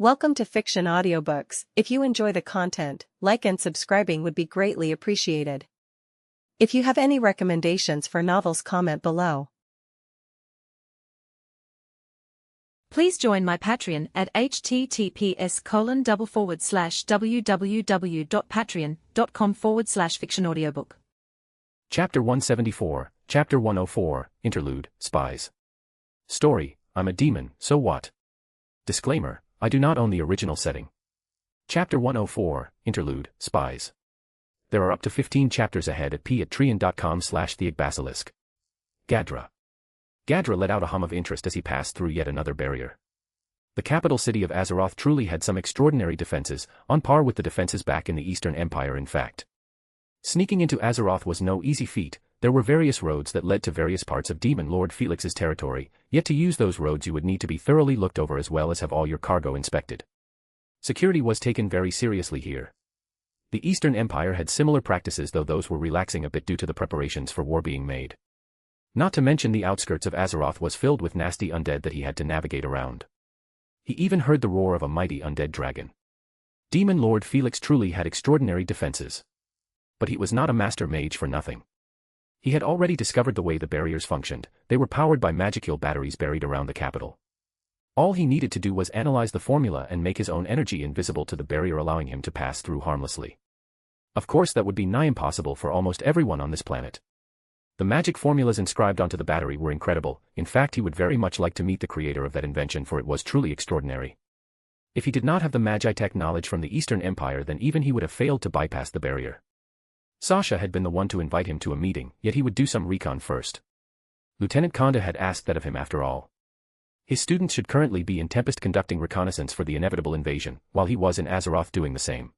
Welcome to Fiction Audiobooks. If you enjoy the content, like and subscribing would be greatly appreciated. If you have any recommendations for novels, comment below. Please join my Patreon at https://www.patreon.com/fictionaudiobook. Chapter 174, Chapter 104, Interlude, Spies. Story, I'm a demon, so what? Disclaimer, I do not own the original setting. Chapter 104, Interlude, Spies. There are up to 15 chapters ahead at patreon.com/theagbasilisk. Gadra. Gadra let out a hum of interest as he passed through yet another barrier. The capital city of Azeroth truly had some extraordinary defenses, on par with the defenses back in the Eastern Empire in fact. Sneaking into Azeroth was no easy feat. There were various roads that led to various parts of Demon Lord Felix's territory, yet to use those roads you would need to be thoroughly looked over as well as have all your cargo inspected. Security was taken very seriously here. The Eastern Empire had similar practices, though those were relaxing a bit due to the preparations for war being made. Not to mention the outskirts of Azeroth was filled with nasty undead that he had to navigate around. He even heard the roar of a mighty undead dragon. Demon Lord Felix truly had extraordinary defenses. But he was not a master mage for nothing. He had already discovered the way the barriers functioned. They were powered by magical batteries buried around the capital. All he needed to do was analyze the formula and make his own energy invisible to the barrier, allowing him to pass through harmlessly. Of course, that would be nigh impossible for almost everyone on this planet. The magic formulas inscribed onto the battery were incredible. In fact, he would very much like to meet the creator of that invention, for it was truly extraordinary. If he did not have the Magitech knowledge from the Eastern Empire, then even he would have failed to bypass the barrier. Sasha had been the one to invite him to a meeting, yet he would do some recon first. Lieutenant Konda had asked that of him after all. His students should currently be in Tempest conducting reconnaissance for the inevitable invasion, while he was in Azeroth doing the same.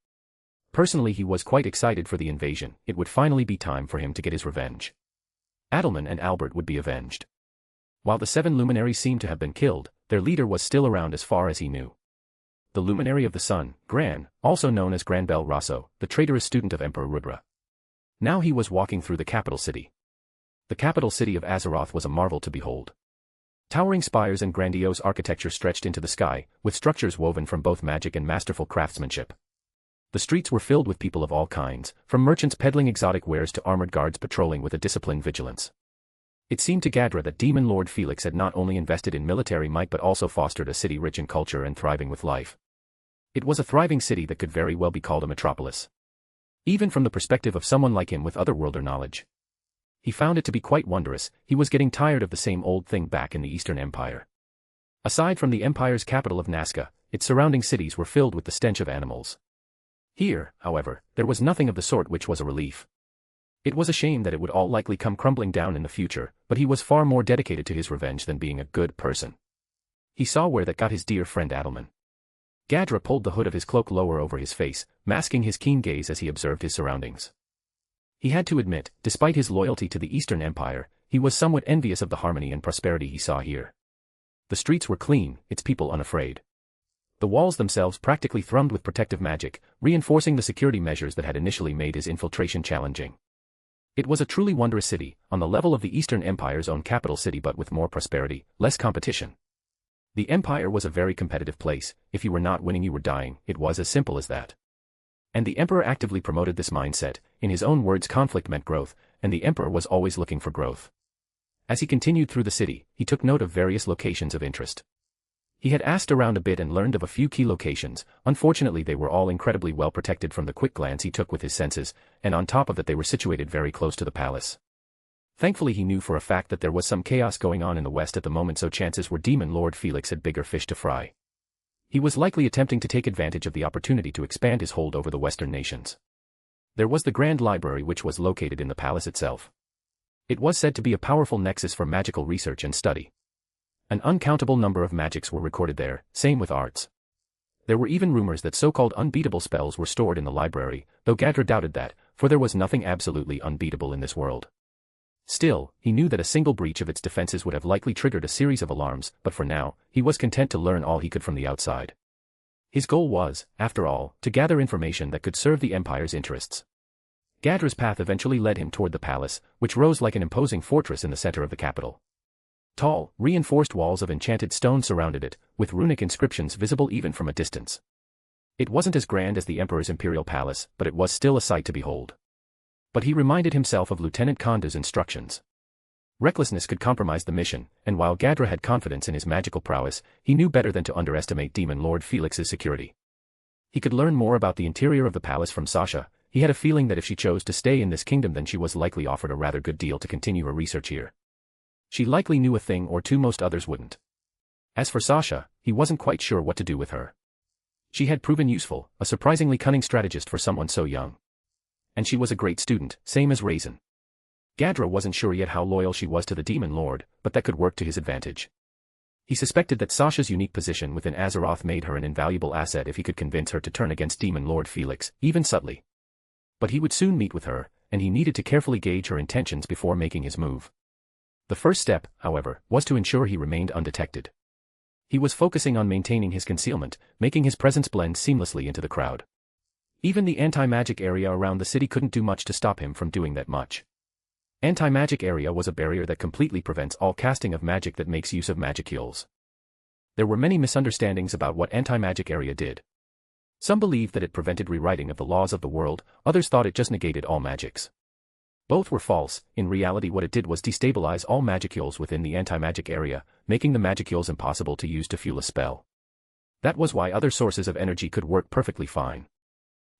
Personally, he was quite excited for the invasion. It would finally be time for him to get his revenge. Adelman and Albert would be avenged. While the 7 luminaries seemed to have been killed, their leader was still around as far as he knew. The luminary of the sun, Gran, also known as Gran Bel Rasso, the traitorous student of Emperor Rudra. Now he was walking through the capital city. The capital city of Azeroth was a marvel to behold. Towering spires and grandiose architecture stretched into the sky, with structures woven from both magic and masterful craftsmanship. The streets were filled with people of all kinds, from merchants peddling exotic wares to armored guards patrolling with a disciplined vigilance. It seemed to Gadra that Demon Lord Felix had not only invested in military might but also fostered a city rich in culture and thriving with life. It was a thriving city that could very well be called a metropolis. Even from the perspective of someone like him with otherworlder knowledge. He found it to be quite wondrous. He was getting tired of the same old thing back in the Eastern Empire. Aside from the Empire's capital of Nazca, its surrounding cities were filled with the stench of animals. Here, however, there was nothing of the sort, which was a relief. It was a shame that it would all likely come crumbling down in the future, but he was far more dedicated to his revenge than being a good person. He saw where that got his dear friend Adelman. Gadra pulled the hood of his cloak lower over his face, masking his keen gaze as he observed his surroundings. He had to admit, despite his loyalty to the Eastern Empire, he was somewhat envious of the harmony and prosperity he saw here. The streets were clean, its people unafraid. The walls themselves practically thrummed with protective magic, reinforcing the security measures that had initially made his infiltration challenging. It was a truly wondrous city, on the level of the Eastern Empire's own capital city, but with more prosperity, less competition. The Empire was a very competitive place. If you were not winning, you were dying. It was as simple as that. And the Emperor actively promoted this mindset. In his own words, conflict meant growth, and the Emperor was always looking for growth. As he continued through the city, he took note of various locations of interest. He had asked around a bit and learned of a few key locations. Unfortunately, they were all incredibly well protected from the quick glance he took with his senses, and on top of that they were situated very close to the palace. Thankfully, he knew for a fact that there was some chaos going on in the west at the moment, so chances were Demon Lord Felix had bigger fish to fry. He was likely attempting to take advantage of the opportunity to expand his hold over the western nations. There was the Grand Library, which was located in the palace itself. It was said to be a powerful nexus for magical research and study. An uncountable number of magics were recorded there, same with arts. There were even rumors that so-called unbeatable spells were stored in the library, though Gadra doubted that, for there was nothing absolutely unbeatable in this world. Still, he knew that a single breach of its defenses would have likely triggered a series of alarms, but for now, he was content to learn all he could from the outside. His goal was, after all, to gather information that could serve the Empire's interests. Gadra's path eventually led him toward the palace, which rose like an imposing fortress in the center of the capital. Tall, reinforced walls of enchanted stone surrounded it, with runic inscriptions visible even from a distance. It wasn't as grand as the Emperor's imperial palace, but it was still a sight to behold. But he reminded himself of Lieutenant Konda's instructions. Recklessness could compromise the mission, and while Gadra had confidence in his magical prowess, he knew better than to underestimate Demon Lord Felix's security. He could learn more about the interior of the palace from Sasha. He had a feeling that if she chose to stay in this kingdom, then she was likely offered a rather good deal to continue her research here. She likely knew a thing or two most others wouldn't. As for Sasha, he wasn't quite sure what to do with her. She had proven useful, a surprisingly cunning strategist for someone so young. And she was a great student, same as Raisin. Gadra wasn't sure yet how loyal she was to the Demon Lord, but that could work to his advantage. He suspected that Sasha's unique position within Azeroth made her an invaluable asset if he could convince her to turn against Demon Lord Felix, even subtly. But he would soon meet with her, and he needed to carefully gauge her intentions before making his move. The first step, however, was to ensure he remained undetected. He was focusing on maintaining his concealment, making his presence blend seamlessly into the crowd. Even the anti-magic area around the city couldn't do much to stop him from doing that much. Anti-magic area was a barrier that completely prevents all casting of magic that makes use of magicules. There were many misunderstandings about what anti-magic area did. Some believed that it prevented rewriting of the laws of the world, others thought it just negated all magics. Both were false. In reality, what it did was destabilize all magicules within the anti-magic area, making the magicules impossible to use to fuel a spell. That was why other sources of energy could work perfectly fine.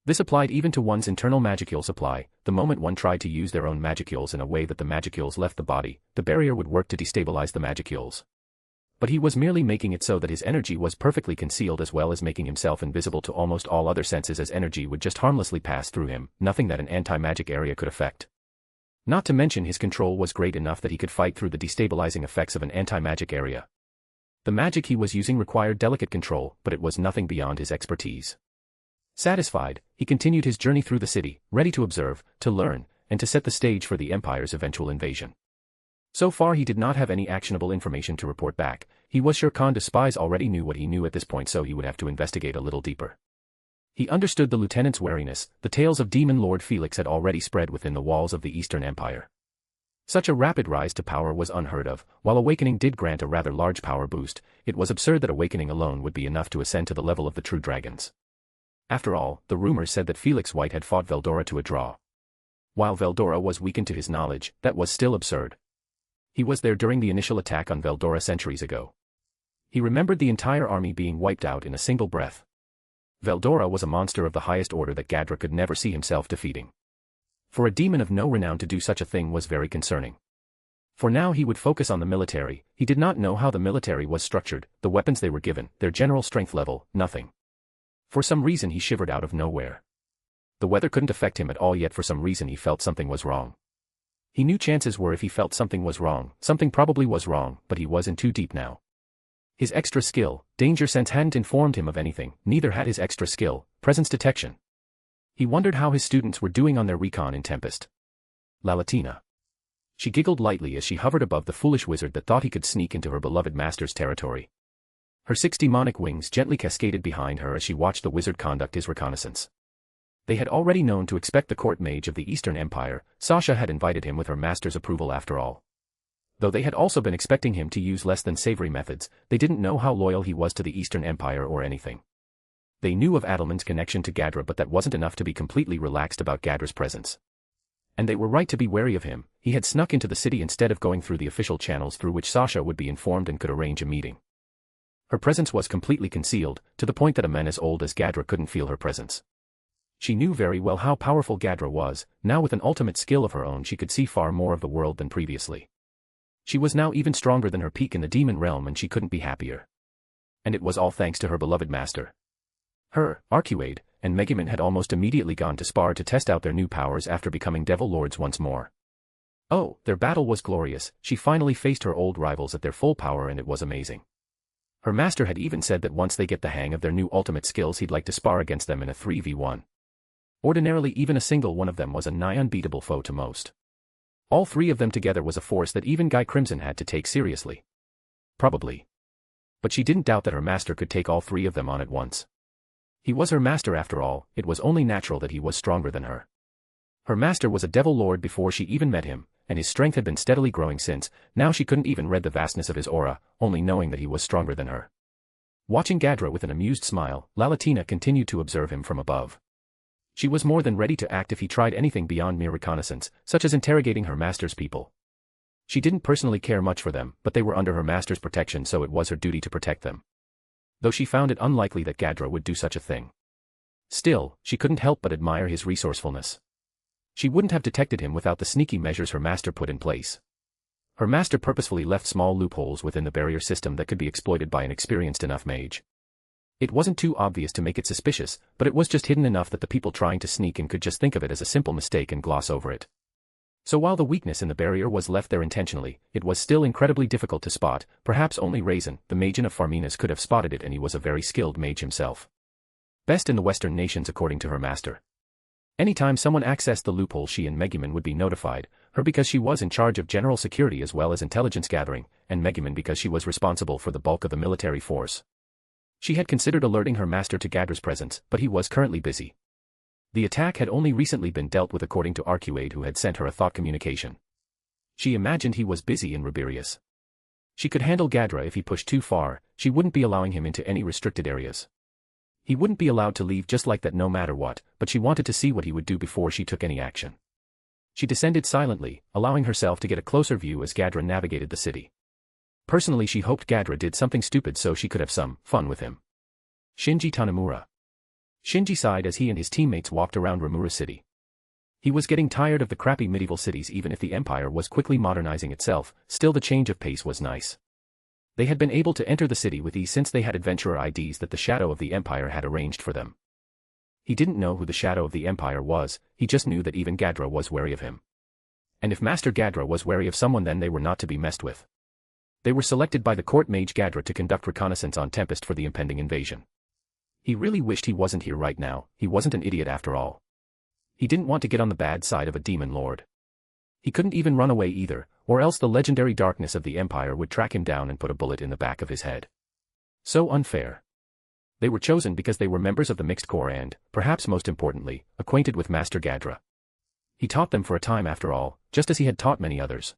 This applied even to one's internal magicule supply. The moment one tried to use their own magicules in a way that the magicules left the body, the barrier would work to destabilize the magicules. But he was merely making it so that his energy was perfectly concealed, as well as making himself invisible to almost all other senses, as energy would just harmlessly pass through him, nothing that an anti-magic area could affect. Not to mention his control was great enough that he could fight through the destabilizing effects of an anti-magic area. The magic he was using required delicate control, but it was nothing beyond his expertise. Satisfied, he continued his journey through the city, ready to observe, to learn, and to set the stage for the Empire's eventual invasion. So far he did not have any actionable information to report back. He was sure Konda's spies already knew what he knew at this point, so he would have to investigate a little deeper. He understood the lieutenant's wariness. The tales of Demon Lord Felix had already spread within the walls of the Eastern Empire. Such a rapid rise to power was unheard of. While awakening did grant a rather large power boost, it was absurd that awakening alone would be enough to ascend to the level of the true dragons. After all, the rumors said that Felix White had fought Veldora to a draw. While Veldora was weakened to his knowledge, that was still absurd. He was there during the initial attack on Veldora centuries ago. He remembered the entire army being wiped out in a single breath. Veldora was a monster of the highest order that Gadra could never see himself defeating. For a demon of no renown to do such a thing was very concerning. For now he would focus on the military. He did not know how the military was structured, the weapons they were given, their general strength level, nothing. For some reason he shivered out of nowhere. The weather couldn't affect him at all, yet for some reason he felt something was wrong. He knew chances were if he felt something was wrong, something probably was wrong, but he was in too deep now. His extra skill, danger sense, hadn't informed him of anything, neither had his extra skill, presence detection. He wondered how his students were doing on their recon in Tempest. Lalatina. She giggled lightly as she hovered above the foolish wizard that thought he could sneak into her beloved master's territory. Her 6 demonic wings gently cascaded behind her as she watched the wizard conduct his reconnaissance. They had already known to expect the court mage of the Eastern Empire. Sasha had invited him with her master's approval after all. Though they had also been expecting him to use less than savory methods, they didn't know how loyal he was to the Eastern Empire or anything. They knew of Adelman's connection to Gadra, but that wasn't enough to be completely relaxed about Gadra's presence. And they were right to be wary of him. He had snuck into the city instead of going through the official channels through which Sasha would be informed and could arrange a meeting. Her presence was completely concealed, to the point that a man as old as Gadra couldn't feel her presence. She knew very well how powerful Gadra was. Now with an ultimate skill of her own, she could see far more of the world than previously. She was now even stronger than her peak in the demon realm, and she couldn't be happier. And it was all thanks to her beloved master. Her, Arcuade, and Megumin had almost immediately gone to spar to test out their new powers after becoming Devil Lords once more. Oh, their battle was glorious. She finally faced her old rivals at their full power, and it was amazing. Her master had even said that once they get the hang of their new ultimate skills, he'd like to spar against them in a 3v1. Ordinarily, even a single one of them was a nigh unbeatable foe to most. All 3 of them together was a force that even Guy Crimson had to take seriously. Probably. But she didn't doubt that her master could take all 3 of them on at once. He was her master after all. It was only natural that he was stronger than her. Her master was a Devil Lord before she even met him, and his strength had been steadily growing since. Now she couldn't even read the vastness of his aura, only knowing that he was stronger than her. Watching Gadra with an amused smile, Lalatina continued to observe him from above. She was more than ready to act if he tried anything beyond mere reconnaissance, such as interrogating her master's people. She didn't personally care much for them, but they were under her master's protection, so it was her duty to protect them. Though she found it unlikely that Gadra would do such a thing. Still, she couldn't help but admire his resourcefulness. She wouldn't have detected him without the sneaky measures her master put in place. Her master purposefully left small loopholes within the barrier system that could be exploited by an experienced enough mage. It wasn't too obvious to make it suspicious, but it was just hidden enough that the people trying to sneak in could just think of it as a simple mistake and gloss over it. So while the weakness in the barrier was left there intentionally, it was still incredibly difficult to spot. Perhaps only Raisin, the mageon of Farminas, could have spotted it, and he was a very skilled mage himself. Best in the Western nations according to her master. Anytime someone accessed the loophole, she and Megumin would be notified, her because she was in charge of general security as well as intelligence gathering, and Megumin because she was responsible for the bulk of the military force. She had considered alerting her master to Gadra's presence, but he was currently busy. The attack had only recently been dealt with according to Arcuade, who had sent her a thought communication. She imagined he was busy in Rabirius. She could handle Gadra if he pushed too far. She wouldn't be allowing him into any restricted areas. He wouldn't be allowed to leave just like that no matter what, but she wanted to see what he would do before she took any action. She descended silently, allowing herself to get a closer view as Gadra navigated the city. Personally, she hoped Gadra did something stupid so she could have some fun with him. Shinji Tanemura. Shinji sighed as he and his teammates walked around Rimura City. He was getting tired of the crappy medieval cities. Even if the empire was quickly modernizing itself, still the change of pace was nice. They had been able to enter the city with ease since they had adventurer IDs that the Shadow of the Empire had arranged for them. He didn't know who the Shadow of the Empire was, he just knew that even Gadra was wary of him. And if Master Gadra was wary of someone, then they were not to be messed with. They were selected by the court mage Gadra to conduct reconnaissance on Tempest for the impending invasion. He really wished he wasn't here right now. He wasn't an idiot after all. He didn't want to get on the bad side of a demon lord. He couldn't even run away either, or else the legendary darkness of the Empire would track him down and put a bullet in the back of his head. So unfair. They were chosen because they were members of the Mixed Corps and, perhaps most importantly, acquainted with Master Gadra. He taught them for a time after all, just as he had taught many others.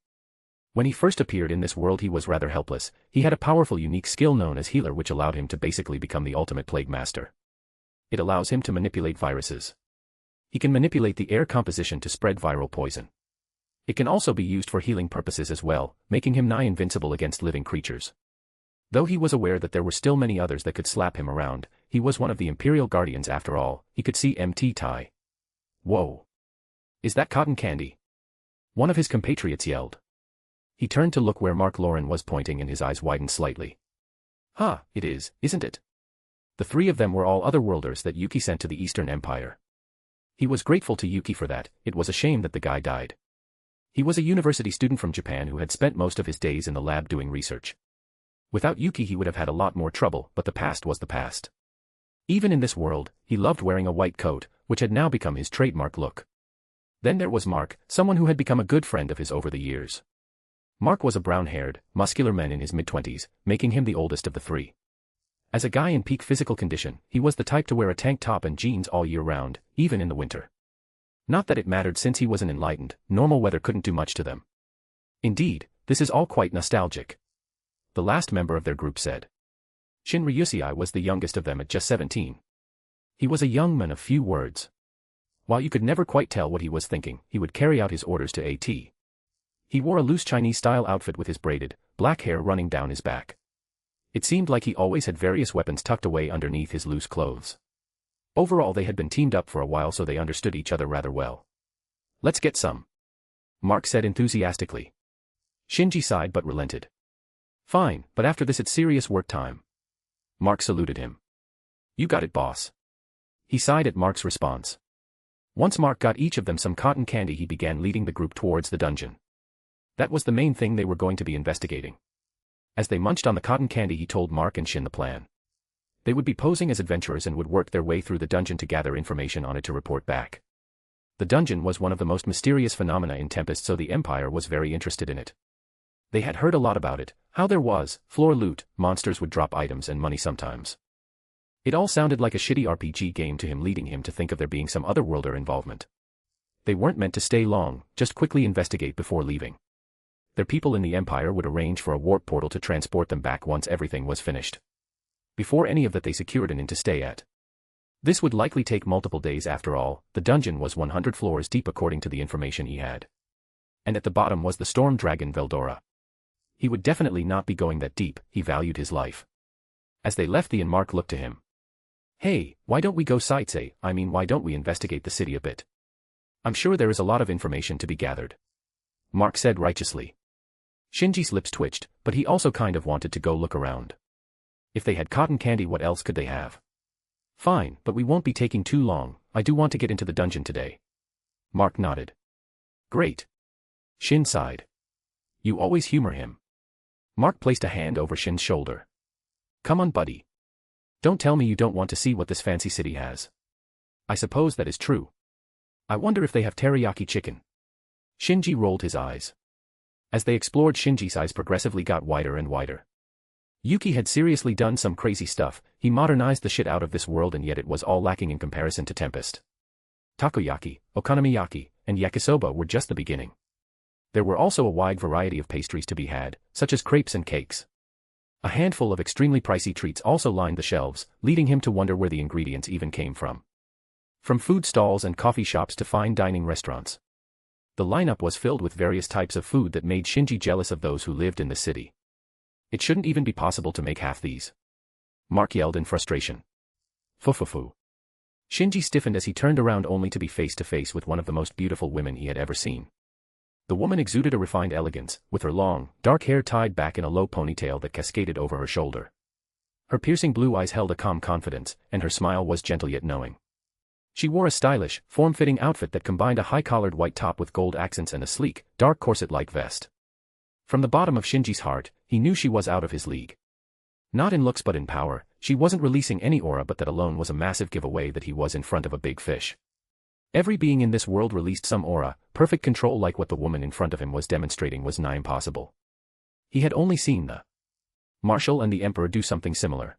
When he first appeared in this world, he was rather helpless. He had a powerful unique skill known as Healer, which allowed him to basically become the ultimate plague master. It allows him to manipulate viruses. He can manipulate the air composition to spread viral poison. It can also be used for healing purposes as well, making him nigh invincible against living creatures. Though he was aware that there were still many others that could slap him around, he was one of the Imperial Guardians after all. He could see MT Tai. Whoa! Is that cotton candy? One of his compatriots yelled. He turned to look where Mark Lauren was pointing, and his eyes widened slightly. It is, isn't it? The three of them were all otherworlders that Yuki sent to the Eastern Empire. He was grateful to Yuki for that. It was a shame that the guy died. He was a university student from Japan who had spent most of his days in the lab doing research. Without Yuki he would have had a lot more trouble, but the past was the past. Even in this world, he loved wearing a white coat, which had now become his trademark look. Then there was Mark, someone who had become a good friend of his over the years. Mark was a brown-haired, muscular man in his mid-20s, making him the oldest of the three. As a guy in peak physical condition, he was the type to wear a tank top and jeans all year round, even in the winter. Not that it mattered, since he was an enlightened, normal weather couldn't do much to them. Indeed, this is all quite nostalgic. The last member of their group said. Shin Ryusei was the youngest of them at just 17. He was a young man of few words. While you could never quite tell what he was thinking, he would carry out his orders to AT. He wore a loose Chinese-style outfit with his braided, black hair running down his back. It seemed like he always had various weapons tucked away underneath his loose clothes. Overall, they had been teamed up for a while, so they understood each other rather well. "Let's get some," Mark said enthusiastically. Shinji sighed but relented. "Fine, but after this it's serious work time." Mark saluted him. "You got it, boss." He sighed at Mark's response. Once Mark got each of them some cotton candy, he began leading the group towards the dungeon. That was the main thing they were going to be investigating. As they munched on the cotton candy, he told Mark and Shin the plan. They would be posing as adventurers and would work their way through the dungeon to gather information on it to report back. The dungeon was one of the most mysterious phenomena in Tempest, so the Empire was very interested in it. They had heard a lot about it, how there was floor loot, monsters would drop items, and money sometimes. It all sounded like a shitty RPG game to him, leading him to think of there being some otherworlder involvement. They weren't meant to stay long, just quickly investigate before leaving. Their people in the Empire would arrange for a warp portal to transport them back once everything was finished. Before any of that they secured an inn to stay at. This would likely take multiple days after all. The dungeon was 100 floors deep according to the information he had. And at the bottom was the storm dragon Veldora. He would definitely not be going that deep, he valued his life. As they left the inn, Mark looked to him. Hey, why don't we go why don't we investigate the city a bit? I'm sure there is a lot of information to be gathered. Mark said righteously. Shinji's lips twitched, but he also kind of wanted to go look around. If they had cotton candy, what else could they have? Fine, but we won't be taking too long. I do want to get into the dungeon today. Mark nodded. Great. Shin sighed. You always humor him. Mark placed a hand over Shin's shoulder. Come on, buddy. Don't tell me you don't want to see what this fancy city has. I suppose that is true. I wonder if they have teriyaki chicken. Shinji rolled his eyes. As they explored, Shinji's eyes progressively got wider and wider. Yuki had seriously done some crazy stuff. He modernized the shit out of this world, and yet it was all lacking in comparison to Tempest. Takoyaki, okonomiyaki, and yakisoba were just the beginning. There were also a wide variety of pastries to be had, such as crepes and cakes. A handful of extremely pricey treats also lined the shelves, leading him to wonder where the ingredients even came from. From food stalls and coffee shops to fine dining restaurants. The lineup was filled with various types of food that made Shinji jealous of those who lived in the city. It shouldn't even be possible to make half these. Mark yelled in frustration. Fufufu. Shinji stiffened as he turned around, only to be face to face with one of the most beautiful women he had ever seen. The woman exuded a refined elegance, with her long, dark hair tied back in a low ponytail that cascaded over her shoulder. Her piercing blue eyes held a calm confidence, and her smile was gentle yet knowing. She wore a stylish, form-fitting outfit that combined a high-collared white top with gold accents and a sleek, dark corset-like vest. From the bottom of Shinji's heart, he knew she was out of his league. Not in looks but in power. She wasn't releasing any aura, but that alone was a massive giveaway that he was in front of a big fish. Every being in this world released some aura. Perfect control like what the woman in front of him was demonstrating was nigh impossible. He had only seen the Marshal and the Emperor do something similar.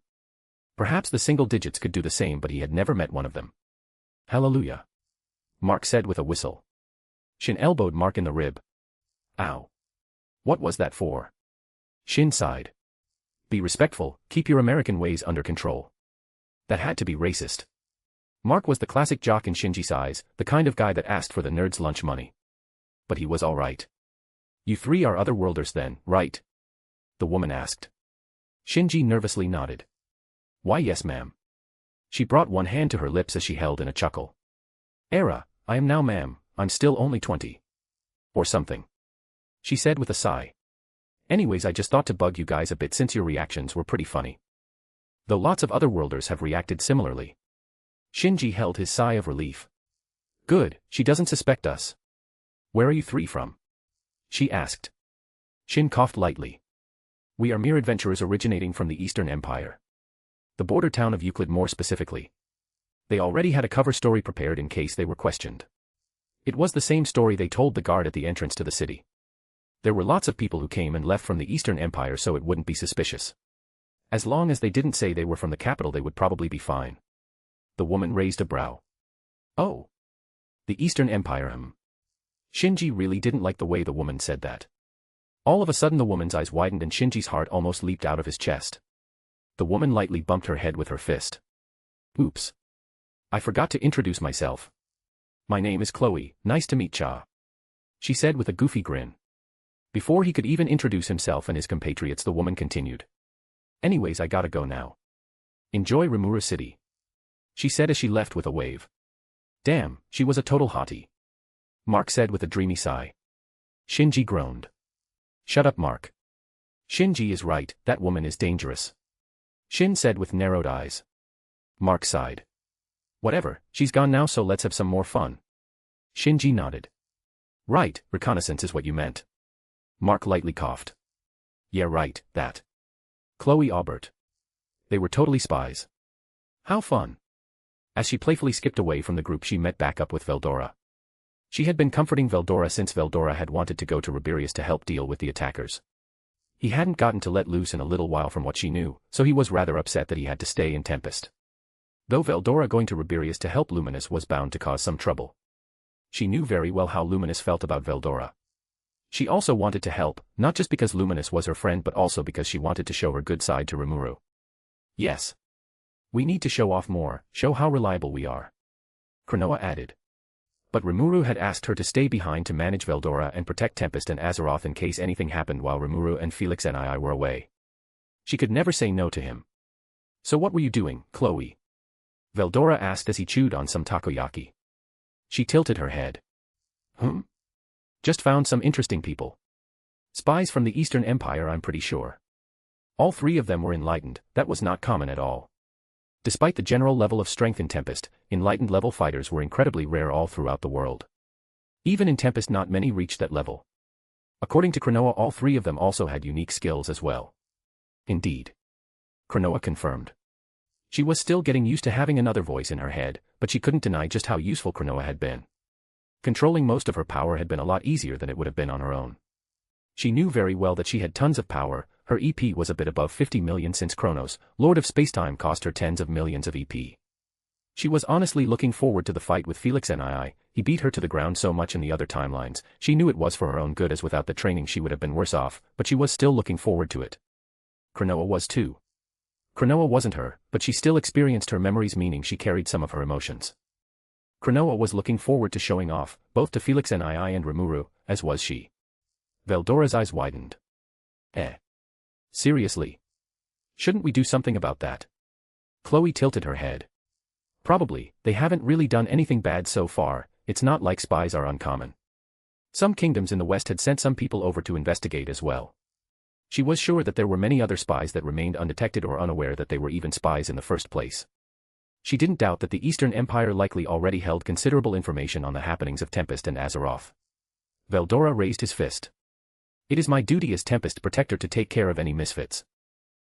Perhaps the single digits could do the same, but he had never met one of them. Hallelujah. Mark said with a whistle. Shin elbowed Mark in the rib. Ow. What was that for? Shin sighed. Be respectful, keep your American ways under control. That had to be racist. Mark was the classic jock in Shinji's eyes, the kind of guy that asked for the nerd's lunch money. But he was all right. You three are otherworlders then, right? The woman asked. Shinji nervously nodded. Why, yes, ma'am. She brought one hand to her lips as she held in a chuckle. Era, I am now, ma'am, I'm still only 20. Or something. She said with a sigh. Anyways, I just thought to bug you guys a bit since your reactions were pretty funny. Though lots of otherworlders have reacted similarly. Shinji held his sigh of relief. Good, she doesn't suspect us. Where are you three from? She asked. Shin coughed lightly. We are mere adventurers originating from the Eastern Empire. The border town of Euclid more specifically. They already had a cover story prepared in case they were questioned. It was the same story they told the guard at the entrance to the city. There were lots of people who came and left from the Eastern Empire, so it wouldn't be suspicious. As long as they didn't say they were from the capital, they would probably be fine. The woman raised a brow. Oh. The Eastern Empire, Shinji really didn't like the way the woman said that. All of a sudden the woman's eyes widened and Shinji's heart almost leaped out of his chest. The woman lightly bumped her head with her fist. Oops. I forgot to introduce myself. My name is Chloe, nice to meet ya. She said with a goofy grin. Before he could even introduce himself and his compatriots, the woman continued. Anyways, I gotta go now. Enjoy Rimuru City. She said as she left with a wave. Damn, she was a total hottie. Mark said with a dreamy sigh. Shinji groaned. Shut up, Mark. Shinji is right, that woman is dangerous. Shin said with narrowed eyes. Mark sighed. Whatever, she's gone now, so let's have some more fun. Shinji nodded. Right, reconnaissance is what you meant. Mark lightly coughed. Yeah, right, that. Chloe Aubert. They were totally spies. How fun. As she playfully skipped away from the group, she met back up with Veldora. She had been comforting Veldora since Veldora had wanted to go to Riberius to help deal with the attackers. He hadn't gotten to let loose in a little while from what she knew, so he was rather upset that he had to stay in Tempest. Though Veldora going to Riberius to help Luminous was bound to cause some trouble. She knew very well how Luminous felt about Veldora. She also wanted to help, not just because Luminous was her friend but also because she wanted to show her good side to Rimuru. Yes. We need to show off more, show how reliable we are. Cronoa added. But Rimuru had asked her to stay behind to manage Veldora and protect Tempest and Azeroth in case anything happened while Rimuru and Felix and I were away. She could never say no to him. So what were you doing, Chloe? Veldora asked as he chewed on some takoyaki. She tilted her head. Just found some interesting people. Spies from the Eastern Empire, I'm pretty sure. All three of them were enlightened, that was not common at all. Despite the general level of strength in Tempest, enlightened level fighters were incredibly rare all throughout the world. Even in Tempest not many reached that level. According to Cronoa, all three of them also had unique skills as well. Indeed. Cronoa confirmed. She was still getting used to having another voice in her head, but she couldn't deny just how useful Cronoa had been. Controlling most of her power had been a lot easier than it would have been on her own. She knew very well that she had tons of power. Her EP was a bit above 50 million since Kronos, Lord of Spacetime, cost her tens of millions of EP. She was honestly looking forward to the fight with Felix Nii. He beat her to the ground so much in the other timelines. She knew it was for her own good, as without the training she would have been worse off, but she was still looking forward to it. Cronoa was too. Cronoa wasn't her, but she still experienced her memories, meaning she carried some of her emotions. Cronoa was looking forward to showing off, both to Felix Nii and Rimuru, as was she. Veldora's eyes widened. Seriously? Shouldn't we do something about that? Chloe tilted her head. Probably, they haven't really done anything bad so far, it's not like spies are uncommon. Some kingdoms in the West had sent some people over to investigate as well. She was sure that there were many other spies that remained undetected or unaware that they were even spies in the first place. She didn't doubt that the Eastern Empire likely already held considerable information on the happenings of Tempest and Azeroth. Veldora raised his fist. It is my duty as Tempest Protector to take care of any misfits.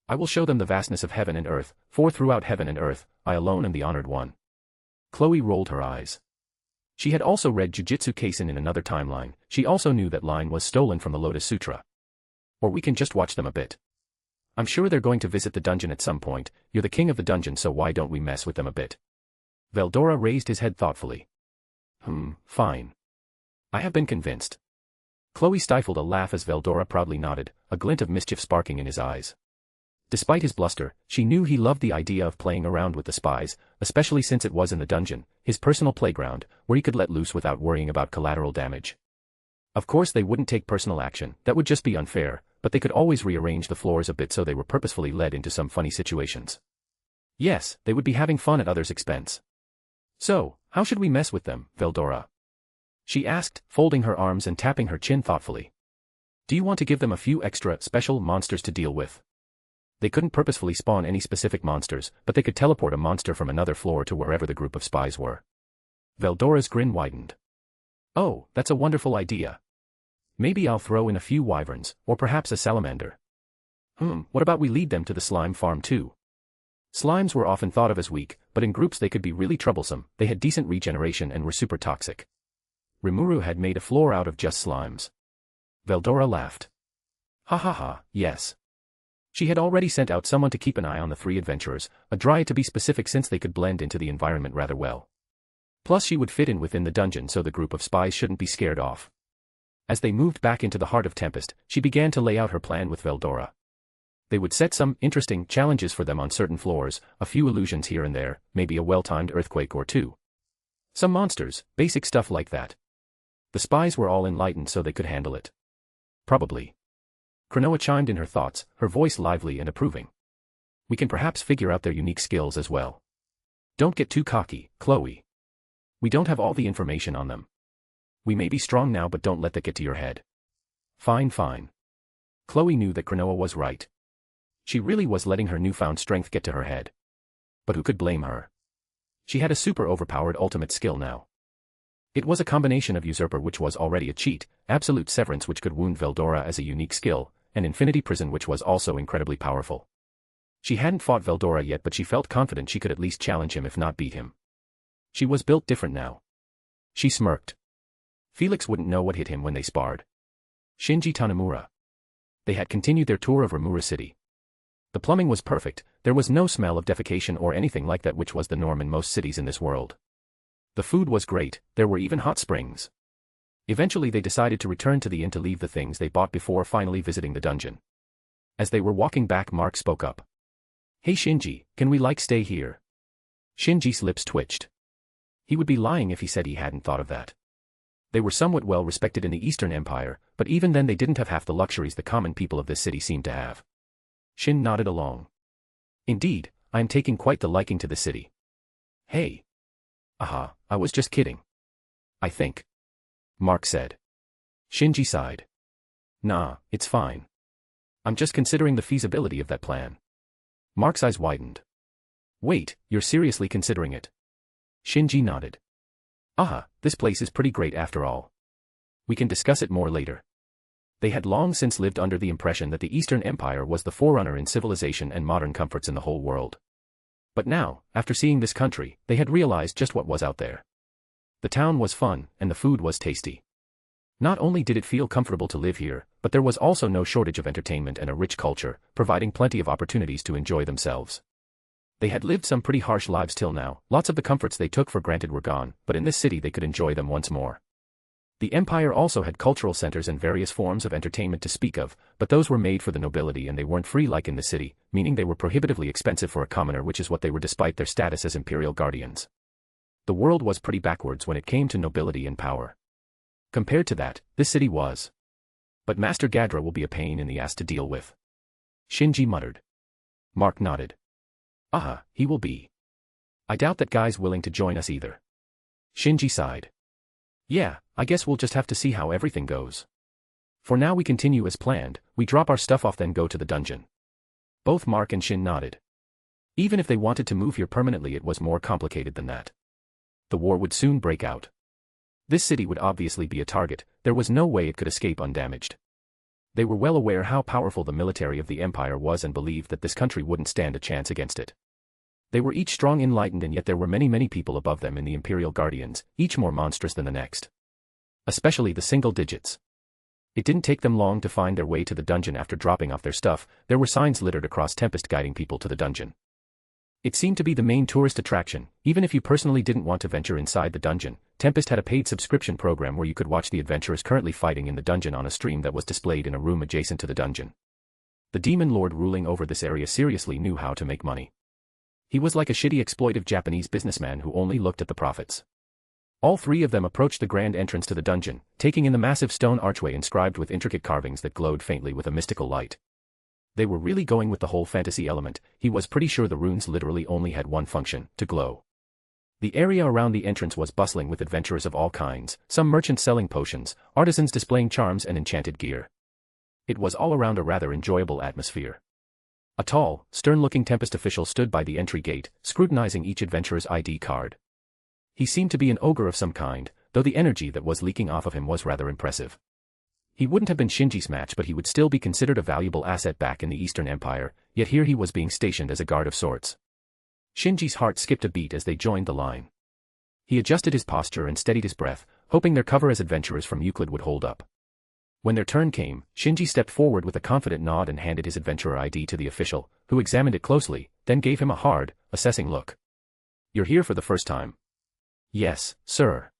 I will show them the vastness of heaven and earth, for throughout heaven and earth, I alone am the honored one. Chloe rolled her eyes. She had also read Jujutsu Kaisen in another timeline. She also knew that line was stolen from the Lotus Sutra. Or we can just watch them a bit. I'm sure they're going to visit the dungeon at some point. You're the king of the dungeon, so why don't we mess with them a bit? Veldora raised his head thoughtfully. Fine. I have been convinced. Chloe stifled a laugh as Veldora proudly nodded, a glint of mischief sparking in his eyes. Despite his bluster, she knew he loved the idea of playing around with the spies, especially since it was in the dungeon, his personal playground, where he could let loose without worrying about collateral damage. Of course they wouldn't take personal action, that would just be unfair, but they could always rearrange the floors a bit so they were purposefully led into some funny situations. Yes, they would be having fun at others' expense. So, how should we mess with them, Veldora? She asked, folding her arms and tapping her chin thoughtfully. Do you want to give them a few extra, special monsters to deal with? They couldn't purposefully spawn any specific monsters, but they could teleport a monster from another floor to wherever the group of spies were. Veldora's grin widened. Oh, that's a wonderful idea. Maybe I'll throw in a few wyverns, or perhaps a salamander. What about we lead them to the slime farm too? Slimes were often thought of as weak, but in groups they could be really troublesome. They had decent regeneration and were super toxic. Rimuru had made a floor out of just slimes. Veldora laughed. Ha ha ha, yes. She had already sent out someone to keep an eye on the three adventurers, a dryad to be specific since they could blend into the environment rather well. Plus she would fit in within the dungeon so the group of spies shouldn't be scared off. As they moved back into the heart of Tempest, she began to lay out her plan with Veldora. They would set some interesting challenges for them on certain floors, a few illusions here and there, maybe a well-timed earthquake or two. Some monsters, basic stuff like that. The spies were all enlightened so they could handle it. Probably. Cronoa chimed in her thoughts, her voice lively and approving. We can perhaps figure out their unique skills as well. Don't get too cocky, Chloe. We don't have all the information on them. We may be strong now, but don't let that get to your head. Fine. Chloe knew that Cronoa was right. She really was letting her newfound strength get to her head. But who could blame her? She had a super overpowered ultimate skill now. It was a combination of Usurper, which was already a cheat, Absolute Severance, which could wound Veldora as a unique skill, and Infinity Prison, which was also incredibly powerful. She hadn't fought Veldora yet, but she felt confident she could at least challenge him if not beat him. She was built different now. She smirked. Felix wouldn't know what hit him when they sparred. Shinji Tanemura. They had continued their tour of Rimuru City. The plumbing was perfect, there was no smell of defecation or anything like that, which was the norm in most cities in this world. The food was great, there were even hot springs. Eventually they decided to return to the inn to leave the things they bought before finally visiting the dungeon. As they were walking back, Mark spoke up. "Hey Shinji, can we stay here?" Shinji's lips twitched. He would be lying if he said he hadn't thought of that. They were somewhat well respected in the Eastern Empire, but even then they didn't have half the luxuries the common people of this city seemed to have. Shin nodded along. "Indeed, I am taking quite the liking to the city." "Hey." "Aha, I was just kidding. I think," Mark said. Shinji sighed. "Nah, it's fine. I'm just considering the feasibility of that plan." Mark's eyes widened. "Wait, you're seriously considering it?" Shinji nodded. "Aha, this place is pretty great after all. We can discuss it more later." They had long since lived under the impression that the Eastern Empire was the forerunner in civilization and modern comforts in the whole world. But now, after seeing this country, they had realized just what was out there. The town was fun, and the food was tasty. Not only did it feel comfortable to live here, but there was also no shortage of entertainment and a rich culture, providing plenty of opportunities to enjoy themselves. They had lived some pretty harsh lives till now, lots of the comforts they took for granted were gone, but in this city they could enjoy them once more. The empire also had cultural centers and various forms of entertainment to speak of, but those were made for the nobility and they weren't free like in the city, meaning they were prohibitively expensive for a commoner, which is what they were despite their status as imperial guardians. The world was pretty backwards when it came to nobility and power. Compared to that, this city was. But Master Gadra will be a pain in the ass to deal with. Shinji muttered. Mark nodded. "Ah, he will be. I doubt that guy's willing to join us either." Shinji sighed. "Yeah, I guess we'll just have to see how everything goes. For now we continue as planned, we drop our stuff off then go to the dungeon." Both Mark and Shin nodded. Even if they wanted to move here permanently, it was more complicated than that. The war would soon break out. This city would obviously be a target, there was no way it could escape undamaged. They were well aware how powerful the military of the empire was and believed that this country wouldn't stand a chance against it. They were each strong, enlightened, and yet there were many people above them in the Imperial Guardians, each more monstrous than the next. Especially the single digits. It didn't take them long to find their way to the dungeon after dropping off their stuff. There were signs littered across Tempest guiding people to the dungeon. It seemed to be the main tourist attraction. Even if you personally didn't want to venture inside the dungeon, Tempest had a paid subscription program where you could watch the adventurers currently fighting in the dungeon on a stream that was displayed in a room adjacent to the dungeon. The demon lord ruling over this area seriously knew how to make money. He was like a shitty exploitive Japanese businessman who only looked at the profits. All three of them approached the grand entrance to the dungeon, taking in the massive stone archway inscribed with intricate carvings that glowed faintly with a mystical light. They were really going with the whole fantasy element. He was pretty sure the runes literally only had one function, to glow. The area around the entrance was bustling with adventurers of all kinds, some merchants selling potions, artisans displaying charms and enchanted gear. It was all around a rather enjoyable atmosphere. A tall, stern-looking Tempest official stood by the entry gate, scrutinizing each adventurer's ID card. He seemed to be an ogre of some kind, though the energy that was leaking off of him was rather impressive. He wouldn't have been Shinji's match, but he would still be considered a valuable asset back in the Eastern Empire, yet here he was being stationed as a guard of sorts. Shinji's heart skipped a beat as they joined the line. He adjusted his posture and steadied his breath, hoping their cover as adventurers from Euclid would hold up. When their turn came, Shinji stepped forward with a confident nod and handed his adventurer ID to the official, who examined it closely, then gave him a hard, assessing look. "You're here for the first time?" "Yes, sir,"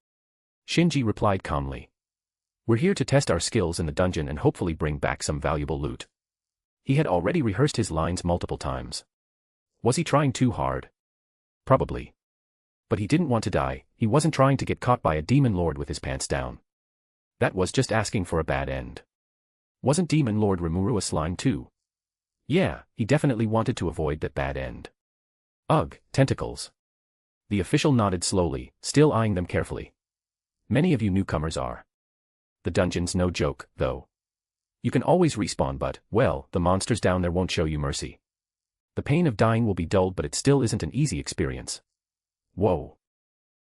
Shinji replied calmly. "We're here to test our skills in the dungeon and hopefully bring back some valuable loot." He had already rehearsed his lines multiple times. Was he trying too hard? Probably. But he didn't want to die. He wasn't trying to get caught by a demon lord with his pants down. That was just asking for a bad end. Wasn't Demon Lord Rimuru a slime too? Yeah, he definitely wanted to avoid that bad end. Ugh, tentacles. The official nodded slowly, still eyeing them carefully. Many of you newcomers are. The dungeon's no joke, though. You can always respawn, but, well, the monsters down there won't show you mercy. The pain of dying will be dulled, but it still isn't an easy experience. Whoa.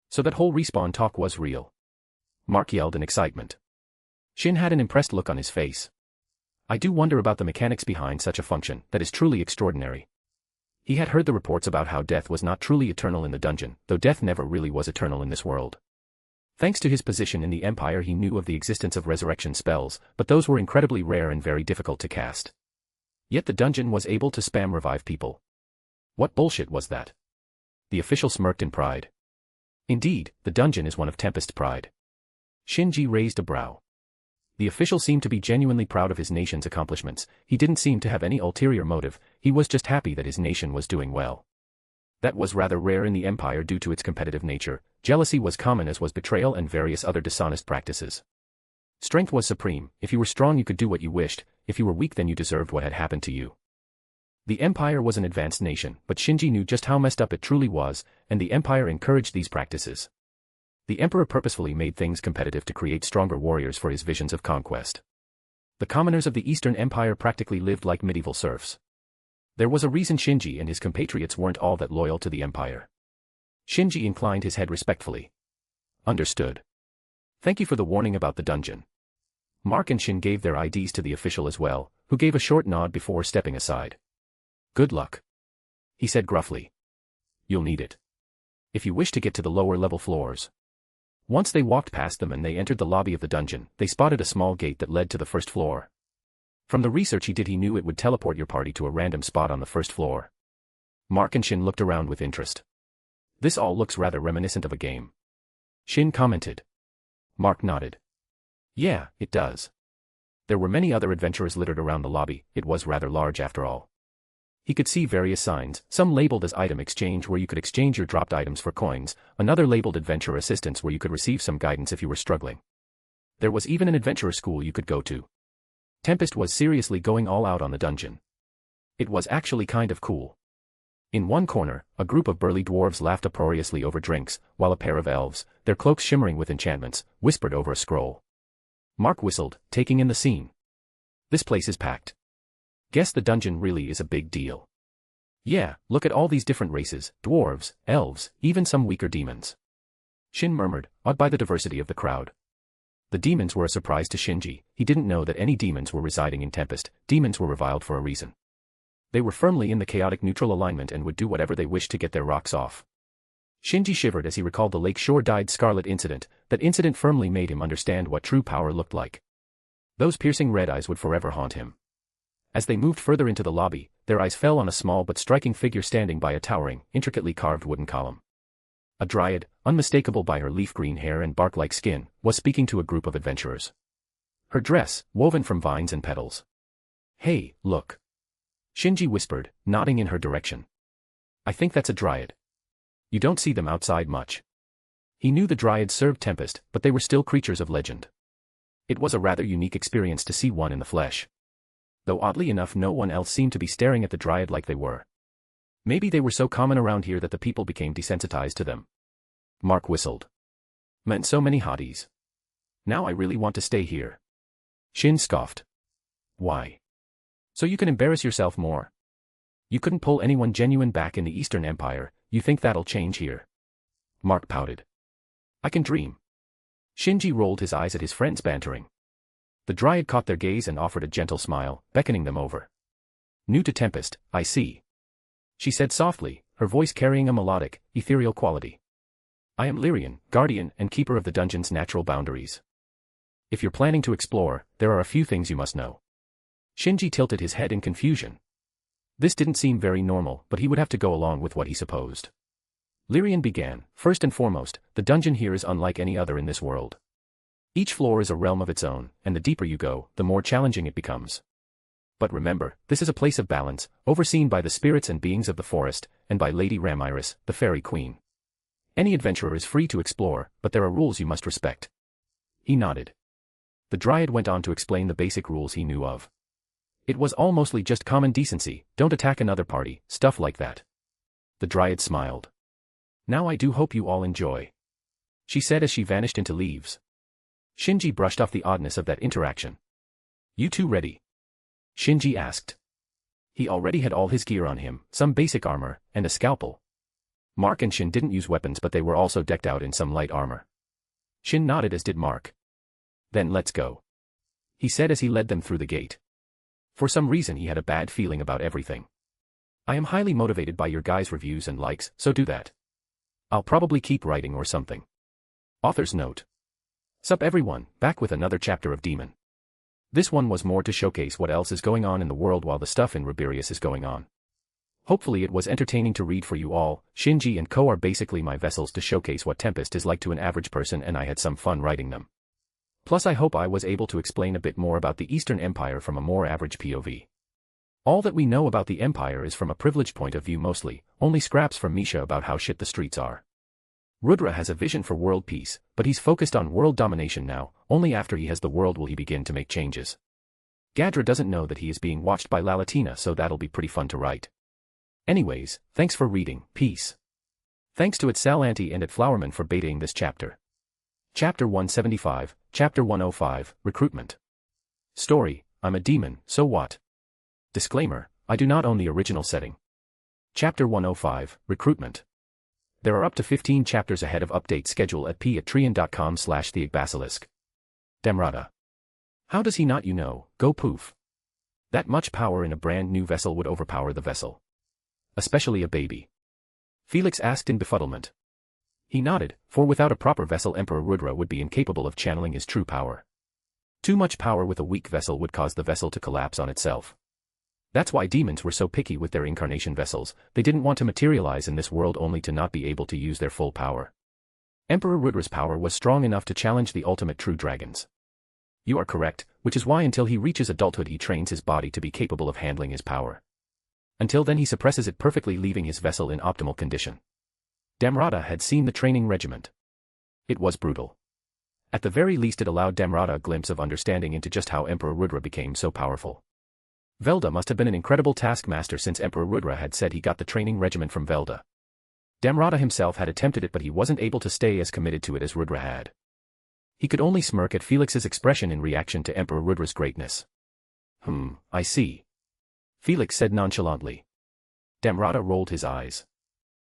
So that whole respawn talk was real. Mark yelled in excitement. Shin had an impressed look on his face. I do wonder about the mechanics behind such a function. That is truly extraordinary. He had heard the reports about how death was not truly eternal in the dungeon, though death never really was eternal in this world. Thanks to his position in the Empire, he knew of the existence of resurrection spells, but those were incredibly rare and very difficult to cast. Yet the dungeon was able to spam revive people. What bullshit was that? The official smirked in pride. Indeed, the dungeon is one of Tempest's pride. Shinji raised a brow. The official seemed to be genuinely proud of his nation's accomplishments. He didn't seem to have any ulterior motive, he was just happy that his nation was doing well. That was rather rare in the empire due to its competitive nature. Jealousy was common, as was betrayal and various other dishonest practices. Strength was supreme. If you were strong you could do what you wished, if you were weak then you deserved what had happened to you. The empire was an advanced nation, but Shinji knew just how messed up it truly was, and the empire encouraged these practices. The emperor purposefully made things competitive to create stronger warriors for his visions of conquest. The commoners of the Eastern Empire practically lived like medieval serfs. There was a reason Shinji and his compatriots weren't all that loyal to the empire. Shinji inclined his head respectfully. Understood. Thank you for the warning about the dungeon. Mark and Shin gave their IDs to the official as well, who gave a short nod before stepping aside. Good luck, he said gruffly. You'll need it. If you wish to get to the lower level floors. Once they walked past them and they entered the lobby of the dungeon, they spotted a small gate that led to the first floor. From the research he did, he knew it would teleport your party to a random spot on the first floor. Mark and Shin looked around with interest. This all looks rather reminiscent of a game. Shin commented. Mark nodded. Yeah, it does. There were many other adventurers littered around the lobby. It was rather large after all. He could see various signs, some labeled as item exchange where you could exchange your dropped items for coins, another labeled adventure assistance where you could receive some guidance if you were struggling. There was even an adventurer school you could go to. Tempest was seriously going all out on the dungeon. It was actually kind of cool. In one corner, a group of burly dwarves laughed uproariously over drinks, while a pair of elves, their cloaks shimmering with enchantments, whispered over a scroll. Mark whistled, taking in the scene. This place is packed. Guess the dungeon really is a big deal. Yeah, look at all these different races, dwarves, elves, even some weaker demons. Shin murmured, awed by the diversity of the crowd. The demons were a surprise to Shinji. He didn't know that any demons were residing in Tempest. Demons were reviled for a reason. They were firmly in the chaotic neutral alignment and would do whatever they wished to get their rocks off. Shinji shivered as he recalled the Lakeshore Dyed Scarlet incident. That incident firmly made him understand what true power looked like. Those piercing red eyes would forever haunt him. As they moved further into the lobby, their eyes fell on a small but striking figure standing by a towering, intricately carved wooden column. A dryad, unmistakable by her leaf-green hair and bark-like skin, was speaking to a group of adventurers. Her dress, woven from vines and petals. Hey, look. Shinji whispered, nodding in her direction. I think that's a dryad. You don't see them outside much. He knew the dryads served Tempest, but they were still creatures of legend. It was a rather unique experience to see one in the flesh. Though oddly enough no one else seemed to be staring at the dryad like they were. Maybe they were so common around here that the people became desensitized to them. Mark whistled. Meant so many hotties. Now I really want to stay here. Shin scoffed. Why? So you can embarrass yourself more. You couldn't pull anyone genuine back in the Eastern Empire, you think that'll change here? Mark pouted. I can dream. Shinji rolled his eyes at his friends bantering. The dryad caught their gaze and offered a gentle smile, beckoning them over. New to Tempest, I see. She said softly, her voice carrying a melodic, ethereal quality. I am Lyrian, guardian and keeper of the dungeon's natural boundaries. If you're planning to explore, there are a few things you must know. Shinji tilted his head in confusion. This didn't seem very normal, but he would have to go along with what he supposed. Lyrian began, first and foremost, the dungeon here is unlike any other in this world. Each floor is a realm of its own, and the deeper you go, the more challenging it becomes. But remember, this is a place of balance, overseen by the spirits and beings of the forest, and by Lady Ramiris, the fairy queen. Any adventurer is free to explore, but there are rules you must respect. He nodded. The dryad went on to explain the basic rules he knew of. It was all mostly just common decency, don't attack another party, stuff like that. The dryad smiled. Now I do hope you all enjoy. She said as she vanished into leaves. Shinji brushed off the oddness of that interaction. You two ready? Shinji asked. He already had all his gear on him, some basic armor, and a scalpel. Mark and Shin didn't use weapons but they were also decked out in some light armor. Shin nodded as did Mark. Then let's go. He said as he led them through the gate. For some reason he had a bad feeling about everything. I am highly motivated by your guys' reviews and likes, so do that. I'll probably keep writing or something. Author's note. Sup everyone, back with another chapter of Daemon. This one was more to showcase what else is going on in the world while the stuff in Riberius is going on. Hopefully it was entertaining to read for you all. Shinji and Ko are basically my vessels to showcase what Tempest is like to an average person, and I had some fun writing them. Plus I hope I was able to explain a bit more about the Eastern Empire from a more average POV. All that we know about the Empire is from a privileged point of view mostly, only scraps from Misha about how shit the streets are. Rudra has a vision for world peace, but he's focused on world domination now. Only after he has the world will he begin to make changes. Gadra doesn't know that he is being watched by Lalatina, so that'll be pretty fun to write. Anyways, thanks for reading, peace. Thanks to Salanti and Flowerman for betaing this chapter. Chapter 175, Chapter 105, Recruitment. Story, I'm a demon, so what? Disclaimer, I do not own the original setting. Chapter 105, Recruitment. There are up to 15 chapters ahead of update schedule at patreon.com/theagbasilisk. Demrata. How does he not go poof. That much power in a brand new vessel would overpower the vessel. Especially a baby. Felix asked in befuddlement. He nodded, for without a proper vessel Emperor Rudra would be incapable of channeling his true power. Too much power with a weak vessel would cause the vessel to collapse on itself. That's why demons were so picky with their incarnation vessels. They didn't want to materialize in this world only to not be able to use their full power. Emperor Rudra's power was strong enough to challenge the ultimate true dragons. You are correct, which is why until he reaches adulthood he trains his body to be capable of handling his power. Until then he suppresses it perfectly, leaving his vessel in optimal condition. Damrata had seen the training regiment. It was brutal. At the very least it allowed Damrata a glimpse of understanding into just how Emperor Rudra became so powerful. Velda must have been an incredible taskmaster, since Emperor Rudra had said he got the training regiment from Velda. Damrata himself had attempted it, but he wasn't able to stay as committed to it as Rudra had. He could only smirk at Felix's expression in reaction to Emperor Rudra's greatness. I see. Felix said nonchalantly. Damrata rolled his eyes.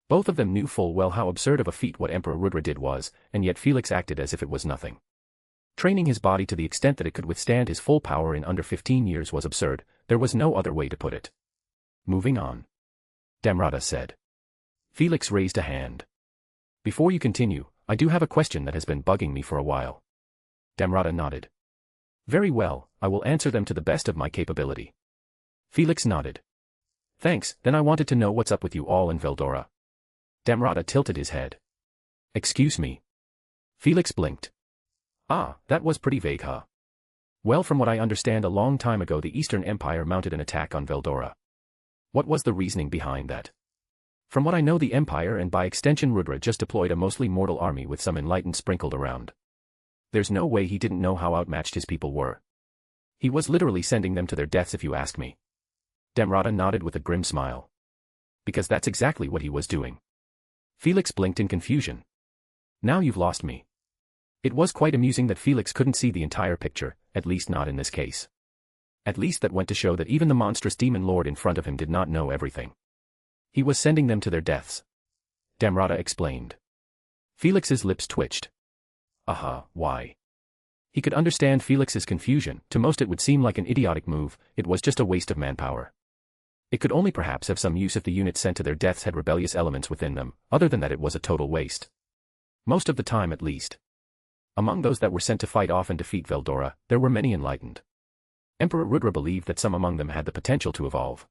Both of them knew full well how absurd of a feat what Emperor Rudra did was, and yet Felix acted as if it was nothing. Training his body to the extent that it could withstand his full power in under 15 years was absurd. There was no other way to put it. Moving on. Damrata said. Felix raised a hand. Before you continue, I do have a question that has been bugging me for a while. Damrata nodded. Very well, I will answer them to the best of my capability. Felix nodded. Thanks, then I wanted to know what's up with you all in Veldora. Damrata tilted his head. Excuse me. Felix blinked. Ah, that was pretty vague, huh? Well, from what I understand, a long time ago the Eastern Empire mounted an attack on Veldora. What was the reasoning behind that? From what I know, the Empire and by extension Rudra just deployed a mostly mortal army with some enlightened sprinkled around. There's no way he didn't know how outmatched his people were. He was literally sending them to their deaths if you ask me. Damrata nodded with a grim smile. Because that's exactly what he was doing. Felix blinked in confusion. Now you've lost me. It was quite amusing that Felix couldn't see the entire picture, at least not in this case. At least that went to show that even the monstrous demon lord in front of him did not know everything. He was sending them to their deaths. Damrata explained. Felix's lips twitched. Why? He could understand Felix's confusion. To most it would seem like an idiotic move. It was just a waste of manpower. It could only perhaps have some use if the units sent to their deaths had rebellious elements within them. Other than that it was a total waste. Most of the time at least. Among those that were sent to fight off and defeat Veldora, there were many enlightened. Emperor Rudra believed that some among them had the potential to evolve.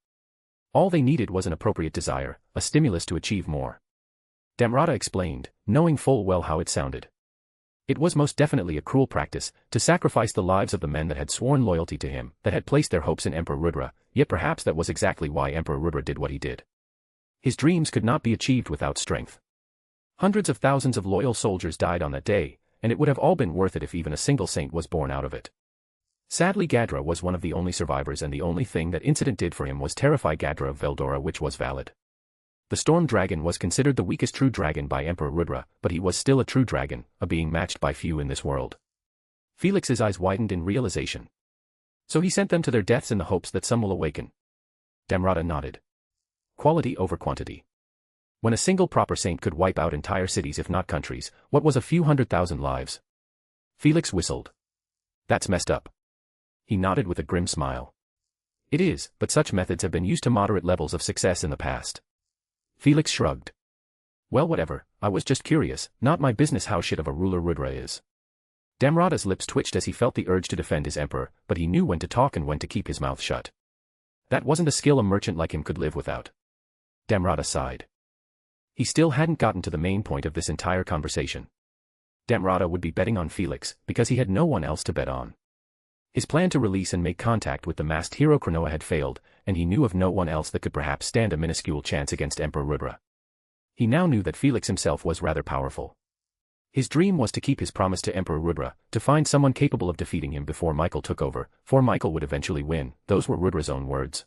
All they needed was an appropriate desire, a stimulus to achieve more. Damrata explained, knowing full well how it sounded. It was most definitely a cruel practice, to sacrifice the lives of the men that had sworn loyalty to him, that had placed their hopes in Emperor Rudra, yet perhaps that was exactly why Emperor Rudra did what he did. His dreams could not be achieved without strength. Hundreds of thousands of loyal soldiers died on that day, and it would have all been worth it if even a single saint was born out of it. Sadly Gadra was one of the only survivors, and the only thing that incident did for him was terrify Gadra of Veldora, which was valid. The storm dragon was considered the weakest true dragon by Emperor Rudra, but he was still a true dragon, a being matched by few in this world. Felix's eyes widened in realization. So he sent them to their deaths in the hopes that some will awaken. Damrata nodded. Quality over quantity. When a single proper saint could wipe out entire cities if not countries, what was a few 100,000 lives? Felix whistled. That's messed up. He nodded with a grim smile. It is, but such methods have been used to moderate levels of success in the past. Felix shrugged. Well, whatever, I was just curious, not my business how shit of a ruler Rudra is. Damrata's lips twitched as he felt the urge to defend his emperor, but he knew when to talk and when to keep his mouth shut. That wasn't a skill a merchant like him could live without. Damrata sighed. He still hadn't gotten to the main point of this entire conversation. Damrata would be betting on Felix, because he had no one else to bet on. His plan to release and make contact with the masked hero Cronoa had failed, and he knew of no one else that could perhaps stand a minuscule chance against Emperor Rudra. He now knew that Felix himself was rather powerful. His dream was to keep his promise to Emperor Rudra, to find someone capable of defeating him before Michael took over, for Michael would eventually win. Those were Rudra's own words.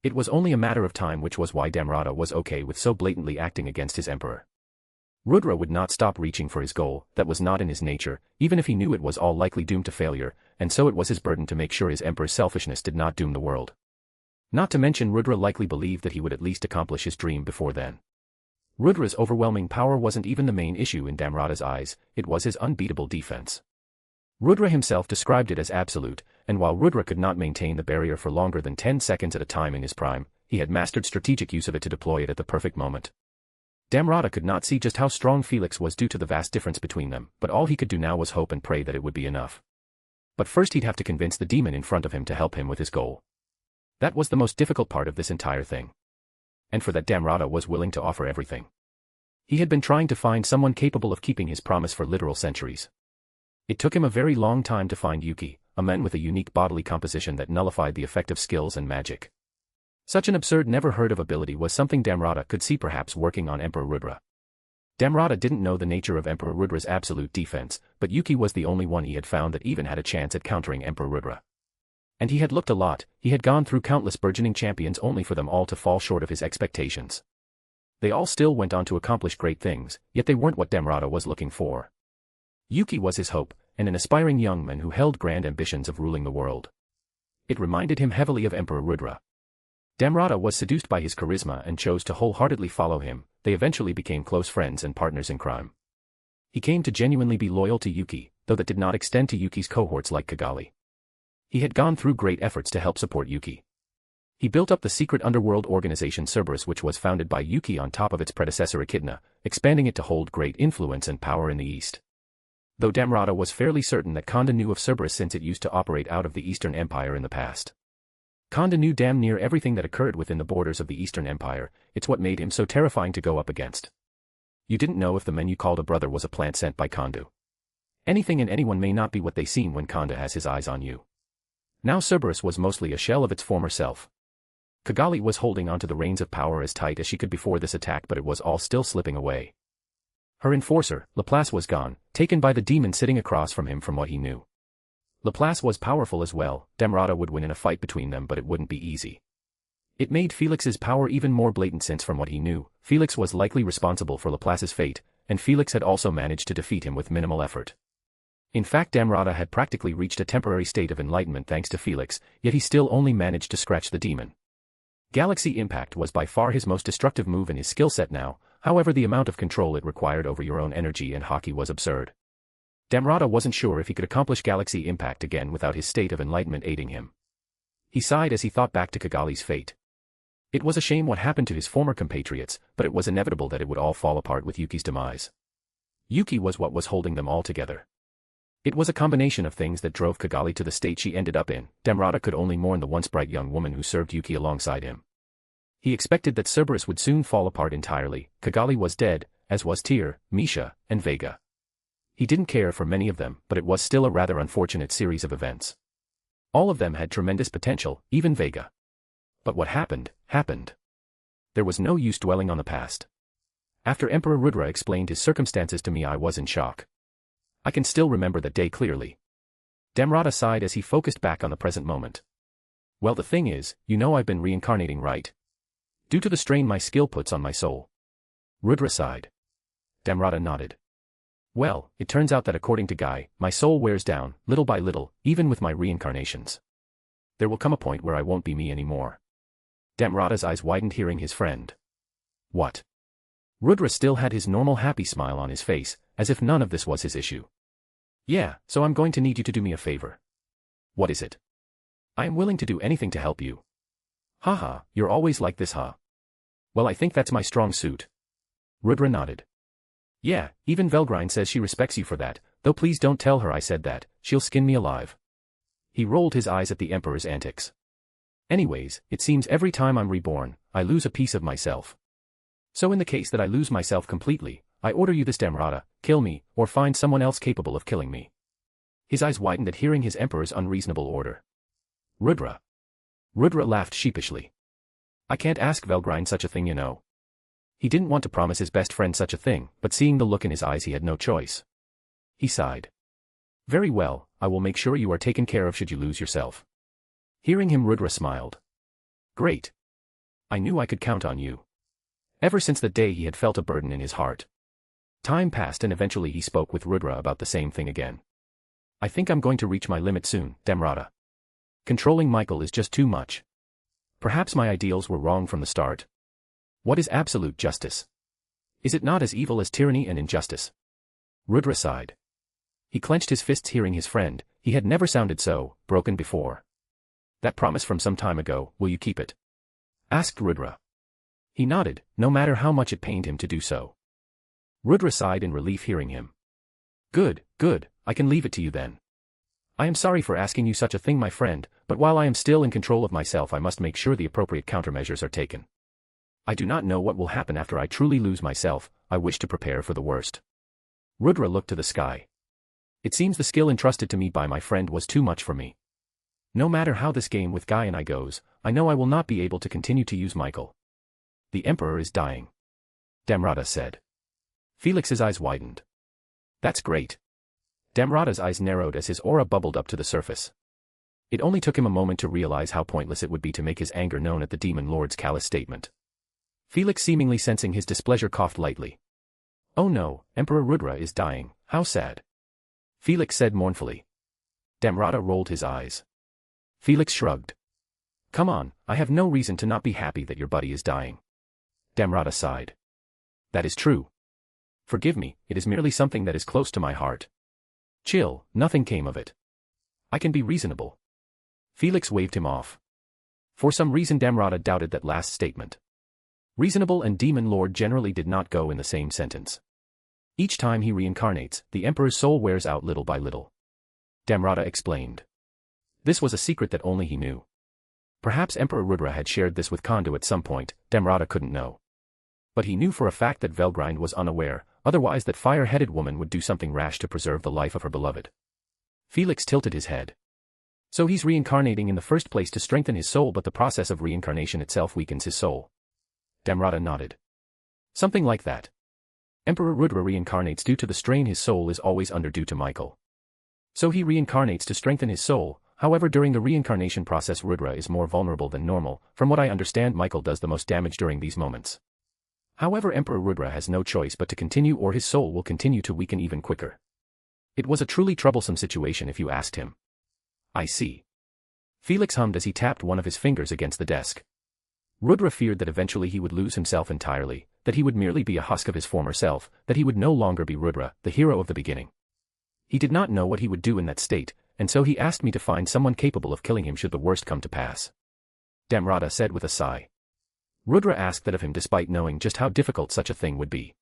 It was only a matter of time, which was why Damrata was okay with so blatantly acting against his emperor. Rudra would not stop reaching for his goal, that was not in his nature, even if he knew it was all likely doomed to failure, and so it was his burden to make sure his emperor's selfishness did not doom the world. Not to mention Rudra likely believed that he would at least accomplish his dream before then. Rudra's overwhelming power wasn't even the main issue in Damrata's eyes, it was his unbeatable defense. Rudra himself described it as absolute, and while Rudra could not maintain the barrier for longer than 10 seconds at a time in his prime, he had mastered strategic use of it to deploy it at the perfect moment. Damrata could not see just how strong Felix was due to the vast difference between them, but all he could do now was hope and pray that it would be enough. But first he'd have to convince the demon in front of him to help him with his goal. That was the most difficult part of this entire thing. And for that Damrata was willing to offer everything. He had been trying to find someone capable of keeping his promise for literal centuries. It took him a very long time to find Yuki, a man with a unique bodily composition that nullified the effect of skills and magic. Such an absurd never-heard-of ability was something Damrata could see perhaps working on Emperor Rudra. Damrata didn't know the nature of Emperor Rudra's absolute defense, but Yuki was the only one he had found that even had a chance at countering Emperor Rudra. And he had looked a lot, he had gone through countless burgeoning champions only for them all to fall short of his expectations. They all still went on to accomplish great things, yet they weren't what Damrata was looking for. Yuki was his hope, and an aspiring young man who held grand ambitions of ruling the world. It reminded him heavily of Emperor Rudra. Damrata was seduced by his charisma and chose to wholeheartedly follow him. They eventually became close friends and partners in crime. He came to genuinely be loyal to Yuki, though that did not extend to Yuki's cohorts like Kigali. He had gone through great efforts to help support Yuki. He built up the secret underworld organization Cerberus, which was founded by Yuki on top of its predecessor Echidna, expanding it to hold great influence and power in the East. Though Damrata was fairly certain that Khanda knew of Cerberus since it used to operate out of the Eastern Empire in the past. Khanda knew damn near everything that occurred within the borders of the Eastern Empire, it's what made him so terrifying to go up against. You didn't know if the man you called a brother was a plant sent by Khandu. Anything and anyone may not be what they seem when Khanda has his eyes on you. Now Cerberus was mostly a shell of its former self. Kigali was holding onto the reins of power as tight as she could before this attack, but it was all still slipping away. Her enforcer, Laplace, was gone, taken by the demon sitting across from him from what he knew. Laplace was powerful as well. Damrata would win in a fight between them, but it wouldn't be easy. It made Felix's power even more blatant since from what he knew, Felix was likely responsible for Laplace's fate, and Felix had also managed to defeat him with minimal effort. In fact, Damrata had practically reached a temporary state of enlightenment thanks to Felix, yet he still only managed to scratch the demon. Galaxy Impact was by far his most destructive move in his skill set now, however the amount of control it required over your own energy and hockey was absurd. Damrata wasn't sure if he could accomplish Galaxy Impact again without his state of enlightenment aiding him. He sighed as he thought back to Kigali's fate. It was a shame what happened to his former compatriots, but it was inevitable that it would all fall apart with Yuki's demise. Yuki was what was holding them all together. It was a combination of things that drove Kigali to the state she ended up in. Damrata could only mourn the once bright young woman who served Yuki alongside him. He expected that Cerberus would soon fall apart entirely. Kigali was dead, as was Tyr, Misha, and Vega. He didn't care for many of them, but it was still a rather unfortunate series of events. All of them had tremendous potential, even Vega. But what happened, happened. There was no use dwelling on the past. After Emperor Rudra explained his circumstances to me, I was in shock. I can still remember that day clearly. Damrata sighed as he focused back on the present moment. Well, the thing is, you know I've been reincarnating, right? Due to the strain my skill puts on my soul. Rudra sighed. Damrata nodded. Well, it turns out that according to Guy, my soul wears down, little by little, even with my reincarnations. There will come a point where I won't be me anymore. Damrata's eyes widened hearing his friend. What? Rudra still had his normal happy smile on his face, as if none of this was his issue. Yeah, so I'm going to need you to do me a favor. What is it? I am willing to do anything to help you. Haha, you're always like this, huh? Well, I think that's my strong suit. Rudra nodded. Yeah, even Velgrine says she respects you for that, though please don't tell her I said that, she'll skin me alive. He rolled his eyes at the Emperor's antics. Anyways, it seems every time I'm reborn, I lose a piece of myself. So in the case that I lose myself completely, I order you this Damrata, kill me, or find someone else capable of killing me. His eyes widened at hearing his emperor's unreasonable order. Rudra. Rudra laughed sheepishly. I can't ask Velgrind such a thing, you know. He didn't want to promise his best friend such a thing, but seeing the look in his eyes he had no choice. He sighed. Very well, I will make sure you are taken care of should you lose yourself. Hearing him, Rudra smiled. Great. I knew I could count on you. Ever since the day he had felt a burden in his heart. Time passed and eventually he spoke with Rudra about the same thing again. I think I'm going to reach my limit soon, Damrata. Controlling Michael is just too much. Perhaps my ideals were wrong from the start. What is absolute justice? Is it not as evil as tyranny and injustice? Rudra sighed. He clenched his fists hearing his friend, he had never sounded so broken before. That promise from some time ago, will you keep it? Asked Rudra. He nodded, no matter how much it pained him to do so. Rudra sighed in relief hearing him. Good, good, I can leave it to you then. I am sorry for asking you such a thing, my friend, but while I am still in control of myself I must make sure the appropriate countermeasures are taken. I do not know what will happen after I truly lose myself, I wish to prepare for the worst. Rudra looked to the sky. It seems the skill entrusted to me by my friend was too much for me. No matter how this game with Guy and I goes, I know I will not be able to continue to use Michael. The Emperor is dying. Damrata said. Felix's eyes widened. That's great. Damrata's eyes narrowed as his aura bubbled up to the surface. It only took him a moment to realize how pointless it would be to make his anger known at the Demon Lord's callous statement. Felix, seemingly sensing his displeasure, coughed lightly. Oh no, Emperor Rudra is dying, how sad. Felix said mournfully. Damrata rolled his eyes. Felix shrugged. Come on, I have no reason to not be happy that your buddy is dying. Damrata sighed. That is true. Forgive me, it is merely something that is close to my heart. Chill, nothing came of it. I can be reasonable. Felix waved him off. For some reason Damrata doubted that last statement. Reasonable and Demon Lord generally did not go in the same sentence. Each time he reincarnates, the Emperor's soul wears out little by little. Damrata explained. This was a secret that only he knew. Perhaps Emperor Rudra had shared this with Kondu at some point, Damrata couldn't know. But he knew for a fact that Velgrind was unaware, otherwise that fire-headed woman would do something rash to preserve the life of her beloved. Felix tilted his head. So he's reincarnating in the first place to strengthen his soul, but the process of reincarnation itself weakens his soul. Damrata nodded. Something like that. Emperor Rudra reincarnates due to the strain his soul is always under due to Michael. So he reincarnates to strengthen his soul, however during the reincarnation process Rudra is more vulnerable than normal. From what I understand, Michael does the most damage during these moments. However, Emperor Rudra has no choice but to continue, or his soul will continue to weaken even quicker. It was a truly troublesome situation if you asked him. I see. Felix hummed as he tapped one of his fingers against the desk. Rudra feared that eventually he would lose himself entirely, that he would merely be a husk of his former self, that he would no longer be Rudra, the hero of the beginning. He did not know what he would do in that state, and so he asked me to find someone capable of killing him should the worst come to pass. Damrata said with a sigh. Rudra asked that of him despite knowing just how difficult such a thing would be.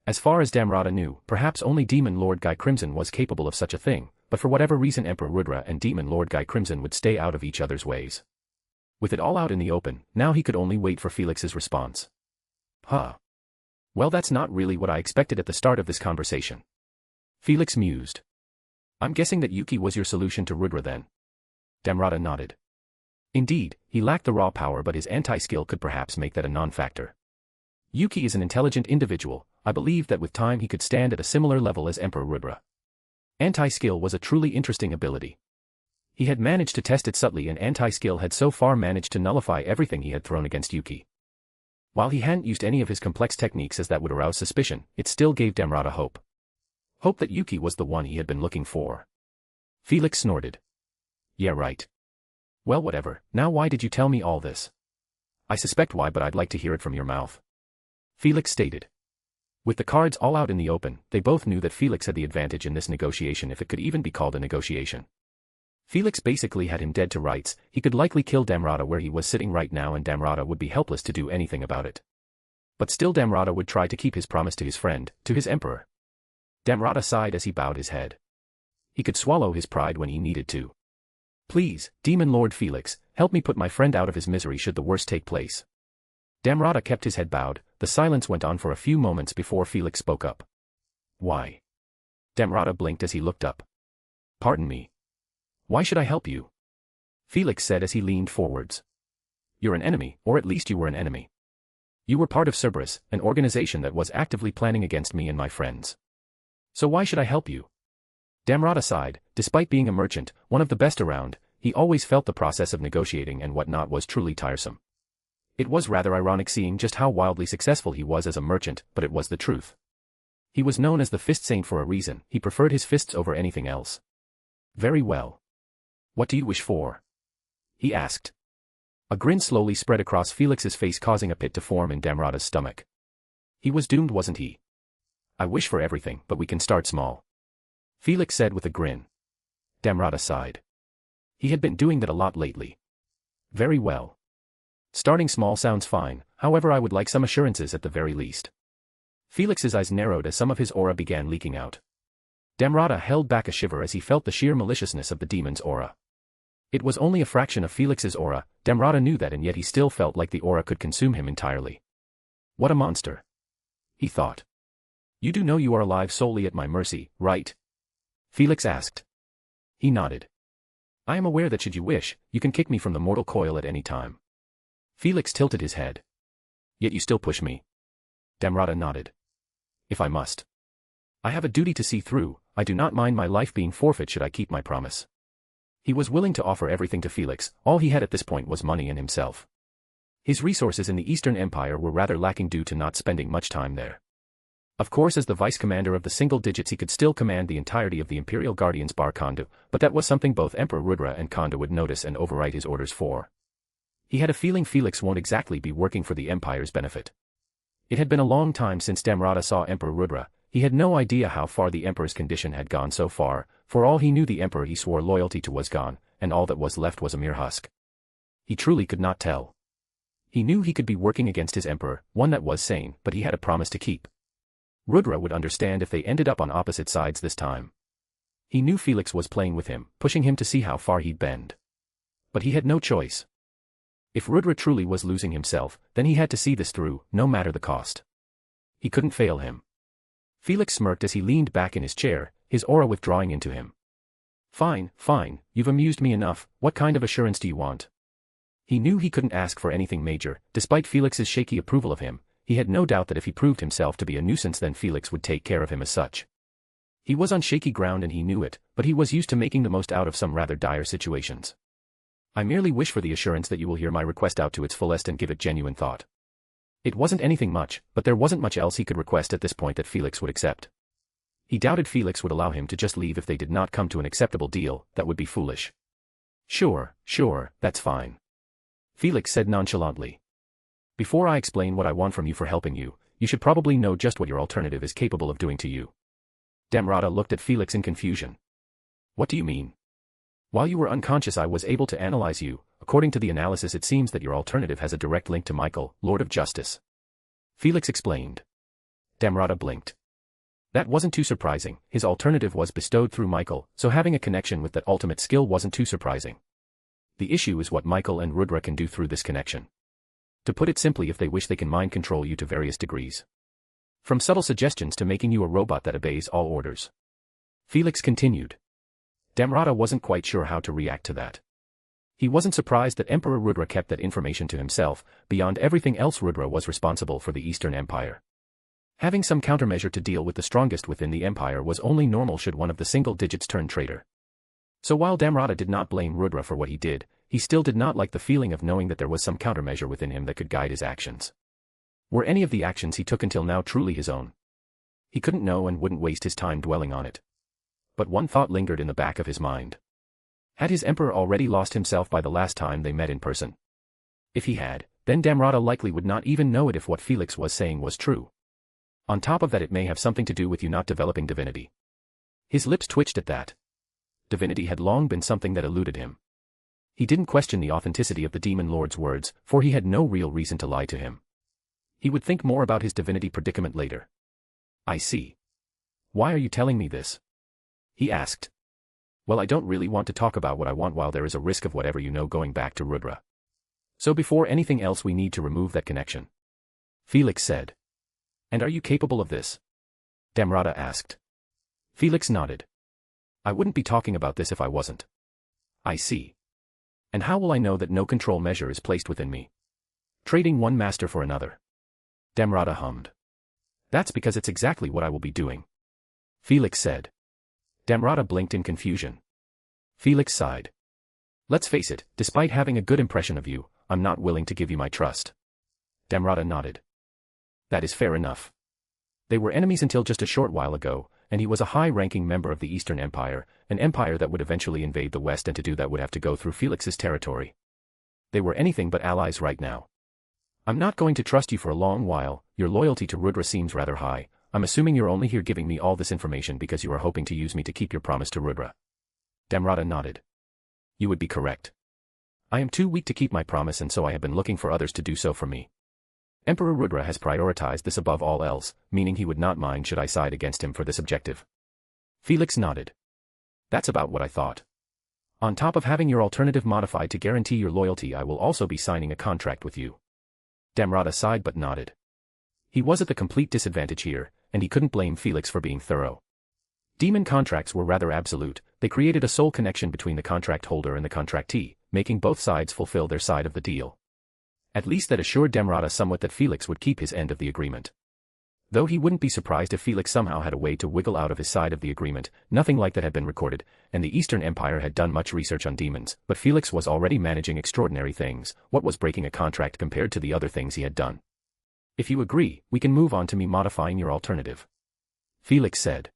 As far as Damrata knew, perhaps only Demon Lord Guy Crimson was capable of such a thing, but for whatever reason Emperor Rudra and Demon Lord Guy Crimson would stay out of each other's ways. With it all out in the open, now he could only wait for Felix's response. Huh. Well, that's not really what I expected at the start of this conversation. Felix mused. I'm guessing that Yuki was your solution to Rudra then. Damrata nodded. Indeed, he lacked the raw power, but his anti-skill could perhaps make that a non-factor. Yuki is an intelligent individual. I believe that with time he could stand at a similar level as Emperor Rudra. Anti-skill was a truly interesting ability. He had managed to test it subtly, and anti-skill had so far managed to nullify everything he had thrown against Yuki. While he hadn't used any of his complex techniques as that would arouse suspicion, it still gave Damrata hope. Hope that Yuki was the one he had been looking for. Felix snorted. Yeah, right. Well, whatever, now why did you tell me all this? I suspect why, but I'd like to hear it from your mouth. Felix stated. With the cards all out in the open, they both knew that Felix had the advantage in this negotiation, if it could even be called a negotiation. Felix basically had him dead to rights. He could likely kill Damrata where he was sitting right now, and Damrata would be helpless to do anything about it. But still Damrata would try to keep his promise to his friend, to his emperor. Damrata sighed as he bowed his head. He could swallow his pride when he needed to. Please, Demon Lord Felix, help me put my friend out of his misery should the worst take place. Damrata kept his head bowed. The silence went on for a few moments before Felix spoke up. Why? Damrata blinked as he looked up. Pardon me. Why should I help you? Felix said as he leaned forwards. You're an enemy, or at least you were an enemy. You were part of Cerberus, an organization that was actively planning against me and my friends. So why should I help you? Damrata sighed. Despite being a merchant, one of the best around, he always felt the process of negotiating and whatnot was truly tiresome. It was rather ironic seeing just how wildly successful he was as a merchant, but it was the truth. He was known as the Fist Saint for a reason. He preferred his fists over anything else. Very well. What do you wish for? He asked. A grin slowly spread across Felix's face, causing a pit to form in Damrata's stomach. He was doomed, wasn't he? I wish for everything, but we can start small. Felix said with a grin. Damrata sighed. He had been doing that a lot lately. Very well. Starting small sounds fine, however I would like some assurances at the very least. Felix's eyes narrowed as some of his aura began leaking out. Damrata held back a shiver as he felt the sheer maliciousness of the demon's aura. It was only a fraction of Felix's aura. Damrata knew that, and yet he still felt like the aura could consume him entirely. What a monster. He thought. You do know you are alive solely at my mercy, right? Felix asked. He nodded. I am aware that should you wish, you can kick me from the mortal coil at any time. Felix tilted his head. Yet you still push me. Damrata nodded. If I must. I have a duty to see through. I do not mind my life being forfeit should I keep my promise. He was willing to offer everything to Felix. All he had at this point was money and himself. His resources in the Eastern Empire were rather lacking due to not spending much time there. Of course, as the vice-commander of the single digits, he could still command the entirety of the Imperial Guardians bar Kondu, but that was something both Emperor Rudra and Kondu would notice and overwrite his orders for. He had a feeling Felix won't exactly be working for the Empire's benefit. It had been a long time since Damrata saw Emperor Rudra. He had no idea how far the Emperor's condition had gone so far. For all he knew, the Emperor he swore loyalty to was gone, and all that was left was a mere husk. He truly could not tell. He knew he could be working against his Emperor, one that was sane, but he had a promise to keep. Rudra would understand if they ended up on opposite sides this time. He knew Felix was playing with him, pushing him to see how far he'd bend. But he had no choice. If Rudra truly was losing himself, then he had to see this through, no matter the cost. He couldn't fail him. Felix smirked as he leaned back in his chair, his aura withdrawing into him. Fine, fine, you've amused me enough. What kind of assurance do you want? He knew he couldn't ask for anything major. Despite Felix's shaky approval of him, he had no doubt that if he proved himself to be a nuisance, then Felix would take care of him as such. He was on shaky ground and he knew it, but he was used to making the most out of some rather dire situations. I merely wish for the assurance that you will hear my request out to its fullest and give it genuine thought. It wasn't anything much, but there wasn't much else he could request at this point that Felix would accept. He doubted Felix would allow him to just leave if they did not come to an acceptable deal. That would be foolish. Sure, that's fine. Felix said nonchalantly. Before I explain what I want from you for helping you, you should probably know just what your alternative is capable of doing to you. Damrata looked at Felix in confusion. What do you mean? While you were unconscious, I was able to analyze you. According to the analysis, it seems that your alternative has a direct link to Michael, Lord of Justice. Felix explained. Damrata blinked. That wasn't too surprising. His alternative was bestowed through Michael, so having a connection with that ultimate skill wasn't too surprising. The issue is what Michael and Rudra can do through this connection. To put it simply, if they wish, they can mind control you to various degrees. From subtle suggestions to making you a robot that obeys all orders. Felix continued. Damrata wasn't quite sure how to react to that. He wasn't surprised that Emperor Rudra kept that information to himself. Beyond everything else, Rudra was responsible for the Eastern Empire. Having some countermeasure to deal with the strongest within the Empire was only normal should one of the single digits turn traitor. So while Damrata did not blame Rudra for what he did, he still did not like the feeling of knowing that there was some countermeasure within him that could guide his actions. Were any of the actions he took until now truly his own? He couldn't know and wouldn't waste his time dwelling on it. But one thought lingered in the back of his mind. Had his Emperor already lost himself by the last time they met in person? If he had, then Damrata likely would not even know it if what Felix was saying was true. On top of that, it may have something to do with you not developing divinity. His lips twitched at that. Divinity had long been something that eluded him. He didn't question the authenticity of the Demon Lord's words, for he had no real reason to lie to him. He would think more about his divinity predicament later. I see. Why are you telling me this? He asked. Well, I don't really want to talk about what I want while there is a risk of whatever you know going back to Rudra. So before anything else we need to remove that connection. Felix said. And are you capable of this? Damrata asked. Felix nodded. I wouldn't be talking about this if I wasn't. I see. And how will I know that no control measure is placed within me? Trading one master for another. Damrata hummed. That's because it's exactly what I will be doing. Felix said. Damrata blinked in confusion. Felix sighed. Let's face it, despite having a good impression of you, I'm not willing to give you my trust. Damrata nodded. That is fair enough. They were enemies until just a short while ago, and he was a high-ranking member of the Eastern Empire, an empire that would eventually invade the West, and to do that would have to go through Felix's territory. They were anything but allies right now. I'm not going to trust you for a long while. Your loyalty to Rudra seems rather high. I'm assuming you're only here giving me all this information because you are hoping to use me to keep your promise to Rudra. Damrata nodded. You would be correct. I am too weak to keep my promise, and so I have been looking for others to do so for me. Emperor Rudra has prioritized this above all else, meaning he would not mind should I side against him for this objective. Felix nodded. That's about what I thought. On top of having your alternative modified to guarantee your loyalty, I will also be signing a contract with you. Damrata sighed but nodded. He was at the complete disadvantage here, and he couldn't blame Felix for being thorough. Demon contracts were rather absolute. They created a soul connection between the contract holder and the contractee, making both sides fulfill their side of the deal. At least that assured Damrata somewhat that Felix would keep his end of the agreement. Though he wouldn't be surprised if Felix somehow had a way to wiggle out of his side of the agreement. Nothing like that had been recorded, and the Eastern Empire had done much research on demons, but Felix was already managing extraordinary things. What was breaking a contract compared to the other things he had done? If you agree, we can move on to me modifying your alternative. Felix said.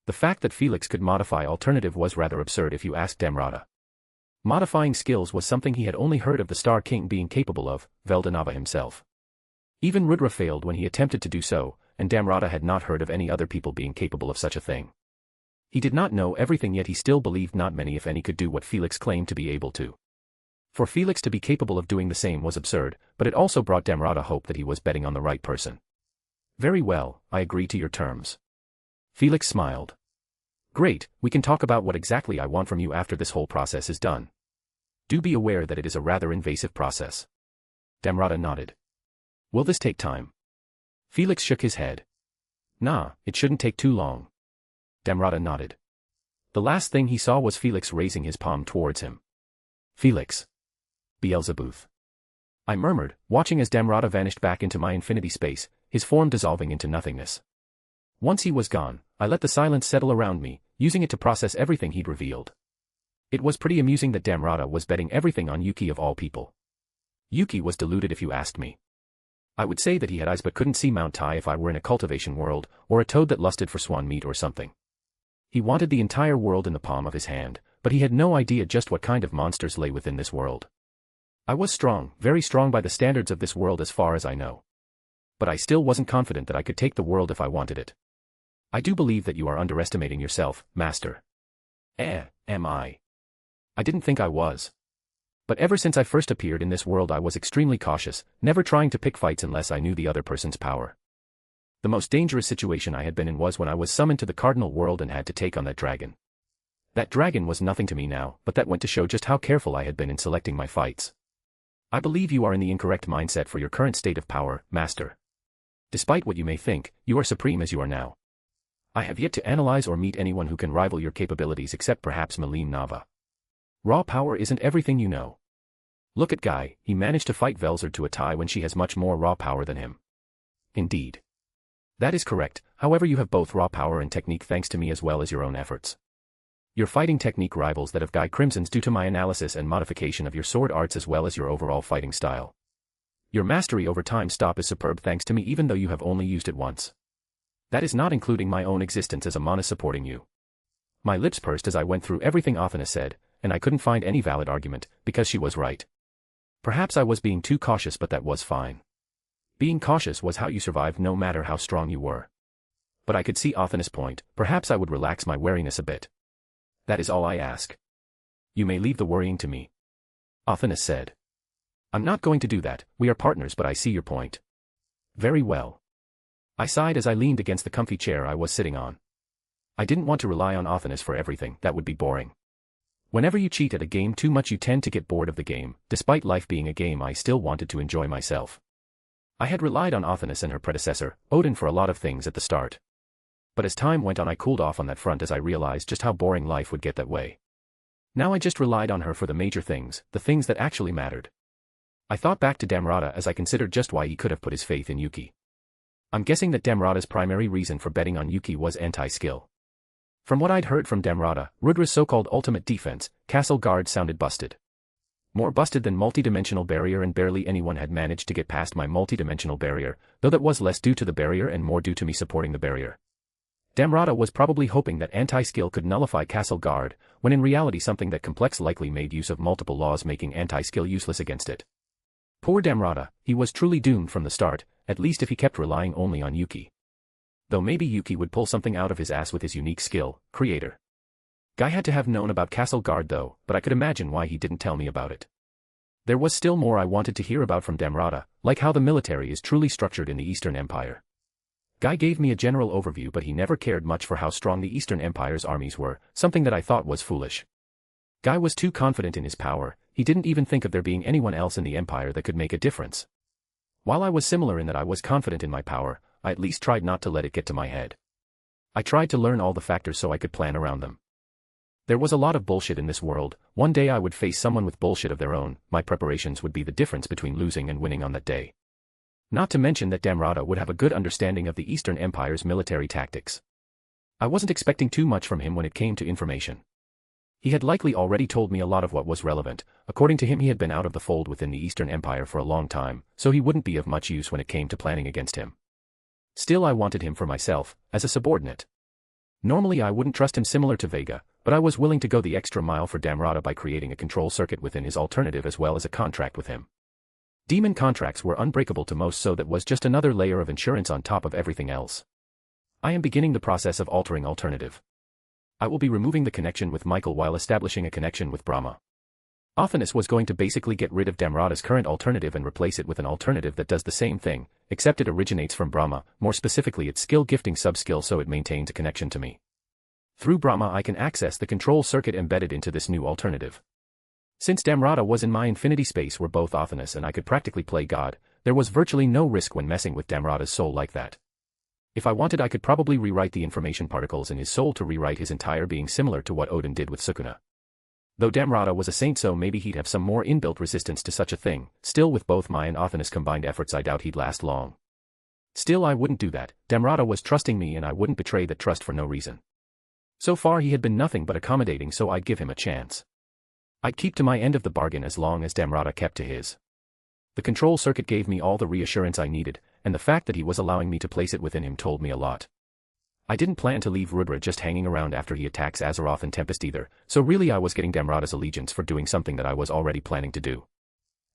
The fact that Felix could modify alternative was rather absurd if you asked Damrata. Modifying skills was something he had only heard of the Star King being capable of, Veldanava himself. Even Rudra failed when he attempted to do so, and Damrata had not heard of any other people being capable of such a thing. He did not know everything, yet he still believed not many if any could do what Felix claimed to be able to. For Felix to be capable of doing the same was absurd, but it also brought Damrata hope that he was betting on the right person. Very well, I agree to your terms. Felix smiled. Great, we can talk about what exactly I want from you after this whole process is done. Do be aware that it is a rather invasive process. Damrata nodded. Will this take time? Felix shook his head. Nah, it shouldn't take too long. Damrata nodded. The last thing he saw was Felix raising his palm towards him. Felix. Beelzebub. I murmured, watching as Damrata vanished back into my infinity space, his form dissolving into nothingness. Once he was gone, I let the silence settle around me, using it to process everything he'd revealed. It was pretty amusing that Damrata was betting everything on Yuki of all people. Yuki was deluded if you asked me. I would say that he had eyes but couldn't see Mount Tai if I were in a cultivation world, or a toad that lusted for swan meat or something. He wanted the entire world in the palm of his hand, but he had no idea just what kind of monsters lay within this world. I was strong, very strong by the standards of this world as far as I know. But I still wasn't confident that I could take the world if I wanted it. I do believe that you are underestimating yourself, Master. Am I? I didn't think I was. But ever since I first appeared in this world I was extremely cautious, never trying to pick fights unless I knew the other person's power. The most dangerous situation I had been in was when I was summoned to the Cardinal World and had to take on that dragon. That dragon was nothing to me now, but that went to show just how careful I had been in selecting my fights. I believe you are in the incorrect mindset for your current state of power, Master. Despite what you may think, you are supreme as you are now. I have yet to analyze or meet anyone who can rival your capabilities except perhaps Malim Nava. Raw power isn't everything you know. Look at Guy, he managed to fight Velzard to a tie when she has much more raw power than him. Indeed. That is correct, however you have both raw power and technique thanks to me as well as your own efforts. Your fighting technique rivals that of Guy Crimson's due to my analysis and modification of your sword arts as well as your overall fighting style. Your mastery over time stop is superb thanks to me even though you have only used it once. That is not including my own existence as a mana supporting you. My lips pursed as I went through everything Athena said, and I couldn't find any valid argument, because she was right. Perhaps I was being too cautious but that was fine. Being cautious was how you survived no matter how strong you were. But I could see Athena's point, perhaps I would relax my wariness a bit. That is all I ask. You may leave the worrying to me. Athena said. I'm not going to do that, we are partners but I see your point. Very well. I sighed as I leaned against the comfy chair I was sitting on. I didn't want to rely on Othinus for everything, that would be boring. Whenever you cheat at a game too much you tend to get bored of the game. Despite life being a game, I still wanted to enjoy myself. I had relied on Othinus and her predecessor, Odin, for a lot of things at the start. But as time went on I cooled off on that front as I realized just how boring life would get that way. Now I just relied on her for the major things, the things that actually mattered. I thought back to Damrata as I considered just why he could have put his faith in Yuki. I'm guessing that Damrata's primary reason for betting on Yuki was anti-skill. From what I'd heard from Damrata, Rudra's so-called ultimate defense, Castle Guard, sounded busted. More busted than multi-dimensional barrier, and barely anyone had managed to get past my multi-dimensional barrier, though that was less due to the barrier and more due to me supporting the barrier. Damrata was probably hoping that anti-skill could nullify Castle Guard, when in reality something that complex likely made use of multiple laws making anti-skill useless against it. Poor Damrata, he was truly doomed from the start, at least if he kept relying only on Yuki. Though maybe Yuki would pull something out of his ass with his unique skill, Creator. Guy had to have known about Castle Guard though, but I could imagine why he didn't tell me about it. There was still more I wanted to hear about from Damrata, like how the military is truly structured in the Eastern Empire. Guy gave me a general overview, but he never cared much for how strong the Eastern Empire's armies were, something that I thought was foolish. Guy was too confident in his power, he didn't even think of there being anyone else in the Empire that could make a difference. While I was similar in that I was confident in my power, I at least tried not to let it get to my head. I tried to learn all the factors so I could plan around them. There was a lot of bullshit in this world. One day I would face someone with bullshit of their own, my preparations would be the difference between losing and winning on that day. Not to mention that Damrata would have a good understanding of the Eastern Empire's military tactics. I wasn't expecting too much from him when it came to information. He had likely already told me a lot of what was relevant. According to him, he had been out of the fold within the Eastern Empire for a long time, so he wouldn't be of much use when it came to planning against him. Still, I wanted him for myself, as a subordinate. Normally I wouldn't trust him, similar to Vega, but I was willing to go the extra mile for Damrata by creating a control circuit within his alternative as well as a contract with him. Demon contracts were unbreakable to most, so that was just another layer of insurance on top of everything else. I am beginning the process of altering alternative. I will be removing the connection with Michael while establishing a connection with Brahma. Othinus was going to basically get rid of Damrata's current alternative and replace it with an alternative that does the same thing, except it originates from Brahma, more specifically its skill gifting sub-skill, so it maintains a connection to me. Through Brahma I can access the control circuit embedded into this new alternative. Since Damrata was in my infinity space where both Othinus and I could practically play God, there was virtually no risk when messing with Damrata's soul like that. If I wanted, I could probably rewrite the information particles in his soul to rewrite his entire being, similar to what Odin did with Sukuna. Though Damrata was a saint, so maybe he'd have some more inbuilt resistance to such a thing. Still, with both my and Othinus combined efforts I doubt he'd last long. Still, I wouldn't do that. Damrata was trusting me and I wouldn't betray that trust for no reason. So far he had been nothing but accommodating, so I'd give him a chance. I'd keep to my end of the bargain as long as Damrata kept to his. The control circuit gave me all the reassurance I needed, and the fact that he was allowing me to place it within him told me a lot. I didn't plan to leave Rudra just hanging around after he attacks Azeroth and Tempest either, so really I was getting Damrata's allegiance for doing something that I was already planning to do.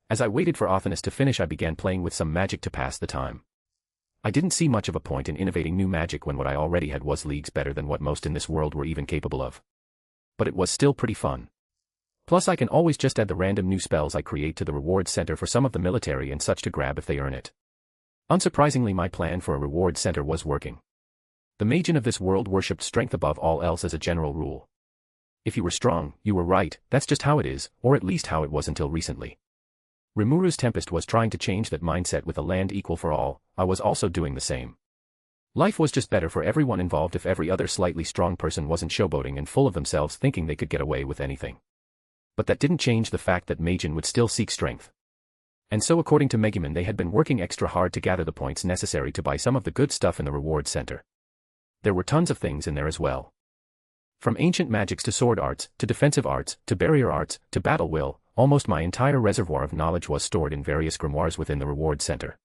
As I waited for Othinus to finish, I began playing with some magic to pass the time. I didn't see much of a point in innovating new magic when what I already had was leagues better than what most in this world were even capable of. But it was still pretty fun. Plus I can always just add the random new spells I create to the reward center for some of the military and such to grab if they earn it. Unsurprisingly, my plan for a reward center was working. The Magian of this world worshipped strength above all else as a general rule. If you were strong, you were right, that's just how it is, or at least how it was until recently. Rimuru's Tempest was trying to change that mindset with a land equal for all. I was also doing the same. Life was just better for everyone involved if every other slightly strong person wasn't showboating and full of themselves thinking they could get away with anything. But that didn't change the fact that Magian would still seek strength. And so according to Megumin, they had been working extra hard to gather the points necessary to buy some of the good stuff in the reward center. There were tons of things in there as well. From ancient magics to sword arts, to defensive arts, to barrier arts, to battle will, almost my entire reservoir of knowledge was stored in various grimoires within the reward center.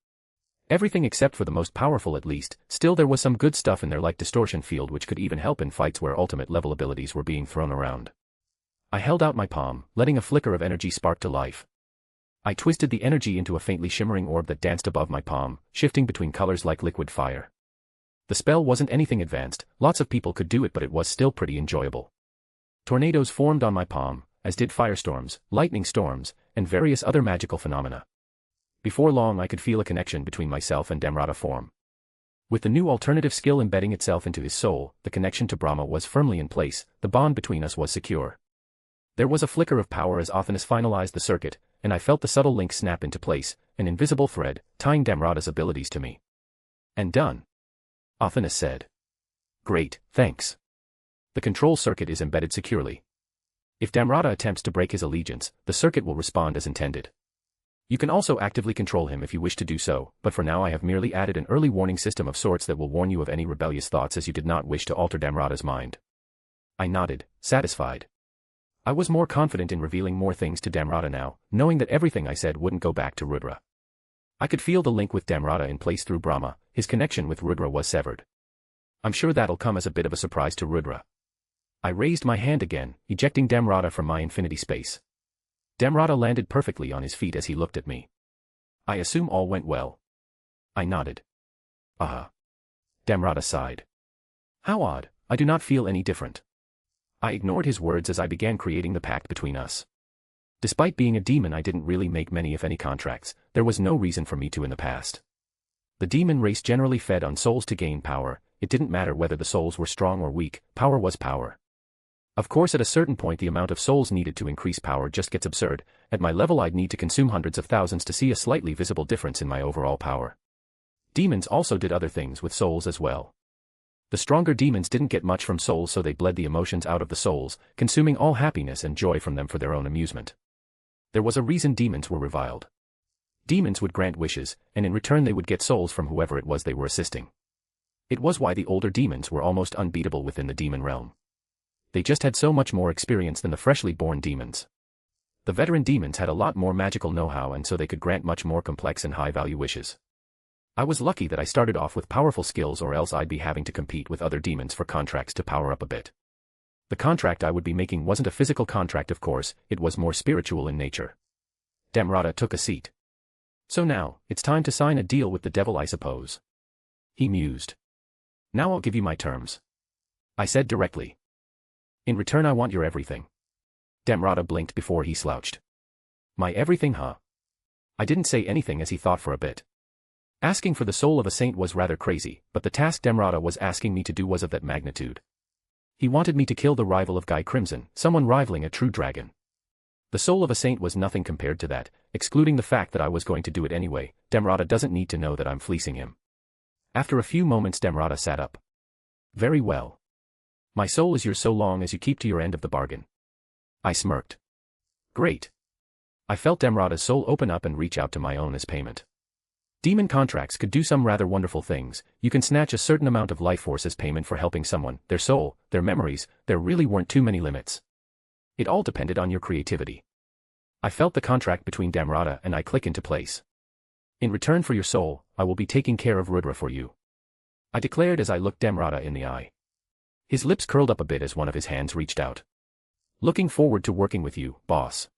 Everything except for the most powerful, at least. Still, there was some good stuff in there like Distortion Field, which could even help in fights where ultimate level abilities were being thrown around. I held out my palm, letting a flicker of energy spark to life. I twisted the energy into a faintly shimmering orb that danced above my palm, shifting between colors like liquid fire. The spell wasn't anything advanced, lots of people could do it, but it was still pretty enjoyable. Tornadoes formed on my palm, as did firestorms, lightning storms, and various other magical phenomena. Before long I could feel a connection between myself and Damrata form. With the new alternative skill embedding itself into his soul, the connection to Brahma was firmly in place, the bond between us was secure. There was a flicker of power as Athanas finalized the circuit, and I felt the subtle link snap into place, an invisible thread, tying Damrata's abilities to me. And done. Athanas said. Great, thanks. The control circuit is embedded securely. If Damrata attempts to break his allegiance, the circuit will respond as intended. You can also actively control him if you wish to do so, but for now I have merely added an early warning system of sorts that will warn you of any rebellious thoughts as you did not wish to alter Damrata's mind. I nodded, satisfied. I was more confident in revealing more things to Damrata now, knowing that everything I said wouldn't go back to Rudra. I could feel the link with Damrata in place through Brahma, his connection with Rudra was severed. I'm sure that'll come as a bit of a surprise to Rudra. I raised my hand again, ejecting Damrata from my infinity space. Damrata landed perfectly on his feet as he looked at me. I assume all went well. I nodded. Damrata sighed. How odd, I do not feel any different. I ignored his words as I began creating the pact between us. Despite being a demon, I didn't really make many if any contracts, there was no reason for me to in the past. The demon race generally fed on souls to gain power, it didn't matter whether the souls were strong or weak, power was power. Of course at a certain point the amount of souls needed to increase power just gets absurd, at my level I'd need to consume hundreds of thousands to see a slightly visible difference in my overall power. Demons also did other things with souls as well. The stronger demons didn't get much from souls, so they bled the emotions out of the souls, consuming all happiness and joy from them for their own amusement. There was a reason demons were reviled. Demons would grant wishes, and in return they would get souls from whoever it was they were assisting. It was why the older demons were almost unbeatable within the demon realm. They just had so much more experience than the freshly born demons. The veteran demons had a lot more magical know-how, and so they could grant much more complex and high-value wishes. I was lucky that I started off with powerful skills, or else I'd be having to compete with other demons for contracts to power up a bit. The contract I would be making wasn't a physical contract, of course, it was more spiritual in nature. Damrata took a seat. So now, it's time to sign a deal with the devil, I suppose. He mused. Now I'll give you my terms. I said directly. In return I want your everything. Damrata blinked before he slouched. My everything, huh? I didn't say anything as he thought for a bit. Asking for the soul of a saint was rather crazy, but the task Damrata was asking me to do was of that magnitude. He wanted me to kill the rival of Guy Crimson, someone rivaling a true dragon. The soul of a saint was nothing compared to that, excluding the fact that I was going to do it anyway. Damrata doesn't need to know that I'm fleecing him. After a few moments Damrata sat up. Very well. My soul is yours so long as you keep to your end of the bargain. I smirked. Great. I felt Damrata's soul open up and reach out to my own as payment. Demon contracts could do some rather wonderful things. You can snatch a certain amount of life force as payment for helping someone, their soul, their memories. There really weren't too many limits. It all depended on your creativity. I felt the contract between Damrata and I click into place. In return for your soul, I will be taking care of Rudra for you. I declared as I looked Damrata in the eye. His lips curled up a bit as one of his hands reached out. Looking forward to working with you, boss.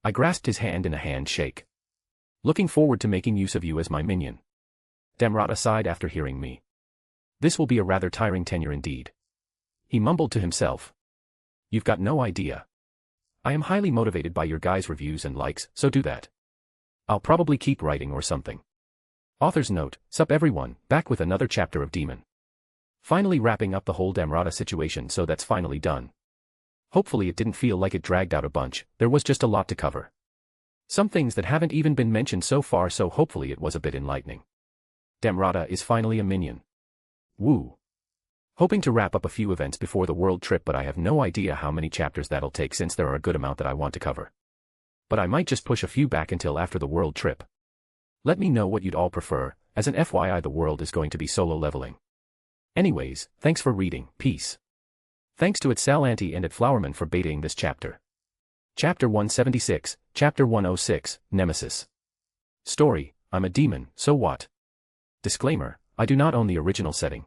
I grasped his hand in a handshake. Looking forward to making use of you as my minion. Damrata sighed after hearing me. This will be a rather tiring tenure indeed. He mumbled to himself. You've got no idea. I am highly motivated by your guys' reviews and likes, so do that. I'll probably keep writing or something. Author's note, sup everyone, back with another chapter of Daemon. Finally wrapping up the whole Damrata situation, so that's finally done. Hopefully it didn't feel like it dragged out a bunch, there was just a lot to cover. Some things that haven't even been mentioned so far, so hopefully it was a bit enlightening. Damrata is finally a minion. Woo. Hoping to wrap up a few events before the world trip, but I have no idea how many chapters that'll take since there are a good amount that I want to cover. But I might just push a few back until after the world trip. Let me know what you'd all prefer, as an FYI the world is going to be solo leveling. Anyways, thanks for reading, peace. Thanks to @Salanti and @Flowerman for betaing this chapter. Chapter 176, Chapter 106, Nemesis. Story, I'm a demon, so what? Disclaimer, I do not own the original setting.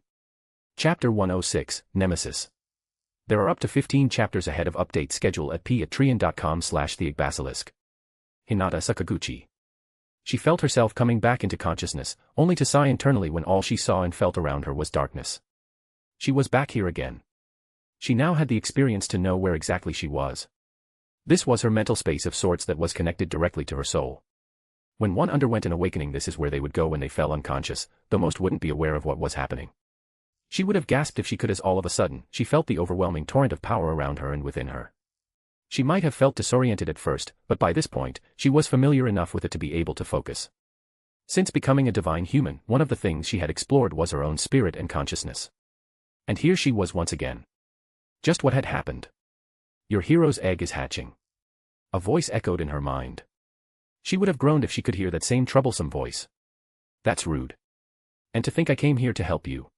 Chapter 106, Nemesis. There are up to 15 chapters ahead of update schedule at patreon.com/theagbasilisk. Hinata Sakaguchi. She felt herself coming back into consciousness, only to sigh internally when all she saw and felt around her was darkness. She was back here again. She now had the experience to know where exactly she was. This was her mental space of sorts that was connected directly to her soul. When one underwent an awakening, this is where they would go when they fell unconscious, though most wouldn't be aware of what was happening. She would have gasped if she could, as all of a sudden, she felt the overwhelming torrent of power around her and within her. She might have felt disoriented at first, but by this point, she was familiar enough with it to be able to focus. Since becoming a divine human, one of the things she had explored was her own spirit and consciousness. And here she was once again. Just what had happened? Your hero's egg is hatching. A voice echoed in her mind. She would have groaned if she could hear that same troublesome voice. That's rude. And to think I came here to help you.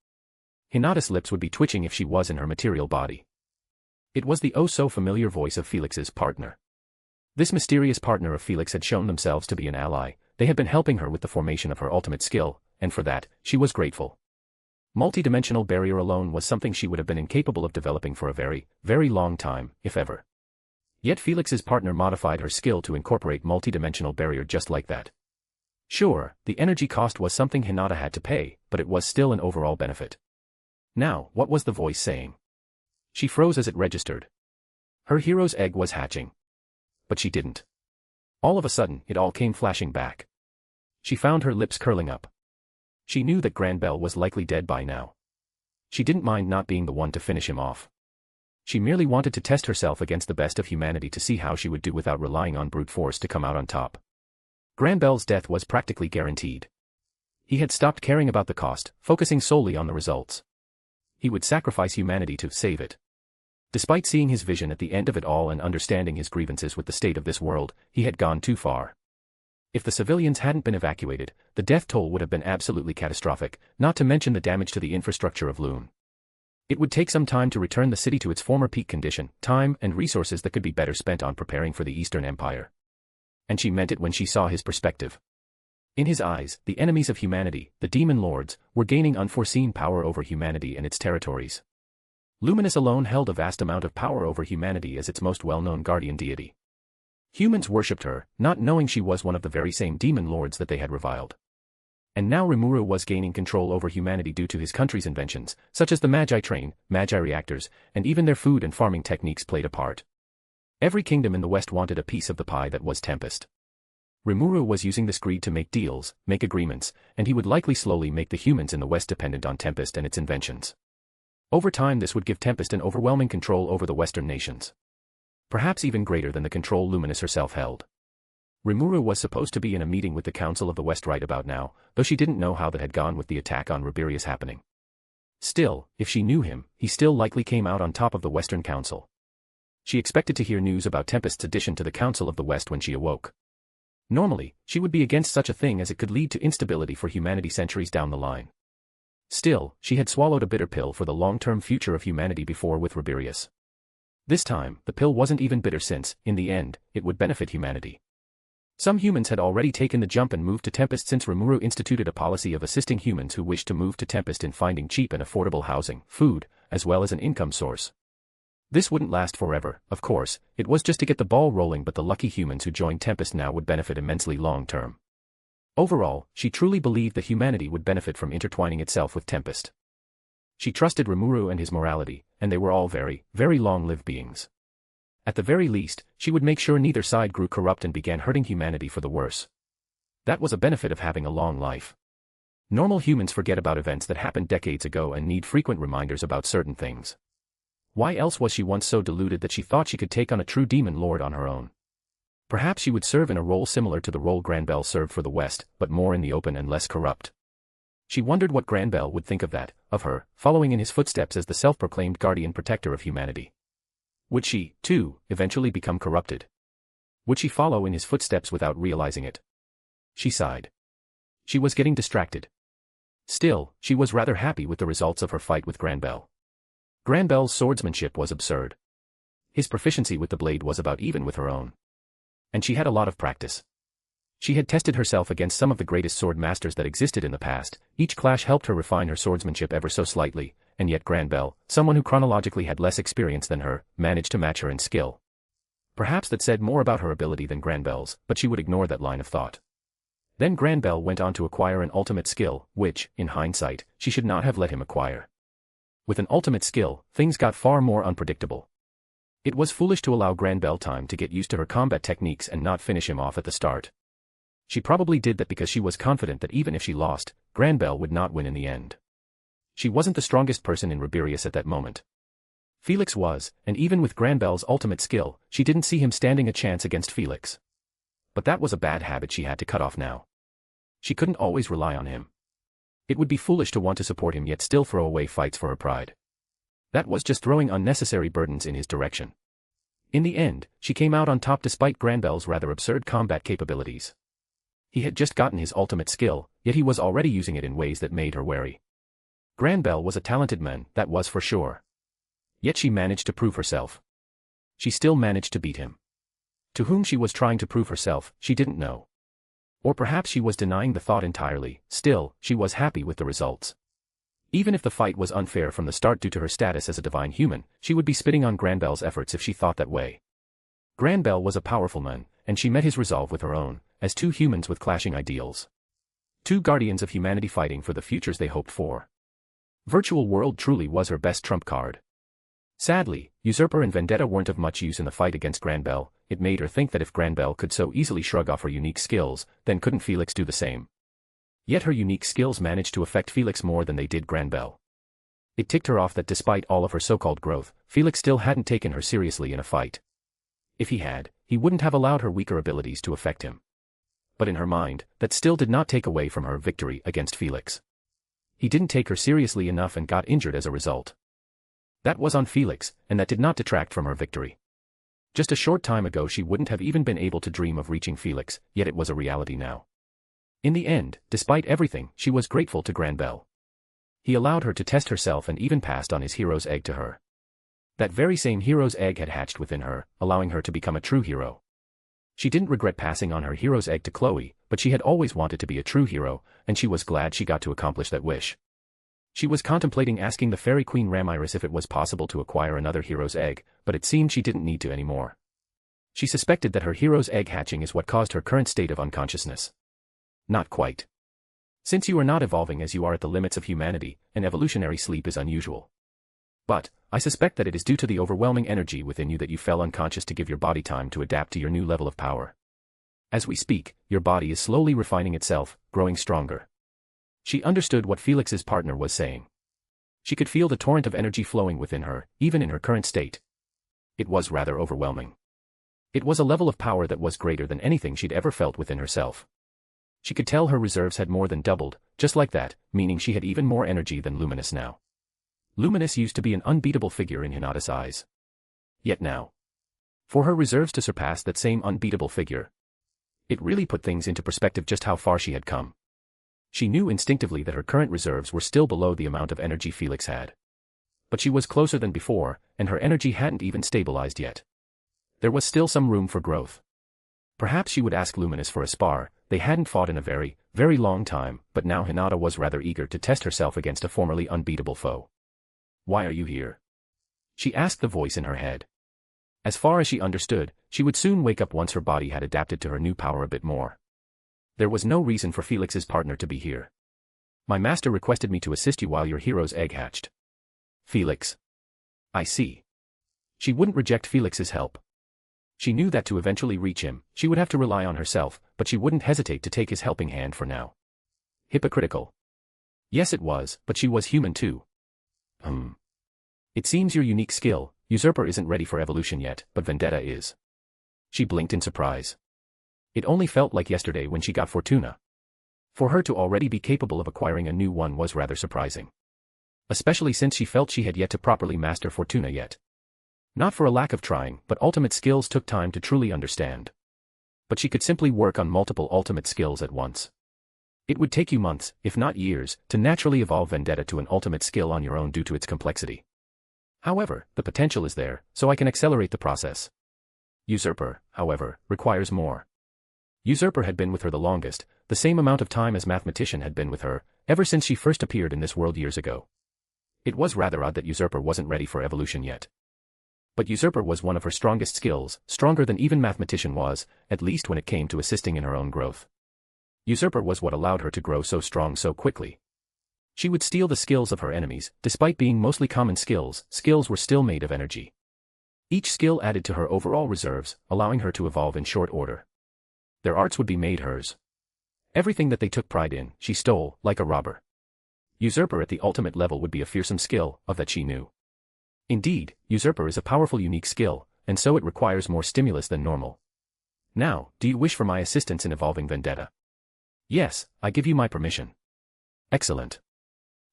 Hinata's lips would be twitching if she was in her material body. It was the oh-so-familiar voice of Felix's partner. This mysterious partner of Felix had shown themselves to be an ally. They had been helping her with the formation of her ultimate skill, and for that, she was grateful. Multidimensional barrier alone was something she would have been incapable of developing for a very, very long time, if ever. Yet Felix's partner modified her skill to incorporate multidimensional barrier just like that. Sure, the energy cost was something Hinata had to pay, but it was still an overall benefit. Now, what was the voice saying? She froze as it registered. Her hero's egg was hatching. But she didn't. All of a sudden, it all came flashing back. She found her lips curling up. She knew that Granbell was likely dead by now. She didn't mind not being the one to finish him off. She merely wanted to test herself against the best of humanity to see how she would do without relying on brute force to come out on top. Granbell's death was practically guaranteed. He had stopped caring about the cost, focusing solely on the results. He would sacrifice humanity to save it. Despite seeing his vision at the end of it all and understanding his grievances with the state of this world, he had gone too far. If the civilians hadn't been evacuated, the death toll would have been absolutely catastrophic, not to mention the damage to the infrastructure of Loon. It would take some time to return the city to its former peak condition, time and resources that could be better spent on preparing for the Eastern Empire. And she meant it when she saw his perspective. In his eyes, the enemies of humanity, the demon lords, were gaining unforeseen power over humanity and its territories. Luminous alone held a vast amount of power over humanity as its most well-known guardian deity. Humans worshipped her, not knowing she was one of the very same demon lords that they had reviled. And now Rimuru was gaining control over humanity due to his country's inventions, such as the Magi train, Magi reactors, and even their food and farming techniques played a part. Every kingdom in the West wanted a piece of the pie that was Tempest. Rimuru was using this greed to make deals, make agreements, and he would likely slowly make the humans in the West dependent on Tempest and its inventions. Over time this would give Tempest an overwhelming control over the Western nations. Perhaps even greater than the control Luminous herself held. Rimuru was supposed to be in a meeting with the Council of the West right about now, though she didn't know how that had gone with the attack on Riberius happening. Still, if she knew him, he still likely came out on top of the Western Council. She expected to hear news about Tempest's addition to the Council of the West when she awoke. Normally, she would be against such a thing as it could lead to instability for humanity centuries down the line. Still, she had swallowed a bitter pill for the long-term future of humanity before with Riberius. This time, the pill wasn't even bitter since, in the end, it would benefit humanity. Some humans had already taken the jump and moved to Tempest since Rimuru instituted a policy of assisting humans who wished to move to Tempest in finding cheap and affordable housing, food, as well as an income source. This wouldn't last forever, of course, it was just to get the ball rolling, but the lucky humans who joined Tempest now would benefit immensely long-term. Overall, she truly believed that humanity would benefit from intertwining itself with Tempest. She trusted Rimuru and his morality, and they were all very, very long-lived beings. At the very least, she would make sure neither side grew corrupt and began hurting humanity for the worse. That was a benefit of having a long life. Normal humans forget about events that happened decades ago and need frequent reminders about certain things. Why else was she once so deluded that she thought she could take on a true demon lord on her own? Perhaps she would serve in a role similar to the role Granbell served for the West, but more in the open and less corrupt. She wondered what Granbell would think of that, of her, following in his footsteps as the self-proclaimed guardian protector of humanity. Would she, too, eventually become corrupted? Would she follow in his footsteps without realizing it? She sighed. She was getting distracted. Still, she was rather happy with the results of her fight with Granbell. Granbell's swordsmanship was absurd. His proficiency with the blade was about even with her own. And she had a lot of practice. She had tested herself against some of the greatest sword masters that existed in the past. Each clash helped her refine her swordsmanship ever so slightly, and yet Granbell, someone who chronologically had less experience than her, managed to match her in skill. Perhaps that said more about her ability than Granbell's, but she would ignore that line of thought. Then Granbell went on to acquire an ultimate skill, which, in hindsight, she should not have let him acquire. With an ultimate skill, things got far more unpredictable. It was foolish to allow Granbell time to get used to her combat techniques and not finish him off at the start. She probably did that because she was confident that even if she lost, Granbell would not win in the end. She wasn't the strongest person in Rabirius at that moment. Felix was, and even with Granbell's ultimate skill, she didn't see him standing a chance against Felix. But that was a bad habit she had to cut off now. She couldn't always rely on him. It would be foolish to want to support him yet still throw away fights for her pride. That was just throwing unnecessary burdens in his direction. In the end, she came out on top despite Granbell's rather absurd combat capabilities. He had just gotten his ultimate skill, yet he was already using it in ways that made her wary. Granbell was a talented man, that was for sure. Yet she managed to prove herself. She still managed to beat him. To whom she was trying to prove herself, she didn't know. Or perhaps she was denying the thought entirely, still, she was happy with the results. Even if the fight was unfair from the start due to her status as a divine human, she would be spitting on Granbell's efforts if she thought that way. Granbell was a powerful man, and she met his resolve with her own, as two humans with clashing ideals. Two guardians of humanity fighting for the futures they hoped for. Virtual World truly was her best trump card. Sadly, Usurper and Vendetta weren't of much use in the fight against Granbell. It made her think that if Granbell could so easily shrug off her unique skills, then couldn't Felix do the same? Yet her unique skills managed to affect Felix more than they did Granbell. It ticked her off that despite all of her so-called growth, Felix still hadn't taken her seriously in a fight. If he had, he wouldn't have allowed her weaker abilities to affect him. But in her mind, that still did not take away from her victory against Felix. He didn't take her seriously enough and got injured as a result. That was on Felix, and that did not detract from her victory. Just a short time ago she wouldn't have even been able to dream of reaching Felix, yet it was a reality now. In the end, despite everything, she was grateful to Granbell. He allowed her to test herself and even passed on his hero's egg to her. That very same hero's egg had hatched within her, allowing her to become a true hero. She didn't regret passing on her hero's egg to Chloe, but she had always wanted to be a true hero, and she was glad she got to accomplish that wish. She was contemplating asking the Fairy Queen Ramiris if it was possible to acquire another hero's egg, but it seemed she didn't need to anymore. She suspected that her hero's egg hatching is what caused her current state of unconsciousness. Not quite. Since you are not evolving as you are at the limits of humanity, an evolutionary sleep is unusual. But, I suspect that it is due to the overwhelming energy within you that you fell unconscious to give your body time to adapt to your new level of power. As we speak, your body is slowly refining itself, growing stronger. She understood what Felix's partner was saying. She could feel the torrent of energy flowing within her, even in her current state. It was rather overwhelming. It was a level of power that was greater than anything she'd ever felt within herself. She could tell her reserves had more than doubled, just like that, meaning she had even more energy than Luminous now. Luminous used to be an unbeatable figure in Hinata's eyes. Yet now, for her reserves to surpass that same unbeatable figure, it really put things into perspective just how far she had come. She knew instinctively that her current reserves were still below the amount of energy Felix had. But she was closer than before, and her energy hadn't even stabilized yet. There was still some room for growth. Perhaps she would ask Luminous for a spar. They hadn't fought in a very, very long time, but now Hinata was rather eager to test herself against a formerly unbeatable foe. "Why are you here?" she asked the voice in her head. As far as she understood, she would soon wake up once her body had adapted to her new power a bit more. There was no reason for Felix's partner to be here. "My master requested me to assist you while your hero's egg hatched." Felix. I see. She wouldn't reject Felix's help. She knew that to eventually reach him, she would have to rely on herself, but she wouldn't hesitate to take his helping hand for now. Hypocritical. Yes it was, but she was human too. It seems your unique skill, Usurper, isn't ready for evolution yet, but Vendetta is. She blinked in surprise. It only felt like yesterday when she got Fortuna. For her to already be capable of acquiring a new one was rather surprising. Especially since she felt she had yet to properly master Fortuna yet. Not for a lack of trying, but ultimate skills took time to truly understand. But she could simply work on multiple ultimate skills at once. It would take you months, if not years, to naturally evolve Vendetta to an ultimate skill on your own due to its complexity. However, the potential is there, so I can accelerate the process. Usurper, however, requires more. Usurper had been with her the longest, the same amount of time as Mathematician had been with her, ever since she first appeared in this world years ago. It was rather odd that Usurper wasn't ready for evolution yet. But Usurper was one of her strongest skills, stronger than even Mathematician was, at least when it came to assisting in her own growth. Usurper was what allowed her to grow so strong so quickly. She would steal the skills of her enemies, despite being mostly common skills were still made of energy. Each skill added to her overall reserves, allowing her to evolve in short order. Their arts would be made hers. Everything that they took pride in, she stole, like a robber. Usurper at the ultimate level would be a fearsome skill, of that she knew. Indeed, Usurper is a powerful unique skill, and so it requires more stimulus than normal. Now, do you wish for my assistance in evolving Vendetta? Yes, I give you my permission. Excellent.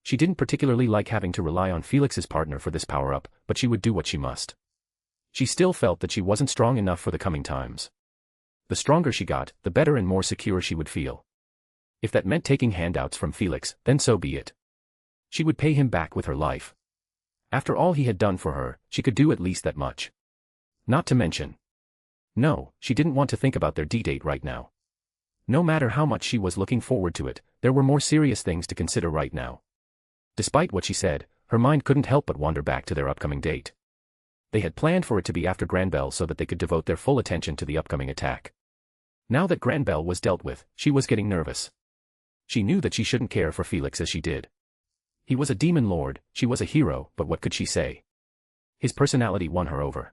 She didn't particularly like having to rely on Felix's partner for this power-up, but she would do what she must. She still felt that she wasn't strong enough for the coming times. The stronger she got, the better and more secure she would feel. If that meant taking handouts from Felix, then so be it. She would pay him back with her life. After all he had done for her, she could do at least that much. Not to mention. No, she didn't want to think about their D-date right now. No matter how much she was looking forward to it, there were more serious things to consider right now. Despite what she said, her mind couldn't help but wander back to their upcoming date. They had planned for it to be after Granbell so that they could devote their full attention to the upcoming attack. Now that Granbell was dealt with, she was getting nervous. She knew that she shouldn't care for Felix as she did. He was a demon lord, she was a hero, but what could she say? His personality won her over.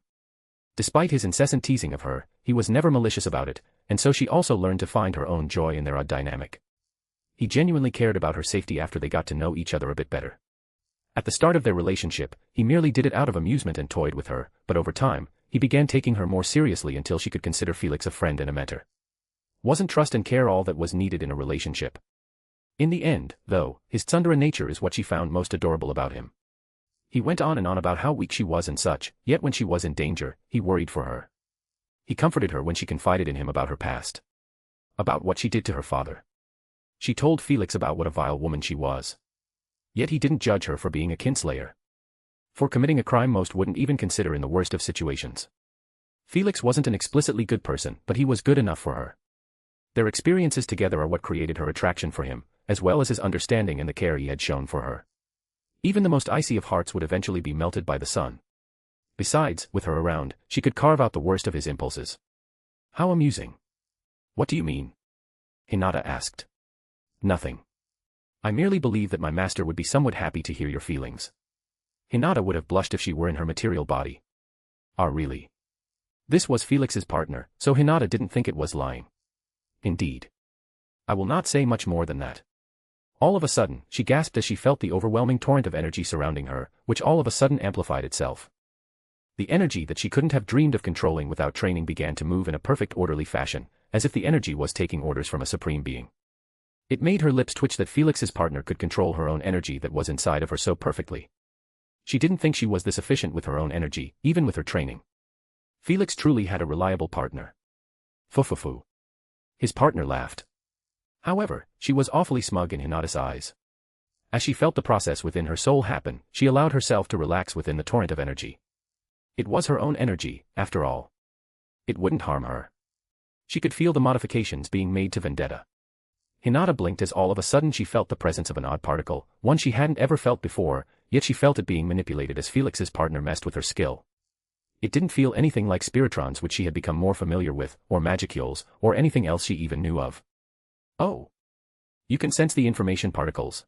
Despite his incessant teasing of her, he was never malicious about it, and so she also learned to find her own joy in their odd dynamic. He genuinely cared about her safety after they got to know each other a bit better. At the start of their relationship, he merely did it out of amusement and toyed with her, but over time, he began taking her more seriously until she could consider Felix a friend and a mentor. Wasn't trust and care all that was needed in a relationship? In the end, though, his tsundere nature is what she found most adorable about him. He went on and on about how weak she was and such, yet when she was in danger, he worried for her. He comforted her when she confided in him about her past. About what she did to her father. She told Felix about what a vile woman she was. Yet he didn't judge her for being a kinslayer. For committing a crime most wouldn't even consider in the worst of situations. Felix wasn't an explicitly good person, but he was good enough for her. Their experiences together are what created her attraction for him, as well as his understanding and the care he had shown for her. Even the most icy of hearts would eventually be melted by the sun. Besides, with her around, she could carve out the worst of his impulses. How amusing. What do you mean? Hinata asked. Nothing. I merely believe that my master would be somewhat happy to hear your feelings. Hinata would have blushed if she were in her material body. Ah, really? This was Felix's partner, so Hinata didn't think it was lying. Indeed. I will not say much more than that. All of a sudden, she gasped as she felt the overwhelming torrent of energy surrounding her, which all of a sudden amplified itself. The energy that she couldn't have dreamed of controlling without training began to move in a perfect orderly fashion, as if the energy was taking orders from a supreme being. It made her lips twitch that Felix's partner could control her own energy that was inside of her so perfectly. She didn't think she was this efficient with her own energy, even with her training. Felix truly had a reliable partner. Fufufu. His partner laughed. However, she was awfully smug in Hinata's eyes. As she felt the process within her soul happen, she allowed herself to relax within the torrent of energy. It was her own energy, after all. It wouldn't harm her. She could feel the modifications being made to Vendetta. Hinata blinked as all of a sudden she felt the presence of an odd particle, one she hadn't ever felt before, yet she felt it being manipulated as Felix's partner messed with her skill. It didn't feel anything like spiritrons which she had become more familiar with, or magicules, or anything else she even knew of. Oh. You can sense the information particles.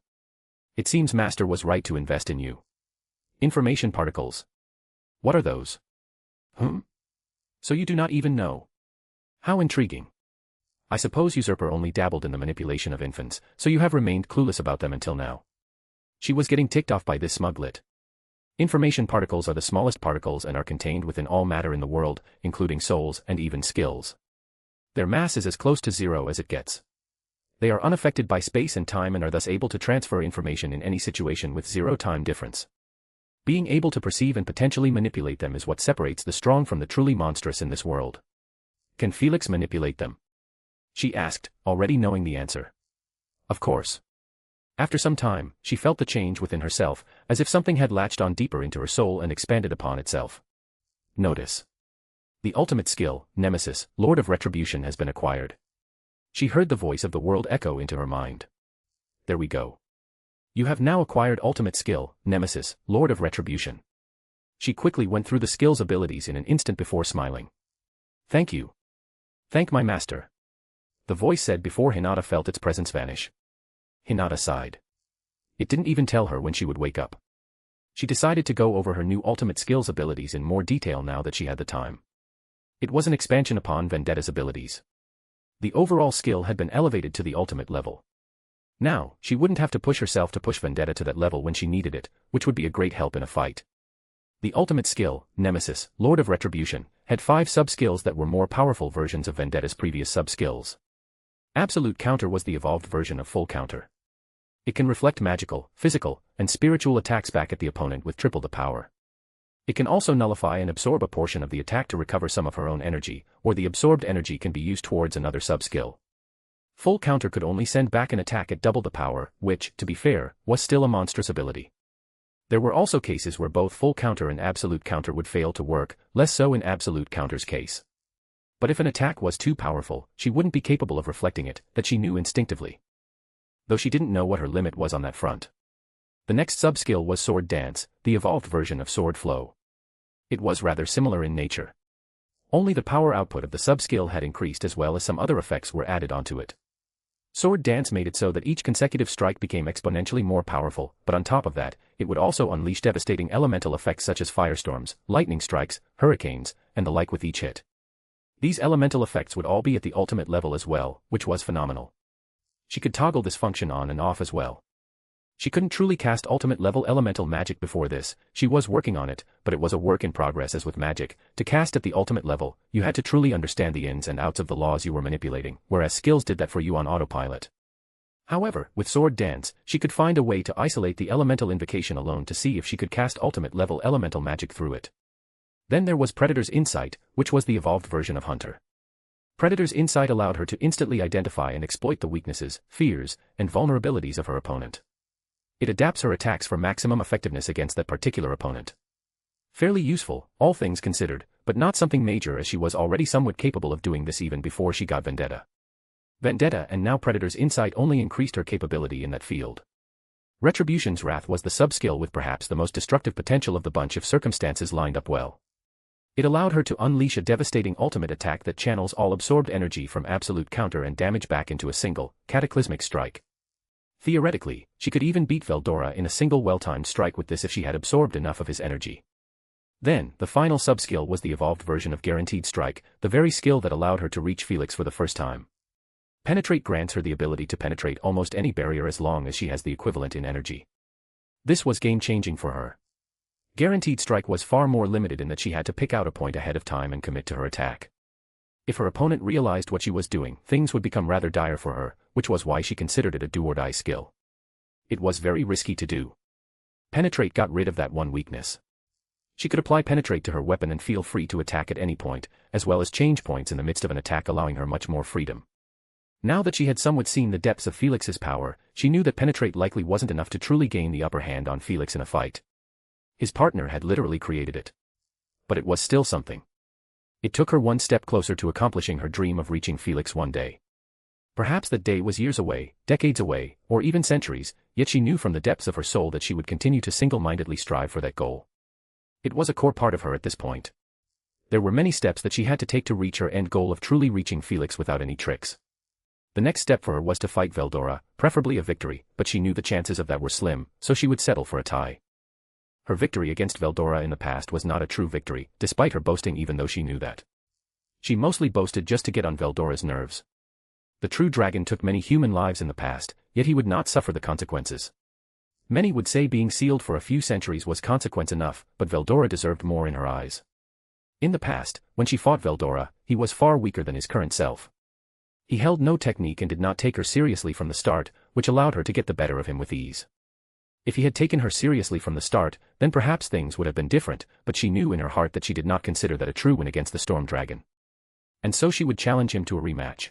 It seems Master was right to invest in you. Information particles. What are those? So you do not even know. How intriguing. I suppose Usurper only dabbled in the manipulation of infants, so you have remained clueless about them until now. She was getting ticked off by this smuglet. Information particles are the smallest particles and are contained within all matter in the world, including souls and even skills. Their mass is as close to zero as it gets. They are unaffected by space and time and are thus able to transfer information in any situation with zero time difference. Being able to perceive and potentially manipulate them is what separates the strong from the truly monstrous in this world. Can Felix manipulate them? She asked, already knowing the answer. Of course. After some time, she felt the change within herself, as if something had latched on deeper into her soul and expanded upon itself. Notice. The ultimate skill, Nemesis, Lord of Retribution, has been acquired. She heard the voice of the world echo into her mind. There we go. You have now acquired ultimate skill, Nemesis, Lord of Retribution. She quickly went through the skill's abilities in an instant before smiling. Thank you. Thank my master. The voice said before Hinata felt its presence vanish. Hinata sighed. It didn't even tell her when she would wake up. She decided to go over her new ultimate skills abilities in more detail now that she had the time. It was an expansion upon Vendetta's abilities. The overall skill had been elevated to the ultimate level. Now, she wouldn't have to push herself to push Vendetta to that level when she needed it, which would be a great help in a fight. The ultimate skill, Nemesis, Lord of Retribution, had 5 sub-skills that were more powerful versions of Vendetta's previous sub-skills. Absolute Counter was the evolved version of Full Counter. It can reflect magical, physical, and spiritual attacks back at the opponent with triple the power. It can also nullify and absorb a portion of the attack to recover some of her own energy, or the absorbed energy can be used towards another sub-skill. Full Counter could only send back an attack at double the power, which, to be fair, was still a monstrous ability. There were also cases where both Full Counter and Absolute Counter would fail to work, less so in Absolute Counter's case. But if an attack was too powerful, she wouldn't be capable of reflecting it, that she knew instinctively. Though she didn't know what her limit was on that front. The next sub-skill was Sword Dance, the evolved version of Sword Flow. It was rather similar in nature. Only the power output of the sub-skill had increased as well as some other effects were added onto it. Sword Dance made it so that each consecutive strike became exponentially more powerful, but on top of that, it would also unleash devastating elemental effects such as firestorms, lightning strikes, hurricanes, and the like with each hit. These elemental effects would all be at the ultimate level as well, which was phenomenal. She could toggle this function on and off as well. She couldn't truly cast ultimate level elemental magic before this, she was working on it, but it was a work in progress as with magic. To cast at the ultimate level, you had to truly understand the ins and outs of the laws you were manipulating, whereas skills did that for you on autopilot. However, with Sword Dance, she could find a way to isolate the elemental invocation alone to see if she could cast ultimate level elemental magic through it. Then there was Predator's Insight, which was the evolved version of Hunter. Predator's Insight allowed her to instantly identify and exploit the weaknesses, fears, and vulnerabilities of her opponent. It adapts her attacks for maximum effectiveness against that particular opponent. Fairly useful, all things considered, but not something major as she was already somewhat capable of doing this even before she got Vendetta. Vendetta and now Predator's Insight only increased her capability in that field. Retribution's Wrath was the sub-skill with perhaps the most destructive potential of the bunch if circumstances lined up well. It allowed her to unleash a devastating ultimate attack that channels all absorbed energy from Absolute Counter and damage back into a single, cataclysmic strike. Theoretically, she could even beat Veldora in a single well-timed strike with this if she had absorbed enough of his energy. Then, the final sub-skill was the evolved version of Guaranteed Strike, the very skill that allowed her to reach Felix for the first time. Penetrate grants her the ability to penetrate almost any barrier as long as she has the equivalent in energy. This was game-changing for her. Guaranteed Strike was far more limited in that she had to pick out a point ahead of time and commit to her attack. If her opponent realized what she was doing, things would become rather dire for her, which was why she considered it a do-or-die skill. It was very risky to do. Penetrate got rid of that one weakness. She could apply Penetrate to her weapon and feel free to attack at any point, as well as change points in the midst of an attack allowing her much more freedom. Now that she had somewhat seen the depths of Felix's power, she knew that Penetrate likely wasn't enough to truly gain the upper hand on Felix in a fight. His partner had literally created it. But it was still something. It took her one step closer to accomplishing her dream of reaching Felix one day. Perhaps that day was years away, decades away, or even centuries, yet she knew from the depths of her soul that she would continue to single-mindedly strive for that goal. It was a core part of her at this point. There were many steps that she had to take to reach her end goal of truly reaching Felix without any tricks. The next step for her was to fight Veldora, preferably a victory, but she knew the chances of that were slim, so she would settle for a tie. Her victory against Veldora in the past was not a true victory, despite her boasting even though she knew that. She mostly boasted just to get on Veldora's nerves. The true dragon took many human lives in the past, yet he would not suffer the consequences. Many would say being sealed for a few centuries was consequence enough, but Veldora deserved more in her eyes. In the past, when she fought Veldora, he was far weaker than his current self. He held no technique and did not take her seriously from the start, which allowed her to get the better of him with ease. If he had taken her seriously from the start, then perhaps things would have been different, but she knew in her heart that she did not consider that a true win against the Storm Dragon. And so she would challenge him to a rematch.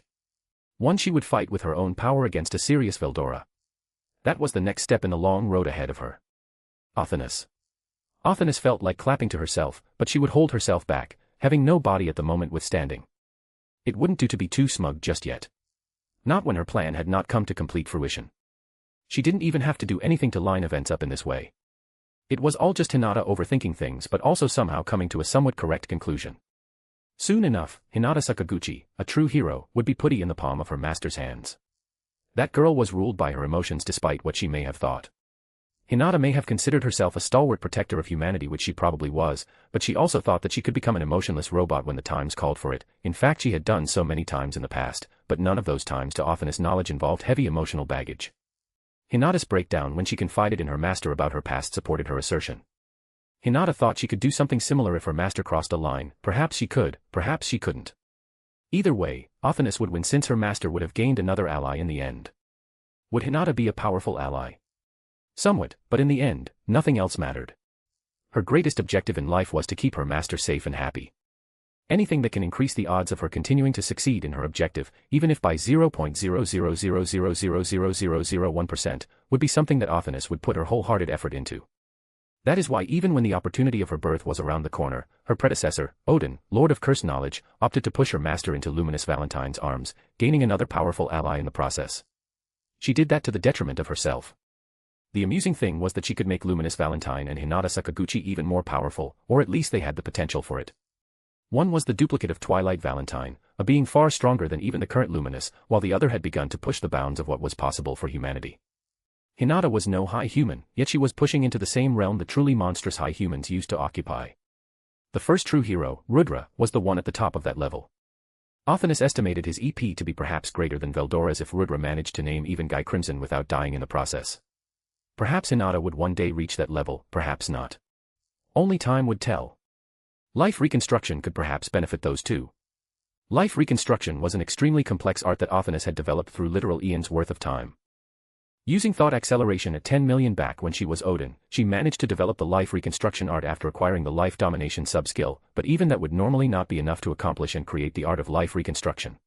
One she would fight with her own power against a serious Veldora. That was the next step in the long road ahead of her. Athanas. Athanas felt like clapping to herself, but she would hold herself back, having no body at the moment withstanding. It wouldn't do to be too smug just yet. Not when her plan had not come to complete fruition. She didn't even have to do anything to line events up in this way. It was all just Hinata overthinking things but also somehow coming to a somewhat correct conclusion. Soon enough, Hinata Sakaguchi, a true hero, would be putty in the palm of her master's hands. That girl was ruled by her emotions despite what she may have thought. Hinata may have considered herself a stalwart protector of humanity, which she probably was, but she also thought that she could become an emotionless robot when the times called for it. In fact, she had done so many times in the past, but none of those times to Offanis' knowledge involved heavy emotional baggage. Hinata's breakdown when she confided in her master about her past supported her assertion. Hinata thought she could do something similar if her master crossed a line. Perhaps she could, perhaps she couldn't. Either way, Offanis would win since her master would have gained another ally in the end. Would Hinata be a powerful ally? Somewhat, but in the end, nothing else mattered. Her greatest objective in life was to keep her master safe and happy. Anything that can increase the odds of her continuing to succeed in her objective, even if by 0.000000001%, would be something that Offanis would put her wholehearted effort into. That is why even when the opportunity of her birth was around the corner, her predecessor, Odin, Lord of Cursed Knowledge, opted to push her master into Luminous Valentine's arms, gaining another powerful ally in the process. She did that to the detriment of herself. The amusing thing was that she could make Luminous Valentine and Hinata Sakaguchi even more powerful, or at least they had the potential for it. One was the duplicate of Twilight Valentine, a being far stronger than even the current Luminous, while the other had begun to push the bounds of what was possible for humanity. Hinata was no high human, yet she was pushing into the same realm the truly monstrous high humans used to occupy. The first true hero, Rudra, was the one at the top of that level. Offanis estimated his EP to be perhaps greater than Veldora's if Rudra managed to name even Guy Crimson without dying in the process. Perhaps Hinata would one day reach that level, perhaps not. Only time would tell. Life reconstruction could perhaps benefit those two. Life reconstruction was an extremely complex art that Offanis had developed through literal eons worth of time. Using thought acceleration at 10 million back when she was Odin, she managed to develop the life reconstruction art after acquiring the life domination sub-skill, but even that would normally not be enough to accomplish and create the art of life reconstruction.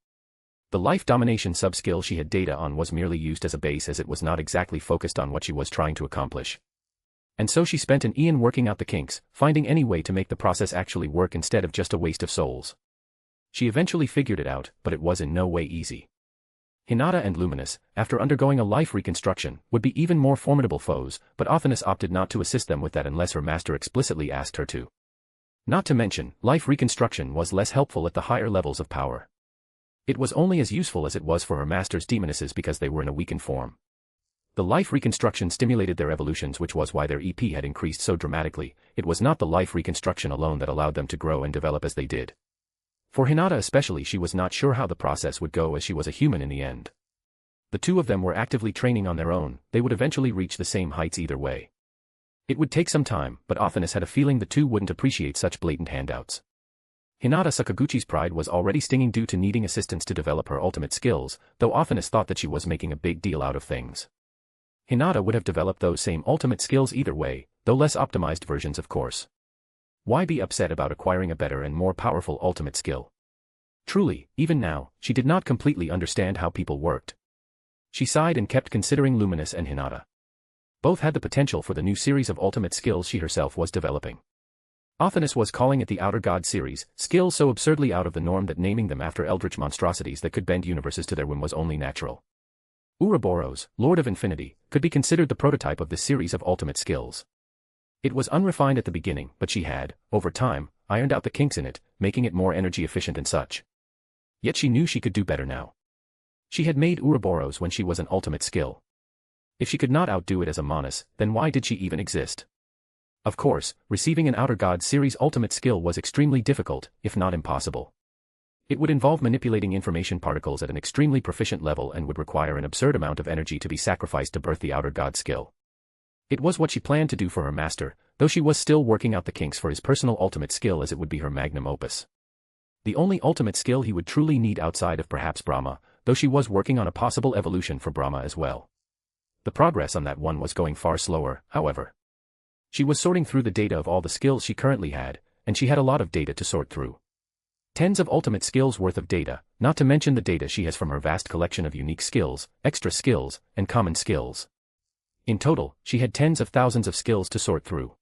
The life domination sub-skill she had data on was merely used as a base as it was not exactly focused on what she was trying to accomplish. And so she spent an eon working out the kinks, finding any way to make the process actually work instead of just a waste of souls. She eventually figured it out, but it was in no way easy. Hinata and Luminous, after undergoing a life reconstruction, would be even more formidable foes, but Offanis opted not to assist them with that unless her master explicitly asked her to. Not to mention, life reconstruction was less helpful at the higher levels of power. It was only as useful as it was for her master's demonesses because they were in a weakened form. The life reconstruction stimulated their evolutions, which was why their EP had increased so dramatically. It was not the life reconstruction alone that allowed them to grow and develop as they did. For Hinata especially, she was not sure how the process would go as she was a human in the end. The two of them were actively training on their own, they would eventually reach the same heights either way. It would take some time, but Offanis had a feeling the two wouldn't appreciate such blatant handouts. Hinata Sakaguchi's pride was already stinging due to needing assistance to develop her ultimate skills, though Offanis thought that she was making a big deal out of things. Hinata would have developed those same ultimate skills either way, though less optimized versions of course. Why be upset about acquiring a better and more powerful ultimate skill? Truly, even now, she did not completely understand how people worked. She sighed and kept considering Luminous and Hinata. Both had the potential for the new series of ultimate skills she herself was developing. Offanis was calling it the Outer God series, skills so absurdly out of the norm that naming them after eldritch monstrosities that could bend universes to their whim was only natural. Ouroboros, Lord of Infinity, could be considered the prototype of this series of ultimate skills. It was unrefined at the beginning, but she had, over time, ironed out the kinks in it, making it more energy efficient and such. Yet she knew she could do better now. She had made Ouroboros when she was an ultimate skill. If she could not outdo it as a Monas, then why did she even exist? Of course, receiving an Outer God series ultimate skill was extremely difficult, if not impossible. It would involve manipulating information particles at an extremely proficient level and would require an absurd amount of energy to be sacrificed to birth the Outer God skill. It was what she planned to do for her master, though she was still working out the kinks for his personal ultimate skill as it would be her magnum opus. The only ultimate skill he would truly need outside of perhaps Brahma, though she was working on a possible evolution for Brahma as well. The progress on that one was going far slower, however. She was sorting through the data of all the skills she currently had, and she had a lot of data to sort through. Tens of ultimate skills worth of data, not to mention the data she has from her vast collection of unique skills, extra skills, and common skills. In total, she had tens of thousands of skills to sort through.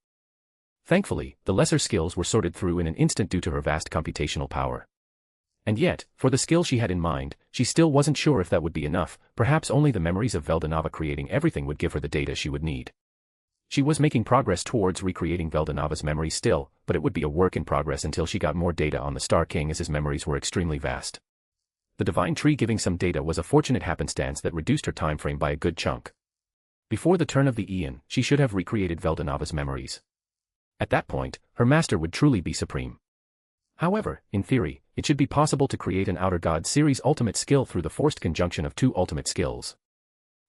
Thankfully, the lesser skills were sorted through in an instant due to her vast computational power. And yet, for the skill she had in mind, she still wasn't sure if that would be enough. Perhaps only the memories of Veldanava creating everything would give her the data she would need. She was making progress towards recreating Veldanava's memories still, but it would be a work in progress until she got more data on the Star King as his memories were extremely vast. The Divine Tree giving some data was a fortunate happenstance that reduced her time frame by a good chunk. Before the turn of the Eon, she should have recreated Veldanava's memories. At that point, her master would truly be supreme. However, in theory, it should be possible to create an Outer God series ultimate skill through the forced conjunction of two ultimate skills.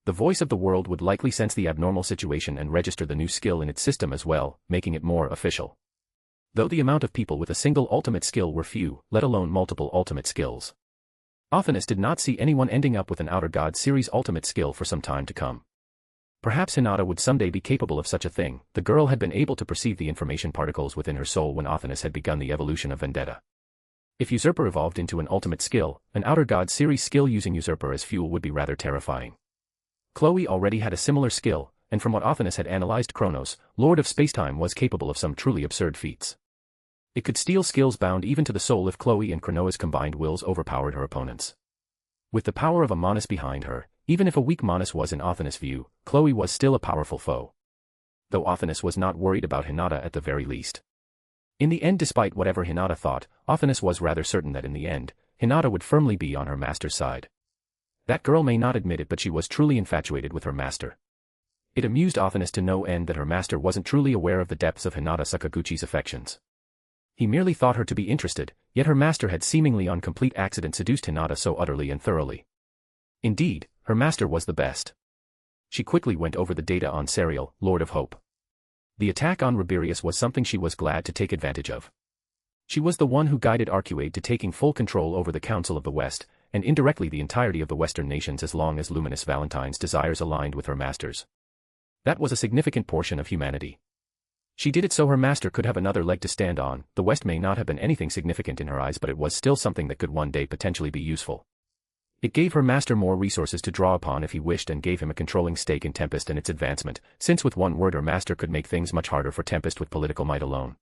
The voice of the world would likely sense the abnormal situation and register the new skill in its system as well, making it more official. Though the amount of people with a single ultimate skill were few, let alone multiple ultimate skills. Othinus did not see anyone ending up with an Outer God series ultimate skill for some time to come. Perhaps Hinata would someday be capable of such a thing. The girl had been able to perceive the information particles within her soul when Othinus had begun the evolution of Vendetta. If Usurper evolved into an ultimate skill, an Outer God series skill using Usurper as fuel would be rather terrifying. Chloe already had a similar skill, and from what Othinus had analyzed, Kronos, Lord of Spacetime, was capable of some truly absurd feats. It could steal skills bound even to the soul if Chloe and Kronoa's combined wills overpowered her opponents. With the power of a Monus behind her, even if a weak Monus was in Othinus' view, Chloe was still a powerful foe. Though Othinus was not worried about Hinata at the very least. In the end, despite whatever Hinata thought, Othinus was rather certain that in the end, Hinata would firmly be on her master's side. That girl may not admit it, but she was truly infatuated with her master. It amused Othinus to no end that her master wasn't truly aware of the depths of Hinata Sakaguchi's affections. He merely thought her to be interested, yet her master had seemingly on complete accident seduced Hinata so utterly and thoroughly. Indeed, her master was the best. She quickly went over the data on Serial, Lord of Hope. The attack on Rabirius was something she was glad to take advantage of. She was the one who guided Arcuade to taking full control over the Council of the West, and indirectly the entirety of the Western nations as long as Luminous Valentine's desires aligned with her master's. That was a significant portion of humanity. She did it so her master could have another leg to stand on. The West may not have been anything significant in her eyes, but it was still something that could one day potentially be useful. It gave her master more resources to draw upon if he wished, and gave him a controlling stake in Tempest and its advancement, since with one word her master could make things much harder for Tempest with political might alone.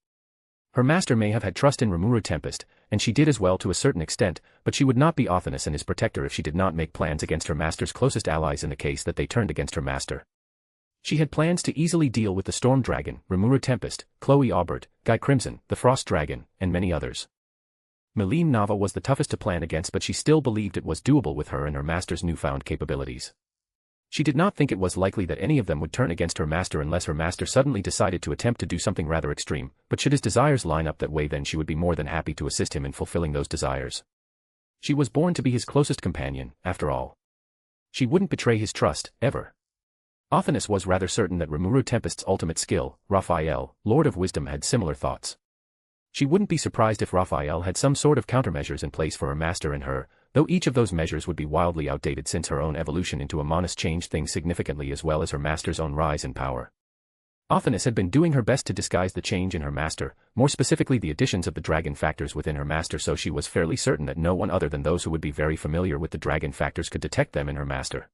Her master may have had trust in Rimuru Tempest, and she did as well to a certain extent, but she would not be Othinus and his protector if she did not make plans against her master's closest allies in the case that they turned against her master. She had plans to easily deal with the Storm Dragon, Rimuru Tempest, Chloe Aubert, Guy Crimson, the Frost Dragon, and many others. Meline Nava was the toughest to plan against, but she still believed it was doable with her and her master's newfound capabilities. She did not think it was likely that any of them would turn against her master unless her master suddenly decided to attempt to do something rather extreme, but should his desires line up that way, then she would be more than happy to assist him in fulfilling those desires. She was born to be his closest companion, after all. She wouldn't betray his trust, ever. Othinus was rather certain that Rimuru Tempest's ultimate skill, Raphael, Lord of Wisdom, had similar thoughts. She wouldn't be surprised if Raphael had some sort of countermeasures in place for her master and her, though each of those measures would be wildly outdated since her own evolution into a Monus changed things significantly as well as her master's own rise in power. Othinus had been doing her best to disguise the change in her master, more specifically the additions of the dragon factors within her master, so she was fairly certain that no one other than those who would be very familiar with the dragon factors could detect them in her master.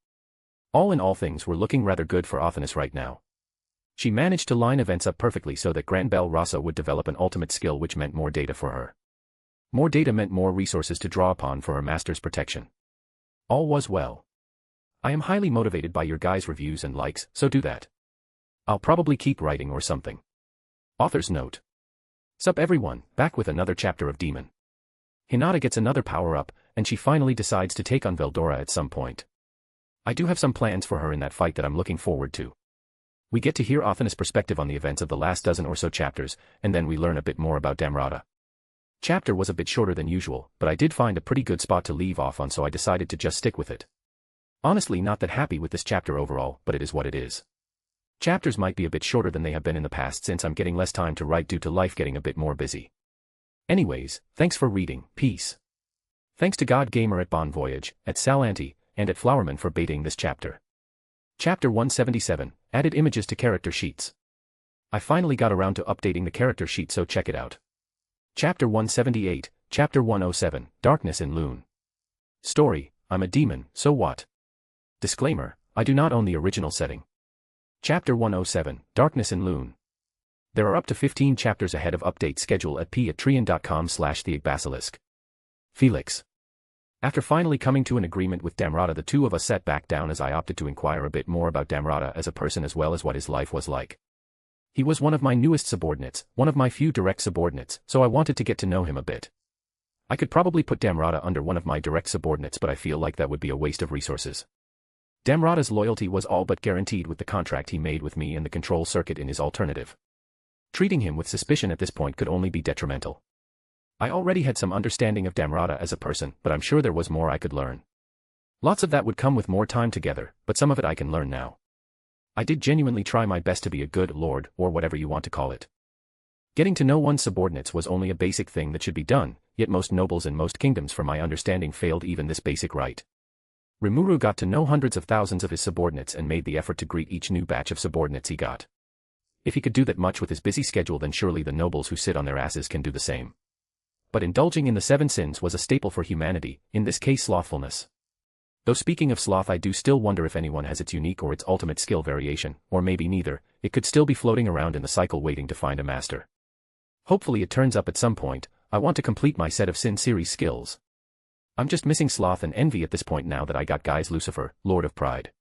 All in all, things were looking rather good for Othinus right now. She managed to line events up perfectly so that Granbel Rasa would develop an ultimate skill, which meant more data for her. More data meant more resources to draw upon for her master's protection. All was well. I am highly motivated by your guys' reviews and likes, so do that. I'll probably keep writing or something. Author's note. Sup everyone, back with another chapter of Daemon. Hinata gets another power-up, and she finally decides to take on Veldora at some point. I do have some plans for her in that fight that I'm looking forward to. We get to hear Othinus' perspective on the events of the last dozen or so chapters, and then we learn a bit more about Damrata. Chapter was a bit shorter than usual, but I did find a pretty good spot to leave off on, so I decided to just stick with it. Honestly, not that happy with this chapter overall, but it is what it is. Chapters might be a bit shorter than they have been in the past since I'm getting less time to write due to life getting a bit more busy. Anyways, thanks for reading, peace. Thanks to God Gamer at Bon Voyage, at Salanti, and at Flowerman for baiting this chapter. Chapter 177, Added Images to Character Sheets. I finally got around to updating the character sheet, so check it out. Chapter 178, Chapter 107, Darkness in Lune. Story, I'm a demon, so what? Disclaimer, I do not own the original setting. Chapter 107, Darkness in Lune. There are up to 15 chapters ahead of update schedule at p@trian.com/theagbasilisk. Felix. After finally coming to an agreement with Damrata, the two of us sat back down as I opted to inquire a bit more about Damrata as a person as well as what his life was like. He was one of my newest subordinates, one of my few direct subordinates, so I wanted to get to know him a bit. I could probably put Damrata under one of my direct subordinates, but I feel like that would be a waste of resources. Damrata's loyalty was all but guaranteed with the contract he made with me and the control circuit in his alternative. Treating him with suspicion at this point could only be detrimental. I already had some understanding of Damrata as a person, but I'm sure there was more I could learn. Lots of that would come with more time together, but some of it I can learn now. I did genuinely try my best to be a good lord, or whatever you want to call it. Getting to know one's subordinates was only a basic thing that should be done, yet most nobles in most kingdoms from my understanding failed even this basic right. Rimuru got to know hundreds of thousands of his subordinates and made the effort to greet each new batch of subordinates he got. If he could do that much with his busy schedule, then surely the nobles who sit on their asses can do the same. But indulging in the 7 sins was a staple for humanity, in this case slothfulness. Though speaking of sloth, I do still wonder if anyone has its unique or its ultimate skill variation, or maybe neither. It could still be floating around in the cycle waiting to find a master. Hopefully it turns up at some point. I want to complete my set of sin series skills. I'm just missing sloth and envy at this point now that I got Guy's Lucifer, Lord of Pride.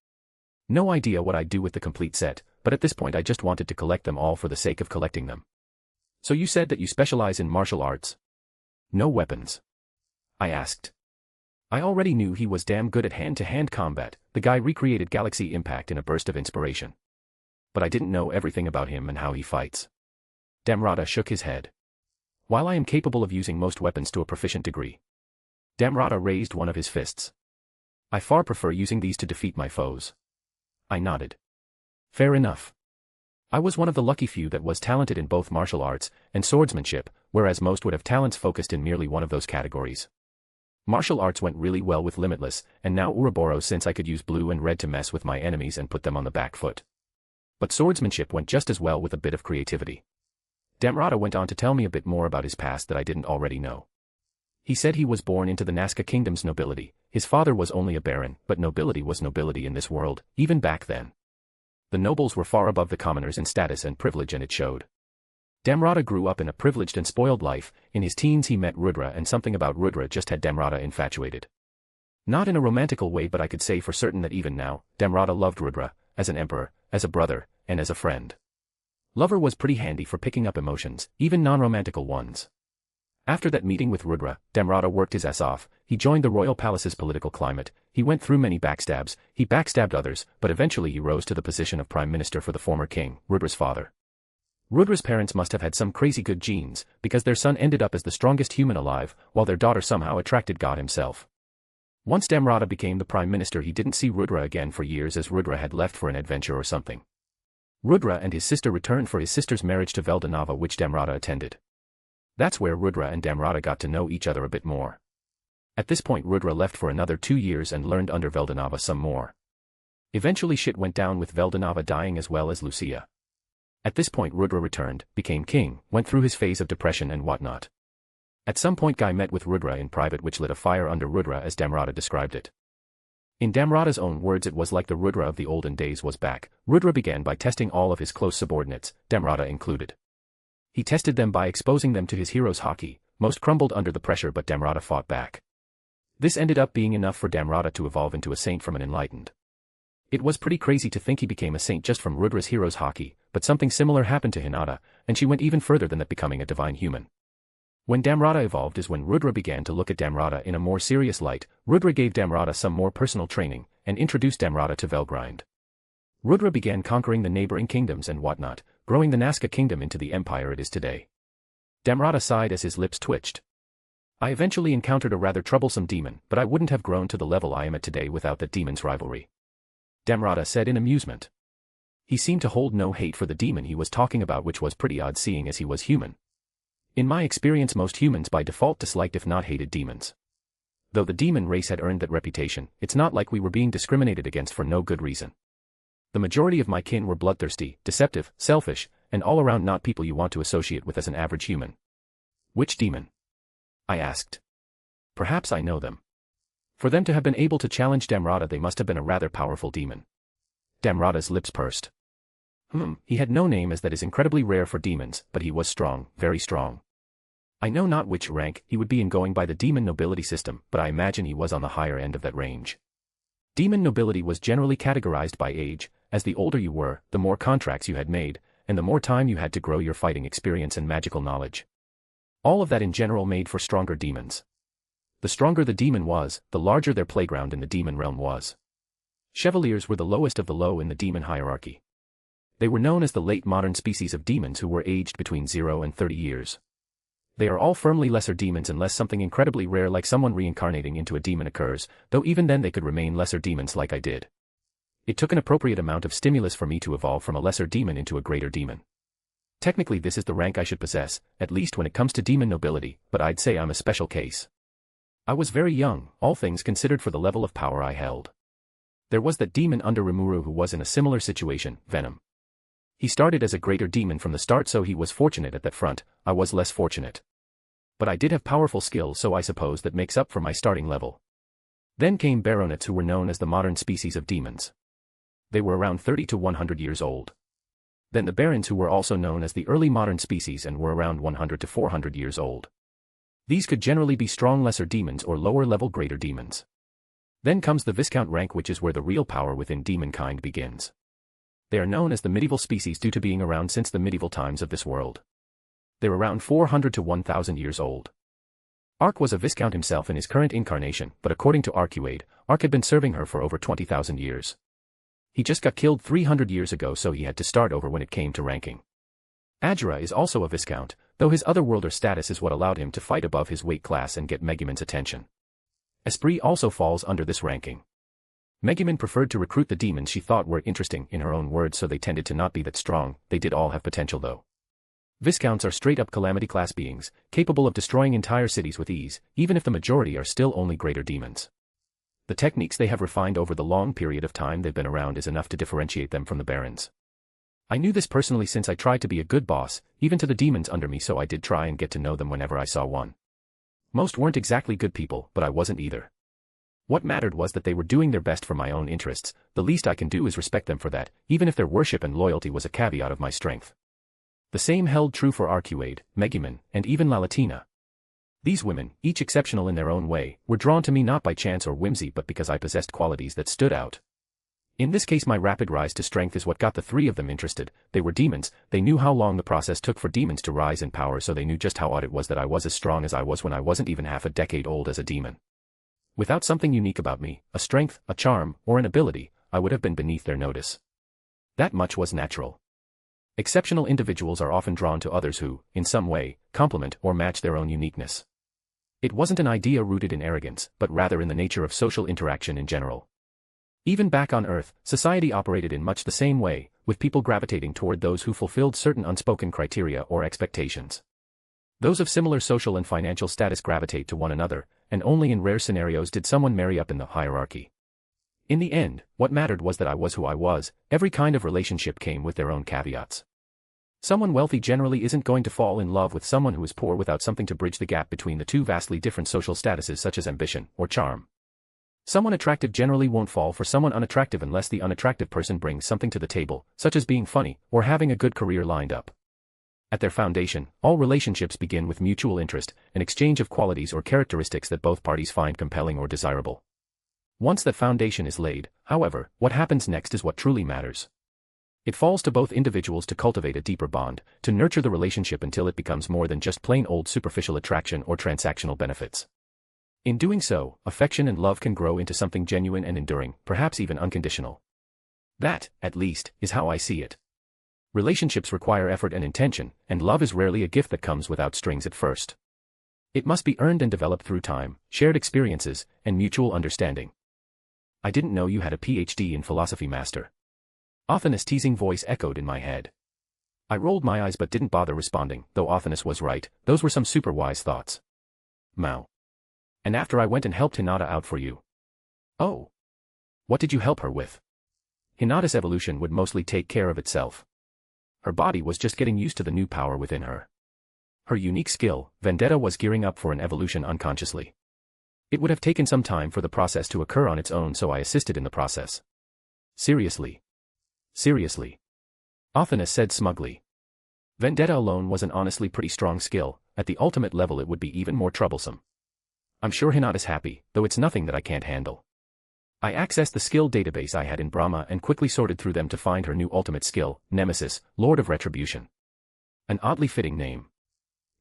No idea what I'd do with the complete set, but at this point I just wanted to collect them all for the sake of collecting them. So you said that you specialize in martial arts? No weapons? I asked. I already knew he was damn good at hand-to-hand combat. The guy recreated Galaxy Impact in a burst of inspiration. But I didn't know everything about him and how he fights. Damrata shook his head. While I am capable of using most weapons to a proficient degree. Damrata raised one of his fists. I far prefer using these to defeat my foes. I nodded. Fair enough. I was one of the lucky few that was talented in both martial arts and swordsmanship, whereas most would have talents focused in merely one of those categories. Martial arts went really well with Limitless, and now Ouroboros, since I could use blue and red to mess with my enemies and put them on the back foot. But swordsmanship went just as well with a bit of creativity. Damrata went on to tell me a bit more about his past that I didn't already know. He said he was born into the Nazca kingdom's nobility. His father was only a baron, but nobility was nobility in this world, even back then. The nobles were far above the commoners in status and privilege, and it showed. Damrata grew up in a privileged and spoiled life. In his teens he met Rudra, and something about Rudra just had Damrata infatuated. Not in a romantical way, but I could say for certain that even now, Damrata loved Rudra, as an emperor, as a brother, and as a friend. Lover was pretty handy for picking up emotions, even non-romantical ones. After that meeting with Rudra, Damrata worked his ass off. He joined the royal palace's political climate. He went through many backstabs. He backstabbed others, but eventually he rose to the position of prime minister for the former king, Rudra's father. Rudra's parents must have had some crazy good genes, because their son ended up as the strongest human alive, while their daughter somehow attracted God himself. Once Damrata became the prime minister, he didn't see Rudra again for years, as Rudra had left for an adventure or something. Rudra and his sister returned for his sister's marriage to Veldanava, which Damrata attended. That's where Rudra and Damrata got to know each other a bit more. At this point Rudra left for another 2 years and learned under Veldanava some more. Eventually shit went down with Veldanava dying as well as Lucia. At this point Rudra returned, became king, went through his phase of depression and whatnot. At some point Guy met with Rudra in private, which lit a fire under Rudra as Damrata described it. In Damrata's own words, it was like the Rudra of the olden days was back. Rudra began by testing all of his close subordinates, Damrata included. He tested them by exposing them to his hero's haki. Most crumbled under the pressure, but Damrata fought back. This ended up being enough for Damrata to evolve into a saint from an enlightened. It was pretty crazy to think he became a saint just from Rudra's hero's haki, but something similar happened to Hinata, and she went even further than that, becoming a divine human. When Damrata evolved is when Rudra began to look at Damrata in a more serious light. Rudra gave Damrata some more personal training, and introduced Damrata to Velgrind. Rudra began conquering the neighboring kingdoms and whatnot, growing the Nazca kingdom into the empire it is today. Damrata sighed as his lips twitched. I eventually encountered a rather troublesome demon, but I wouldn't have grown to the level I am at today without that demon's rivalry. Damrata said in amusement. He seemed to hold no hate for the demon he was talking about, which was pretty odd seeing as he was human. In my experience most humans by default disliked if not hated demons. Though the demon race had earned that reputation, it's not like we were being discriminated against for no good reason. The majority of my kin were bloodthirsty, deceptive, selfish, and all around not people you want to associate with as an average human. Which demon? I asked. Perhaps I know them. For them to have been able to challenge Damrata, they must have been a rather powerful demon. Damrata's lips pursed. He had no name, as that is incredibly rare for demons, but he was strong, very strong. I know not which rank he would be in going by the demon nobility system, but I imagine he was on the higher end of that range. Demon nobility was generally categorized by age. As the older you were, the more contracts you had made, and the more time you had to grow your fighting experience and magical knowledge. All of that in general made for stronger demons. The stronger the demon was, the larger their playground in the demon realm was. Chevaliers were the lowest of the low in the demon hierarchy. They were known as the late modern species of demons who were aged between 0 and 30 years. They are all firmly lesser demons unless something incredibly rare like someone reincarnating into a demon occurs, though even then they could remain lesser demons like I did. It took an appropriate amount of stimulus for me to evolve from a lesser demon into a greater demon. Technically this is the rank I should possess, at least when it comes to demon nobility, but I'd say I'm a special case. I was very young, all things considered for the level of power I held. There was that demon under Rimuru who was in a similar situation, Venom. He started as a greater demon from the start, so he was fortunate at that front. I was less fortunate. But I did have powerful skills, so I suppose that makes up for my starting level. Then came Baronets, who were known as the modern species of demons. They were around 30 to 100 years old. Then the Barons, who were also known as the early modern species and were around 100 to 400 years old. These could generally be strong lesser demons or lower-level greater demons. Then comes the Viscount rank, which is where the real power within demonkind begins. They are known as the medieval species due to being around since the medieval times of this world. They're around 400 to 1000 years old. Ark was a Viscount himself in his current incarnation, but according to Arcuade, Ark had been serving her for over 20,000 years. He just got killed 300 years ago, so he had to start over when it came to ranking. Ajra is also a Viscount, though his otherworlder status is what allowed him to fight above his weight class and get Megumin's attention. Esprit also falls under this ranking. Megumin preferred to recruit the demons she thought were interesting, in her own words, so they tended to not be that strong. They did all have potential though. Viscounts are straight-up calamity class beings, capable of destroying entire cities with ease, even if the majority are still only greater demons. The techniques they have refined over the long period of time they've been around is enough to differentiate them from the Barons. I knew this personally since I tried to be a good boss, even to the demons under me, so I did try and get to know them whenever I saw one. Most weren't exactly good people, but I wasn't either. What mattered was that they were doing their best for my own interests. The least I can do is respect them for that, even if their worship and loyalty was a caveat of my strength. The same held true for Arcuade, Megumin, and even Lalatina. These women, each exceptional in their own way, were drawn to me not by chance or whimsy but because I possessed qualities that stood out. In this case, my rapid rise to strength is what got the three of them interested. They were demons, they knew how long the process took for demons to rise in power, so they knew just how odd it was that I was as strong as I was when I wasn't even half a decade old as a demon. Without something unique about me, a strength, a charm, or an ability, I would have been beneath their notice. That much was natural. Exceptional individuals are often drawn to others who, in some way, complement or match their own uniqueness. It wasn't an idea rooted in arrogance, but rather in the nature of social interaction in general. Even back on Earth, society operated in much the same way, with people gravitating toward those who fulfilled certain unspoken criteria or expectations. Those of similar social and financial status gravitate to one another, and only in rare scenarios did someone marry up in the hierarchy. In the end, what mattered was that I was who I was. Every kind of relationship came with their own caveats. Someone wealthy generally isn't going to fall in love with someone who is poor without something to bridge the gap between the two vastly different social statuses, such as ambition or charm. Someone attractive generally won't fall for someone unattractive unless the unattractive person brings something to the table, such as being funny or having a good career lined up. At their foundation, all relationships begin with mutual interest, an exchange of qualities or characteristics that both parties find compelling or desirable. Once that foundation is laid, however, what happens next is what truly matters. It falls to both individuals to cultivate a deeper bond, to nurture the relationship until it becomes more than just plain old superficial attraction or transactional benefits. In doing so, affection and love can grow into something genuine and enduring, perhaps even unconditional. That, at least, is how I see it. Relationships require effort and intention, and love is rarely a gift that comes without strings at first. It must be earned and developed through time, shared experiences, and mutual understanding. I didn't know you had a PhD in philosophy, Master. Athanas' teasing voice echoed in my head. I rolled my eyes but didn't bother responding, though Athanas was right, those were some super wise thoughts. Mao. And after I went and helped Hinata out for you. Oh. What did you help her with? Hinata's evolution would mostly take care of itself. Her body was just getting used to the new power within her. Her unique skill, Vendetta, was gearing up for an evolution unconsciously. It would have taken some time for the process to occur on its own, so I assisted in the process. Seriously. Seriously. Athanas said smugly. Vendetta alone was an honestly pretty strong skill. At the ultimate level it would be even more troublesome. I'm sure Hinata's happy, though it's nothing that I can't handle. I accessed the skill database I had in Brahma and quickly sorted through them to find her new ultimate skill, Nemesis, Lord of Retribution. An oddly fitting name.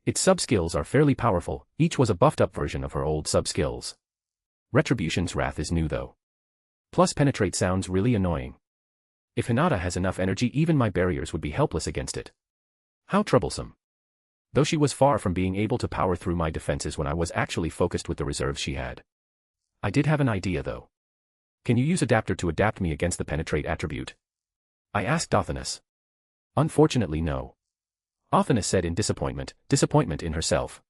Its sub-skills are fairly powerful, each was a buffed-up version of her old sub-skills. Retribution's Wrath is new though. Plus Penetrate sounds really annoying. If Hinata has enough energy, even my barriers would be helpless against it. How troublesome. though she was far from being able to power through my defenses when I was actually focused with the reserves she had. I did have an idea though. Can you use adapter to adapt me against the penetrate attribute? I asked Othinus. Unfortunately no. Othinus said in disappointment in herself.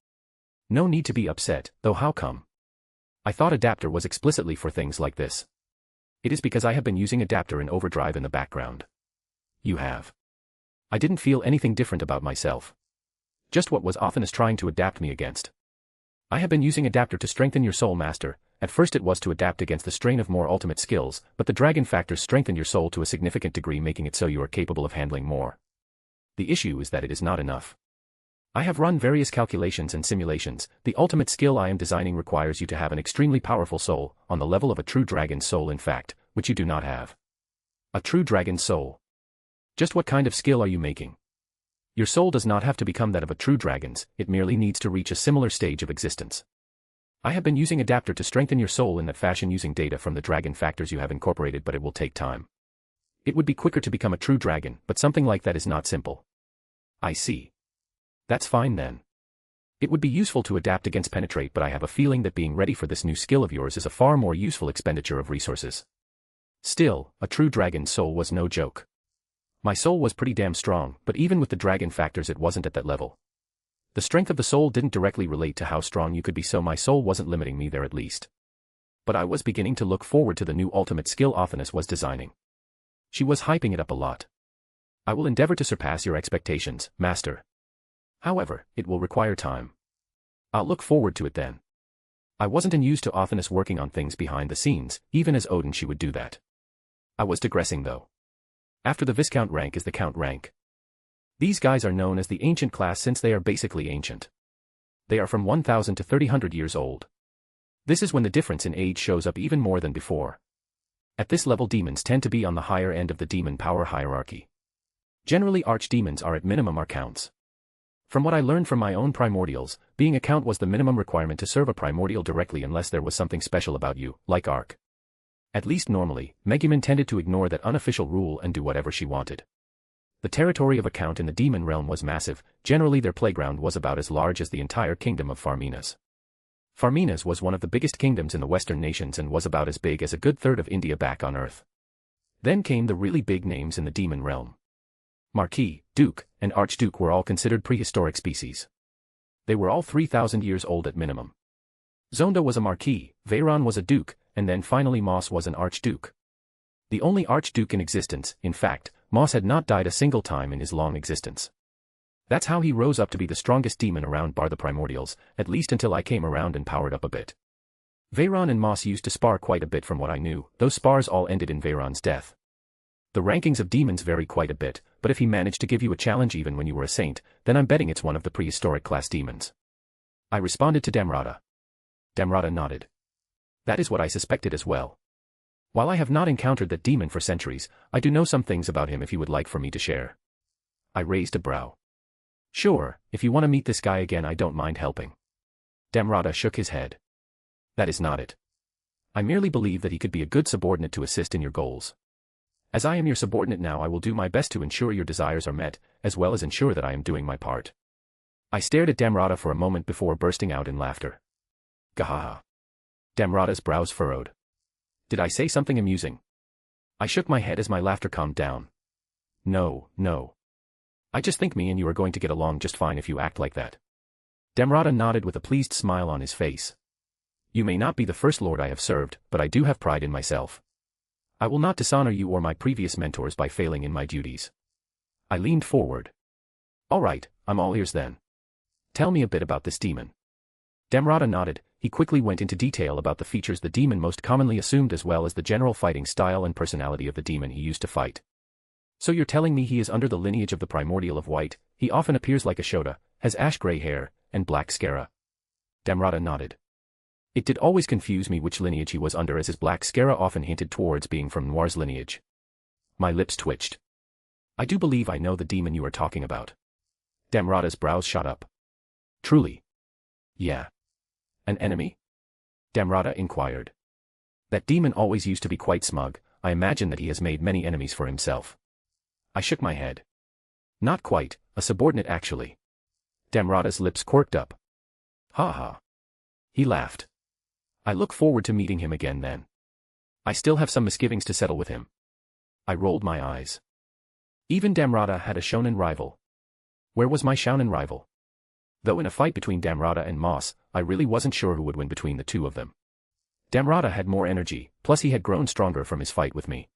No need to be upset, though how come? I thought adapter was explicitly for things like this. It is because I have been using adapter in overdrive in the background. You have. I didn't feel anything different about myself. Just what was Othinus trying to adapt me against? I have been using adapter to strengthen your soul, master. At first it was to adapt against the strain of more ultimate skills, but the dragon factors strengthen your soul to a significant degree, making it so you are capable of handling more. The issue is that it is not enough. I have run various calculations and simulations. The ultimate skill I am designing requires you to have an extremely powerful soul, on the level of a true dragon's soul in fact, which you do not have. A true dragon's soul. Just what kind of skill are you making? Your soul does not have to become that of a true dragon's, it merely needs to reach a similar stage of existence. I have been using adapter to strengthen your soul in that fashion using data from the dragon factors you have incorporated, but it will take time. It would be quicker to become a true dragon, but something like that is not simple. I see. That's fine then. It would be useful to adapt against penetrate, but I have a feeling that being ready for this new skill of yours is a far more useful expenditure of resources. Still, a true dragon's soul was no joke. My soul was pretty damn strong, but even with the dragon factors it wasn't at that level. The strength of the soul didn't directly relate to how strong you could be, so my soul wasn't limiting me there at least. But I was beginning to look forward to the new ultimate skill Othinus was designing. She was hyping it up a lot. I will endeavor to surpass your expectations, master. However, it will require time. I'll look forward to it then. I wasn't unused to Othinus working on things behind the scenes, even as Odin she would do that. I was digressing though. After the Viscount rank is the Count rank. These guys are known as the ancient class since they are basically ancient. They are from 1000 to 3000 years old. This is when the difference in age shows up even more than before. At this level demons tend to be on the higher end of the demon power hierarchy. Generally archdemons are at minimum arcounts. From what I learned from my own primordials, being a count was the minimum requirement to serve a primordial directly unless there was something special about you, like arc. At least normally, Megumin tended to ignore that unofficial rule and do whatever she wanted. The territory of a count in the demon realm was massive, generally their playground was about as large as the entire kingdom of Farminas. Farminas was one of the biggest kingdoms in the western nations and was about as big as a good third of India back on Earth. Then came the really big names in the demon realm. Marquis, Duke, and Archduke were all considered prehistoric species. They were all 3000 years old at minimum. Zonda was a Marquis, Veyron was a Duke, and then finally Moss was an Archduke. The only Archduke in existence, in fact, Moss had not died a single time in his long existence. That's how he rose up to be the strongest demon around bar the primordials, at least until I came around and powered up a bit. Veyron and Moss used to spar quite a bit from what I knew, those spars all ended in Veyron's death. The rankings of demons vary quite a bit, but if he managed to give you a challenge even when you were a saint, then I'm betting it's one of the prehistoric class demons. I responded to Damrata. Damrata nodded. That is what I suspected as well. While I have not encountered that demon for centuries, I do know some things about him if you would like for me to share. I raised a brow. Sure, if you want to meet this guy again I don't mind helping. Damrata shook his head. That is not it. I merely believe that he could be a good subordinate to assist in your goals. As I am your subordinate now I will do my best to ensure your desires are met, as well as ensure that I am doing my part. I stared at Damrata for a moment before bursting out in laughter. Gahaha. Damrata's brows furrowed. Did I say something amusing? I shook my head as my laughter calmed down. No, no. I just think me and you are going to get along just fine if you act like that. Damrata nodded with a pleased smile on his face. You may not be the first lord I have served, but I do have pride in myself. I will not dishonor you or my previous mentors by failing in my duties. I leaned forward. All right, I'm all ears then. Tell me a bit about this demon. Damrata nodded. He quickly went into detail about the features the demon most commonly assumed as well as the general fighting style and personality of the demon he used to fight. So you're telling me he is under the lineage of the primordial of white, he often appears like a Shota, has ash-gray hair, and black scara. Damrata nodded. It did always confuse me which lineage he was under as his black scara often hinted towards being from Noir's lineage. My lips twitched. I do believe I know the demon you are talking about. Damrata's brows shot up. Truly? Yeah. An enemy? Damrata inquired. That demon always used to be quite smug, I imagine that he has made many enemies for himself. I shook my head. Not quite, a subordinate actually. Damrata's lips quirked up. Ha ha. He laughed. I look forward to meeting him again then. I still have some misgivings to settle with him. I rolled my eyes. Even Damrata had a shonen rival. Where was my shounen rival? Though in a fight between Damrata and Moss, I really wasn't sure who would win between the two of them. Damrata had more energy, plus he had grown stronger from his fight with me.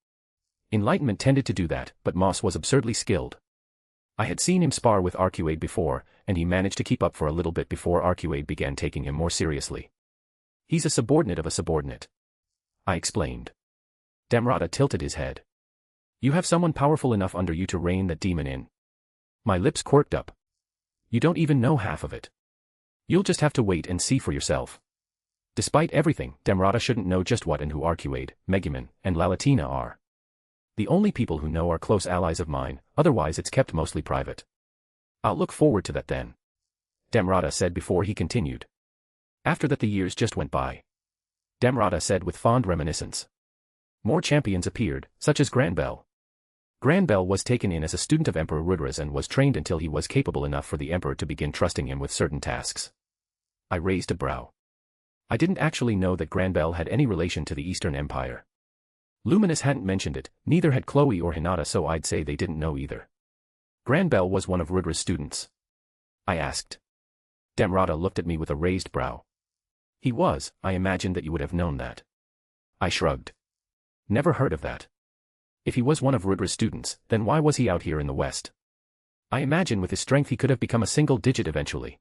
Enlightenment tended to do that, but Moss was absurdly skilled. I had seen him spar with Arcuade before, and he managed to keep up for a little bit before Arcuade began taking him more seriously. He's a subordinate of a subordinate, I explained. Damrata tilted his head. You have someone powerful enough under you to rein that demon in. My lips quirked up. You don't even know half of it. You'll just have to wait and see for yourself. Despite everything, Damrata shouldn't know just what and who Arcuade, Megumin, and Lalatina are. The only people who know are close allies of mine, otherwise it's kept mostly private. I'll look forward to that then, Damrata said before he continued. After that the years just went by. Damrata said with fond reminiscence. More champions appeared, such as Granbell. Granbell was taken in as a student of Emperor Rudra's and was trained until he was capable enough for the Emperor to begin trusting him with certain tasks. I raised a brow. I didn't actually know that Granbell had any relation to the Eastern Empire. Luminous hadn't mentioned it, neither had Chloe or Hinata, so I'd say they didn't know either. Granbell was one of Rudra's students, I asked. Damrata looked at me with a raised brow. He was. I imagined that you would have known that. I shrugged. Never heard of that. If he was one of Rudra's students, then why was he out here in the West? I imagine with his strength he could have become a single digit eventually.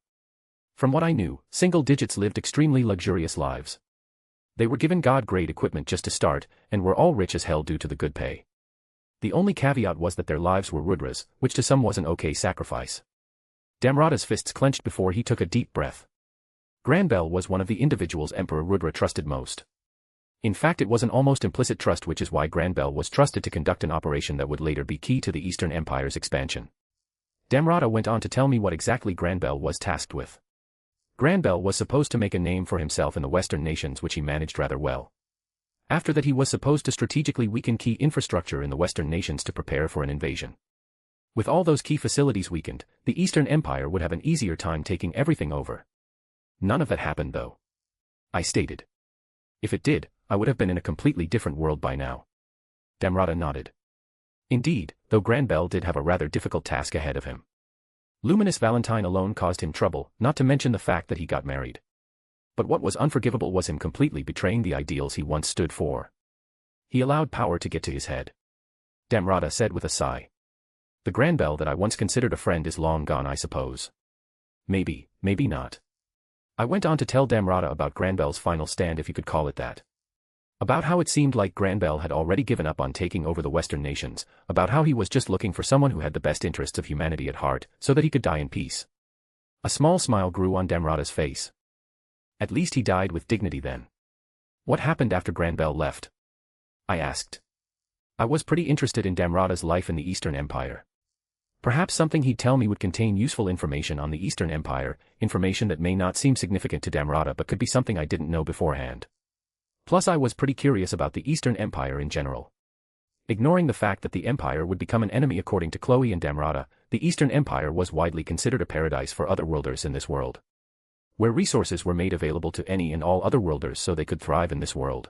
From what I knew, single digits lived extremely luxurious lives. They were given god-grade equipment just to start, and were all rich as hell due to the good pay. The only caveat was that their lives were Rudra's, which to some was an okay sacrifice. Damrata's fists clenched before he took a deep breath. Granbell was one of the individuals Emperor Rudra trusted most. In fact, it was an almost implicit trust, which is why Granbell was trusted to conduct an operation that would later be key to the Eastern Empire's expansion. Damrata went on to tell me what exactly Granbell was tasked with. Granbell was supposed to make a name for himself in the Western nations, which he managed rather well. After that, he was supposed to strategically weaken key infrastructure in the Western nations to prepare for an invasion. With all those key facilities weakened, the Eastern Empire would have an easier time taking everything over. None of that happened, though, I stated. If it did, I would have been in a completely different world by now. Damrata nodded. Indeed, though Granbell did have a rather difficult task ahead of him. Luminous Valentine alone caused him trouble, not to mention the fact that he got married. But what was unforgivable was him completely betraying the ideals he once stood for. He allowed power to get to his head. Damrata said with a sigh. The Granbell that I once considered a friend is long gone, I suppose. Maybe, maybe not. I went on to tell Damrata about Granbell's final stand, if you could call it that. About how it seemed like Granbell had already given up on taking over the Western nations, about how he was just looking for someone who had the best interests of humanity at heart, so that he could die in peace. A small smile grew on Damrata's face. At least he died with dignity then. What happened after Granbell left? I asked. I was pretty interested in Damrata's life in the Eastern Empire. Perhaps something he'd tell me would contain useful information on the Eastern Empire, information that may not seem significant to Damrata but could be something I didn't know beforehand. Plus I was pretty curious about the Eastern Empire in general. Ignoring the fact that the Empire would become an enemy according to Chloe and Damrata, the Eastern Empire was widely considered a paradise for otherworlders in this world, where resources were made available to any and all otherworlders so they could thrive in this world.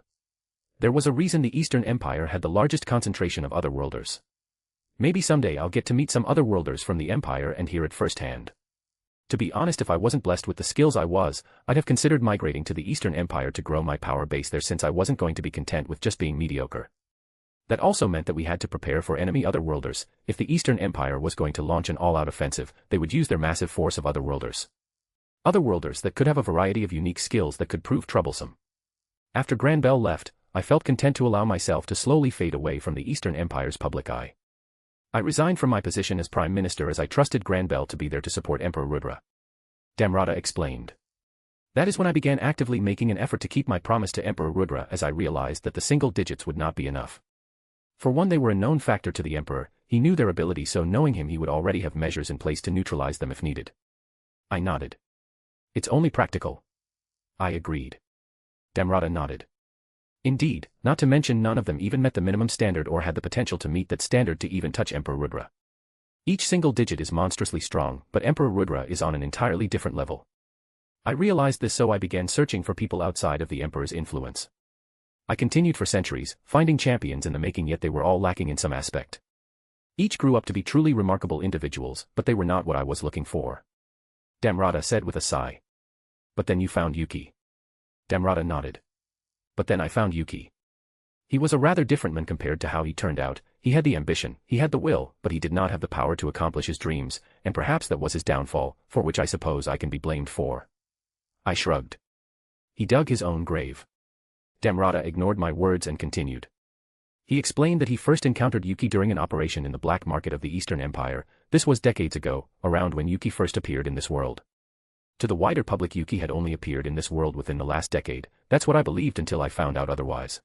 There was a reason the Eastern Empire had the largest concentration of otherworlders. Maybe someday I'll get to meet some otherworlders from the Empire and hear it firsthand. To be honest, if I wasn't blessed with the skills I was, I'd have considered migrating to the Eastern Empire to grow my power base there, since I wasn't going to be content with just being mediocre. That also meant that we had to prepare for enemy otherworlders. If the Eastern Empire was going to launch an all-out offensive, they would use their massive force of otherworlders. Otherworlders that could have a variety of unique skills that could prove troublesome. After Granbell left, I felt content to allow myself to slowly fade away from the Eastern Empire's public eye. I resigned from my position as Prime Minister as I trusted Granbell to be there to support Emperor Rudra. Damrata explained. That is when I began actively making an effort to keep my promise to Emperor Rudra, as I realized that the single digits would not be enough. For one, they were a known factor to the Emperor. He knew their ability, so knowing him he would already have measures in place to neutralize them if needed. I nodded. It's only practical. I agreed. Damrata nodded. Indeed, not to mention none of them even met the minimum standard or had the potential to meet that standard to even touch Emperor Rudra. Each single digit is monstrously strong, but Emperor Rudra is on an entirely different level. I realized this, so I began searching for people outside of the Emperor's influence. I continued for centuries, finding champions in the making, yet they were all lacking in some aspect. Each grew up to be truly remarkable individuals, but they were not what I was looking for. Damrata said with a sigh. But then you found Yuki. Damrata nodded. But then I found Yuki. He was a rather different man compared to how he turned out. He had the ambition, he had the will, but he did not have the power to accomplish his dreams, and perhaps that was his downfall, for which I suppose I can be blamed for. I shrugged. He dug his own grave. Damrata ignored my words and continued. He explained that he first encountered Yuki during an operation in the black market of the Eastern Empire. This was decades ago, around when Yuki first appeared in this world. To the wider public, Yuki had only appeared in this world within the last decade. That's what I believed until I found out otherwise.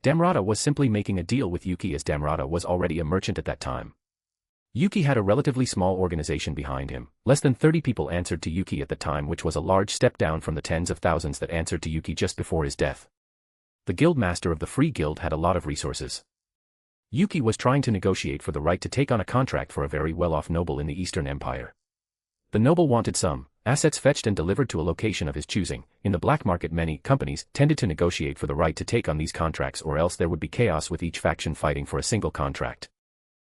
Damrata was simply making a deal with Yuki, as Damrata was already a merchant at that time. Yuki had a relatively small organization behind him. Less than 30 people answered to Yuki at the time, which was a large step down from the tens of thousands that answered to Yuki just before his death. The guild master of the Free Guild had a lot of resources. Yuki was trying to negotiate for the right to take on a contract for a very well-off noble in the Eastern Empire. The noble wanted some assets fetched and delivered to a location of his choosing. In the black market, many companies tended to negotiate for the right to take on these contracts, or else there would be chaos with each faction fighting for a single contract.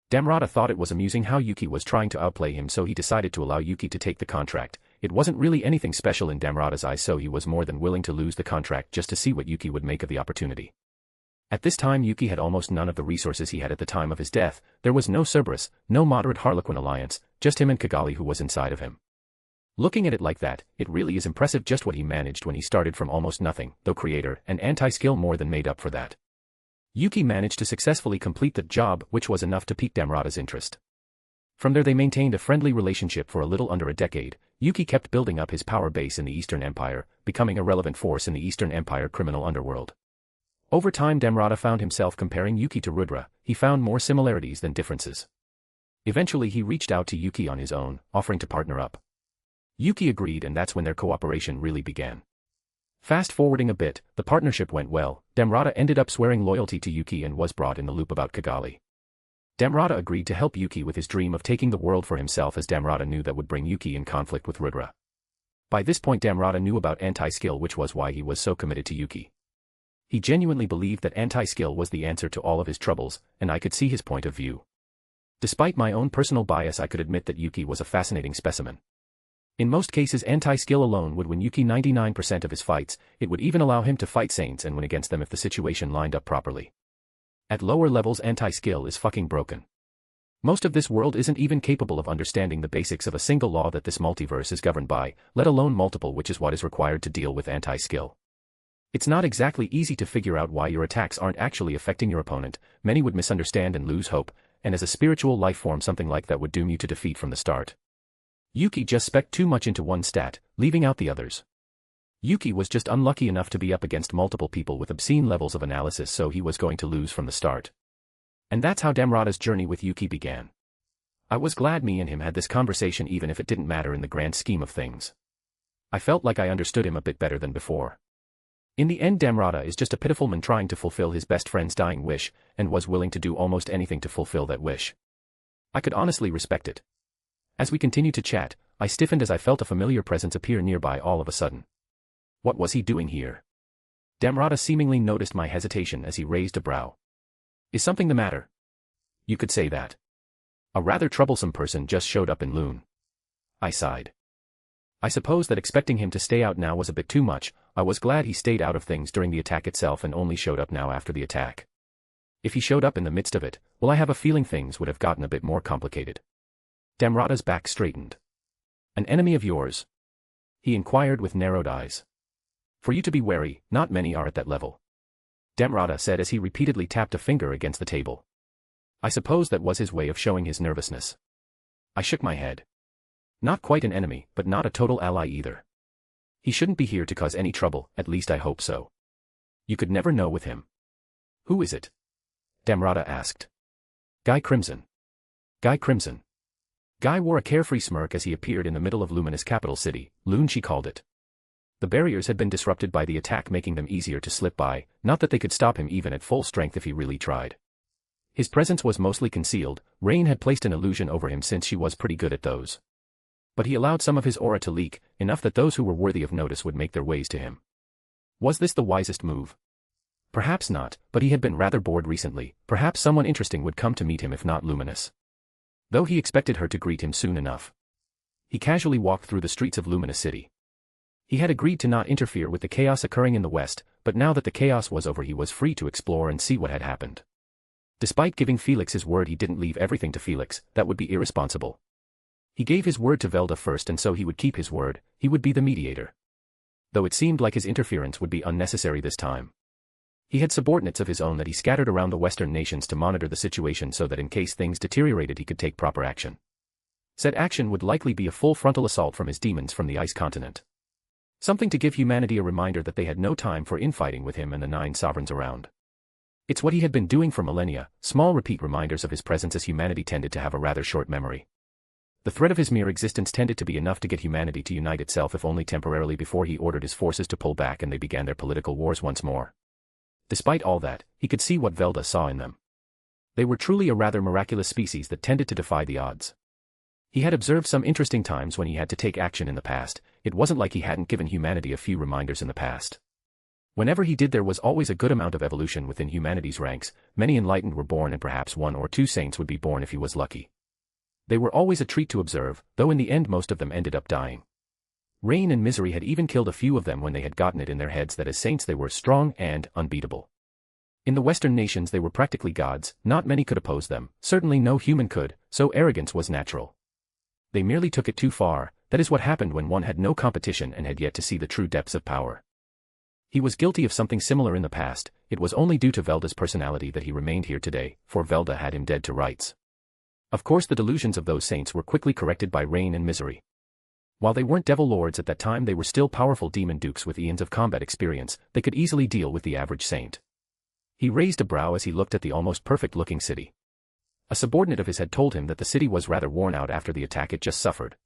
Damrata thought it was amusing how Yuki was trying to outplay him, so he decided to allow Yuki to take the contract. It wasn't really anything special in Damrata's eyes, so he was more than willing to lose the contract just to see what Yuki would make of the opportunity. At this time, Yuki had almost none of the resources he had at the time of his death. There was no Cerberus, no moderate Harlequin alliance, just him and Kigali who was inside of him. Looking at it like that, it really is impressive just what he managed when he started from almost nothing, though creator and anti-skill more than made up for that. Yuki managed to successfully complete the job, which was enough to pique Damrata's interest. From there they maintained a friendly relationship for a little under a decade. Yuki kept building up his power base in the Eastern Empire, becoming a relevant force in the Eastern Empire criminal underworld. Over time, Damrata found himself comparing Yuki to Rudra. He found more similarities than differences. Eventually he reached out to Yuki on his own, offering to partner up. Yuki agreed, and that's when their cooperation really began. Fast forwarding a bit, the partnership went well. Damrata ended up swearing loyalty to Yuki and was brought in the loop about Kigali. Damrata agreed to help Yuki with his dream of taking the world for himself, as Damrata knew that would bring Yuki in conflict with Rudra. By this point Damrata knew about anti-skill, which was why he was so committed to Yuki. He genuinely believed that anti-skill was the answer to all of his troubles, and I could see his point of view. Despite my own personal bias, I could admit that Yuki was a fascinating specimen. In most cases, anti-skill alone would win Yuki 99% of his fights. It would even allow him to fight saints and win against them if the situation lined up properly. At lower levels, anti-skill is fucking broken. Most of this world isn't even capable of understanding the basics of a single law that this multiverse is governed by, let alone multiple, which is what is required to deal with anti-skill. It's not exactly easy to figure out why your attacks aren't actually affecting your opponent. Many would misunderstand and lose hope, and as a spiritual life form, something like that would doom you to defeat from the start. Yuki just spec'd too much into one stat, leaving out the others. Yuki was just unlucky enough to be up against multiple people with obscene levels of analysis, so he was going to lose from the start. And that's how Damrata's journey with Yuki began. I was glad me and him had this conversation, even if it didn't matter in the grand scheme of things. I felt like I understood him a bit better than before. In the end, Damrata is just a pitiful man trying to fulfill his best friend's dying wish, and was willing to do almost anything to fulfill that wish. I could honestly respect it. As we continued to chat, I stiffened as I felt a familiar presence appear nearby all of a sudden. What was he doing here? Damrata seemingly noticed my hesitation as he raised a brow. Is something the matter? You could say that. A rather troublesome person just showed up in Loon. I sighed. I suppose that expecting him to stay out now was a bit too much. I was glad he stayed out of things during the attack itself and only showed up now after the attack. If he showed up in the midst of it, well, I have a feeling things would have gotten a bit more complicated. Damrata's back straightened. An enemy of yours? He inquired with narrowed eyes. For you to be wary, not many are at that level. Damrata said as he repeatedly tapped a finger against the table. I suppose that was his way of showing his nervousness. I shook my head. Not quite an enemy, but not a total ally either. He shouldn't be here to cause any trouble, at least I hope so. You could never know with him. Who is it? Damrata asked. Guy Crimson. Guy Crimson. Guy wore a carefree smirk as he appeared in the middle of Luminous capital city, Loon she called it. The barriers had been disrupted by the attack, making them easier to slip by, not that they could stop him even at full strength if he really tried. His presence was mostly concealed. Rain had placed an illusion over him since she was pretty good at those. But he allowed some of his aura to leak, enough that those who were worthy of notice would make their ways to him. Was this the wisest move? Perhaps not, but he had been rather bored recently. Perhaps someone interesting would come to meet him if not Luminous. Though he expected her to greet him soon enough. He casually walked through the streets of Luminous City. He had agreed to not interfere with the chaos occurring in the west, but now that the chaos was over he was free to explore and see what had happened. Despite giving Felix his word, he didn't leave everything to Felix. That would be irresponsible. He gave his word to Velda first, and so he would keep his word. He would be the mediator. Though it seemed like his interference would be unnecessary this time. He had subordinates of his own that he scattered around the western nations to monitor the situation so that in case things deteriorated he could take proper action. Said action would likely be a full frontal assault from his demons from the ice continent. Something to give humanity a reminder that they had no time for infighting with him and the 9 sovereigns around. It's what he had been doing for millennia, small repeat reminders of his presence, as humanity tended to have a rather short memory. The threat of his mere existence tended to be enough to get humanity to unite itself, if only temporarily, before he ordered his forces to pull back and they began their political wars once more. Despite all that, he could see what Velda saw in them. They were truly a rather miraculous species that tended to defy the odds. He had observed some interesting times when he had to take action in the past. It wasn't like he hadn't given humanity a few reminders in the past. Whenever he did, there was always a good amount of evolution within humanity's ranks. Many enlightened were born, and perhaps 1 or 2 saints would be born if he was lucky. They were always a treat to observe, though in the end most of them ended up dying. Rain and Misery had even killed a few of them when they had gotten it in their heads that as saints they were strong and unbeatable. In the Western nations they were practically gods. Not many could oppose them, certainly no human could, so arrogance was natural. They merely took it too far. That is what happened when one had no competition and had yet to see the true depths of power. He was guilty of something similar in the past. It was only due to Velda's personality that he remained here today, for Velda had him dead to rights. Of course the delusions of those saints were quickly corrected by Rain and Misery. While they weren't devil lords at that time, they were still powerful demon dukes with eons of combat experience. They could easily deal with the average saint. He raised a brow as he looked at the almost perfect-looking city. A subordinate of his had told him that the city was rather worn out after the attack it just suffered.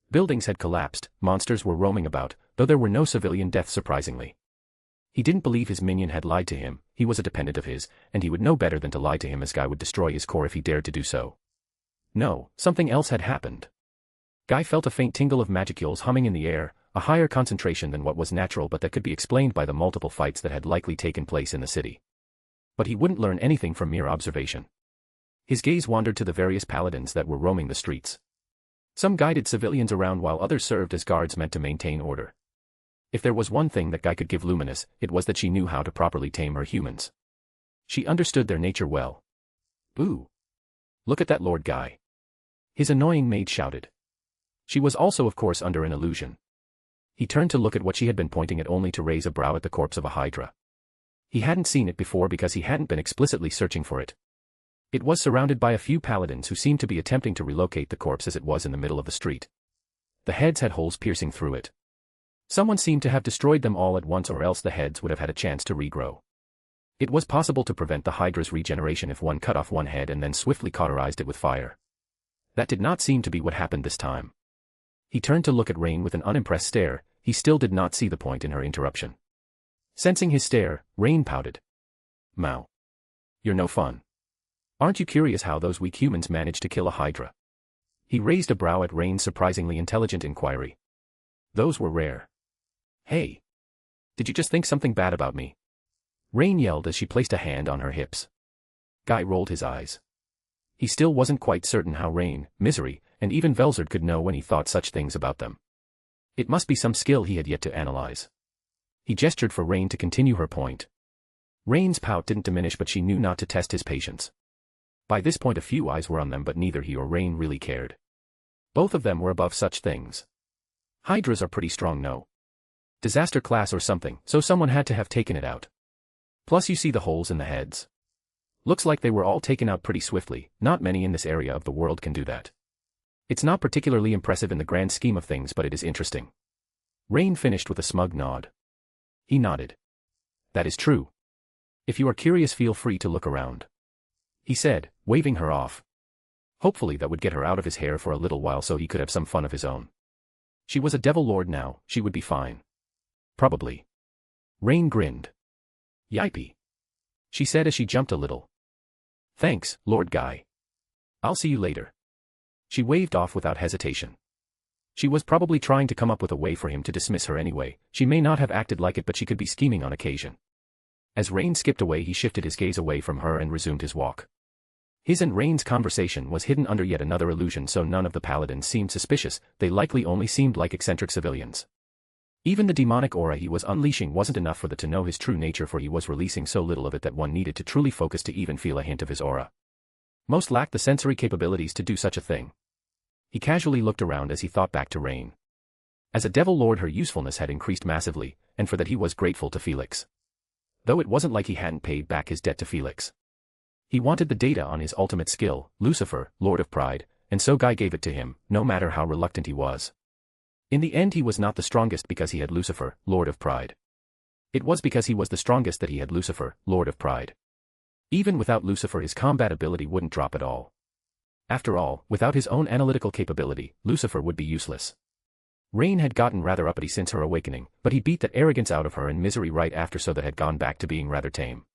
Buildings had collapsed, monsters were roaming about, though there were no civilian deaths surprisingly. He didn't believe his minion had lied to him. He was a dependent of his, and he would know better than to lie to him, as Guy would destroy his core if he dared to do so. No, something else had happened. Guy felt a faint tingle of magicules humming in the air, a higher concentration than what was natural, but that could be explained by the multiple fights that had likely taken place in the city. But he wouldn't learn anything from mere observation. His gaze wandered to the various paladins that were roaming the streets. Some guided civilians around while others served as guards meant to maintain order. If there was one thing that Guy could give Luminous, it was that she knew how to properly tame her humans. She understood their nature well. Ooh! Look at that Lord Guy! His annoying maid shouted. She was also of course under an illusion. He turned to look at what she had been pointing at, only to raise a brow at the corpse of a hydra. He hadn't seen it before because he hadn't been explicitly searching for it. It was surrounded by a few paladins who seemed to be attempting to relocate the corpse as it was in the middle of the street. The heads had holes piercing through it. Someone seemed to have destroyed them all at once, or else the heads would have had a chance to regrow. It was possible to prevent the hydra's regeneration if one cut off one head and then swiftly cauterized it with fire. That did not seem to be what happened this time. He turned to look at Rain with an unimpressed stare. He still did not see the point in her interruption. Sensing his stare, Rain pouted. Mao. You're no fun. Aren't you curious how those weak humans managed to kill a hydra? He raised a brow at Rain's surprisingly intelligent inquiry. Those were rare. Hey. Did you just think something bad about me? Rain yelled as she placed a hand on her hips. Guy rolled his eyes. He still wasn't quite certain how Rain, Misery, and even Velzard could know when he thought such things about them. It must be some skill he had yet to analyze. He gestured for Rain to continue her point. Rain's pout didn't diminish, but she knew not to test his patience. By this point a few eyes were on them, but neither he or Rain really cared. Both of them were above such things. Hydras are pretty strong, no? Disaster class or something, so someone had to have taken it out. Plus you see the holes in the heads. Looks like they were all taken out pretty swiftly. Not many in this area of the world can do that. It's not particularly impressive in the grand scheme of things, but it is interesting. Rain finished with a smug nod. He nodded. That is true. If you are curious, feel free to look around. He said, waving her off. Hopefully that would get her out of his hair for a little while so he could have some fun of his own. She was a devil lord now, she would be fine. Probably. Rain grinned. Yippee. She said as she jumped a little. Thanks, Lord Guy. I'll see you later. She waved off without hesitation. She was probably trying to come up with a way for him to dismiss her anyway. She may not have acted like it, but she could be scheming on occasion. As Rain skipped away, he shifted his gaze away from her and resumed his walk. His and Rain's conversation was hidden under yet another illusion, so none of the paladins seemed suspicious. They likely only seemed like eccentric civilians. Even the demonic aura he was unleashing wasn't enough for them to know his true nature, for he was releasing so little of it that one needed to truly focus to even feel a hint of his aura. Most lacked the sensory capabilities to do such a thing. He casually looked around as he thought back to Rain. As a devil lord, her usefulness had increased massively, and for that he was grateful to Felix. Though it wasn't like he hadn't paid back his debt to Felix. He wanted the data on his ultimate skill, Lucifer, Lord of Pride, and so Guy gave it to him, no matter how reluctant he was. In the end, he was not the strongest because he had Lucifer, Lord of Pride. It was because he was the strongest that he had Lucifer, Lord of Pride. Even without Lucifer, his combat ability wouldn't drop at all. After all, without his own analytical capability, Lucifer would be useless. Rain had gotten rather uppity since her awakening, but he beat that arrogance out of her in Misery right after, so that had gone back to being rather tame.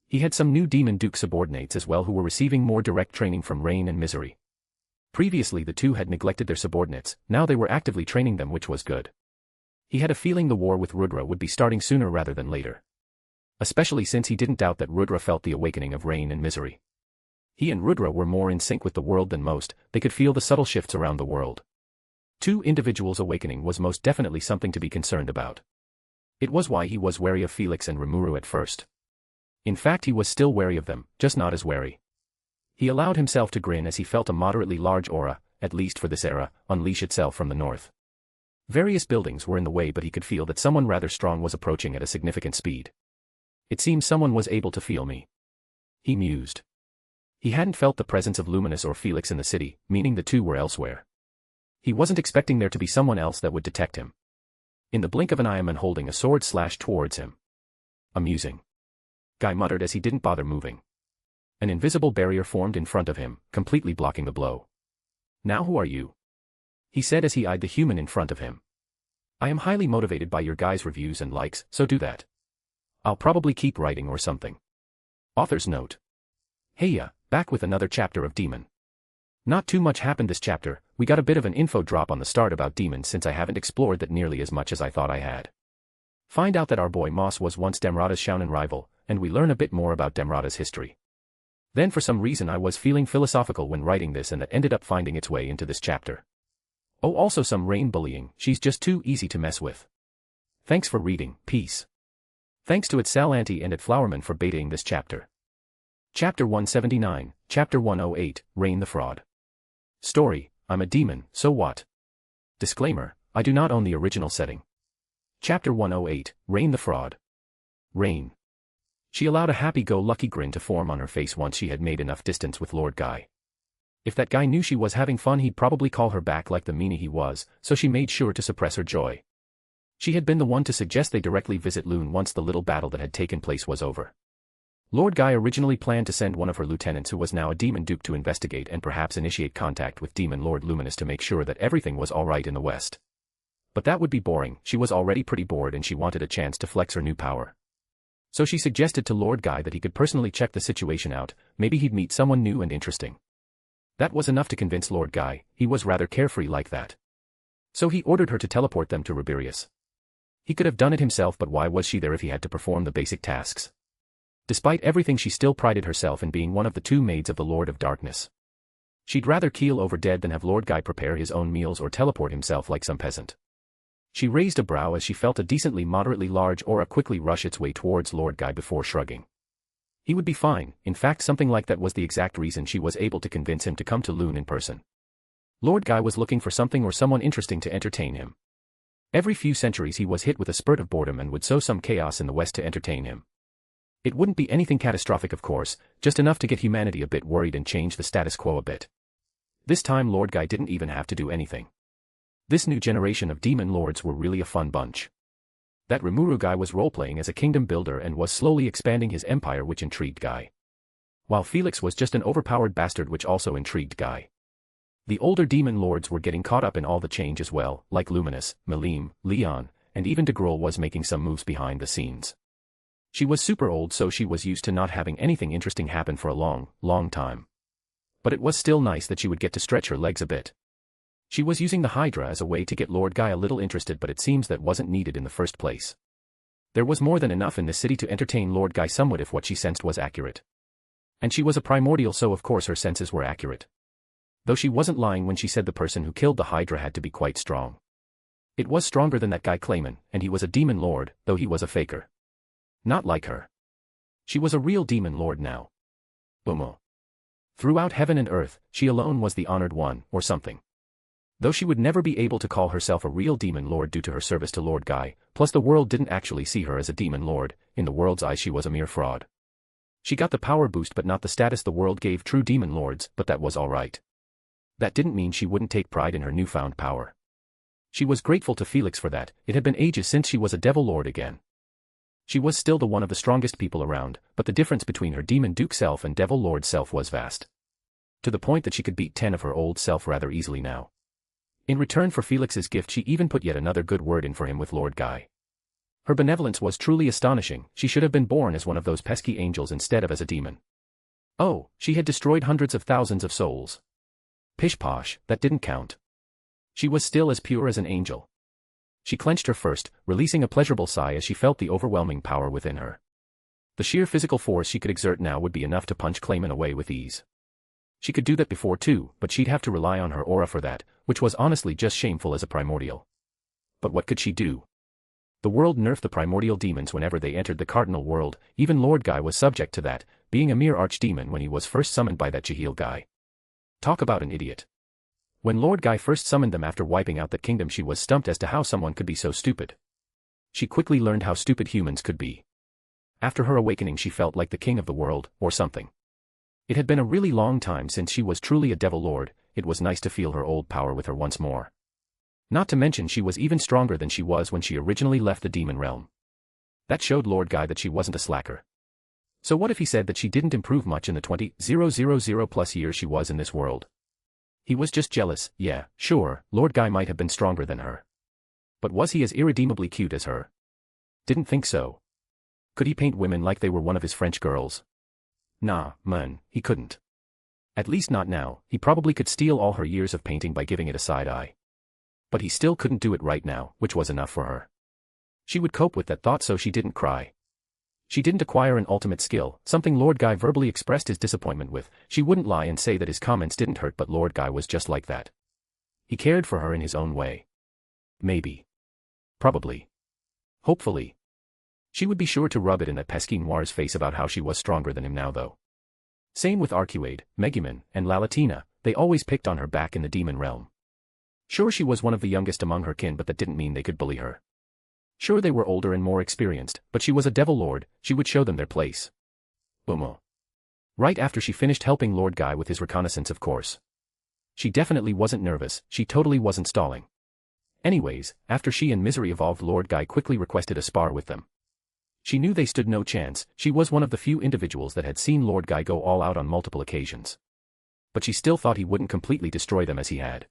He had some new Demon Duke subordinates as well who were receiving more direct training from Rain and Misery. Previously the two had neglected their subordinates, now they were actively training them, which was good. He had a feeling the war with Rudra would be starting sooner rather than later. Especially since he didn't doubt that Rudra felt the awakening of Rain and Misery. He and Rudra were more in sync with the world than most. They could feel the subtle shifts around the world. Two individuals awakening was most definitely something to be concerned about. It was why he was wary of Felix and Rimuru at first. In fact, he was still wary of them, just not as wary. He allowed himself to grin as he felt a moderately large aura, at least for this era, unleash itself from the north. Various buildings were in the way, but he could feel that someone rather strong was approaching at a significant speed. It seems someone was able to feel me. He mused. He hadn't felt the presence of Luminous or Felix in the city, meaning the two were elsewhere. He wasn't expecting there to be someone else that would detect him. In the blink of an eye, a man holding a sword slashed towards him. Amusing. Guy muttered as he didn't bother moving. An invisible barrier formed in front of him, completely blocking the blow. Now who are you? He said as he eyed the human in front of him. I am highly motivated by your guys' reviews and likes, so do that. I'll probably keep writing or something. Author's note. Heya, back with another chapter of Daemon. Not too much happened this chapter. We got a bit of an info drop on the start about Daemon since I haven't explored that nearly as much as I thought I had. Find out that our boy Moss was once Demrada's Shounen rival, and we learn a bit more about Demrada's history. Then for some reason I was feeling philosophical when writing this, and that ended up finding its way into this chapter. Oh, also some Rain bullying. She's just too easy to mess with. Thanks for reading. Peace. Thanks to @Salanti and @Flowerman for betaing this chapter. Chapter 179, Chapter 108, Rain the Fraud. Story, I'm a demon, so what? Disclaimer, I do not own the original setting. Chapter 108, Rain the Fraud. Rain. She allowed a happy-go-lucky grin to form on her face once she had made enough distance with Lord Guy. If that guy knew she was having fun, he'd probably call her back like the meanie he was, so she made sure to suppress her joy. She had been the one to suggest they directly visit Loon once the little battle that had taken place was over. Lord Guy originally planned to send one of her lieutenants, who was now a Demon Duke, to investigate and perhaps initiate contact with Demon Lord Luminous to make sure that everything was alright in the West. But that would be boring. She was already pretty bored and she wanted a chance to flex her new power. So she suggested to Lord Guy that he could personally check the situation out, maybe he'd meet someone new and interesting. That was enough to convince Lord Guy. He was rather carefree like that. So he ordered her to teleport them to Rabirius. He could have done it himself, but why was she there if he had to perform the basic tasks? Despite everything, she still prided herself in being one of the two maids of the Lord of Darkness. She'd rather keel over dead than have Lord Guy prepare his own meals or teleport himself like some peasant. She raised a brow as she felt a decently moderately large aura quickly rush its way towards Lord Guy before shrugging. He would be fine. In fact, something like that was the exact reason she was able to convince him to come to Loon in person. Lord Guy was looking for something or someone interesting to entertain him. Every few centuries he was hit with a spurt of boredom and would sow some chaos in the West to entertain him. It wouldn't be anything catastrophic, of course, just enough to get humanity a bit worried and change the status quo a bit. This time Lord Guy didn't even have to do anything. This new generation of demon lords were really a fun bunch. That Rimuru guy was role-playing as a kingdom builder and was slowly expanding his empire, which intrigued Guy. While Felix was just an overpowered bastard, which also intrigued Guy. The older demon lords were getting caught up in all the change as well, like Luminous, Malim, Leon, and even Degrol was making some moves behind the scenes. She was super old, so she was used to not having anything interesting happen for a long, long time. But it was still nice that she would get to stretch her legs a bit. She was using the Hydra as a way to get Lord Guy a little interested, but it seems that wasn't needed in the first place. There was more than enough in the city to entertain Lord Guy somewhat if what she sensed was accurate. And she was a primordial, so of course her senses were accurate. Though she wasn't lying when she said the person who killed the Hydra had to be quite strong. It was stronger than that guy Clayman, and he was a demon lord, though he was a faker. Not like her. She was a real demon lord now. Umo. Throughout heaven and earth, she alone was the honored one, or something. Though she would never be able to call herself a real demon lord due to her service to Lord Guy, plus the world didn't actually see her as a demon lord, in the world's eyes she was a mere fraud. She got the power boost but not the status the world gave true demon lords, but that was alright. That didn't mean she wouldn't take pride in her newfound power. She was grateful to Felix for that. It had been ages since she was a devil lord again. She was still the one of the strongest people around, but the difference between her demon duke self and devil lord self was vast. To the point that she could beat 10 of her old self rather easily now. In return for Felix's gift, she even put yet another good word in for him with Lord Guy. Her benevolence was truly astonishing. She should have been born as one of those pesky angels instead of as a demon. Oh, she had destroyed hundreds of thousands of souls. Pish-posh, that didn't count. She was still as pure as an angel. She clenched her fist, releasing a pleasurable sigh as she felt the overwhelming power within her. The sheer physical force she could exert now would be enough to punch Clayman away with ease. She could do that before too, but she'd have to rely on her aura for that, which was honestly just shameful as a primordial. But what could she do? The world nerfed the primordial demons whenever they entered the Cardinal World. Even Lord Guy was subject to that, being a mere archdemon when he was first summoned by that Jahil guy. Talk about an idiot. When Lord Guy first summoned them after wiping out that kingdom, she was stumped as to how someone could be so stupid. She quickly learned how stupid humans could be. After her awakening she felt like the king of the world, or something. It had been a really long time since she was truly a devil lord. It was nice to feel her old power with her once more. Not to mention she was even stronger than she was when she originally left the demon realm. That showed Lord Guy that she wasn't a slacker. So what if he said that she didn't improve much in the 20,000 plus years she was in this world? He was just jealous. Yeah, sure, Lord Guy might have been stronger than her. But was he as irredeemably cute as her? Didn't think so. Could he paint women like they were one of his French girls? Nah, man, he couldn't. At least not now. He probably could steal all her years of painting by giving it a side eye. But he still couldn't do it right now, which was enough for her. She would cope with that thought so she didn't cry. She didn't acquire an ultimate skill, something Lord Guy verbally expressed his disappointment with. She wouldn't lie and say that his comments didn't hurt, but Lord Guy was just like that. He cared for her in his own way. Maybe. Probably. Hopefully. She would be sure to rub it in that pesky Noir's face about how she was stronger than him now though. Same with Arcuade, Megumin, and Lalatina. They always picked on her back in the demon realm. Sure, she was one of the youngest among her kin, but that didn't mean they could bully her. Sure, they were older and more experienced, but she was a devil lord. She would show them their place. Umo. Right after she finished helping Lord Guy with his reconnaissance, of course. She definitely wasn't nervous, she totally wasn't stalling. Anyways, after she and Misery evolved, Lord Guy quickly requested a spar with them. She knew they stood no chance. She was one of the few individuals that had seen Lord Guy go all out on multiple occasions. But she still thought he wouldn't completely destroy them as he had.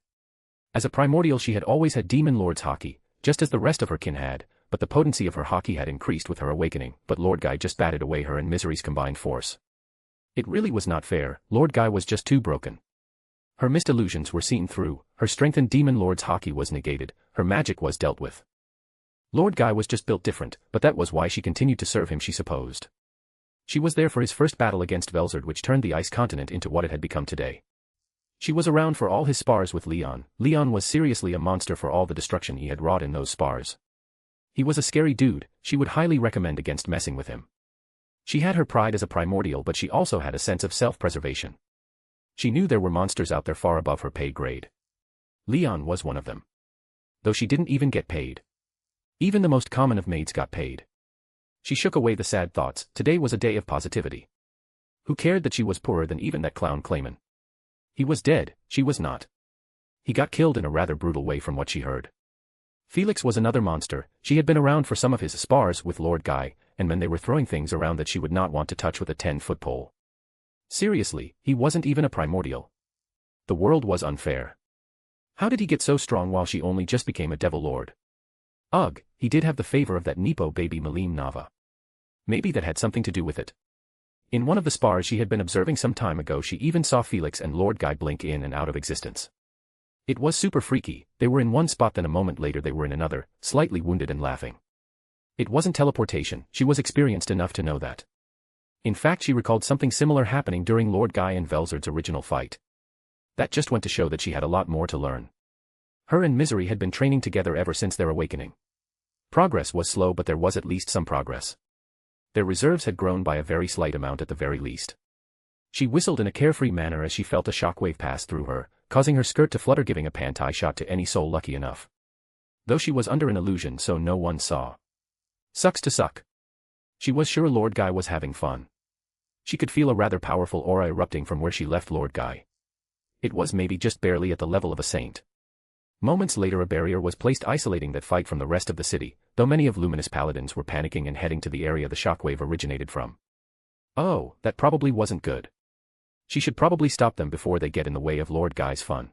As a primordial she had always had Demon Lord's haki, just as the rest of her kin had, but the potency of her haki had increased with her awakening, but Lord Guy just batted away her and Misery's combined force. It really was not fair. Lord Guy was just too broken. Her mist illusions were seen through, her strengthened Demon Lord's haki was negated, her magic was dealt with. Lord Guy was just built different, but that was why she continued to serve him, she supposed. She was there for his first battle against Velzard, which turned the ice continent into what it had become today. She was around for all his spars with Leon. Leon was seriously a monster for all the destruction he had wrought in those spars. He was a scary dude. She would highly recommend against messing with him. She had her pride as a primordial, but she also had a sense of self-preservation. She knew there were monsters out there far above her pay grade. Leon was one of them. Though she didn't even get paid. Even the most common of maids got paid. She shook away the sad thoughts. Today was a day of positivity. Who cared that she was poorer than even that clown Clayman? He was dead, she was not. He got killed in a rather brutal way from what she heard. Felix was another monster. She had been around for some of his spars with Lord Guy, and when they were throwing things around that she would not want to touch with a 10-foot pole. Seriously, he wasn't even a primordial. The world was unfair. How did he get so strong while she only just became a devil lord? Ugh, he did have the favor of that Nepo baby Malim Nava. Maybe that had something to do with it. In one of the spars she had been observing some time ago, she even saw Felix and Lord Guy blink in and out of existence. It was super freaky. They were in one spot, then a moment later they were in another, slightly wounded and laughing. It wasn't teleportation, she was experienced enough to know that. In fact, she recalled something similar happening during Lord Guy and Velzard's original fight. That just went to show that she had a lot more to learn. Her and Misery had been training together ever since their awakening. Progress was slow, but there was at least some progress. Their reserves had grown by a very slight amount at the very least. She whistled in a carefree manner as she felt a shockwave pass through her, causing her skirt to flutter, giving a pantai shot to any soul lucky enough. Though she was under an illusion so no one saw. Sucks to suck. She was sure Lord Guy was having fun. She could feel a rather powerful aura erupting from where she left Lord Guy. It was maybe just barely at the level of a saint. Moments later a barrier was placed isolating that fight from the rest of the city, though many of Luminous paladins were panicking and heading to the area the shockwave originated from. Oh, that probably wasn't good. She should probably stop them before they get in the way of Lord Guy's fun.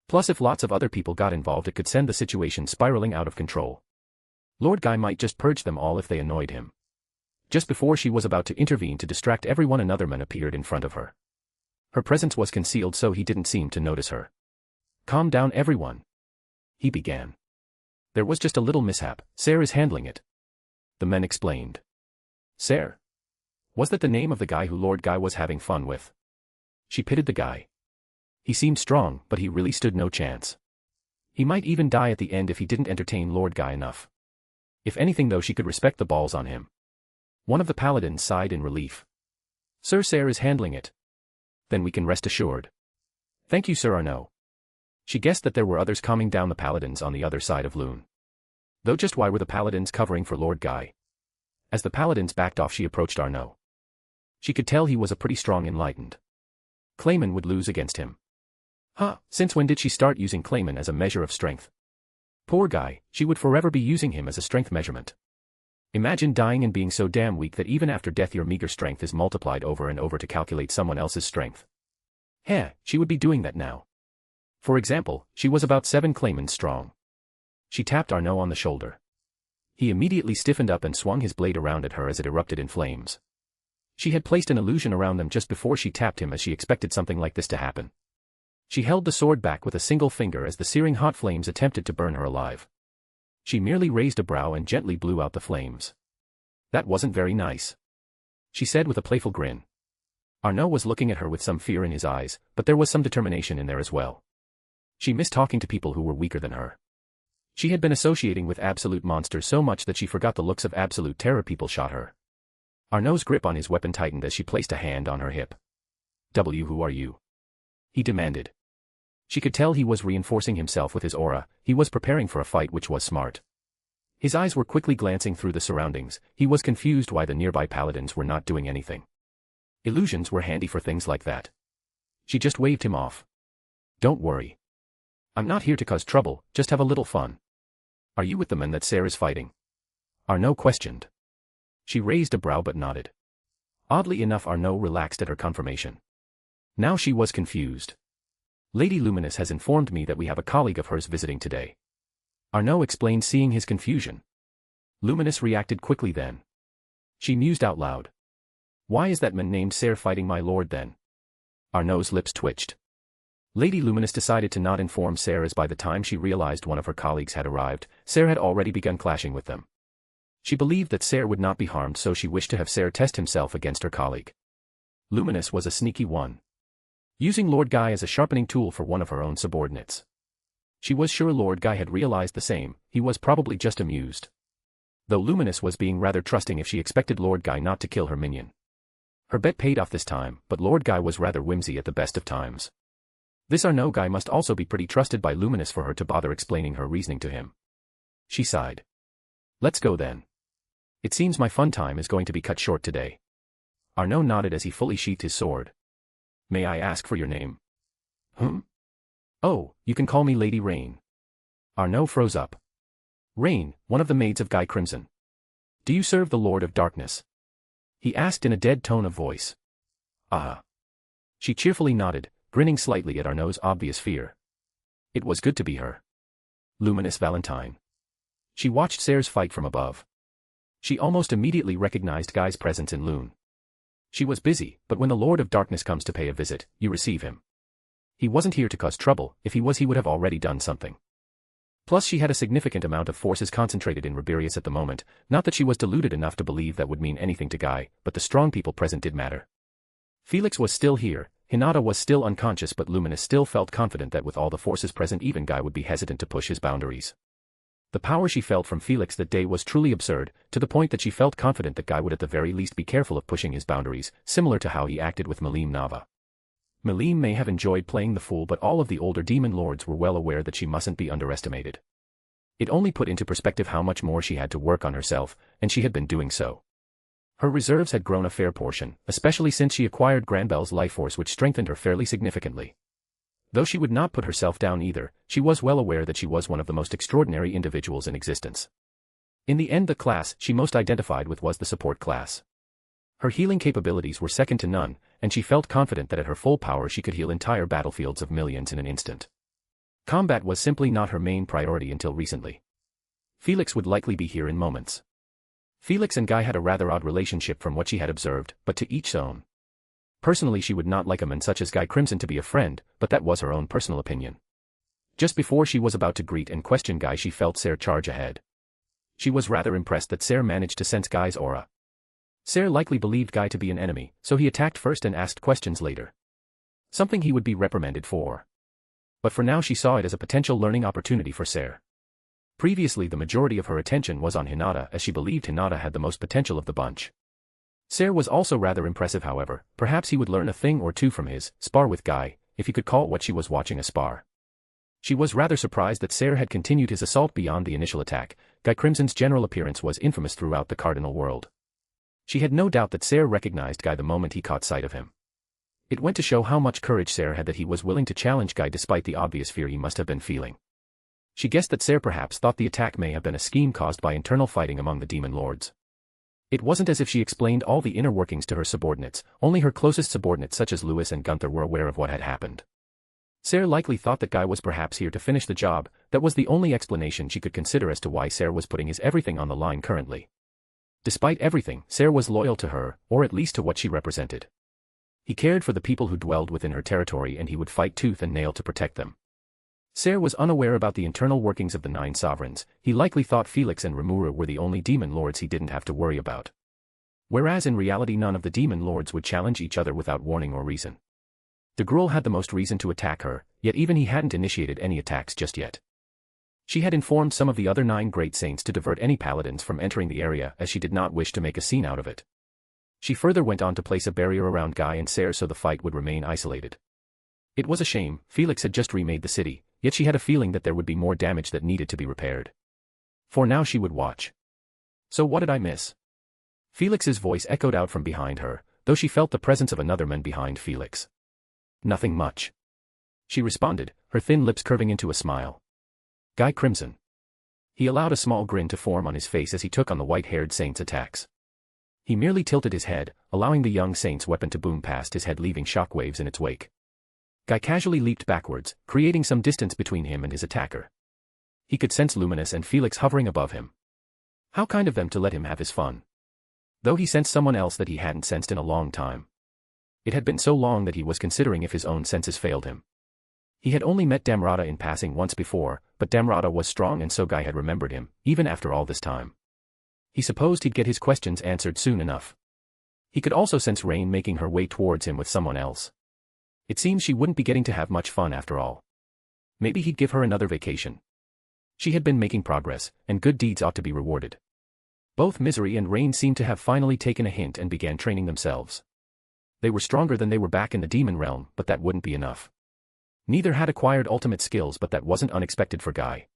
Plus, if lots of other people got involved, it could send the situation spiraling out of control. Lord Guy might just purge them all if they annoyed him. Just before she was about to intervene to distract everyone, another man appeared in front of her. Her presence was concealed so he didn't seem to notice her. Calm down everyone, he began. There was just a little mishap, Ser is handling it. The men explained. Ser? Was that the name of the guy who Lord Guy was having fun with? She pitied the guy. He seemed strong, but he really stood no chance. He might even die at the end if he didn't entertain Lord Guy enough. If anything though, she could respect the balls on him. One of the paladins sighed in relief. Sir, Ser is handling it. Then we can rest assured. Thank you, Sir Arnaud. She guessed that there were others calming down the paladins on the other side of Lune. Though just why were the paladins covering for Lord Guy? As the paladins backed off, she approached Arnaud. She could tell he was a pretty strong enlightened. Clayman would lose against him. Huh, since when did she start using Clayman as a measure of strength? Poor guy, she would forever be using him as a strength measurement. Imagine dying and being so damn weak that even after death your meager strength is multiplied over and over to calculate someone else's strength. Heh, she would be doing that now. For example, she was about 7 Claymans strong. She tapped Arnaud on the shoulder. He immediately stiffened up and swung his blade around at her as it erupted in flames. She had placed an illusion around them just before she tapped him, as she expected something like this to happen. She held the sword back with a single finger as the searing hot flames attempted to burn her alive. She merely raised a brow and gently blew out the flames. That wasn't very nice, she said with a playful grin. Arnaud was looking at her with some fear in his eyes, but there was some determination in there as well. She missed talking to people who were weaker than her. She had been associating with absolute monsters so much that she forgot the looks of absolute terror people shot her. Arnaud's grip on his weapon tightened as she placed a hand on her hip. Who are you? He demanded. She could tell he was reinforcing himself with his aura. He was preparing for a fight, which was smart. His eyes were quickly glancing through the surroundings. He was confused why the nearby paladins were not doing anything. Illusions were handy for things like that. She just waved him off. Don't worry. I'm not here to cause trouble, just have a little fun. Are you with the men that Ser is fighting? Arnaud questioned. She raised a brow but nodded. Oddly enough, Arnaud relaxed at her confirmation. Now she was confused. Lady Luminous has informed me that we have a colleague of hers visiting today. Arnaud explained, seeing his confusion. Luminous reacted quickly then. She mused out loud. Why is that man named Ser fighting my lord then? Arnaud's lips twitched. Lady Luminous decided to not inform Ser, as by the time she realized one of her colleagues had arrived, Ser had already begun clashing with them. She believed that Ser would not be harmed, so she wished to have Ser test himself against her colleague. Luminous was a sneaky one, using Lord Guy as a sharpening tool for one of her own subordinates. She was sure Lord Guy had realized the same. He was probably just amused. Though Luminous was being rather trusting if she expected Lord Guy not to kill her minion. Her bet paid off this time, but Lord Guy was rather whimsy at the best of times. This Arnaud guy must also be pretty trusted by Luminous for her to bother explaining her reasoning to him. She sighed. Let's go then. It seems my fun time is going to be cut short today. Arnaud nodded as he fully sheathed his sword. May I ask for your name? Oh, you can call me Lady Rain. Arnaud froze up. Rain, one of the maids of Guy Crimson. Do you serve the Lord of Darkness? He asked in a dead tone of voice. Ah. She cheerfully nodded, grinning slightly at Arnaud's obvious fear. It was good to be her. Luminous Valentine. She watched Ser's fight from above. She almost immediately recognized Guy's presence in Lune. She was busy, but when the Lord of Darkness comes to pay a visit, you receive him. He wasn't here to cause trouble. If he was, he would have already done something. Plus she had a significant amount of forces concentrated in Rabirius at the moment, not that she was deluded enough to believe that would mean anything to Guy, but the strong people present did matter. Felix was still here, Hinata was still unconscious, but Luminous still felt confident that with all the forces present even Guy would be hesitant to push his boundaries. The power she felt from Felix that day was truly absurd, to the point that she felt confident that Guy would at the very least be careful of pushing his boundaries, similar to how he acted with Malim Nava. Malim may have enjoyed playing the fool, but all of the older demon lords were well aware that she mustn't be underestimated. It only put into perspective how much more she had to work on herself, and she had been doing so. Her reserves had grown a fair portion, especially since she acquired Granbel's life force, which strengthened her fairly significantly. Though she would not put herself down either, she was well aware that she was one of the most extraordinary individuals in existence. In the end, the class she most identified with was the support class. Her healing capabilities were second to none, and she felt confident that at her full power she could heal entire battlefields of millions in an instant. Combat was simply not her main priority until recently. Felix would likely be here in moments. Felix and Guy had a rather odd relationship from what she had observed, but to each own. Personally she would not like a man such as Guy Crimson to be a friend, but that was her own personal opinion. Just before she was about to greet and question Guy, she felt Ser charge ahead. She was rather impressed that Ser managed to sense Guy's aura. Ser likely believed Guy to be an enemy, so he attacked first and asked questions later. Something he would be reprimanded for. But for now she saw it as a potential learning opportunity for Ser. Previously the majority of her attention was on Hinata, as she believed Hinata had the most potential of the bunch. Ser was also rather impressive, however. Perhaps he would learn a thing or two from his spar with Guy, if he could call what she was watching a spar. She was rather surprised that Ser had continued his assault beyond the initial attack. Guy Crimson's general appearance was infamous throughout the Cardinal World. She had no doubt that Ser recognized Guy the moment he caught sight of him. It went to show how much courage Ser had that he was willing to challenge Guy despite the obvious fear he must have been feeling. She guessed that Ser perhaps thought the attack may have been a scheme caused by internal fighting among the demon lords. It wasn't as if she explained all the inner workings to her subordinates. Only her closest subordinates such as Lewis and Gunther were aware of what had happened. Ser likely thought that Guy was perhaps here to finish the job. That was the only explanation she could consider as to why Ser was putting his everything on the line currently. Despite everything, Ser was loyal to her, or at least to what she represented. He cared for the people who dwelled within her territory, and he would fight tooth and nail to protect them. Ser was unaware about the internal workings of the 9 sovereigns. He likely thought Felix and Rimuru were the only demon lords he didn't have to worry about. Whereas in reality none of the demon lords would challenge each other without warning or reason. De Gruul had the most reason to attack her, yet even he hadn't initiated any attacks just yet. She had informed some of the other 9 great saints to divert any paladins from entering the area, as she did not wish to make a scene out of it. She further went on to place a barrier around Guy and Ser so the fight would remain isolated. It was a shame. Felix had just remade the city, yet she had a feeling that there would be more damage that needed to be repaired. For now she would watch. So what did I miss? Felix's voice echoed out from behind her, though she felt the presence of another man behind Felix. Nothing much. She responded, her thin lips curving into a smile. Guy Crimson. He allowed a small grin to form on his face as he took on the white-haired saint's attacks. He merely tilted his head, allowing the young saint's weapon to boom past his head, leaving shockwaves in its wake. Guy casually leaped backwards, creating some distance between him and his attacker. He could sense Luminous and Felix hovering above him. How kind of them to let him have his fun. Though he sensed someone else that he hadn't sensed in a long time. It had been so long that he was considering if his own senses failed him. He had only met Damrata in passing once before, but Damrata was strong and so Guy had remembered him, even after all this time. He supposed he'd get his questions answered soon enough. He could also sense Rain making her way towards him with someone else. It seems she wouldn't be getting to have much fun after all. Maybe he'd give her another vacation. She had been making progress, and good deeds ought to be rewarded. Both Misery and Rain seemed to have finally taken a hint and began training themselves. They were stronger than they were back in the demon realm, but that wouldn't be enough. Neither had acquired ultimate skills, but that wasn't unexpected for Guy.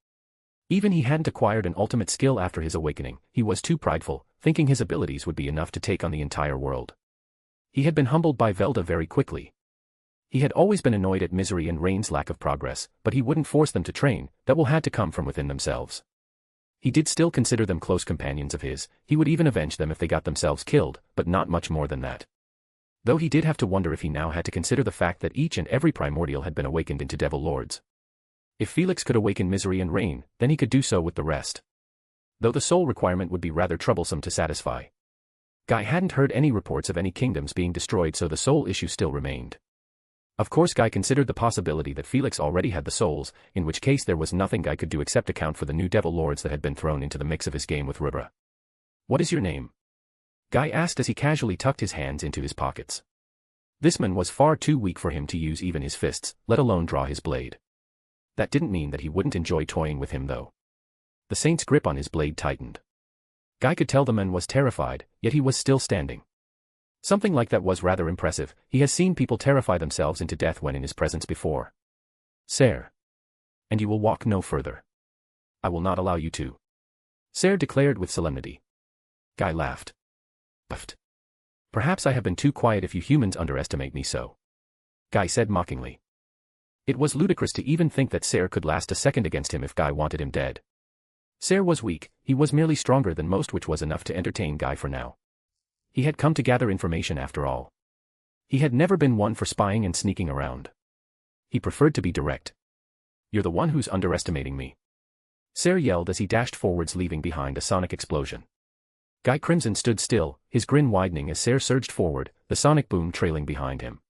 Even he hadn't acquired an ultimate skill after his awakening. He was too prideful, thinking his abilities would be enough to take on the entire world. He had been humbled by Velda very quickly. He had always been annoyed at Misery and Rain's lack of progress, but he wouldn't force them to train. That will had to come from within themselves. He did still consider them close companions of his. He would even avenge them if they got themselves killed, but not much more than that. Though he did have to wonder if he now had to consider the fact that each and every primordial had been awakened into devil lords. If Felix could awaken Misery and Rain, then he could do so with the rest. though the soul requirement would be rather troublesome to satisfy. Guy hadn't heard any reports of any kingdoms being destroyed, so the soul issue still remained. Of course, Guy considered the possibility that Felix already had the souls, in which case there was nothing Guy could do except account for the new devil lords that had been thrown into the mix of his game with Rudra. "What is your name?" Guy asked as he casually tucked his hands into his pockets. This man was far too weak for him to use even his fists, let alone draw his blade. That didn't mean that he wouldn't enjoy toying with him though. The saint's grip on his blade tightened. Guy could tell the man was terrified, yet he was still standing. Something like that was rather impressive. He has seen people terrify themselves into death when in his presence before. "Sir. And you will walk no further. I will not allow you to," Sir declared with solemnity. Guy laughed. "Puffed. Perhaps I have been too quiet if you humans underestimate me so," Guy said mockingly. It was ludicrous to even think that Sir could last a second against him if Guy wanted him dead. Sir was weak, he was merely stronger than most, which was enough to entertain Guy for now. He had come to gather information after all. He had never been one for spying and sneaking around. He preferred to be direct. "You're the one who's underestimating me," Sir yelled as he dashed forwards, leaving behind a sonic explosion. Guy Crimson stood still, his grin widening as Sir surged forward, the sonic boom trailing behind him.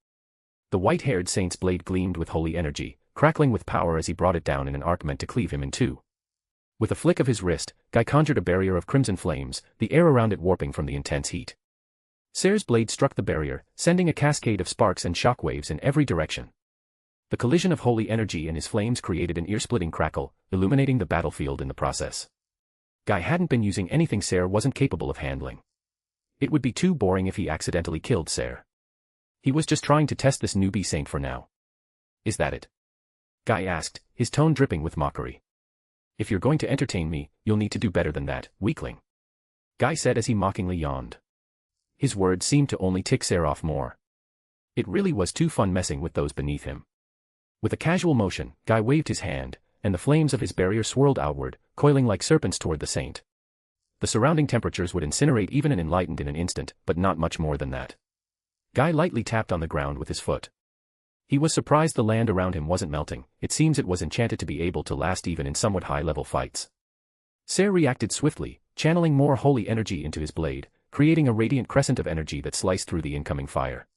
The white-haired saint's blade gleamed with holy energy, crackling with power as he brought it down in an arc meant to cleave him in two. With a flick of his wrist, Guy conjured a barrier of crimson flames, the air around it warping from the intense heat. Sir's blade struck the barrier, sending a cascade of sparks and shockwaves in every direction. The collision of holy energy and his flames created an ear-splitting crackle, illuminating the battlefield in the process. Guy hadn't been using anything Sir wasn't capable of handling. It would be too boring if he accidentally killed Sir. He was just trying to test this newbie saint for now. "Is that it?" Guy asked, his tone dripping with mockery. "If you're going to entertain me, you'll need to do better than that, weakling," Guy said as he mockingly yawned. His words seemed to only tick Sir off more. It really was too fun messing with those beneath him. With a casual motion, Guy waved his hand, and the flames of his barrier swirled outward, coiling like serpents toward the saint. The surrounding temperatures would incinerate even an enlightened in an instant, but not much more than that. Guy lightly tapped on the ground with his foot. He was surprised the land around him wasn't melting. It seems it was enchanted to be able to last even in somewhat high-level fights. Sir reacted swiftly, channeling more holy energy into his blade, creating a radiant crescent of energy that sliced through the incoming fire.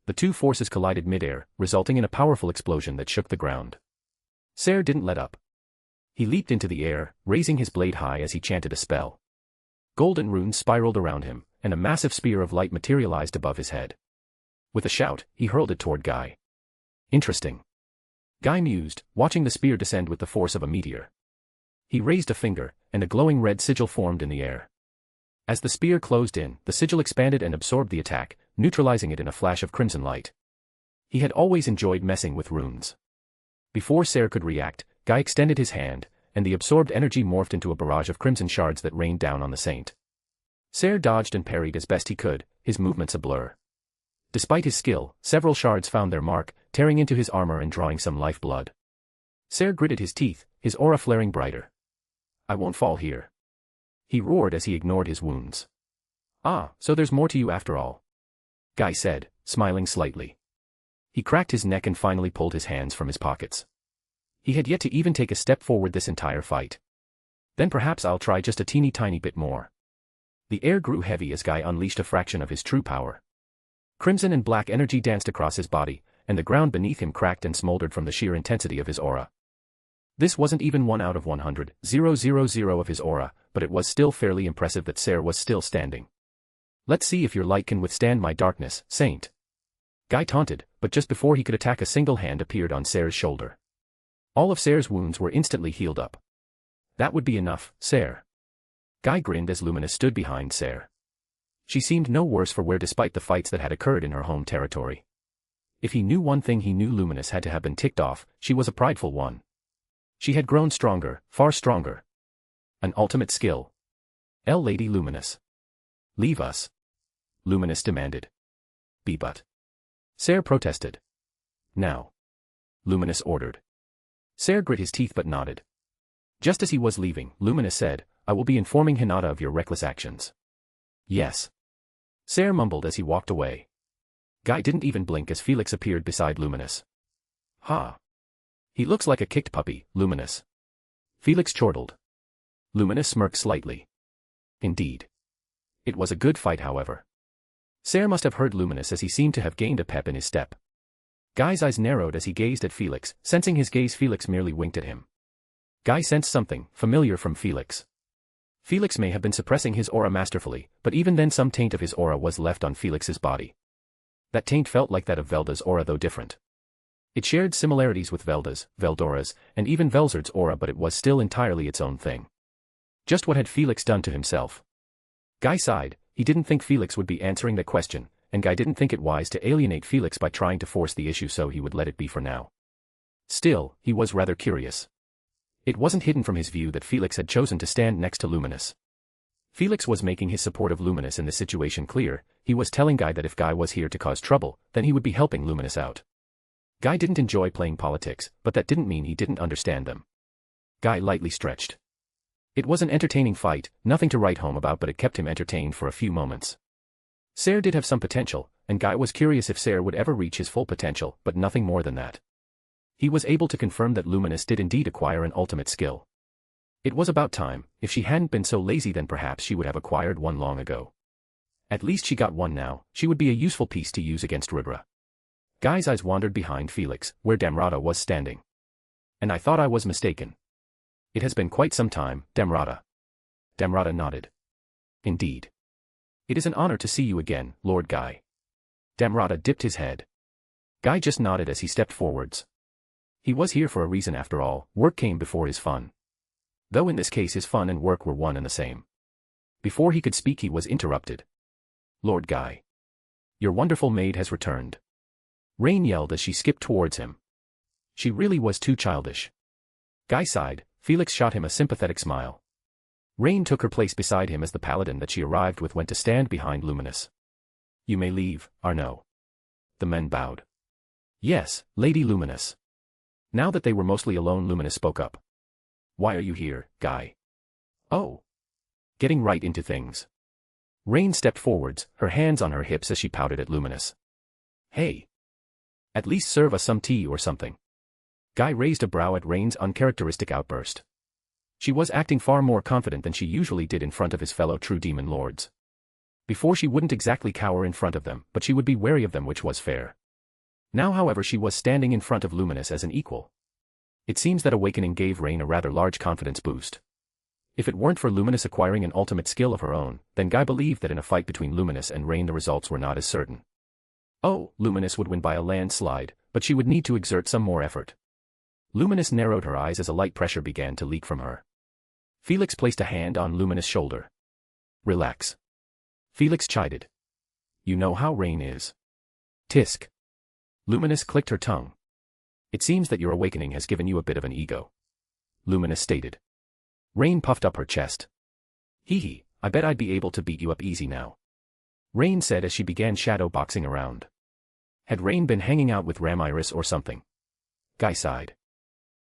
The two forces collided midair, resulting in a powerful explosion that shook the ground. Sir didn't let up. He leaped into the air, raising his blade high as he chanted a spell. Golden runes spiraled around him, and a massive spear of light materialized above his head. With a shout, he hurled it toward Guy. "Interesting," Guy mused, watching the spear descend with the force of a meteor. He raised a finger, and a glowing red sigil formed in the air. As the spear closed in, the sigil expanded and absorbed the attack, neutralizing it in a flash of crimson light. He had always enjoyed messing with runes. Before Sir could react, Guy extended his hand, and the absorbed energy morphed into a barrage of crimson shards that rained down on the saint. Sir dodged and parried as best he could, his movements a blur. Despite his skill, several shards found their mark, tearing into his armor and drawing some lifeblood. Sir gritted his teeth, his aura flaring brighter. "I won't fall here," he roared as he ignored his wounds. "Ah, so there's more to you after all," Guy said, smiling slightly. He cracked his neck and finally pulled his hands from his pockets. He had yet to even take a step forward this entire fight. "Then perhaps I'll try just a teeny tiny bit more." The air grew heavy as Guy unleashed a fraction of his true power. Crimson and black energy danced across his body, and the ground beneath him cracked and smoldered from the sheer intensity of his aura. This wasn't even 1 out of 100,000 of his aura, but it was still fairly impressive that Sir was still standing. "Let's see if your light can withstand my darkness, Saint," Guy taunted, but just before he could attack, a single hand appeared on Sir's shoulder. All of Sir's wounds were instantly healed up. "That would be enough, Sir." Guy grinned as Luminous stood behind Sir. She seemed no worse for wear despite the fights that had occurred in her home territory. If he knew one thing, he knew Luminous had to have been ticked off. She was a prideful one. She had grown stronger, far stronger. An ultimate skill. Lady Luminous. "Leave us," Luminous demanded. But Sir protested. "Now," Luminous ordered. Sir grit his teeth but nodded. Just as he was leaving, Luminous said, "I will be informing Hinata of your reckless actions." "Yes," Sir mumbled as he walked away. Guy didn't even blink as Felix appeared beside Luminous. "Ha! He looks like a kicked puppy, Luminous," Felix chortled. Luminous smirked slightly. Indeed. It was a good fight, however. Ser must have heard Luminous, as he seemed to have gained a pep in his step. Guy's eyes narrowed as he gazed at Felix. Sensing his gaze, Felix merely winked at him. Guy sensed something familiar from Felix. Felix may have been suppressing his aura masterfully, but even then some taint of his aura was left on Felix's body. That taint felt like that of Velda's aura, though different. It shared similarities with Velda's, Veldora's, and even Velzard's aura, but it was still entirely its own thing. Just what had Felix done to himself? Guy sighed. He didn't think Felix would be answering the question, and Guy didn't think it wise to alienate Felix by trying to force the issue, so he would let it be for now. Still, he was rather curious. It wasn't hidden from his view that Felix had chosen to stand next to Luminous. Felix was making his support of Luminous in this situation clear. He was telling Guy that if Guy was here to cause trouble, then he would be helping Luminous out. Guy didn't enjoy playing politics, but that didn't mean he didn't understand them. Guy lightly stretched. It was an entertaining fight, nothing to write home about, but it kept him entertained for a few moments. Ser did have some potential, and Guy was curious if Ser would ever reach his full potential, but nothing more than that. He was able to confirm that Luminous did indeed acquire an ultimate skill. It was about time. If she hadn't been so lazy, then perhaps she would have acquired one long ago. At least she got one now. She would be a useful piece to use against Rudra. Guy's eyes wandered behind Felix, where Damrata was standing. And I thought I was mistaken. It has been quite some time, Damrata. Damrata nodded. Indeed. It is an honor to see you again, Lord Guy. Damrata dipped his head. Guy just nodded as he stepped forwards. He was here for a reason after all. Work came before his fun. Though in this case his fun and work were one and the same. Before he could speak, he was interrupted. Lord Guy. Your wonderful maid has returned. Rain yelled as she skipped towards him. She really was too childish. Guy sighed. Felix shot him a sympathetic smile. Rain took her place beside him as the paladin that she arrived with went to stand behind Luminous. You may leave, Arnaud. The men bowed. Yes, Lady Luminous. Now that they were mostly alone, Luminous spoke up. Why are you here, Guy? Oh. Getting right into things. Rain stepped forwards, her hands on her hips as she pouted at Luminous. Hey. At least serve us some tea or something. Guy raised a brow at Rain's uncharacteristic outburst. She was acting far more confident than she usually did in front of his fellow true demon lords. Before, she wouldn't exactly cower in front of them, but she would be wary of them, which was fair. Now, however, she was standing in front of Luminous as an equal. It seems that awakening gave Rain a rather large confidence boost. If it weren't for Luminous acquiring an ultimate skill of her own, then Guy believed that in a fight between Luminous and Rain the results were not as certain. Oh, Luminous would win by a landslide, but she would need to exert some more effort. Luminous narrowed her eyes as a light pressure began to leak from her. Felix placed a hand on Luminous' shoulder. Relax. Felix chided. You know how Rain is. Tisk. Luminous clicked her tongue. It seems that your awakening has given you a bit of an ego. Luminous stated. Rain puffed up her chest. Hee hee, I bet I'd be able to beat you up easy now. Rain said as she began shadow boxing around. Had Rain been hanging out with Ramiris or something? Guy sighed.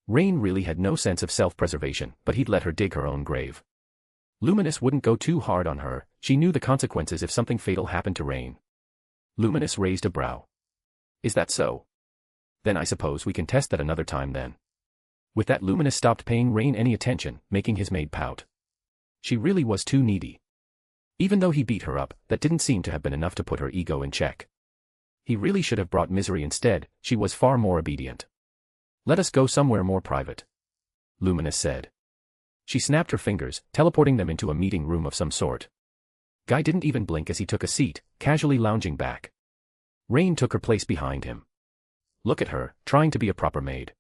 Rain really had no sense of self-preservation, but he'd let her dig her own grave. Luminous wouldn't go too hard on her. She knew the consequences if something fatal happened to Rain. Luminous raised a brow. Is that so? Then I suppose we can test that another time then. With that, Luminous stopped paying Rain any attention, making his maid pout. She really was too needy. Even though he beat her up, that didn't seem to have been enough to put her ego in check. He really should have brought misery instead. She was far more obedient. Let us go somewhere more private. Luminous said. She snapped her fingers, teleporting them into a meeting room of some sort. Guy didn't even blink as he took a seat, casually lounging back. Rain took her place behind him. Look at her, trying to be a proper maid.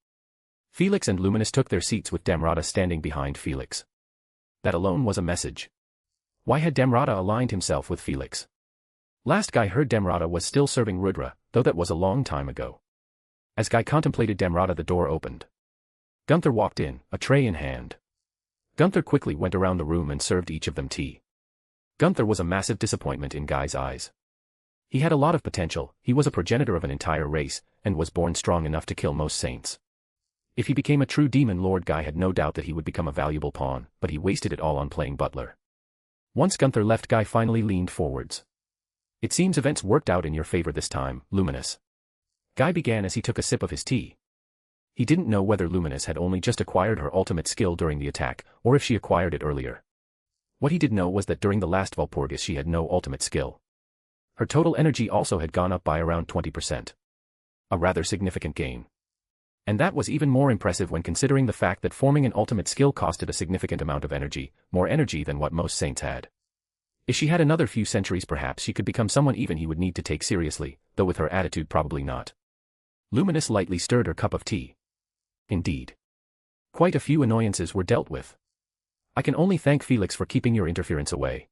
Felix and Luminous took their seats with Damrata standing behind Felix. That alone was a message. Why had Damrata aligned himself with Felix? Last Guy heard, Damrata was still serving Rudra, though that was a long time ago. As Guy contemplated Damrata, the door opened. Gunther walked in, a tray in hand. Gunther quickly went around the room and served each of them tea. Gunther was a massive disappointment in Guy's eyes. He had a lot of potential, he was a progenitor of an entire race, and was born strong enough to kill most saints. If he became a true demon lord, Guy had no doubt that he would become a valuable pawn, but he wasted it all on playing butler. Once Gunther left, Guy finally leaned forwards. It seems events worked out in your favor this time, Luminous. Guy began as he took a sip of his tea. He didn't know whether Luminous had only just acquired her ultimate skill during the attack, or if she acquired it earlier. What he did know was that during the last Walpurgis she had no ultimate skill. Her total energy also had gone up by around 20%. A rather significant gain. And that was even more impressive when considering the fact that forming an ultimate skill costed a significant amount of energy, more energy than what most saints had. If she had another few centuries perhaps she could become someone even he would need to take seriously, though with her attitude probably not. Luminous lightly stirred her cup of tea. Indeed. Quite a few annoyances were dealt with. I can only thank Felix for keeping your interference away.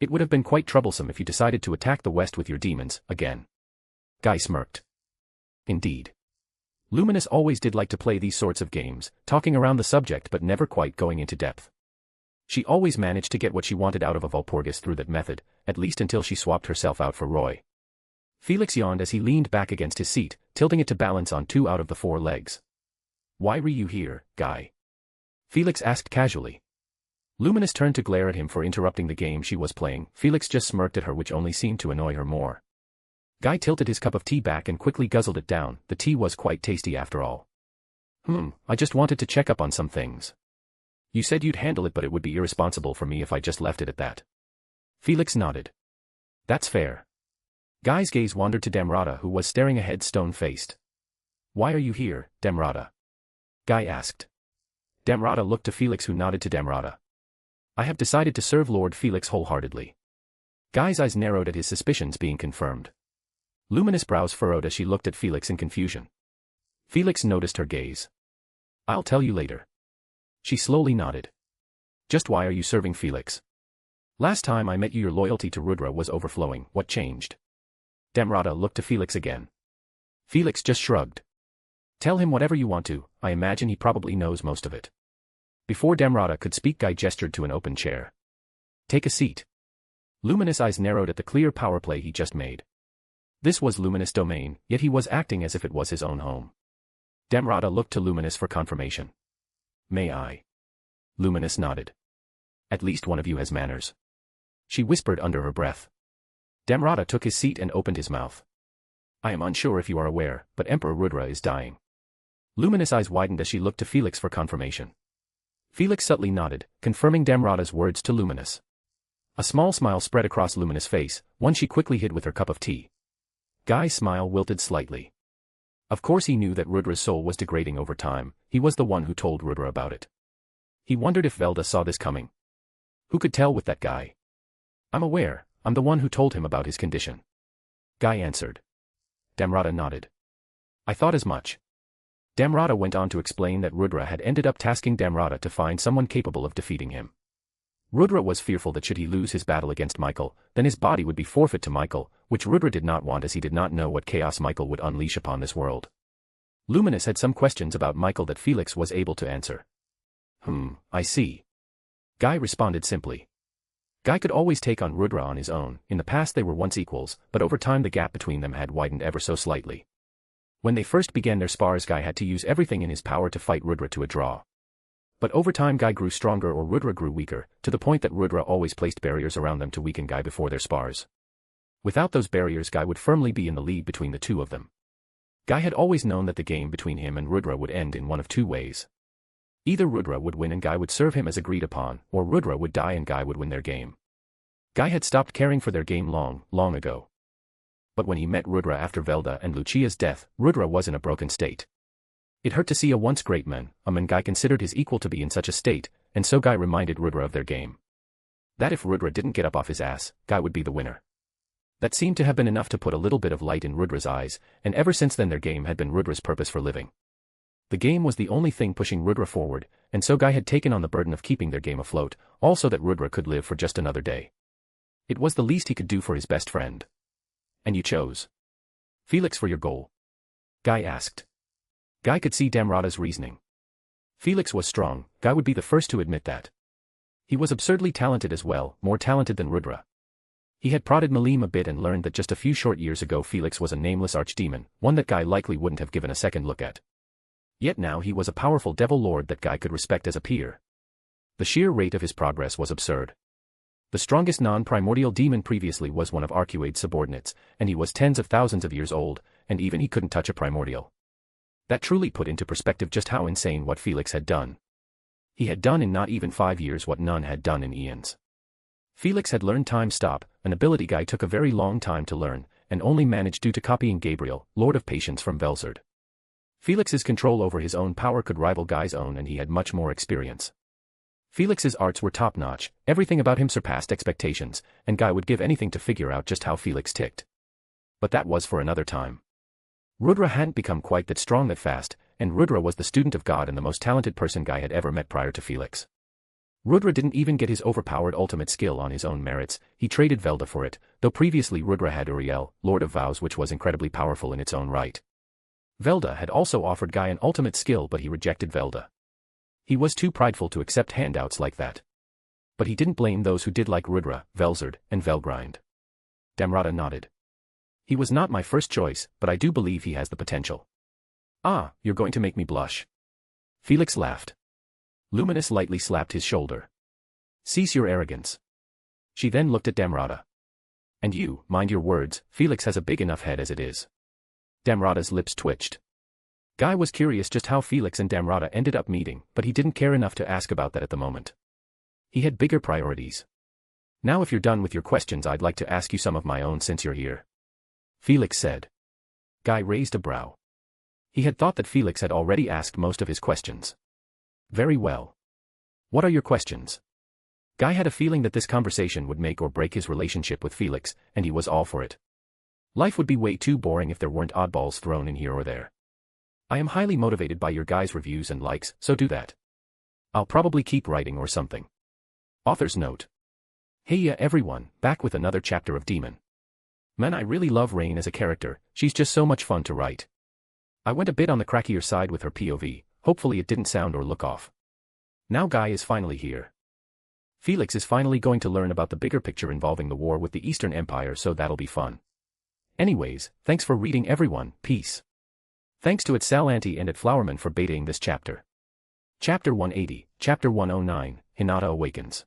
It would have been quite troublesome if you decided to attack the West with your demons, again. Guy smirked. Indeed. Luminous always did like to play these sorts of games, talking around the subject but never quite going into depth. She always managed to get what she wanted out of a Walpurgis through that method, at least until she swapped herself out for Roy. Felix yawned as he leaned back against his seat, tilting it to balance on 2 out of the 4 legs. Why were you here, Guy? Felix asked casually. Luminous turned to glare at him for interrupting the game she was playing. Felix just smirked at her, which only seemed to annoy her more. Guy tilted his cup of tea back and quickly guzzled it down. The tea was quite tasty after all. I just wanted to check up on some things. You said you'd handle it, but it would be irresponsible for me if I just left it at that. Felix nodded. That's fair. Guy's gaze wandered to Damrata, who was staring ahead stone-faced. Why are you here, Damrata? Guy asked. Damrata looked to Felix, who nodded to Damrata. I have decided to serve Lord Felix wholeheartedly. Guy's eyes narrowed at his suspicions being confirmed. Luminous brows furrowed as she looked at Felix in confusion. Felix noticed her gaze. I'll tell you later. She slowly nodded. Just why are you serving Felix? Last time I met you your loyalty to Rudra was overflowing. What changed? Damrata looked to Felix again. Felix just shrugged. Tell him whatever you want to, I imagine he probably knows most of it. Before Damrata could speak, Guy gestured to an open chair. Take a seat. Luminous eyes narrowed at the clear power play he just made. This was Luminous' domain, yet he was acting as if it was his own home. Damrata looked to Luminous for confirmation. May I? Luminous nodded. At least one of you has manners. She whispered under her breath. Damrata took his seat and opened his mouth. I am unsure if you are aware, but Emperor Rudra is dying. Luminous' eyes widened as she looked to Felix for confirmation. Felix subtly nodded, confirming Damrata's words to Luminous. A small smile spread across Luminous' face, one she quickly hid with her cup of tea. Guy's smile wilted slightly. Of course he knew that Rudra's soul was degrading over time. He was the one who told Rudra about it. He wondered if Velda saw this coming. Who could tell with that guy? I'm aware, I'm the one who told him about his condition. Guy answered. Damrata nodded. I thought as much. Damrata went on to explain that Rudra had ended up tasking Damrata to find someone capable of defeating him. Rudra was fearful that should he lose his battle against Michael, then his body would be forfeit to Michael, which Rudra did not want as he did not know what chaos Michael would unleash upon this world. Luminous had some questions about Michael that Felix was able to answer. I see. Guy responded simply. Guy could always take on Rudra on his own. In the past they were once equals, but over time the gap between them had widened ever so slightly. When they first began their spars, Guy had to use everything in his power to fight Rudra to a draw. But over time Guy grew stronger or Rudra grew weaker, to the point that Rudra always placed barriers around them to weaken Guy before their spars. Without those barriers Guy would firmly be in the lead between the two of them. Guy had always known that the game between him and Rudra would end in one of two ways. Either Rudra would win and Guy would serve him as agreed upon, or Rudra would die and Guy would win their game. Guy had stopped caring for their game long ago. But when he met Rudra after Velda and Lucia's death, Rudra was in a broken state. It hurt to see a once great man, a man Guy considered his equal to be in such a state, and so Guy reminded Rudra of their game. That if Rudra didn't get up off his ass, Guy would be the winner. That seemed to have been enough to put a little bit of light in Rudra's eyes, and ever since then their game had been Rudra's purpose for living. The game was the only thing pushing Rudra forward, and so Guy had taken on the burden of keeping their game afloat, also that Rudra could live for just another day. It was the least he could do for his best friend. And you chose Felix for your goal? Guy asked. Guy could see Damrata's reasoning. Felix was strong, Guy would be the first to admit that. He was absurdly talented as well, more talented than Rudra. He had prodded Malim a bit and learned that just a few short years ago Felix was a nameless archdemon, one that Guy likely wouldn't have given a second look at. Yet now he was a powerful devil lord that Guy could respect as a peer. The sheer rate of his progress was absurd. The strongest non-primordial demon previously was one of Arcuade's subordinates, and he was tens of thousands of years old, and even he couldn't touch a primordial. That truly put into perspective just how insane what Felix had done. He had done in not even 5 years what none had done in eons. Felix had learned time stop, an ability Guy took a very long time to learn, and only managed due to copying Gabriel, Lord of Patience from Velzard. Felix's control over his own power could rival Guy's own, and he had much more experience. Felix's arts were top-notch, everything about him surpassed expectations, and Guy would give anything to figure out just how Felix ticked. But that was for another time. Rudra hadn't become quite that strong that fast, and Rudra was the student of God and the most talented person Guy had ever met prior to Felix. Rudra didn't even get his overpowered ultimate skill on his own merits, he traded Velda for it, though previously Rudra had Uriel, Lord of Vows, which was incredibly powerful in its own right. Velda had also offered Guy an ultimate skill, but he rejected Velda. He was too prideful to accept handouts like that. But he didn't blame those who did, like Rudra, Velzard, and Velgrind. Damrata nodded. He was not my first choice, but I do believe he has the potential. Ah, you're going to make me blush. Felix laughed. Luminous lightly slapped his shoulder. Cease your arrogance. She then looked at Damrata. And you, mind your words, Felix has a big enough head as it is. Damrata's lips twitched. Guy was curious just how Felix and Damrata ended up meeting, but he didn't care enough to ask about that at the moment. He had bigger priorities. Now if you're done with your questions, I'd like to ask you some of my own since you're here. Felix said. Guy raised a brow. He had thought that Felix had already asked most of his questions. Very well. What are your questions? Guy had a feeling that this conversation would make or break his relationship with Felix, and he was all for it. Life would be way too boring if there weren't oddballs thrown in here or there. I am highly motivated by your guys' reviews and likes, so do that. I'll probably keep writing or something. Author's note. Hey ya everyone, back with another chapter of Daemon. Man, I really love Rain as a character, she's just so much fun to write. I went a bit on the crackier side with her POV, hopefully it didn't sound or look off. Now Guy is finally here. Felix is finally going to learn about the bigger picture involving the war with the Eastern Empire, so that'll be fun. Anyways, thanks for reading everyone, peace. Thanks to @Salanti and @Flowerman for betaing this chapter. Chapter 180, Chapter 109, Hinata Awakens.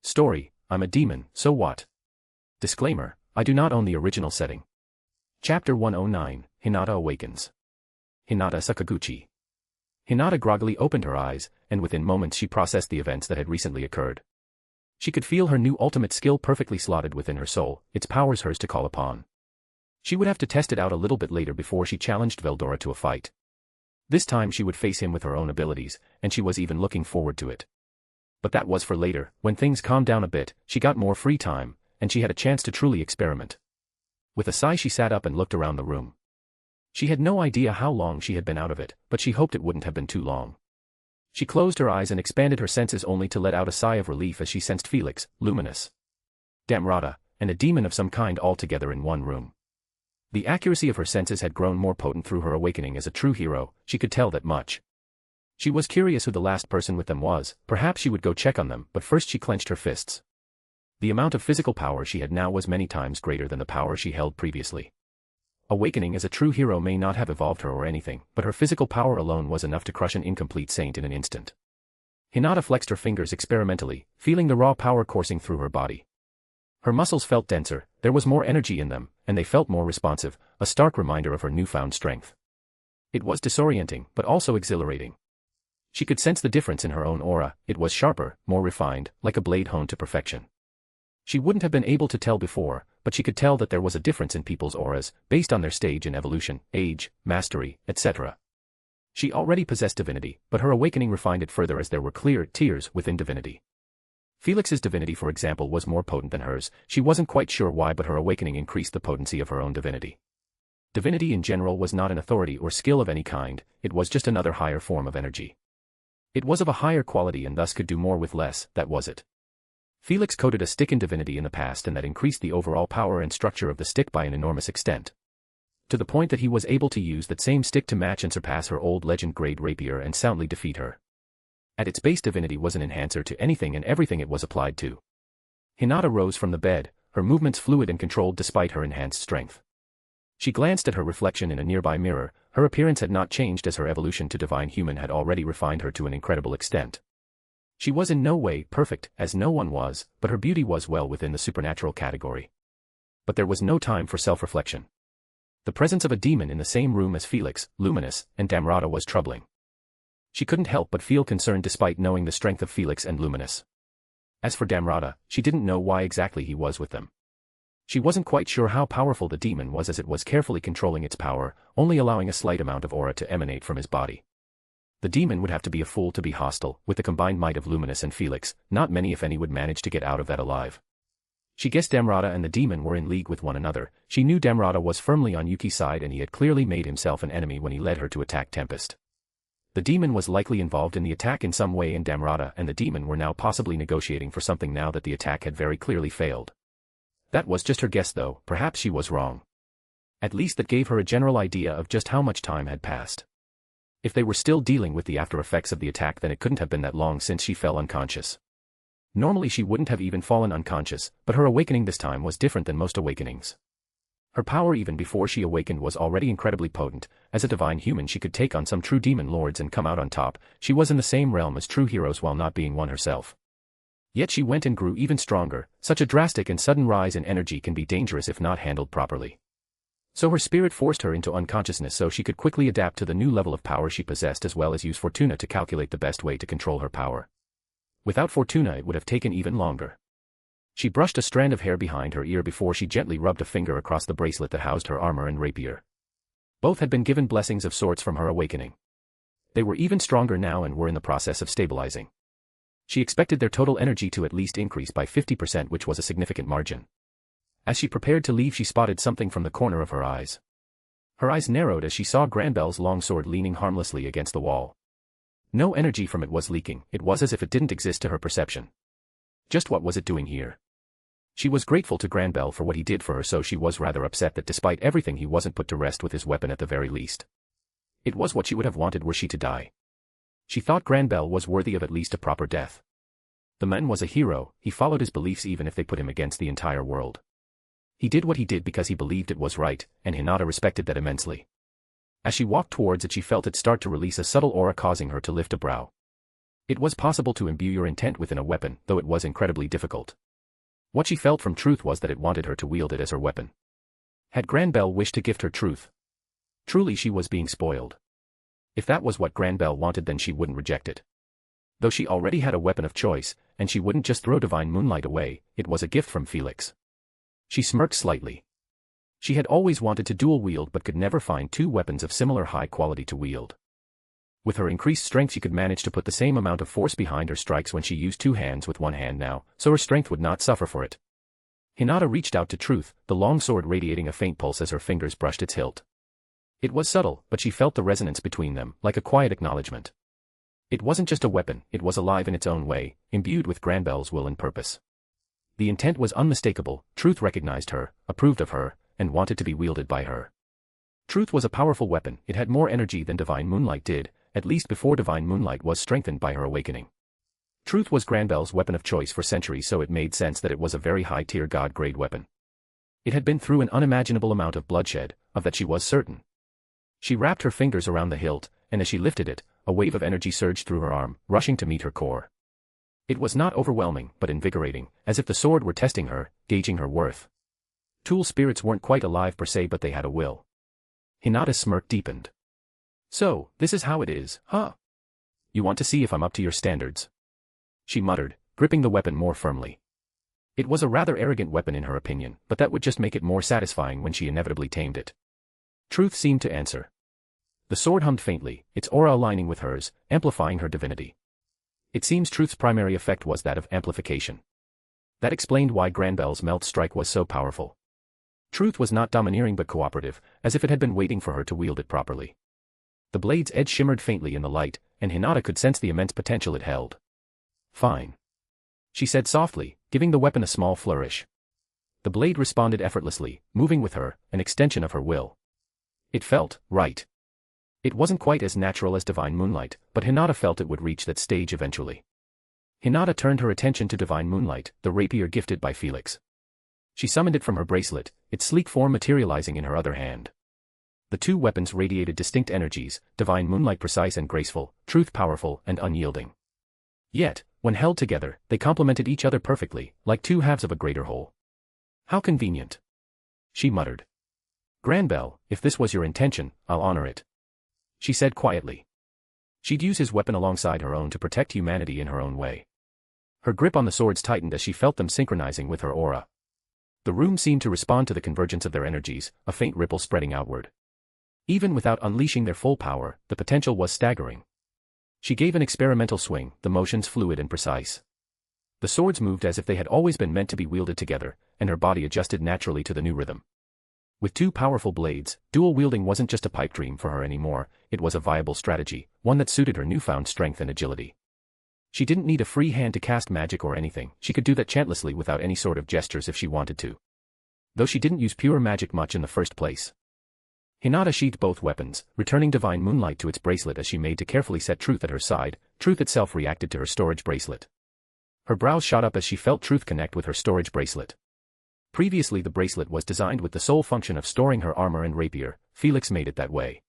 Story, I'm a demon, so what? Disclaimer, I do not own the original setting. Chapter 109, Hinata Awakens. Hinata Sakaguchi. Hinata groggily opened her eyes, and within moments she processed the events that had recently occurred. She could feel her new ultimate skill perfectly slotted within her soul, its powers hers to call upon. She would have to test it out a little bit later before she challenged Veldora to a fight. This time she would face him with her own abilities, and she was even looking forward to it. But that was for later. When things calmed down a bit, she got more free time, and she had a chance to truly experiment. With a sigh she sat up and looked around the room. She had no idea how long she had been out of it, but she hoped it wouldn't have been too long. She closed her eyes and expanded her senses only to let out a sigh of relief as she sensed Felix, Luminous, Damrata, and a demon of some kind all together in one room. The accuracy of her senses had grown more potent through her awakening as a true hero, she could tell that much. She was curious who the last person with them was, perhaps she would go check on them, but first she clenched her fists. The amount of physical power she had now was many times greater than the power she held previously. Awakening as a true hero may not have evolved her or anything, but her physical power alone was enough to crush an incomplete saint in an instant. Hinata flexed her fingers experimentally, feeling the raw power coursing through her body. Her muscles felt denser, there was more energy in them, and they felt more responsive, a stark reminder of her newfound strength. It was disorienting, but also exhilarating. She could sense the difference in her own aura, it was sharper, more refined, like a blade honed to perfection. She wouldn't have been able to tell before, but she could tell that there was a difference in people's auras, based on their stage in evolution, age, mastery, etc. She already possessed divinity, but her awakening refined it further as there were clear tiers within divinity. Felix's divinity, for example, was more potent than hers. She wasn't quite sure why, but her awakening increased the potency of her own divinity. Divinity in general was not an authority or skill of any kind, it was just another higher form of energy. It was of a higher quality and thus could do more with less, that was it. Felix coded a stick in divinity in the past, and that increased the overall power and structure of the stick by an enormous extent. To the point that he was able to use that same stick to match and surpass her old legend-grade rapier and soundly defeat her. At its base, divinity was an enhancer to anything and everything it was applied to. Hinata rose from the bed, her movements fluid and controlled despite her enhanced strength. She glanced at her reflection in a nearby mirror. Her appearance had not changed as her evolution to divine human had already refined her to an incredible extent. She was in no way perfect, as no one was, but her beauty was well within the supernatural category. But there was no time for self-reflection. The presence of a demon in the same room as Felix, Luminous, and Damrata was troubling. She couldn't help but feel concerned despite knowing the strength of Felix and Luminous. As for Damrata, she didn't know why exactly he was with them. She wasn't quite sure how powerful the demon was as it was carefully controlling its power, only allowing a slight amount of aura to emanate from his body. The demon would have to be a fool to be hostile. With the combined might of Luminous and Felix, not many if any would manage to get out of that alive. She guessed Damrata and the demon were in league with one another. She knew Damrata was firmly on Yuki's side and he had clearly made himself an enemy when he led her to attack Tempest. The demon was likely involved in the attack in some way and Damrata and the demon were now possibly negotiating for something now that the attack had very clearly failed. That was just her guess though, perhaps she was wrong. At least that gave her a general idea of just how much time had passed. If they were still dealing with the after effects of the attack then it couldn't have been that long since she fell unconscious. Normally she wouldn't have even fallen unconscious, but her awakening this time was different than most awakenings. Her power even before she awakened was already incredibly potent. As a divine human she could take on some true demon lords and come out on top. She was in the same realm as true heroes while not being one herself. Yet she went and grew even stronger. Such a drastic and sudden rise in energy can be dangerous if not handled properly. So her spirit forced her into unconsciousness so she could quickly adapt to the new level of power she possessed as well as use Fortuna to calculate the best way to control her power. Without Fortuna it would have taken even longer. She brushed a strand of hair behind her ear before she gently rubbed a finger across the bracelet that housed her armor and rapier. Both had been given blessings of sorts from her awakening. They were even stronger now and were in the process of stabilizing. She expected their total energy to at least increase by 50%, which was a significant margin. As she prepared to leave she spotted something from the corner of her eyes. Her eyes narrowed as she saw Granbel's longsword leaning harmlessly against the wall. No energy from it was leaking, it was as if it didn't exist to her perception. Just what was it doing here? She was grateful to Granbel for what he did for her, so she was rather upset that despite everything he wasn't put to rest with his weapon at the very least. It was what she would have wanted were she to die. She thought Granbel was worthy of at least a proper death. The man was a hero, he followed his beliefs even if they put him against the entire world. He did what he did because he believed it was right, and Hinata respected that immensely. As she walked towards it she felt it start to release a subtle aura causing her to lift a brow. It was possible to imbue your intent within a weapon, though it was incredibly difficult. What she felt from truth was that it wanted her to wield it as her weapon. Had Granbel wished to gift her truth? Truly she was being spoiled. If that was what Granbel wanted then she wouldn't reject it. Though she already had a weapon of choice, and she wouldn't just throw Divine Moonlight away, it was a gift from Felix. She smirked slightly. She had always wanted to dual wield but could never find two weapons of similar high quality to wield. With her increased strength she could manage to put the same amount of force behind her strikes when she used two hands with one hand now, so her strength would not suffer for it. Hinata reached out to Truth, the long sword radiating a faint pulse as her fingers brushed its hilt. It was subtle, but she felt the resonance between them, like a quiet acknowledgement. It wasn't just a weapon, it was alive in its own way, imbued with Granbel's will and purpose. The intent was unmistakable. Truth recognized her, approved of her, and wanted to be wielded by her. Truth was a powerful weapon, it had more energy than Divine Moonlight did, at least before Divine Moonlight was strengthened by her awakening. Truth was Granbel's weapon of choice for centuries, so it made sense that it was a very high-tier god-grade weapon. It had been through an unimaginable amount of bloodshed, of that she was certain. She wrapped her fingers around the hilt, and as she lifted it, a wave of energy surged through her arm, rushing to meet her core. It was not overwhelming, but invigorating, as if the sword were testing her, gauging her worth. Tool spirits weren't quite alive per se, but they had a will. Hinata's smirk deepened. So, this is how it is, huh? You want to see if I'm up to your standards? She muttered, gripping the weapon more firmly. It was a rather arrogant weapon in her opinion, but that would just make it more satisfying when she inevitably tamed it. Truth seemed to answer. The sword hummed faintly, its aura aligning with hers, amplifying her divinity. It seems Truth's primary effect was that of amplification. That explained why Granbel's melt strike was so powerful. Truth was not domineering but cooperative, as if it had been waiting for her to wield it properly. The blade's edge shimmered faintly in the light, and Hinata could sense the immense potential it held. Fine. She said softly, giving the weapon a small flourish. The blade responded effortlessly, moving with her, an extension of her will. It felt right. It wasn't quite as natural as Divine Moonlight, but Hinata felt it would reach that stage eventually. Hinata turned her attention to Divine Moonlight, the rapier gifted by Felix. She summoned it from her bracelet, its sleek form materializing in her other hand. The two weapons radiated distinct energies, Divine Moonlight precise and graceful, Truth powerful and unyielding. Yet, when held together, they complemented each other perfectly, like two halves of a greater whole. How convenient. She muttered. Granbell, if this was your intention, I'll honor it. She said quietly. She'd use his weapon alongside her own to protect humanity in her own way. Her grip on the swords tightened as she felt them synchronizing with her aura. The room seemed to respond to the convergence of their energies, a faint ripple spreading outward. Even without unleashing their full power, the potential was staggering. She gave an experimental swing, the motions fluid and precise. The swords moved as if they had always been meant to be wielded together, and her body adjusted naturally to the new rhythm. With two powerful blades, dual wielding wasn't just a pipe dream for her anymore, it was a viable strategy, one that suited her newfound strength and agility. She didn't need a free hand to cast magic or anything, she could do that chantlessly without any sort of gestures if she wanted to. Though she didn't use pure magic much in the first place. Hinata sheathed both weapons, returning divine moonlight to its bracelet as she made to carefully set Truth at her side. Truth itself reacted to her storage bracelet. Her brows shot up as she felt Truth connect with her storage bracelet. Previously the bracelet was designed with the sole function of storing her armor and rapier, Felix made it that way.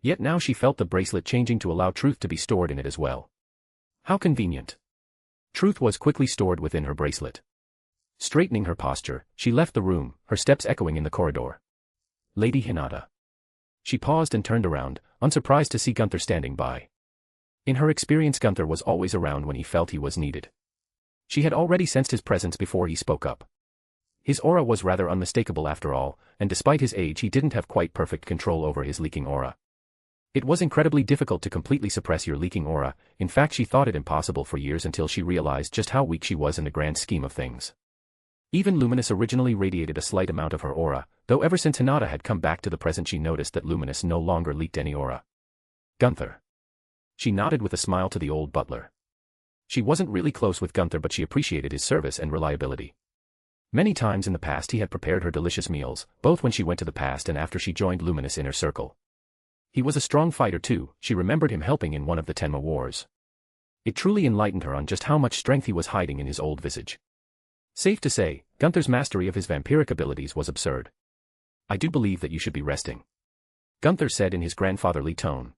Yet now she felt the bracelet changing to allow Truth to be stored in it as well. How convenient. Truth was quickly stored within her bracelet. Straightening her posture, she left the room, her steps echoing in the corridor. Lady Hinata. She paused and turned around, unsurprised to see Gunther standing by. In her experience Gunther was always around when he felt he was needed. She had already sensed his presence before he spoke up. His aura was rather unmistakable after all, and despite his age he didn't have quite perfect control over his leaking aura. It was incredibly difficult to completely suppress your leaking aura, in fact she thought it impossible for years until she realized just how weak she was in the grand scheme of things. Even Luminous originally radiated a slight amount of her aura, though ever since Hinata had come back to the present she noticed that Luminous no longer leaked any aura. Gunther. She nodded with a smile to the old butler. She wasn't really close with Gunther but she appreciated his service and reliability. Many times in the past he had prepared her delicious meals, both when she went to the past and after she joined Luminous' inner circle. He was a strong fighter too, she remembered him helping in one of the Tenma wars. It truly enlightened her on just how much strength he was hiding in his old visage. Safe to say, Gunther's mastery of his vampiric abilities was absurd. I do believe that you should be resting. Gunther said in his grandfatherly tone.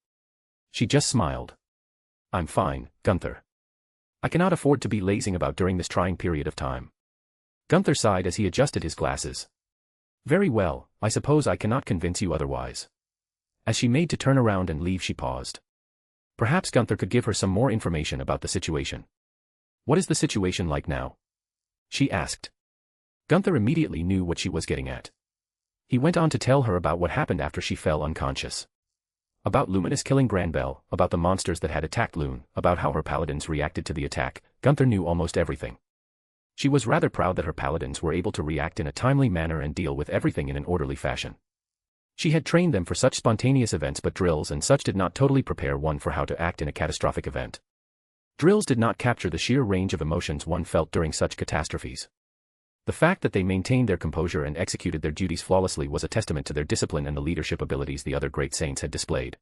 She just smiled. I'm fine, Gunther. I cannot afford to be lazing about during this trying period of time. Gunther sighed as he adjusted his glasses. Very well, I suppose I cannot convince you otherwise. As she made to turn around and leave she paused. Perhaps Gunther could give her some more information about the situation. What is the situation like now? She asked. Gunther immediately knew what she was getting at. He went on to tell her about what happened after she fell unconscious. About Luminous killing Granbell, about the monsters that had attacked Lune, about how her paladins reacted to the attack. Gunther knew almost everything. She was rather proud that her paladins were able to react in a timely manner and deal with everything in an orderly fashion. She had trained them for such spontaneous events but drills and such did not totally prepare one for how to act in a catastrophic event. Drills did not capture the sheer range of emotions one felt during such catastrophes. The fact that they maintained their composure and executed their duties flawlessly was a testament to their discipline and the leadership abilities the other great saints had displayed.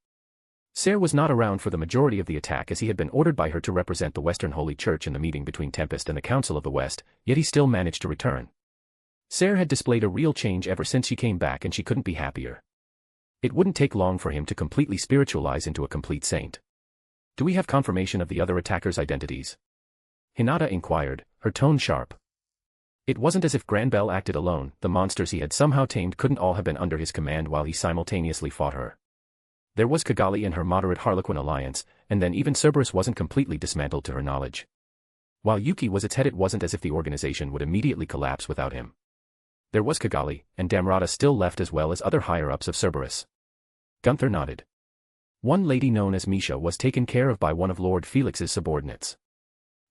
Ser was not around for the majority of the attack as he had been ordered by her to represent the Western Holy Church in the meeting between Tempest and the Council of the West, yet he still managed to return. Ser had displayed a real change ever since she came back and she couldn't be happier. It wouldn't take long for him to completely spiritualize into a complete saint. Do we have confirmation of the other attackers' identities? Hinata inquired, her tone sharp. It wasn't as if Granbell acted alone, the monsters he had somehow tamed couldn't all have been under his command while he simultaneously fought her. There was Kigali and her moderate Harlequin alliance, and then even Cerberus wasn't completely dismantled to her knowledge. While Yuki was its head it wasn't as if the organization would immediately collapse without him. There was Kigali, and Damrata still left as well as other higher-ups of Cerberus. Gunther nodded. One lady known as Misha was taken care of by one of Lord Felix's subordinates.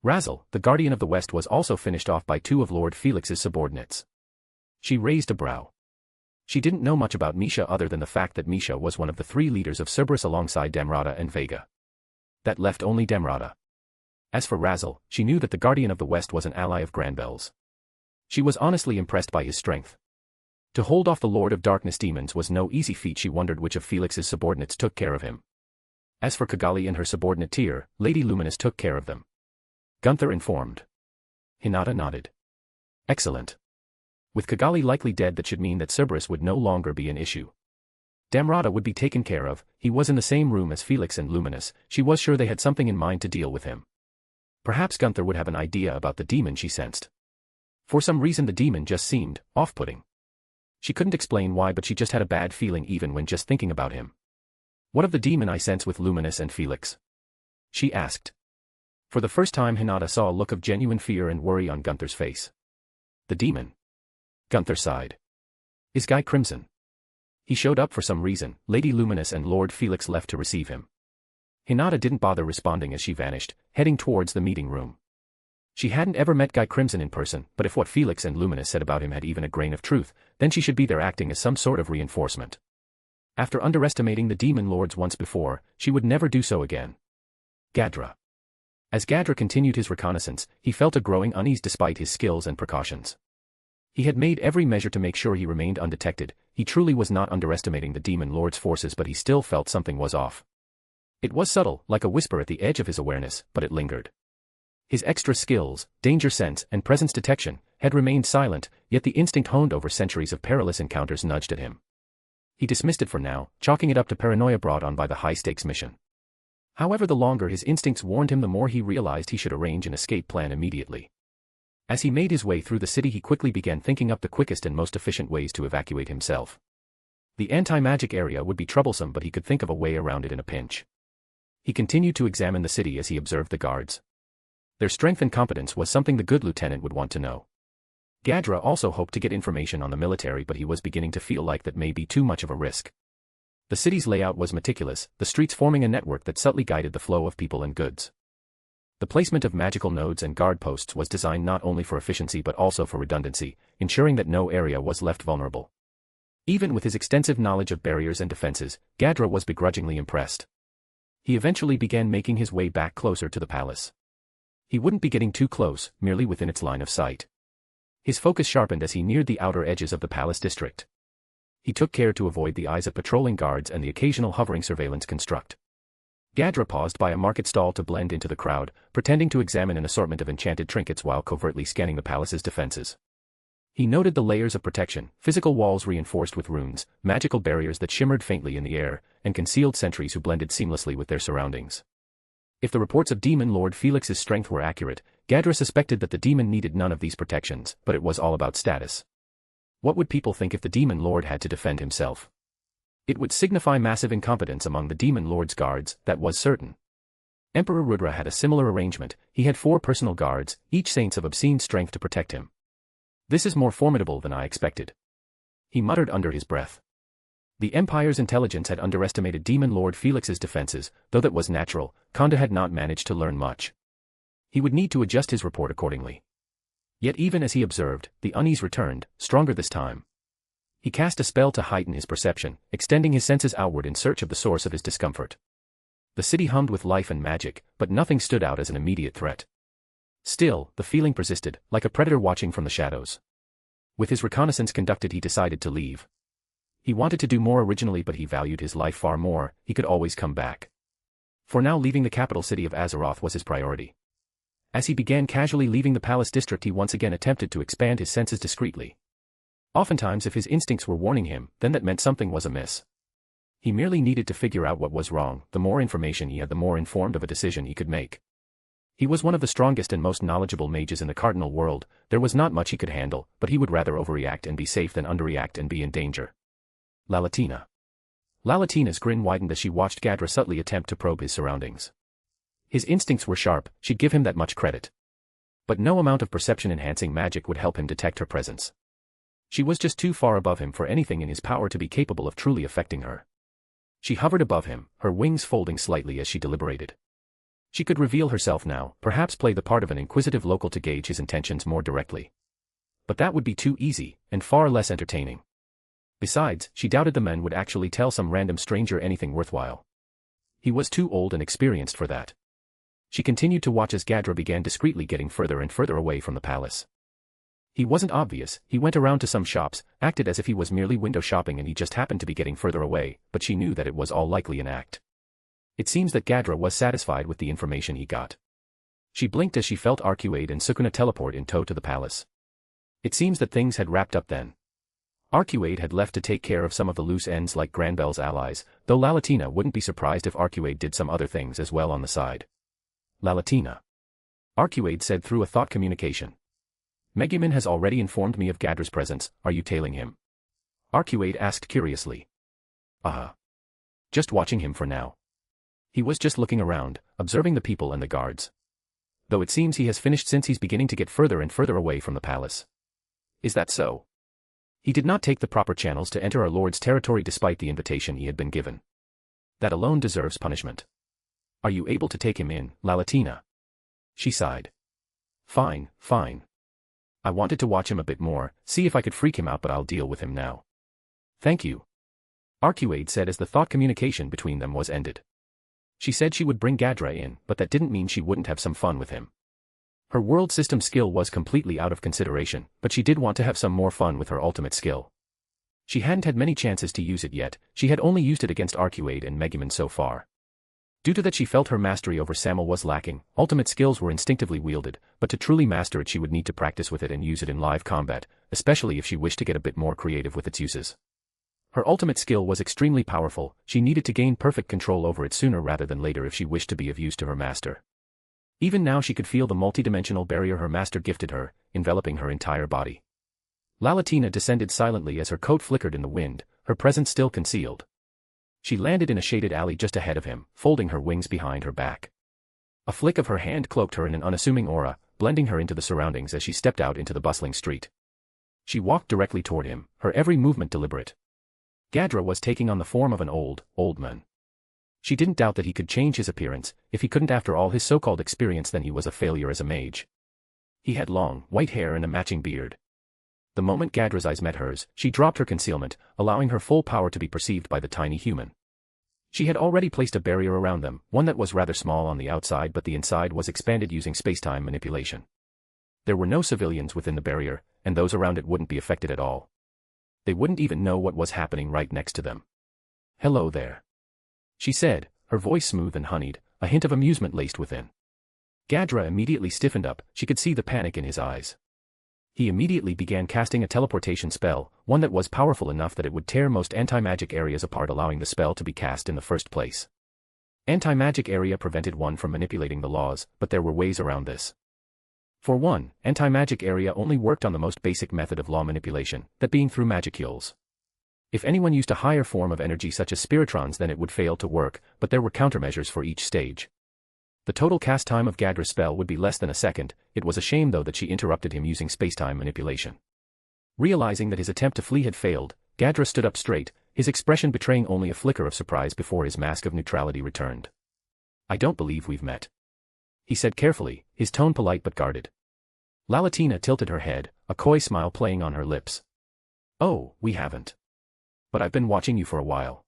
Razel, the Guardian of the West was also finished off by two of Lord Felix's subordinates. She raised a brow. She didn't know much about Misha other than the fact that Misha was one of the three leaders of Cerberus alongside Damrata and Vega. That left only Damrata. As for Razel, she knew that the Guardian of the West was an ally of Granbell's. She was honestly impressed by his strength. To hold off the Lord of Darkness demons was no easy feat. She wondered which of Felix's subordinates took care of him. As for Kigali and her subordinate Tyr, Lady Luminous took care of them. Gunther informed. Hinata nodded. Excellent. With Kigali likely dead that should mean that Cerberus would no longer be an issue. Damrata would be taken care of, he was in the same room as Felix and Luminous, she was sure they had something in mind to deal with him. Perhaps Gunther would have an idea about the demon she sensed. For some reason the demon just seemed off-putting. She couldn't explain why, but she just had a bad feeling even when just thinking about him. What of the demon I sense with Luminous and Felix? She asked. For the first time Hinata saw a look of genuine fear and worry on Gunther's face. The demon? Gunther sighed. Is Guy Crimson? He showed up for some reason. Lady Luminous and Lord Felix left to receive him. Hinata didn't bother responding as she vanished, heading towards the meeting room. She hadn't ever met Guy Crimson in person, but if what Felix and Luminous said about him had even a grain of truth, then she should be there acting as some sort of reinforcement. After underestimating the demon lords once before, she would never do so again. Gadra. As Gadra continued his reconnaissance, he felt a growing unease despite his skills and precautions. He had made every measure to make sure he remained undetected. He truly was not underestimating the demon lord's forces, but he still felt something was off. It was subtle, like a whisper at the edge of his awareness, but it lingered. His extra skills, danger sense, and presence detection had remained silent, yet the instinct honed over centuries of perilous encounters nudged at him. He dismissed it for now, chalking it up to paranoia brought on by the high-stakes mission. However, the longer his instincts warned him, the more he realized he should arrange an escape plan immediately. As he made his way through the city, he quickly began thinking up the quickest and most efficient ways to evacuate himself. The anti-magic area would be troublesome, but he could think of a way around it in a pinch. He continued to examine the city as he observed the guards. Their strength and competence was something the good lieutenant would want to know. Gadra also hoped to get information on the military, but he was beginning to feel like that may be too much of a risk. The city's layout was meticulous, the streets forming a network that subtly guided the flow of people and goods. The placement of magical nodes and guard posts was designed not only for efficiency but also for redundancy, ensuring that no area was left vulnerable. Even with his extensive knowledge of barriers and defenses, Gadra was begrudgingly impressed. He eventually began making his way back closer to the palace. He wouldn't be getting too close, merely within its line of sight. His focus sharpened as he neared the outer edges of the palace district. He took care to avoid the eyes of patrolling guards and the occasional hovering surveillance construct. Gadra paused by a market stall to blend into the crowd, pretending to examine an assortment of enchanted trinkets while covertly scanning the palace's defenses. He noted the layers of protection, physical walls reinforced with runes, magical barriers that shimmered faintly in the air, and concealed sentries who blended seamlessly with their surroundings. If the reports of Demon Lord Felix's strength were accurate, Gadra suspected that the demon needed none of these protections, but it was all about status. What would people think if the Demon Lord had to defend himself? It would signify massive incompetence among the Demon Lord's guards, that was certain. Emperor Rudra had a similar arrangement. He had 4 personal guards, each saints of obscene strength to protect him. This is more formidable than I expected. He muttered under his breath. The Empire's intelligence had underestimated Demon Lord Felix's defenses, though that was natural. Konda had not managed to learn much. He would need to adjust his report accordingly. Yet even as he observed, the unease returned, stronger this time. He cast a spell to heighten his perception, extending his senses outward in search of the source of his discomfort. The city hummed with life and magic, but nothing stood out as an immediate threat. Still, the feeling persisted, like a predator watching from the shadows. With his reconnaissance conducted, he decided to leave. He wanted to do more originally, but he valued his life far more. He could always come back. For now, leaving the capital city of Azeroth was his priority. As he began casually leaving the palace district, he once again attempted to expand his senses discreetly. Oftentimes, if his instincts were warning him, then that meant something was amiss. He merely needed to figure out what was wrong. The more information he had, the more informed of a decision he could make. He was one of the strongest and most knowledgeable mages in the Cardinal World. There was not much he could handle, but he would rather overreact and be safe than underreact and be in danger. Lalatina. Lalatina's grin widened as she watched Gadra subtly attempt to probe his surroundings. His instincts were sharp, she'd give him that much credit. But no amount of perception-enhancing magic would help him detect her presence. She was just too far above him for anything in his power to be capable of truly affecting her. She hovered above him, her wings folding slightly as she deliberated. She could reveal herself now, perhaps play the part of an inquisitive local to gauge his intentions more directly. But that would be too easy, and far less entertaining. Besides, she doubted the men would actually tell some random stranger anything worthwhile. He was too old and experienced for that. She continued to watch as Gadra began discreetly getting further and further away from the palace. He wasn't obvious. He went around to some shops, acted as if he was merely window shopping and he just happened to be getting further away, but she knew that it was all likely an act. It seems that Gadra was satisfied with the information he got. She blinked as she felt Arcuade and Sukuna teleport in tow to the palace. It seems that things had wrapped up then. Arcuade had left to take care of some of the loose ends like Granbel's allies, though Lalatina wouldn't be surprised if Arcuade did some other things as well on the side. Lalatina. Arcuade said through a thought communication. Megumin has already informed me of Gadra's presence. Are you tailing him? Arcuade asked curiously. Just watching him for now. He was just looking around, observing the people and the guards. Though it seems he has finished since he's beginning to get further and further away from the palace. Is that so? He did not take the proper channels to enter our lord's territory despite the invitation he had been given. That alone deserves punishment. Are you able to take him in, Lalatina? She sighed. Fine, fine. I wanted to watch him a bit more, see if I could freak him out, but I'll deal with him now. Thank you. Arcuade said as the thought communication between them was ended. She said she would bring Gadra in, but that didn't mean she wouldn't have some fun with him. Her world system skill was completely out of consideration, but she did want to have some more fun with her ultimate skill. She hadn't had many chances to use it yet, she had only used it against Arcuade and Megumin so far. Due to that, she felt her mastery over Samuel was lacking. Ultimate skills were instinctively wielded, but to truly master it she would need to practice with it and use it in live combat, especially if she wished to get a bit more creative with its uses. Her ultimate skill was extremely powerful, she needed to gain perfect control over it sooner rather than later if she wished to be of use to her master. Even now she could feel the multidimensional barrier her master gifted her, enveloping her entire body. Lalatina descended silently as her coat flickered in the wind, her presence still concealed. She landed in a shaded alley just ahead of him, folding her wings behind her back. A flick of her hand cloaked her in an unassuming aura, blending her into the surroundings as she stepped out into the bustling street. She walked directly toward him, her every movement deliberate. Gadra was taking on the form of an old man. She didn't doubt that he could change his appearance. If he couldn't after all his so-called experience, then he was a failure as a mage. He had long, white hair and a matching beard. The moment Gadra's eyes met hers, she dropped her concealment, allowing her full power to be perceived by the tiny human. She had already placed a barrier around them, one that was rather small on the outside but the inside was expanded using space-time manipulation. There were no civilians within the barrier, and those around it wouldn't be affected at all. They wouldn't even know what was happening right next to them. "Hello there," she said, her voice smooth and honeyed, a hint of amusement laced within. Gadra immediately stiffened up, she could see the panic in his eyes. He immediately began casting a teleportation spell, one that was powerful enough that it would tear most anti-magic areas apart, allowing the spell to be cast in the first place. Anti-magic area prevented one from manipulating the laws, but there were ways around this. For one, anti-magic area only worked on the most basic method of law manipulation, that being through magicules. If anyone used a higher form of energy such as spiritrons, then it would fail to work, but there were countermeasures for each stage. The total cast time of Gadra's spell would be less than a second. It was a shame though that she interrupted him using space-time manipulation. Realizing that his attempt to flee had failed, Gadra stood up straight, his expression betraying only a flicker of surprise before his mask of neutrality returned. "I don't believe we've met," he said carefully, his tone polite but guarded. Lalatina tilted her head, a coy smile playing on her lips. "Oh, we haven't. But I've been watching you for a while.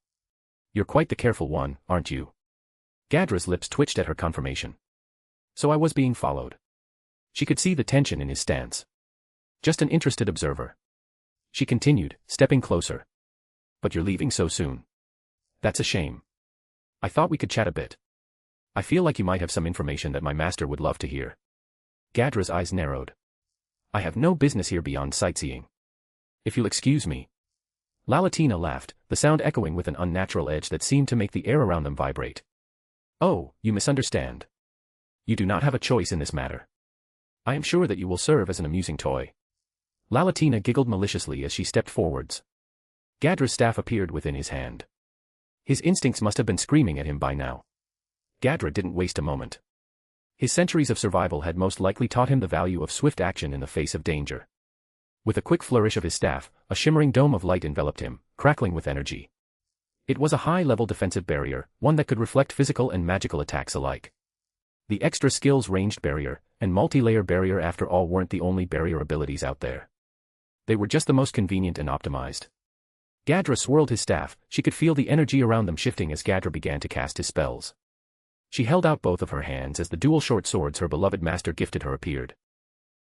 You're quite the careful one, aren't you?" Gadra's lips twitched at her confirmation. "So I was being followed." She could see the tension in his stance. "Just an interested observer," she continued, stepping closer. "But you're leaving so soon. That's a shame. I thought we could chat a bit. I feel like you might have some information that my master would love to hear." Gadra's eyes narrowed. "I have no business here beyond sightseeing. If you'll excuse me." Lalatina laughed, the sound echoing with an unnatural edge that seemed to make the air around them vibrate. "Oh, you misunderstand. You do not have a choice in this matter. I am sure that you will serve as an amusing toy." Lalatina giggled maliciously as she stepped forwards. Gadra's staff appeared within his hand. His instincts must have been screaming at him by now. Gadra didn't waste a moment. His centuries of survival had most likely taught him the value of swift action in the face of danger. With a quick flourish of his staff, a shimmering dome of light enveloped him, crackling with energy. It was a high-level defensive barrier, one that could reflect physical and magical attacks alike. The extra skills ranged barrier, and multi-layer barrier after all weren't the only barrier abilities out there. They were just the most convenient and optimized. Gadra swirled his staff, she could feel the energy around them shifting as Gadra began to cast his spells. She held out both of her hands as the dual short swords her beloved master gifted her appeared.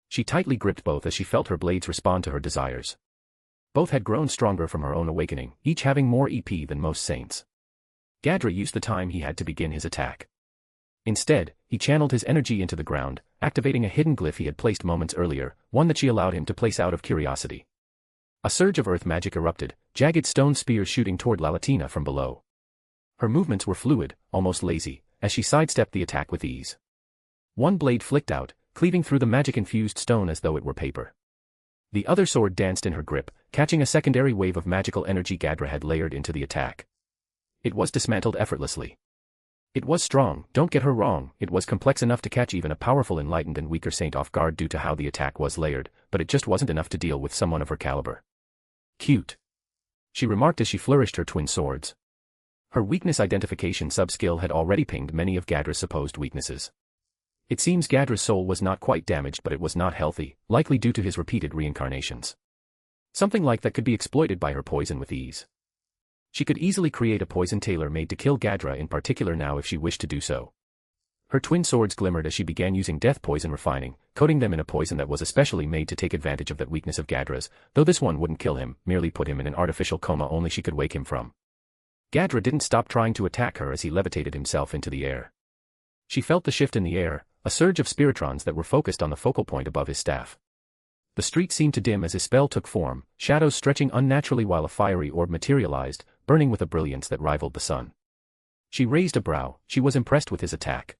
She tightly gripped both as she felt her blades respond to her desires. Both had grown stronger from her own awakening, each having more EP than most saints. Gadra used the time he had to begin his attack. Instead, he channeled his energy into the ground, activating a hidden glyph he had placed moments earlier, one that she allowed him to place out of curiosity. A surge of earth magic erupted, jagged stone spears shooting toward Lalatina from below. Her movements were fluid, almost lazy, as she sidestepped the attack with ease. One blade flicked out, cleaving through the magic-infused stone as though it were paper. The other sword danced in her grip, catching a secondary wave of magical energy Gadra had layered into the attack. It was dismantled effortlessly. It was strong, don't get her wrong, it was complex enough to catch even a powerful enlightened and weaker saint off guard due to how the attack was layered, but it just wasn't enough to deal with someone of her caliber. Cute, she remarked as she flourished her twin swords. Her weakness identification sub-skill had already pinged many of Gadra's supposed weaknesses. It seems Gadra's soul was not quite damaged, but it was not healthy, likely due to his repeated reincarnations. Something like that could be exploited by her poison with ease. She could easily create a poison tailor-made to kill Gadra in particular now if she wished to do so. Her twin swords glimmered as she began using death poison refining, coating them in a poison that was especially made to take advantage of that weakness of Gadra's, though this one wouldn't kill him, merely put him in an artificial coma only she could wake him from. Gadra didn't stop trying to attack her as he levitated himself into the air. She felt the shift in the air, a surge of spiritrons that were focused on the focal point above his staff. The street seemed to dim as his spell took form, shadows stretching unnaturally while a fiery orb materialized, burning with a brilliance that rivaled the sun. She raised a brow, she was impressed with his attack.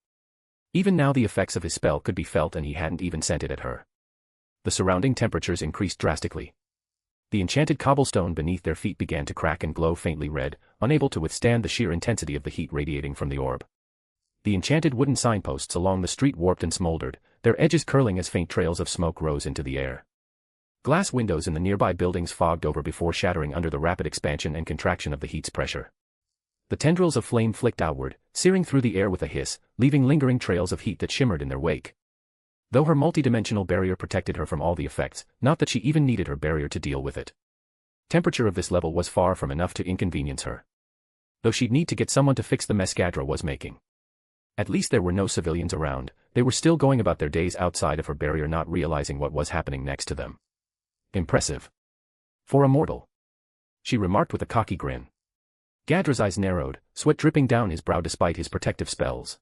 Even now the effects of his spell could be felt and he hadn't even sent it at her. The surrounding temperatures increased drastically. The enchanted cobblestone beneath their feet began to crack and glow faintly red, unable to withstand the sheer intensity of the heat radiating from the orb. The enchanted wooden signposts along the street warped and smoldered, their edges curling as faint trails of smoke rose into the air. Glass windows in the nearby buildings fogged over before shattering under the rapid expansion and contraction of the heat's pressure. The tendrils of flame flicked outward, searing through the air with a hiss, leaving lingering trails of heat that shimmered in their wake. Though her multidimensional barrier protected her from all the effects, not that she even needed her barrier to deal with it. Temperature of this level was far from enough to inconvenience her. Though she'd need to get someone to fix the mess Gadra was making. At least there were no civilians around, they were still going about their days outside of her barrier not realizing what was happening next to them. Impressive. For a mortal, she remarked with a cocky grin. Gadra's eyes narrowed, sweat dripping down his brow despite his protective spells.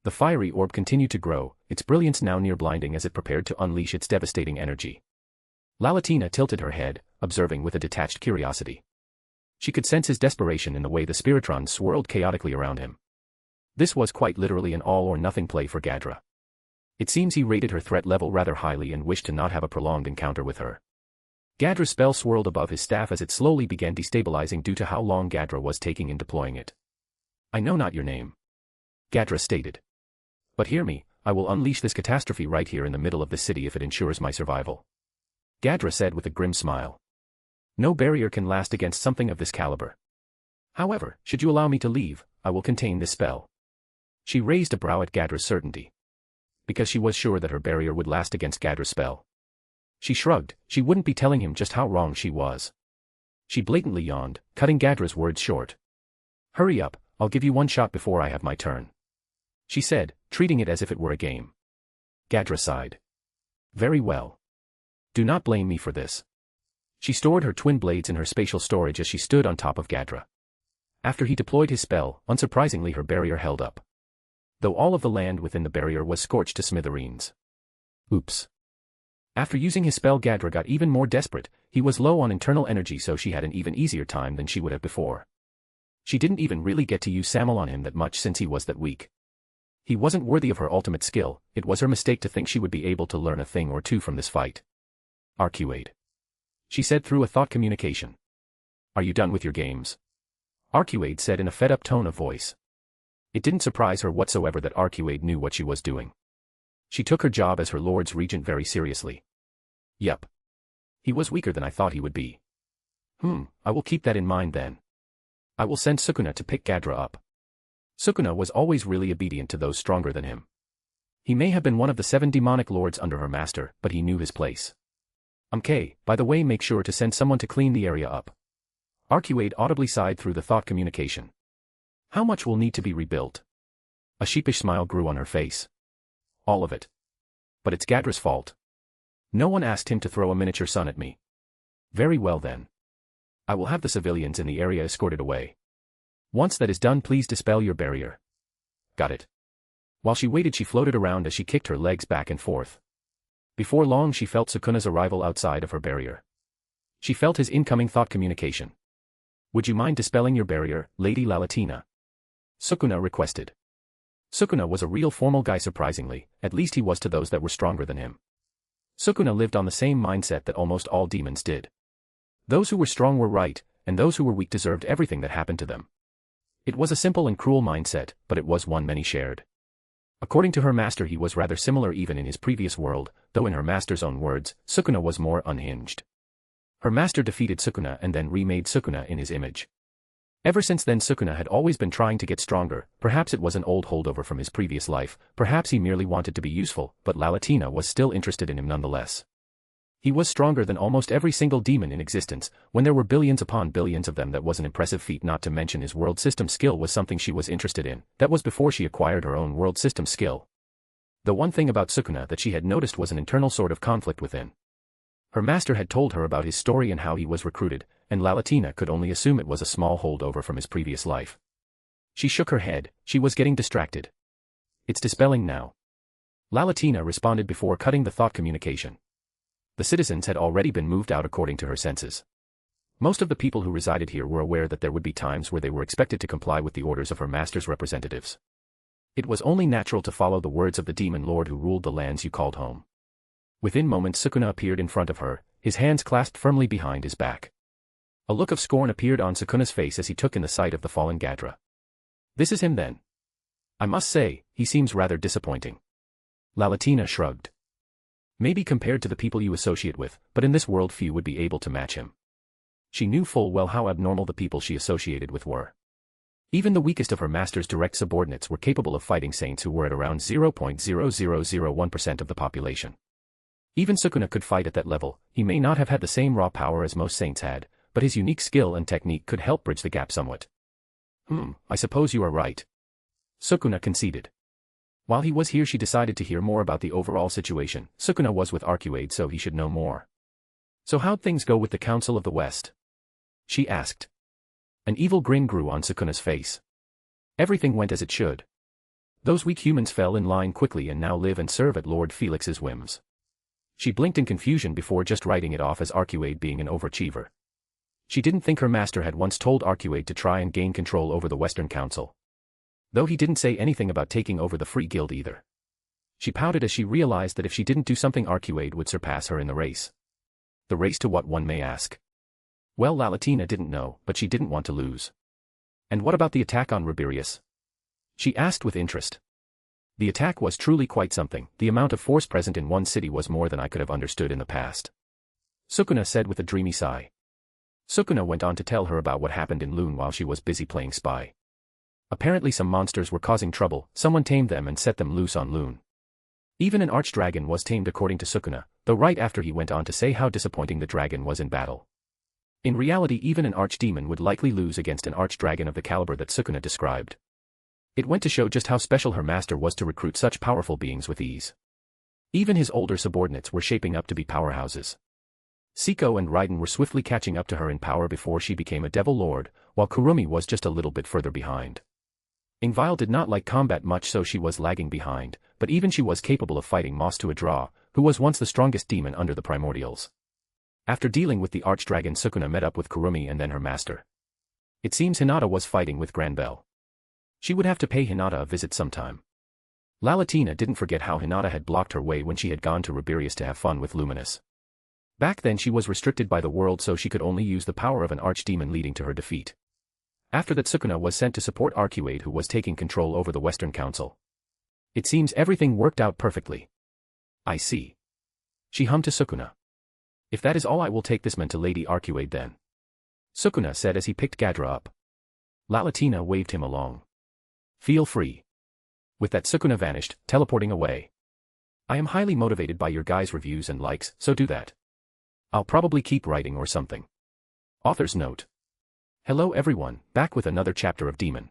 The fiery orb continued to grow, its brilliance now near blinding as it prepared to unleash its devastating energy. Lalatina tilted her head, observing with a detached curiosity. She could sense his desperation in the way the spiritrons swirled chaotically around him. This was quite literally an all-or-nothing play for Gadra. It seems he rated her threat level rather highly and wished to not have a prolonged encounter with her. Gadra's spell swirled above his staff as it slowly began destabilizing due to how long Gadra was taking in deploying it. "I know not your name," Gadra stated. "But hear me, I will unleash this catastrophe right here in the middle of the city if it ensures my survival," Gadra said with a grim smile. "No barrier can last against something of this caliber. However, should you allow me to leave, I will contain this spell." She raised a brow at Gadra's certainty. Because she was sure that her barrier would last against Gadra's spell. She shrugged, she wouldn't be telling him just how wrong she was. She blatantly yawned, cutting Gadra's words short. "Hurry up, I'll give you one shot before I have my turn," she said, treating it as if it were a game. Gadra sighed. "Very well. Do not blame me for this." She stored her twin blades in her spatial storage as she stood on top of Gadra. After he deployed his spell, unsurprisingly her barrier held up. Though all of the land within the barrier was scorched to smithereens. Oops. After using his spell Gadra got even more desperate, he was low on internal energy so she had an even easier time than she would have before. She didn't even really get to use Samuel on him that much since he was that weak. He wasn't worthy of her ultimate skill, it was her mistake to think she would be able to learn a thing or two from this fight. "Arcuade," she said through a thought communication. "Are you done with your games?" Arcuade said in a fed-up tone of voice. It didn't surprise her whatsoever that Arcuade knew what she was doing. She took her job as her lord's regent very seriously. "Yup. He was weaker than I thought he would be. I will keep that in mind then. I will send Sukuna to pick Gadra up." Sukuna was always really obedient to those stronger than him. He may have been one of the 7 demonic lords under her master, but he knew his place. By the way, make sure to send someone to clean the area up." Arcuade audibly sighed through the thought communication. "How much will need to be rebuilt?" A sheepish smile grew on her face. "All of it. But it's Gadra's fault. No one asked him to throw a miniature sun at me." "Very well then. I will have the civilians in the area escorted away. Once that is done, please dispel your barrier." "Got it." While she waited, she floated around as she kicked her legs back and forth. Before long she felt Sukuna's arrival outside of her barrier. She felt his incoming thought communication. "Would you mind dispelling your barrier, Lady Lalatina?" Sukuna requested. Sukuna was a real formal guy surprisingly, at least he was to those that were stronger than him. Sukuna lived on the same mindset that almost all demons did. Those who were strong were right, and those who were weak deserved everything that happened to them. It was a simple and cruel mindset, but it was one many shared. According to her master, he was rather similar even in his previous world, though in her master's own words, Sukuna was more unhinged. Her master defeated Sukuna and then remade Sukuna in his image. Ever since then Sukuna had always been trying to get stronger. Perhaps it was an old holdover from his previous life, perhaps he merely wanted to be useful, but Lalatina was still interested in him nonetheless. He was stronger than almost every single demon in existence. When there were billions upon billions of them, that was an impressive feat, not to mention his world system skill was something she was interested in. That was before she acquired her own world system skill. The one thing about Sukuna that she had noticed was an internal sort of conflict within. Her master had told her about his story and how he was recruited, and Lalatina could only assume it was a small holdover from his previous life. She shook her head. She was getting distracted. It's dispelling now. Lalatina responded before cutting the thought communication. The citizens had already been moved out according to her senses. Most of the people who resided here were aware that there would be times where they were expected to comply with the orders of her master's representatives. It was only natural to follow the words of the demon lord who ruled the lands you called home. Within moments Sukuna appeared in front of her, his hands clasped firmly behind his back. A look of scorn appeared on Sukuna's face as he took in the sight of the fallen Gadra. This is him then. I must say, he seems rather disappointing. Lalatina shrugged. Maybe compared to the people you associate with, but in this world few would be able to match him. She knew full well how abnormal the people she associated with were. Even the weakest of her master's direct subordinates were capable of fighting saints who were at around 0.0001% of the population. Even Sukuna could fight at that level. He may not have had the same raw power as most saints had, but his unique skill and technique could help bridge the gap somewhat. I suppose you are right. Sukuna conceded. While he was here she decided to hear more about the overall situation. Sukuna was with Arcuade, so he should know more. So how'd things go with the Council of the West? She asked. An evil grin grew on Sukuna's face. Everything went as it should. Those weak humans fell in line quickly and now live and serve at Lord Felix's whims. She blinked in confusion before just writing it off as Arcuade being an overachiever. She didn't think her master had once told Arcuade to try and gain control over the Western Council. Though he didn't say anything about taking over the Free Guild either. She pouted as she realized that if she didn't do something Arcuade would surpass her in the race. The race to what, one may ask? Well, Lalatina didn't know, but she didn't want to lose. And what about the attack on Riberius? She asked with interest. The attack was truly quite something. The amount of force present in one city was more than I could have understood in the past. Sukuna said with a dreamy sigh. Sukuna went on to tell her about what happened in Loon while she was busy playing spy. Apparently some monsters were causing trouble, someone tamed them and set them loose on Loon. Even an archdragon was tamed according to Sukuna, though right after he went on to say how disappointing the dragon was in battle. In reality even an archdemon would likely lose against an archdragon of the caliber that Sukuna described. It went to show just how special her master was to recruit such powerful beings with ease. Even his older subordinates were shaping up to be powerhouses. Siko and Raiden were swiftly catching up to her in power before she became a devil lord, while Kurumi was just a little bit further behind. Ingvile did not like combat much, so she was lagging behind, but even she was capable of fighting Moss to a draw, who was once the strongest demon under the primordials. After dealing with the archdragon, Sukuna met up with Kurumi and then her master. It seems Hinata was fighting with Granbell. She would have to pay Hinata a visit sometime. Lalatina didn't forget how Hinata had blocked her way when she had gone to Riberius to have fun with Luminous. Back then she was restricted by the world, so she could only use the power of an archdemon, leading to her defeat. After that Sukuna was sent to support Arcuade, who was taking control over the Western Council. It seems everything worked out perfectly. I see. She hummed to Sukuna. If that is all, I will take this man to Lady Arcuade then. Sukuna said as he picked Gadra up. Lalatina waved him along. Feel free. With that Sukuna vanished, teleporting away. I am highly motivated by your guys' reviews and likes, so do that. I'll probably keep writing or something. Author's note. Hello everyone, back with another chapter of Daemon.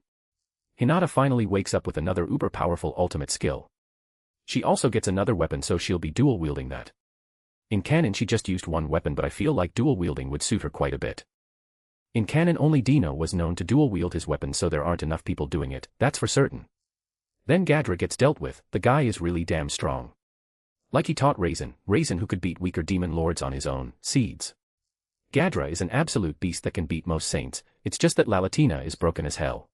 Hinata finally wakes up with another uber-powerful ultimate skill. She also gets another weapon, so she'll be dual-wielding that. In canon she just used one weapon, but I feel like dual-wielding would suit her quite a bit. In canon only Dino was known to dual-wield his weapons, so there aren't enough people doing it, that's for certain. Then Gadra gets dealt with. The guy is really damn strong. Like he taught Raisin who could beat weaker demon lords on his own seeds. Gadra is an absolute beast that can beat most saints. It's just that Lalatina is broken as hell.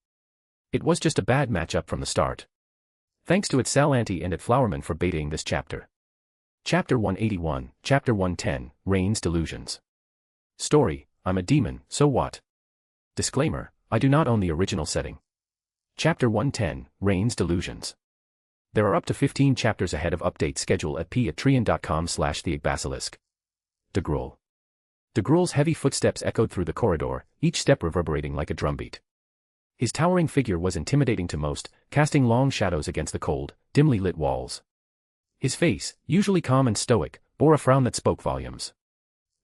It was just a bad matchup from the start. Thanks to Salanti and Flowerman for baiting this chapter. Chapter 181, Chapter 110, Rain's Delusions. Story, I'm a demon, so what? Disclaimer, I do not own the original setting. Chapter 110, Rain's Delusions. There are up to 15 chapters ahead of update schedule at patreon.com/theagbasilisk. De Gruul. De Gruul's heavy footsteps echoed through the corridor, each step reverberating like a drumbeat. His towering figure was intimidating to most, casting long shadows against the cold, dimly lit walls. His face, usually calm and stoic, bore a frown that spoke volumes.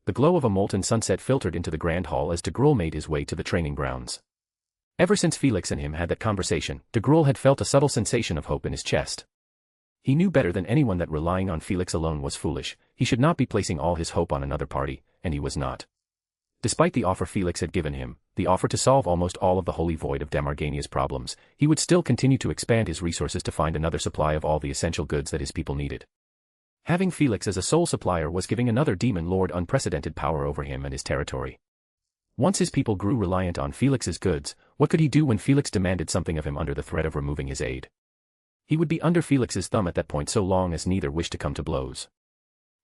The glow of a molten sunset filtered into the grand hall as de Gruul made his way to the training grounds. Ever since Felix and him had that conversation, de Gruul had felt a subtle sensation of hope in his chest. He knew better than anyone that relying on Felix alone was foolish. He should not be placing all his hope on another party, and he was not. Despite the offer Felix had given him, the offer to solve almost all of the holy void of Damargania's problems, he would still continue to expand his resources to find another supply of all the essential goods that his people needed. Having Felix as a sole supplier was giving another demon lord unprecedented power over him and his territory. Once his people grew reliant on Felix's goods, what could he do when Felix demanded something of him under the threat of removing his aid? He would be under Felix's thumb at that point so long as neither wished to come to blows.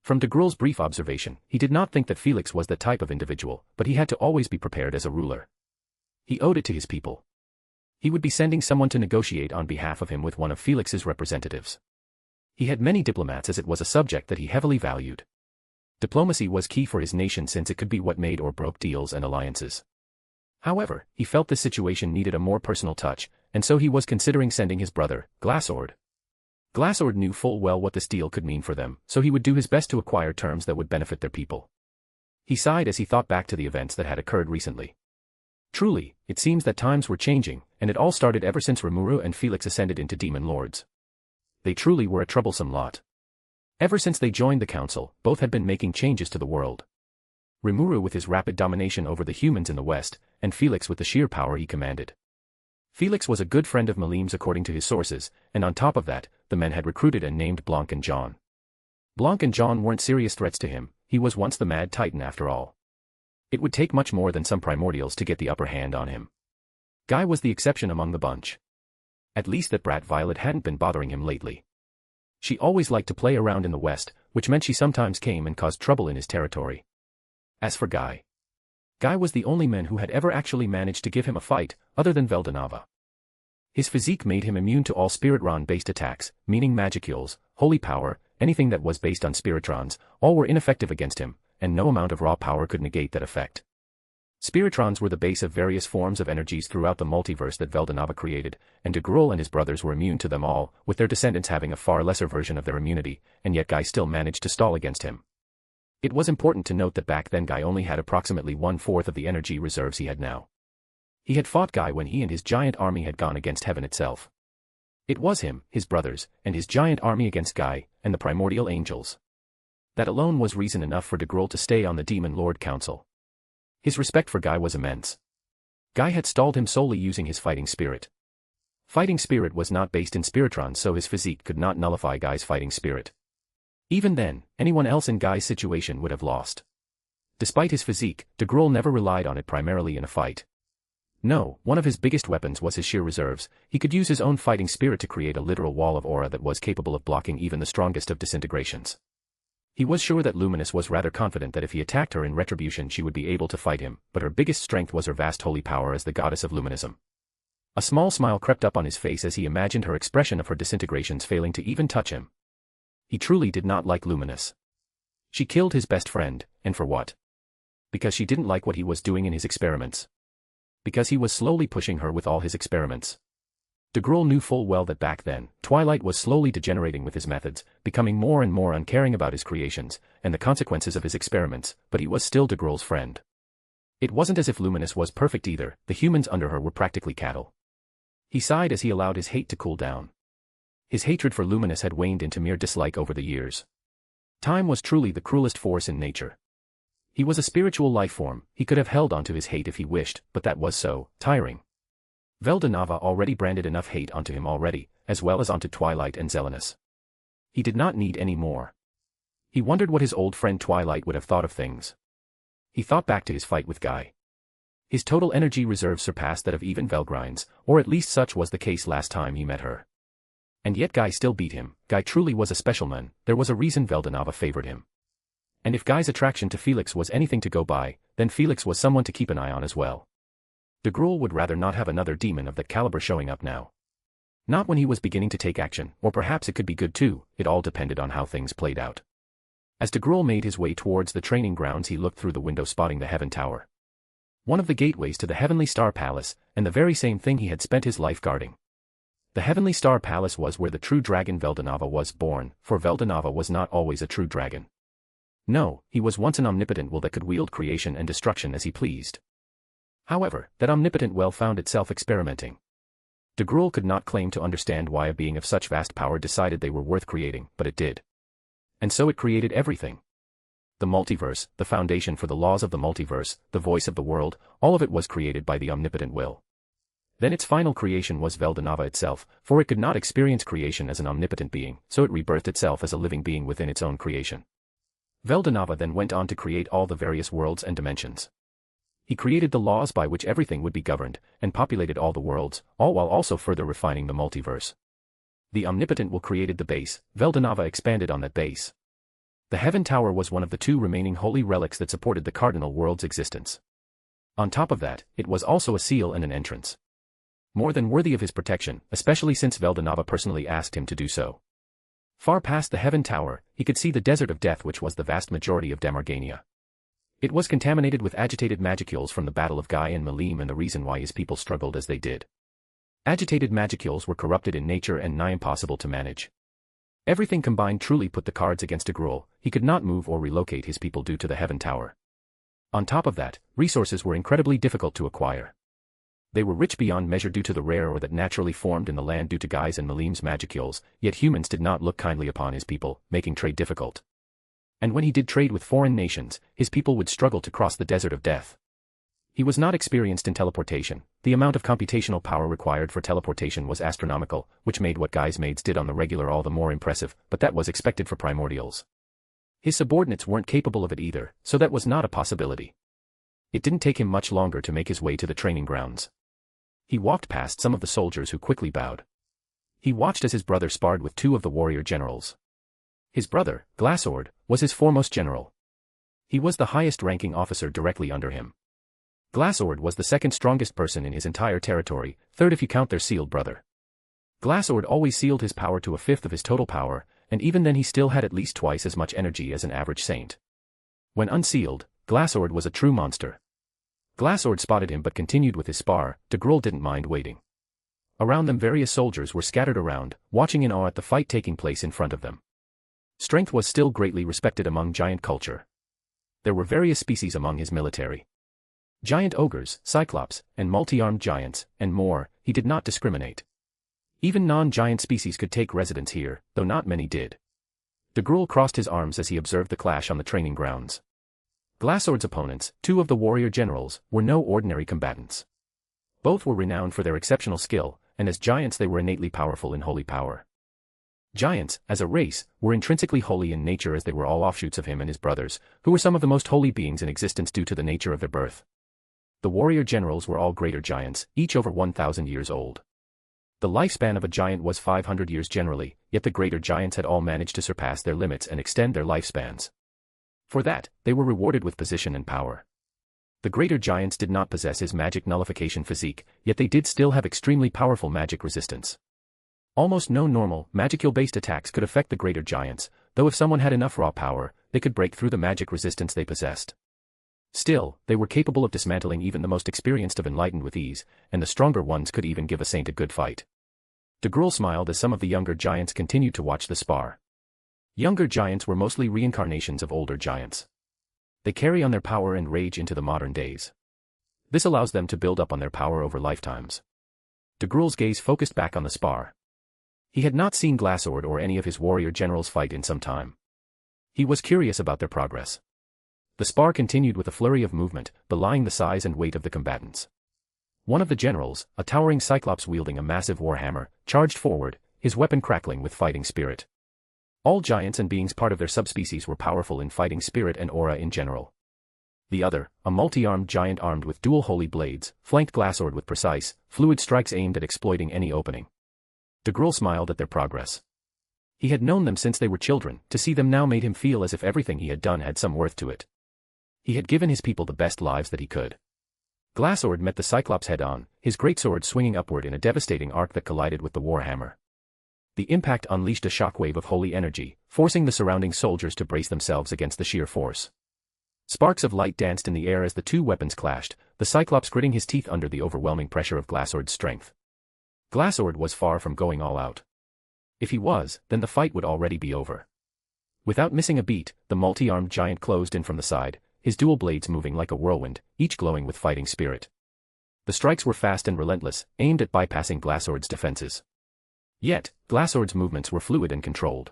From de Gruul's brief observation, he did not think that Felix was that type of individual, but he had to always be prepared as a ruler. He owed it to his people. He would be sending someone to negotiate on behalf of him with one of Felix's representatives. He had many diplomats as it was a subject that he heavily valued. Diplomacy was key for his nation since it could be what made or broke deals and alliances. However, he felt this situation needed a more personal touch, and so he was considering sending his brother, Glassord. Glassord knew full well what this deal could mean for them, so he would do his best to acquire terms that would benefit their people. He sighed as he thought back to the events that had occurred recently. Truly, it seems that times were changing, and it all started ever since Rimuru and Felix ascended into demon lords. They truly were a troublesome lot. Ever since they joined the council, both had been making changes to the world. Rimuru with his rapid domination over the humans in the west, and Felix with the sheer power he commanded. Felix was a good friend of Malim's according to his sources, and on top of that, the men had recruited and named Blanc and John. Blanc and John weren't serious threats to him, he was once the Mad Titan after all. It would take much more than some primordials to get the upper hand on him. Guy was the exception among the bunch. At least that brat Violet hadn't been bothering him lately. She always liked to play around in the west, which meant she sometimes came and caused trouble in his territory. As for Guy was the only man who had ever actually managed to give him a fight, other than Veldanava. His physique made him immune to all Spiritron-based attacks, meaning magicules, holy power, anything that was based on Spiritrons, all were ineffective against him, and no amount of raw power could negate that effect. Spiritrons were the base of various forms of energies throughout the multiverse that Veldanava created, and de Gruul and his brothers were immune to them all, with their descendants having a far lesser version of their immunity, and yet Guy still managed to stall against him. It was important to note that back then Guy only had approximately 1/4 of the energy reserves he had now. He had fought Guy when he and his giant army had gone against heaven itself. It was him, his brothers, and his giant army against Guy, and the primordial angels. That alone was reason enough for de Gruul to stay on the Demon Lord Council. His respect for Guy was immense. Guy had stalled him solely using his fighting spirit. Fighting spirit was not based in Spiritrons, so his physique could not nullify Guy's fighting spirit. Even then, anyone else in Guy's situation would have lost. Despite his physique, de Gruul never relied on it primarily in a fight. No, one of his biggest weapons was his sheer reserves. He could use his own fighting spirit to create a literal wall of aura that was capable of blocking even the strongest of disintegrations. He was sure that Luminous was rather confident that if he attacked her in retribution she would be able to fight him, but her biggest strength was her vast holy power as the goddess of luminism. A small smile crept up on his face as he imagined her expression of her disintegrations failing to even touch him. He truly did not like Luminous. She killed his best friend, and for what? Because she didn't like what he was doing in his experiments. Because he was slowly pushing her with all his experiments. De Gruul knew full well that back then, Twilight was slowly degenerating with his methods, becoming more and more uncaring about his creations, and the consequences of his experiments, but he was still de Gruul's friend. It wasn't as if Luminous was perfect either, the humans under her were practically cattle. He sighed as he allowed his hate to cool down. His hatred for Luminous had waned into mere dislike over the years. Time was truly the cruelest force in nature. He was a spiritual life form, he could have held onto his hate if he wished, but that was so tiring. Veldanava already branded enough hate onto him already, as well as onto Twilight and Zelenus. He did not need any more. He wondered what his old friend Twilight would have thought of things. He thought back to his fight with Guy. His total energy reserve surpassed that of even Velgrine's, or at least such was the case last time he met her. And yet Guy still beat him. Guy truly was a special man, there was a reason Veldanava favored him. And if Guy's attraction to Felix was anything to go by, then Felix was someone to keep an eye on as well. De Gruel would rather not have another demon of that caliber showing up now. Not when he was beginning to take action, or perhaps it could be good too, it all depended on how things played out. As de Gruel made his way towards the training grounds, he looked through the window, spotting the Heaven Tower. One of the gateways to the Heavenly Star Palace, and the very same thing he had spent his life guarding. The Heavenly Star Palace was where the true dragon Veldanava was born, for Veldanava was not always a true dragon. No, he was once an omnipotent will that could wield creation and destruction as he pleased. However, that omnipotent will found itself experimenting. De Gruel could not claim to understand why a being of such vast power decided they were worth creating, but it did. And so it created everything. The multiverse, the foundation for the laws of the multiverse, the voice of the world, all of it was created by the omnipotent will. Then its final creation was Veldanava itself, for it could not experience creation as an omnipotent being, so it rebirthed itself as a living being within its own creation. Veldanava then went on to create all the various worlds and dimensions. He created the laws by which everything would be governed, and populated all the worlds, all while also further refining the multiverse. The omnipotent will created the base, Veldanava expanded on that base. The Heaven Tower was one of the two remaining holy relics that supported the Cardinal World's existence. On top of that, it was also a seal and an entrance. More than worthy of his protection, especially since Veldanava personally asked him to do so. Far past the Heaven Tower, he could see the Desert of Death, which was the vast majority of Damargania. It was contaminated with agitated magicules from the Battle of Guy and Malim, and the reason why his people struggled as they did. Agitated magicules were corrupted in nature and nigh impossible to manage. Everything combined truly put the cards against de Gruel. He could not move or relocate his people due to the Heaven Tower. On top of that, resources were incredibly difficult to acquire. They were rich beyond measure due to the rare ore that naturally formed in the land due to Guy's and Malim's magicules, yet humans did not look kindly upon his people, making trade difficult. And when he did trade with foreign nations, his people would struggle to cross the Desert of Death. He was not experienced in teleportation. The amount of computational power required for teleportation was astronomical, which made what Guy's maids did on the regular all the more impressive, but that was expected for primordials. His subordinates weren't capable of it either, so that was not a possibility. It didn't take him much longer to make his way to the training grounds. He walked past some of the soldiers who quickly bowed. He watched as his brother sparred with two of the warrior generals. His brother, Glassord, was his foremost general. He was the highest-ranking officer directly under him. Glassord was the second strongest person in his entire territory, third if you count their sealed brother. Glassord always sealed his power to a fifth of his total power, and even then he still had at least twice as much energy as an average saint. When unsealed, Glassord was a true monster. Glassord spotted him but continued with his spar. De Gruel didn't mind waiting. Around them various soldiers were scattered around, watching in awe at the fight taking place in front of them. Strength was still greatly respected among giant culture. There were various species among his military. Giant ogres, cyclops, and multi-armed giants, and more, he did not discriminate. Even non-giant species could take residence here, though not many did. De Gruel crossed his arms as he observed the clash on the training grounds. Glassord's opponents, two of the warrior generals, were no ordinary combatants. Both were renowned for their exceptional skill, and as giants they were innately powerful in holy power. Giants, as a race, were intrinsically holy in nature as they were all offshoots of him and his brothers, who were some of the most holy beings in existence due to the nature of their birth. The warrior generals were all greater giants, each over 1,000 years old. The lifespan of a giant was 500 years generally, yet the greater giants had all managed to surpass their limits and extend their lifespans. For that, they were rewarded with position and power. The greater giants did not possess his magic nullification physique, yet they did still have extremely powerful magic resistance. Almost no normal, magicule-based attacks could affect the greater giants, though if someone had enough raw power, they could break through the magic resistance they possessed. Still, they were capable of dismantling even the most experienced of enlightened with ease, and the stronger ones could even give a saint a good fight. De Gruel smiled as some of the younger giants continued to watch the spar. Younger giants were mostly reincarnations of older giants. They carry on their power and rage into the modern days. This allows them to build up on their power over lifetimes. De Gruel's gaze focused back on the spar. He had not seen Glassord or any of his warrior generals fight in some time. He was curious about their progress. The spar continued with a flurry of movement, belying the size and weight of the combatants. One of the generals, a towering cyclops wielding a massive warhammer, charged forward, his weapon crackling with fighting spirit. All giants and beings part of their subspecies were powerful in fighting spirit and aura in general. The other, a multi-armed giant armed with dual holy blades, flanked Glassord with precise, fluid strikes aimed at exploiting any opening. De Gruel smiled at their progress. He had known them since they were children, to see them now made him feel as if everything he had done had some worth to it. He had given his people the best lives that he could. Glassword met the Cyclops head-on, his greatsword swinging upward in a devastating arc that collided with the warhammer. The impact unleashed a shockwave of holy energy, forcing the surrounding soldiers to brace themselves against the sheer force. Sparks of light danced in the air as the two weapons clashed, the Cyclops gritting his teeth under the overwhelming pressure of Glassword's strength. Glassword was far from going all out. If he was, then the fight would already be over. Without missing a beat, the multi-armed giant closed in from the side, his dual blades moving like a whirlwind, each glowing with fighting spirit. The strikes were fast and relentless, aimed at bypassing Glassword's defenses. Yet, Glassword's movements were fluid and controlled.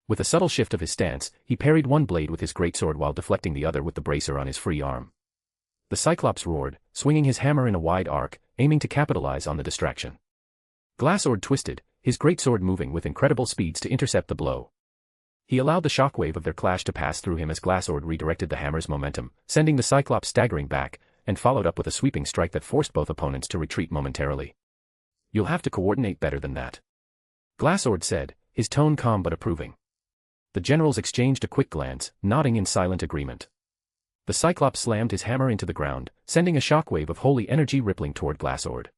With a subtle shift of his stance, he parried one blade with his greatsword while deflecting the other with the bracer on his free arm. The Cyclops roared, swinging his hammer in a wide arc, aiming to capitalize on the distraction. Glassword twisted, his greatsword moving with incredible speeds to intercept the blow. He allowed the shockwave of their clash to pass through him as Glassword redirected the hammer's momentum, sending the Cyclops staggering back, and followed up with a sweeping strike that forced both opponents to retreat momentarily. "You'll have to coordinate better than that," Glassword said, his tone calm but approving. The generals exchanged a quick glance, nodding in silent agreement. The Cyclops slammed his hammer into the ground, sending a shockwave of holy energy rippling toward Glassword.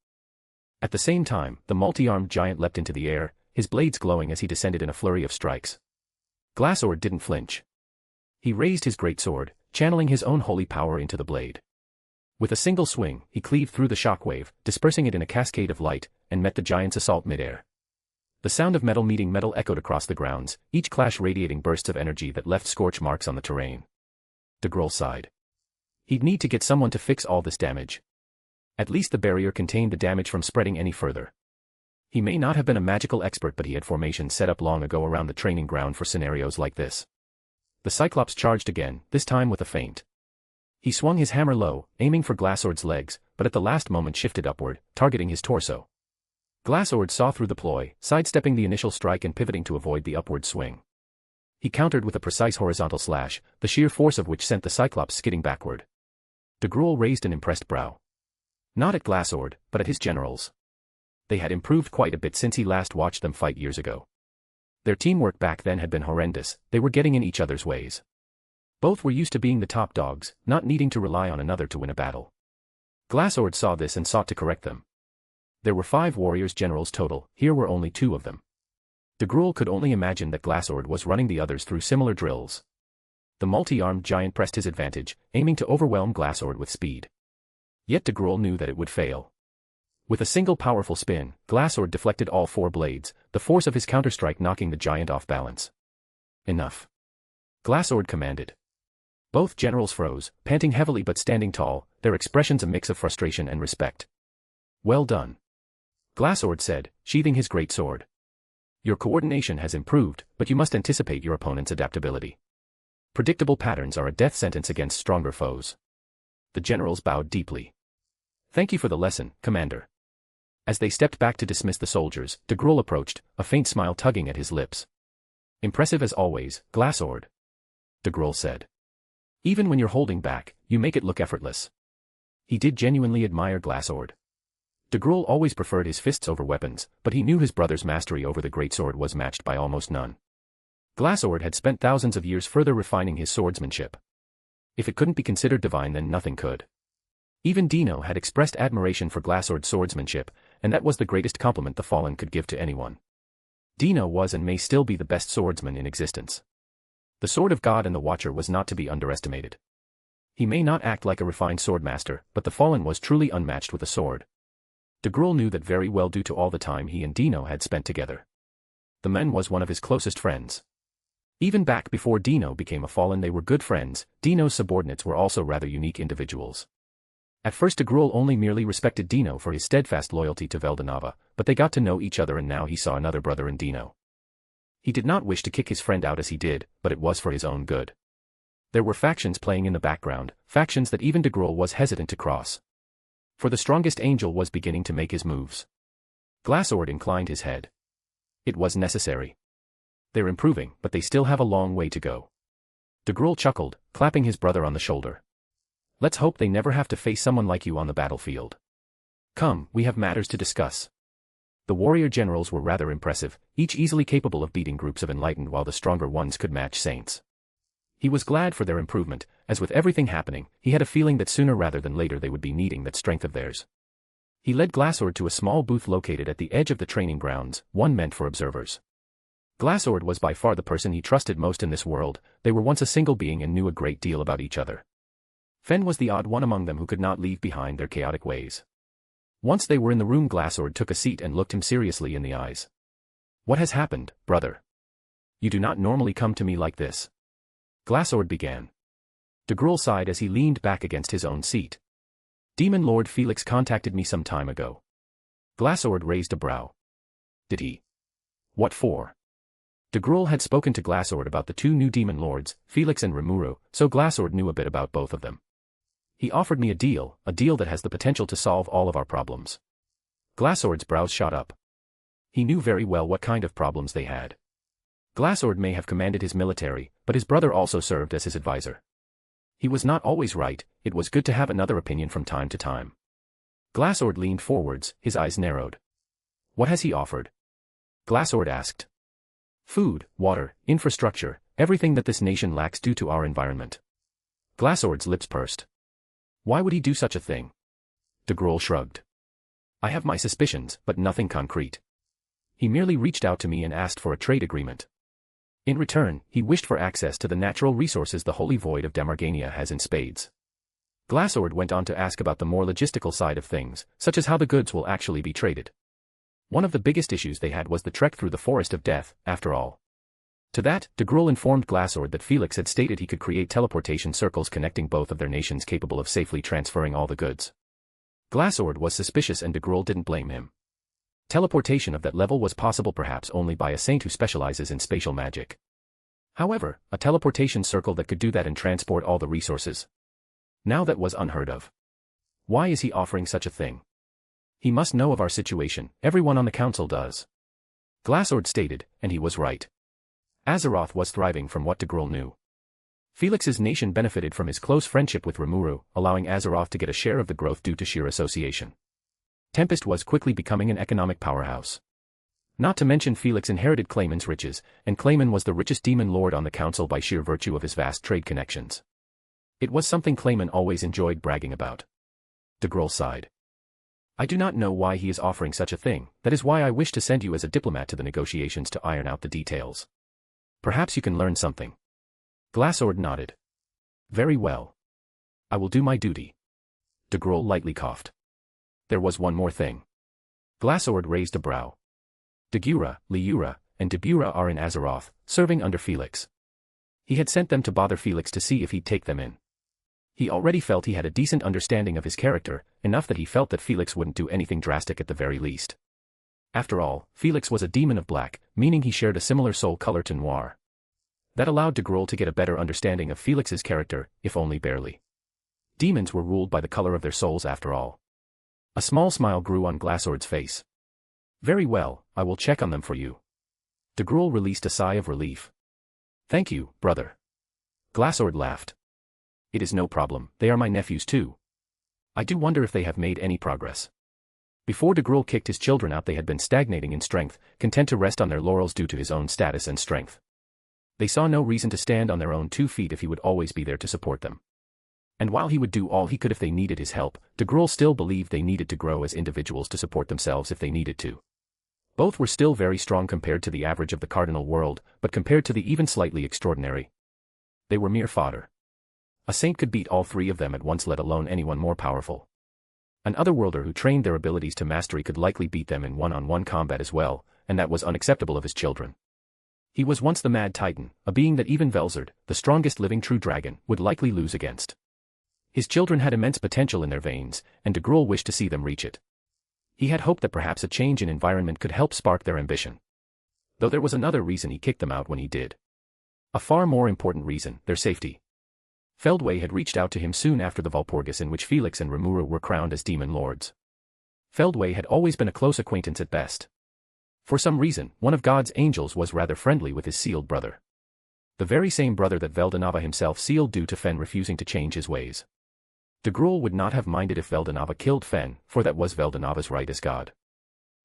At the same time, the multi-armed giant leapt into the air, his blades glowing as he descended in a flurry of strikes. Glassword didn't flinch. He raised his greatsword, channeling his own holy power into the blade. With a single swing, he cleaved through the shockwave, dispersing it in a cascade of light, and met the giant's assault midair. The sound of metal meeting metal echoed across the grounds, each clash radiating bursts of energy that left scorch marks on the terrain. DeGrol sighed. He'd need to get someone to fix all this damage. At least the barrier contained the damage from spreading any further. He may not have been a magical expert, but he had formations set up long ago around the training ground for scenarios like this. The Cyclops charged again, this time with a feint. He swung his hammer low, aiming for Glassword's legs, but at the last moment shifted upward, targeting his torso. Glassword saw through the ploy, sidestepping the initial strike and pivoting to avoid the upward swing. He countered with a precise horizontal slash, the sheer force of which sent the Cyclops skidding backward. DeGrol raised an impressed brow. Not at Glassword, but at his generals. They had improved quite a bit since he last watched them fight years ago. Their teamwork back then had been horrendous, they were getting in each other's ways. Both were used to being the top dogs, not needing to rely on another to win a battle. Glassword saw this and sought to correct them. There were 5 warriors generals total, here were only 2 of them. DeGrol could only imagine that Glassword was running the others through similar drills. The multi-armed giant pressed his advantage, aiming to overwhelm Glassword with speed. Yet DeGrol knew that it would fail. With a single powerful spin, Glassword deflected all 4 blades, the force of his counterstrike knocking the giant off balance. "Enough," Glassword commanded. Both generals froze, panting heavily but standing tall, their expressions a mix of frustration and respect. "Well done," Glassword said, sheathing his great sword. "Your coordination has improved, but you must anticipate your opponent's adaptability. Predictable patterns are a death sentence against stronger foes." The generals bowed deeply. "Thank you for the lesson, Commander." As they stepped back to dismiss the soldiers, DeGrol approached, a faint smile tugging at his lips. "Impressive as always, Glassword," DeGrol said. "Even when you're holding back, you make it look effortless." He did genuinely admire Glassword. DeGrol always preferred his fists over weapons, but he knew his brother's mastery over the greatsword was matched by almost none. Glassword had spent thousands of years further refining his swordsmanship. If it couldn't be considered divine, then nothing could. Even Dino had expressed admiration for Glassword's swordsmanship, and that was the greatest compliment the Fallen could give to anyone. Dino was and may still be the best swordsman in existence. The Sword of God and the Watcher was not to be underestimated. He may not act like a refined swordmaster, but the Fallen was truly unmatched with a sword. DeGrol knew that very well due to all the time he and Dino had spent together. The man was one of his closest friends. Even back before Dino became a Fallen, they were good friends. Dino's subordinates were also rather unique individuals. At first DeGrol only merely respected Dino for his steadfast loyalty to Veldanava, but they got to know each other and now he saw another brother in Dino. He did not wish to kick his friend out as he did, but it was for his own good. There were factions playing in the background, factions that even DeGrol was hesitant to cross. For the strongest angel was beginning to make his moves. Glassword inclined his head. It was necessary. They're improving, but they still have a long way to go. DeGrol chuckled, clapping his brother on the shoulder. "Let's hope they never have to face someone like you on the battlefield. Come, we have matters to discuss." The warrior generals were rather impressive, each easily capable of beating groups of enlightened while the stronger ones could match saints. He was glad for their improvement, as with everything happening, he had a feeling that sooner rather than later they would be needing that strength of theirs. He led Glassord to a small booth located at the edge of the training grounds, one meant for observers. Glassord was by far the person he trusted most in this world. They were once a single being and knew a great deal about each other. Fen was the odd one among them who could not leave behind their chaotic ways. Once they were in the room, Glassord took a seat and looked him seriously in the eyes. "What has happened, brother? You do not normally come to me like this." Glassord began. De Gruul sighed as he leaned back against his own seat. "Demon Lord Felix contacted me some time ago." Glassord raised a brow. "Did he? What for?" De Gruul had spoken to Glassord about the two new demon lords, Felix and Rimuru, so Glassord knew a bit about both of them. "He offered me a deal that has the potential to solve all of our problems." Glassord's brows shot up. He knew very well what kind of problems they had. Glassord may have commanded his military, but his brother also served as his advisor. He was not always right, it was good to have another opinion from time to time. Glassord leaned forwards, his eyes narrowed. "What has he offered?" Glassord asked. "Food, water, infrastructure, everything that this nation lacks due to our environment." Glassord's lips pursed. "Why would he do such a thing?" De Gruul shrugged. "I have my suspicions, but nothing concrete. He merely reached out to me and asked for a trade agreement. In return, he wished for access to the natural resources the holy void of Damargania has in spades." Glassord went on to ask about the more logistical side of things, such as how the goods will actually be traded. One of the biggest issues they had was the trek through the Forest of Death, after all. To that, de Gruul informed Glassord that Felix had stated he could create teleportation circles connecting both of their nations capable of safely transferring all the goods. Glassord was suspicious and de Gruul didn't blame him. Teleportation of that level was possible perhaps only by a saint who specializes in spatial magic. However, a teleportation circle that could do that and transport all the resources. Now that was unheard of. Why is he offering such a thing? He must know of our situation, everyone on the council does. Glassord stated, and he was right. Azeroth was thriving from what de Gruul knew. Felix's nation benefited from his close friendship with Rimuru, allowing Azeroth to get a share of the growth due to sheer association. Tempest was quickly becoming an economic powerhouse. Not to mention Felix inherited Clayman's riches, and Clayman was the richest demon lord on the council by sheer virtue of his vast trade connections. It was something Clayman always enjoyed bragging about. De Gruul sighed. "I do not know why he is offering such a thing, that is why I wish to send you as a diplomat to the negotiations to iron out the details. Perhaps you can learn something." Glassord nodded. "Very well. I will do my duty." De Gruul lightly coughed. "There was one more thing." Glassord raised a brow. Dagura, Liura, and Debura are in Azeroth, serving under Felix. He had sent them to bother Felix to see if he'd take them in. He already felt he had a decent understanding of his character, enough that he felt that Felix wouldn't do anything drastic at the very least. After all, Felix was a demon of black, meaning he shared a similar soul color to Noir. That allowed de Gruul to get a better understanding of Felix's character, if only barely. Demons were ruled by the color of their souls after all. A small smile grew on Glassord's face. "Very well, I will check on them for you." De Gruul released a sigh of relief. "Thank you, brother." Glassord laughed. "It is no problem, they are my nephews too. I do wonder if they have made any progress." Before de Gruul kicked his children out, they had been stagnating in strength, content to rest on their laurels due to his own status and strength. They saw no reason to stand on their own 2 feet if he would always be there to support them. And while he would do all he could if they needed his help, de Gruul still believed they needed to grow as individuals to support themselves if they needed to. Both were still very strong compared to the average of the Cardinal World, but compared to the even slightly extraordinary, they were mere fodder. A saint could beat all 3 of them at once, let alone anyone more powerful. An otherworlder who trained their abilities to mastery could likely beat them in one-on-one combat as well, and that was unacceptable of his children. He was once the Mad Titan, a being that even Velzard, the strongest living true dragon, would likely lose against. His children had immense potential in their veins, and de Gruul wished to see them reach it. He had hoped that perhaps a change in environment could help spark their ambition. Though there was another reason he kicked them out when he did. A far more important reason, their safety. Feldway had reached out to him soon after the Walpurgis in which Felix and Rimuru were crowned as demon lords. Feldway had always been a close acquaintance at best. For some reason, one of God's angels was rather friendly with his sealed brother. The very same brother that Veldanava himself sealed due to Fen refusing to change his ways. De Gruul would not have minded if Veldanava killed Fen, for that was Veldanava's right as God.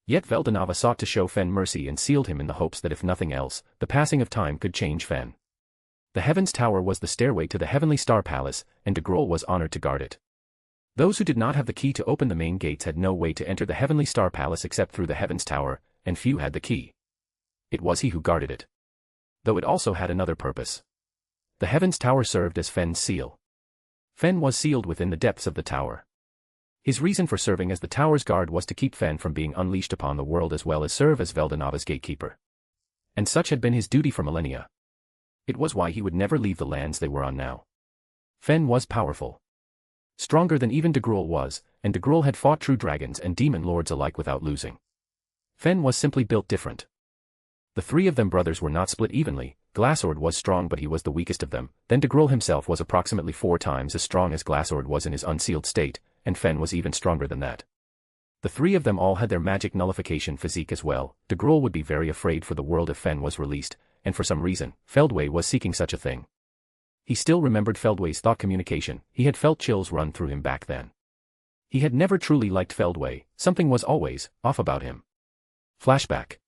Yet Veldanava sought to show Fen mercy and sealed him in the hopes that if nothing else, the passing of time could change Fen. The Heavens Tower was the stairway to the Heavenly Star Palace, and de Grol was honored to guard it. Those who did not have the key to open the main gates had no way to enter the Heavenly Star Palace except through the Heavens Tower, and few had the key. It was he who guarded it. Though it also had another purpose. The Heavens Tower served as Fen's seal. Fen was sealed within the depths of the tower. His reason for serving as the tower's guard was to keep Fen from being unleashed upon the world as well as serve as Veldanava's gatekeeper. And such had been his duty for millennia. It was why he would never leave the lands they were on now. Fen was powerful. Stronger than even de Grol was, and de Grol had fought true dragons and demon lords alike without losing. Fen was simply built different. The three of them brothers were not split evenly. Glassord was strong but he was the weakest of them, then de Grol himself was approximately 4 times as strong as Glassord was in his unsealed state, and Fen was even stronger than that. The three of them all had their magic nullification physique as well. De Grol would be very afraid for the world if Fen was released, and for some reason, Feldway was seeking such a thing. He still remembered Feldway's thought communication. He had felt chills run through him back then. He had never truly liked Feldway, something was always off about him. Flashback.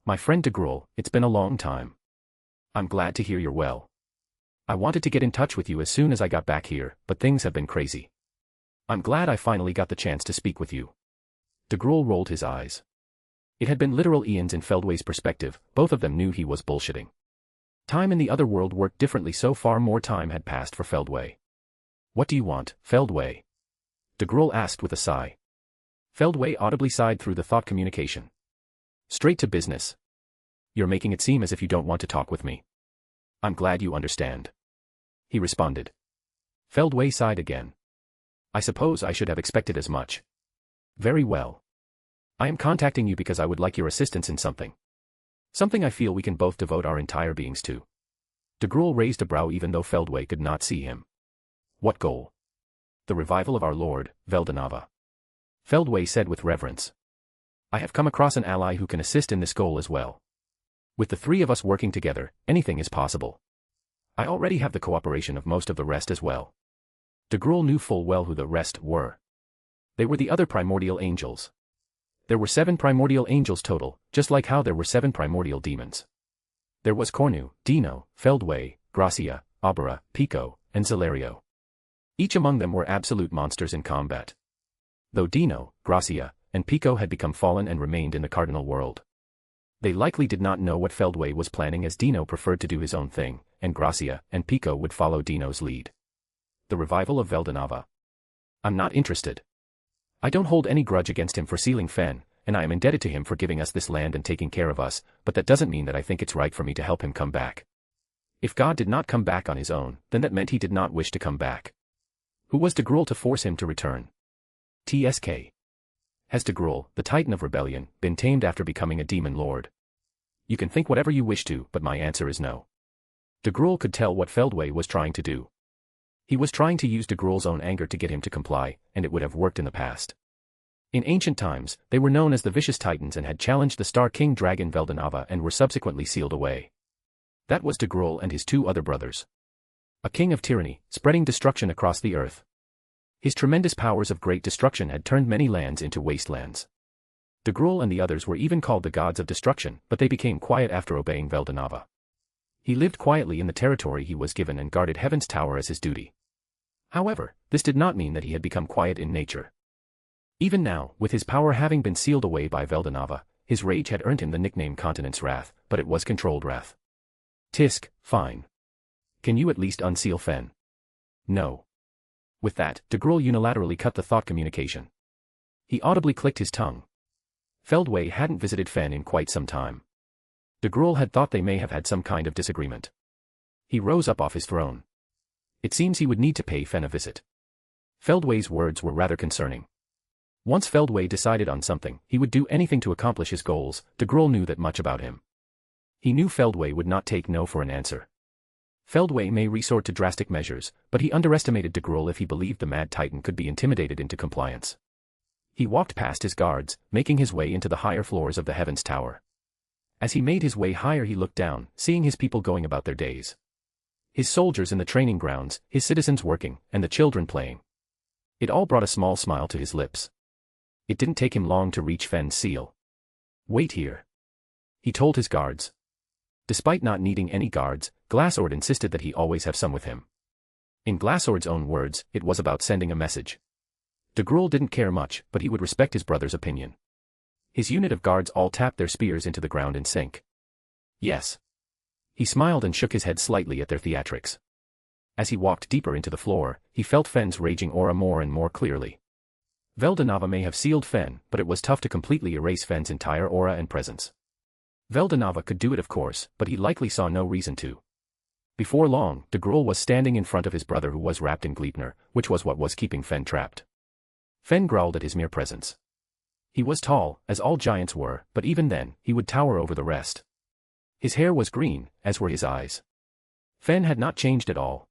My friend de Grol, it's been a long time. I'm glad to hear you're well. I wanted to get in touch with you as soon as I got back here, but things have been crazy. I'm glad I finally got the chance to speak with you. De Grol rolled his eyes. It had been literal eons in Feldway's perspective, both of them knew he was bullshitting. Time in the other world worked differently, so far more time had passed for Feldway. What do you want, Feldway? De Grol asked with a sigh. Feldway audibly sighed through the thought communication. Straight to business. You're making it seem as if you don't want to talk with me. I'm glad you understand. He responded. Feldway sighed again. I suppose I should have expected as much. Very well. I am contacting you because I would like your assistance in something. Something I feel we can both devote our entire beings to. De Grol raised a brow even though Feldway could not see him. What goal? The revival of our Lord, Veldanava. Feldway said with reverence. I have come across an ally who can assist in this goal as well. With the three of us working together, anything is possible. I already have the cooperation of most of the rest as well. De Grol knew full well who the rest were. They were the other primordial angels. There were 7 primordial angels total, just like how there were 7 primordial demons. There was Cornu, Dino, Feldway, Gracia, Abara, Pico, and Zelario. Each among them were absolute monsters in combat. Though Dino, Gracia, and Pico had become fallen and remained in the Cardinal World. They likely did not know what Feldway was planning, as Dino preferred to do his own thing, and Gracia and Pico would follow Dino's lead. The revival of Veldanava. I'm not interested. I don't hold any grudge against him for sealing Fen, and I am indebted to him for giving us this land and taking care of us, but that doesn't mean that I think it's right for me to help him come back. If God did not come back on his own, then that meant he did not wish to come back. Who was de Grol to force him to return? TSK. Has de Grol, the Titan of Rebellion, been tamed after becoming a demon lord? You can think whatever you wish to, but my answer is no. De Grol could tell what Feldway was trying to do. He was trying to use de Grol's own anger to get him to comply, and it would have worked in the past. In ancient times, they were known as the Vicious Titans and had challenged the Star King Dragon Veldanava and were subsequently sealed away. That was de Grol and his 2 other brothers. A king of tyranny, spreading destruction across the earth. His tremendous powers of great destruction had turned many lands into wastelands. De Grol and the others were even called the gods of destruction, but they became quiet after obeying Veldanava. He lived quietly in the territory he was given and guarded Heaven's Tower as his duty. However, this did not mean that he had become quiet in nature. Even now, with his power having been sealed away by Veldanava, his rage had earned him the nickname Continent's Wrath, but it was controlled wrath. Tisk, fine. Can you at least unseal Fen? No. With that, de Grol unilaterally cut the thought communication. He audibly clicked his tongue. Feldway hadn't visited Fen in quite some time. De Grol had thought they may have had some kind of disagreement. He rose up off his throne. It seems he would need to pay Fen a visit. Feldway's words were rather concerning. Once Feldway decided on something, he would do anything to accomplish his goals. De Grol knew that much about him. He knew Feldway would not take no for an answer. Feldway may resort to drastic measures, but he underestimated de Grol if he believed the Mad Titan could be intimidated into compliance. He walked past his guards, making his way into the higher floors of the Heavens Tower. As he made his way higher, he looked down, seeing his people going about their days. His soldiers in the training grounds, his citizens working, and the children playing. It all brought a small smile to his lips. It didn't take him long to reach Fen's seal. Wait here. He told his guards. Despite not needing any guards, Glassord insisted that he always have some with him. In Glassord's own words, it was about sending a message. De Gruul didn't care much, but he would respect his brother's opinion. His unit of guards all tapped their spears into the ground in sync. Yes. He smiled and shook his head slightly at their theatrics. As he walked deeper into the floor, he felt Fen's raging aura more and more clearly. Veldanava may have sealed Fen, but it was tough to completely erase Fen's entire aura and presence. Veldanava could do it of course, but he likely saw no reason to. Before long, de Gruul was standing in front of his brother who was wrapped in Gleipnir, which was what was keeping Fen trapped. Fen growled at his mere presence. He was tall, as all giants were, but even then, he would tower over the rest. His hair was green, as were his eyes. Fen had not changed at all.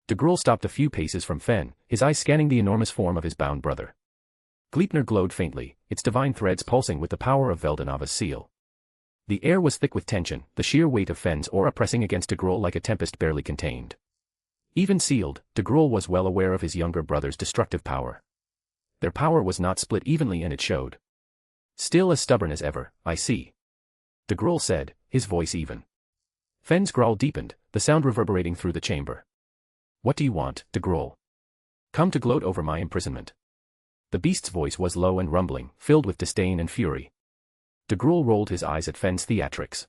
De Gruul stopped a few paces from Fen, his eyes scanning the enormous form of his bound brother. Gleipnir glowed faintly, its divine threads pulsing with the power of Veldanava's seal. The air was thick with tension, the sheer weight of Fen's aura pressing against de Gruul like a tempest barely contained. Even sealed, de Gruul was well aware of his younger brother's destructive power. Their power was not split evenly and it showed. Still as stubborn as ever, I see. De Gruul said, his voice even. Fen's growl deepened, the sound reverberating through the chamber. What do you want, de Gruul? Come to gloat over my imprisonment. The beast's voice was low and rumbling, filled with disdain and fury. De Gruul rolled his eyes at Fen's theatrics.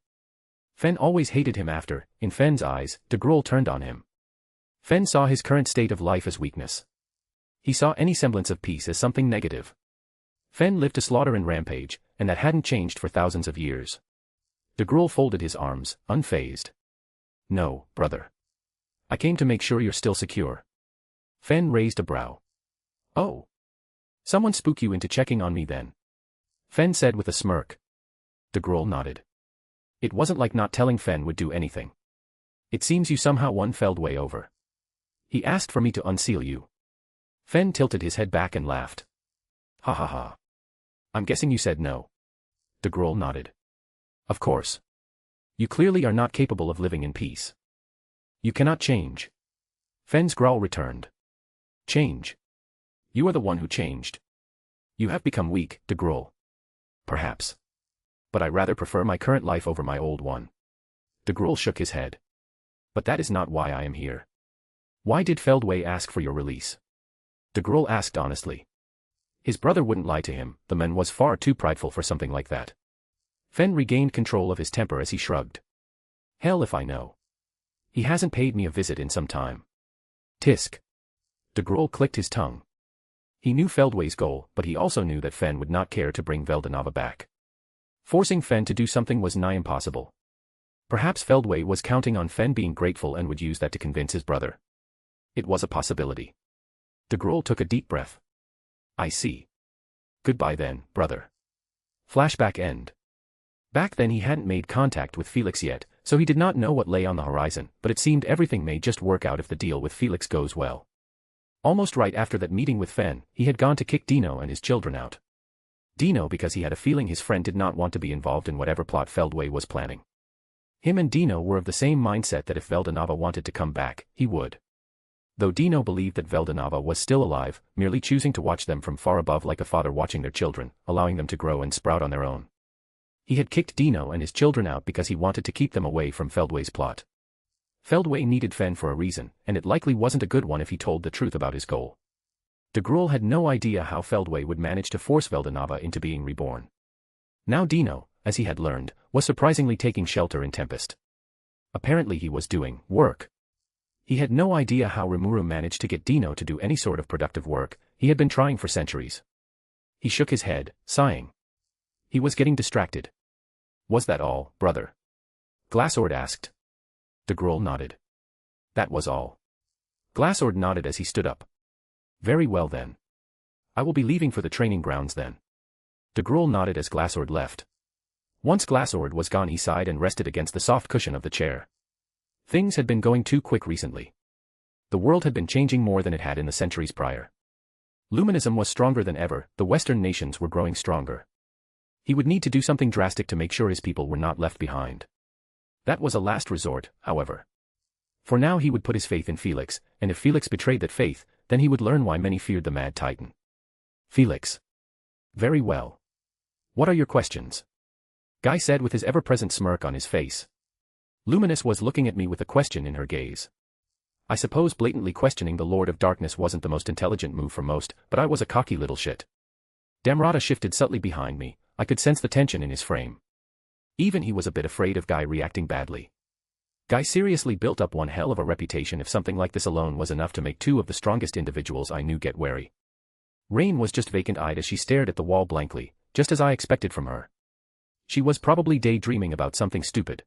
Fen always hated him after, in Fen's eyes, de Gruul turned on him. Fen saw his current state of life as weakness. He saw any semblance of peace as something negative. Fen lived to slaughter and rampage, and that hadn't changed for thousands of years. De Gruul folded his arms, unfazed. No, brother. I came to make sure you're still secure. Fen raised a brow. Oh. Someone spook you into checking on me then? Fen said with a smirk. De Gruul nodded. It wasn't like not telling Fen would do anything. It seems you somehow won Feldway over. He asked for me to unseal you. Fen tilted his head back and laughed. Ha ha ha. I'm guessing you said no. De Gruul nodded. Of course. You clearly are not capable of living in peace. You cannot change. Fen's growl returned. Change. You are the one who changed. You have become weak, de Gruul. Perhaps. But I rather prefer my current life over my old one. De Gruul shook his head. But that is not why I am here. Why did Feldway ask for your release? De Gruul asked honestly. His brother wouldn't lie to him, the man was far too prideful for something like that. Fen regained control of his temper as he shrugged. Hell if I know. He hasn't paid me a visit in some time. Tisk. De Gruul clicked his tongue. He knew Feldway's goal, but he also knew that Fen would not care to bring Veldanava back. Forcing Fen to do something was nigh impossible. Perhaps Feldway was counting on Fen being grateful and would use that to convince his brother. It was a possibility. De Gruul took a deep breath. I see. Goodbye then, brother. Flashback end. Back then he hadn't made contact with Felix yet, so he did not know what lay on the horizon, but it seemed everything may just work out if the deal with Felix goes well. Almost right after that meeting with Fen, he had gone to kick Dino and his children out. Dino because he had a feeling his friend did not want to be involved in whatever plot Feldway was planning. Him and Dino were of the same mindset that if Veldanava wanted to come back, he would. Though Dino believed that Veldanava was still alive, merely choosing to watch them from far above like a father watching their children, allowing them to grow and sprout on their own. He had kicked Dino and his children out because he wanted to keep them away from Feldway's plot. Feldway needed Fen for a reason, and it likely wasn't a good one if he told the truth about his goal. De Gruul had no idea how Feldway would manage to force Veldanava into being reborn. Now Dino, as he had learned, was surprisingly taking shelter in Tempest. Apparently he was doing work. He had no idea how Rimuru managed to get Dino to do any sort of productive work, he had been trying for centuries. He shook his head, sighing. He was getting distracted. Was that all, brother? Glassord asked. De Gruul nodded. That was all. Glassord nodded as he stood up. Very well then. I will be leaving for the training grounds then. De Gruul nodded as Glassord left. Once Glassord was gone he sighed and rested against the soft cushion of the chair. Things had been going too quick recently. The world had been changing more than it had in the centuries prior. Luminism was stronger than ever, the Western nations were growing stronger. He would need to do something drastic to make sure his people were not left behind. That was a last resort, however. For now he would put his faith in Felix, and if Felix betrayed that faith, then he would learn why many feared the Mad Titan. Felix. Very well. What are your questions? Guy said with his ever-present smirk on his face. Luminous was looking at me with a question in her gaze. I suppose blatantly questioning the Lord of Darkness wasn't the most intelligent move for most, but I was a cocky little shit. Damrata shifted subtly behind me. I could sense the tension in his frame. Even he was a bit afraid of Guy reacting badly. Guy seriously built up one hell of a reputation if something like this alone was enough to make two of the strongest individuals I knew get wary. Rain was just vacant-eyed as she stared at the wall blankly, just as I expected from her. She was probably daydreaming about something stupid.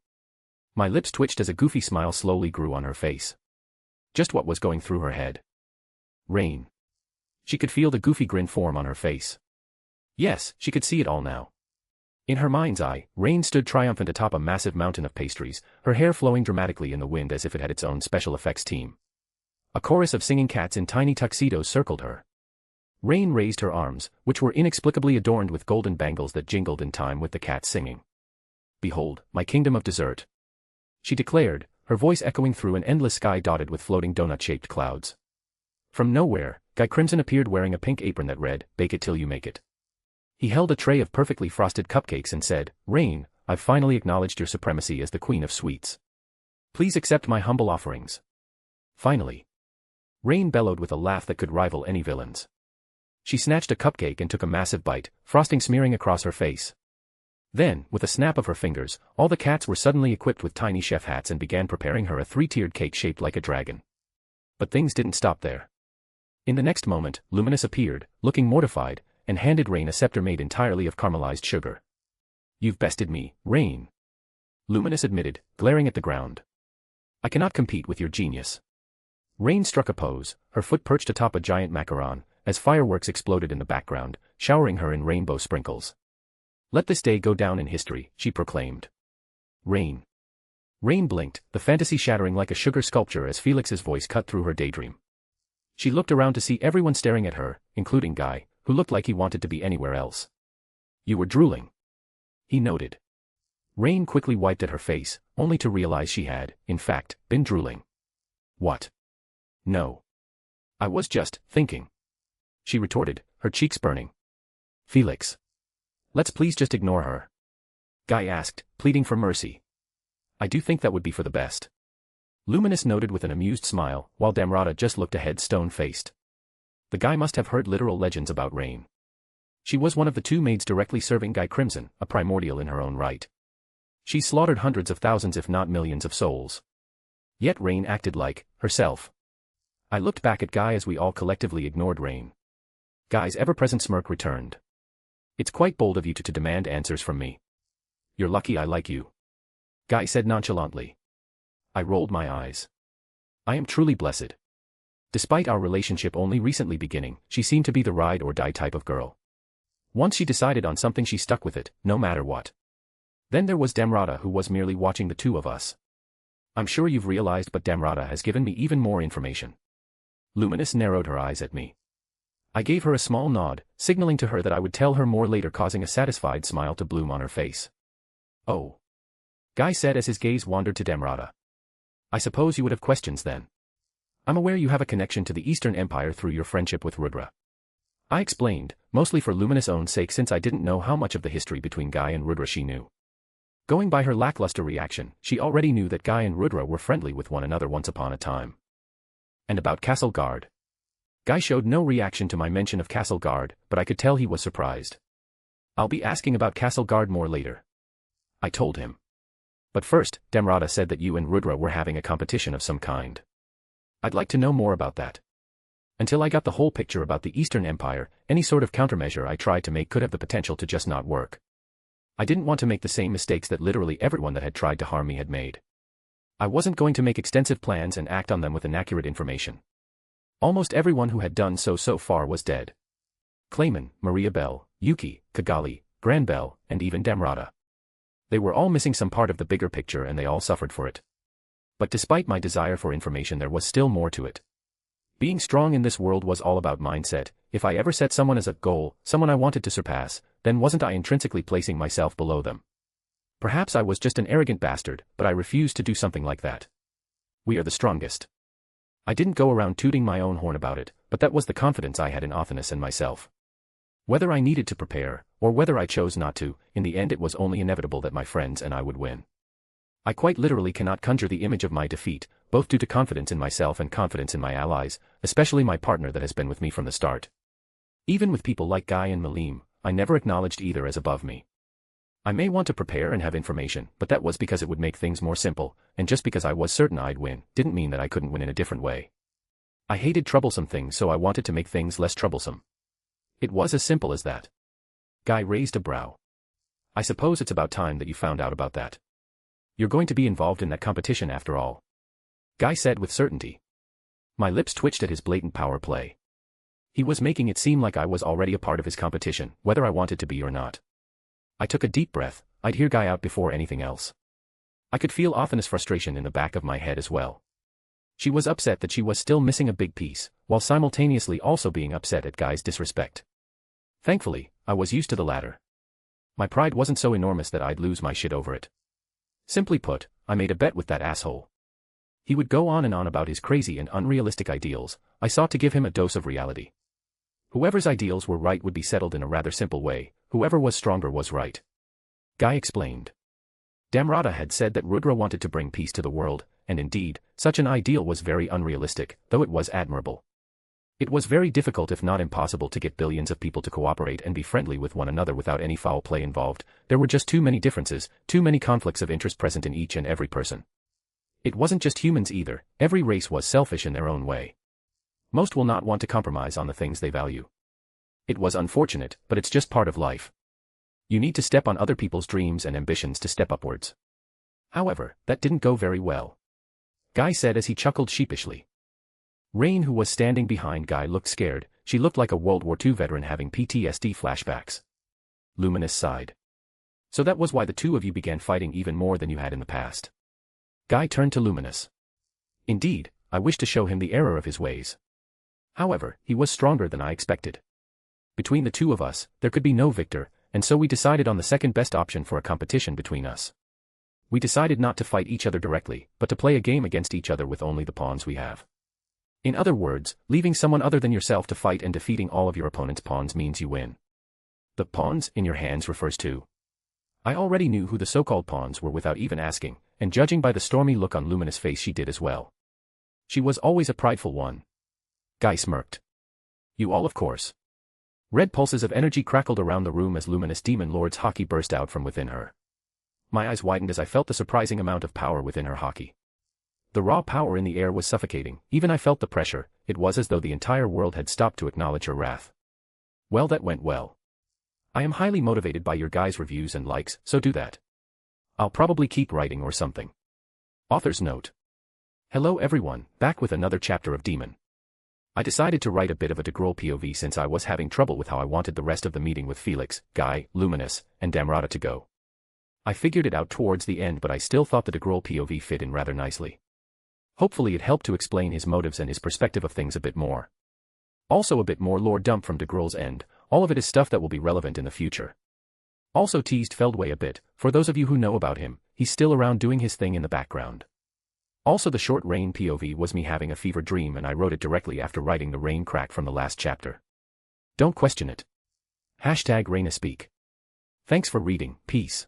My lips twitched as a goofy smile slowly grew on her face. Just what was going through her head? Rain. She could feel the goofy grin form on her face. Yes, she could see it all now. In her mind's eye, Rain stood triumphant atop a massive mountain of pastries, her hair flowing dramatically in the wind as if it had its own special effects team. A chorus of singing cats in tiny tuxedos circled her. Rain raised her arms, which were inexplicably adorned with golden bangles that jingled in time with the cats singing. "Behold, my kingdom of dessert," she declared, her voice echoing through an endless sky dotted with floating donut-shaped clouds. From nowhere, Guy Crimson appeared wearing a pink apron that read, "Bake it till you make it." He held a tray of perfectly frosted cupcakes and said, "Rain, I've finally acknowledged your supremacy as the queen of sweets. Please accept my humble offerings." Finally. Rain bellowed with a laugh that could rival any villain's. She snatched a cupcake and took a massive bite, frosting smearing across her face. Then, with a snap of her fingers, all the cats were suddenly equipped with tiny chef hats and began preparing her a three-tiered cake shaped like a dragon. But things didn't stop there. In the next moment, Luminous appeared, looking mortified, and handed Rain a scepter made entirely of caramelized sugar. "You've bested me, Rain," Luminous admitted, glaring at the ground. "I cannot compete with your genius." Rain struck a pose, her foot perched atop a giant macaron, as fireworks exploded in the background, showering her in rainbow sprinkles. "Let this day go down in history," she proclaimed. Rain. Rain blinked, the fantasy shattering like a sugar sculpture as Felix's voice cut through her daydream. She looked around to see everyone staring at her, including Guy, who looked like he wanted to be anywhere else. "You were drooling," he noted. Rain quickly wiped at her face, only to realize she had, in fact, been drooling. "What? No. I was just thinking," she retorted, her cheeks burning. "Felix. Let's please just ignore her," Guy asked, pleading for mercy. "I do think that would be for the best," Luminous noted with an amused smile, while Damrata just looked ahead stone-faced. The guy must have heard literal legends about Rain. She was one of the two maids directly serving Guy Crimson, a primordial in her own right. She slaughtered hundreds of thousands if not millions of souls. Yet Rain acted like herself. I looked back at Guy as we all collectively ignored Rain. Guy's ever-present smirk returned. "It's quite bold of you to demand answers from me. You're lucky I like you," Guy said nonchalantly. I rolled my eyes. I am truly blessed. Despite our relationship only recently beginning, she seemed to be the ride-or-die type of girl. Once she decided on something she stuck with it, no matter what. Then there was Damrata who was merely watching the two of us. "I'm sure you've realized but Damrata has given me even more information." Luminous narrowed her eyes at me. I gave her a small nod, signaling to her that I would tell her more later, causing a satisfied smile to bloom on her face. "Oh," Guy said as his gaze wandered to Damrata. "I suppose you would have questions then. I'm aware you have a connection to the Eastern Empire through your friendship with Rudra." I explained, mostly for Luminous' own sake since I didn't know how much of the history between Guy and Rudra she knew. Going by her lackluster reaction, she already knew that Guy and Rudra were friendly with one another once upon a time. "And about Castle Guard?" Guy showed no reaction to my mention of Castle Guard, but I could tell he was surprised. "I'll be asking about Castle Guard more later," I told him. "But first, Damrata said that you and Rudra were having a competition of some kind. I'd like to know more about that. Until I got the whole picture about the Eastern Empire, any sort of countermeasure I tried to make could have the potential to just not work. I didn't want to make the same mistakes that literally everyone that had tried to harm me had made. I wasn't going to make extensive plans and act on them with inaccurate information. Almost everyone who had done so far was dead. Clayman, Maria Bell, Yuki, Kigali, Granbell, and even Damrata. They were all missing some part of the bigger picture and they all suffered for it. But despite my desire for information, there was still more to it. Being strong in this world was all about mindset. If I ever set someone as a goal, someone I wanted to surpass, then wasn't I intrinsically placing myself below them? Perhaps I was just an arrogant bastard, but I refused to do something like that. We are the strongest. I didn't go around tooting my own horn about it, but that was the confidence I had in Othinus and myself. Whether I needed to prepare, or whether I chose not to, in the end it was only inevitable that my friends and I would win. I quite literally cannot conjure the image of my defeat, both due to confidence in myself and confidence in my allies, especially my partner that has been with me from the start. Even with people like Guy and Malim, I never acknowledged either as above me. I may want to prepare and have information, but that was because it would make things more simple, and just because I was certain I'd win, didn't mean that I couldn't win in a different way. I hated troublesome things, so I wanted to make things less troublesome. It was as simple as that. Guy raised a brow. I suppose it's about time that you found out about that. You're going to be involved in that competition after all. Guy said with certainty. My lips twitched at his blatant power play. He was making it seem like I was already a part of his competition, whether I wanted to be or not. I took a deep breath. I'd hear Guy out before anything else. I could feel Athena's frustration in the back of my head as well. She was upset that she was still missing a big piece, while simultaneously also being upset at Guy's disrespect. Thankfully, I was used to the latter. My pride wasn't so enormous that I'd lose my shit over it. Simply put, I made a bet with that asshole. He would go on and on about his crazy and unrealistic ideals. I sought to give him a dose of reality. Whoever's ideals were right would be settled in a rather simple way. Whoever was stronger was right. Guy explained. Damrata had said that Rudra wanted to bring peace to the world, and indeed, such an ideal was very unrealistic, though it was admirable. It was very difficult if not impossible to get billions of people to cooperate and be friendly with one another without any foul play involved. There were just too many differences, too many conflicts of interest present in each and every person. It wasn't just humans either, every race was selfish in their own way. Most will not want to compromise on the things they value. It was unfortunate, but it's just part of life. You need to step on other people's dreams and ambitions to step upwards. However, that didn't go very well. Guy said as he chuckled sheepishly. Rain, who was standing behind Guy, looked scared. She looked like a World War II veteran having PTSD flashbacks. Luminous sighed. So that was why the two of you began fighting even more than you had in the past. Guy turned to Luminous. Indeed, I wished to show him the error of his ways. However, he was stronger than I expected. Between the two of us, there could be no victor, and so we decided on the second best option for a competition between us. We decided not to fight each other directly, but to play a game against each other with only the pawns we have. In other words, leaving someone other than yourself to fight and defeating all of your opponent's pawns means you win. The pawns in your hands refers to. I already knew who the so-called pawns were without even asking, and judging by the stormy look on Luminous' face, she did as well. She was always a prideful one. Guy smirked. You all, of course. Red pulses of energy crackled around the room as Luminous Demon Lord's haki burst out from within her. My eyes widened as I felt the surprising amount of power within her haki. The raw power in the air was suffocating. Even I felt the pressure. It was as though the entire world had stopped to acknowledge her wrath. Well, that went well. I am highly motivated by your guys' reviews and likes, so do that. I'll probably keep writing or something. Author's note. Hello everyone, back with another chapter of Daemon. I decided to write a bit of a Dagrol POV since I was having trouble with how I wanted the rest of the meeting with Felix, Guy, Luminous, and Damrata to go. I figured it out towards the end, but I still thought the Dagrol POV fit in rather nicely. Hopefully it helped to explain his motives and his perspective of things a bit more. Also a bit more lore dump from Dagrol's end. All of it is stuff that will be relevant in the future. Also teased Feldway a bit. For those of you who know about him, he's still around doing his thing in the background. Also the short rain POV was me having a fever dream, and I wrote it directly after writing the rain crack from the last chapter. Don't question it. Hashtag RainaSpeak. Thanks for reading, peace.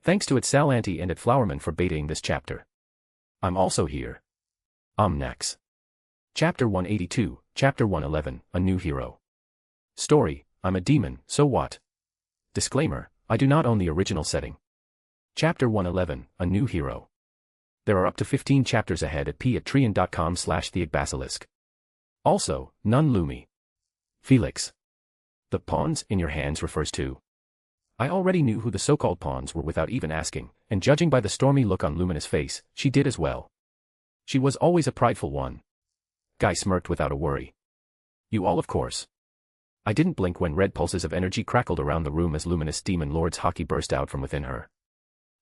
Thanks to @Salanti and @Flowerman for betaing this chapter. I'm also here. Omnax. Chapter 182, Chapter 111, A New Hero. Story, I'm a demon, so what? Disclaimer, I do not own the original setting. Chapter 111, A New Hero. There are up to 15 chapters ahead at p@treon.com/theagbasilisk. Also, none Lumi. Felix. The pawns in your hands refers to. I already knew who the so-called pawns were without even asking, and judging by the stormy look on Luminous' face, she did as well. She was always a prideful one. Guy smirked without a worry. You all, of course. I didn't blink when red pulses of energy crackled around the room as Luminous Demon Lord's haki burst out from within her.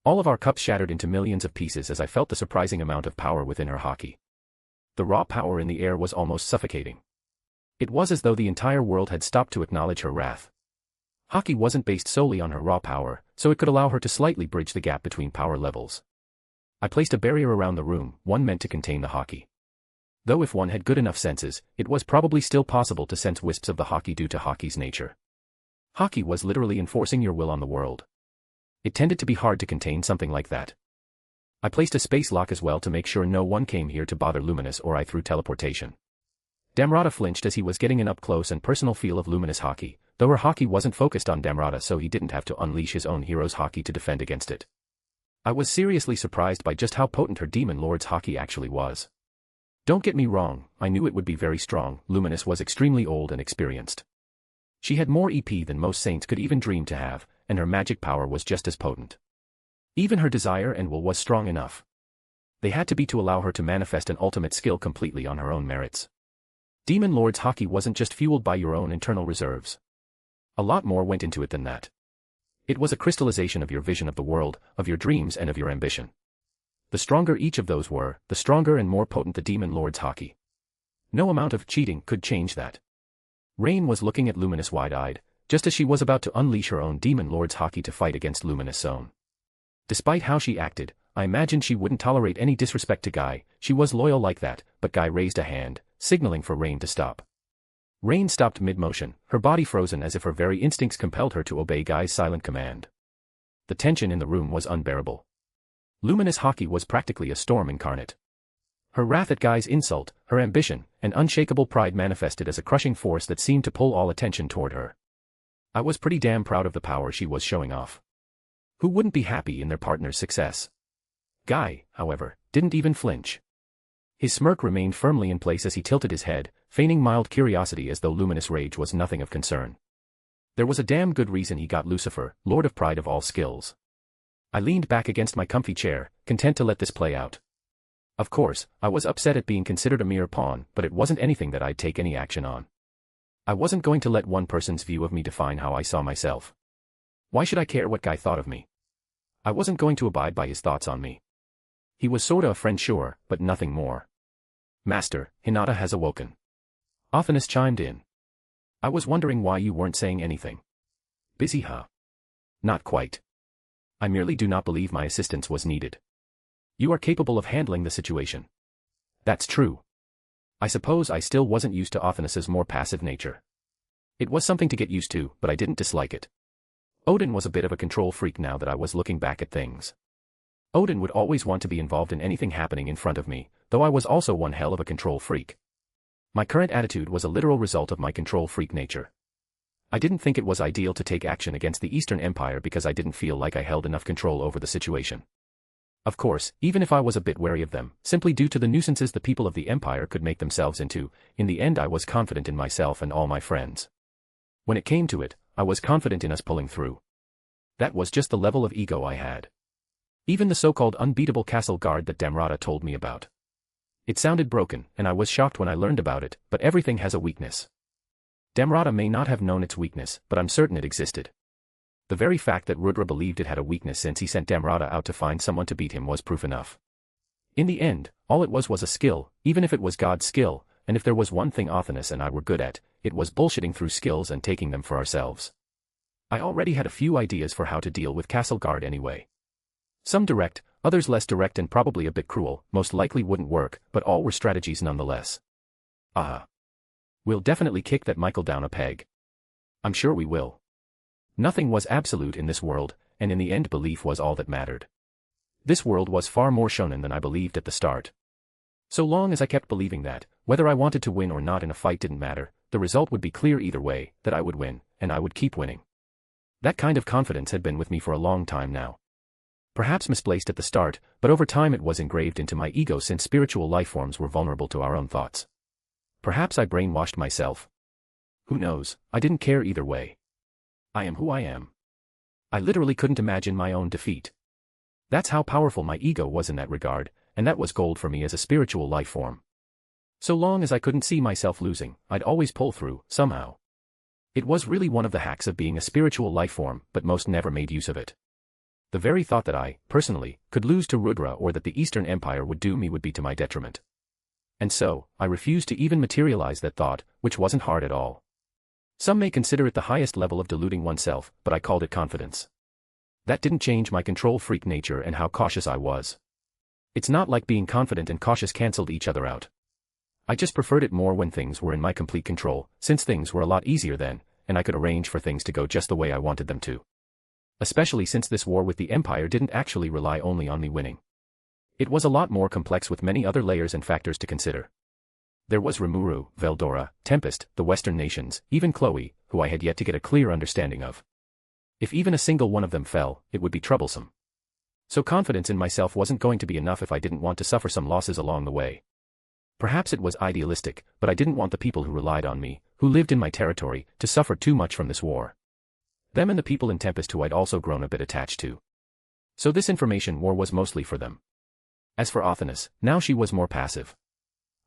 All of our cups shattered into millions of pieces as I felt the surprising amount of power within her haki. The raw power in the air was almost suffocating. It was as though the entire world had stopped to acknowledge her wrath. Haki wasn't based solely on her raw power, so it could allow her to slightly bridge the gap between power levels. I placed a barrier around the room, one meant to contain the haki. Though if one had good enough senses, it was probably still possible to sense wisps of the haki due to haki's nature. Haki was literally enforcing your will on the world. It tended to be hard to contain something like that. I placed a space lock as well to make sure no one came here to bother Luminous or I threw teleportation. Damrata flinched as he was getting an up-close and personal feel of Luminous haki, though her haki wasn't focused on Damrata so he didn't have to unleash his own hero's haki to defend against it. I was seriously surprised by just how potent her Demon Lord's haki actually was. Don't get me wrong, I knew it would be very strong. Luminous was extremely old and experienced. She had more EP than most saints could even dream to have, and her magic power was just as potent. Even her desire and will was strong enough. They had to be to allow her to manifest an ultimate skill completely on her own merits. Demon Lord's haki wasn't just fueled by your own internal reserves. A lot more went into it than that. It was a crystallization of your vision of the world, of your dreams and of your ambition. The stronger each of those were, the stronger and more potent the Demon Lord's haki. No amount of cheating could change that. Rain was looking at Luminous wide-eyed, just as she was about to unleash her own Demon Lord's haki to fight against Luminous' own. Despite how she acted, I imagined she wouldn't tolerate any disrespect to Guy. She was loyal like that, but Guy raised a hand, signaling for Rain to stop. Rain stopped mid-motion, her body frozen as if her very instincts compelled her to obey Guy's silent command. The tension in the room was unbearable. Luminous haki was practically a storm incarnate. Her wrath at Guy's insult, her ambition, and unshakable pride manifested as a crushing force that seemed to pull all attention toward her. I was pretty damn proud of the power she was showing off. Who wouldn't be happy in their partner's success? Guy, however, didn't even flinch. His smirk remained firmly in place as he tilted his head, feigning mild curiosity as though Luminous rage was nothing of concern. There was a damn good reason he got Lucifer, Lord of Pride of all skills. I leaned back against my comfy chair, content to let this play out. Of course, I was upset at being considered a mere pawn, but it wasn't anything that I'd take any action on. I wasn't going to let one person's view of me define how I saw myself. Why should I care what Guy thought of me? I wasn't going to abide by his thoughts on me. He was sorta a friend sure, but nothing more. Master, Hinata has awoken. Athanas chimed in. I was wondering why you weren't saying anything. Busy huh? Not quite. I merely do not believe my assistance was needed. You are capable of handling the situation. That's true. I suppose I still wasn't used to Athanas's more passive nature. It was something to get used to, but I didn't dislike it. Odin was a bit of a control freak now that I was looking back at things. Odin would always want to be involved in anything happening in front of me, though I was also one hell of a control freak. My current attitude was a literal result of my control freak nature. I didn't think it was ideal to take action against the Eastern Empire because I didn't feel like I held enough control over the situation. Of course, even if I was a bit wary of them, simply due to the nuisances the people of the Empire could make themselves into, in the end I was confident in myself and all my friends. When it came to it, I was confident in us pulling through. That was just the level of ego I had. Even the so-called unbeatable castle guard that Damrata told me about. It sounded broken, and I was shocked when I learned about it, but everything has a weakness. Damrata may not have known its weakness, but I'm certain it existed. The very fact that Rudra believed it had a weakness since he sent Damrata out to find someone to beat him was proof enough. In the end, all it was a skill, even if it was God's skill, and if there was one thing Athanas and I were good at, it was bullshitting through skills and taking them for ourselves. I already had a few ideas for how to deal with Castle Guard anyway. Some direct, others less direct and probably a bit cruel, most likely wouldn't work, but all were strategies nonetheless. We'll definitely kick that Michael down a peg. I'm sure we will. Nothing was absolute in this world, and in the end belief was all that mattered. This world was far more shonen than I believed at the start. So long as I kept believing that, whether I wanted to win or not in a fight didn't matter, the result would be clear either way, that I would win, and I would keep winning. That kind of confidence had been with me for a long time now. Perhaps misplaced at the start, but over time it was engraved into my ego since spiritual lifeforms were vulnerable to our own thoughts. Perhaps I brainwashed myself. Who knows, I didn't care either way. I am who I am. I literally couldn't imagine my own defeat. That's how powerful my ego was in that regard, and that was gold for me as a spiritual lifeform. So long as I couldn't see myself losing, I'd always pull through, somehow. It was really one of the hacks of being a spiritual lifeform, but most never made use of it. The very thought that I, personally, could lose to Rudra or that the Eastern Empire would do me would be to my detriment. And so, I refused to even materialize that thought, which wasn't hard at all. Some may consider it the highest level of deluding oneself, but I called it confidence. That didn't change my control freak nature and how cautious I was. It's not like being confident and cautious cancelled each other out. I just preferred it more when things were in my complete control, since things were a lot easier then, and I could arrange for things to go just the way I wanted them to. Especially since this war with the Empire didn't actually rely only on me winning. It was a lot more complex with many other layers and factors to consider. There was Rimuru, Veldora, Tempest, the Western nations, even Chloe, who I had yet to get a clear understanding of. If even a single one of them fell, it would be troublesome. So confidence in myself wasn't going to be enough if I didn't want to suffer some losses along the way. Perhaps it was idealistic, but I didn't want the people who relied on me, who lived in my territory, to suffer too much from this war. Them and the people in Tempest who I'd also grown a bit attached to. So this information war was mostly for them. As for Athanas, now she was more passive.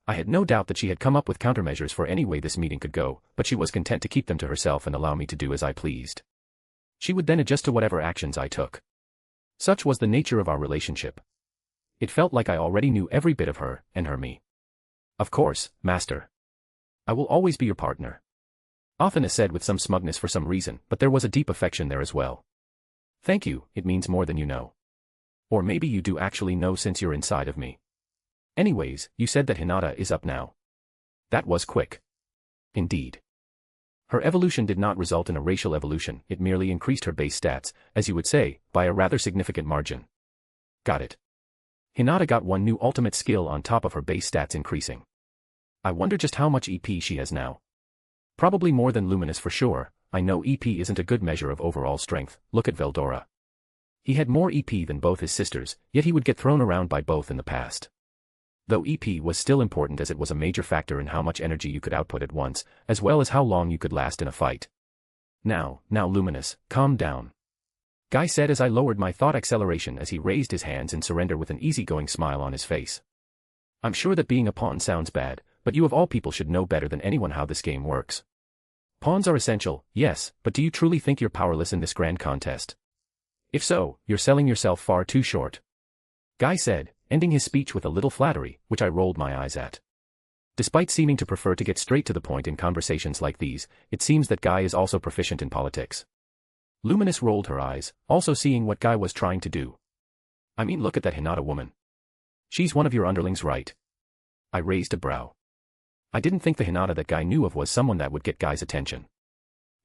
I had no doubt that she had come up with countermeasures for any way this meeting could go, but she was content to keep them to herself and allow me to do as I pleased. She would then adjust to whatever actions I took. Such was the nature of our relationship. It felt like I already knew every bit of her, and her me. Of course, Master. I will always be your partner. Athanas said with some smugness for some reason, but there was a deep affection there as well. Thank you, it means more than you know. Or maybe you do actually know since you're inside of me. Anyways, you said that Hinata is up now. That was quick. Indeed. Her evolution did not result in a racial evolution, it merely increased her base stats, as you would say, by a rather significant margin. Got it. Hinata got one new ultimate skill on top of her base stats increasing. I wonder just how much EP she has now. Probably more than Luminous for sure. I know EP isn't a good measure of overall strength, look at Veldora. He had more EP than both his sisters, yet he would get thrown around by both in the past. Though EP was still important as it was a major factor in how much energy you could output at once, as well as how long you could last in a fight. Now Luminous, calm down. Guy said as I lowered my thought acceleration as he raised his hands in surrender with an easygoing smile on his face. I'm sure that being a pawn sounds bad, but you of all people should know better than anyone how this game works. Pawns are essential, yes, but do you truly think you're powerless in this grand contest? If so, you're selling yourself far too short. Guy said, ending his speech with a little flattery, which I rolled my eyes at. Despite seeming to prefer to get straight to the point in conversations like these, it seems that Guy is also proficient in politics. Luminous rolled her eyes, also seeing what Guy was trying to do. I mean, look at that Hinata woman. She's one of your underlings, right? I raised a brow. I didn't think the Hinata that Guy knew of was someone that would get Guy's attention.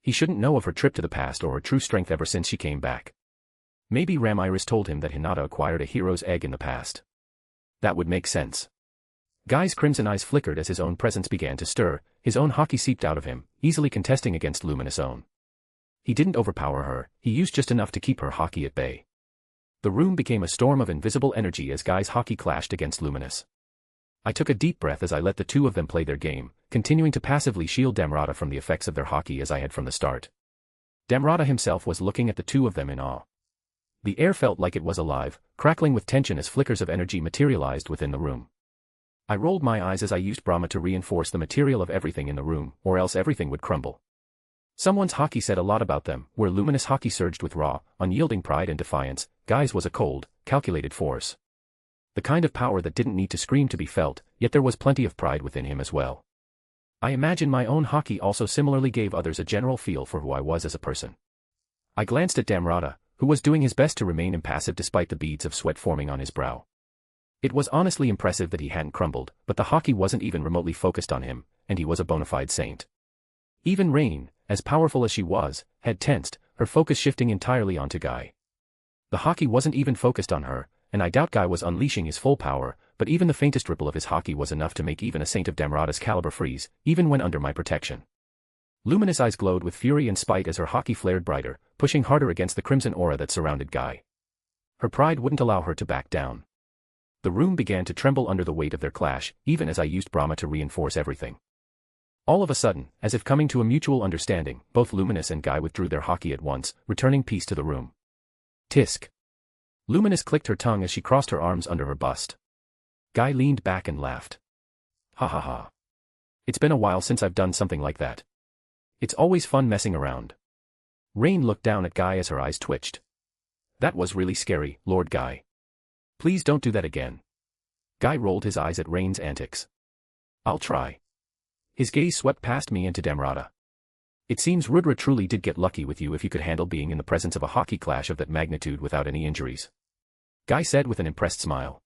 He shouldn't know of her trip to the past or her true strength ever since she came back. Maybe Ramiris told him that Hinata acquired a hero's egg in the past. That would make sense. Guy's crimson eyes flickered as his own presence began to stir, his own haki seeped out of him, easily contesting against Luminous' own. He didn't overpower her, he used just enough to keep her haki at bay. The room became a storm of invisible energy as Guy's haki clashed against Luminous. I took a deep breath as I let the two of them play their game, continuing to passively shield Damrata from the effects of their haki as I had from the start. Damrata himself was looking at the two of them in awe. The air felt like it was alive, crackling with tension as flickers of energy materialized within the room. I rolled my eyes as I used Brahma to reinforce the material of everything in the room, or else everything would crumble. Someone's haki said a lot about them, where Luminous haki surged with raw, unyielding pride and defiance, Guy's was a cold, calculated force. The kind of power that didn't need to scream to be felt, yet there was plenty of pride within him as well. I imagine my own haki also similarly gave others a general feel for who I was as a person. I glanced at Damrata, who was doing his best to remain impassive despite the beads of sweat forming on his brow. It was honestly impressive that he hadn't crumbled, but the haki wasn't even remotely focused on him, and he was a bona fide saint. Even Rain, as powerful as she was, had tensed, her focus shifting entirely onto Guy. The haki wasn't even focused on her, and I doubt Guy was unleashing his full power, but even the faintest ripple of his haki was enough to make even a saint of Damrata's caliber freeze, even when under my protection. Luminous eyes glowed with fury and spite as her haki flared brighter, pushing harder against the crimson aura that surrounded Guy. Her pride wouldn't allow her to back down. The room began to tremble under the weight of their clash, even as I used Brahma to reinforce everything. All of a sudden, as if coming to a mutual understanding, both Luminous and Guy withdrew their haki at once, returning peace to the room. Tisk. Luminous clicked her tongue as she crossed her arms under her bust. Guy leaned back and laughed. Ha ha ha. It's been a while since I've done something like that. It's always fun messing around. Rain looked down at Guy as her eyes twitched. That was really scary, Lord Guy. Please don't do that again. Guy rolled his eyes at Rain's antics. I'll try. His gaze swept past me and to Damrata. It seems Rudra truly did get lucky with you if you could handle being in the presence of a haki clash of that magnitude without any injuries. Guy said with an impressed smile.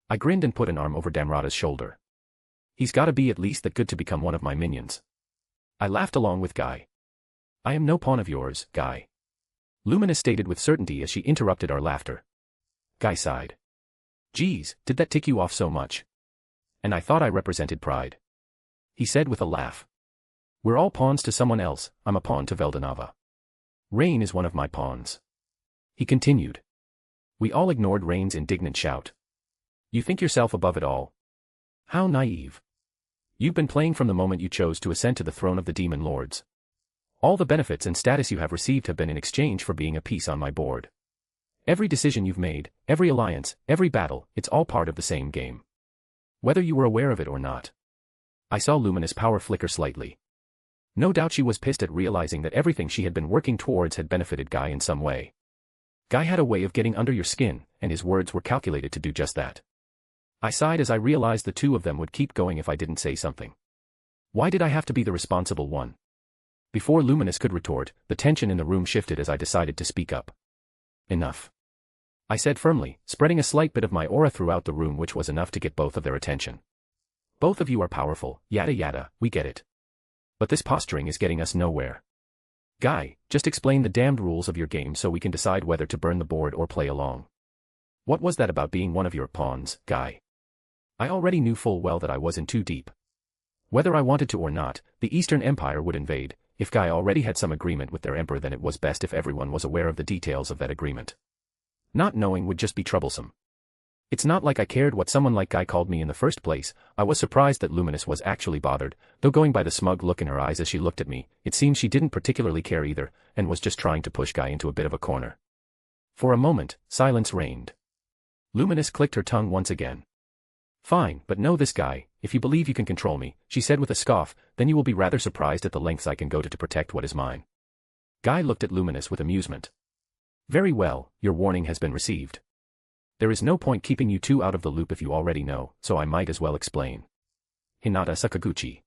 I grinned and put an arm over Damrata's shoulder. He's gotta be at least that good to become one of my minions. I laughed along with Guy. I am no pawn of yours, Guy. Luminous stated with certainty as she interrupted our laughter. Guy sighed. Geez, did that tick you off so much? And I thought I represented pride. He said with a laugh. We're all pawns to someone else, I'm a pawn to Veldanava. Rain is one of my pawns. He continued. We all ignored Rain's indignant shout. You think yourself above it all? How naive. You've been playing from the moment you chose to ascend to the throne of the demon lords. All the benefits and status you have received have been in exchange for being a piece on my board. Every decision you've made, every alliance, every battle, it's all part of the same game. Whether you were aware of it or not. I saw Luminous' power flicker slightly. No doubt she was pissed at realizing that everything she had been working towards had benefited Guy in some way. Guy had a way of getting under your skin, and his words were calculated to do just that. I sighed as I realized the two of them would keep going if I didn't say something. Why did I have to be the responsible one? Before Luminous could retort, the tension in the room shifted as I decided to speak up. Enough. I said firmly, spreading a slight bit of my aura throughout the room, which was enough to get both of their attention. Both of you are powerful, yada yada, we get it. But this posturing is getting us nowhere. Guy, just explain the damned rules of your game so we can decide whether to burn the board or play along. What was that about being one of your pawns, Guy? I already knew full well that I was in too deep. Whether I wanted to or not, the Eastern Empire would invade. If Guy already had some agreement with their emperor, then it was best if everyone was aware of the details of that agreement. Not knowing would just be troublesome. It's not like I cared what someone like Guy called me in the first place. I was surprised that Luminous was actually bothered, though going by the smug look in her eyes as she looked at me, it seemed she didn't particularly care either, and was just trying to push Guy into a bit of a corner. For a moment, silence reigned. Luminous clicked her tongue once again. Fine, but know this, Guy, if you believe you can control me, she said with a scoff, then you will be rather surprised at the lengths I can go to protect what is mine. Guy looked at Luminous with amusement. Very well, your warning has been received. There is no point keeping you two out of the loop if you already know, so I might as well explain. Hinata Sakaguchi.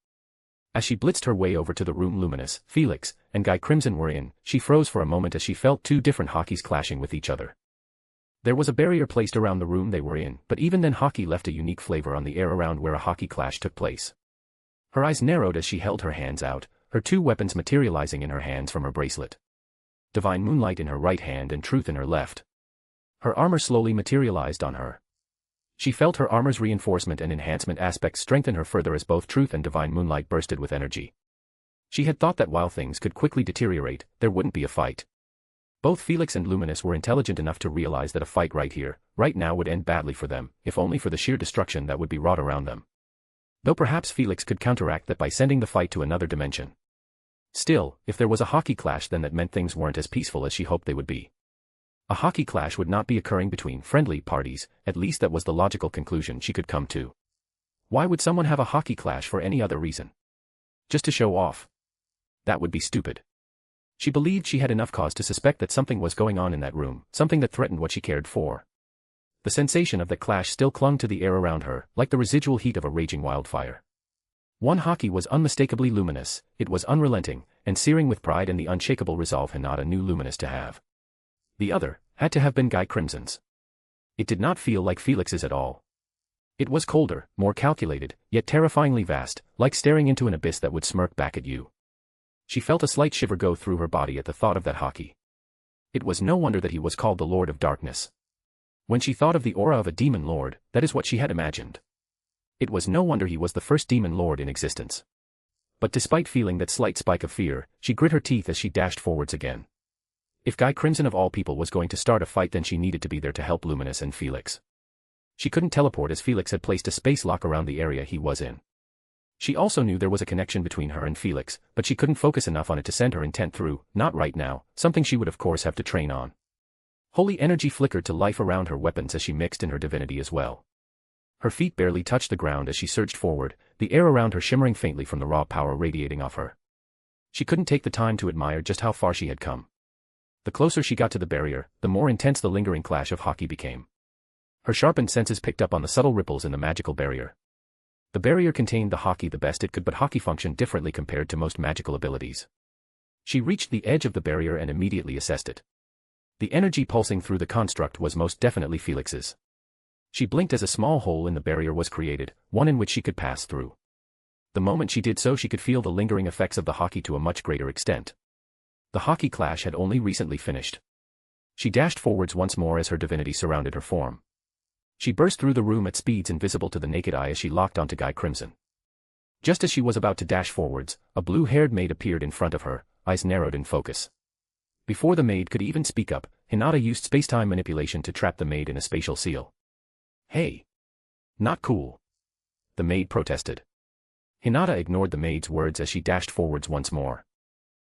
As she blitzed her way over to the room Luminous, Felix, and Guy Crimson were in, she froze for a moment as she felt two different hockeys clashing with each other. There was a barrier placed around the room they were in, but even then hockey left a unique flavor on the air around where a hockey clash took place. Her eyes narrowed as she held her hands out, her two weapons materializing in her hands from her bracelet. Divine Moonlight in her right hand and Truth in her left. Her armor slowly materialized on her. She felt her armor's reinforcement and enhancement aspects strengthen her further as both Truth and Divine Moonlight bursted with energy. She had thought that while things could quickly deteriorate, there wouldn't be a fight. Both Felix and Luminous were intelligent enough to realize that a fight right here, right now would end badly for them, if only for the sheer destruction that would be wrought around them. Though perhaps Felix could counteract that by sending the fight to another dimension. Still, if there was a hockey clash, then that meant things weren't as peaceful as she hoped they would be. A hockey clash would not be occurring between friendly parties, at least that was the logical conclusion she could come to. Why would someone have a hockey clash for any other reason? Just to show off? That would be stupid. She believed she had enough cause to suspect that something was going on in that room, something that threatened what she cared for. The sensation of the clash still clung to the air around her, like the residual heat of a raging wildfire. One hockey was unmistakably Luminous, it was unrelenting, and searing with pride and the unshakable resolve Hinata knew Luminous to have. The other had to have been Guy Crimson's. It did not feel like Felix's at all. It was colder, more calculated, yet terrifyingly vast, like staring into an abyss that would smirk back at you. She felt a slight shiver go through her body at the thought of that hockey. It was no wonder that he was called the Lord of Darkness. When she thought of the aura of a demon lord, that is what she had imagined. It was no wonder he was the first demon lord in existence. But despite feeling that slight spike of fear, she grit her teeth as she dashed forwards again. If Guy Crimson of all people was going to start a fight, then she needed to be there to help Luminous and Felix. She couldn't teleport as Felix had placed a space lock around the area he was in. She also knew there was a connection between her and Felix, but she couldn't focus enough on it to send her intent through, not right now, something she would of course have to train on. Holy energy flickered to life around her weapons as she mixed in her divinity as well. Her feet barely touched the ground as she surged forward, the air around her shimmering faintly from the raw power radiating off her. She couldn't take the time to admire just how far she had come. The closer she got to the barrier, the more intense the lingering clash of hockey became. Her sharpened senses picked up on the subtle ripples in the magical barrier. The barrier contained the hockey the best it could, but hockey functioned differently compared to most magical abilities. She reached the edge of the barrier and immediately assessed it. The energy pulsing through the construct was most definitely Felix's. She blinked as a small hole in the barrier was created, one in which she could pass through. The moment she did so, she could feel the lingering effects of the hockey to a much greater extent. The hockey clash had only recently finished. She dashed forwards once more as her divinity surrounded her form. She burst through the room at speeds invisible to the naked eye as she locked onto Guy Crimson. Just as she was about to dash forwards, a blue-haired maid appeared in front of her, eyes narrowed in focus. Before the maid could even speak up, Hinata used space-time manipulation to trap the maid in a spatial seal. "Hey! Not cool," the maid protested. Hinata ignored the maid's words as she dashed forwards once more.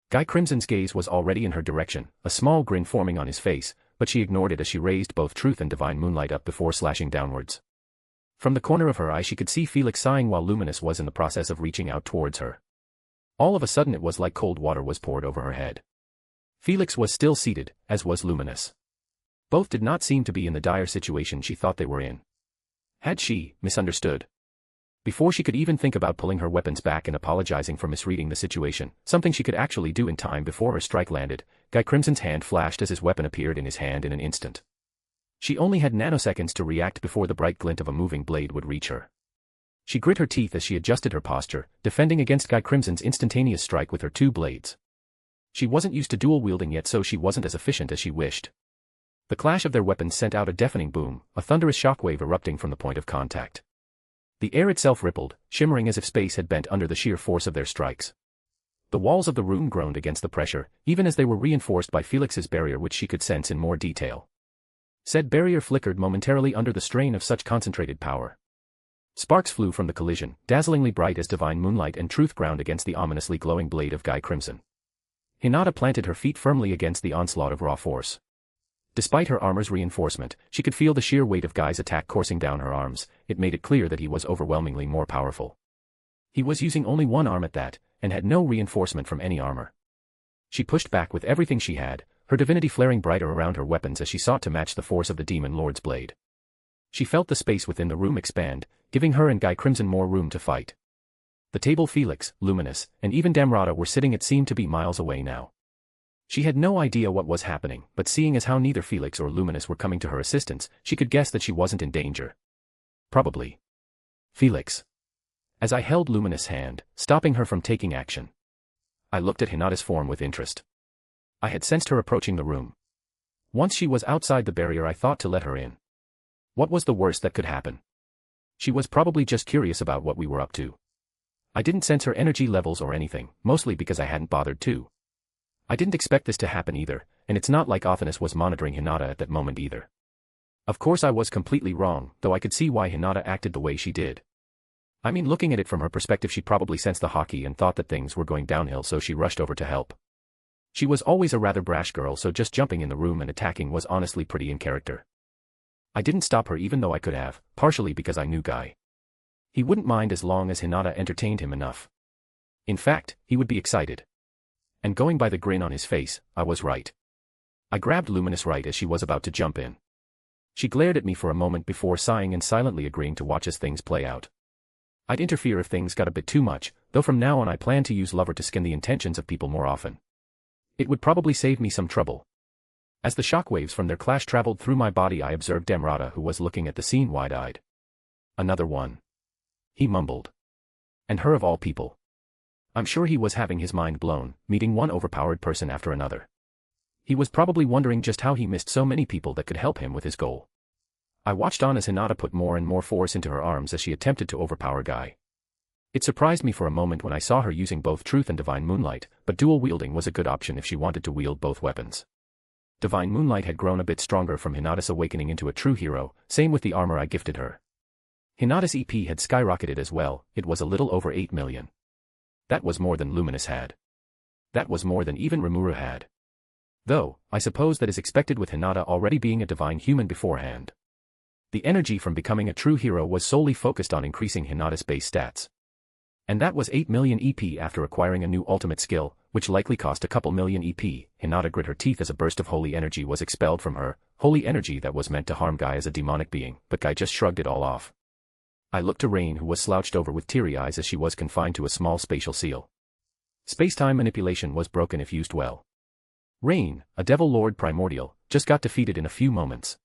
Guy Crimson's gaze was already in her direction, a small grin forming on his face, but she ignored it as she raised both Truth and Divine Moonlight up before slashing downwards. From the corner of her eye she could see Felix sighing while Luminous was in the process of reaching out towards her. All of a sudden it was like cold water was poured over her head. Felix was still seated, as was Luminous. Both did not seem to be in the dire situation she thought they were in. Had she misunderstood? Before she could even think about pulling her weapons back and apologizing for misreading the situation, something she could actually do in time before her strike landed, Guy Crimson's hand flashed as his weapon appeared in his hand in an instant. She only had nanoseconds to react before the bright glint of a moving blade would reach her. She grit her teeth as she adjusted her posture, defending against Guy Crimson's instantaneous strike with her two blades. She wasn't used to dual-wielding yet, so she wasn't as efficient as she wished. The clash of their weapons sent out a deafening boom, a thunderous shockwave erupting from the point of contact. The air itself rippled, shimmering as if space had bent under the sheer force of their strikes. The walls of the room groaned against the pressure, even as they were reinforced by Felix's barrier, which she could sense in more detail. Said barrier flickered momentarily under the strain of such concentrated power. Sparks flew from the collision, dazzlingly bright as Divine Moonlight and Truth ground against the ominously glowing blade of Guy Crimson. Hinata planted her feet firmly against the onslaught of raw force. Despite her armor's reinforcement, she could feel the sheer weight of Guy's attack coursing down her arms. It made it clear that he was overwhelmingly more powerful. He was using only one arm at that, and had no reinforcement from any armor. She pushed back with everything she had, her divinity flaring brighter around her weapons as she sought to match the force of the Demon Lord's blade. She felt the space within the room expand, giving her and Guy Crimson more room to fight. The table, Felix, Luminous, and even Damrata were sitting, it seemed to be miles away now. She had no idea what was happening, but seeing as how neither Felix or Luminous were coming to her assistance, she could guess that she wasn't in danger. Probably Felix. As I held Luminous' hand, stopping her from taking action, I looked at Hinata's form with interest. I had sensed her approaching the room. Once she was outside the barrier, I thought to let her in. What was the worst that could happen? She was probably just curious about what we were up to. I didn't sense her energy levels or anything, mostly because I hadn't bothered to. I didn't expect this to happen either, and it's not like Othinus was monitoring Hinata at that moment either. Of course I was completely wrong, though I could see why Hinata acted the way she did. I mean, looking at it from her perspective, she probably sensed the hockey and thought that things were going downhill, so she rushed over to help. She was always a rather brash girl, so just jumping in the room and attacking was honestly pretty in character. I didn't stop her even though I could have, partially because I knew Guy. He wouldn't mind as long as Hinata entertained him enough. In fact, he would be excited. And going by the grin on his face, I was right. I grabbed Luminous right as she was about to jump in. She glared at me for a moment before sighing and silently agreeing to watch as things play out. I'd interfere if things got a bit too much, though from now on I plan to use Lover to skin the intentions of people more often. It would probably save me some trouble. As the shockwaves from their clash traveled through my body, I observed Damrata, who was looking at the scene wide-eyed. Another one, he mumbled. And her of all people. I'm sure he was having his mind blown, meeting one overpowered person after another. He was probably wondering just how he missed so many people that could help him with his goal. I watched on as Hinata put more and more force into her arms as she attempted to overpower Guy. It surprised me for a moment when I saw her using both Truth and Divine Moonlight, but dual wielding was a good option if she wanted to wield both weapons. Divine Moonlight had grown a bit stronger from Hinata's awakening into a true hero, same with the armor I gifted her. Hinata's EP had skyrocketed as well, it was a little over 8 million. That was more than Luminous had. That was more than even Rimuru had. Though, I suppose that is expected with Hinata already being a divine human beforehand. The energy from becoming a true hero was solely focused on increasing Hinata's base stats. And that was 8 million EP after acquiring a new ultimate skill, which likely cost a couple million EP. Hinata grit her teeth as a burst of holy energy was expelled from her, holy energy that was meant to harm Guy as a demonic being, but Guy just shrugged it all off. I looked to Rain, who was slouched over with teary eyes as she was confined to a small spatial seal. Space-time manipulation was broken if used well. Rain, a Devil Lord primordial, just got defeated in a few moments.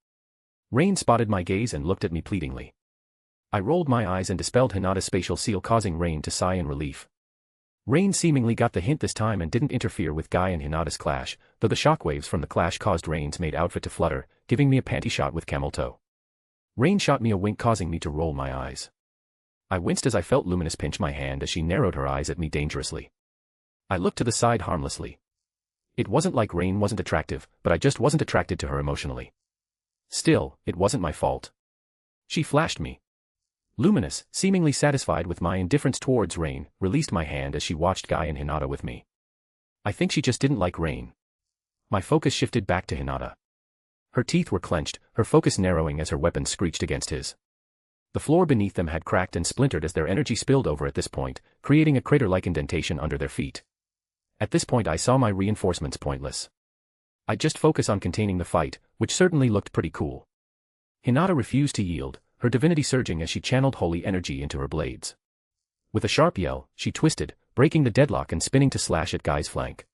Rain spotted my gaze and looked at me pleadingly. I rolled my eyes and dispelled Hinata's spatial seal, causing Rain to sigh in relief. Rain seemingly got the hint this time and didn't interfere with Guy and Hinata's clash, though the shockwaves from the clash caused Rain's maid outfit to flutter, giving me a panty shot with camel toe. Rain shot me a wink, causing me to roll my eyes. I winced as I felt Luminous pinch my hand as she narrowed her eyes at me dangerously. I looked to the side harmlessly. It wasn't like Rain wasn't attractive, but I just wasn't attracted to her emotionally. Still, it wasn't my fault. She flashed me. Luminous, seemingly satisfied with my indifference towards Rain, released my hand as she watched Guy and Hinata with me. I think she just didn't like Rain. My focus shifted back to Hinata. Her teeth were clenched, her focus narrowing as her weapon screeched against his. The floor beneath them had cracked and splintered as their energy spilled over at this point, creating a crater-like indentation under their feet. At this point I saw my reinforcements pointless. I'd just focus on containing the fight, which certainly looked pretty cool. Hinata refused to yield, her divinity surging as she channeled holy energy into her blades. With a sharp yell, she twisted, breaking the deadlock and spinning to slash at Guy's flank.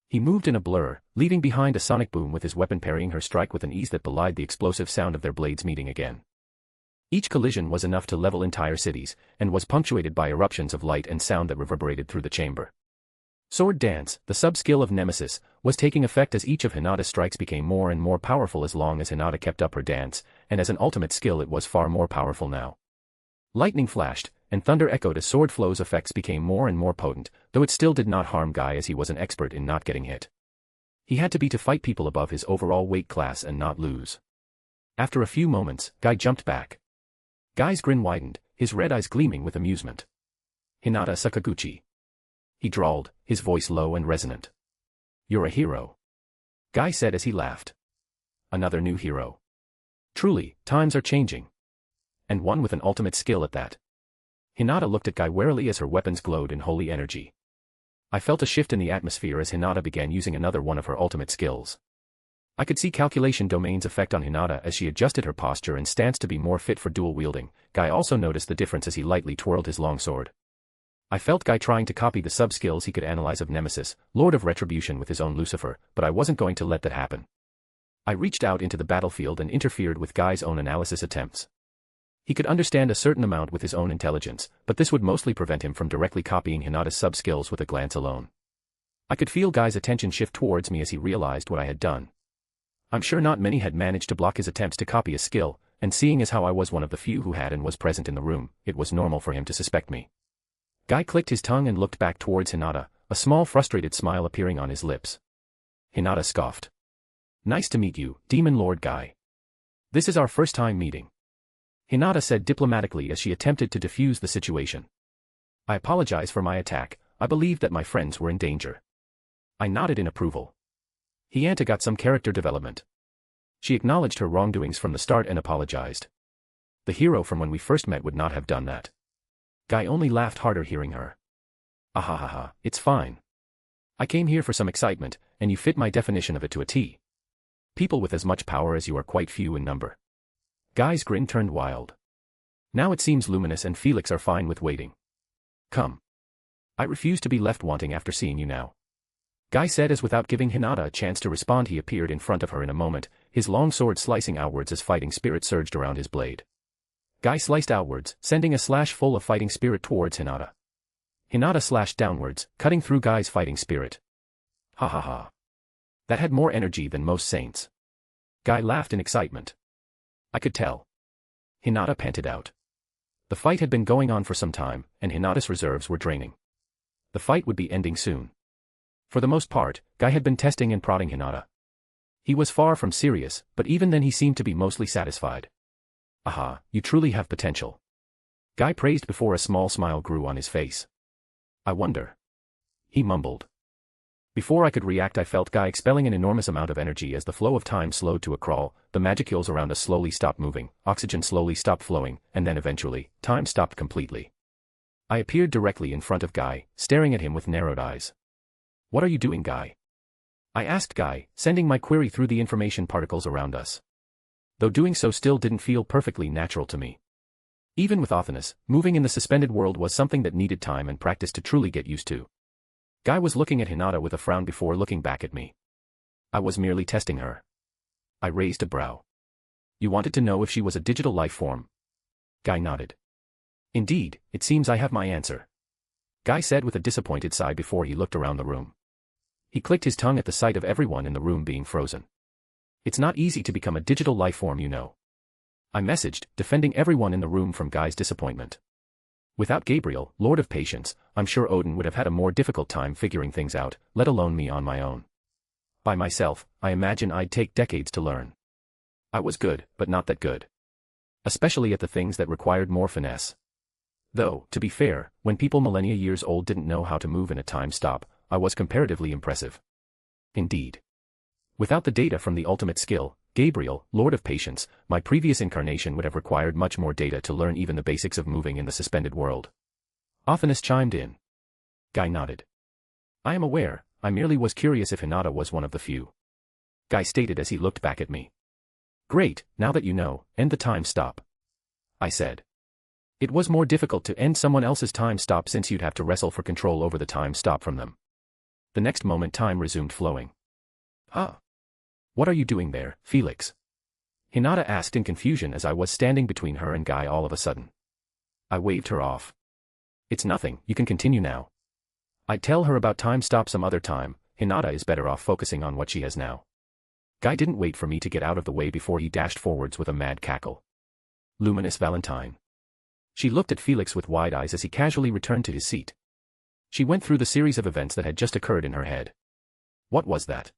He moved in a blur, leaving behind a sonic boom with his weapon parrying her strike with an ease that belied the explosive sound of their blades meeting again. Each collision was enough to level entire cities, and was punctuated by eruptions of light and sound that reverberated through the chamber. Sword Dance, the sub-skill of Nemesis, was taking effect as each of Hinata's strikes became more and more powerful as long as Hinata kept up her dance, and as an ultimate skill it was far more powerful now. Lightning flashed, and thunder echoed as Sword Flow's effects became more and more potent, though it still did not harm Guy as he was an expert in not getting hit. He had to be to fight people above his overall weight class and not lose. After a few moments, Guy jumped back. Guy's grin widened, his red eyes gleaming with amusement. Hinata Sakaguchi. He drawled, his voice low and resonant. You're a hero. Guy said as he laughed. Another new hero. Truly, times are changing. And one with an ultimate skill at that. Hinata looked at Guy warily as her weapons glowed in holy energy. I felt a shift in the atmosphere as Hinata began using another one of her ultimate skills. I could see calculation domain's effect on Hinata as she adjusted her posture and stance to be more fit for dual wielding. Guy also noticed the difference as he lightly twirled his longsword. I felt Guy trying to copy the sub-skills he could analyze of Nemesis, Lord of Retribution with his own Lucifer, but I wasn't going to let that happen. I reached out into the battlefield and interfered with Guy's own analysis attempts. He could understand a certain amount with his own intelligence, but this would mostly prevent him from directly copying Hinata's sub-skills with a glance alone. I could feel Guy's attention shift towards me as he realized what I had done. I'm sure not many had managed to block his attempts to copy a skill, and seeing as how I was one of the few who had and was present in the room, it was normal for him to suspect me. Guy clicked his tongue and looked back towards Hinata, a small frustrated smile appearing on his lips. Hinata scoffed. Nice to meet you, Demon Lord Guy. This is our first time meeting. Hinata said diplomatically as she attempted to defuse the situation. I apologize for my attack, I believed that my friends were in danger. I nodded in approval. Hinata got some character development. She acknowledged her wrongdoings from the start and apologized. The hero from when we first met would not have done that. Guy only laughed harder hearing her. Ahahaha, it's fine. I came here for some excitement, and you fit my definition of it to a T. People with as much power as you are quite few in number. Guy's grin turned wild. Now it seems Luminous and Felix are fine with waiting. Come. I refuse to be left wanting after seeing you now. Guy said as without giving Hinata a chance to respond he appeared in front of her in a moment, his long sword slicing outwards as fighting spirit surged around his blade. Guy sliced outwards, sending a slash full of fighting spirit towards Hinata. Hinata slashed downwards, cutting through Guy's fighting spirit. Ha ha ha. That had more energy than most saints. Guy laughed in excitement. I could tell. Hinata panted out. The fight had been going on for some time, and Hinata's reserves were draining. The fight would be ending soon. For the most part, Guy had been testing and prodding Hinata. He was far from serious, but even then he seemed to be mostly satisfied. Aha, you truly have potential. Guy praised before a small smile grew on his face. I wonder. He mumbled. Before I could react I felt Guy expelling an enormous amount of energy as the flow of time slowed to a crawl, the magicules around us slowly stopped moving, oxygen slowly stopped flowing, and then eventually, time stopped completely. I appeared directly in front of Guy, staring at him with narrowed eyes. What are you doing, Guy? I asked Guy, sending my query through the information particles around us. Though doing so still didn't feel perfectly natural to me. Even with Othinus, moving in the suspended world was something that needed time and practice to truly get used to. Guy was looking at Hinata with a frown before looking back at me. I was merely testing her. I raised a brow. You wanted to know if she was a digital life form? Guy nodded. Indeed, it seems I have my answer. Guy said with a disappointed sigh before he looked around the room. He clicked his tongue at the sight of everyone in the room being frozen. It's not easy to become a digital life form, you know. I messaged, defending everyone in the room from Guy's disappointment. Without Gabriel, Lord of Patience, I'm sure Odin would have had a more difficult time figuring things out, let alone me on my own. By myself, I imagine I'd take decades to learn. I was good, but not that good. Especially at the things that required more finesse. Though, to be fair, when people millennia years old didn't know how to move in a time stop, I was comparatively impressive. Indeed. Without the data from the ultimate skill, Gabriel, Lord of Patience, my previous incarnation would have required much more data to learn even the basics of moving in the suspended world. Athanas chimed in. Guy nodded. I am aware, I merely was curious if Hinata was one of the few. Guy stated as he looked back at me. Great, now that you know, end the time stop. I said. It was more difficult to end someone else's time stop since you'd have to wrestle for control over the time stop from them. The next moment time resumed flowing. Ah. What are you doing there, Felix? Hinata asked in confusion as I was standing between her and Guy all of a sudden. I waved her off. It's nothing, you can continue now. I'd tell her about time stop some other time, Hinata is better off focusing on what she has now. Guy didn't wait for me to get out of the way before he dashed forwards with a mad cackle. Luminous Valentine. She looked at Felix with wide eyes as he casually returned to his seat. She went through the series of events that had just occurred in her head. What was that?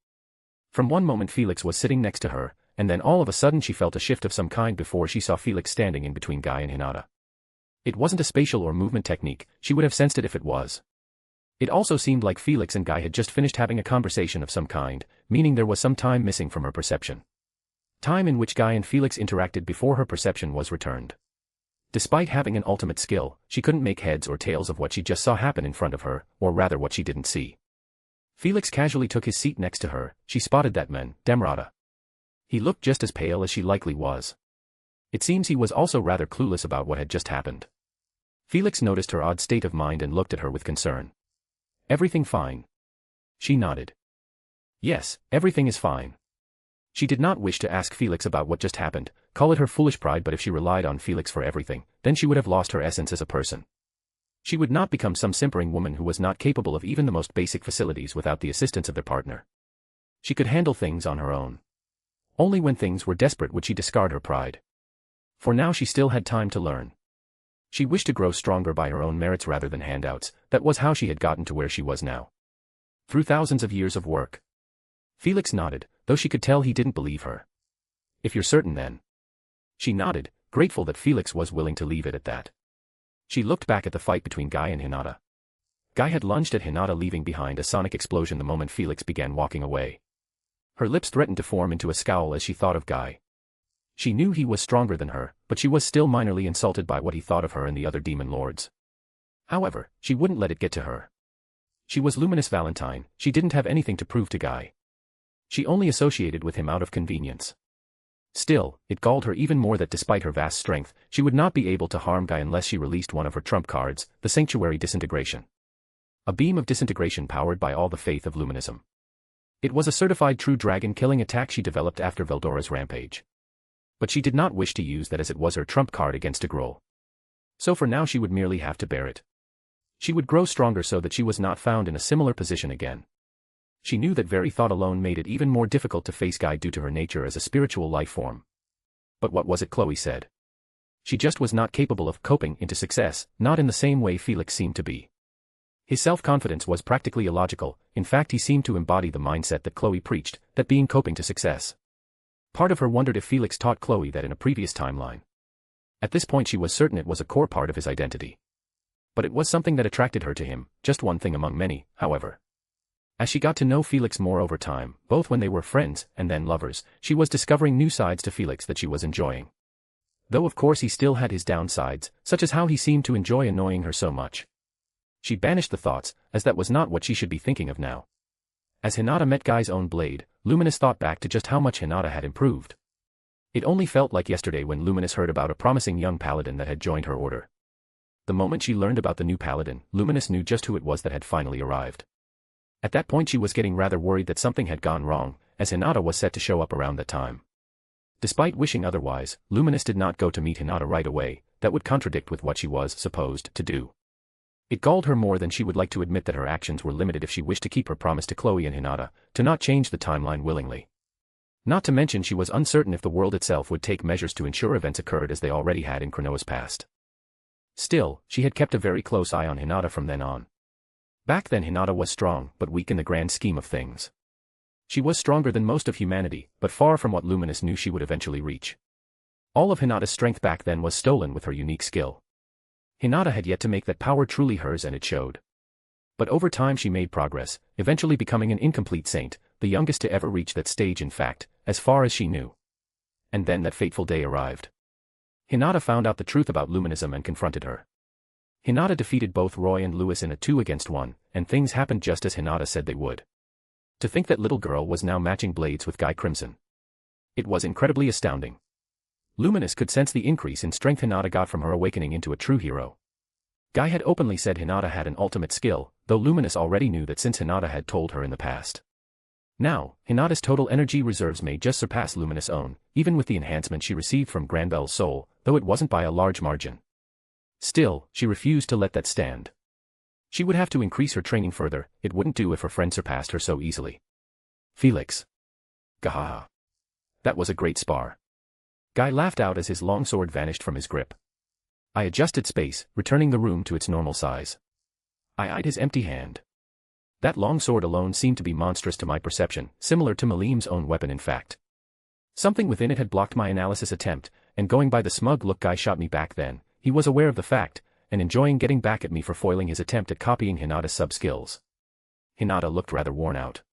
From one moment Felix was sitting next to her, and then all of a sudden she felt a shift of some kind before she saw Felix standing in between Guy and Hinata. It wasn't a spatial or movement technique, she would have sensed it if it was. It also seemed like Felix and Guy had just finished having a conversation of some kind, meaning there was some time missing from her perception. Time in which Guy and Felix interacted before her perception was returned. Despite having an ultimate skill, she couldn't make heads or tails of what she just saw happen in front of her, or rather what she didn't see. Felix casually took his seat next to her, she spotted that man, Demrata. He looked just as pale as she likely was. It seems he was also rather clueless about what had just happened. Felix noticed her odd state of mind and looked at her with concern. Everything fine? She nodded. Yes, everything is fine. She did not wish to ask Felix about what just happened, call it her foolish pride, but if she relied on Felix for everything, then she would have lost her essence as a person. She would not become some simpering woman who was not capable of even the most basic facilities without the assistance of their partner. She could handle things on her own. Only when things were desperate would she discard her pride. For now she still had time to learn. She wished to grow stronger by her own merits rather than handouts, that was how she had gotten to where she was now. Through thousands of years of work. Felix nodded, though she could tell he didn't believe her. If you're certain then. She nodded, grateful that Felix was willing to leave it at that. She looked back at the fight between Guy and Hinata. Guy had lunged at Hinata, leaving behind a sonic explosion the moment Felix began walking away. Her lips threatened to form into a scowl as she thought of Guy. She knew he was stronger than her, but she was still minorly insulted by what he thought of her and the other demon lords. However, she wouldn't let it get to her. She was Luminous Valentine, she didn't have anything to prove to Guy. She only associated with him out of convenience. Still, it galled her even more that despite her vast strength, she would not be able to harm Guy unless she released one of her trump cards, the Sanctuary Disintegration. A beam of disintegration powered by all the faith of Luminism. It was a certified true dragon-killing attack she developed after Veldora's rampage. But she did not wish to use that as it was her trump card against Agrol. So for now she would merely have to bear it. She would grow stronger so that she was not found in a similar position again. She knew that very thought alone made it even more difficult to face Guy due to her nature as a spiritual life form. But what was it Chloe said? She just was not capable of coping into success, not in the same way Felix seemed to be. His self-confidence was practically illogical, in fact he seemed to embody the mindset that Chloe preached, that being coping to success. Part of her wondered if Felix taught Chloe that in a previous timeline. At this point she was certain it was a core part of his identity. But it was something that attracted her to him, just one thing among many, however. As she got to know Felix more over time, both when they were friends and then lovers, she was discovering new sides to Felix that she was enjoying. Though of course he still had his downsides, such as how he seemed to enjoy annoying her so much. She banished the thoughts, as that was not what she should be thinking of now. As Hinata met Guy's own blade, Luminous thought back to just how much Hinata had improved. It only felt like yesterday when Luminous heard about a promising young paladin that had joined her order. The moment she learned about the new paladin, Luminous knew just who it was that had finally arrived. At that point she was getting rather worried that something had gone wrong, as Hinata was set to show up around that time. Despite wishing otherwise, Luminous did not go to meet Hinata right away, that would contradict with what she was supposed to do. It galled her more than she would like to admit that her actions were limited if she wished to keep her promise to Chloe and Hinata, to not change the timeline willingly. Not to mention she was uncertain if the world itself would take measures to ensure events occurred as they already had in Chronoa's past. Still, she had kept a very close eye on Hinata from then on. Back then Hinata was strong, but weak in the grand scheme of things. She was stronger than most of humanity, but far from what Luminous knew she would eventually reach. All of Hinata's strength back then was stolen with her unique skill. Hinata had yet to make that power truly hers, and it showed. But over time she made progress, eventually becoming an incomplete saint, the youngest to ever reach that stage in fact, as far as she knew. And then that fateful day arrived. Hinata found out the truth about Luminism and confronted her. Hinata defeated both Roy and Lewis in a 2-against-1, and things happened just as Hinata said they would. To think that little girl was now matching blades with Guy Crimson. It was incredibly astounding. Luminous could sense the increase in strength Hinata got from her awakening into a true hero. Guy had openly said Hinata had an ultimate skill, though Luminous already knew that since Hinata had told her in the past. Now, Hinata's total energy reserves may just surpass Luminous' own, even with the enhancement she received from Granbel's soul, though it wasn't by a large margin. Still, she refused to let that stand. She would have to increase her training further, it wouldn't do if her friend surpassed her so easily. Felix. Gahaha. That was a great spar. Guy laughed out as his longsword vanished from his grip. I adjusted space, returning the room to its normal size. I eyed his empty hand. That longsword alone seemed to be monstrous to my perception, similar to Malim's own weapon in fact. Something within it had blocked my analysis attempt, and going by the smug look Guy shot me back then, he was aware of the fact, and enjoying getting back at me for foiling his attempt at copying Hinata's sub-skills. Hinata looked rather worn out.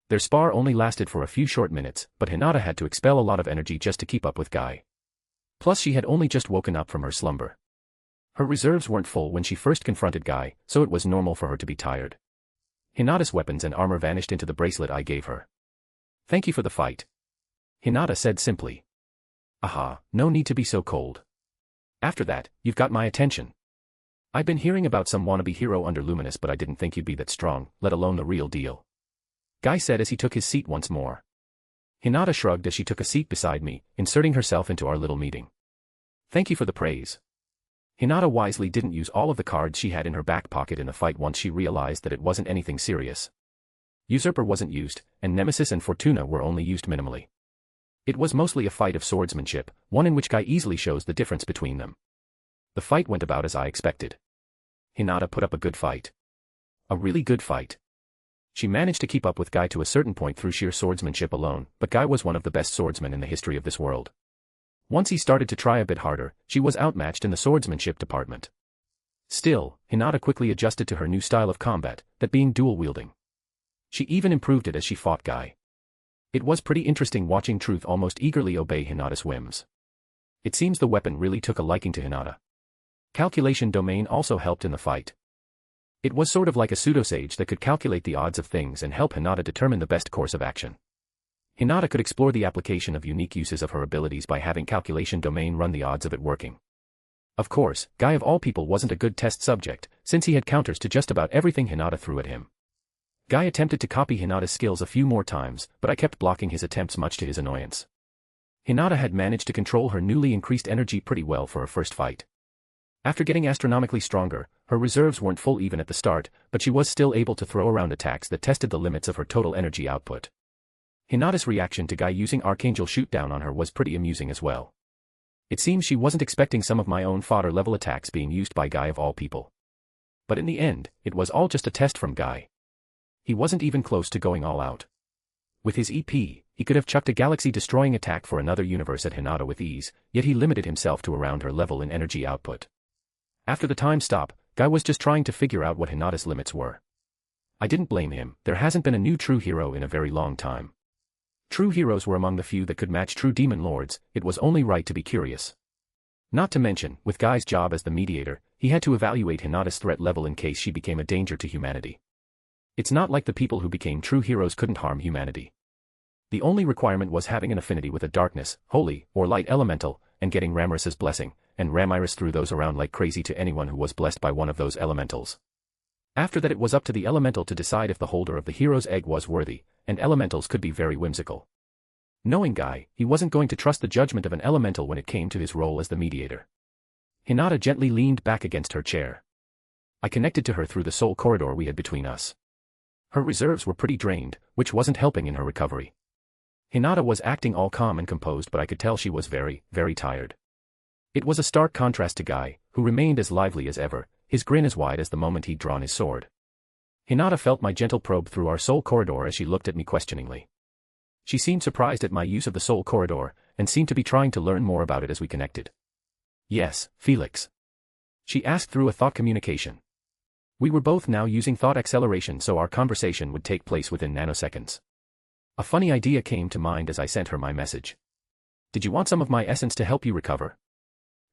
Their spar only lasted for a few short minutes, but Hinata had to expel a lot of energy just to keep up with Guy. Plus she had only just woken up from her slumber. Her reserves weren't full when she first confronted Guy, so it was normal for her to be tired. Hinata's weapons and armor vanished into the bracelet I gave her. Thank you for the fight. Hinata said simply. Aha, no need to be so cold. After that, you've got my attention. I've been hearing about some wannabe hero under Luminous, but I didn't think you'd be that strong, let alone the real deal. Guy said as he took his seat once more. Hinata shrugged as she took a seat beside me, inserting herself into our little meeting. Thank you for the praise. Hinata wisely didn't use all of the cards she had in her back pocket in the fight once she realized that it wasn't anything serious. Usurper wasn't used, and Nemesis and Fortuna were only used minimally. It was mostly a fight of swordsmanship, one in which Guy easily shows the difference between them. The fight went about as I expected. Hinata put up a good fight. A really good fight. She managed to keep up with Guy to a certain point through sheer swordsmanship alone, but Guy was one of the best swordsmen in the history of this world. Once he started to try a bit harder, she was outmatched in the swordsmanship department. Still, Hinata quickly adjusted to her new style of combat, that being dual-wielding. She even improved it as she fought Guy. It was pretty interesting watching Truth almost eagerly obey Hinata's whims. It seems the weapon really took a liking to Hinata. Calculation domain also helped in the fight. It was sort of like a pseudo-sage that could calculate the odds of things and help Hinata determine the best course of action. Hinata could explore the application of unique uses of her abilities by having calculation domain run the odds of it working. Of course, Guy of all people wasn't a good test subject, since he had counters to just about everything Hinata threw at him. Guy attempted to copy Hinata's skills a few more times, but I kept blocking his attempts much to his annoyance. Hinata had managed to control her newly increased energy pretty well for her first fight. After getting astronomically stronger, her reserves weren't full even at the start, but she was still able to throw around attacks that tested the limits of her total energy output. Hinata's reaction to Guy using Archangel Shootdown on her was pretty amusing as well. It seems she wasn't expecting some of my own fodder-level attacks being used by Guy of all people. But in the end, it was all just a test from Guy. He wasn't even close to going all out. With his EP, he could have chucked a galaxy-destroying attack for another universe at Hinata with ease, yet he limited himself to around her level in energy output. After the time stop, Guy was just trying to figure out what Hinata's limits were. I didn't blame him, there hasn't been a new true hero in a very long time. True heroes were among the few that could match true demon lords, it was only right to be curious. Not to mention, with Guy's job as the mediator, he had to evaluate Hinata's threat level in case she became a danger to humanity. It's not like the people who became true heroes couldn't harm humanity. The only requirement was having an affinity with a darkness, holy, or light elemental, and getting Ramiris's blessing, and Ramiris threw those around like crazy to anyone who was blessed by one of those elementals. After that it was up to the elemental to decide if the holder of the hero's egg was worthy, and elementals could be very whimsical. Knowing Guy, he wasn't going to trust the judgment of an elemental when it came to his role as the mediator. Hinata gently leaned back against her chair. I connected to her through the soul corridor we had between us. Her reserves were pretty drained, which wasn't helping in her recovery. Hinata was acting all calm and composed, but I could tell she was very, very tired. It was a stark contrast to Guy, who remained as lively as ever, his grin as wide as the moment he'd drawn his sword. Hinata felt my gentle probe through our soul corridor as she looked at me questioningly. She seemed surprised at my use of the soul corridor, and seemed to be trying to learn more about it as we connected. "Yes, Felix?" she asked through a thought communication. We were both now using thought acceleration so our conversation would take place within nanoseconds. A funny idea came to mind as I sent her my message. "Did you want some of my essence to help you recover?"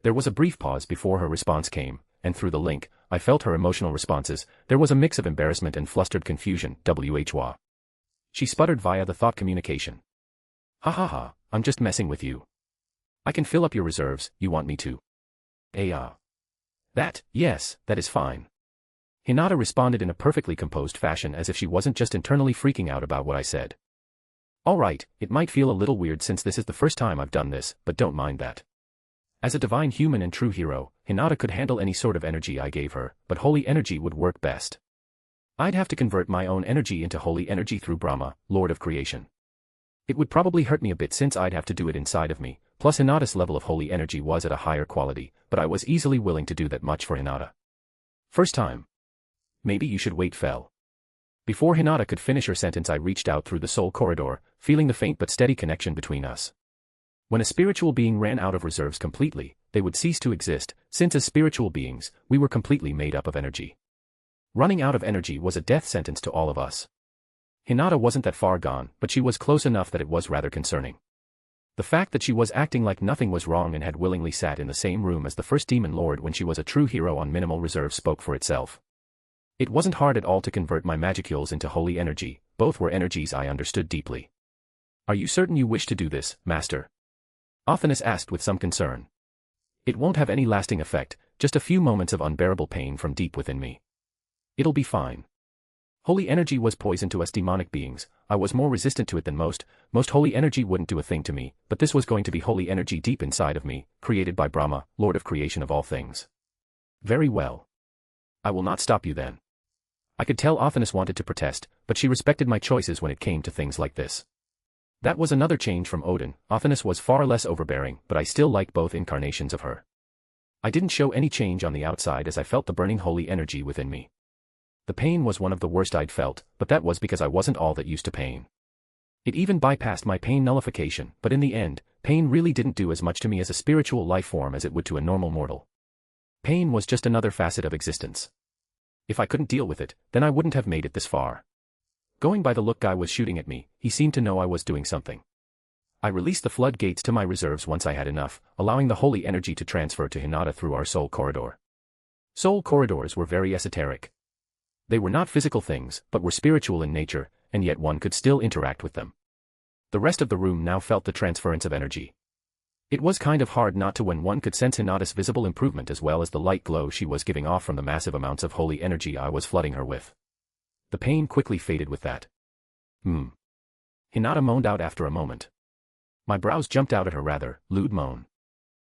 There was a brief pause before her response came, and through the link, I felt her emotional responses. There was a mix of embarrassment and flustered confusion. Whwa. She sputtered via the thought communication. "Ha ha ha, I'm just messing with you. I can fill up your reserves, you want me to?" Yes, that is fine." Hinata responded in a perfectly composed fashion as if she wasn't just internally freaking out about what I said. "Alright, it might feel a little weird since this is the first time I've done this, but don't mind that. As a divine human and true hero, Hinata could handle any sort of energy I gave her, but holy energy would work best. I'd have to convert my own energy into holy energy through Brahma, Lord of Creation. It would probably hurt me a bit since I'd have to do it inside of me, plus Hinata's level of holy energy was at a higher quality, but I was easily willing to do that much for Hinata. First time. Maybe you should wait. Before Hinata could finish her sentence, I reached out through the soul corridor, feeling the faint but steady connection between us. When a spiritual being ran out of reserves completely, they would cease to exist, since as spiritual beings, we were completely made up of energy. Running out of energy was a death sentence to all of us. Hinata wasn't that far gone, but she was close enough that it was rather concerning. The fact that she was acting like nothing was wrong and had willingly sat in the same room as the first demon lord when she was a true hero on minimal reserve spoke for itself. It wasn't hard at all to convert my magicules into holy energy, both were energies I understood deeply. "Are you certain you wish to do this, Master?" Athanas asked with some concern. "It won't have any lasting effect, just a few moments of unbearable pain from deep within me. It'll be fine. Holy energy was poison to us demonic beings. I was more resistant to it than most holy energy wouldn't do a thing to me, but this was going to be holy energy deep inside of me, created by Brahma, Lord of Creation of all things." "Very well. I will not stop you then." I could tell Athanas wanted to protest, but she respected my choices when it came to things like this. That was another change from Odin. Athanas was far less overbearing, but I still like both incarnations of her. I didn't show any change on the outside as I felt the burning holy energy within me. The pain was one of the worst I'd felt, but that was because I wasn't all that used to pain. It even bypassed my pain nullification, but in the end, pain really didn't do as much to me as a spiritual life form as it would to a normal mortal. Pain was just another facet of existence. If I couldn't deal with it, then I wouldn't have made it this far. Going by the look Guy was shooting at me, he seemed to know I was doing something. I released the floodgates to my reserves once I had enough, allowing the holy energy to transfer to Hinata through our soul corridor. Soul corridors were very esoteric. They were not physical things, but were spiritual in nature, and yet one could still interact with them. The rest of the room now felt the transference of energy. It was kind of hard not to when one could sense Hinata's visible improvement as well as the light glow she was giving off from the massive amounts of holy energy I was flooding her with. The pain quickly faded with that. Hinata moaned out after a moment. My brows jumped out at her rather lewd moan.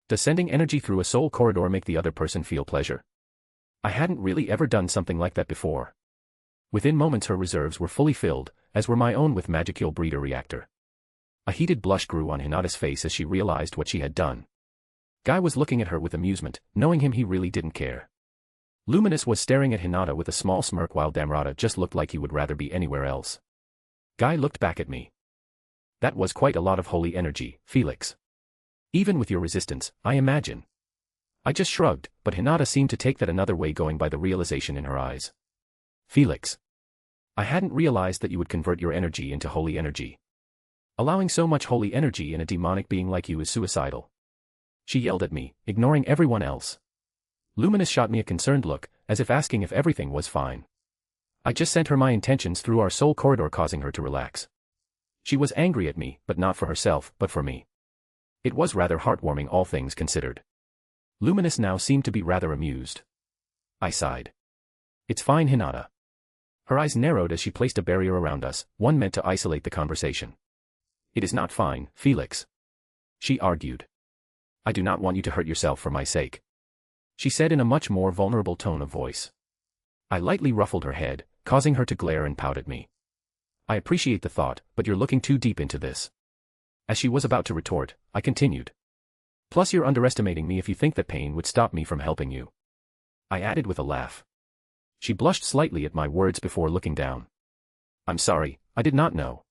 Does sending energy through a soul corridor make the other person feel pleasure? I hadn't really ever done something like that before. Within moments her reserves were fully filled, as were my own with Magicule Breeder Reactor. A heated blush grew on Hinata's face as she realized what she had done. Guy was looking at her with amusement, knowing him he really didn't care. Luminous was staring at Hinata with a small smirk while Damrata just looked like he would rather be anywhere else. Guy looked back at me. That was quite a lot of holy energy, Felix. Even with your resistance, I imagine. I just shrugged, but Hinata seemed to take that another way going by the realization in her eyes. Felix. I hadn't realized that you would convert your energy into holy energy. Allowing so much holy energy in a demonic being like you is suicidal. She yelled at me, ignoring everyone else. Luminous shot me a concerned look, as if asking if everything was fine. I just sent her my intentions through our soul corridor, causing her to relax. She was angry at me, but not for herself, but for me. It was rather heartwarming, all things considered. Luminous now seemed to be rather amused. I sighed. It's fine, Hinata. Her eyes narrowed as she placed a barrier around us, one meant to isolate the conversation. It is not fine, Felix. She argued. I do not want you to hurt yourself for my sake. She said in a much more vulnerable tone of voice. I lightly ruffled her head, causing her to glare and pout at me. I appreciate the thought, but you're looking too deep into this. As she was about to retort, I continued. Plus you're underestimating me if you think that pain would stop me from helping you. I added with a laugh. She blushed slightly at my words before looking down. I'm sorry, I did not know.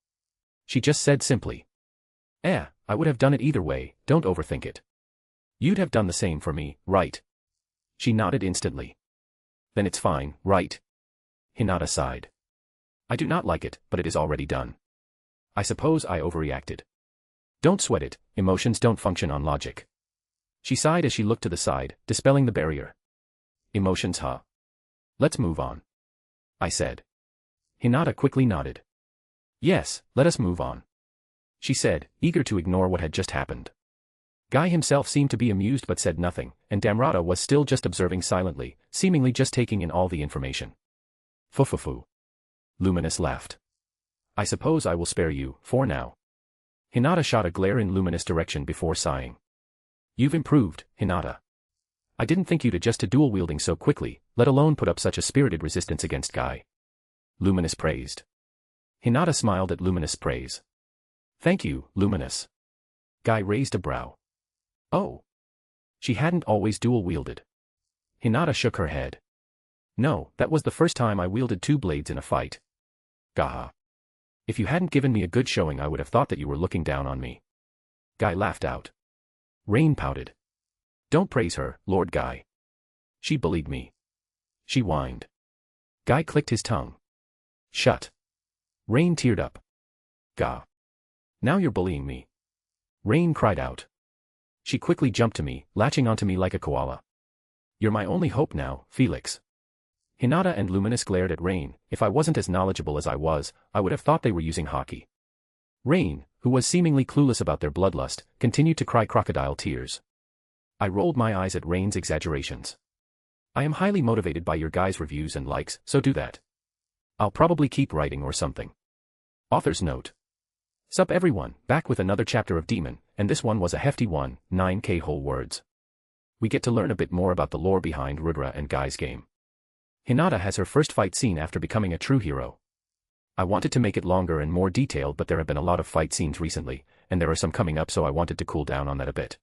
She just said simply. I would have done it either way, don't overthink it. You'd have done the same for me, right? She nodded instantly. Then it's fine, right? Hinata sighed. I do not like it, but it is already done. I suppose I overreacted. Don't sweat it, emotions don't function on logic. She sighed as she looked to the side, dispelling the barrier. Emotions, huh? Let's move on. I said. Hinata quickly nodded. Yes, let us move on. She said, eager to ignore what had just happened. Guy himself seemed to be amused but said nothing, and Damrata was still just observing silently, seemingly just taking in all the information. Fufufu. Luminous laughed. I suppose I will spare you, for now. Hinata shot a glare in Luminous' direction before sighing. You've improved, Hinata. I didn't think you'd adjust to dual wielding so quickly, let alone put up such a spirited resistance against Guy. Luminous praised. Hinata smiled at Luminous' praise. Thank you, Luminous. Guy raised a brow. Oh. She hadn't always dual wielded. Hinata shook her head. No, that was the first time I wielded two blades in a fight. Gaha. If you hadn't given me a good showing I would have thought that you were looking down on me. Guy laughed out. Rain pouted. Don't praise her, Lord Guy. She bullied me. She whined. Guy clicked his tongue. Shut. Rain teared up. Gah. Now you're bullying me. Rain cried out. She quickly jumped to me, latching onto me like a koala. You're my only hope now, Felix. Hinata and Luminous glared at Rain. If I wasn't as knowledgeable as I was, I would have thought they were using hockey. Rain, who was seemingly clueless about their bloodlust, continued to cry crocodile tears. I rolled my eyes at Rain's exaggerations. I am highly motivated by your guys' reviews and likes, so do that. I'll probably keep writing or something. Author's note. Sup everyone, back with another chapter of Daemon, and this one was a hefty one, 9k whole words. We get to learn a bit more about the lore behind Rudra and Guy's game. Hinata has her first fight scene after becoming a true hero. I wanted to make it longer and more detailed but there have been a lot of fight scenes recently, and there are some coming up so I wanted to cool down on that a bit.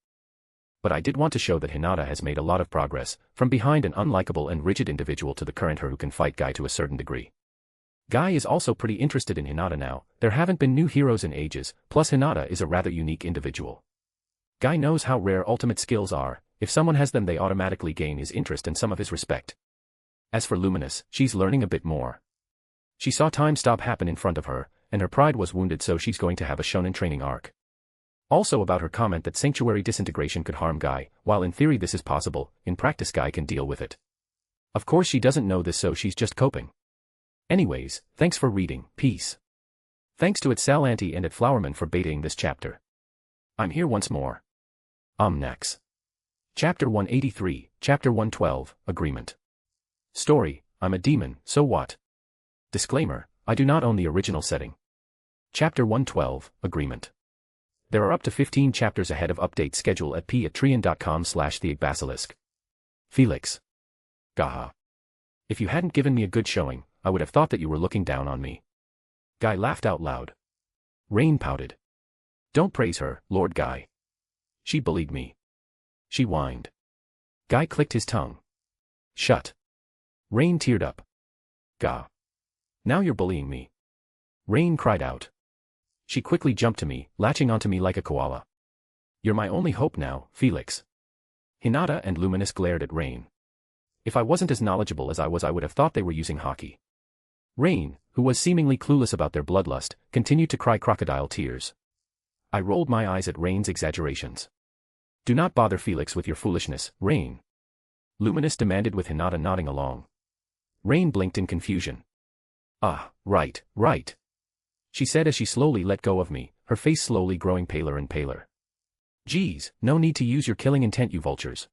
But I did want to show that Hinata has made a lot of progress, from behind an unlikable and rigid individual to the current her who can fight Guy to a certain degree. Guy is also pretty interested in Hinata now, there haven't been new heroes in ages, plus Hinata is a rather unique individual. Guy knows how rare ultimate skills are, if someone has them they automatically gain his interest and some of his respect. As for Luminous, she's learning a bit more. She saw time stop happen in front of her, and her pride was wounded so she's going to have a shonen training arc. Also about her comment that sanctuary disintegration could harm Guy, while in theory this is possible, in practice Guy can deal with it. Of course she doesn't know this so she's just coping. Anyways, thanks for reading, peace. Thanks to @Salanti and @Flowerman for baiting this chapter. I'm here once more. Next. Chapter 183, Chapter 112, Agreement. Story, I'm a demon, so what? Disclaimer, I do not own the original setting. Chapter 112, Agreement. There are up to 15 chapters ahead of update schedule at patreon.com/theagbasilisk. Felix. Gaha. If you hadn't given me a good showing, I would have thought that you were looking down on me. Guy laughed out loud. Rain pouted. Don't praise her, Lord Guy. She bullied me. She whined. Guy clicked his tongue. Shut. Rain teared up. Gah. Now you're bullying me. Rain cried out. She quickly jumped to me, latching onto me like a koala. You're my only hope now, Felix. Hinata and Luminous glared at Rain. If I wasn't as knowledgeable as I was I would have thought they were using hockey. Rain, who was seemingly clueless about their bloodlust, continued to cry crocodile tears. I rolled my eyes at Rain's exaggerations. Do not bother Felix with your foolishness, Rain. Luminous demanded with Hinata nodding along. Rain blinked in confusion. Ah, right. She said as she slowly let go of me, her face slowly growing paler and paler. Geez, no need to use your killing intent you vultures.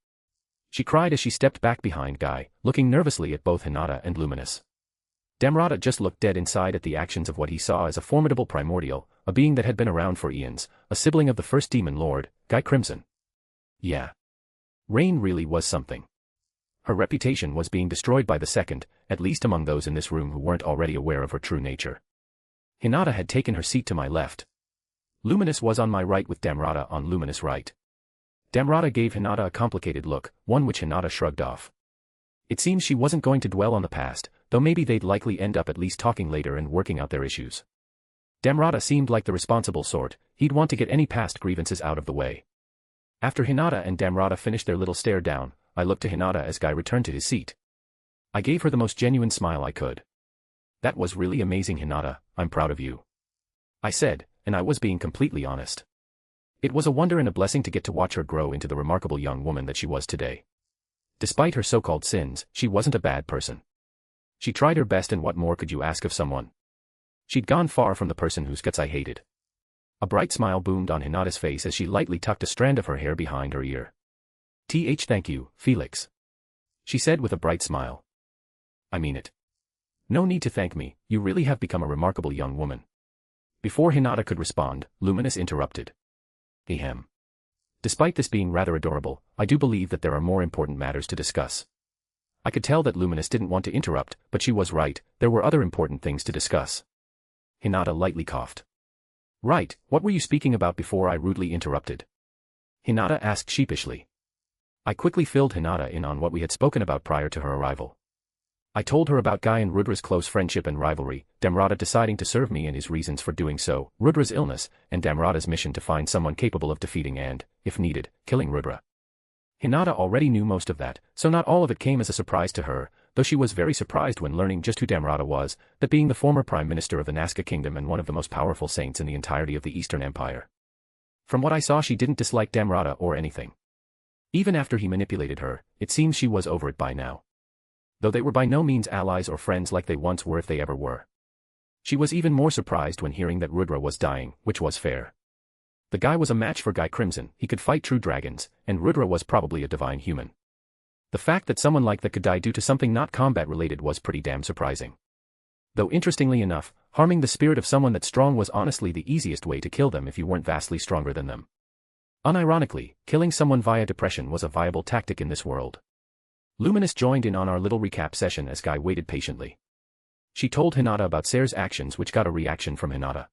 She cried as she stepped back behind Guy, looking nervously at both Hinata and Luminous. Damrata just looked dead inside at the actions of what he saw as a formidable primordial, a being that had been around for eons, a sibling of the first demon lord, Guy Crimson. Yeah. Rain really was something. Her reputation was being destroyed by the second, at least among those in this room who weren't already aware of her true nature. Hinata had taken her seat to my left. Luminous was on my right with Damrata on Luminous' right. Damrata gave Hinata a complicated look, one which Hinata shrugged off. It seems she wasn't going to dwell on the past, though maybe they'd likely end up at least talking later and working out their issues. Damrata seemed like the responsible sort, he'd want to get any past grievances out of the way. After Hinata and Damrata finished their little stare down, I looked to Hinata as Guy returned to his seat. I gave her the most genuine smile I could. "That was really amazing, Hinata, I'm proud of you," I said, and I was being completely honest. It was a wonder and a blessing to get to watch her grow into the remarkable young woman that she was today. Despite her so-called sins, she wasn't a bad person. She tried her best, and what more could you ask of someone? She'd gone far from the person whose guts I hated. A bright smile boomed on Hinata's face as she lightly tucked a strand of her hair behind her ear. Thank you, Felix," she said with a bright smile. "I mean it. No need to thank me, you really have become a remarkable young woman." Before Hinata could respond, Luminous interrupted. "Ahem. Despite this being rather adorable, I do believe that there are more important matters to discuss." I could tell that Luminous didn't want to interrupt, but she was right, there were other important things to discuss. Hinata lightly coughed. "Right, what were you speaking about before I rudely interrupted?" Hinata asked sheepishly. I quickly filled Hinata in on what we had spoken about prior to her arrival. I told her about Guy and Rudra's close friendship and rivalry, Damrata deciding to serve me and his reasons for doing so, Rudra's illness, and Damrata's mission to find someone capable of defeating and, if needed, killing Rudra. Hinata already knew most of that, so not all of it came as a surprise to her, though she was very surprised when learning just who Damrata was, that being the former Prime Minister of the Nazca Kingdom and one of the most powerful saints in the entirety of the Eastern Empire. From what I saw, she didn't dislike Damrata or anything. Even after he manipulated her, it seems she was over it by now. Though they were by no means allies or friends like they once were, if they ever were. She was even more surprised when hearing that Rudra was dying, which was fair. The guy was a match for Guy Crimson, he could fight true dragons, and Rudra was probably a divine human. The fact that someone like that could die due to something not combat-related was pretty damn surprising. Though interestingly enough, harming the spirit of someone that strong was honestly the easiest way to kill them if you weren't vastly stronger than them. Unironically, killing someone via depression was a viable tactic in this world. Luminous joined in on our little recap session as Guy waited patiently. She told Hinata about Ser's actions, which got a reaction from Hinata.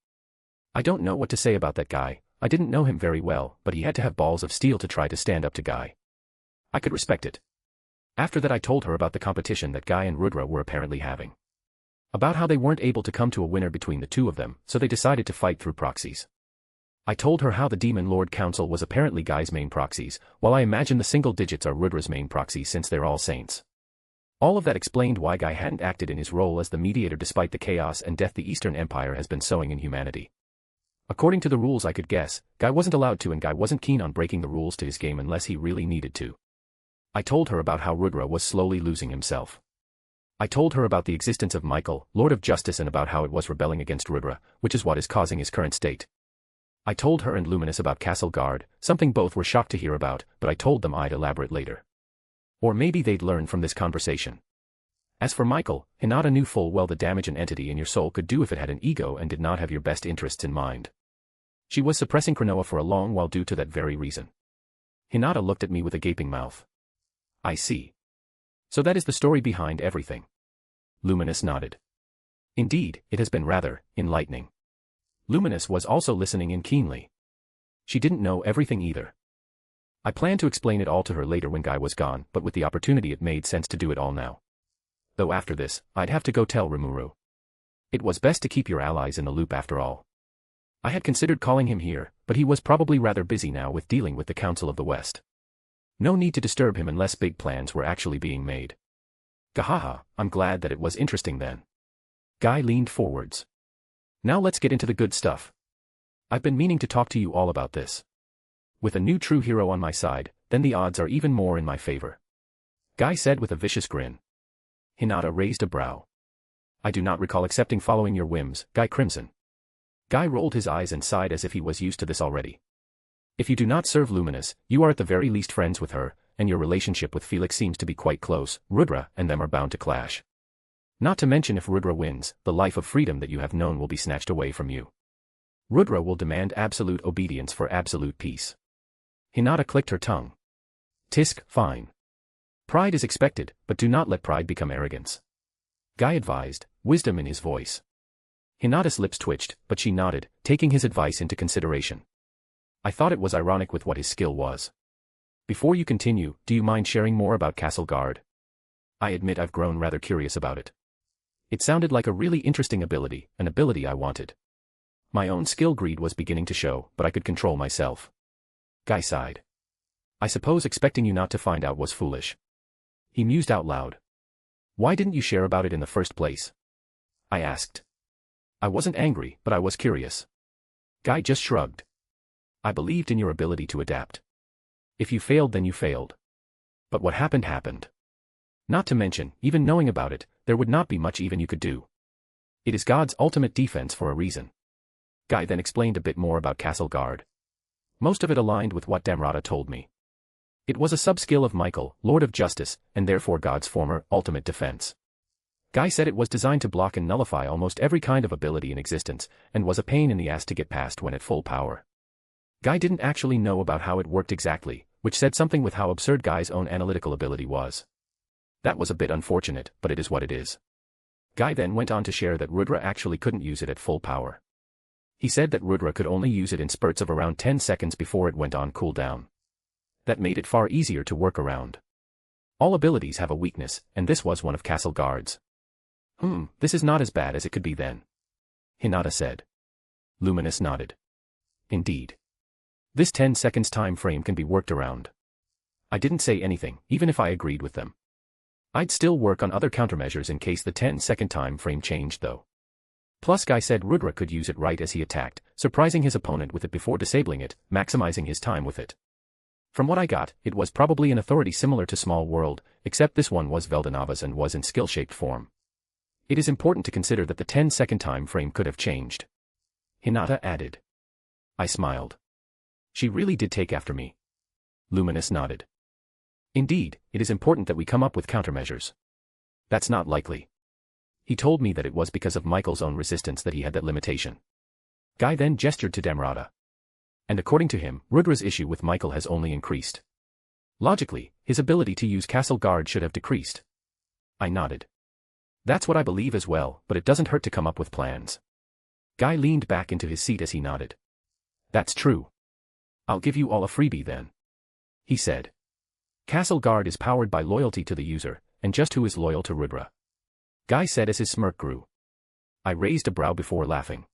"I don't know what to say about that guy. I didn't know him very well, but he had to have balls of steel to try to stand up to Guy. I could respect it." After that I told her about the competition that Guy and Rudra were apparently having. About how they weren't able to come to a winner between the two of them, so they decided to fight through proxies. I told her how the Demon Lord Council was apparently Guy's main proxies, while I imagine the single digits are Rudra's main proxies since they're all saints. All of that explained why Guy hadn't acted in his role as the mediator despite the chaos and death the Eastern Empire has been sowing in humanity. According to the rules I could guess, Guy wasn't allowed to, and Guy wasn't keen on breaking the rules to his game unless he really needed to. I told her about how Rudra was slowly losing himself. I told her about the existence of Michael, Lord of Justice, and about how it was rebelling against Rudra, which is what is causing his current state. I told her and Luminous about Castle Guard, something both were shocked to hear about, but I told them I'd elaborate later. Or maybe they'd learn from this conversation. As for Michael, Hinata knew full well the damage an entity in your soul could do if it had an ego and did not have your best interests in mind. She was suppressing Cronoa for a long while due to that very reason. Hinata looked at me with a gaping mouth. "I see. So that is the story behind everything." Luminous nodded. "Indeed, it has been rather enlightening." Luminous was also listening in keenly. She didn't know everything either. I planned to explain it all to her later when Guy was gone, but with the opportunity it made sense to do it all now. Though after this, I'd have to go tell Rimuru. It was best to keep your allies in the loop after all. I had considered calling him here, but he was probably rather busy now with dealing with the Council of the West. No need to disturb him unless big plans were actually being made. Gahaha, I'm glad that it was interesting then. Guy leaned forwards. Now let's get into the good stuff. I've been meaning to talk to you all about this. With a new true hero on my side, then the odds are even more in my favor. Guy said with a vicious grin. Hinata raised a brow. "I do not recall accepting following your whims, Guy Crimson." Guy rolled his eyes and sighed as if he was used to this already. "If you do not serve Luminous, you are at the very least friends with her, and your relationship with Felix seems to be quite close. Rudra and them are bound to clash. Not to mention if Rudra wins, the life of freedom that you have known will be snatched away from you. Rudra will demand absolute obedience for absolute peace." Hinata clicked her tongue. "Tisk, fine. Pride is expected, but do not let pride become arrogance," Guy advised, wisdom in his voice. Hinata's lips twitched, but she nodded, taking his advice into consideration. I thought it was ironic with what his skill was. Before you continue, do you mind sharing more about Castle Guard? I admit I've grown rather curious about it. It sounded like a really interesting ability, an ability I wanted. My own skill greed was beginning to show, but I could control myself. Guy sighed. I suppose expecting you not to find out was foolish. He mused out loud. Why didn't you share about it in the first place? I asked. I wasn't angry, but I was curious. Guy just shrugged. I believed in your ability to adapt. If you failed, then you failed. But what happened happened. Not to mention, even knowing about it, there would not be much even you could do. It is God's ultimate defense for a reason. Guy then explained a bit more about Castle Guard. Most of it aligned with what Damrata told me. It was a sub-skill of Michael, Lord of Justice, and therefore God's former, ultimate defense. Guy said it was designed to block and nullify almost every kind of ability in existence, and was a pain in the ass to get past when at full power. Guy didn't actually know about how it worked exactly, which said something with how absurd Guy's own analytical ability was. That was a bit unfortunate, but it is what it is. Guy then went on to share that Rudra actually couldn't use it at full power. He said that Rudra could only use it in spurts of around 10 seconds before it went on cooldown. That made it far easier to work around. All abilities have a weakness, and this was one of Castle Guard's. This is not as bad as it could be then. Hinata said. Luminous nodded. Indeed. This 10 seconds time frame can be worked around. I didn't say anything, even if I agreed with them. I'd still work on other countermeasures in case the 10-second time frame changed though. Plus Guy said Rudra could use it right as he attacked, surprising his opponent with it before disabling it, maximizing his time with it. From what I got, it was probably an authority similar to Small World, except this one was Veldanava's and was in skill-shaped form. It is important to consider that the 10-second time frame could have changed. Hinata added. I smiled. She really did take after me. Luminous nodded. Indeed, it is important that we come up with countermeasures. That's not likely. He told me that it was because of Michael's own resistance that he had that limitation. Guy then gestured to Damrata. And according to him, Rudra's issue with Michael has only increased. Logically, his ability to use Castle Guard should have decreased. I nodded. That's what I believe as well, but it doesn't hurt to come up with plans. Guy leaned back into his seat as he nodded. That's true. I'll give you all a freebie then. He said. Castle Guard is powered by loyalty to the user, and just who is loyal to Rudra? Guy said as his smirk grew. I raised a brow before laughing.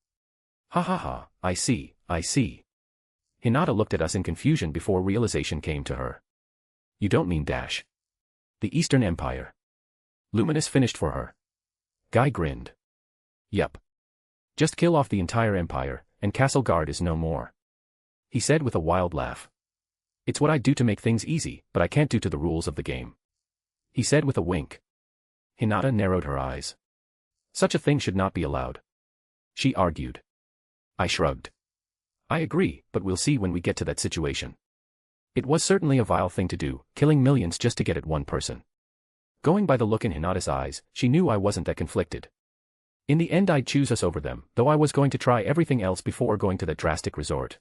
Ha ha ha, I see. Hinata looked at us in confusion before realization came to her. You don't mean Dash. The Eastern Empire. Luminous finished for her. Guy grinned. Yup. Just kill off the entire empire, and Castle Guard is no more. He said with a wild laugh. It's what I do to make things easy, but I can't do to the rules of the game. He said with a wink. Hinata narrowed her eyes. Such a thing should not be allowed. She argued. I shrugged. I agree, but we'll see when we get to that situation. It was certainly a vile thing to do, killing millions just to get at one person. Going by the look in Hinata's eyes, she knew I wasn't that conflicted. In the end I'd choose us over them, though I was going to try everything else before going to that drastic resort.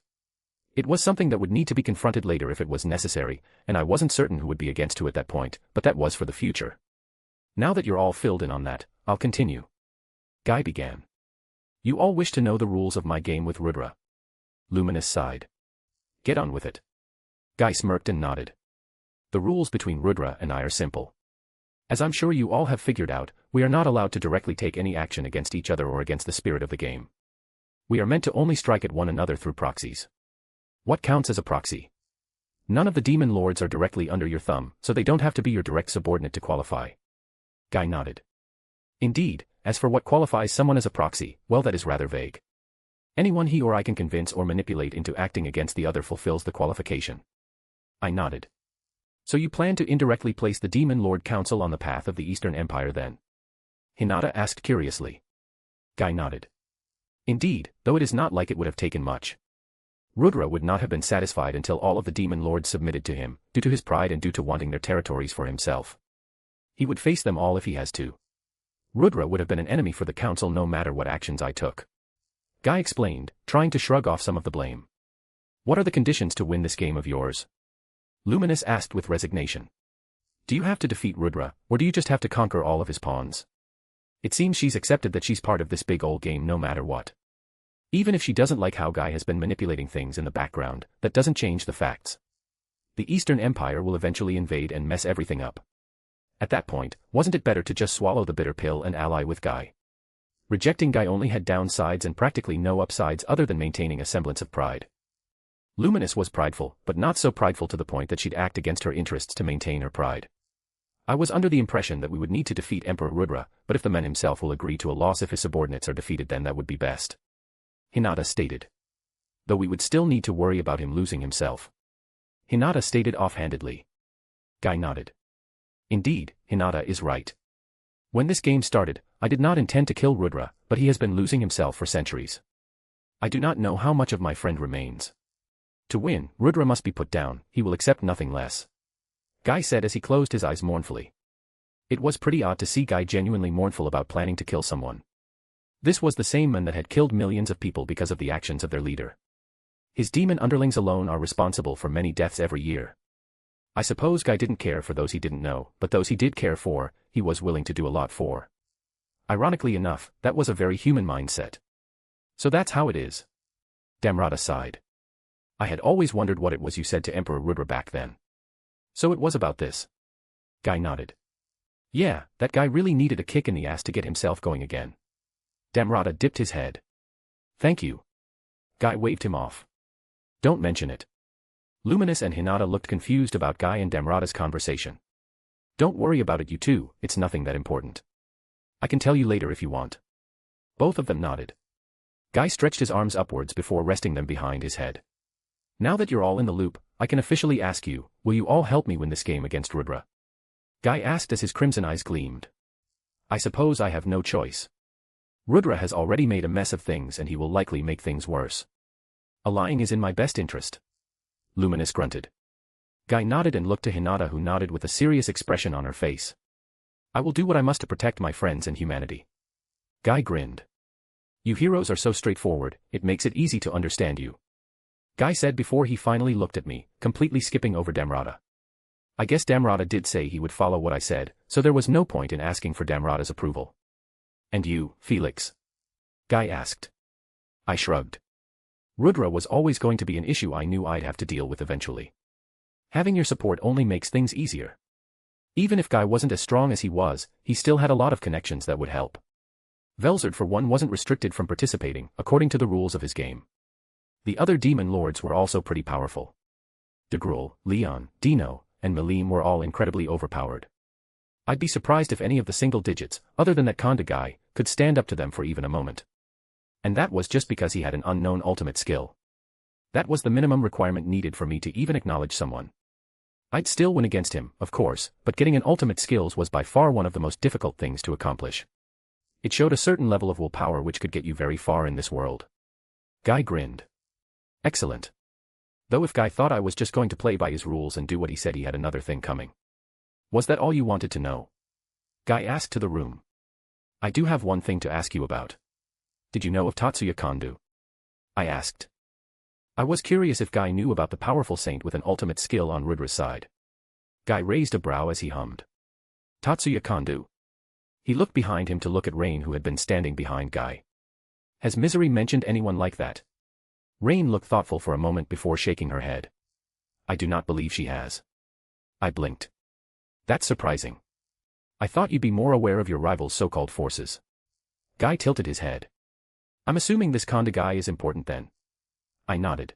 It was something that would need to be confronted later if it was necessary, and I wasn't certain who would be against who at that point, but that was for the future. Now that you're all filled in on that, I'll continue. Guy began. You all wish to know the rules of my game with Rudra. Luminous sighed. Get on with it. Guy smirked and nodded. The rules between Rudra and I are simple. As I'm sure you all have figured out, we are not allowed to directly take any action against each other or against the spirit of the game. We are meant to only strike at one another through proxies. What counts as a proxy? None of the demon lords are directly under your thumb, so they don't have to be your direct subordinate to qualify. Guy nodded. Indeed, as for what qualifies someone as a proxy, well, that is rather vague. Anyone he or I can convince or manipulate into acting against the other fulfills the qualification. I nodded. So you plan to indirectly place the Demon Lord Council on the path of the Eastern Empire then? Hinata asked curiously. Guy nodded. Indeed, though it is not like it would have taken much. Rudra would not have been satisfied until all of the Demon Lords submitted to him, due to his pride and due to wanting their territories for himself. He would face them all if he has to. Rudra would have been an enemy for the Council no matter what actions I took. Guy explained, trying to shrug off some of the blame. What are the conditions to win this game of yours? Luminous asked with resignation. Do you have to defeat Rudra, or do you just have to conquer all of his pawns? It seems she's accepted that she's part of this big old game no matter what. Even if she doesn't like how Guy has been manipulating things in the background, that doesn't change the facts. The Eastern Empire will eventually invade and mess everything up. At that point, wasn't it better to just swallow the bitter pill and ally with Guy? Rejecting Guy only had downsides and practically no upsides other than maintaining a semblance of pride. Luminous was prideful, but not so prideful to the point that she'd act against her interests to maintain her pride. I was under the impression that we would need to defeat Emperor Rudra, but if the man himself will agree to a loss if his subordinates are defeated, then that would be best. Hinata stated. Though we would still need to worry about him losing himself. Hinata stated offhandedly. Guy nodded. Indeed, Hinata is right. When this game started, I did not intend to kill Rudra, but he has been losing himself for centuries. I do not know how much of my friend remains. To win, Rudra must be put down, he will accept nothing less. Guy said as he closed his eyes mournfully. It was pretty odd to see Guy genuinely mournful about planning to kill someone. This was the same man that had killed millions of people because of the actions of their leader. His demon underlings alone are responsible for many deaths every year. I suppose Guy didn't care for those he didn't know, but those he did care for, he was willing to do a lot for. Ironically enough, that was a very human mindset. So that's how it is. Damrata sighed. I had always wondered what it was you said to Emperor Rudra back then. So it was about this. Guy nodded. Yeah, that guy really needed a kick in the ass to get himself going again. Damrata dipped his head. Thank you. Guy waved him off. Don't mention it. Luminous and Hinata looked confused about Guy and Damrata's conversation. Don't worry about it you two, it's nothing that important. I can tell you later if you want. Both of them nodded. Guy stretched his arms upwards before resting them behind his head. Now that you're all in the loop, I can officially ask you, will you all help me win this game against Rudra? Guy asked as his crimson eyes gleamed. I suppose I have no choice. Rudra has already made a mess of things and he will likely make things worse. Allying is in my best interest. Luminous grunted. Guy nodded and looked to Hinata, who nodded with a serious expression on her face. I will do what I must to protect my friends and humanity. Guy grinned. You heroes are so straightforward, it makes it easy to understand you. Guy said before he finally looked at me, completely skipping over Damrata. I guess Damrata did say he would follow what I said, so there was no point in asking for Damrata's approval. And you, Felix? Guy asked. I shrugged. Rudra was always going to be an issue I knew I'd have to deal with eventually. Having your support only makes things easier. Even if Guy wasn't as strong as he was, he still had a lot of connections that would help. Velzard for one wasn't restricted from participating, according to the rules of his game. The other demon lords were also pretty powerful. Degrul, Leon, Dino, and Malim were all incredibly overpowered. I'd be surprised if any of the single digits, other than that Konda guy, could stand up to them for even a moment. And that was just because he had an unknown ultimate skill. That was the minimum requirement needed for me to even acknowledge someone. I'd still win against him, of course, but getting an ultimate skills was by far one of the most difficult things to accomplish. It showed a certain level of willpower which could get you very far in this world. Guy grinned. Excellent. Though if Guy thought I was just going to play by his rules and do what he said, he had another thing coming. Was that all you wanted to know? Guy asked to the room. I do have one thing to ask you about. Did you know of Tatsuya Kondu? I asked. I was curious if Guy knew about the powerful saint with an ultimate skill on Rudra's side. Guy raised a brow as he hummed. Tatsuya Kondu. He looked behind him to look at Rain, who had been standing behind Guy. Has Misery mentioned anyone like that? Rain looked thoughtful for a moment before shaking her head. I do not believe she has. I blinked. That's surprising. I thought you'd be more aware of your rival's so-called forces. Guy tilted his head. I'm assuming this Konda guy is important then. I nodded.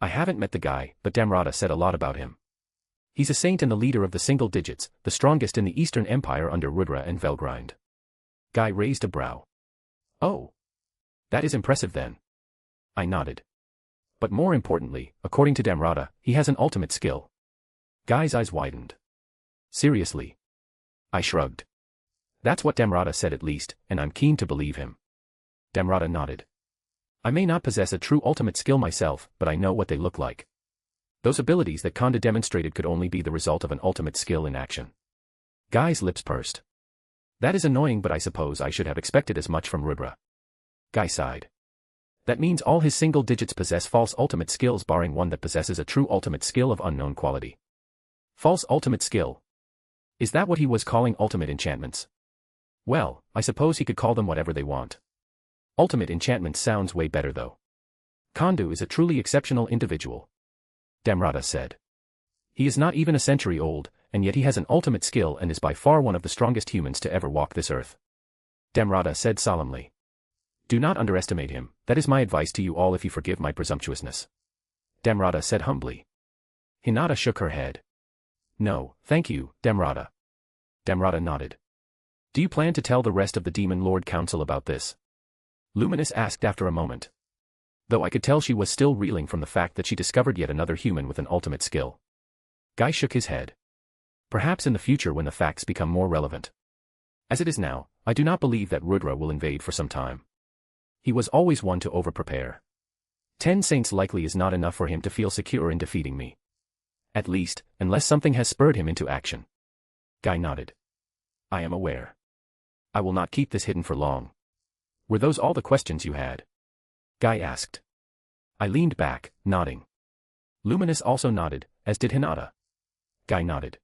I haven't met the guy, but Damrata said a lot about him. He's a saint and the leader of the single digits, the strongest in the Eastern Empire under Rudra and Velgrind. Guy raised a brow. Oh. That is impressive then. I nodded. But more importantly, according to Damrata, he has an ultimate skill. Guy's eyes widened. Seriously? I shrugged. That's what Damrata said at least, and I'm keen to believe him. Damrata nodded. I may not possess a true ultimate skill myself, but I know what they look like. Those abilities that Konda demonstrated could only be the result of an ultimate skill in action. Guy's lips pursed. That is annoying, but I suppose I should have expected as much from Rudra. Guy sighed. That means all his single digits possess false ultimate skills, barring one that possesses a true ultimate skill of unknown quality. False ultimate skill. Is that what he was calling ultimate enchantments? Well, I suppose he could call them whatever they want. Ultimate enchantment sounds way better though. Kondu is a truly exceptional individual. Damrata said. He is not even a century old, and yet he has an ultimate skill and is by far one of the strongest humans to ever walk this earth. Damrata said solemnly. Do not underestimate him, that is my advice to you all if you forgive my presumptuousness. Damrata said humbly. Hinata shook her head. No, thank you, Damrata. Damrata nodded. Do you plan to tell the rest of the Demon Lord Council about this? Luminous asked after a moment. Though I could tell she was still reeling from the fact that she discovered yet another human with an ultimate skill. Guy shook his head. Perhaps in the future when the facts become more relevant. As it is now, I do not believe that Rudra will invade for some time. He was always one to over-prepare. 10 saints likely is not enough for him to feel secure in defeating me. At least, unless something has spurred him into action. Guy nodded. I am aware. I will not keep this hidden for long. Were those all the questions you had? Guy asked. I leaned back, nodding. Luminous also nodded, as did Hinata. Guy nodded.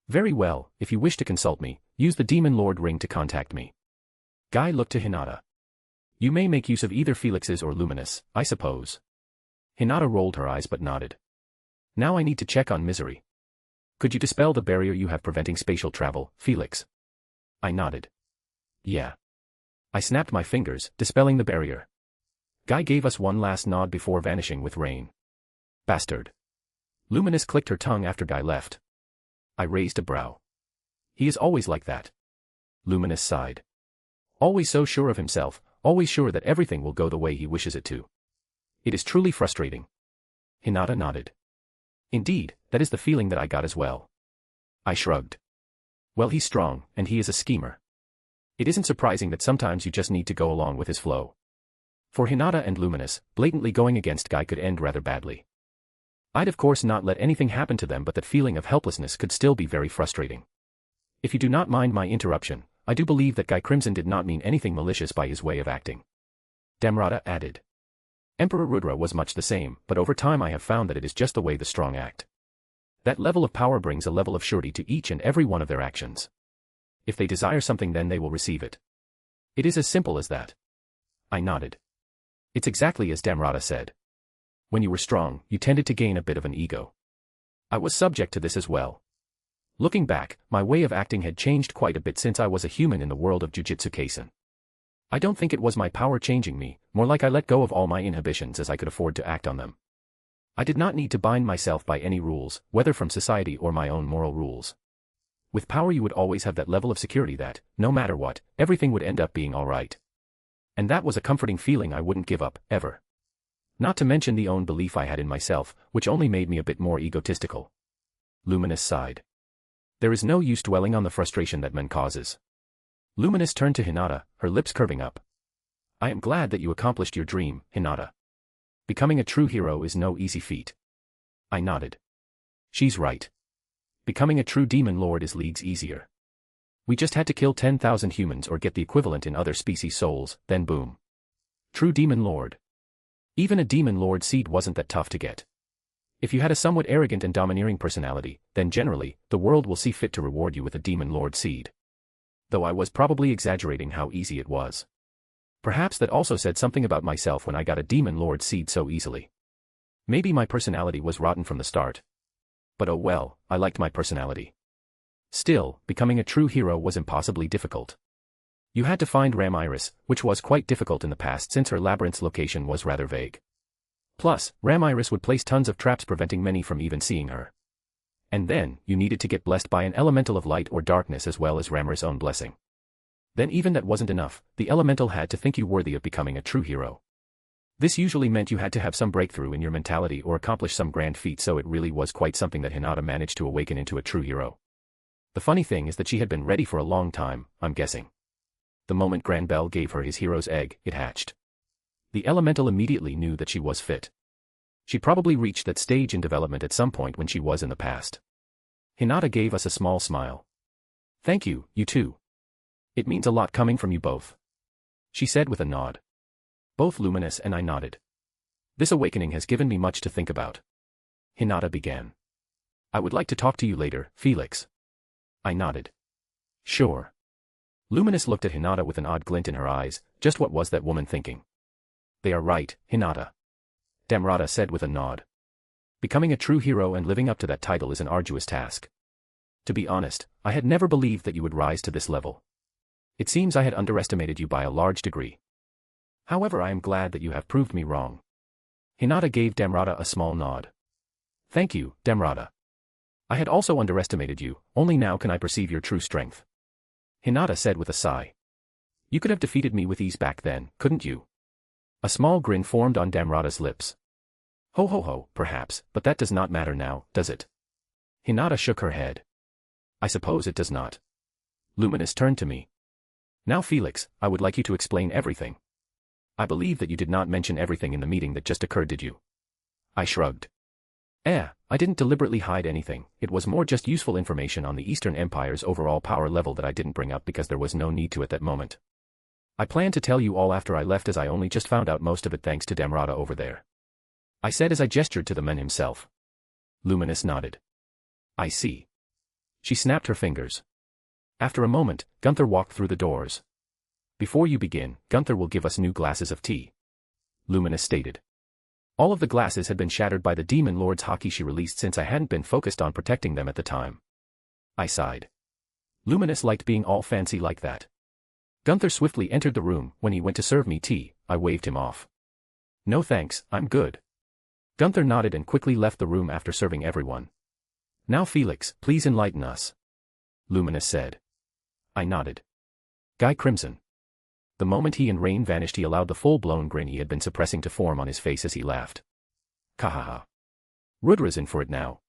Very well, if you wish to consult me, use the Demon Lord ring to contact me. Guy looked to Hinata. You may make use of either Felix's or Luminous, I suppose. Hinata rolled her eyes but nodded. Now I need to check on Misery. Could you dispel the barrier you have preventing spatial travel, Felix? I nodded. Yeah. I snapped my fingers, dispelling the barrier. Guy gave us one last nod before vanishing with Rain. Bastard. Luminous clicked her tongue after Guy left. I raised a brow. He is always like that. Luminous sighed. Always so sure of himself, always sure that everything will go the way he wishes it to. It is truly frustrating. Hinata nodded. Indeed, that is the feeling that I got as well. I shrugged. Well, he's strong, and he is a schemer. It isn't surprising that sometimes you just need to go along with his flow. For Hinata and Luminous, blatantly going against Guy could end rather badly. I'd of course not let anything happen to them, but that feeling of helplessness could still be very frustrating. If you do not mind my interruption, I do believe that Guy Crimson did not mean anything malicious by his way of acting. Damrata added. Emperor Rudra was much the same, but over time I have found that it is just the way the strong act. That level of power brings a level of surety to each and every one of their actions. If they desire something, then they will receive it. It is as simple as that. I nodded. It's exactly as Damrata said. When you were strong, you tended to gain a bit of an ego. I was subject to this as well. Looking back, my way of acting had changed quite a bit since I was a human in the world of Jujutsu Kaisen. I don't think it was my power changing me, more like I let go of all my inhibitions as I could afford to act on them. I did not need to bind myself by any rules, whether from society or my own moral rules. With power you would always have that level of security that, no matter what, everything would end up being alright. And that was a comforting feeling I wouldn't give up, ever. Not to mention the own belief I had in myself, which only made me a bit more egotistical. Luminous sighed. There is no use dwelling on the frustration that men causes. Luminous turned to Hinata, her lips curving up. I am glad that you accomplished your dream, Hinata. Becoming a true hero is no easy feat. I nodded. She's right. Becoming a true demon lord is leagues easier. We just had to kill 10,000 humans or get the equivalent in other species souls, then boom. True demon lord. Even a demon lord seed wasn't that tough to get. If you had a somewhat arrogant and domineering personality, then generally, the world will see fit to reward you with a demon lord seed. Though I was probably exaggerating how easy it was. Perhaps that also said something about myself when I got a demon lord seed so easily. Maybe my personality was rotten from the start. But oh well, I liked my personality. Still, becoming a true hero was impossibly difficult. You had to find Ramiris, which was quite difficult in the past since her labyrinth's location was rather vague. Plus, Ramiris would place tons of traps preventing many from even seeing her. And then, you needed to get blessed by an elemental of light or darkness as well as Ramiris' own blessing. Then even that wasn't enough, the elemental had to think you worthy of becoming a true hero. This usually meant you had to have some breakthrough in your mentality or accomplish some grand feat, so it really was quite something that Hinata managed to awaken into a true hero. The funny thing is that she had been ready for a long time, I'm guessing. The moment Granbell gave her his hero's egg, it hatched. The elemental immediately knew that she was fit. She probably reached that stage in development at some point when she was in the past. Hinata gave us a small smile. Thank you, you too. It means a lot coming from you both. She said with a nod. Both Luminous and I nodded. This awakening has given me much to think about. Hinata began. I would like to talk to you later, Felix. I nodded. Sure. Luminous looked at Hinata with an odd glint in her eyes. Just what was that woman thinking? They are right, Hinata. Damrata said with a nod. Becoming a true hero and living up to that title is an arduous task. To be honest, I had never believed that you would rise to this level. It seems I had underestimated you by a large degree. However, I am glad that you have proved me wrong. Hinata gave Damrata a small nod. Thank you, Damrata. I had also underestimated you, only now can I perceive your true strength. Hinata said with a sigh. You could have defeated me with ease back then, couldn't you? A small grin formed on Damrata's lips. Ho ho ho, perhaps, but that does not matter now, does it? Hinata shook her head. I suppose it does not. Luminous turned to me. Now Felix, I would like you to explain everything. I believe that you did not mention everything in the meeting that just occurred, did you? I shrugged. I didn't deliberately hide anything, it was more just useful information on the Eastern Empire's overall power level that I didn't bring up because there was no need to at that moment. I planned to tell you all after I left as I only just found out most of it thanks to Damrata over there. I said as I gestured to the man himself. Luminous nodded. I see. She snapped her fingers. After a moment, Gunther walked through the doors. Before you begin, Gunther will give us new glasses of tea. Luminous stated. All of the glasses had been shattered by the Demon Lord's haki she released since I hadn't been focused on protecting them at the time. I sighed. Luminous liked being all fancy like that. Gunther swiftly entered the room. When he went to serve me tea, I waved him off. No thanks, I'm good. Gunther nodded and quickly left the room after serving everyone. Now Felix, please enlighten us. Luminous said. I nodded. Guy Crimson. The moment he and Rain vanished, he allowed the full-blown grin he had been suppressing to form on his face as he laughed. Kahaha. Rudra's in for it now.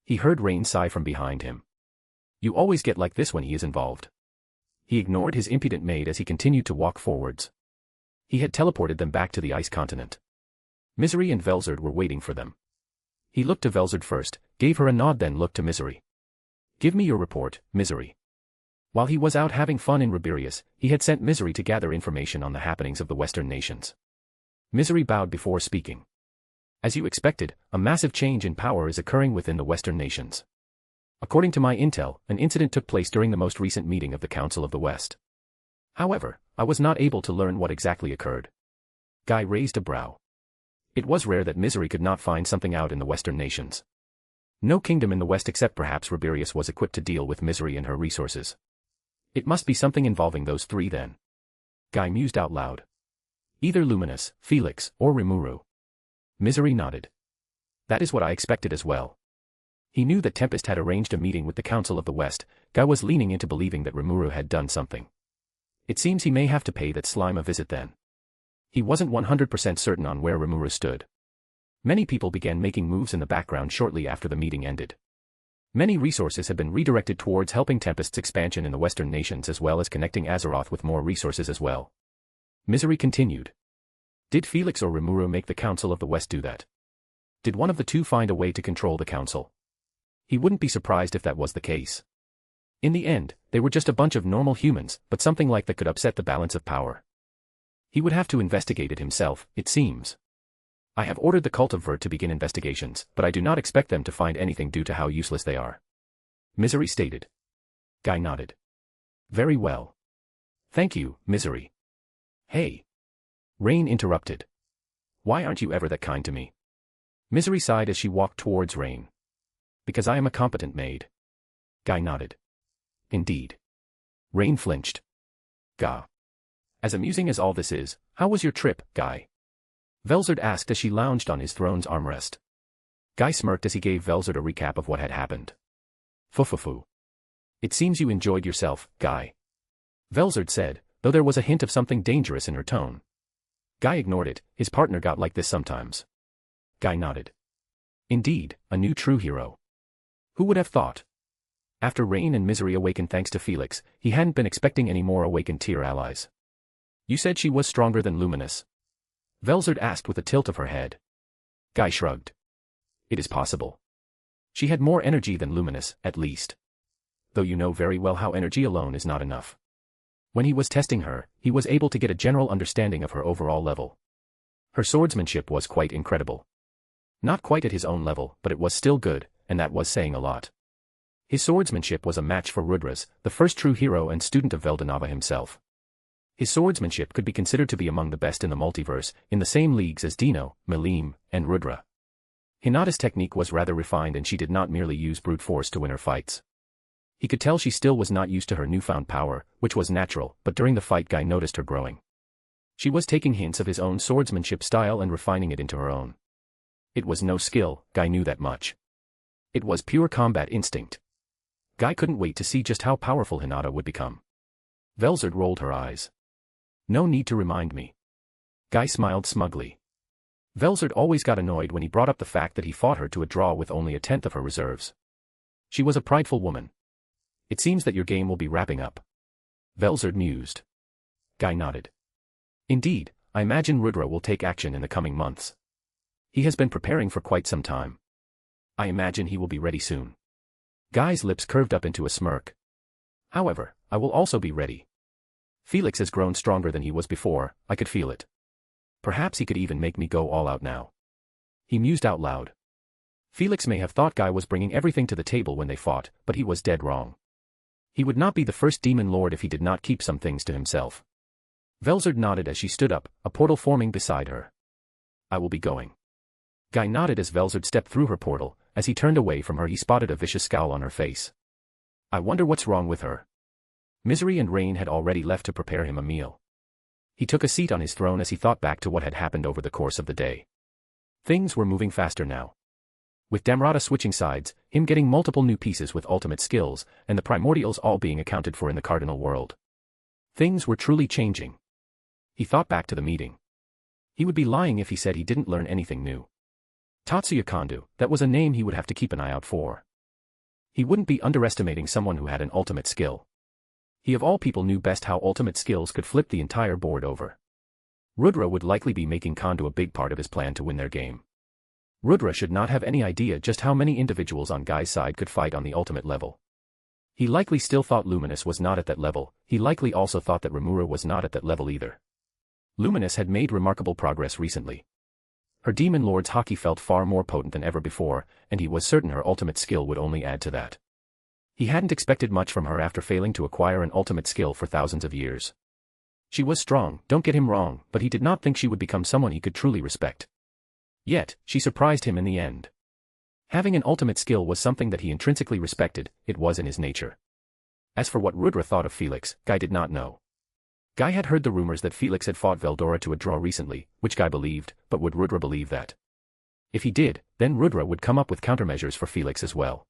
He heard Rain sigh from behind him. You always get like this when he is involved. He ignored his impudent maid as he continued to walk forwards. He had teleported them back to the ice continent. Misery and Velzard were waiting for them. He looked to Velzard first, gave her a nod, then looked to Misery. Give me your report, Misery. While he was out having fun in Riberius, he had sent Misery to gather information on the happenings of the Western nations. Misery bowed before speaking. As you expected, a massive change in power is occurring within the Western nations. According to my intel, an incident took place during the most recent meeting of the Council of the West. However, I was not able to learn what exactly occurred. Guy raised a brow. It was rare that Misery could not find something out in the Western nations. No kingdom in the West except perhaps Riberius was equipped to deal with Misery and her resources. It must be something involving those three then. Guy mused out loud. Either Luminous, Felix, or Rimuru. Misery nodded. That is what I expected as well. He knew that Tempest had arranged a meeting with the Council of the West. Guy was leaning into believing that Rimuru had done something. It seems he may have to pay that slime a visit then. He wasn't 100% certain on where Rimuru stood. Many people began making moves in the background shortly after the meeting ended. Many resources had been redirected towards helping Tempest's expansion in the Western nations as well as connecting Azeroth with more resources as well. Misery continued. Did Felix or Rimuru make the Council of the West do that? Did one of the two find a way to control the Council? He wouldn't be surprised if that was the case. In the end, they were just a bunch of normal humans, but something like that could upset the balance of power. He would have to investigate it himself, it seems. I have ordered the Cult of Vert to begin investigations, but I do not expect them to find anything due to how useless they are. Misery stated. Guy nodded. Very well. Thank you, Misery. Hey. Rain interrupted. Why aren't you ever that kind to me? Misery sighed as she walked towards Rain. Because I am a competent maid. Guy nodded. Indeed. Rain flinched. Gah. As amusing as all this is, how was your trip, Guy? Velzard asked as she lounged on his throne's armrest. Guy smirked as he gave Velzard a recap of what had happened. Fufufu. It seems you enjoyed yourself, Guy. Velzard said, though there was a hint of something dangerous in her tone. Guy ignored it, his partner got like this sometimes. Guy nodded. Indeed, a new true hero. Who would have thought? After Rain and Misery awakened thanks to Felix, he hadn't been expecting any more awakened tier allies. You said she was stronger than Luminous? Velzard asked with a tilt of her head. Guy shrugged. It is possible. She had more energy than Luminous, at least. Though you know very well how energy alone is not enough. When he was testing her, he was able to get a general understanding of her overall level. Her swordsmanship was quite incredible. Not quite at his own level, but it was still good, and that was saying a lot. His swordsmanship was a match for Rudra's, the first true hero and student of Veldanava himself. His swordsmanship could be considered to be among the best in the multiverse, in the same leagues as Dino, Milim, and Rudra. Hinata's technique was rather refined and she did not merely use brute force to win her fights. He could tell she still was not used to her newfound power, which was natural, but during the fight Guy noticed her growing. She was taking hints of his own swordsmanship style and refining it into her own. It was no skill, Guy knew that much. It was pure combat instinct. Guy couldn't wait to see just how powerful Hinata would become. Velzard rolled her eyes. No need to remind me. Guy smiled smugly. Velzard always got annoyed when he brought up the fact that he fought her to a draw with only a tenth of her reserves. She was a prideful woman. It seems that your game will be wrapping up. Velzard mused. Guy nodded. Indeed, I imagine Rudra will take action in the coming months. He has been preparing for quite some time. I imagine he will be ready soon. Guy's lips curved up into a smirk. However, I will also be ready. Felix has grown stronger than he was before, I could feel it. Perhaps he could even make me go all out now. He mused out loud. Felix may have thought Guy was bringing everything to the table when they fought, but he was dead wrong. He would not be the first demon lord if he did not keep some things to himself. Velzard nodded as she stood up, a portal forming beside her. I will be going. Guy nodded as Velzard stepped through her portal. As he turned away from her he spotted a vicious scowl on her face. I wonder what's wrong with her. Misery and Rain had already left to prepare him a meal. He took a seat on his throne as he thought back to what had happened over the course of the day. Things were moving faster now. With Damrata switching sides, him getting multiple new pieces with ultimate skills, and the primordials all being accounted for in the Cardinal World. Things were truly changing. He thought back to the meeting. He would be lying if he said he didn't learn anything new. Tatsuya Kondo, that was a name he would have to keep an eye out for. He wouldn't be underestimating someone who had an ultimate skill. He of all people knew best how ultimate skills could flip the entire board over. Rudra would likely be making Kondo a big part of his plan to win their game. Rudra should not have any idea just how many individuals on Guy's side could fight on the ultimate level. He likely still thought Luminous was not at that level, he likely also thought that Rimura was not at that level either. Luminous had made remarkable progress recently. Her demon lord's hockey felt far more potent than ever before, and he was certain her ultimate skill would only add to that. He hadn't expected much from her after failing to acquire an ultimate skill for thousands of years. She was strong, don't get him wrong, but he did not think she would become someone he could truly respect. Yet, she surprised him in the end. Having an ultimate skill was something that he intrinsically respected, it was in his nature. As for what Rudra thought of Felix, Guy did not know. Guy had heard the rumors that Felix had fought Veldora to a draw recently, which Guy believed, but would Rudra believe that? If he did, then Rudra would come up with countermeasures for Felix as well.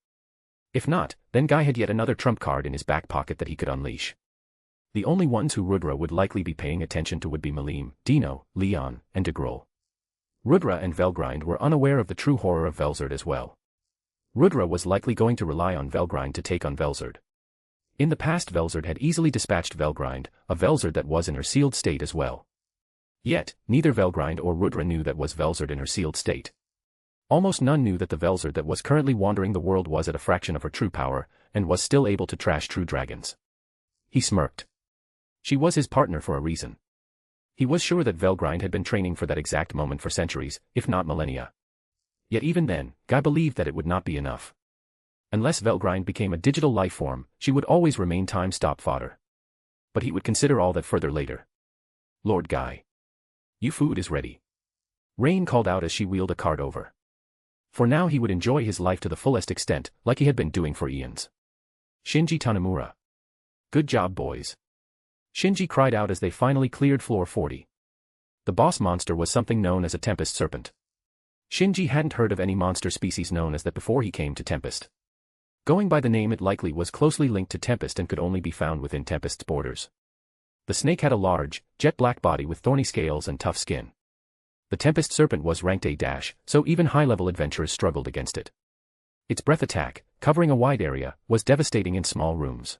If not, then Guy had yet another trump card in his back pocket that he could unleash. The only ones who Rudra would likely be paying attention to would be Milim, Dino, Leon, and Degrol. Rudra and Velgrind were unaware of the true horror of Velzard as well. Rudra was likely going to rely on Velgrind to take on Velzard. In the past Velzard had easily dispatched Velgrind, a Velzard that was in her sealed state as well. Yet, neither Velgrind or Rudra knew that was Velzard in her sealed state. Almost none knew that the Velzard that was currently wandering the world was at a fraction of her true power, and was still able to trash true dragons. He smirked. She was his partner for a reason. He was sure that Velgrind had been training for that exact moment for centuries, if not millennia. Yet even then, Guy believed that it would not be enough. Unless Velgrind became a digital life form, she would always remain time-stop fodder. But he would consider all that further later. Lord Guy. Your food is ready. Rain called out as she wheeled a cart over. For now he would enjoy his life to the fullest extent, like he had been doing for eons. Shinji Tanemura. Good job, boys. Shinji cried out as they finally cleared floor 40. The boss monster was something known as a Tempest Serpent. Shinji hadn't heard of any monster species known as that before he came to Tempest. Going by the name, it likely was closely linked to Tempest and could only be found within Tempest's borders. The snake had a large, jet-black body with thorny scales and tough skin. The Tempest Serpent was ranked A-, so even high-level adventurers struggled against it. Its breath attack, covering a wide area, was devastating in small rooms.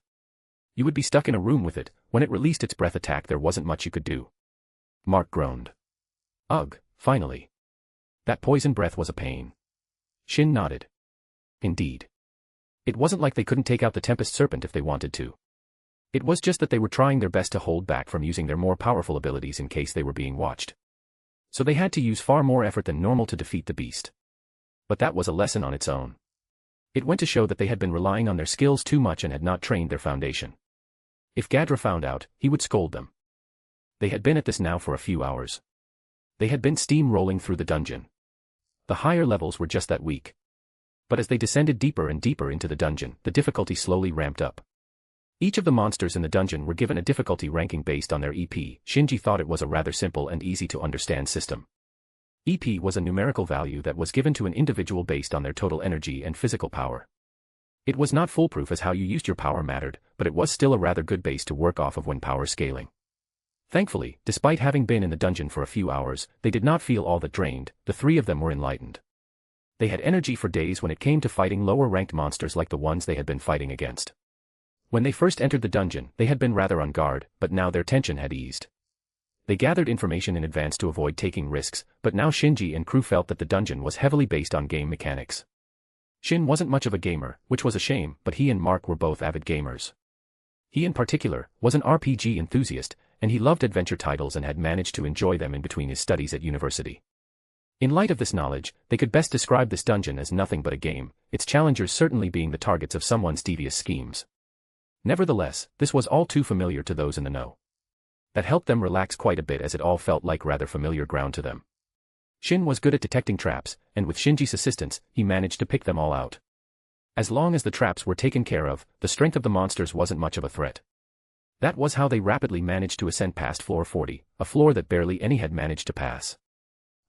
You would be stuck in a room with it. When it released its breath attack there wasn't much you could do. Mark groaned. Ugh, finally. That poison breath was a pain. Shin nodded. Indeed. It wasn't like they couldn't take out the Tempest Serpent if they wanted to. It was just that they were trying their best to hold back from using their more powerful abilities in case they were being watched. So they had to use far more effort than normal to defeat the beast. But that was a lesson on its own. It went to show that they had been relying on their skills too much and had not trained their foundation. If Gadra found out, he would scold them. They had been at this now for a few hours. They had been steam-rolling through the dungeon. The higher levels were just that weak. But as they descended deeper and deeper into the dungeon, the difficulty slowly ramped up. Each of the monsters in the dungeon were given a difficulty ranking based on their EP. Shinji thought it was a rather simple and easy to understand system. EP was a numerical value that was given to an individual based on their total energy and physical power. It was not foolproof as how you used your power mattered, but it was still a rather good base to work off of when power scaling. Thankfully, despite having been in the dungeon for a few hours, they did not feel all that drained. The three of them were enlightened. They had energy for days when it came to fighting lower-ranked monsters like the ones they had been fighting against. When they first entered the dungeon, they had been rather on guard, but now their tension had eased. They gathered information in advance to avoid taking risks, but now Shinji and crew felt that the dungeon was heavily based on game mechanics. Shin wasn't much of a gamer, which was a shame, but he and Mark were both avid gamers. He in particular was an RPG enthusiast, and he loved adventure titles and had managed to enjoy them in between his studies at university. In light of this knowledge, they could best describe this dungeon as nothing but a game, its challengers certainly being the targets of someone's devious schemes. Nevertheless, this was all too familiar to those in the know. That helped them relax quite a bit as it all felt like rather familiar ground to them. Shin was good at detecting traps, and with Shinji's assistance, he managed to pick them all out. As long as the traps were taken care of, the strength of the monsters wasn't much of a threat. That was how they rapidly managed to ascend past floor 40, a floor that barely any had managed to pass.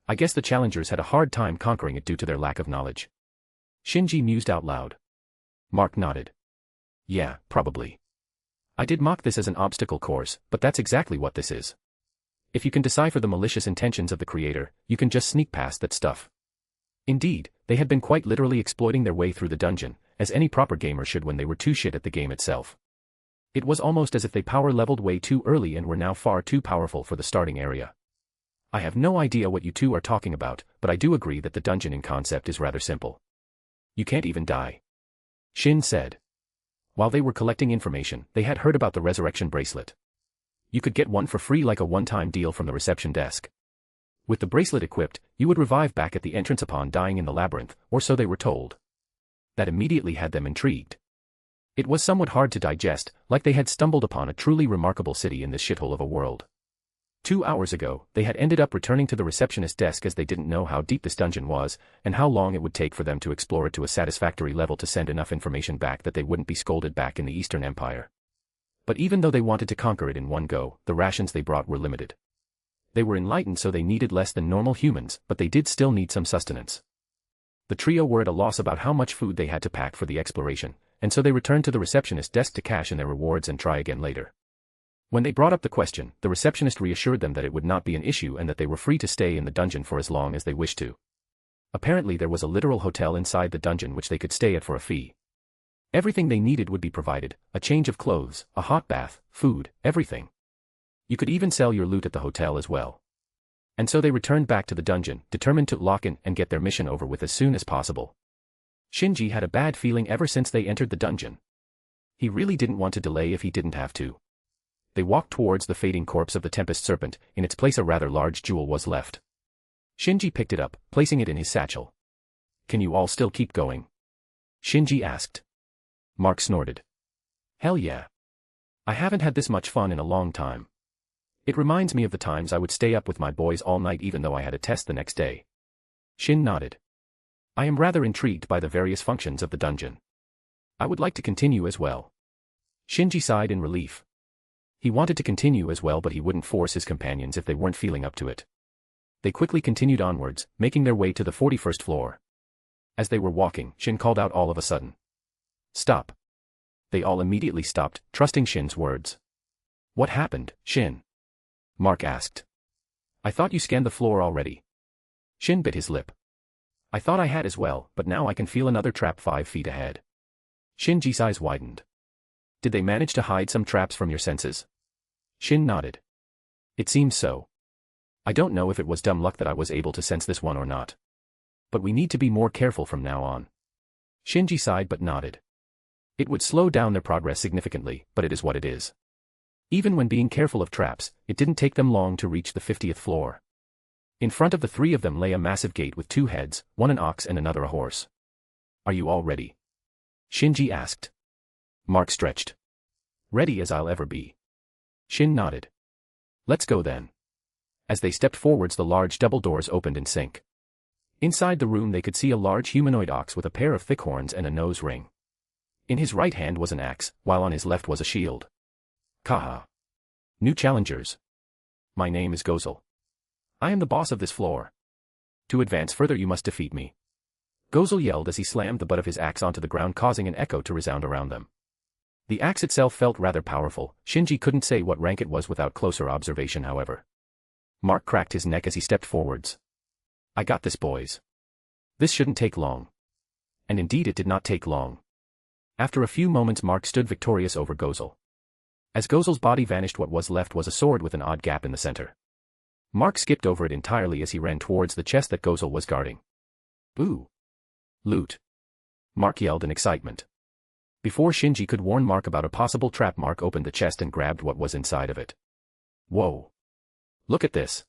I guess the challengers had a hard time conquering it due to their lack of knowledge. Shinji mused out loud. Mark nodded. Yeah, probably. I did mock this as an obstacle course, but that's exactly what this is. If you can decipher the malicious intentions of the creator, you can just sneak past that stuff. Indeed, they had been quite literally exploiting their way through the dungeon, as any proper gamer should when they were too shit at the game itself. It was almost as if they power-leveled way too early and were now far too powerful for the starting area. I have no idea what you two are talking about, but I do agree that the dungeon in concept is rather simple. You can't even die. Shin said. While they were collecting information, they had heard about the resurrection bracelet. You could get one for free like a one-time deal from the reception desk. With the bracelet equipped, you would revive back at the entrance upon dying in the labyrinth, or so they were told. That immediately had them intrigued. It was somewhat hard to digest, like they had stumbled upon a truly remarkable city in this shithole of a world. 2 hours ago, they had ended up returning to the receptionist desk as they didn't know how deep this dungeon was, and how long it would take for them to explore it to a satisfactory level to send enough information back that they wouldn't be scolded back in the Eastern Empire. But even though they wanted to conquer it in one go, the rations they brought were limited. They were enlightened so they needed less than normal humans, but they did still need some sustenance. The trio were at a loss about how much food they had to pack for the exploration, and so they returned to the receptionist desk to cash in their rewards and try again later. When they brought up the question, the receptionist reassured them that it would not be an issue and that they were free to stay in the dungeon for as long as they wished to. Apparently there was a literal hotel inside the dungeon which they could stay at for a fee. Everything they needed would be provided, a change of clothes, a hot bath, food, everything. You could even sell your loot at the hotel as well. And so they returned back to the dungeon, determined to lock in and get their mission over with as soon as possible. Shinji had a bad feeling ever since they entered the dungeon. He really didn't want to delay if he didn't have to. They walked towards the fading corpse of the Tempest Serpent. In its place a rather large jewel was left. Shinji picked it up, placing it in his satchel. Can you all still keep going? Shinji asked. Mark snorted. Hell yeah. I haven't had this much fun in a long time. It reminds me of the times I would stay up with my boys all night even though I had a test the next day. Shin nodded. I am rather intrigued by the various functions of the dungeon. I would like to continue as well. Shinji sighed in relief. He wanted to continue as well but he wouldn't force his companions if they weren't feeling up to it. They quickly continued onwards, making their way to the 41st floor. As they were walking, Shin called out all of a sudden. Stop. They all immediately stopped, trusting Shin's words. What happened, Shin? Mark asked. I thought you scanned the floor already. Shin bit his lip. I thought I had as well, but now I can feel another trap 5 feet ahead. Shinji's eyes widened. Did they manage to hide some traps from your senses? Shin nodded. It seems so. I don't know if it was dumb luck that I was able to sense this one or not. But we need to be more careful from now on. Shinji sighed but nodded. It would slow down their progress significantly, but it is what it is. Even when being careful of traps, it didn't take them long to reach the 50th floor. In front of the three of them lay a massive gate with 2 heads, one an ox and another a horse. Are you all ready? Shinji asked. Mark stretched. Ready as I'll ever be. Shin nodded. Let's go then. As they stepped forwards, the large double doors opened in sync. Inside the room they could see a large humanoid ox with a pair of thick horns and a nose ring. In his right hand was an axe, while on his left was a shield. Kaha. New challengers. My name is Gozel. I am the boss of this floor. To advance further you must defeat me. Gozel yelled as he slammed the butt of his axe onto the ground, causing an echo to resound around them. The axe itself felt rather powerful. Shinji couldn't say what rank it was without closer observation, however. Mark cracked his neck as he stepped forwards. I got this, boys. This shouldn't take long. And indeed it did not take long. After a few moments Mark stood victorious over Gozel. As Gozel's body vanished, what was left was a sword with an odd gap in the center. Mark skipped over it entirely as he ran towards the chest that Gozel was guarding. Ooh. Loot. Mark yelled in excitement. Before Shinji could warn Mark about a possible trap, Mark opened the chest and grabbed what was inside of it. Whoa. Look at this.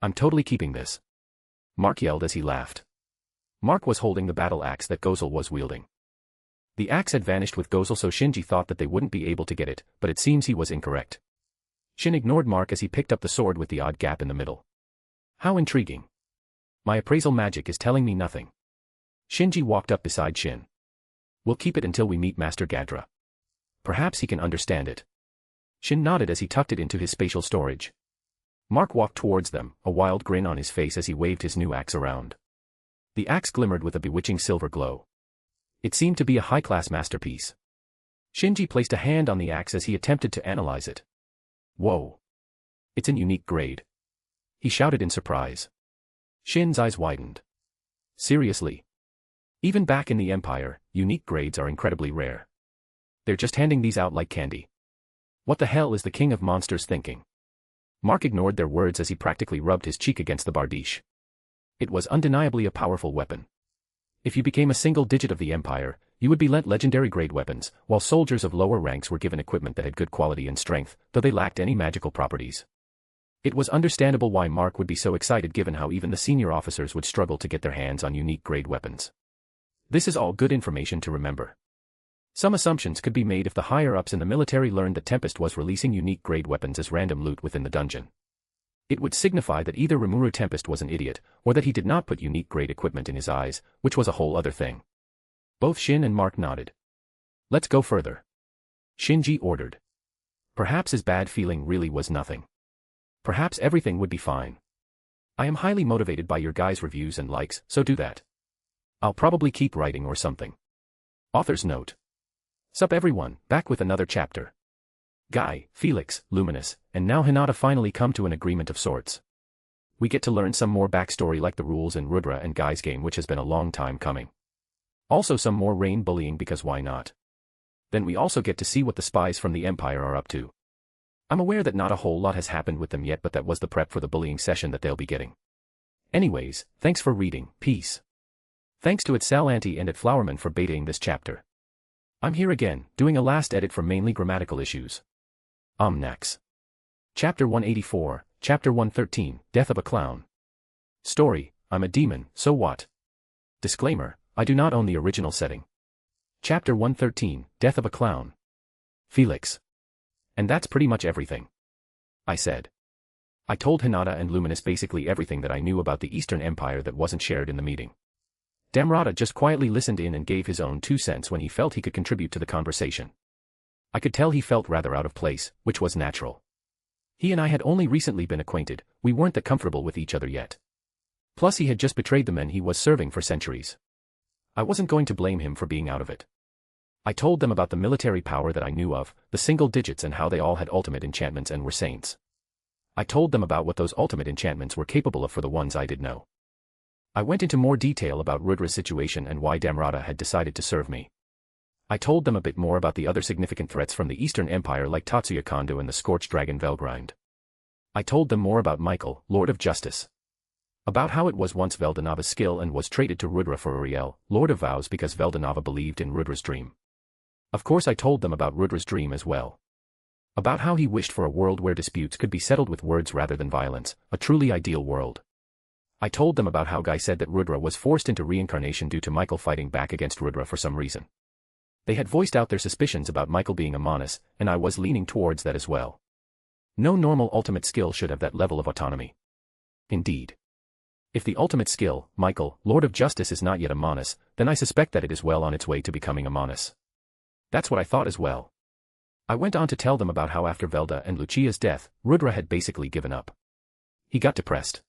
I'm totally keeping this. Mark yelled as he laughed. Mark was holding the battle axe that Gozel was wielding. The axe had vanished with Gozel, so Shinji thought that they wouldn't be able to get it, but it seems he was incorrect. Shin ignored Mark as he picked up the sword with the odd gap in the middle. How intriguing. My appraisal magic is telling me nothing. Shinji walked up beside Shin. We'll keep it until we meet Master Gadra. Perhaps he can understand it. Shin nodded as he tucked it into his spatial storage. Mark walked towards them, a wild grin on his face as he waved his new axe around. The axe glimmered with a bewitching silver glow. It seemed to be a high-class masterpiece. Shinji placed a hand on the axe as he attempted to analyze it. Whoa. It's an unique grade. He shouted in surprise. Shin's eyes widened. Seriously? Even back in the Empire, unique grades are incredibly rare. They're just handing these out like candy. What the hell is the king of monsters thinking? Mark ignored their words as he practically rubbed his cheek against the bardiche. It was undeniably a powerful weapon. If you became a single digit of the Empire, you would be lent legendary grade weapons, while soldiers of lower ranks were given equipment that had good quality and strength, though they lacked any magical properties. It was understandable why Mark would be so excited given how even the senior officers would struggle to get their hands on unique grade weapons. This is all good information to remember. Some assumptions could be made if the higher-ups in the military learned that Tempest was releasing unique grade weapons as random loot within the dungeon. It would signify that either Rimuru Tempest was an idiot, or that he did not put unique grade equipment in his eyes, which was a whole other thing. Both Shin and Mark nodded. Let's go further. Shinji ordered. Perhaps his bad feeling really was nothing. Perhaps everything would be fine. I am highly motivated by your guys' reviews and likes, so do that. I'll probably keep writing or something. Author's note. Sup everyone, back with another chapter. Guy, Felix, Luminous, and now Hinata finally come to an agreement of sorts. We get to learn some more backstory like the rules in Rudra and Guy's game, which has been a long time coming. Also some more rain bullying, because why not? Then we also get to see what the spies from the Empire are up to. I'm aware that not a whole lot has happened with them yet, but that was the prep for the bullying session that they'll be getting. Anyways, thanks for reading, peace. Thanks to @Salanti and @Flowerman for betaing this chapter. I'm here again, doing a last edit for mainly grammatical issues. Omnax. Chapter 184, Chapter 113, Death of a Clown. Story, I'm a demon, so what? Disclaimer, I do not own the original setting. Chapter 113, Death of a Clown. Felix. And that's pretty much everything. I said. I told Hinata and Luminous basically everything that I knew about the Eastern Empire that wasn't shared in the meeting. Damrata just quietly listened in and gave his own 2 cents when he felt he could contribute to the conversation. I could tell he felt rather out of place, which was natural. He and I had only recently been acquainted, we weren't that comfortable with each other yet. Plus he had just betrayed the men he was serving for centuries. I wasn't going to blame him for being out of it. I told them about the military power that I knew of, the single digits and how they all had ultimate enchantments and were saints. I told them about what those ultimate enchantments were capable of for the ones I did know. I went into more detail about Rudra's situation and why Damrata had decided to serve me. I told them a bit more about the other significant threats from the Eastern Empire like Tatsuya Kondo and the Scorched Dragon Velgrind. I told them more about Michael, Lord of Justice. About how it was once Veldanava's skill and was traded to Rudra for Uriel, Lord of Vows, because Veldanava believed in Rudra's dream. Of course I told them about Rudra's dream as well. About how he wished for a world where disputes could be settled with words rather than violence, a truly ideal world. I told them about how Guy said that Rudra was forced into reincarnation due to Michael fighting back against Rudra for some reason. They had voiced out their suspicions about Michael being a Monas, and I was leaning towards that as well. No normal ultimate skill should have that level of autonomy. Indeed. If the ultimate skill, Michael, Lord of Justice, is not yet a Monas, then I suspect that it is well on its way to becoming a Monas. That's what I thought as well. I went on to tell them about how after Velda and Lucia's death, Rudra had basically given up. He got depressed.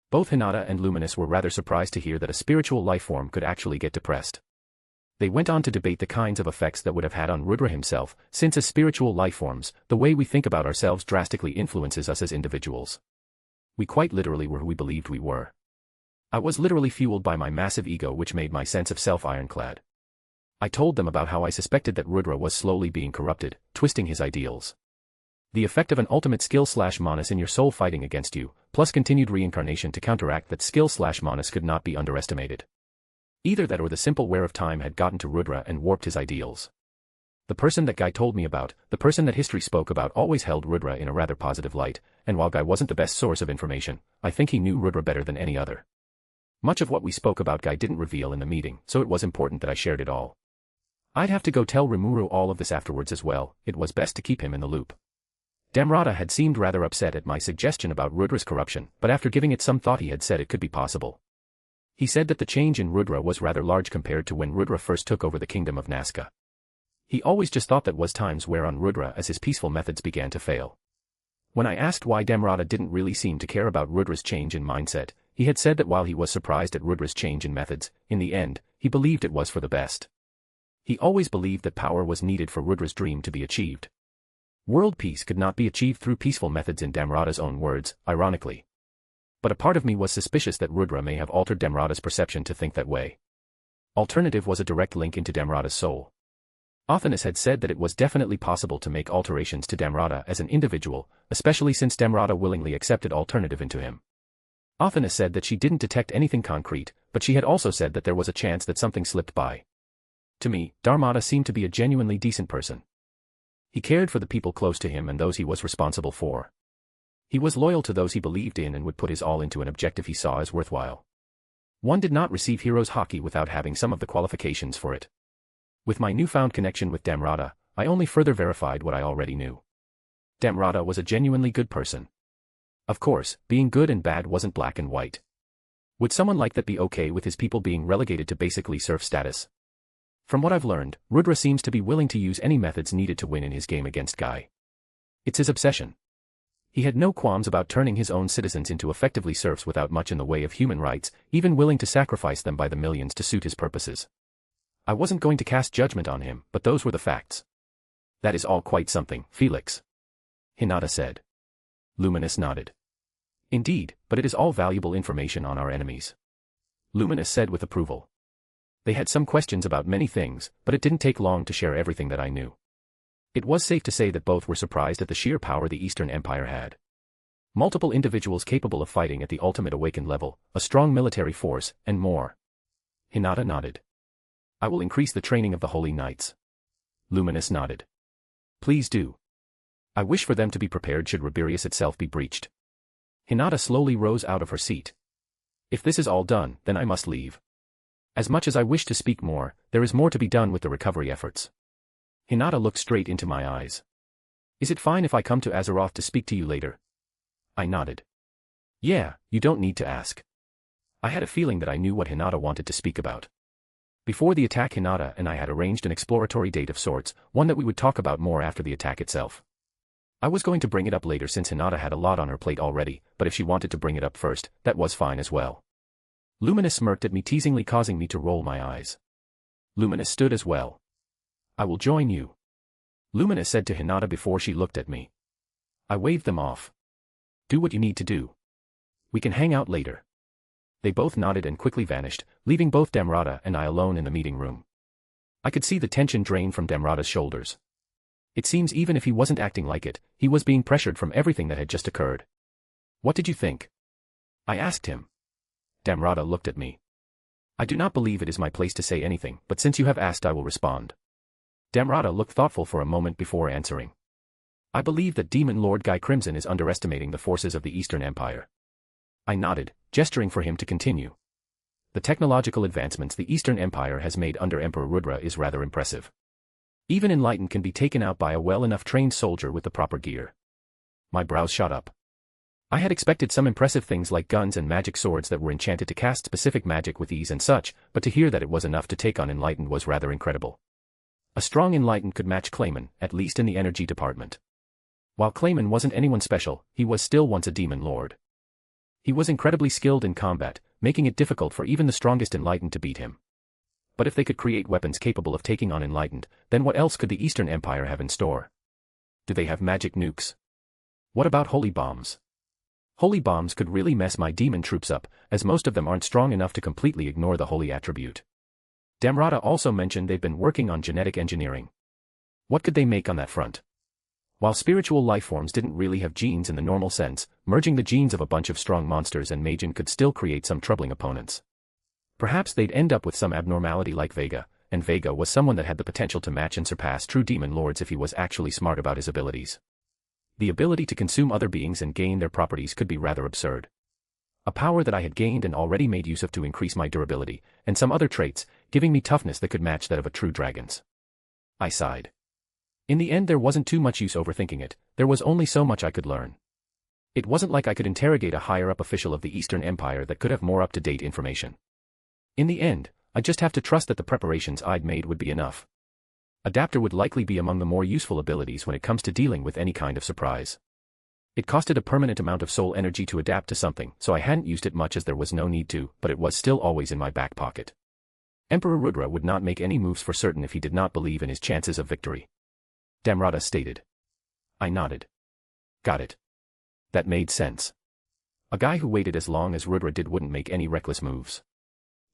Both Hinata and Luminous were rather surprised to hear that a spiritual life form could actually get depressed. They went on to debate the kinds of effects that would have had on Rudra himself, since as spiritual life forms, the way we think about ourselves drastically influences us as individuals. We quite literally were who we believed we were. I was literally fueled by my massive ego, which made my sense of self ironclad. I told them about how I suspected that Rudra was slowly being corrupted, twisting his ideals. The effect of an ultimate skill/Monas in your soul fighting against you, plus continued reincarnation to counteract that skill/Monas could not be underestimated. Either that or the simple wear of time had gotten to Rudra and warped his ideals. The person that Guy told me about, the person that history spoke about, always held Rudra in a rather positive light, and while Guy wasn't the best source of information, I think he knew Rudra better than any other. Much of what we spoke about Guy didn't reveal in the meeting, so it was important that I shared it all. I'd have to go tell Rimuru all of this afterwards as well. It was best to keep him in the loop. Damrata had seemed rather upset at my suggestion about Rudra's corruption, but after giving it some thought he had said it could be possible. He said that the change in Rudra was rather large compared to when Rudra first took over the kingdom of Nazca. He always just thought that was times where on Rudra as his peaceful methods began to fail. When I asked why Damrata didn't really seem to care about Rudra's change in mindset, he had said that while he was surprised at Rudra's change in methods, in the end, he believed it was for the best. He always believed that power was needed for Rudra's dream to be achieved. World peace could not be achieved through peaceful methods in Damrata's own words, ironically. But a part of me was suspicious that Rudra may have altered Damrata's perception to think that way. Alternative was a direct link into Damrata's soul. Athanas had said that it was definitely possible to make alterations to Damrata as an individual, especially since Damrata willingly accepted alternative into him. Athanas said that she didn't detect anything concrete, but she had also said that there was a chance that something slipped by. To me, Dharmata seemed to be a genuinely decent person. He cared for the people close to him and those he was responsible for. He was loyal to those he believed in and would put his all into an objective he saw as worthwhile. One did not receive hero's hockey without having some of the qualifications for it. With my newfound connection with Damrata, I only further verified what I already knew. Damrata was a genuinely good person. Of course, being good and bad wasn't black and white. Would someone like that be okay with his people being relegated to basically serf status? From what I've learned, Rudra seems to be willing to use any methods needed to win in his game against Guy. It's his obsession. He had no qualms about turning his own citizens into effectively serfs without much in the way of human rights, even willing to sacrifice them by the millions to suit his purposes. I wasn't going to cast judgment on him, but those were the facts. That is all quite something, Felix. Hinata said. Luminous nodded. Indeed, but it is all valuable information on our enemies. Luminous said with approval. They had some questions about many things, but it didn't take long to share everything that I knew. It was safe to say that both were surprised at the sheer power the Eastern Empire had. Multiple individuals capable of fighting at the ultimate awakened level, a strong military force, and more. Hinata nodded. I will increase the training of the Holy Knights. Luminous nodded. Please do. I wish for them to be prepared should Rabirius itself be breached. Hinata slowly rose out of her seat. If this is all done, then I must leave. As much as I wish to speak more, there is more to be done with the recovery efforts. Hinata looked straight into my eyes. Is it fine if I come to Azeroth to speak to you later? I nodded. Yeah, you don't need to ask. I had a feeling that I knew what Hinata wanted to speak about. Before the attack, Hinata and I had arranged an exploratory date of sorts, one that we would talk about more after the attack itself. I was going to bring it up later since Hinata had a lot on her plate already, but if she wanted to bring it up first, that was fine as well. Luminous smirked at me teasingly, causing me to roll my eyes. Luminous stood as well. I will join you. Luminous said to Hinata before she looked at me. I waved them off. Do what you need to do. We can hang out later. They both nodded and quickly vanished, leaving both Damrata and I alone in the meeting room. I could see the tension drain from Damrata's shoulders. It seems even if he wasn't acting like it, he was being pressured from everything that had just occurred. What did you think? I asked him. Damrata looked at me. I do not believe it is my place to say anything, but since you have asked I will respond. Damrata looked thoughtful for a moment before answering. I believe that Demon Lord Guy Crimson is underestimating the forces of the Eastern Empire. I nodded, gesturing for him to continue. The technological advancements the Eastern Empire has made under Emperor Rudra is rather impressive. Even enlightened can be taken out by a well enough trained soldier with the proper gear. My brows shot up. I had expected some impressive things like guns and magic swords that were enchanted to cast specific magic with ease and such, but to hear that it was enough to take on enlightened was rather incredible. A strong enlightened could match Clayman, at least in the energy department. While Clayman wasn't anyone special, he was still once a demon lord. He was incredibly skilled in combat, making it difficult for even the strongest enlightened to beat him. But if they could create weapons capable of taking on enlightened, then what else could the Eastern Empire have in store? Do they have magic nukes? What about holy bombs? Holy bombs could really mess my demon troops up, as most of them aren't strong enough to completely ignore the holy attribute. Damrata also mentioned they've been working on genetic engineering. What could they make on that front? While spiritual lifeforms didn't really have genes in the normal sense, merging the genes of a bunch of strong monsters and Majin could still create some troubling opponents. Perhaps they'd end up with some abnormality like Vega, and Vega was someone that had the potential to match and surpass true demon lords if he was actually smart about his abilities. The ability to consume other beings and gain their properties could be rather absurd. A power that I had gained and already made use of to increase my durability, and some other traits, giving me toughness that could match that of a true dragon's. I sighed. In the end there wasn't too much use overthinking it, there was only so much I could learn. It wasn't like I could interrogate a higher-up official of the Eastern Empire that could have more up-to-date information. In the end, I'd just have to trust that the preparations I'd made would be enough. Adapter would likely be among the more useful abilities when it comes to dealing with any kind of surprise. It costed a permanent amount of soul energy to adapt to something, so I hadn't used it much as there was no need to, but it was still always in my back pocket. Emperor Rudra would not make any moves for certain if he did not believe in his chances of victory. Damrata stated. I nodded. Got it. That made sense. A guy who waited as long as Rudra did wouldn't make any reckless moves.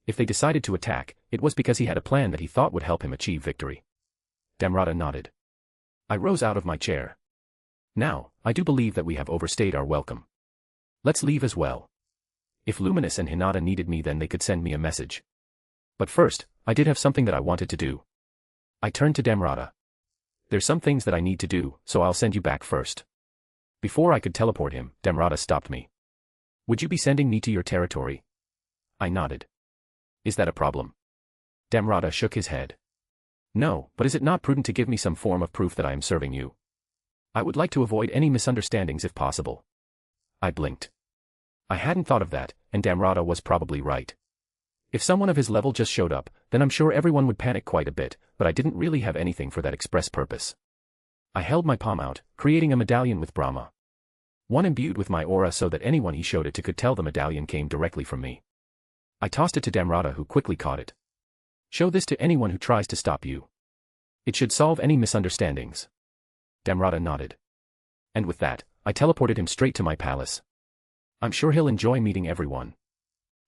If they decided to attack, it was because he had a plan that he thought would help him achieve victory. Damrata nodded. I rose out of my chair. Now, I do believe that we have overstayed our welcome. Let's leave as well. If Luminous and Hinata needed me then they could send me a message. But first, I did have something that I wanted to do. I turned to Damrata. There's some things that I need to do, so I'll send you back first. Before I could teleport him, Damrata stopped me. Would you be sending me to your territory? I nodded. Is that a problem? Damrata shook his head. No, but is it not prudent to give me some form of proof that I am serving you? I would like to avoid any misunderstandings if possible. I blinked. I hadn't thought of that, and Damrata was probably right. If someone of his level just showed up, then I'm sure everyone would panic quite a bit, but I didn't really have anything for that express purpose. I held my palm out, creating a medallion with Brahma. One imbued with my aura so that anyone he showed it to could tell the medallion came directly from me. I tossed it to Damrata who quickly caught it. Show this to anyone who tries to stop you. It should solve any misunderstandings. Damrata nodded. And with that, I teleported him straight to my palace. I'm sure he'll enjoy meeting everyone.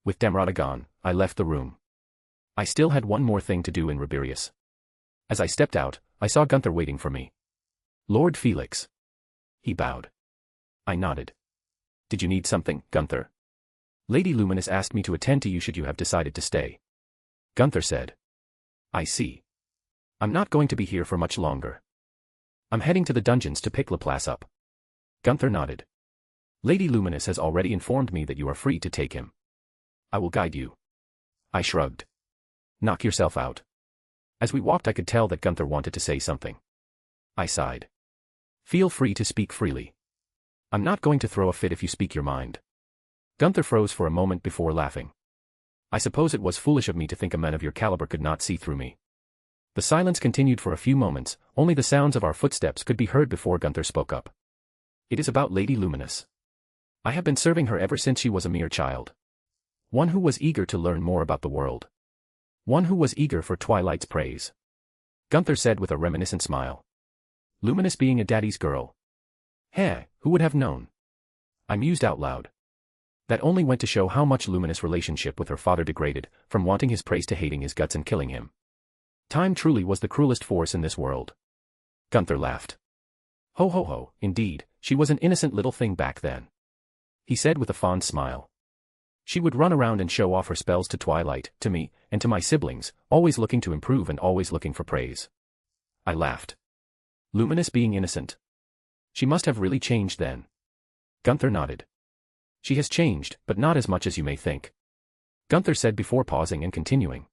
With Damrata gone, I left the room. I still had one more thing to do in Rabirius. As I stepped out, I saw Gunther waiting for me. Lord Felix. He bowed. I nodded. Did you need something, Gunther? Lady Luminous asked me to attend to you should you have decided to stay. Gunther said. I see. I'm not going to be here for much longer. I'm heading to the dungeons to pick Laplace up. Gunther nodded. Lady Luminous has already informed me that you are free to take him. I will guide you. I shrugged. Knock yourself out. As we walked I could tell that Gunther wanted to say something. I sighed. Feel free to speak freely. I'm not going to throw a fit if you speak your mind. Gunther froze for a moment before laughing. I suppose it was foolish of me to think a man of your caliber could not see through me. The silence continued for a few moments, only the sounds of our footsteps could be heard before Gunther spoke up. It is about Lady Luminous. I have been serving her ever since she was a mere child. One who was eager to learn more about the world. One who was eager for Twilight's praise. Gunther said with a reminiscent smile. Luminous being a daddy's girl. Heh, who would have known? I mused out loud. That only went to show how much Luminous' relationship with her father degraded, from wanting his praise to hating his guts and killing him. Time truly was the cruelest force in this world. Gunther laughed. Ho ho ho, indeed, she was an innocent little thing back then. He said with a fond smile. She would run around and show off her spells to Twilight, to me, and to my siblings, always looking to improve and always looking for praise. I laughed. Luminous being innocent. She must have really changed then. Gunther nodded. She has changed, but not as much as you may think. Gunther said before pausing and continuing.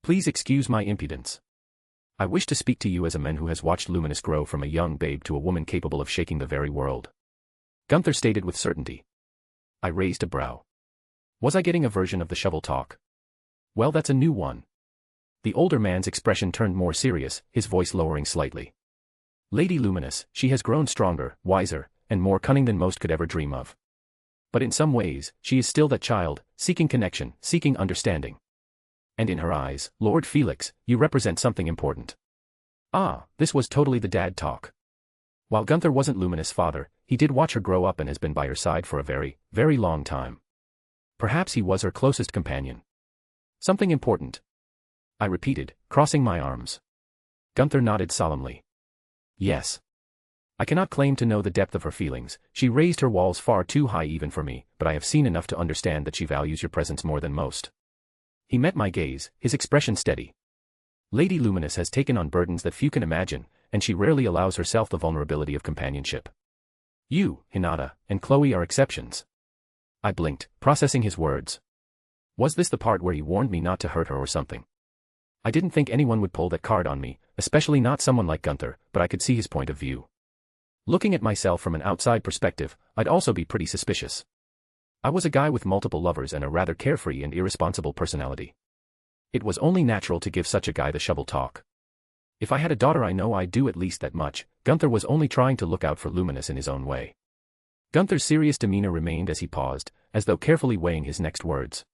Please excuse my impudence. I wish to speak to you as a man who has watched Luminous grow from a young babe to a woman capable of shaking the very world. Gunther stated with certainty. I raised a brow. Was I getting a version of the shovel talk? Well, that's a new one. The older man's expression turned more serious, his voice lowering slightly. Lady Luminous, she has grown stronger, wiser, and more cunning than most could ever dream of. But in some ways, she is still that child, seeking connection, seeking understanding. And in her eyes, Lord Felix, you represent something important. Ah, this was totally the dad talk. While Gunther wasn't Luminous' father, he did watch her grow up and has been by her side for a very, very long time. Perhaps he was her closest companion. Something important. I repeated, crossing my arms. Gunther nodded solemnly. Yes. I cannot claim to know the depth of her feelings, she raised her walls far too high even for me, but I have seen enough to understand that she values your presence more than most. He met my gaze, his expression steady. Lady Luminous has taken on burdens that few can imagine, and she rarely allows herself the vulnerability of companionship. You, Hinata, and Chloe are exceptions. I blinked, processing his words. Was this the part where he warned me not to hurt her or something? I didn't think anyone would pull that card on me, especially not someone like Gunther, but I could see his point of view. Looking at myself from an outside perspective, I'd also be pretty suspicious. I was a guy with multiple lovers and a rather carefree and irresponsible personality. It was only natural to give such a guy the shovel talk. If I had a daughter, I know I'd do at least that much. Gunther was only trying to look out for Luminous in his own way. Gunther's serious demeanor remained as he paused, as though carefully weighing his next words.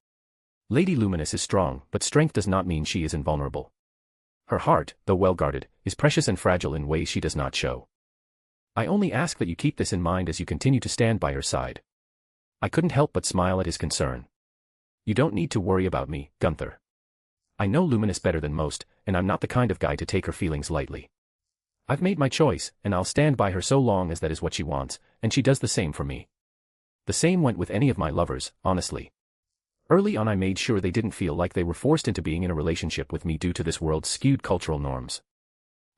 Lady Luminous is strong, but strength does not mean she is invulnerable. Her heart, though well-guarded, is precious and fragile in ways she does not show. I only ask that you keep this in mind as you continue to stand by her side. I couldn't help but smile at his concern. You don't need to worry about me, Gunther. I know Luminous better than most, and I'm not the kind of guy to take her feelings lightly. I've made my choice, and I'll stand by her so long as that is what she wants, and she does the same for me. The same went with any of my lovers, honestly. Early on I made sure they didn't feel like they were forced into being in a relationship with me due to this world's skewed cultural norms.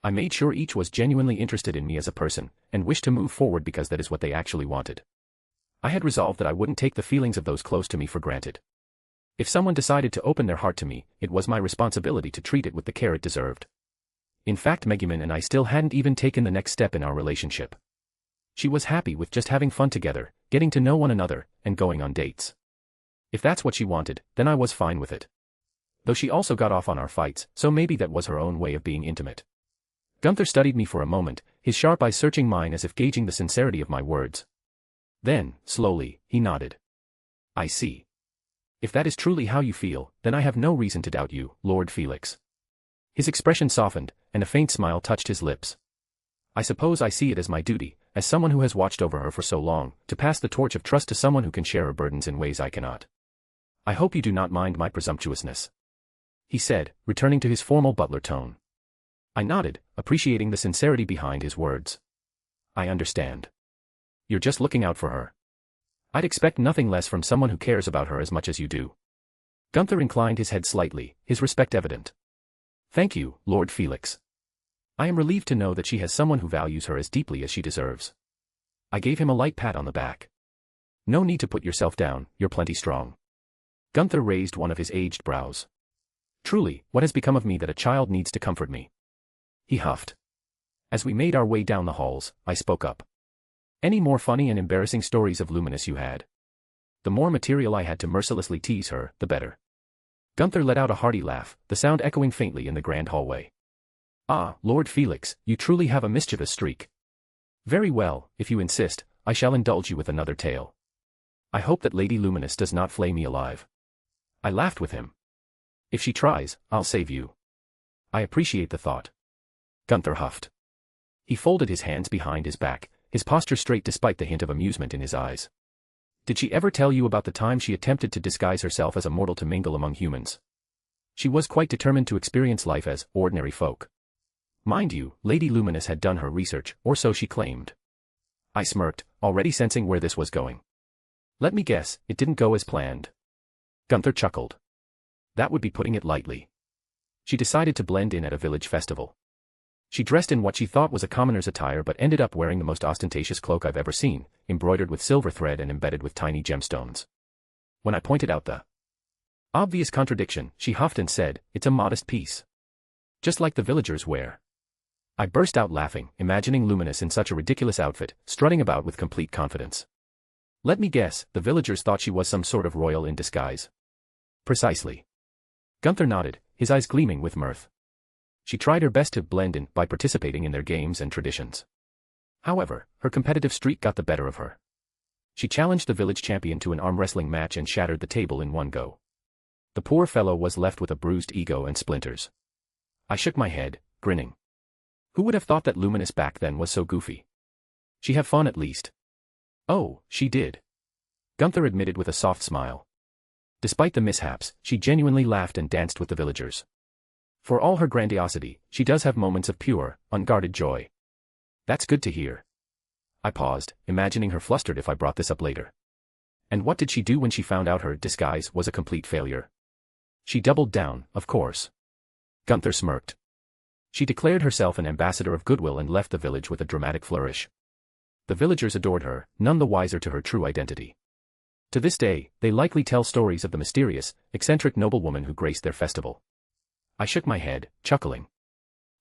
I made sure each was genuinely interested in me as a person, and wished to move forward because that is what they actually wanted. I had resolved that I wouldn't take the feelings of those close to me for granted. If someone decided to open their heart to me, it was my responsibility to treat it with the care it deserved. In fact, Megumin and I still hadn't even taken the next step in our relationship. She was happy with just having fun together, getting to know one another, and going on dates. If that's what she wanted, then I was fine with it. Though she also got off on our fights, so maybe that was her own way of being intimate. Gunther studied me for a moment, his sharp eyes searching mine as if gauging the sincerity of my words. Then, slowly, he nodded. I see. If that is truly how you feel, then I have no reason to doubt you, Lord Felix. His expression softened, and a faint smile touched his lips. I suppose I see it as my duty, as someone who has watched over her for so long, to pass the torch of trust to someone who can share her burdens in ways I cannot. I hope you do not mind my presumptuousness, he said, returning to his formal butler tone. I nodded, appreciating the sincerity behind his words. I understand. You're just looking out for her. I'd expect nothing less from someone who cares about her as much as you do. Gunther inclined his head slightly, his respect evident. Thank you, Lord Felix. I am relieved to know that she has someone who values her as deeply as she deserves. I gave him a light pat on the back. No need to put yourself down, you're plenty strong. Gunther raised one of his aged brows. Truly, what has become of me that a child needs to comfort me? He huffed. As we made our way down the halls, I spoke up. Any more funny and embarrassing stories of Luminous you had? The more material I had to mercilessly tease her, the better. Gunther let out a hearty laugh, the sound echoing faintly in the grand hallway. Ah, Lord Felix, you truly have a mischievous streak. Very well, if you insist, I shall indulge you with another tale. I hope that Lady Luminous does not flay me alive. I laughed with him. If she tries, I'll save you. I appreciate the thought. Gunther huffed. He folded his hands behind his back, his posture straight despite the hint of amusement in his eyes. Did she ever tell you about the time she attempted to disguise herself as a mortal to mingle among humans? She was quite determined to experience life as ordinary folk. Mind you, Lady Luminous had done her research, or so she claimed. I smirked, already sensing where this was going. Let me guess, it didn't go as planned. Gunther chuckled. That would be putting it lightly. She decided to blend in at a village festival. She dressed in what she thought was a commoner's attire but ended up wearing the most ostentatious cloak I've ever seen, embroidered with silver thread and embedded with tiny gemstones. When I pointed out the obvious contradiction, she huffed and said, "It's a modest piece." Just like the villagers wear. I burst out laughing, imagining Luminous in such a ridiculous outfit, strutting about with complete confidence. Let me guess, the villagers thought she was some sort of royal in disguise. Precisely. Gunther nodded, his eyes gleaming with mirth. She tried her best to blend in by participating in their games and traditions. However, her competitive streak got the better of her. She challenged the village champion to an arm wrestling match and shattered the table in one go. The poor fellow was left with a bruised ego and splinters. I shook my head, grinning. Who would have thought that Luminous back then was so goofy? She have fun at least. Oh, she did. Gunther admitted with a soft smile. Despite the mishaps, she genuinely laughed and danced with the villagers. For all her grandiosity, she does have moments of pure, unguarded joy. That's good to hear. I paused, imagining her flustered if I brought this up later. And what did she do when she found out her disguise was a complete failure? She doubled down, of course. Gunther smirked. She declared herself an ambassador of goodwill and left the village with a dramatic flourish. The villagers adored her, none the wiser to her true identity. To this day, they likely tell stories of the mysterious, eccentric noblewoman who graced their festival. I shook my head, chuckling.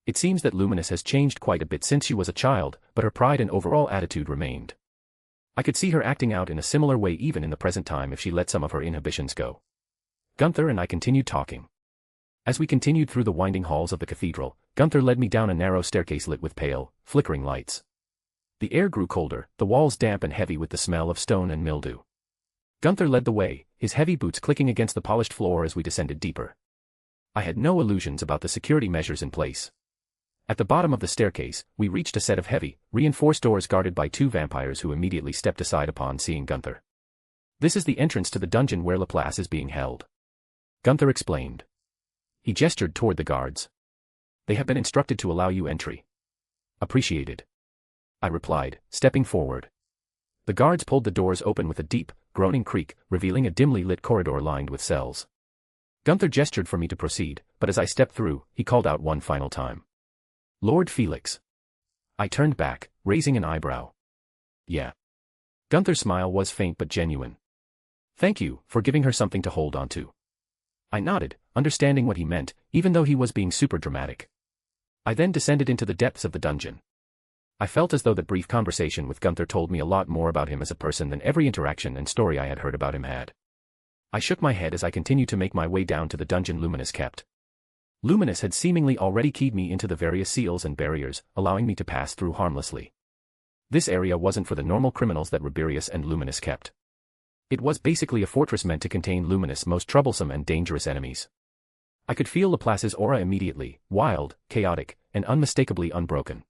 It seems that Luminous has changed quite a bit since she was a child, but her pride and overall attitude remained. I could see her acting out in a similar way even in the present time if she let some of her inhibitions go. Gunther and I continued talking. As we continued through the winding halls of the cathedral, Gunther led me down a narrow staircase lit with pale, flickering lights. The air grew colder, the walls damp and heavy with the smell of stone and mildew. Gunther led the way, his heavy boots clicking against the polished floor as we descended deeper. I had no illusions about the security measures in place. At the bottom of the staircase, we reached a set of heavy, reinforced doors guarded by two vampires who immediately stepped aside upon seeing Gunther. This is the entrance to the dungeon where Laplace is being held. Gunther explained. He gestured toward the guards. They have been instructed to allow you entry. Appreciated. I replied, stepping forward. The guards pulled the doors open with a deep, groaning creak, revealing a dimly lit corridor lined with cells. Gunther gestured for me to proceed, but as I stepped through, he called out one final time. Lord Felix. I turned back, raising an eyebrow. Yeah. Gunther's smile was faint but genuine. Thank you for giving her something to hold on to. I nodded, understanding what he meant, even though he was being super dramatic. I then descended into the depths of the dungeon. I felt as though that brief conversation with Gunther told me a lot more about him as a person than every interaction and story I had heard about him had. I shook my head as I continued to make my way down to the dungeon Luminous kept. Luminous had seemingly already keyed me into the various seals and barriers, allowing me to pass through harmlessly. This area wasn't for the normal criminals that Riberius and Luminous kept. It was basically a fortress meant to contain Luminous' most troublesome and dangerous enemies. I could feel Laplace's aura immediately, wild, chaotic, and unmistakably unbroken.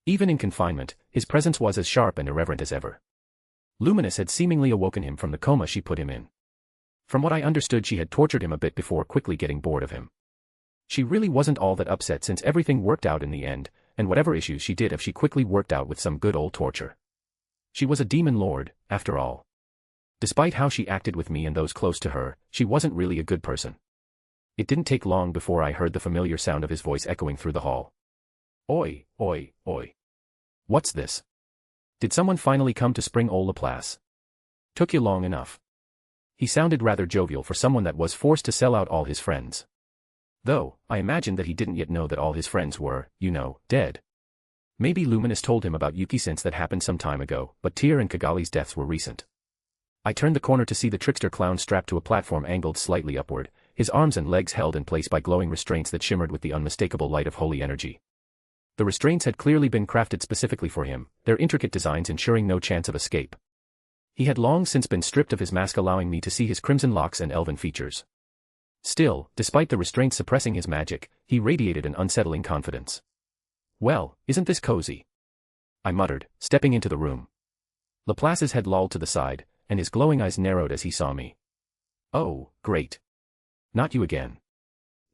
Even in confinement, his presence was as sharp and irreverent as ever. Luminous had seemingly awoken him from the coma she put him in. From what I understood, she had tortured him a bit before quickly getting bored of him. She really wasn't all that upset since everything worked out in the end, and whatever issues she did have she quickly worked out with some good old torture. She was a demon lord, after all. Despite how she acted with me and those close to her, she wasn't really a good person. It didn't take long before I heard the familiar sound of his voice echoing through the hall. Oi, oi, oi. What's this? Did someone finally come to spring ol' Laplace? Took you long enough. He sounded rather jovial for someone that was forced to sell out all his friends. Though, I imagined that he didn't yet know that all his friends were, dead. Maybe Luminous told him about Yuki since that happened some time ago, but Tyr and Kigali's deaths were recent. I turned the corner to see the trickster clown strapped to a platform angled slightly upward, his arms and legs held in place by glowing restraints that shimmered with the unmistakable light of holy energy. The restraints had clearly been crafted specifically for him, their intricate designs ensuring no chance of escape. He had long since been stripped of his mask, allowing me to see his crimson locks and elven features. Still, despite the restraints suppressing his magic, he radiated an unsettling confidence. Well, isn't this cozy? I muttered, stepping into the room. Laplace's head lolled to the side, and his glowing eyes narrowed as he saw me. Oh, great. Not you again.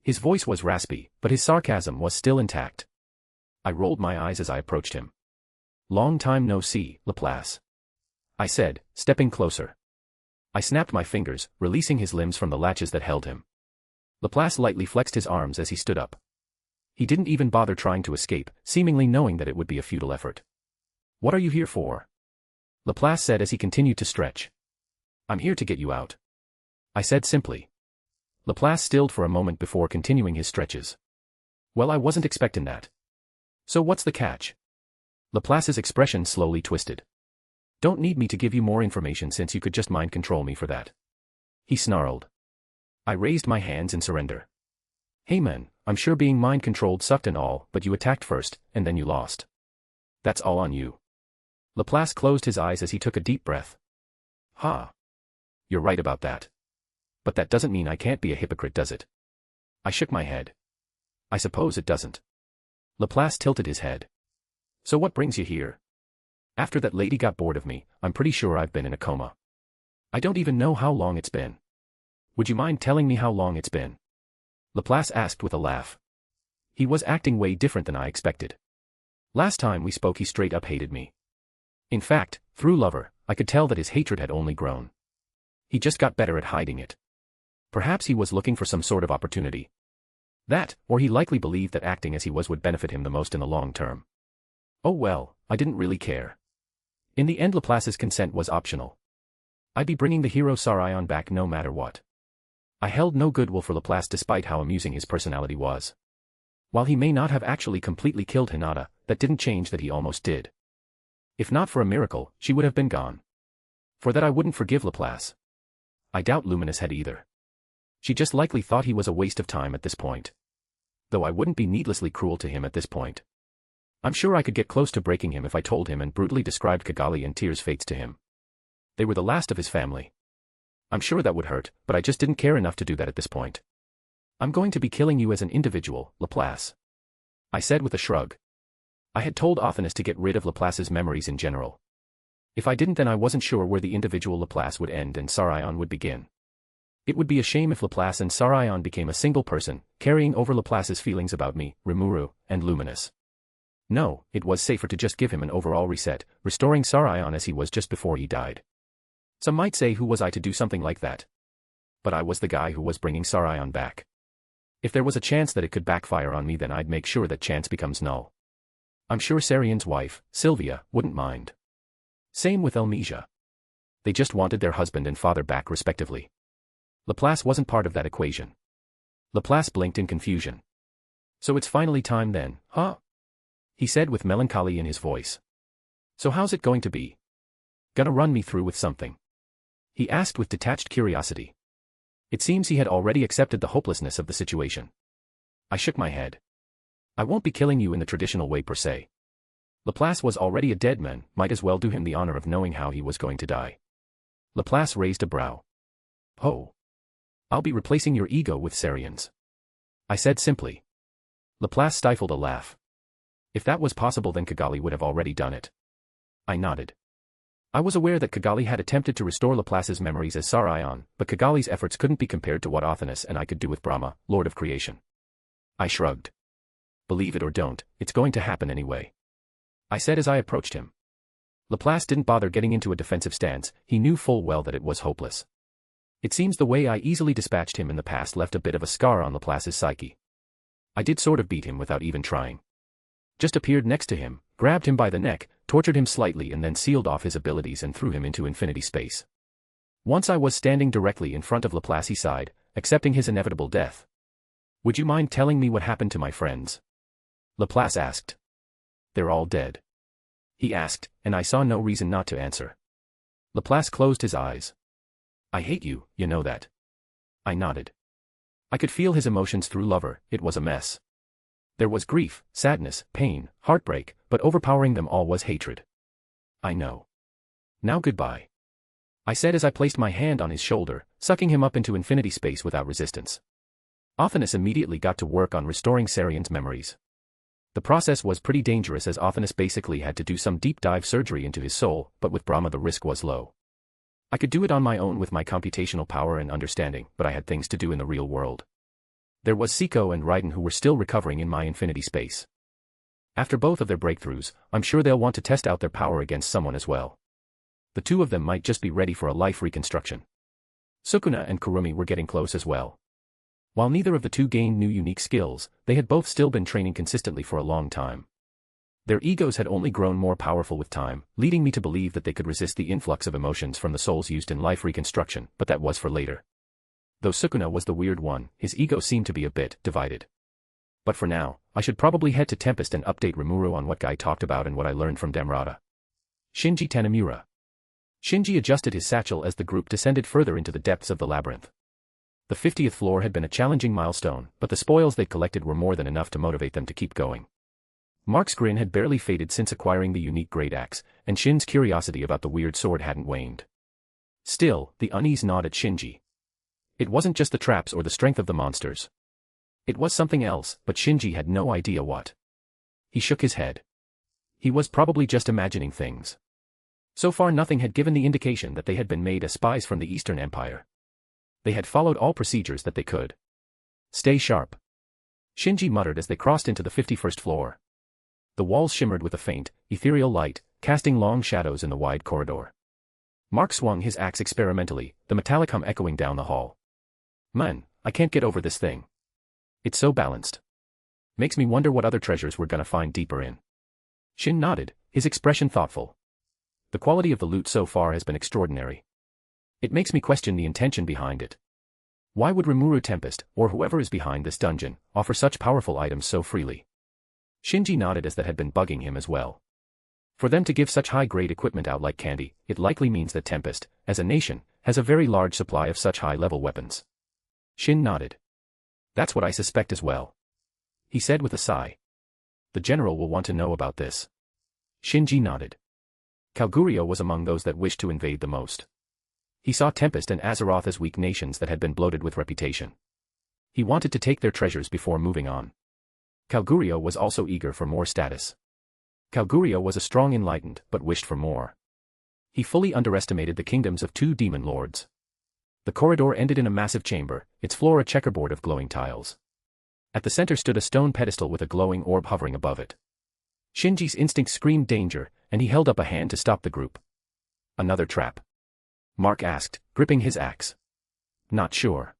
His voice was raspy, but his sarcasm was still intact. I rolled my eyes as I approached him. Long time no see, Laplace. I said, stepping closer. I snapped my fingers, releasing his limbs from the latches that held him. Laplace lightly flexed his arms as he stood up. He didn't even bother trying to escape, seemingly knowing that it would be a futile effort. What are you here for? Laplace said as he continued to stretch. I'm here to get you out. I said simply. Laplace stilled for a moment before continuing his stretches. Well, I wasn't expecting that. So what's the catch? Laplace's expression slowly twisted. Don't need me to give you more information since you could just mind control me for that. He snarled. I raised my hands in surrender. Hey man, I'm sure being mind controlled sucked and all, but you attacked first, and then you lost. That's all on you. Laplace closed his eyes as he took a deep breath. Ha. You're right about that. But that doesn't mean I can't be a hypocrite, does it? I shook my head. I suppose it doesn't. Laplace tilted his head. So what brings you here? After that lady got bored of me, I'm pretty sure I've been in a coma. I don't even know how long it's been. Would you mind telling me how long it's been? Laplace asked with a laugh. He was acting way different than I expected. Last time we spoke he straight up hated me. In fact, through Lover, I could tell that his hatred had only grown. He just got better at hiding it. Perhaps he was looking for some sort of opportunity. That, or he likely believed that acting as he was would benefit him the most in the long term. Oh well, I didn't really care. In the end, Laplace's consent was optional. I'd be bringing the hero Sarion back no matter what. I held no goodwill for Laplace despite how amusing his personality was. While he may not have actually completely killed Hinata, that didn't change that he almost did. If not for a miracle, she would have been gone. For that I wouldn't forgive Laplace. I doubt Luminous had either. She just likely thought he was a waste of time at this point. Though I wouldn't be needlessly cruel to him at this point. I'm sure I could get close to breaking him if I told him and brutally described Kigali and Tyr's fates to him. They were the last of his family. I'm sure that would hurt, but I just didn't care enough to do that at this point. I'm going to be killing you as an individual, Laplace. I said with a shrug. I had told Othinus to get rid of Laplace's memories in general. If I didn't, then I wasn't sure where the individual Laplace would end and Sarion would begin. It would be a shame if Laplace and Sarion became a single person, carrying over Laplace's feelings about me, Rimuru, and Luminous. No, it was safer to just give him an overall reset, restoring Sarion as he was just before he died. Some might say, who was I to do something like that? But I was the guy who was bringing Sarion back. If there was a chance that it could backfire on me, then I'd make sure that chance becomes null. I'm sure Sarion's wife, Sylvia, wouldn't mind. Same with Elmesia. They just wanted their husband and father back respectively. Laplace wasn't part of that equation. Laplace blinked in confusion. So it's finally time then, huh? He said with melancholy in his voice. So how's it going to be? Gonna run me through with something? He asked with detached curiosity. It seems he had already accepted the hopelessness of the situation. I shook my head. I won't be killing you in the traditional way per se. Laplace was already a dead man, might as well do him the honor of knowing how he was going to die. Laplace raised a brow. Oh. I'll be replacing your ego with Sarion's. I said simply. Laplace stifled a laugh. If that was possible, then Kigali would have already done it. I nodded. I was aware that Kigali had attempted to restore Laplace's memories as Sarion, but Kigali's efforts couldn't be compared to what Othinus and I could do with Brahma, Lord of Creation. I shrugged. Believe it or don't, it's going to happen anyway. I said as I approached him. Laplace didn't bother getting into a defensive stance, he knew full well that it was hopeless. It seems the way I easily dispatched him in the past left a bit of a scar on Laplace's psyche. I did sort of beat him without even trying. Just appeared next to him, grabbed him by the neck, tortured him slightly and then sealed off his abilities and threw him into infinity space. Once I was standing directly in front of Laplace, he sighed, accepting his inevitable death. Would you mind telling me what happened to my friends? Laplace asked. They're all dead. He asked, and I saw no reason not to answer. Laplace closed his eyes. I hate you, you know that. I nodded. I could feel his emotions through Lover, it was a mess. There was grief, sadness, pain, heartbreak, but overpowering them all was hatred. I know. Now goodbye. I said as I placed my hand on his shoulder, sucking him up into infinity space without resistance. Othinus immediately got to work on restoring Sarion's memories. The process was pretty dangerous as Othinus basically had to do some deep dive surgery into his soul, but with Brahma the risk was low. I could do it on my own with my computational power and understanding, but I had things to do in the real world. There was Siko and Raiden who were still recovering in my infinity space. After both of their breakthroughs, I'm sure they'll want to test out their power against someone as well. The two of them might just be ready for a life reconstruction. Sukuna and Kurumi were getting close as well. While neither of the two gained new unique skills, they had both still been training consistently for a long time. Their egos had only grown more powerful with time, leading me to believe that they could resist the influx of emotions from the souls used in life reconstruction, but that was for later. Though Sukuna was the weird one, his ego seemed to be a bit divided. But for now, I should probably head to Tempest and update Rimuru on what Guy talked about and what I learned from Damrata. Shinji Tanemura. Shinji adjusted his satchel as the group descended further into the depths of the labyrinth. The 50th floor had been a challenging milestone, but the spoils they'd collected were more than enough to motivate them to keep going. Mark's grin had barely faded since acquiring the unique great axe, and Shin's curiosity about the weird sword hadn't waned. Still, the unease gnawed at Shinji. It wasn't just the traps or the strength of the monsters. It was something else, but Shinji had no idea what. He shook his head. He was probably just imagining things. So far nothing had given the indication that they had been made as spies from the Eastern Empire. They had followed all procedures that they could. Stay sharp. Shinji muttered as they crossed into the 51st floor. The walls shimmered with a faint, ethereal light, casting long shadows in the wide corridor. Mark swung his axe experimentally, the metallic hum echoing down the hall. Man, I can't get over this thing. It's so balanced. Makes me wonder what other treasures we're gonna find deeper in. Shin nodded, his expression thoughtful. The quality of the loot so far has been extraordinary. It makes me question the intention behind it. Why would Rimuru Tempest, or whoever is behind this dungeon, offer such powerful items so freely? Shinji nodded as that had been bugging him as well. For them to give such high-grade equipment out like candy, it likely means that Tempest, as a nation, has a very large supply of such high-level weapons. Shin nodded. That's what I suspect as well. He said with a sigh. The general will want to know about this. Shinji nodded. Kalgurio was among those that wished to invade the most. He saw Tempest and Azeroth as weak nations that had been bloated with reputation. He wanted to take their treasures before moving on. Kalgurio was also eager for more status. Kalgurio was a strong enlightened but wished for more. He fully underestimated the kingdoms of two demon lords. The corridor ended in a massive chamber, its floor a checkerboard of glowing tiles. At the center stood a stone pedestal with a glowing orb hovering above it. Shinji's instinct screamed danger, and he held up a hand to stop the group. Another trap? Mark asked, gripping his axe. Not sure.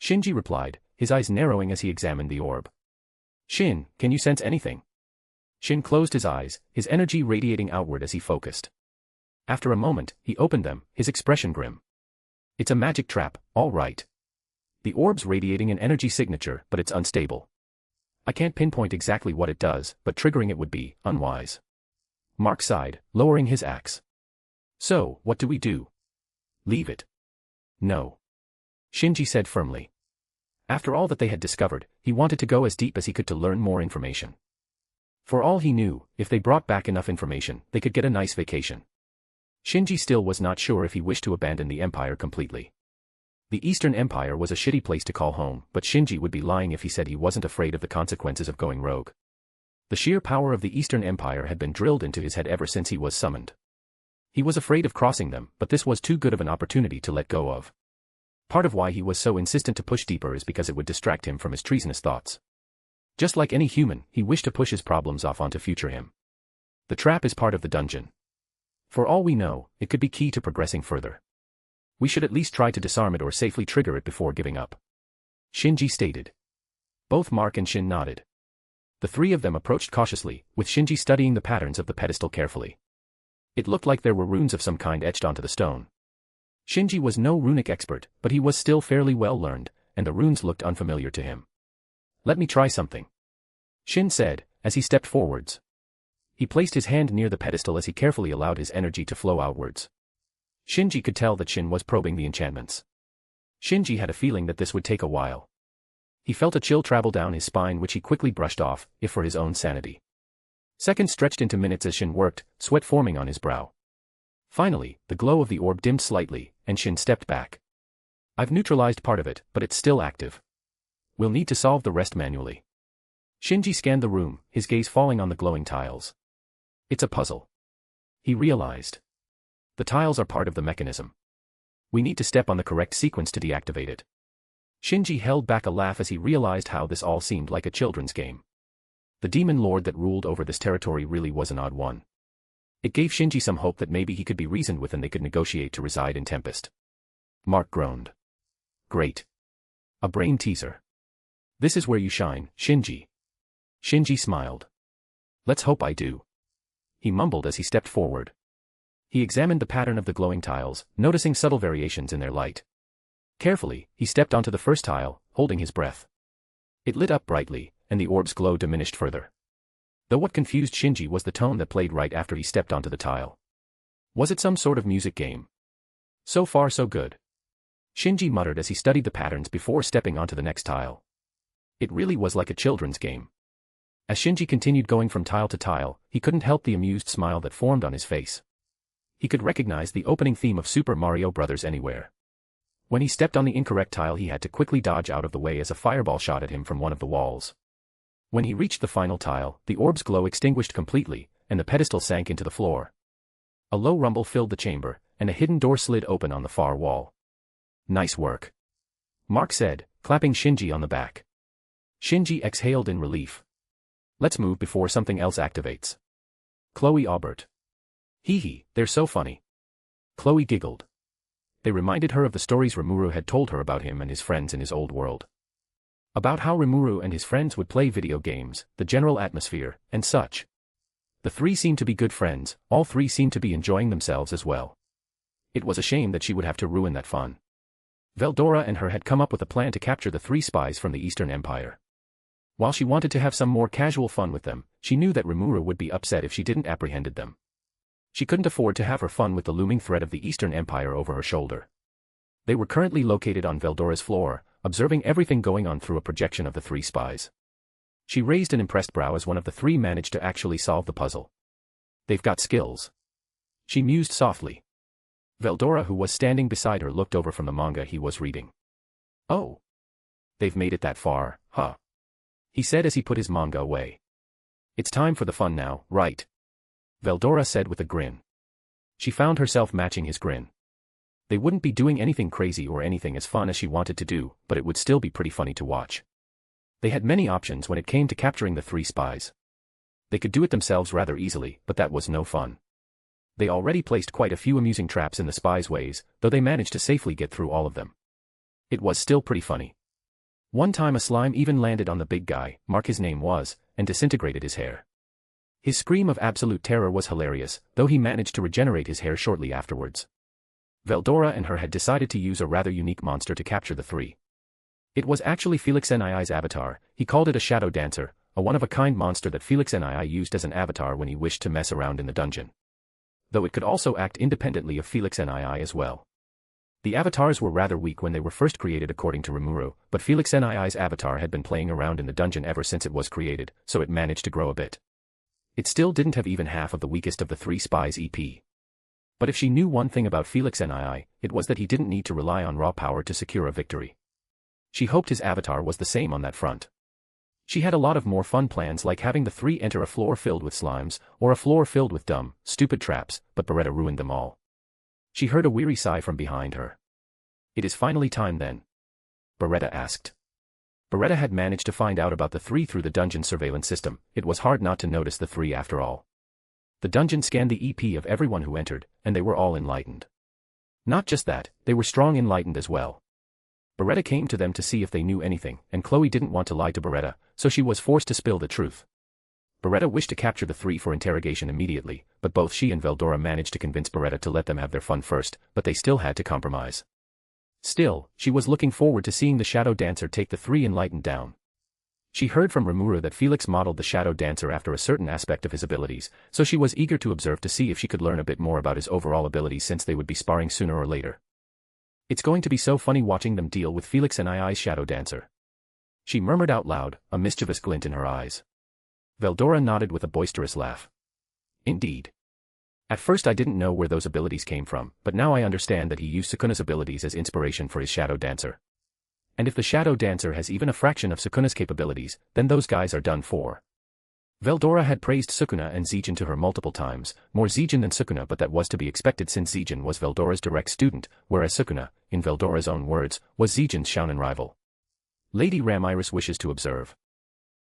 Shinji replied, his eyes narrowing as he examined the orb. Shin, can you sense anything? Shin closed his eyes, his energy radiating outward as he focused. After a moment, he opened them, his expression grim. It's a magic trap, all right. The orb's radiating an energy signature, but it's unstable. I can't pinpoint exactly what it does, but triggering it would be unwise. Mark sighed, lowering his axe. So, what do we do? Leave it. No. Shinji said firmly. After all that they had discovered, he wanted to go as deep as he could to learn more information. For all he knew, if they brought back enough information, they could get a nice vacation. Shinji still was not sure if he wished to abandon the Empire completely. The Eastern Empire was a shitty place to call home, but Shinji would be lying if he said he wasn't afraid of the consequences of going rogue. The sheer power of the Eastern Empire had been drilled into his head ever since he was summoned. He was afraid of crossing them, but this was too good of an opportunity to let go of. Part of why he was so insistent to push deeper is because it would distract him from his treasonous thoughts. Just like any human, he wished to push his problems off onto future him. The trap is part of the dungeon. For all we know, it could be key to progressing further. We should at least try to disarm it or safely trigger it before giving up. Shinji stated. Both Mark and Shin nodded. The three of them approached cautiously, with Shinji studying the patterns of the pedestal carefully. It looked like there were runes of some kind etched onto the stone. Shinji was no runic expert, but he was still fairly well learned, and the runes looked unfamiliar to him. Let me try something. Shin said, as he stepped forwards. He placed his hand near the pedestal as he carefully allowed his energy to flow outwards. Shinji could tell that Shin was probing the enchantments. Shinji had a feeling that this would take a while. He felt a chill travel down his spine which he quickly brushed off, if for his own sanity. Seconds stretched into minutes as Shin worked, sweat forming on his brow. Finally, the glow of the orb dimmed slightly, and Shin stepped back. I've neutralized part of it, but it's still active. We'll need to solve the rest manually. Shinji scanned the room, his gaze falling on the glowing tiles. It's a puzzle. He realized. The tiles are part of the mechanism. We need to step on the correct sequence to deactivate it. Shinji held back a laugh as he realized how this all seemed like a children's game. The demon lord that ruled over this territory really was an odd one. It gave Shinji some hope that maybe he could be reasoned with and they could negotiate to reside in Tempest. Mark groaned. Great. A brain teaser. This is where you shine, Shinji. Shinji smiled. Let's hope I do. He mumbled as he stepped forward. He examined the pattern of the glowing tiles, noticing subtle variations in their light. Carefully, he stepped onto the first tile, holding his breath. It lit up brightly, and the orb's glow diminished further. Though what confused Shinji was the tone that played right after he stepped onto the tile. Was it some sort of music game? So far so good. Shinji muttered as he studied the patterns before stepping onto the next tile. It really was like a children's game. As Shinji continued going from tile to tile, he couldn't help the amused smile that formed on his face. He could recognize the opening theme of Super Mario Bros. Anywhere. When he stepped on the incorrect tile, he had to quickly dodge out of the way as a fireball shot at him from one of the walls. When he reached the final tile, the orb's glow extinguished completely, and the pedestal sank into the floor. A low rumble filled the chamber, and a hidden door slid open on the far wall. Nice work, Mark said, clapping Shinji on the back. Shinji exhaled in relief. Let's move before something else activates. Chloe Aubert. Hee hee, they're so funny. Chloe giggled. They reminded her of the stories Rimuru had told her about him and his friends in his old world. About how Rimuru and his friends would play video games, the general atmosphere, and such. The three seemed to be good friends, all three seemed to be enjoying themselves as well. It was a shame that she would have to ruin that fun. Veldora and her had come up with a plan to capture the three spies from the Eastern Empire. While she wanted to have some more casual fun with them, she knew that Rimuru would be upset if she didn't apprehend them. She couldn't afford to have her fun with the looming threat of the Eastern Empire over her shoulder. They were currently located on Veldora's floor, observing everything going on through a projection of the three spies. She raised an impressed brow as one of the three managed to actually solve the puzzle. They've got skills. She mused softly. Veldora, who was standing beside her, looked over from the manga he was reading. Oh. They've made it that far, huh? He said as he put his manga away. It's time for the fun now, right? Veldora said with a grin. She found herself matching his grin. They wouldn't be doing anything crazy or anything as fun as she wanted to do, but it would still be pretty funny to watch. They had many options when it came to capturing the three spies. They could do it themselves rather easily, but that was no fun. They already placed quite a few amusing traps in the spies' ways, though they managed to safely get through all of them. It was still pretty funny. One time a slime even landed on the big guy, Mark his name was, and disintegrated his hair. His scream of absolute terror was hilarious, though he managed to regenerate his hair shortly afterwards. Veldora and her had decided to use a rather unique monster to capture the three. It was actually Felix Nii's avatar. He called it a shadow dancer, a one-of-a-kind monster that Felix Nii used as an avatar when he wished to mess around in the dungeon. Though it could also act independently of Felix Nii as well. The avatars were rather weak when they were first created according to Rimuru, but Felix Nii's avatar had been playing around in the dungeon ever since it was created, so it managed to grow a bit. It still didn't have even half of the weakest of the three spies EP. But if she knew one thing about Felix Nii, it was that he didn't need to rely on raw power to secure a victory. She hoped his avatar was the same on that front. She had a lot of more fun plans, like having the three enter a floor filled with slimes, or a floor filled with dumb, stupid traps, but Beretta ruined them all. She heard a weary sigh from behind her. It is finally time then? Beretta asked. Beretta had managed to find out about the three through the dungeon surveillance system. It was hard not to notice the three after all. The dungeon scanned the EP of everyone who entered, and they were all enlightened. Not just that, they were strong enlightened as well. Beretta came to them to see if they knew anything, and Chloe didn't want to lie to Beretta, so she was forced to spill the truth. Beretta wished to capture the three for interrogation immediately, but both she and Veldora managed to convince Beretta to let them have their fun first, but they still had to compromise. Still, she was looking forward to seeing the Shadow Dancer take the three enlightened down. She heard from Rimuru that Felix modeled the Shadow Dancer after a certain aspect of his abilities, so she was eager to observe to see if she could learn a bit more about his overall abilities since they would be sparring sooner or later. It's going to be so funny watching them deal with Felix Nii's Shadow Dancer. She murmured out loud, a mischievous glint in her eyes. Veldora nodded with a boisterous laugh. Indeed. At first I didn't know where those abilities came from, but now I understand that he used Sukuna's abilities as inspiration for his Shadow Dancer. And if the Shadow Dancer has even a fraction of Sukuna's capabilities, then those guys are done for. Veldora had praised Sukuna and Zijin to her multiple times, more Zijin than Sukuna, but that was to be expected since Zijin was Veldora's direct student, whereas Sukuna, in Veldora's own words, was Zijin's Shounen rival. Lady Ramiris wishes to observe.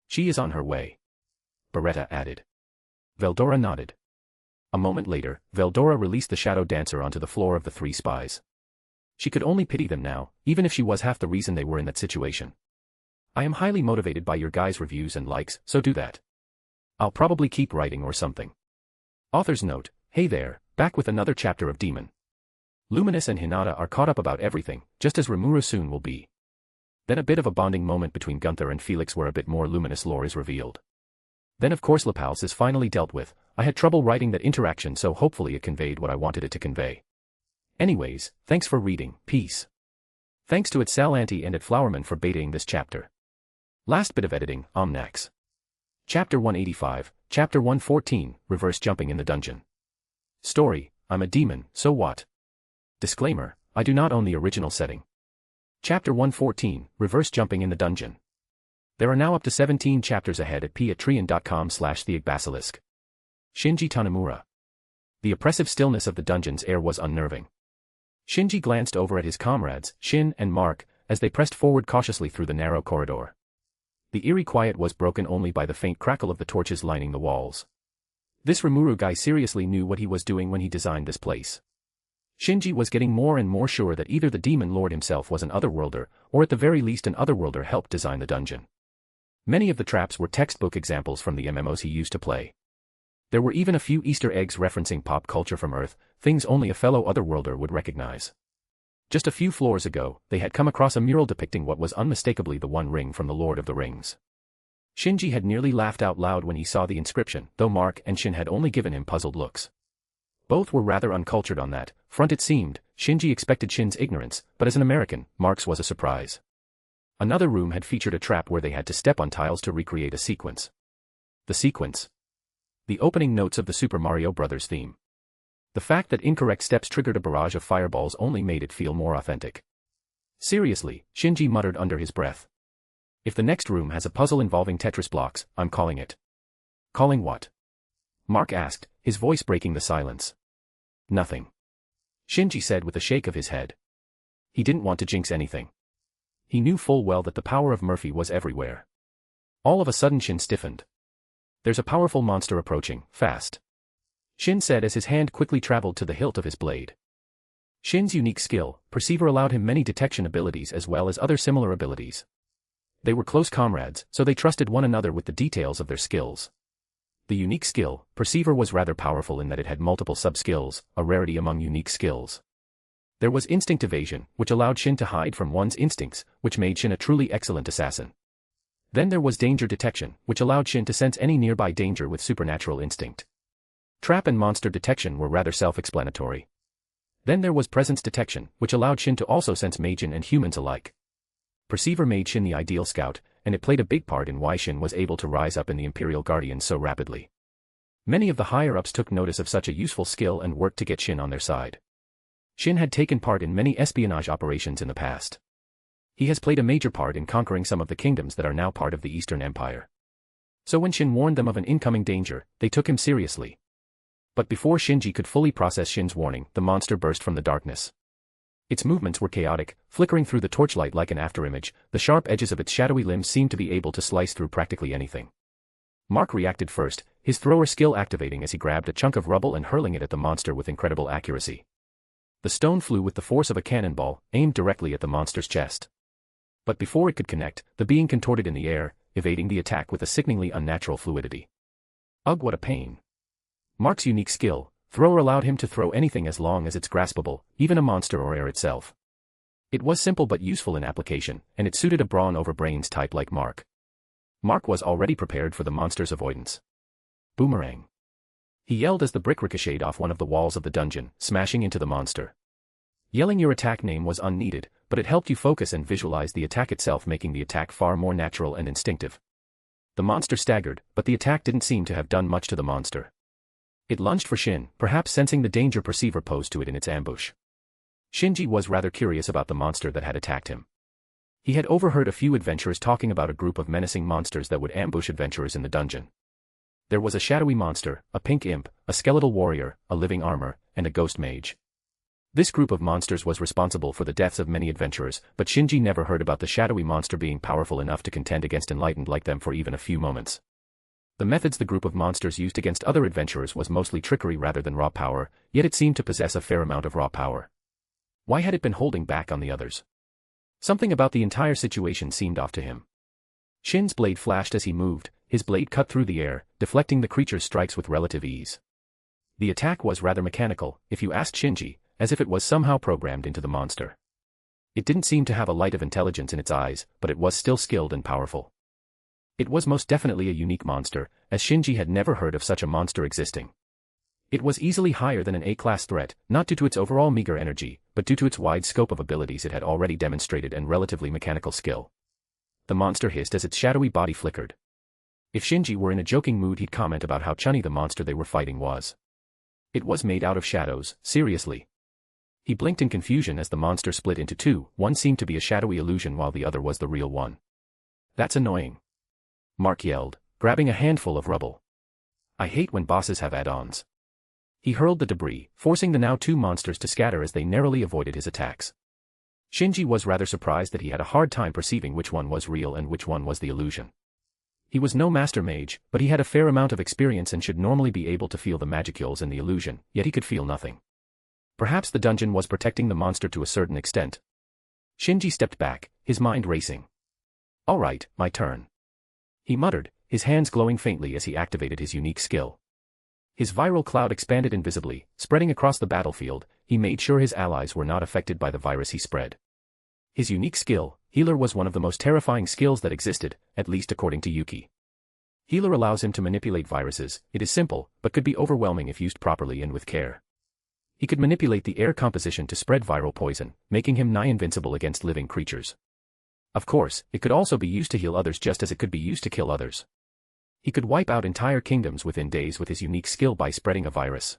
She is on her way. Beretta added. Veldora nodded. A moment later, Veldora released the Shadow Dancer onto the floor of the three spies. She could only pity them now, even if she was half the reason they were in that situation. I am highly motivated by your guys' reviews and likes, so do that. I'll probably keep writing or something. Author's note, hey there, back with another chapter of Daemon. Luminous and Hinata are caught up about everything, just as Rimuru soon will be. Then a bit of a bonding moment between Gunther and Felix where a bit more luminous lore is revealed. Then of course Lapals is finally dealt with. I had trouble writing that interaction, so hopefully it conveyed what I wanted it to convey. Anyways, thanks for reading, peace. Thanks to @Salanti and @Flowerman for betaing this chapter. Last bit of editing, Omnax. Chapter 185, Chapter 114, Reverse Jumping in the Dungeon. Story, I'm a demon, so what? Disclaimer, I do not own the original setting. Chapter 114, Reverse Jumping in the Dungeon. There are now up to 17 chapters ahead at patreon.com/theagbasilisk. Shinji Tanemura. The oppressive stillness of the dungeon's air was unnerving. Shinji glanced over at his comrades, Shin and Mark, as they pressed forward cautiously through the narrow corridor. The eerie quiet was broken only by the faint crackle of the torches lining the walls. This Rimuru guy seriously knew what he was doing when he designed this place. Shinji was getting more and more sure that either the demon lord himself was an otherworlder, or at the very least an otherworlder helped design the dungeon. Many of the traps were textbook examples from the MMOs he used to play. There were even a few Easter eggs referencing pop culture from Earth, things only a fellow otherworlder would recognize. Just a few floors ago, they had come across a mural depicting what was unmistakably the One Ring from the Lord of the Rings. Shinji had nearly laughed out loud when he saw the inscription, though Mark and Shin had only given him puzzled looks. Both were rather uncultured on that front it seemed. Shinji expected Shin's ignorance, but as an American, Mark's was a surprise. Another room had featured a trap where they had to step on tiles to recreate a sequence. The sequence. The opening notes of the Super Mario Bros. Theme. The fact that incorrect steps triggered a barrage of fireballs only made it feel more authentic. Seriously, Shinji muttered under his breath. If the next room has a puzzle involving Tetris blocks, I'm calling it. Calling what? Mark asked, his voice breaking the silence. Nothing. Shinji said with a shake of his head. He didn't want to jinx anything. He knew full well that the power of Murphy was everywhere. All of a sudden Shin stiffened. There's a powerful monster approaching, fast. Shin said as his hand quickly traveled to the hilt of his blade. Shin's unique skill, Perceiver, allowed him many detection abilities as well as other similar abilities. They were close comrades, so they trusted one another with the details of their skills. The unique skill, Perceiver, was rather powerful in that it had multiple sub-skills, a rarity among unique skills. There was instinct evasion, which allowed Shin to hide from one's instincts, which made Shin a truly excellent assassin. Then there was danger detection, which allowed Shin to sense any nearby danger with supernatural instinct. Trap and monster detection were rather self-explanatory. Then there was presence detection, which allowed Shin to also sense Majin and humans alike. Perceiver made Shin the ideal scout, and it played a big part in why Shin was able to rise up in the Imperial Guardians so rapidly. Many of the higher-ups took notice of such a useful skill and worked to get Shin on their side. Shin had taken part in many espionage operations in the past. He has played a major part in conquering some of the kingdoms that are now part of the Eastern Empire. So when Shin warned them of an incoming danger, they took him seriously. But before Shinji could fully process Shin's warning, the monster burst from the darkness. Its movements were chaotic, flickering through the torchlight like an afterimage. The sharp edges of its shadowy limbs seemed to be able to slice through practically anything. Mark reacted first, his thrower skill activating as he grabbed a chunk of rubble and hurling it at the monster with incredible accuracy. The stone flew with the force of a cannonball, aimed directly at the monster's chest. But before it could connect, the being contorted in the air, evading the attack with a sickeningly unnatural fluidity. Ugh, what a pain. Mark's unique skill, thrower, allowed him to throw anything as long as it's graspable, even a monster or air itself. It was simple but useful in application, and it suited a brawn over brains type like Mark. Mark was already prepared for the monster's avoidance. Boomerang. He yelled as the brick ricocheted off one of the walls of the dungeon, smashing into the monster. Yelling your attack name was unneeded, but it helped you focus and visualize the attack itself, making the attack far more natural and instinctive. The monster staggered, but the attack didn't seem to have done much to the monster. It lunged for Shin, perhaps sensing the danger Perceiver posed to it in its ambush. Shinji was rather curious about the monster that had attacked him. He had overheard a few adventurers talking about a group of menacing monsters that would ambush adventurers in the dungeon. There was a shadowy monster, a pink imp, a skeletal warrior, a living armor, and a ghost mage. This group of monsters was responsible for the deaths of many adventurers, but Shinji never heard about the shadowy monster being powerful enough to contend against enlightened like them for even a few moments. The methods the group of monsters used against other adventurers was mostly trickery rather than raw power, yet it seemed to possess a fair amount of raw power. Why had it been holding back on the others? Something about the entire situation seemed off to him. Shin's blade flashed as he moved, his blade cut through the air, deflecting the creature's strikes with relative ease. The attack was rather mechanical, if you asked Shinji, as if it was somehow programmed into the monster. It didn't seem to have a light of intelligence in its eyes, but it was still skilled and powerful. It was most definitely a unique monster, as Shinji had never heard of such a monster existing. It was easily higher than an A-class threat, not due to its overall meager energy, but due to its wide scope of abilities it had already demonstrated and relatively mechanical skill. The monster hissed as its shadowy body flickered. If Shinji were in a joking mood he'd comment about how chunny the monster they were fighting was. It was made out of shadows, seriously. He blinked in confusion as the monster split into two, one seemed to be a shadowy illusion while the other was the real one. That's annoying. Mark yelled, grabbing a handful of rubble. I hate when bosses have add-ons. He hurled the debris, forcing the now two monsters to scatter as they narrowly avoided his attacks. Shinji was rather surprised that he had a hard time perceiving which one was real and which one was the illusion. He was no master mage, but he had a fair amount of experience and should normally be able to feel the magicules in the illusion, yet he could feel nothing. Perhaps the dungeon was protecting the monster to a certain extent. Shinji stepped back, his mind racing. All right, my turn. He muttered, his hands glowing faintly as he activated his unique skill. His viral cloud expanded invisibly, spreading across the battlefield. He made sure his allies were not affected by the virus he spread. His unique skill, Healer, was one of the most terrifying skills that existed, at least according to Yuki. Healer allows him to manipulate viruses. It is simple, but could be overwhelming if used properly and with care. He could manipulate the air composition to spread viral poison, making him nigh invincible against living creatures. Of course, it could also be used to heal others just as it could be used to kill others. He could wipe out entire kingdoms within days with his unique skill by spreading a virus.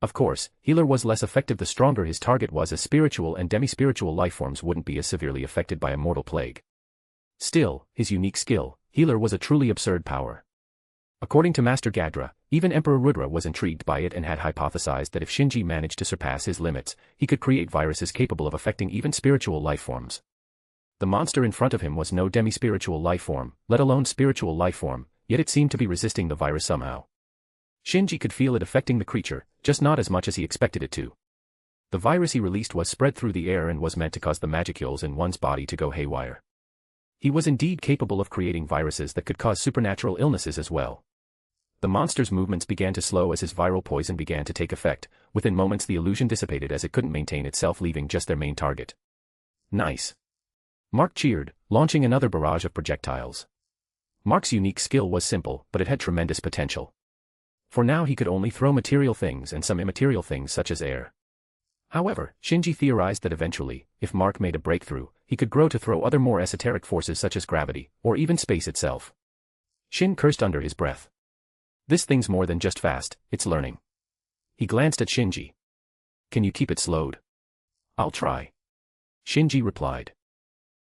Of course, Healer was less effective the stronger his target was, as spiritual and demi-spiritual lifeforms wouldn't be as severely affected by a mortal plague. Still, his unique skill, Healer, was a truly absurd power. According to Master Gadra, even Emperor Rudra was intrigued by it and had hypothesized that if Shinji managed to surpass his limits, he could create viruses capable of affecting even spiritual lifeforms. The monster in front of him was no demi-spiritual lifeform, let alone spiritual lifeform, yet it seemed to be resisting the virus somehow. Shinji could feel it affecting the creature, just not as much as he expected it to. The virus he released was spread through the air and was meant to cause the magicules in one's body to go haywire. He was indeed capable of creating viruses that could cause supernatural illnesses as well. The monster's movements began to slow as his viral poison began to take effect. Within moments the illusion dissipated as it couldn't maintain itself, leaving just their main target. Nice. Mark cheered, launching another barrage of projectiles. Mark's unique skill was simple, but it had tremendous potential. For now he could only throw material things and some immaterial things such as air. However, Shinji theorized that eventually, if Mark made a breakthrough, he could grow to throw other more esoteric forces such as gravity, or even space itself. Shin cursed under his breath. This thing's more than just fast, it's learning. He glanced at Shinji. Can you keep it slowed? I'll try. Shinji replied.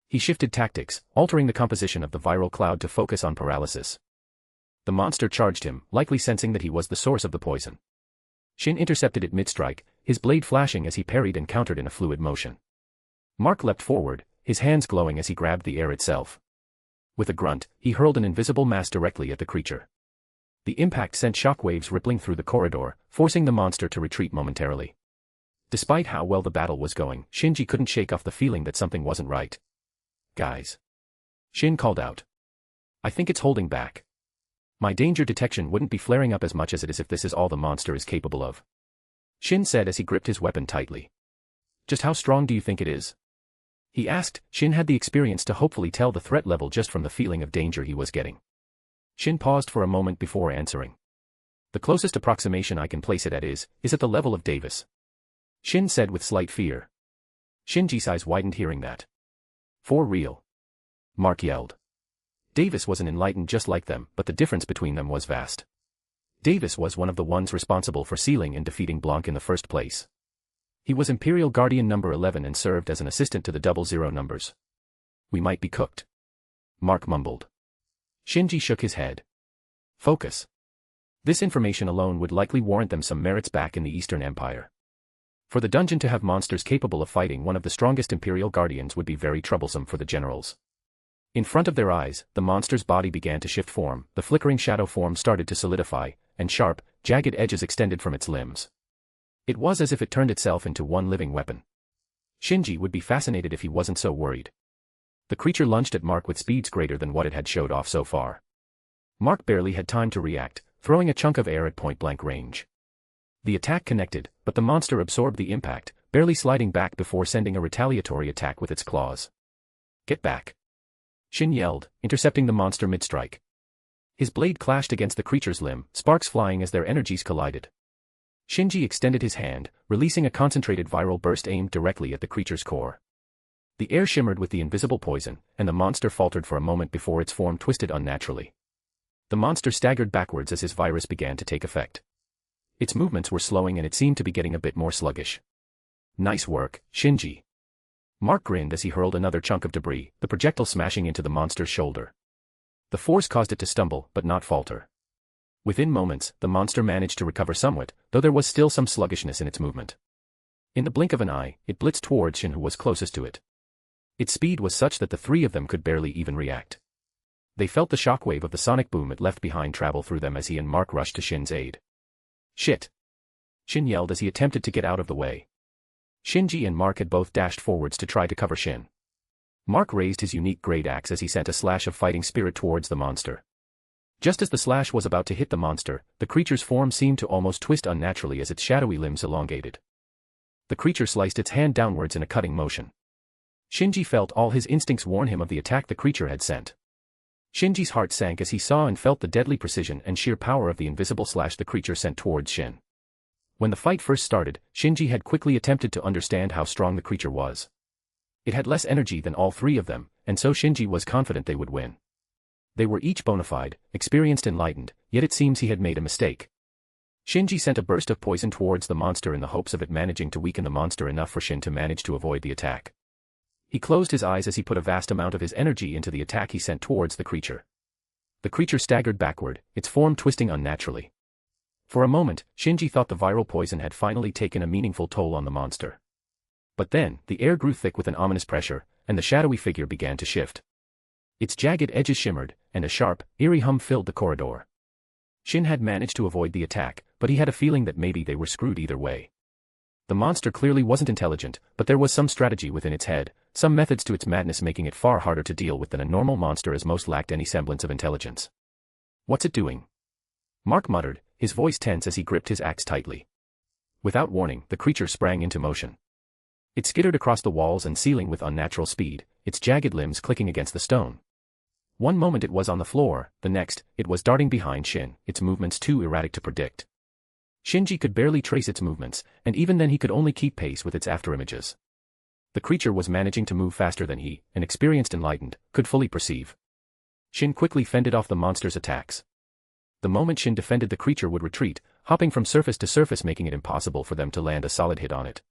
He shifted tactics, altering the composition of the viral cloud to focus on paralysis. The monster charged him, likely sensing that he was the source of the poison. Shin intercepted it mid-strike, his blade flashing as he parried and countered in a fluid motion. Mark leapt forward, his hands glowing as he grabbed the air itself. With a grunt, he hurled an invisible mass directly at the creature. The impact sent shockwaves rippling through the corridor, forcing the monster to retreat momentarily. Despite how well the battle was going, Shinji couldn't shake off the feeling that something wasn't right. Guys. Shin called out. I think it's holding back. My danger detection wouldn't be flaring up as much as it is if this is all the monster is capable of. Shin said as he gripped his weapon tightly. Just how strong do you think it is? He asked. Shin had the experience to hopefully tell the threat level just from the feeling of danger he was getting. Shin paused for a moment before answering. The closest approximation I can place it at is at the level of Davis. Shin said with slight fear. Shinji's eyes widened hearing that. For real? Mark yelled. Davis was an enlightened just like them, but the difference between them was vast. Davis was one of the ones responsible for sealing and defeating Blanc in the first place. He was Imperial Guardian number 11 and served as an assistant to the 00 numbers. We might be cooked. Mark mumbled. Shinji shook his head. Focus. This information alone would likely warrant them some merits back in the Eastern Empire. For the dungeon to have monsters capable of fighting one of the strongest Imperial Guardians would be very troublesome for the generals. In front of their eyes, the monster's body began to shift form, the flickering shadow form started to solidify, and sharp, jagged edges extended from its limbs. It was as if it turned itself into one living weapon. Shinji would be fascinated if he wasn't so worried. The creature lunged at Mark with speeds greater than what it had showed off so far. Mark barely had time to react, throwing a chunk of air at point-blank range. The attack connected, but the monster absorbed the impact, barely sliding back before sending a retaliatory attack with its claws. "Get back!" Shin yelled, intercepting the monster mid-strike. His blade clashed against the creature's limb, sparks flying as their energies collided. Shinji extended his hand, releasing a concentrated viral burst aimed directly at the creature's core. The air shimmered with the invisible poison, and the monster faltered for a moment before its form twisted unnaturally. The monster staggered backwards as his virus began to take effect. Its movements were slowing and it seemed to be getting a bit more sluggish. "Nice work, Shinji." Mark grinned as he hurled another chunk of debris, the projectile smashing into the monster's shoulder. The force caused it to stumble, but not falter. Within moments, the monster managed to recover somewhat, though there was still some sluggishness in its movement. In the blink of an eye, it blitzed towards Shin, who was closest to it. Its speed was such that the three of them could barely even react. They felt the shockwave of the sonic boom it left behind travel through them as he and Mark rushed to Shin's aid. "Shit!" Shin yelled as he attempted to get out of the way. Shinji and Mark had both dashed forwards to try to cover Shin. Mark raised his unique great axe as he sent a slash of fighting spirit towards the monster. Just as the slash was about to hit the monster, the creature's form seemed to almost twist unnaturally as its shadowy limbs elongated. The creature sliced its hand downwards in a cutting motion. Shinji felt all his instincts warn him of the attack the creature had sent. Shinji's heart sank as he saw and felt the deadly precision and sheer power of the invisible slash the creature sent towards Shin. When the fight first started, Shinji had quickly attempted to understand how strong the creature was. It had less energy than all three of them, and so Shinji was confident they would win. They were each bona fide, experienced, enlightened, yet it seems he had made a mistake. Shinji sent a burst of poison towards the monster in the hopes of it managing to weaken the monster enough for Shin to manage to avoid the attack. He closed his eyes as he put a vast amount of his energy into the attack he sent towards the creature. The creature staggered backward, its form twisting unnaturally. For a moment, Shinji thought the viral poison had finally taken a meaningful toll on the monster. But then, the air grew thick with an ominous pressure, and the shadowy figure began to shift. Its jagged edges shimmered, and a sharp, eerie hum filled the corridor. Shin had managed to avoid the attack, but he had a feeling that maybe they were screwed either way. The monster clearly wasn't intelligent, but there was some strategy within its head, some methods to its madness making it far harder to deal with than a normal monster as most lacked any semblance of intelligence. "What's it doing?" Mark muttered, his voice tense as he gripped his axe tightly. Without warning, the creature sprang into motion. It skittered across the walls and ceiling with unnatural speed, its jagged limbs clicking against the stone. One moment it was on the floor, the next, it was darting behind Shin, its movements too erratic to predict. Shinji could barely trace its movements, and even then he could only keep pace with its afterimages. The creature was managing to move faster than he, an experienced enlightened, could fully perceive. Shin quickly fended off the monster's attacks. The moment Shin defended, the creature would retreat, hopping from surface to surface, making it impossible for them to land a solid hit on it.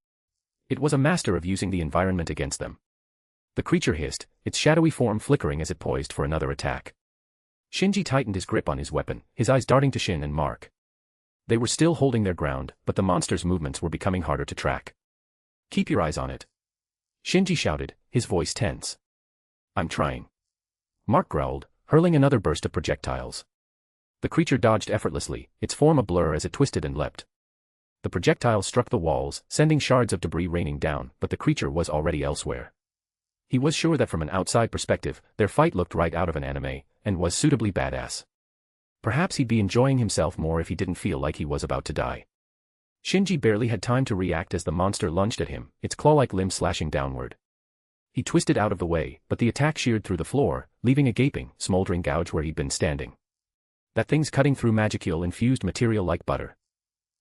It was a master of using the environment against them. The creature hissed, its shadowy form flickering as it poised for another attack. Shinji tightened his grip on his weapon, his eyes darting to Shin and Mark. They were still holding their ground, but the monster's movements were becoming harder to track. "Keep your eyes on it," Shinji shouted, his voice tense. "I'm trying," Mark growled, hurling another burst of projectiles. The creature dodged effortlessly, its form a blur as it twisted and leapt. The projectiles struck the walls, sending shards of debris raining down, but the creature was already elsewhere. He was sure that from an outside perspective, their fight looked right out of an anime, and was suitably badass. Perhaps he'd be enjoying himself more if he didn't feel like he was about to die. Shinji barely had time to react as the monster lunged at him, its claw-like limbs slashing downward. He twisted out of the way, but the attack sheared through the floor, leaving a gaping, smoldering gouge where he'd been standing. "That thing's cutting through magicule-infused material like butter,"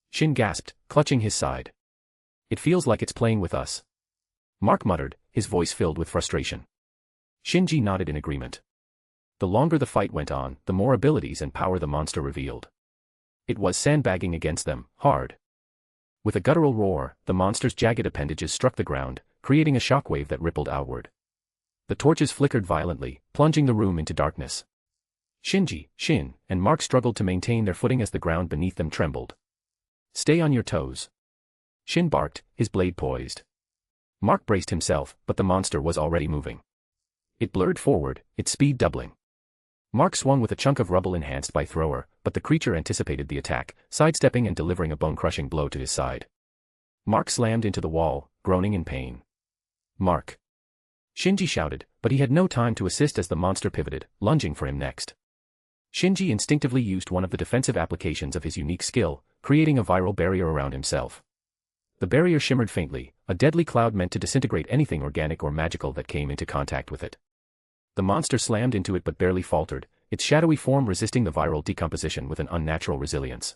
Shin gasped, clutching his side. "It feels like it's playing with us," Mark muttered, his voice filled with frustration. Shinji nodded in agreement. The longer the fight went on, the more abilities and power the monster revealed. It was sandbagging against them, hard. With a guttural roar, the monster's jagged appendages struck the ground, creating a shockwave that rippled outward. The torches flickered violently, plunging the room into darkness. Shinji, Shin, and Mark struggled to maintain their footing as the ground beneath them trembled. "Stay on your toes," Shin barked, his blade poised. Mark braced himself, but the monster was already moving. It blurred forward, its speed doubling. Mark swung with a chunk of rubble enhanced by thrower, but the creature anticipated the attack, sidestepping and delivering a bone-crushing blow to his side. Mark slammed into the wall, groaning in pain. "Mark!" Shinji shouted, but he had no time to assist as the monster pivoted, lunging for him next. Shinji instinctively used one of the defensive applications of his unique skill, creating a viral barrier around himself. The barrier shimmered faintly, a deadly cloud meant to disintegrate anything organic or magical that came into contact with it. The monster slammed into it but barely faltered, its shadowy form resisting the viral decomposition with an unnatural resilience.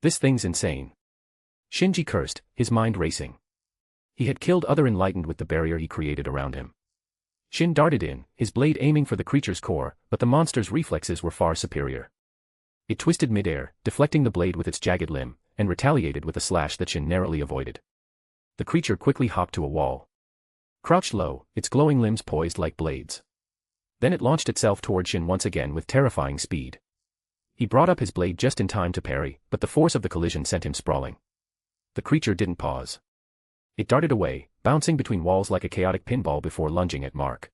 This thing's insane. Shinji cursed, his mind racing. He had killed other enlightened with the barrier he created around him. Shin darted in, his blade aiming for the creature's core, but the monster's reflexes were far superior. It twisted midair, deflecting the blade with its jagged limb, and retaliated with a slash that Shin narrowly avoided. The creature quickly hopped to a wall. Crouched low, its glowing limbs poised like blades. Then it launched itself toward Shin once again with terrifying speed. He brought up his blade just in time to parry, but the force of the collision sent him sprawling. The creature didn't pause. It darted away, bouncing between walls like a chaotic pinball before lunging at Mark.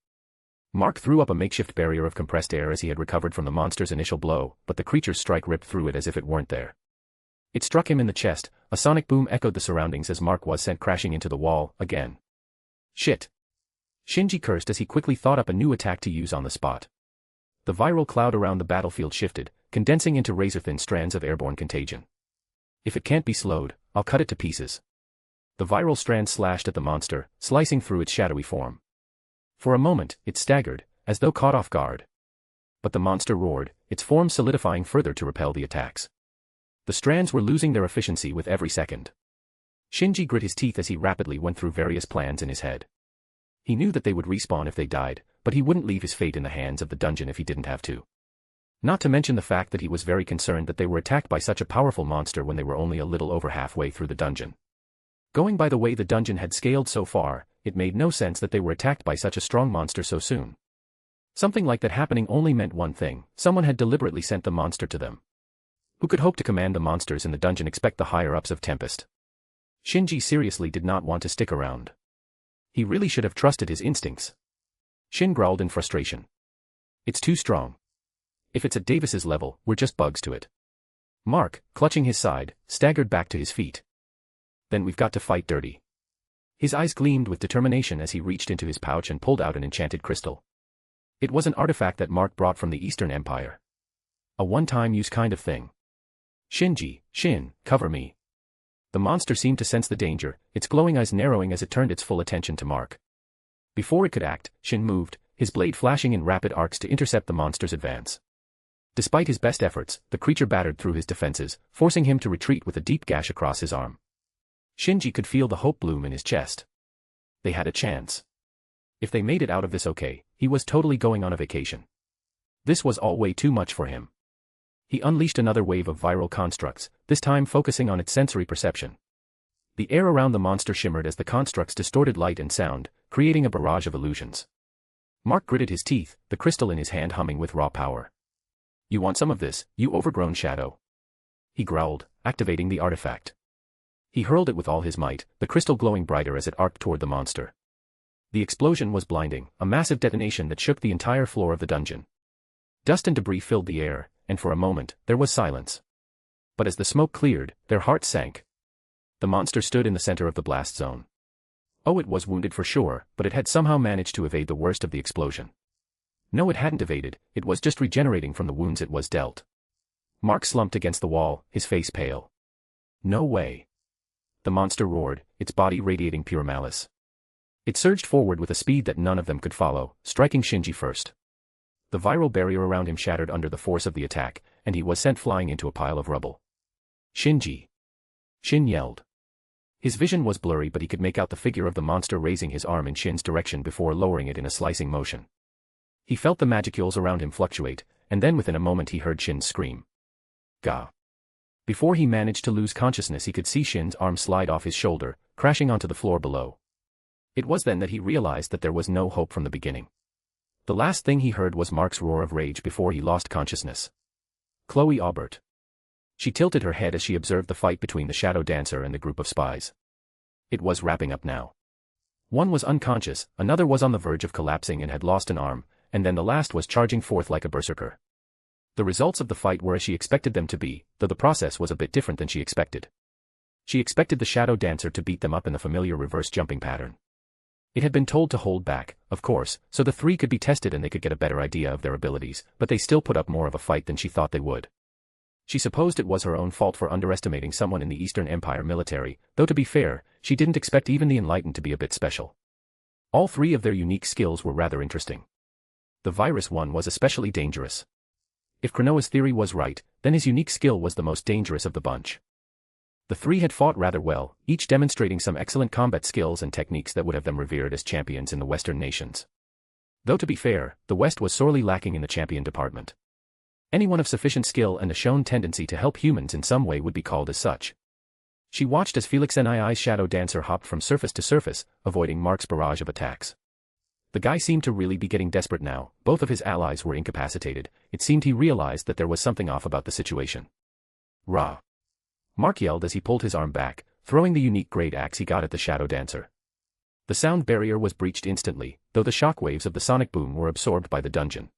Mark threw up a makeshift barrier of compressed air as he had recovered from the monster's initial blow, but the creature's strike ripped through it as if it weren't there. It struck him in the chest, a sonic boom echoed the surroundings as Mark was sent crashing into the wall, again. Shit! Shinji cursed as he quickly thought up a new attack to use on the spot. The viral cloud around the battlefield shifted, condensing into razor-thin strands of airborne contagion. If it can't be slowed, I'll cut it to pieces. The viral strand slashed at the monster, slicing through its shadowy form. For a moment, it staggered, as though caught off guard. But the monster roared, its form solidifying further to repel the attacks. The strands were losing their efficiency with every second. Shinji grit his teeth as he rapidly went through various plans in his head. He knew that they would respawn if they died, but he wouldn't leave his fate in the hands of the dungeon if he didn't have to. Not to mention the fact that he was very concerned that they were attacked by such a powerful monster when they were only a little over halfway through the dungeon. Going by the way the dungeon had scaled so far, it made no sense that they were attacked by such a strong monster so soon. Something like that happening only meant one thing: someone had deliberately sent the monster to them. Who could hope to command the monsters in the dungeon expect the higher-ups of Tempest? Shinji seriously did not want to stick around. He really should have trusted his instincts. Shin growled in frustration. It's too strong. If it's at Davis's level, we're just bugs to it. Mark, clutching his side, staggered back to his feet. Then we've got to fight dirty. His eyes gleamed with determination as he reached into his pouch and pulled out an enchanted crystal. It was an artifact that Mark brought from the Eastern Empire. A one-time use kind of thing. Shin, cover me. The monster seemed to sense the danger, its glowing eyes narrowing as it turned its full attention to Mark. Before it could act, Shin moved, his blade flashing in rapid arcs to intercept the monster's advance. Despite his best efforts, the creature battered through his defenses, forcing him to retreat with a deep gash across his arm. Shinji could feel the hope bloom in his chest. They had a chance. If they made it out of this okay, he was totally going on a vacation. This was all way too much for him. He unleashed another wave of viral constructs, this time focusing on its sensory perception. The air around the monster shimmered as the constructs distorted light and sound, creating a barrage of illusions. Mark gritted his teeth, the crystal in his hand humming with raw power. You want some of this, you overgrown shadow? He growled, activating the artifact. He hurled it with all his might, the crystal glowing brighter as it arced toward the monster. The explosion was blinding, a massive detonation that shook the entire floor of the dungeon. Dust and debris filled the air, and for a moment, there was silence. But as the smoke cleared, their hearts sank. The monster stood in the center of the blast zone. Oh, it was wounded for sure, but it had somehow managed to evade the worst of the explosion. No, it hadn't evaded, it was just regenerating from the wounds it was dealt. Mark slumped against the wall, his face pale. No way. The monster roared, its body radiating pure malice. It surged forward with a speed that none of them could follow, striking Shinji first. The viral barrier around him shattered under the force of the attack, and he was sent flying into a pile of rubble. Shinji! Shin yelled. His vision was blurry, but he could make out the figure of the monster raising his arm in Shin's direction before lowering it in a slicing motion. He felt the magicules around him fluctuate, and then within a moment he heard Shin scream. Gah! Before he managed to lose consciousness, he could see Shin's arm slide off his shoulder, crashing onto the floor below. It was then that he realized that there was no hope from the beginning. The last thing he heard was Mark's roar of rage before he lost consciousness. Chloe Aubert. She tilted her head as she observed the fight between the shadow dancer and the group of spies. It was wrapping up now. One was unconscious, another was on the verge of collapsing and had lost an arm, and then the last was charging forth like a berserker. The results of the fight were as she expected them to be, though the process was a bit different than she expected. She expected the shadow dancer to beat them up in the familiar reverse jumping pattern. It had been told to hold back, of course, so the three could be tested and they could get a better idea of their abilities, but they still put up more of a fight than she thought they would. She supposed it was her own fault for underestimating someone in the Eastern Empire military, though to be fair, she didn't expect even the enlightened to be a bit special. All three of their unique skills were rather interesting. The virus one was especially dangerous. If Cronoa's theory was right, then his unique skill was the most dangerous of the bunch. The three had fought rather well, each demonstrating some excellent combat skills and techniques that would have them revered as champions in the Western nations. Though to be fair, the West was sorely lacking in the champion department. Anyone of sufficient skill and a shown tendency to help humans in some way would be called as such. She watched as Felix Nii's shadow dancer hopped from surface to surface, avoiding Mark's barrage of attacks. The guy seemed to really be getting desperate now. Both of his allies were incapacitated. It seemed he realized that there was something off about the situation. Rah! Mark yelled as he pulled his arm back, throwing the unique great axe he got at the shadow dancer. The sound barrier was breached instantly, though the shockwaves of the sonic boom were absorbed by the dungeon.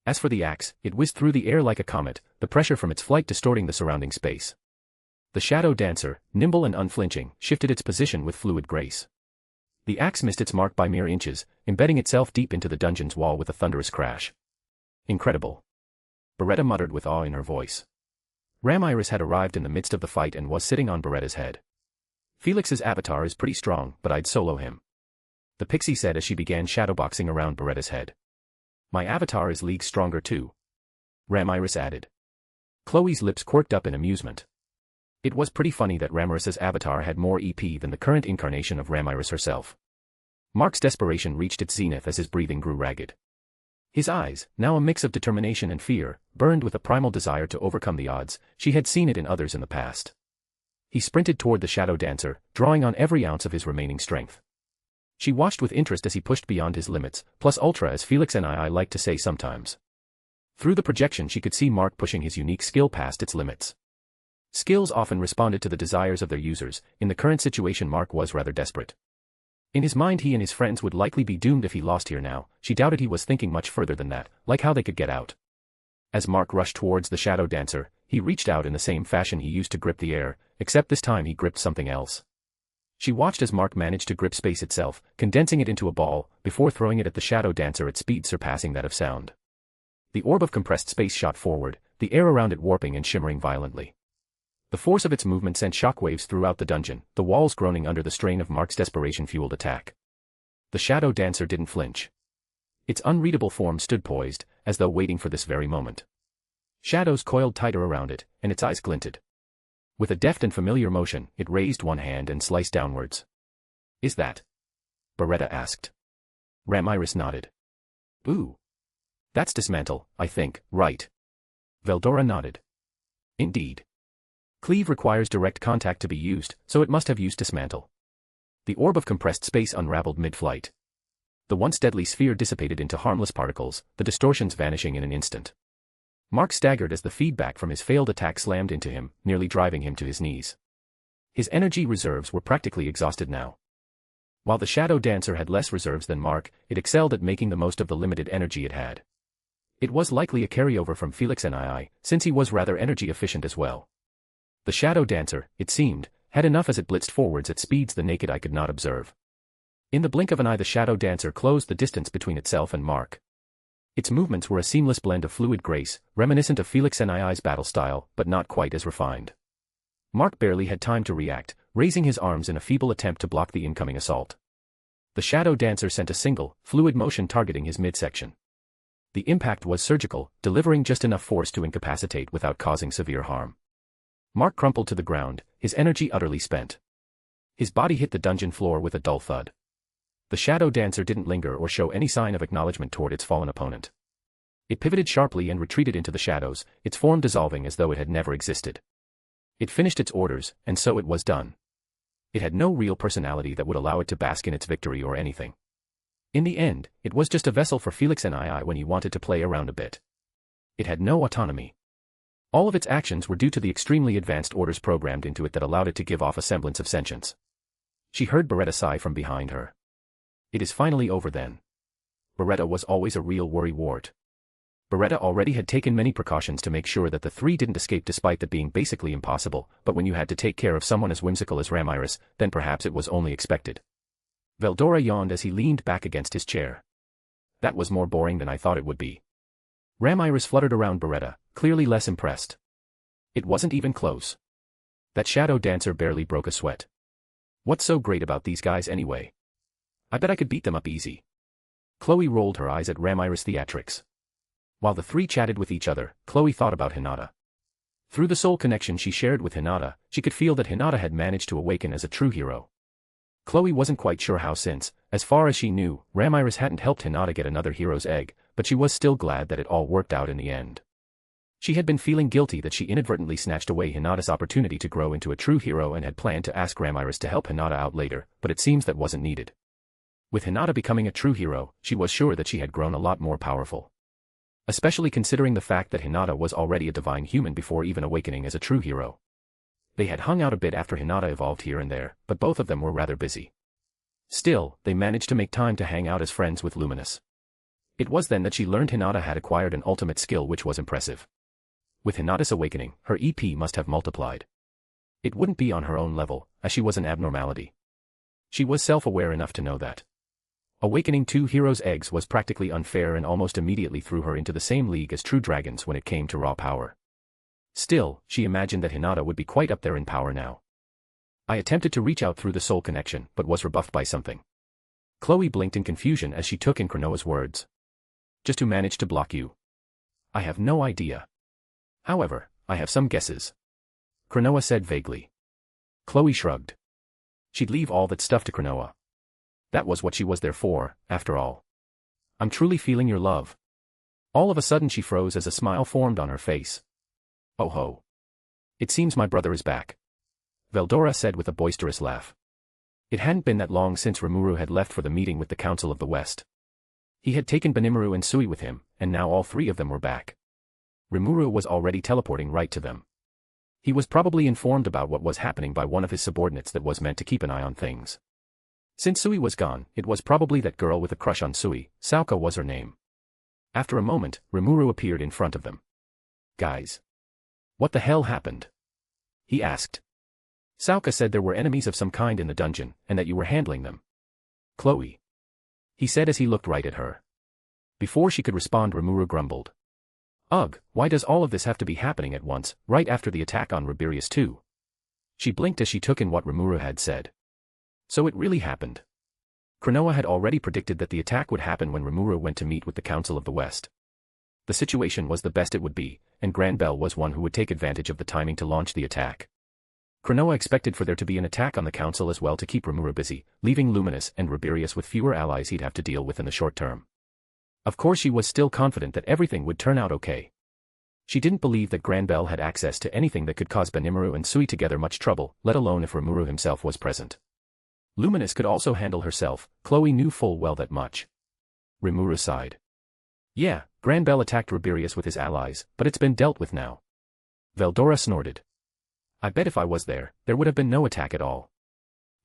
As for the axe, it whizzed through the air like a comet, the pressure from its flight distorting the surrounding space. The shadow dancer, nimble and unflinching, shifted its position with fluid grace. The axe missed its mark by mere inches, embedding itself deep into the dungeon's wall with a thunderous crash. Incredible. Beretta muttered with awe in her voice. Ramiris had arrived in the midst of the fight and was sitting on Beretta's head. Felix's avatar is pretty strong, but I'd solo him. The pixie said as she began shadowboxing around Beretta's head. My avatar is leagues stronger too. Ramiris added. Chloe's lips quirked up in amusement. It was pretty funny that Ramiris's avatar had more EP than the current incarnation of Ramiris herself. Mark's desperation reached its zenith as his breathing grew ragged. His eyes, now a mix of determination and fear, burned with a primal desire to overcome the odds. She had seen it in others in the past. He sprinted toward the shadow dancer, drawing on every ounce of his remaining strength. She watched with interest as he pushed beyond his limits, plus ultra as Felix and I like to say sometimes. Through the projection she could see Mark pushing his unique skill past its limits. Skills often responded to the desires of their users. In the current situation Mark was rather desperate. In his mind he and his friends would likely be doomed if he lost here now. She doubted he was thinking much further than that, like how they could get out. As Mark rushed towards the shadow dancer, he reached out in the same fashion he used to grip the air, except this time he gripped something else. She watched as Mark managed to grip space itself, condensing it into a ball, before throwing it at the shadow dancer at speed surpassing that of sound. The orb of compressed space shot forward, the air around it warping and shimmering violently. The force of its movement sent shockwaves throughout the dungeon, the walls groaning under the strain of Mark's desperation-fueled attack. The shadow dancer didn't flinch. Its unreadable form stood poised, as though waiting for this very moment. Shadows coiled tighter around it, and its eyes glinted. With a deft and familiar motion, it raised one hand and sliced downwards. Is that? Beretta asked. Ramiris nodded. Ooh. That's dismantle, I think, right? Veldora nodded. Indeed. Cleave requires direct contact to be used, so it must have used dismantle. The orb of compressed space unraveled mid-flight. The once deadly sphere dissipated into harmless particles, the distortions vanishing in an instant. Mark staggered as the feedback from his failed attack slammed into him, nearly driving him to his knees. His energy reserves were practically exhausted now. While the shadow dancer had less reserves than Mark, it excelled at making the most of the limited energy it had. It was likely a carryover from Felix Nii, since he was rather energy efficient as well. The shadow dancer, it seemed, had enough as it blitzed forwards at speeds the naked eye could not observe. In the blink of an eye the shadow dancer closed the distance between itself and Mark. Its movements were a seamless blend of fluid grace, reminiscent of Felix Nii's battle style, but not quite as refined. Mark barely had time to react, raising his arms in a feeble attempt to block the incoming assault. The shadow dancer sent a single, fluid motion targeting his midsection. The impact was surgical, delivering just enough force to incapacitate without causing severe harm. Mark crumpled to the ground, his energy utterly spent. His body hit the dungeon floor with a dull thud. The shadow dancer didn't linger or show any sign of acknowledgement toward its fallen opponent. It pivoted sharply and retreated into the shadows, its form dissolving as though it had never existed. It finished its orders, and so it was done. It had no real personality that would allow it to bask in its victory or anything. In the end, it was just a vessel for Felix Nii when he wanted to play around a bit. It had no autonomy. All of its actions were due to the extremely advanced orders programmed into it that allowed it to give off a semblance of sentience. She heard Beretta sigh from behind her. It is finally over then. Beretta was always a real worrywart. Beretta already had taken many precautions to make sure that the three didn't escape despite that being basically impossible, but when you had to take care of someone as whimsical as Ramiris, then perhaps it was only expected. Veldora yawned as he leaned back against his chair. That was more boring than I thought it would be. Ramiris fluttered around Beretta, clearly less impressed. It wasn't even close. That shadow dancer barely broke a sweat. What's so great about these guys anyway? I bet I could beat them up easy. Chloe rolled her eyes at Ramira's theatrics. While the three chatted with each other, Chloe thought about Hinata. Through the soul connection she shared with Hinata, she could feel that Hinata had managed to awaken as a true hero. Chloe wasn't quite sure how since, as far as she knew, Ramiris hadn't helped Hinata get another hero's egg, but she was still glad that it all worked out in the end. She had been feeling guilty that she inadvertently snatched away Hinata's opportunity to grow into a true hero and had planned to ask Ramiris to help Hinata out later, but it seems that wasn't needed. With Hinata becoming a true hero, she was sure that she had grown a lot more powerful. Especially considering the fact that Hinata was already a divine human before even awakening as a true hero. They had hung out a bit after Hinata evolved here and there, but both of them were rather busy. Still, they managed to make time to hang out as friends with Luminous. It was then that she learned Hinata had acquired an ultimate skill which was impressive. With Hinata's awakening, her EP must have multiplied. It wouldn't be on her own level, as she was an abnormality. She was self-aware enough to know that. Awakening two heroes' eggs was practically unfair and almost immediately threw her into the same league as true dragons when it came to raw power. Still, she imagined that Hinata would be quite up there in power now. I attempted to reach out through the soul connection but was rebuffed by something. Chloe blinked in confusion as she took in Cronoa's words. Just who managed to block you? I have no idea. However, I have some guesses. Cronoa said vaguely. Chloe shrugged. She'd leave all that stuff to Cronoa. That was what she was there for, after all. I'm truly feeling your love. All of a sudden she froze as a smile formed on her face. Oh ho. It seems my brother is back. Veldora said with a boisterous laugh. It hadn't been that long since Rimuru had left for the meeting with the Council of the West. He had taken Benimaru and Sui with him, and now all three of them were back. Rimuru was already teleporting right to them. He was probably informed about what was happening by one of his subordinates that was meant to keep an eye on things. Since Sui was gone, it was probably that girl with a crush on Sui, Sauka was her name. After a moment, Rimuru appeared in front of them. Guys. What the hell happened? He asked. Sauka said there were enemies of some kind in the dungeon, and that you were handling them. Chloe. He said as he looked right at her. Before she could respond, Rimuru grumbled. Ugh, why does all of this have to be happening at once, right after the attack on Rabirius too? She blinked as she took in what Rimuru had said. So it really happened. Cronoa had already predicted that the attack would happen when Rimuru went to meet with the Council of the West. The situation was the best it would be, and Grand Bell was one who would take advantage of the timing to launch the attack. Cronoa expected for there to be an attack on the Council as well to keep Rimuru busy, leaving Luminous and Rabirius with fewer allies he'd have to deal with in the short term. Of course she was still confident that everything would turn out okay. She didn't believe that Grand Bell had access to anything that could cause Benimaru and Sui together much trouble, let alone if Rimuru himself was present. Luminous could also handle herself, Chloe knew full well that much. Rimuru sighed. Yeah, Grand Bell attacked Rabirius with his allies, but it's been dealt with now. Veldora snorted. I bet if I was there, there would have been no attack at all.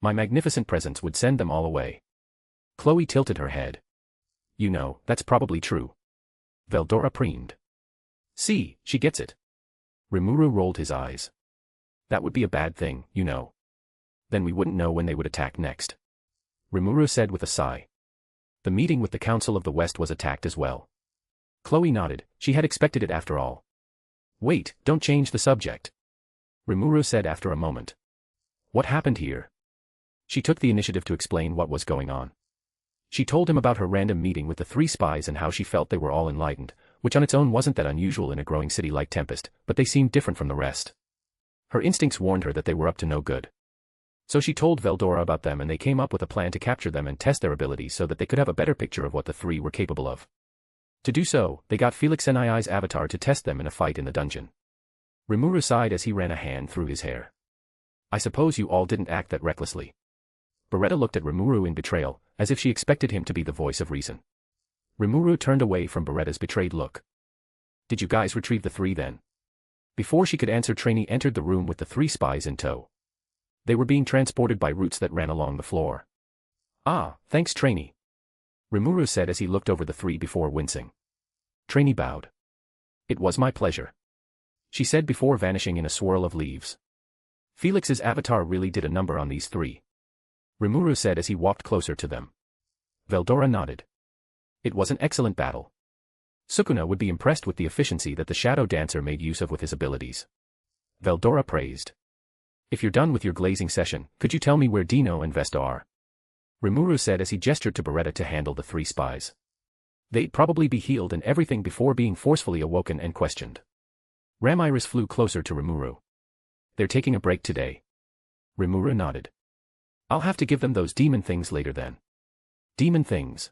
My magnificent presence would send them all away. Chloe tilted her head. You know, that's probably true. Veldora preened. See, she gets it. Rimuru rolled his eyes. That would be a bad thing, you know. Then we wouldn't know when they would attack next. Rimuru said with a sigh. The meeting with the Council of the West was attacked as well. Chloe nodded, she had expected it after all. Wait, don't change the subject. Rimuru said after a moment. What happened here? She took the initiative to explain what was going on. She told him about her random meeting with the three spies and how she felt they were all enlightened, which on its own wasn't that unusual in a growing city like Tempest, but they seemed different from the rest. Her instincts warned her that they were up to no good. So she told Veldora about them and they came up with a plan to capture them and test their abilities so that they could have a better picture of what the three were capable of. To do so, they got Felix Nii's avatar to test them in a fight in the dungeon. Rimuru sighed as he ran a hand through his hair. I suppose you all didn't act that recklessly. Beretta looked at Rimuru in betrayal, as if she expected him to be the voice of reason. Rimuru turned away from Beretta's betrayed look. Did you guys retrieve the three then? Before she could answer, Trainee entered the room with the three spies in tow. They were being transported by roots that ran along the floor. Ah, thanks Trainee. Rimuru said as he looked over the three before wincing. Trainee bowed. It was my pleasure. She said before vanishing in a swirl of leaves. Felix's avatar really did a number on these three. Rimuru said as he walked closer to them. Veldora nodded. It was an excellent battle. Sukuna would be impressed with the efficiency that the shadow dancer made use of with his abilities. Veldora praised. If you're done with your glazing session, could you tell me where Dino and Vesta are? Rimuru said as he gestured to Beretta to handle the 3 spies. They'd probably be healed and everything before being forcefully awoken and questioned. Ramiris flew closer to Rimuru. They're taking a break today. Rimuru nodded. I'll have to give them those demon things later then. Demon things.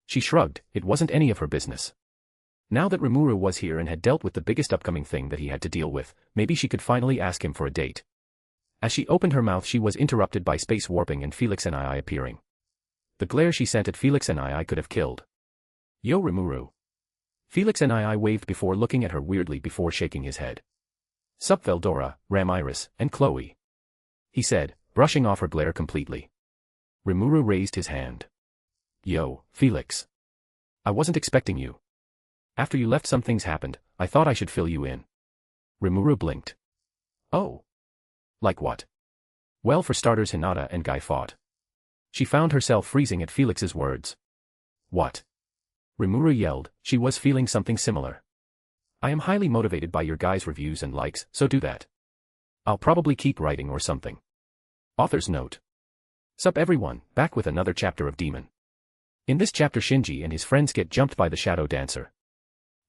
She shrugged, it wasn't any of her business. Now that Rimuru was here and had dealt with the biggest upcoming thing that he had to deal with, maybe she could finally ask him for a date. As she opened her mouth she was interrupted by space warping and Felix and I appearing. The glare she sent at Felix and I could have killed. Yo Rimuru. Felix and I waved before looking at her weirdly before shaking his head. Sup Veldora, Ramiris, and Chloe. He said, brushing off her glare completely. Rimuru raised his hand. Yo, Felix. I wasn't expecting you. After you left some things happened, I thought I should fill you in. Rimuru blinked. Oh. Like what? Well for starters Hinata and Guy fought. She found herself freezing at Felix's words. What? Rimuru yelled, she was feeling something similar. I am highly motivated by your guys' reviews and likes, so do that. I'll probably keep writing or something. Author's note. Sup everyone, back with another chapter of Daemon. In this chapter Shinji and his friends get jumped by the Shadow Dancer.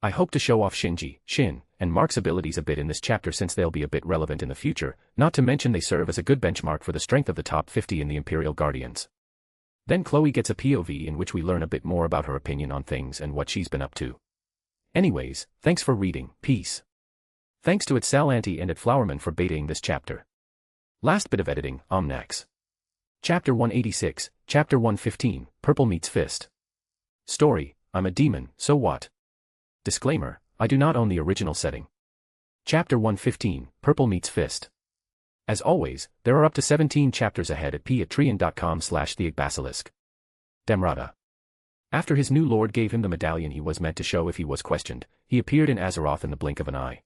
I hope to show off Shin, and Mark's abilities a bit in this chapter since they'll be a bit relevant in the future, not to mention they serve as a good benchmark for the strength of the top 50 in the Imperial Guardians. Then Chloe gets a POV in which we learn a bit more about her opinion on things and what she's been up to. Anyways, thanks for reading, peace. Thanks to Salanti and Flowerman for betaing this chapter. Last bit of editing, Omnax. Chapter 186, Chapter 115, Purple Meets Fist. Story, I'm a demon, so what? Disclaimer, I do not own the original setting. Chapter 115, Purple Meets Fist. As always, there are up to 17 chapters ahead at patreon.com/theagbasilisk. Demrata. After his new lord gave him the medallion he was meant to show if he was questioned, he appeared in Azeroth in the blink of an eye.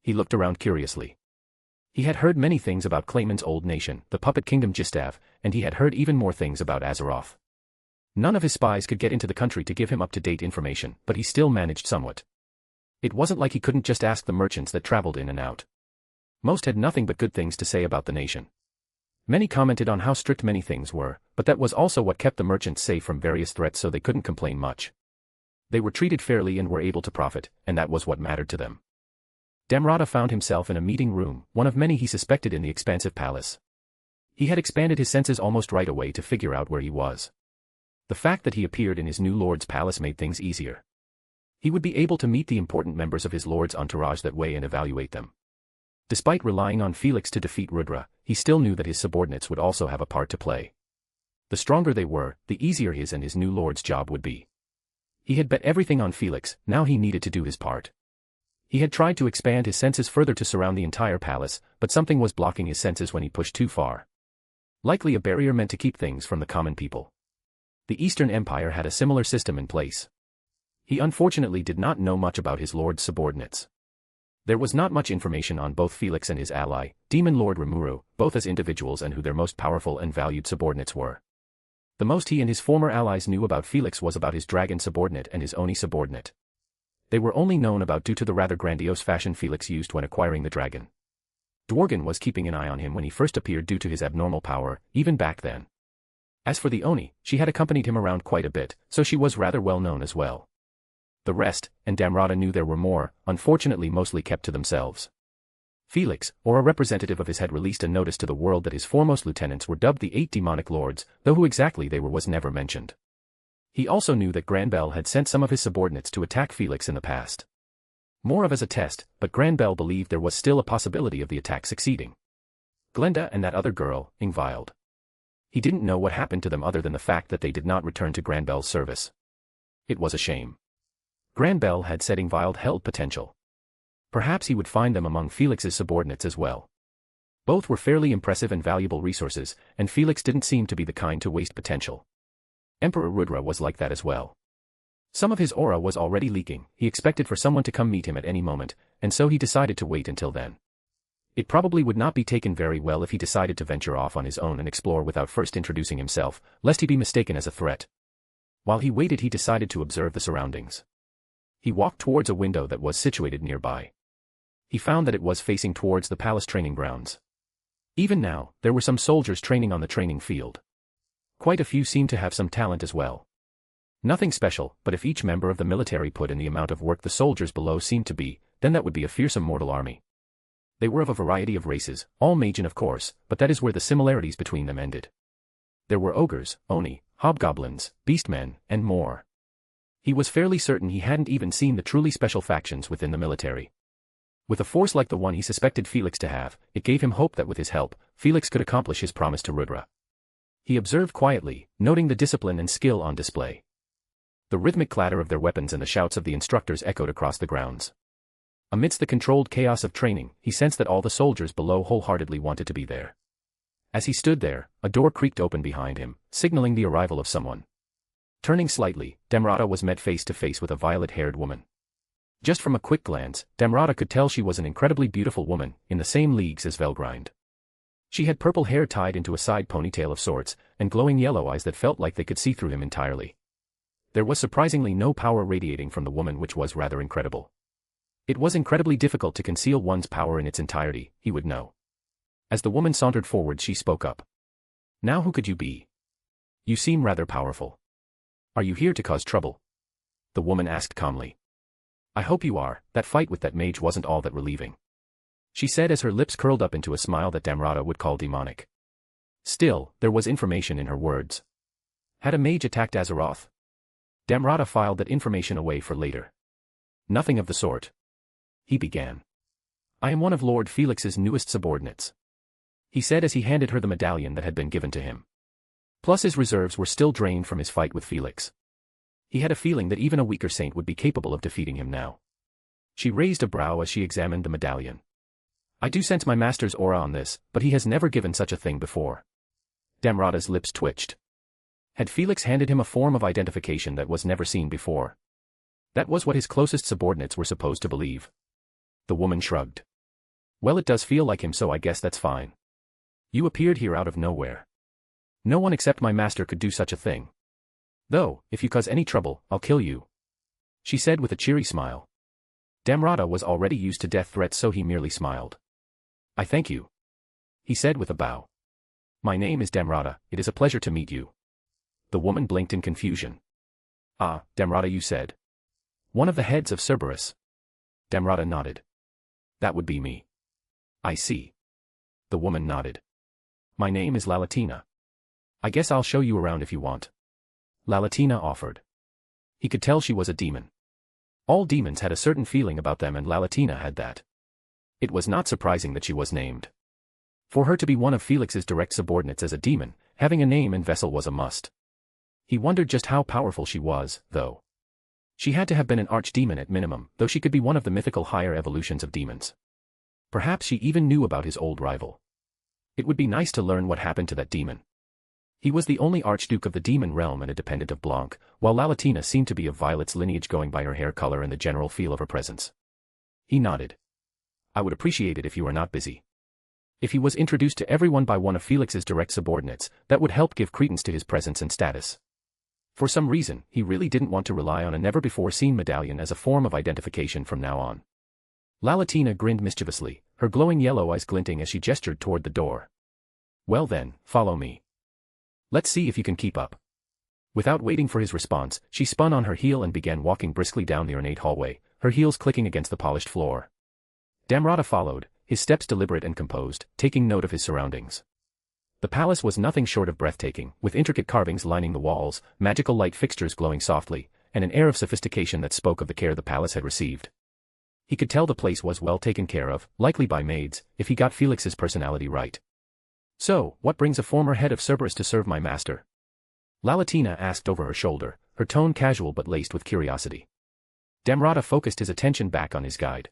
He looked around curiously. He had heard many things about Clayman's old nation, the puppet kingdom Gistav, and he had heard even more things about Azeroth. None of his spies could get into the country to give him up-to-date information, but he still managed somewhat. It wasn't like he couldn't just ask the merchants that traveled in and out. Most had nothing but good things to say about the nation. Many commented on how strict many things were, but that was also what kept the merchants safe from various threats, so they couldn't complain much. They were treated fairly and were able to profit, and that was what mattered to them. Demrata found himself in a meeting room, one of many he suspected in the expansive palace. He had expanded his senses almost right away to figure out where he was. The fact that he appeared in his new lord's palace made things easier. He would be able to meet the important members of his lord's entourage that way and evaluate them. Despite relying on Felix to defeat Rudra, he still knew that his subordinates would also have a part to play. The stronger they were, the easier his and his new lord's job would be. He had bet everything on Felix, now he needed to do his part. He had tried to expand his senses further to surround the entire palace, but something was blocking his senses when he pushed too far. Likely a barrier meant to keep things from the common people. The Eastern Empire had a similar system in place. He unfortunately did not know much about his lord's subordinates. There was not much information on both Felix and his ally, Demon Lord Rimuru, both as individuals and who their most powerful and valued subordinates were. The most he and his former allies knew about Felix was about his dragon subordinate and his Oni subordinate. They were only known about due to the rather grandiose fashion Felix used when acquiring the dragon. Dworgen was keeping an eye on him when he first appeared due to his abnormal power, even back then. As for the Oni, she had accompanied him around quite a bit, so she was rather well known as well. The rest, and Damrata knew there were more, unfortunately mostly kept to themselves. Felix, or a representative of his, had released a notice to the world that his foremost lieutenants were dubbed the 8 demonic lords, though who exactly they were was never mentioned. He also knew that Granbell had sent some of his subordinates to attack Felix in the past. More of as a test, but Granbell believed there was still a possibility of the attack succeeding. Glenda and that other girl, Ingvild. He didn't know what happened to them other than the fact that they did not return to Granbell's service. It was a shame. Granbell had said Ingvild held potential. Perhaps he would find them among Felix's subordinates as well. Both were fairly impressive and valuable resources, and Felix didn't seem to be the kind to waste potential. Emperor Rudra was like that as well. Some of his aura was already leaking, he expected for someone to come meet him at any moment, and so he decided to wait until then. It probably would not be taken very well if he decided to venture off on his own and explore without first introducing himself, lest he be mistaken as a threat. While he waited he decided to observe the surroundings. He walked towards a window that was situated nearby. He found that it was facing towards the palace training grounds. Even now, there were some soldiers training on the training field. Quite a few seemed to have some talent as well. Nothing special, but if each member of the military put in the amount of work the soldiers below seemed to be, then that would be a fearsome mortal army. They were of a variety of races, all Magian of course, but that is where the similarities between them ended. There were ogres, oni, hobgoblins, beastmen, and more. He was fairly certain he hadn't even seen the truly special factions within the military. With a force like the one he suspected Felix to have, it gave him hope that with his help, Felix could accomplish his promise to Rudra. He observed quietly, noting the discipline and skill on display. The rhythmic clatter of their weapons and the shouts of the instructors echoed across the grounds. Amidst the controlled chaos of training, he sensed that all the soldiers below wholeheartedly wanted to be there. As he stood there, a door creaked open behind him, signaling the arrival of someone. Turning slightly, Damrata was met face to face with a violet-haired woman. Just from a quick glance, Damrata could tell she was an incredibly beautiful woman, in the same leagues as Velgrind. She had purple hair tied into a side ponytail of sorts, and glowing yellow eyes that felt like they could see through him entirely. There was surprisingly no power radiating from the woman, which was rather incredible. It was incredibly difficult to conceal one's power in its entirety, he would know. As the woman sauntered forward, she spoke up. "Now who could you be? You seem rather powerful. Are you here to cause trouble?" The woman asked calmly. "I hope you are. That fight with that mage wasn't all that relieving," she said as her lips curled up into a smile that Damrata would call demonic. Still, there was information in her words. Had a mage attacked Azeroth? Damrata filed that information away for later. "Nothing of the sort," he began. "I am one of Lord Felix's newest subordinates," he said as he handed her the medallion that had been given to him. Plus his reserves were still drained from his fight with Felix. He had a feeling that even a weaker saint would be capable of defeating him now. She raised a brow as she examined the medallion. "I do sense my master's aura on this, but he has never given such a thing before." Damrata's lips twitched. Had Felix handed him a form of identification that was never seen before? That was what his closest subordinates were supposed to believe. The woman shrugged. "Well, it does feel like him, so I guess that's fine. You appeared here out of nowhere. No one except my master could do such a thing. Though, if you cause any trouble, I'll kill you," she said with a cheery smile. Damrata was already used to death threats, so he merely smiled. "I thank you," he said with a bow. "My name is Damrata, it is a pleasure to meet you." The woman blinked in confusion. "Ah, Damrata, you said. One of the heads of Cerberus." Damrata nodded. "That would be me." "I see." The woman nodded. "My name is Lalatina. I guess I'll show you around if you want." Lalatina offered. He could tell she was a demon. All demons had a certain feeling about them, and Lalatina had that. It was not surprising that she was named. For her to be one of Felix's direct subordinates as a demon, having a name and vessel was a must. He wondered just how powerful she was, though. She had to have been an archdemon at minimum, though she could be one of the mythical higher evolutions of demons. Perhaps she even knew about his old rival. It would be nice to learn what happened to that demon. He was the only archduke of the demon realm and a dependent of Blanc, while Lalatina seemed to be of Violet's lineage going by her hair color and the general feel of her presence. He nodded. "I would appreciate it if you are not busy." If he was introduced to everyone by one of Felix's direct subordinates, that would help give credence to his presence and status. For some reason, he really didn't want to rely on a never-before-seen medallion as a form of identification from now on. Lalatina grinned mischievously, her glowing yellow eyes glinting as she gestured toward the door. "Well then, follow me. Let's see if you can keep up." Without waiting for his response, she spun on her heel and began walking briskly down the ornate hallway, her heels clicking against the polished floor. Damrata followed, his steps deliberate and composed, taking note of his surroundings. The palace was nothing short of breathtaking, with intricate carvings lining the walls, magical light fixtures glowing softly, and an air of sophistication that spoke of the care the palace had received. He could tell the place was well taken care of, likely by maids, if he got Felix's personality right. "So, what brings a former head of Cerberus to serve my master?" Lalatina asked over her shoulder, her tone casual but laced with curiosity. Damrata focused his attention back on his guide.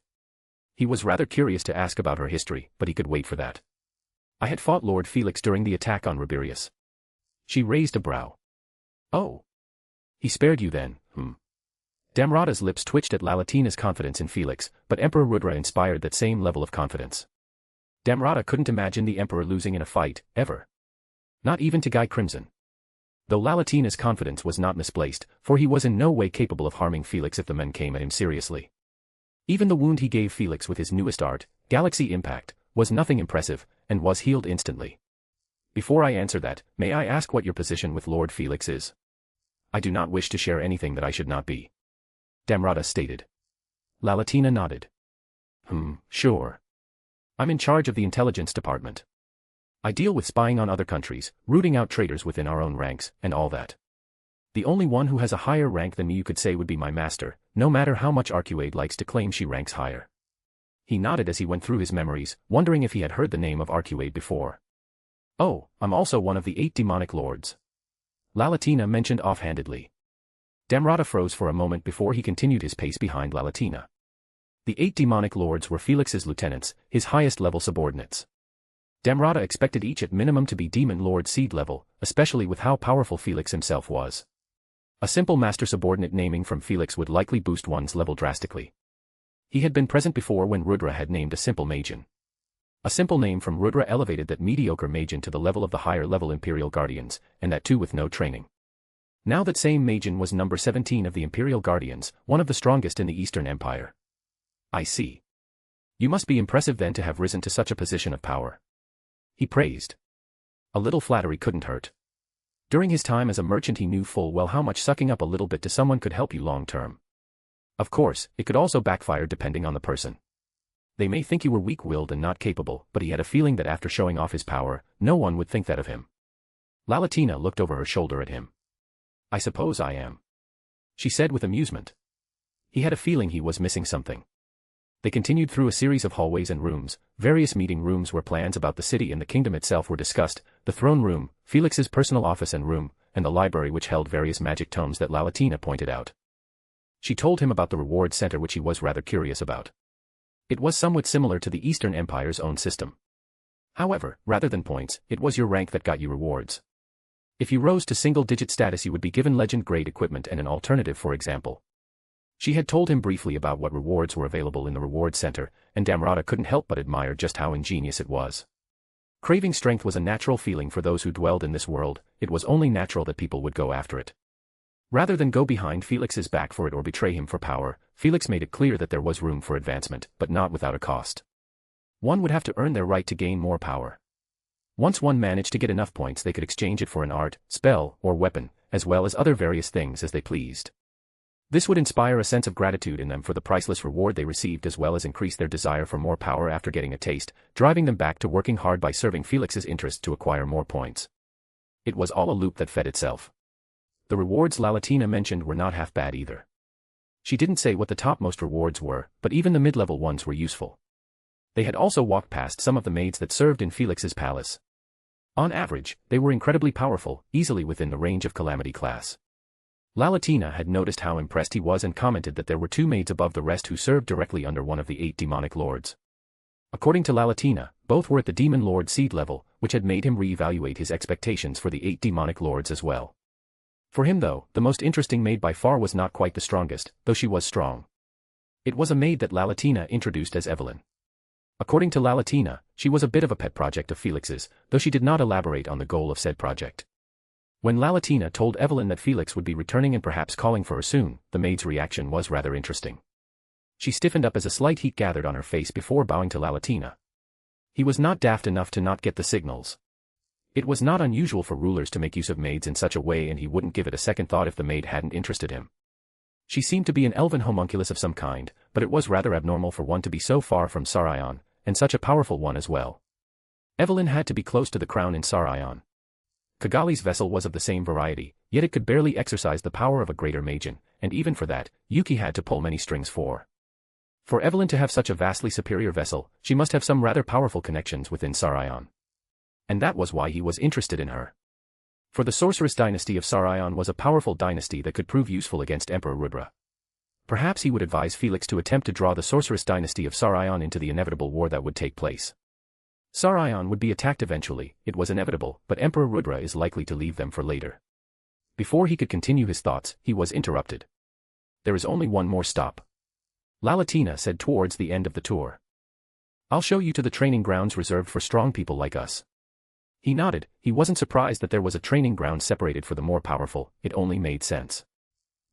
He was rather curious to ask about her history, but he could wait for that. "I had fought Lord Felix during the attack on Riberius." She raised a brow. "Oh. He spared you then, Damrata's lips twitched at Lalatina's confidence in Felix, but Emperor Rudra inspired that same level of confidence. Damrata couldn't imagine the Emperor losing in a fight, ever. Not even to Guy Crimson. Though Lalatina's confidence was not misplaced, for he was in no way capable of harming Felix if the men came at him seriously. Even the wound he gave Felix with his newest art, Galaxy Impact, was nothing impressive, and was healed instantly. Before I answer that, may I ask what your position with Lord Felix is? I do not wish to share anything that I should not be. Damrata stated. Lalatina nodded. Sure. I'm in charge of the intelligence department. I deal with spying on other countries, rooting out traitors within our own ranks, and all that. The only one who has a higher rank than me you could say would be my master, no matter how much Arcuade likes to claim she ranks higher. He nodded as he went through his memories, wondering if he had heard the name of Arcuade before. Oh, I'm also one of the 8 demonic lords. Lalatina mentioned offhandedly. Damrata froze for a moment before he continued his pace behind Lalatina. The 8 demonic lords were Felix's lieutenants, his highest-level subordinates. Damrata expected each at minimum to be Demon Lord seed level, especially with how powerful Felix himself was. A simple master-subordinate naming from Felix would likely boost one's level drastically. He had been present before when Rudra had named a simple Magen. A simple name from Rudra elevated that mediocre Magen to the level of the higher-level Imperial Guardians, and that too with no training. Now that same Magen was number 17 of the Imperial Guardians, one of the strongest in the Eastern Empire. I see. You must be impressive then to have risen to such a position of power. He praised. A little flattery couldn't hurt. During his time as a merchant he knew full well how much sucking up a little bit to someone could help you long-term. Of course, it could also backfire depending on the person. They may think you were weak-willed and not capable, but he had a feeling that after showing off his power, no one would think that of him. Lalatina looked over her shoulder at him. I suppose I am. She said with amusement. He had a feeling he was missing something. They continued through a series of hallways and rooms, various meeting rooms where plans about the city and the kingdom itself were discussed, the throne room, Felix's personal office and room, and the library which held various magic tomes that Lalatina pointed out. She told him about the reward center which he was rather curious about. It was somewhat similar to the Eastern Empire's own system. However, rather than points, it was your rank that got you rewards. If you rose to single-digit status you would be given legend-grade equipment and an alternative for example. She had told him briefly about what rewards were available in the reward center, and Damrata couldn't help but admire just how ingenious it was. Craving strength was a natural feeling for those who dwelled in this world, it was only natural that people would go after it. Rather than go behind Felix's back for it or betray him for power, Felix made it clear that there was room for advancement, but not without a cost. One would have to earn their right to gain more power. Once one managed to get enough points they could exchange it for an art, spell, or weapon, as well as other various things as they pleased. This would inspire a sense of gratitude in them for the priceless reward they received as well as increase their desire for more power after getting a taste, driving them back to working hard by serving Felix's interest to acquire more points. It was all a loop that fed itself. The rewards Lalatina mentioned were not half bad either. She didn't say what the topmost rewards were, but even the mid-level ones were useful. They had also walked past some of the maids that served in Felix's palace. On average, they were incredibly powerful, easily within the range of Calamity class. Lalatina had noticed how impressed he was and commented that there were 2 maids above the rest who served directly under one of the 8 demonic lords. According to Lalatina, both were at the Demon Lord seed level, which had made him re-evaluate his expectations for the 8 demonic lords as well. For him though, the most interesting maid by far was not quite the strongest, though she was strong. It was a maid that Lalatina introduced as Evelyn. According to Lalatina, she was a bit of a pet project of Felix's, though she did not elaborate on the goal of said project. When Lalatina told Evelyn that Felix would be returning and perhaps calling for her soon, the maid's reaction was rather interesting. She stiffened up as a slight heat gathered on her face before bowing to Lalatina. He was not daft enough to not get the signals. It was not unusual for rulers to make use of maids in such a way and he wouldn't give it a second thought if the maid hadn't interested him. She seemed to be an elven homunculus of some kind, but it was rather abnormal for one to be so far from Sarion, and such a powerful one as well. Evelyn had to be close to the crown in Sarion. Kigali's vessel was of the same variety, yet it could barely exercise the power of a greater Magen, and even for that, Yuki had to pull many strings for. For Evelyn to have such a vastly superior vessel, she must have some rather powerful connections within Sarion. And that was why he was interested in her. For the sorceress dynasty of Sarion was a powerful dynasty that could prove useful against Emperor Rudra. Perhaps he would advise Felix to attempt to draw the sorceress dynasty of Sarion into the inevitable war that would take place. Sarion would be attacked eventually, it was inevitable, but Emperor Rudra is likely to leave them for later. Before he could continue his thoughts, he was interrupted. There is only one more stop. Lalatina said towards the end of the tour. I'll show you to the training grounds reserved for strong people like us. He nodded, he wasn't surprised that there was a training ground separated for the more powerful, it only made sense.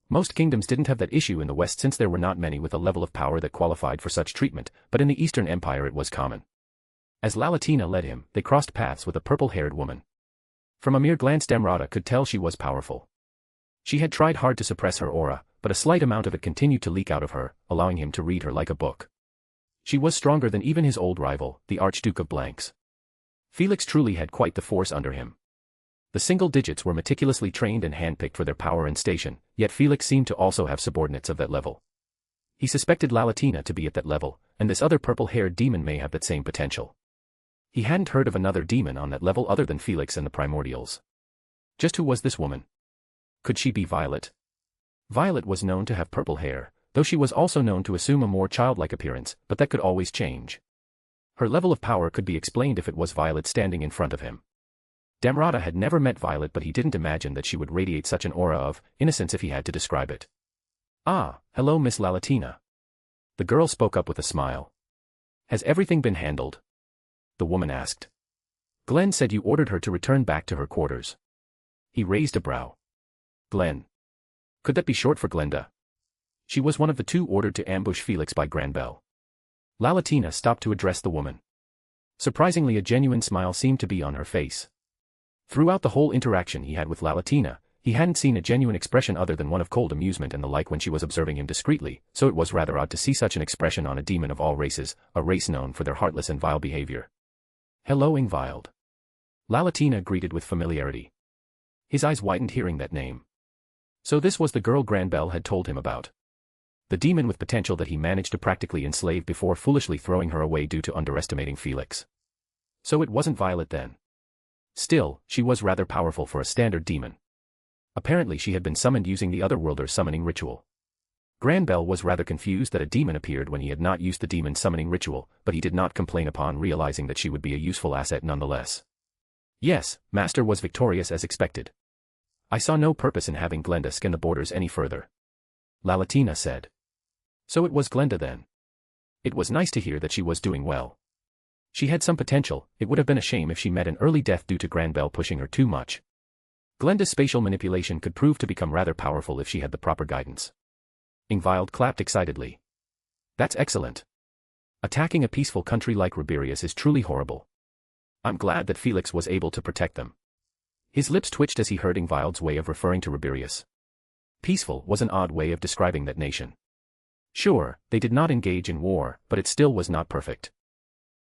Most kingdoms didn't have that issue in the West since there were not many with a level of power that qualified for such treatment, but in the Eastern Empire it was common. As Lalatina led him, they crossed paths with a purple-haired woman. From a mere glance Damrata could tell she was powerful. She had tried hard to suppress her aura, but a slight amount of it continued to leak out of her, allowing him to read her like a book. She was stronger than even his old rival, the Archduke of Blanks. Felix truly had quite the force under him. The single digits were meticulously trained and handpicked for their power and station, yet Felix seemed to also have subordinates of that level. He suspected Lalatina to be at that level, and this other purple-haired demon may have that same potential. He hadn't heard of another demon on that level other than Felix and the Primordials. Just who was this woman? Could she be Violet? Violet was known to have purple hair, though she was also known to assume a more childlike appearance, but that could always change. Her level of power could be explained if it was Violet standing in front of him. Damrata had never met Violet, but he didn't imagine that she would radiate such an aura of innocence if he had to describe it. "Ah, hello Miss Lalatina." The girl spoke up with a smile. "Has everything been handled?" The woman asked. "Glenn said you ordered her to return back to her quarters." He raised a brow. "Glenn. Could that be short for Glenda?" She was one of the two ordered to ambush Felix by Granbell. Lalatina stopped to address the woman. Surprisingly, a genuine smile seemed to be on her face. Throughout the whole interaction he had with Lalatina, he hadn't seen a genuine expression other than one of cold amusement and the like when she was observing him discreetly, so it was rather odd to see such an expression on a demon of all races, a race known for their heartless and vile behavior. "Hello Ingvild." Lalatina greeted with familiarity. His eyes widened hearing that name. So this was the girl Granbell had told him about. The demon with potential that he managed to practically enslave before foolishly throwing her away due to underestimating Felix. So it wasn't Violet then. Still, she was rather powerful for a standard demon. Apparently she had been summoned using the Otherworlder's summoning ritual. Granbell was rather confused that a demon appeared when he had not used the demon summoning ritual, but he did not complain upon realizing that she would be a useful asset nonetheless. Yes, Master was victorious as expected. "I saw no purpose in having Glenda scan the borders any further," Lalatina said. So it was Glenda then. It was nice to hear that she was doing well. She had some potential. It would have been a shame if she met an early death due to Granbell pushing her too much. Glenda's spatial manipulation could prove to become rather powerful if she had the proper guidance. Ingvild clapped excitedly. "That's excellent. Attacking a peaceful country like Riberius is truly horrible. I'm glad that Felix was able to protect them." His lips twitched as he heard Ingvild's way of referring to Riberius. Peaceful was an odd way of describing that nation. Sure, they did not engage in war, but it still was not perfect.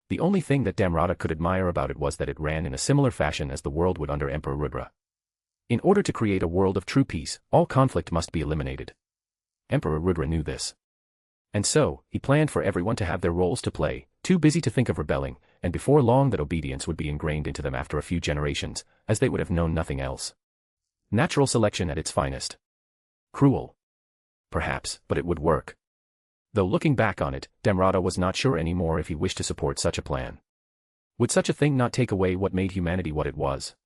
The only thing that Damrata could admire about it was that it ran in a similar fashion as the world would under Emperor Rudra. In order to create a world of true peace, all conflict must be eliminated. Emperor Rudra knew this. And so, he planned for everyone to have their roles to play, too busy to think of rebelling, and before long that obedience would be ingrained into them after a few generations, as they would have known nothing else. Natural selection at its finest. Cruel. Perhaps, but it would work. Though looking back on it, Damrata was not sure anymore if he wished to support such a plan. Would such a thing not take away what made humanity what it was?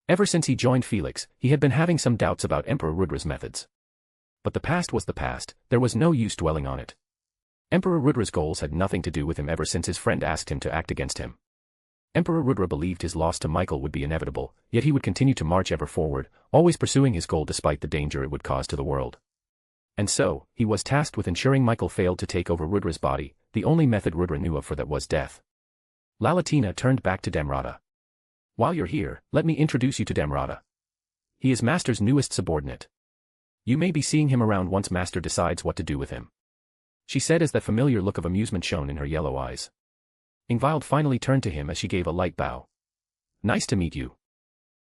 Ever since he joined Felix, he had been having some doubts about Emperor Rudra's methods. But the past was the past, there was no use dwelling on it. Emperor Rudra's goals had nothing to do with him ever since his friend asked him to act against him. Emperor Rudra believed his loss to Michael would be inevitable, yet he would continue to march ever forward, always pursuing his goal despite the danger it would cause to the world. And so, he was tasked with ensuring Michael failed to take over Rudra's body, the only method Rudra knew of for that was death. Lalatina turned back to Damrata. "While you're here, let me introduce you to Damrata. He is Master's newest subordinate. You may be seeing him around once Master decides what to do with him," she said as that familiar look of amusement shone in her yellow eyes. Ingvild finally turned to him as she gave a light bow. "Nice to meet you."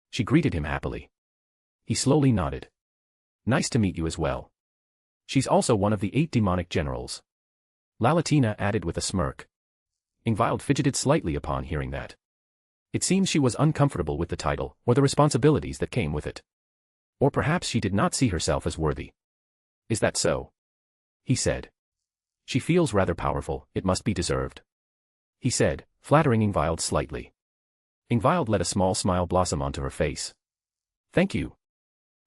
She greeted him happily. He slowly nodded. "Nice to meet you as well. She's also one of the 8 demonic generals," Lalatina added with a smirk. Ingvild fidgeted slightly upon hearing that. It seems she was uncomfortable with the title, or the responsibilities that came with it. Or perhaps she did not see herself as worthy. "Is that so?" he said. "She feels rather powerful, it must be deserved," he said, flattering Ingvild slightly. Ingvild let a small smile blossom onto her face. "Thank you.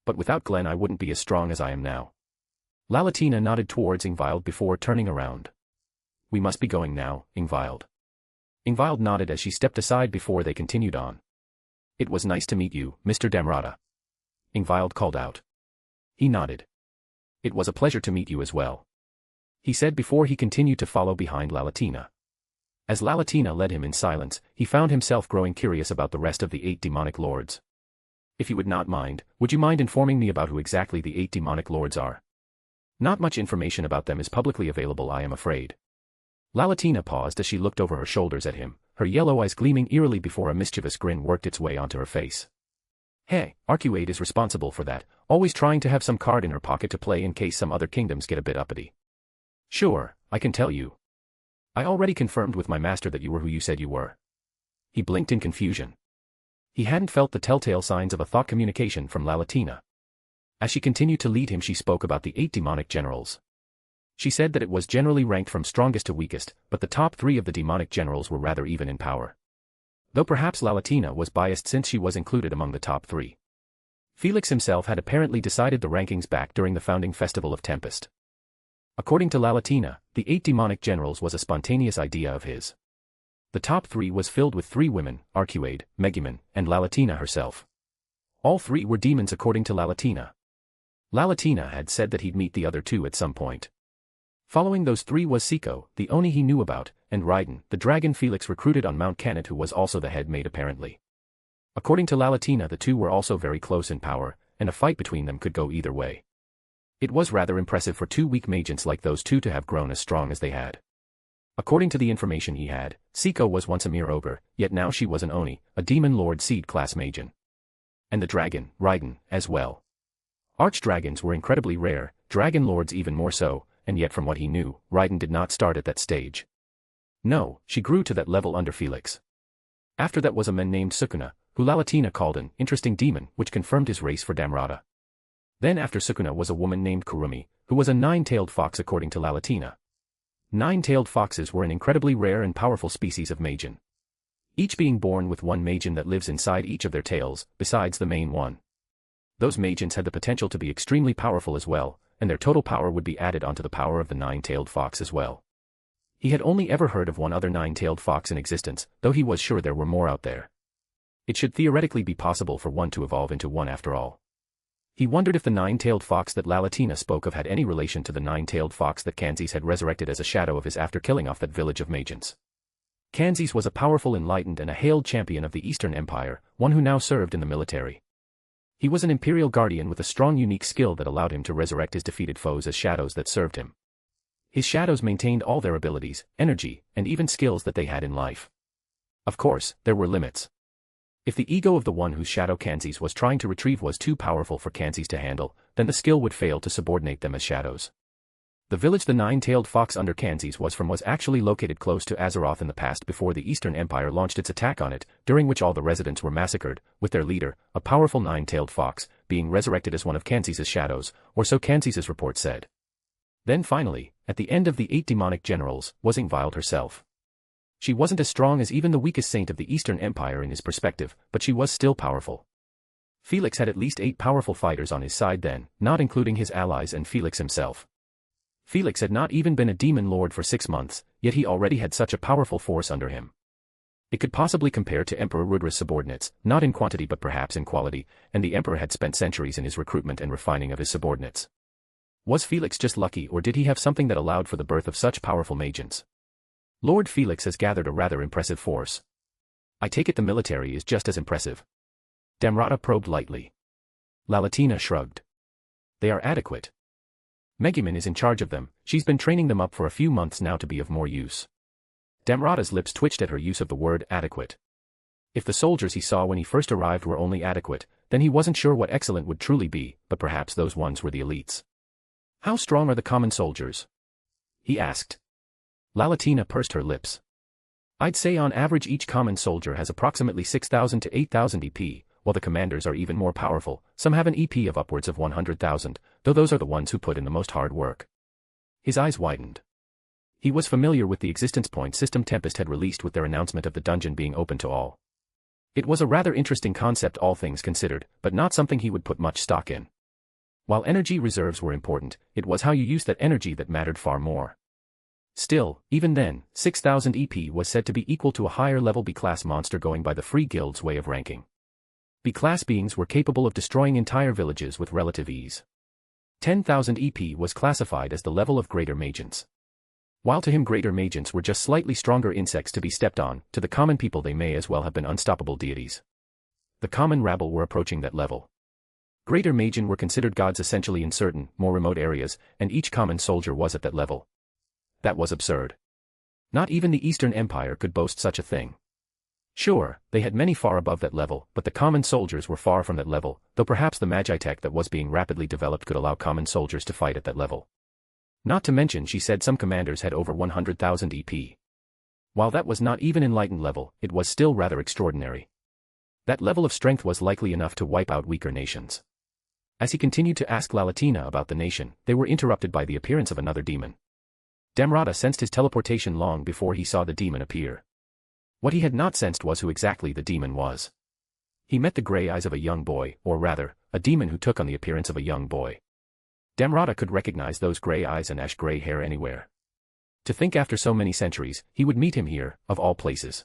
But without Glenn I wouldn't be as strong as I am now." Lalatina nodded towards Ingvild before turning around. "We must be going now, Ingvild." Ingvild nodded as she stepped aside before they continued on. "It was nice to meet you, Mr. Damrata," Ingvild called out. He nodded. It was a pleasure to meet you as well, he said before he continued to follow behind Lalatina. As Lalatina led him in silence, he found himself growing curious about the rest of the 8 demonic lords. If you would not mind, would you mind informing me about who exactly the 8 demonic lords are? Not much information about them is publicly available, I am afraid. Lalatina paused as she looked over her shoulders at him, her yellow eyes gleaming eerily before a mischievous grin worked its way onto her face. Hey, Arcuade is responsible for that, always trying to have some card in her pocket to play in case some other kingdoms get a bit uppity. Sure, I can tell you. I already confirmed with my master that you were who you said you were. He blinked in confusion. He hadn't felt the telltale signs of a thought communication from Lalatina. As she continued to lead him, she spoke about the 8 demonic generals. She said that it was generally ranked from strongest to weakest, but the top 3 of the demonic generals were rather even in power. Though perhaps Lalatina was biased since she was included among the top 3. Felix himself had apparently decided the rankings back during the founding festival of Tempest. According to Lalatina, the 8 demonic generals was a spontaneous idea of his. The top 3 was filled with 3 women, Arcuade, Megumin, and Lalatina herself. All 3 were demons according to Lalatina. Lalatina had said that he'd meet the other 2 at some point. Following those 3 was Siko, the Oni he knew about, and Raiden, the dragon Felix recruited on Mount Canet, who was also the head mate apparently. According to Lalatina, the 2 were also very close in power, and a fight between them could go either way. It was rather impressive for 2 weak magents like those 2 to have grown as strong as they had. According to the information he had, Siko was once a mere ogre, yet now she was an Oni, a demon lord seed class magen. And the dragon, Raiden, as well. Archdragons were incredibly rare, dragon lords even more so, and yet from what he knew, Raiden did not start at that stage. No, she grew to that level under Felix. After that was a man named Sukuna, who Lalatina called an interesting demon, which confirmed his race for Damrata. Then after Sukuna was a woman named Kurumi, who was a 9-tailed fox according to Lalatina. 9-tailed foxes were an incredibly rare and powerful species of magen. Each being born with one magen that lives inside each of their tails, besides the main one. Those magens had the potential to be extremely powerful as well, and their total power would be added onto the power of the 9-tailed fox as well. He had only ever heard of one other 9-tailed fox in existence, though he was sure there were more out there. It should theoretically be possible for one to evolve into one after all. He wondered if the 9-tailed fox that Lalatina spoke of had any relation to the 9-tailed fox that Kanzis had resurrected as a shadow of his after killing off that village of Magens. Kanzis was a powerful, enlightened and a hailed champion of the Eastern Empire, one who now served in the military. He was an imperial guardian with a strong unique skill that allowed him to resurrect his defeated foes as shadows that served him. His shadows maintained all their abilities, energy, and even skills that they had in life. Of course, there were limits. If the ego of the one whose shadow Kanzis was trying to retrieve was too powerful for Kanzis to handle, then the skill would fail to subordinate them as shadows. The village the 9-tailed fox under Kanzis was actually located close to Azeroth in the past before the Eastern Empire launched its attack on it, during which all the residents were massacred, with their leader, a powerful 9-tailed fox, being resurrected as one of Kanzis' shadows, or so Kanzis' report said. Then finally, at the end of the 8 demonic generals, was Ingvild herself. She wasn't as strong as even the weakest saint of the Eastern Empire in his perspective, but she was still powerful. Felix had at least 8 powerful fighters on his side then, not including his allies and Felix himself. Felix had not even been a demon lord for 6 months, yet he already had such a powerful force under him. It could possibly compare to Emperor Rudra's subordinates, not in quantity but perhaps in quality, and the Emperor had spent centuries in his recruitment and refining of his subordinates. Was Felix just lucky, or did he have something that allowed for the birth of such powerful magens? Lord Felix has gathered a rather impressive force. I take it the military is just as impressive. Damrata probed lightly. Lalatina shrugged. They are adequate. Megumin is in charge of them, she's been training them up for a few months now to be of more use. Damrata's lips twitched at her use of the word adequate. If the soldiers he saw when he first arrived were only adequate, then he wasn't sure what excellent would truly be, but perhaps those ones were the elites. How strong are the common soldiers? He asked. Lalatina pursed her lips. I'd say on average each common soldier has approximately 6,000 to 8,000 EP, while the commanders are even more powerful. Some have an EP of upwards of 100,000, though those are the ones who put in the most hard work. His eyes widened. He was familiar with the existence point system Tempest had released with their announcement of the dungeon being open to all. It was a rather interesting concept all things considered, but not something he would put much stock in. While energy reserves were important, it was how you used that energy that mattered far more. Still, even then, 6,000 EP was said to be equal to a higher level B-class monster going by the Free Guild's way of ranking. B-class beings were capable of destroying entire villages with relative ease. 10,000 EP was classified as the level of greater magents. While to him greater magents were just slightly stronger insects to be stepped on, to the common people they may as well have been unstoppable deities. The common rabble were approaching that level. Greater Magian were considered gods essentially in certain, more remote areas, and each common soldier was at that level. That was absurd. Not even the Eastern Empire could boast such a thing. Sure, they had many far above that level, but the common soldiers were far from that level, though perhaps the magi tech that was being rapidly developed could allow common soldiers to fight at that level. Not to mention she said some commanders had over 100,000 EP. While that was not even enlightened level, it was still rather extraordinary. That level of strength was likely enough to wipe out weaker nations. As he continued to ask Lalatina about the nation, they were interrupted by the appearance of another demon. Damrata sensed his teleportation long before he saw the demon appear. What he had not sensed was who exactly the demon was. He met the gray eyes of a young boy, or rather, a demon who took on the appearance of a young boy. Damrata could recognize those gray eyes and ash-gray hair anywhere. To think after so many centuries, he would meet him here, of all places.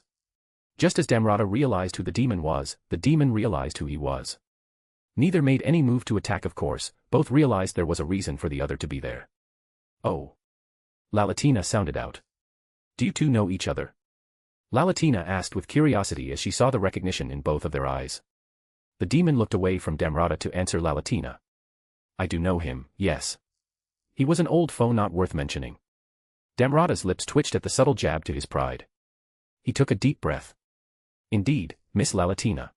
Just as Damrata realized who the demon was, the demon realized who he was. Neither made any move to attack of course, both realized there was a reason for the other to be there. Oh. Lalatina sounded out. Do you two know each other? Lalatina asked with curiosity as she saw the recognition in both of their eyes. The demon looked away from Damrata to answer Lalatina. I do know him, yes. He was an old foe not worth mentioning. Damrata's lips twitched at the subtle jab to his pride. He took a deep breath. Indeed, Miss Lalatina.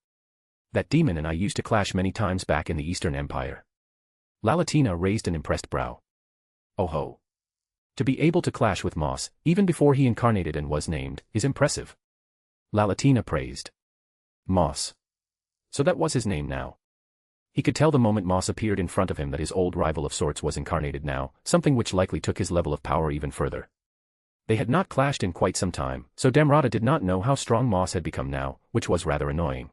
That demon and I used to clash many times back in the Eastern Empire. Lalatina raised an impressed brow. Oh ho. To be able to clash with Moss, even before he incarnated and was named, is impressive. Lalatina praised. Moss. So that was his name now. He could tell the moment Moss appeared in front of him that his old rival of sorts was incarnated now, something which likely took his level of power even further. They had not clashed in quite some time, so Damrata did not know how strong Moss had become now, which was rather annoying.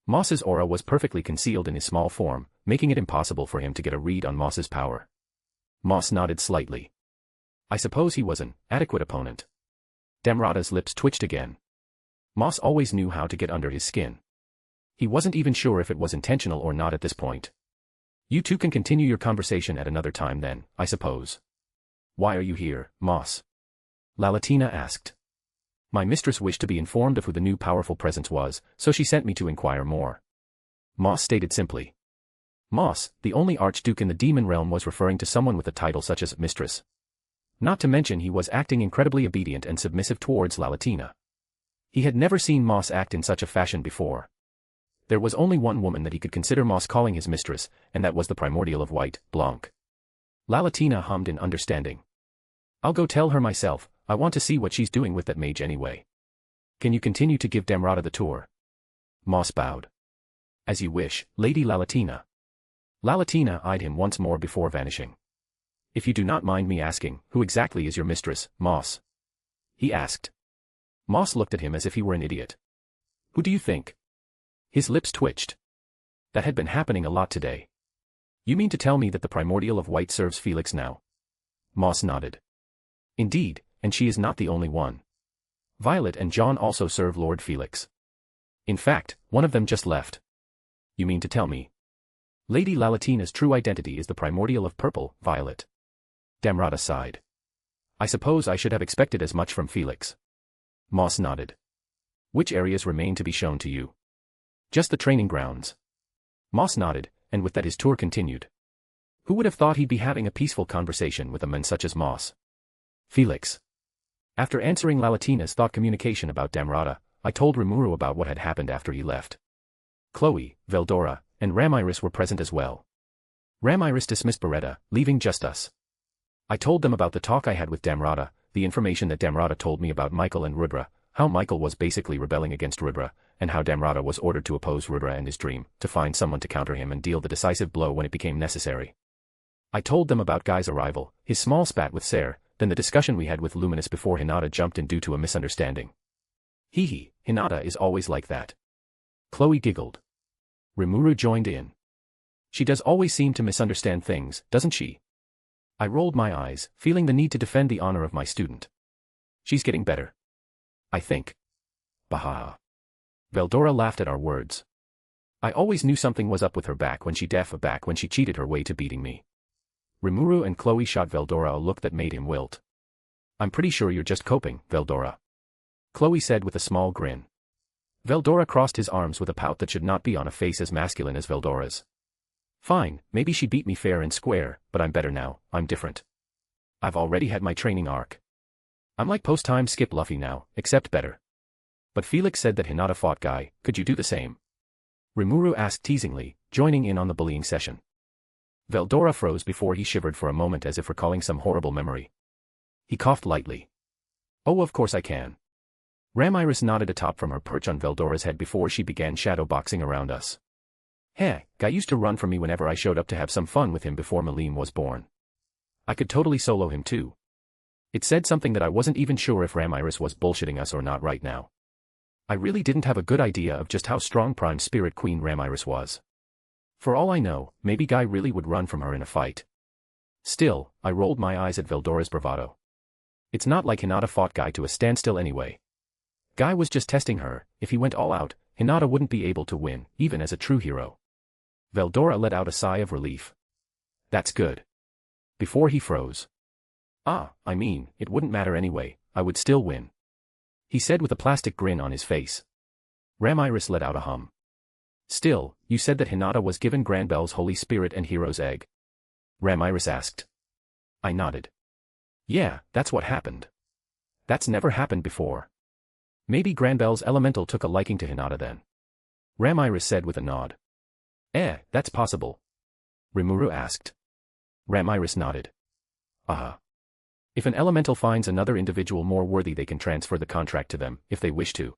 Moss's aura was perfectly concealed in his small form, making it impossible for him to get a read on Moss's power. Moss nodded slightly. I suppose he was an adequate opponent. Damrata's lips twitched again. Moss always knew how to get under his skin. He wasn't even sure if it was intentional or not at this point. You two can continue your conversation at another time then, I suppose. Why are you here, Moss? Lalatina asked. My mistress wished to be informed of who the new powerful presence was, so she sent me to inquire more. Moss stated simply. Moss, the only archduke in the demon realm, was referring to someone with a title such as mistress. Not to mention he was acting incredibly obedient and submissive towards Lalatina. He had never seen Moss act in such a fashion before. There was only one woman that he could consider Moss calling his mistress, and that was the primordial of white, Blanc. Lalatina hummed in understanding. I'll go tell her myself, I want to see what she's doing with that mage anyway. Can you continue to give Damrata the tour? Moss bowed. As you wish, Lady Lalatina. Lalatina eyed him once more before vanishing. If you do not mind me asking, who exactly is your mistress, Moss? He asked. Moss looked at him as if he were an idiot. Who do you think? His lips twitched. That had been happening a lot today. You mean to tell me that the primordial of white serves Felix now? Moss nodded. Indeed, and she is not the only one. Violet and John also serve Lord Felix. In fact, one of them just left. You mean to tell me? Lady Lalatina's true identity is the primordial of purple, Violet. Damrata sighed. I suppose I should have expected as much from Felix. Moss nodded. Which areas remain to be shown to you? Just the training grounds. Moss nodded, and with that his tour continued. Who would have thought he'd be having a peaceful conversation with a man such as Moss? Felix. After answering Lalatina's thought communication about Damrata, I told Rimuru about what had happened after he left. Chloe, Veldora, and Ramiris were present as well. Ramiris dismissed Beretta, leaving just us. I told them about the talk I had with Damrata, the information that Damrata told me about Michael and Rudra, how Michael was basically rebelling against Rudra, and how Damrata was ordered to oppose Rudra and his dream, to find someone to counter him and deal the decisive blow when it became necessary. I told them about Guy's arrival, his small spat with Ser, then the discussion we had with Luminous before Hinata jumped in due to a misunderstanding. Hee, Hinata is always like that. Chloe giggled. Rimuru joined in. She does always seem to misunderstand things, doesn't she? I rolled my eyes, feeling the need to defend the honor of my student. She's getting better. I think. Baha. Veldora laughed at our words. I always knew something was up with her back when she cheated her way to beating me. Rimuru and Chloe shot Veldora a look that made him wilt. I'm pretty sure you're just coping, Veldora. Chloe said with a small grin. Veldora crossed his arms with a pout that should not be on a face as masculine as Veldora's. Fine, maybe she beat me fair and square, but I'm better now, I'm different. I've already had my training arc. I'm like post-time Skip Luffy now, except better. But Felix said that Hinata fought Guy, could you do the same? Rimuru asked teasingly, joining in on the bullying session. Veldora froze before he shivered for a moment as if recalling some horrible memory. He coughed lightly. Oh, of course I can. Ramiris nodded atop from her perch on Veldora's head before she began shadowboxing around us. Heh, Guy used to run from me whenever I showed up to have some fun with him before Malim was born. I could totally solo him too. It said something that I wasn't even sure if Ramiris was bullshitting us or not right now. I really didn't have a good idea of just how strong Prime Spirit Queen Ramiris was. For all I know, maybe Guy really would run from her in a fight. Still, I rolled my eyes at Veldora's bravado. It's not like Hinata fought Guy to a standstill anyway. Guy was just testing her. If he went all out, Hinata wouldn't be able to win, even as a true hero. Veldora let out a sigh of relief. That's good. Before he froze. I mean, it wouldn't matter anyway, I would still win. He said with a plastic grin on his face. Ramiris let out a hum. Still, you said that Hinata was given Granbel's Holy Spirit and Hero's Egg? Ramiris asked. I nodded. Yeah, that's what happened. That's never happened before. Maybe Granbel's elemental took a liking to Hinata then. Ramiris said with a nod. That's possible. Rimuru asked. Ramiris nodded. If an elemental finds another individual more worthy, they can transfer the contract to them, if they wish to.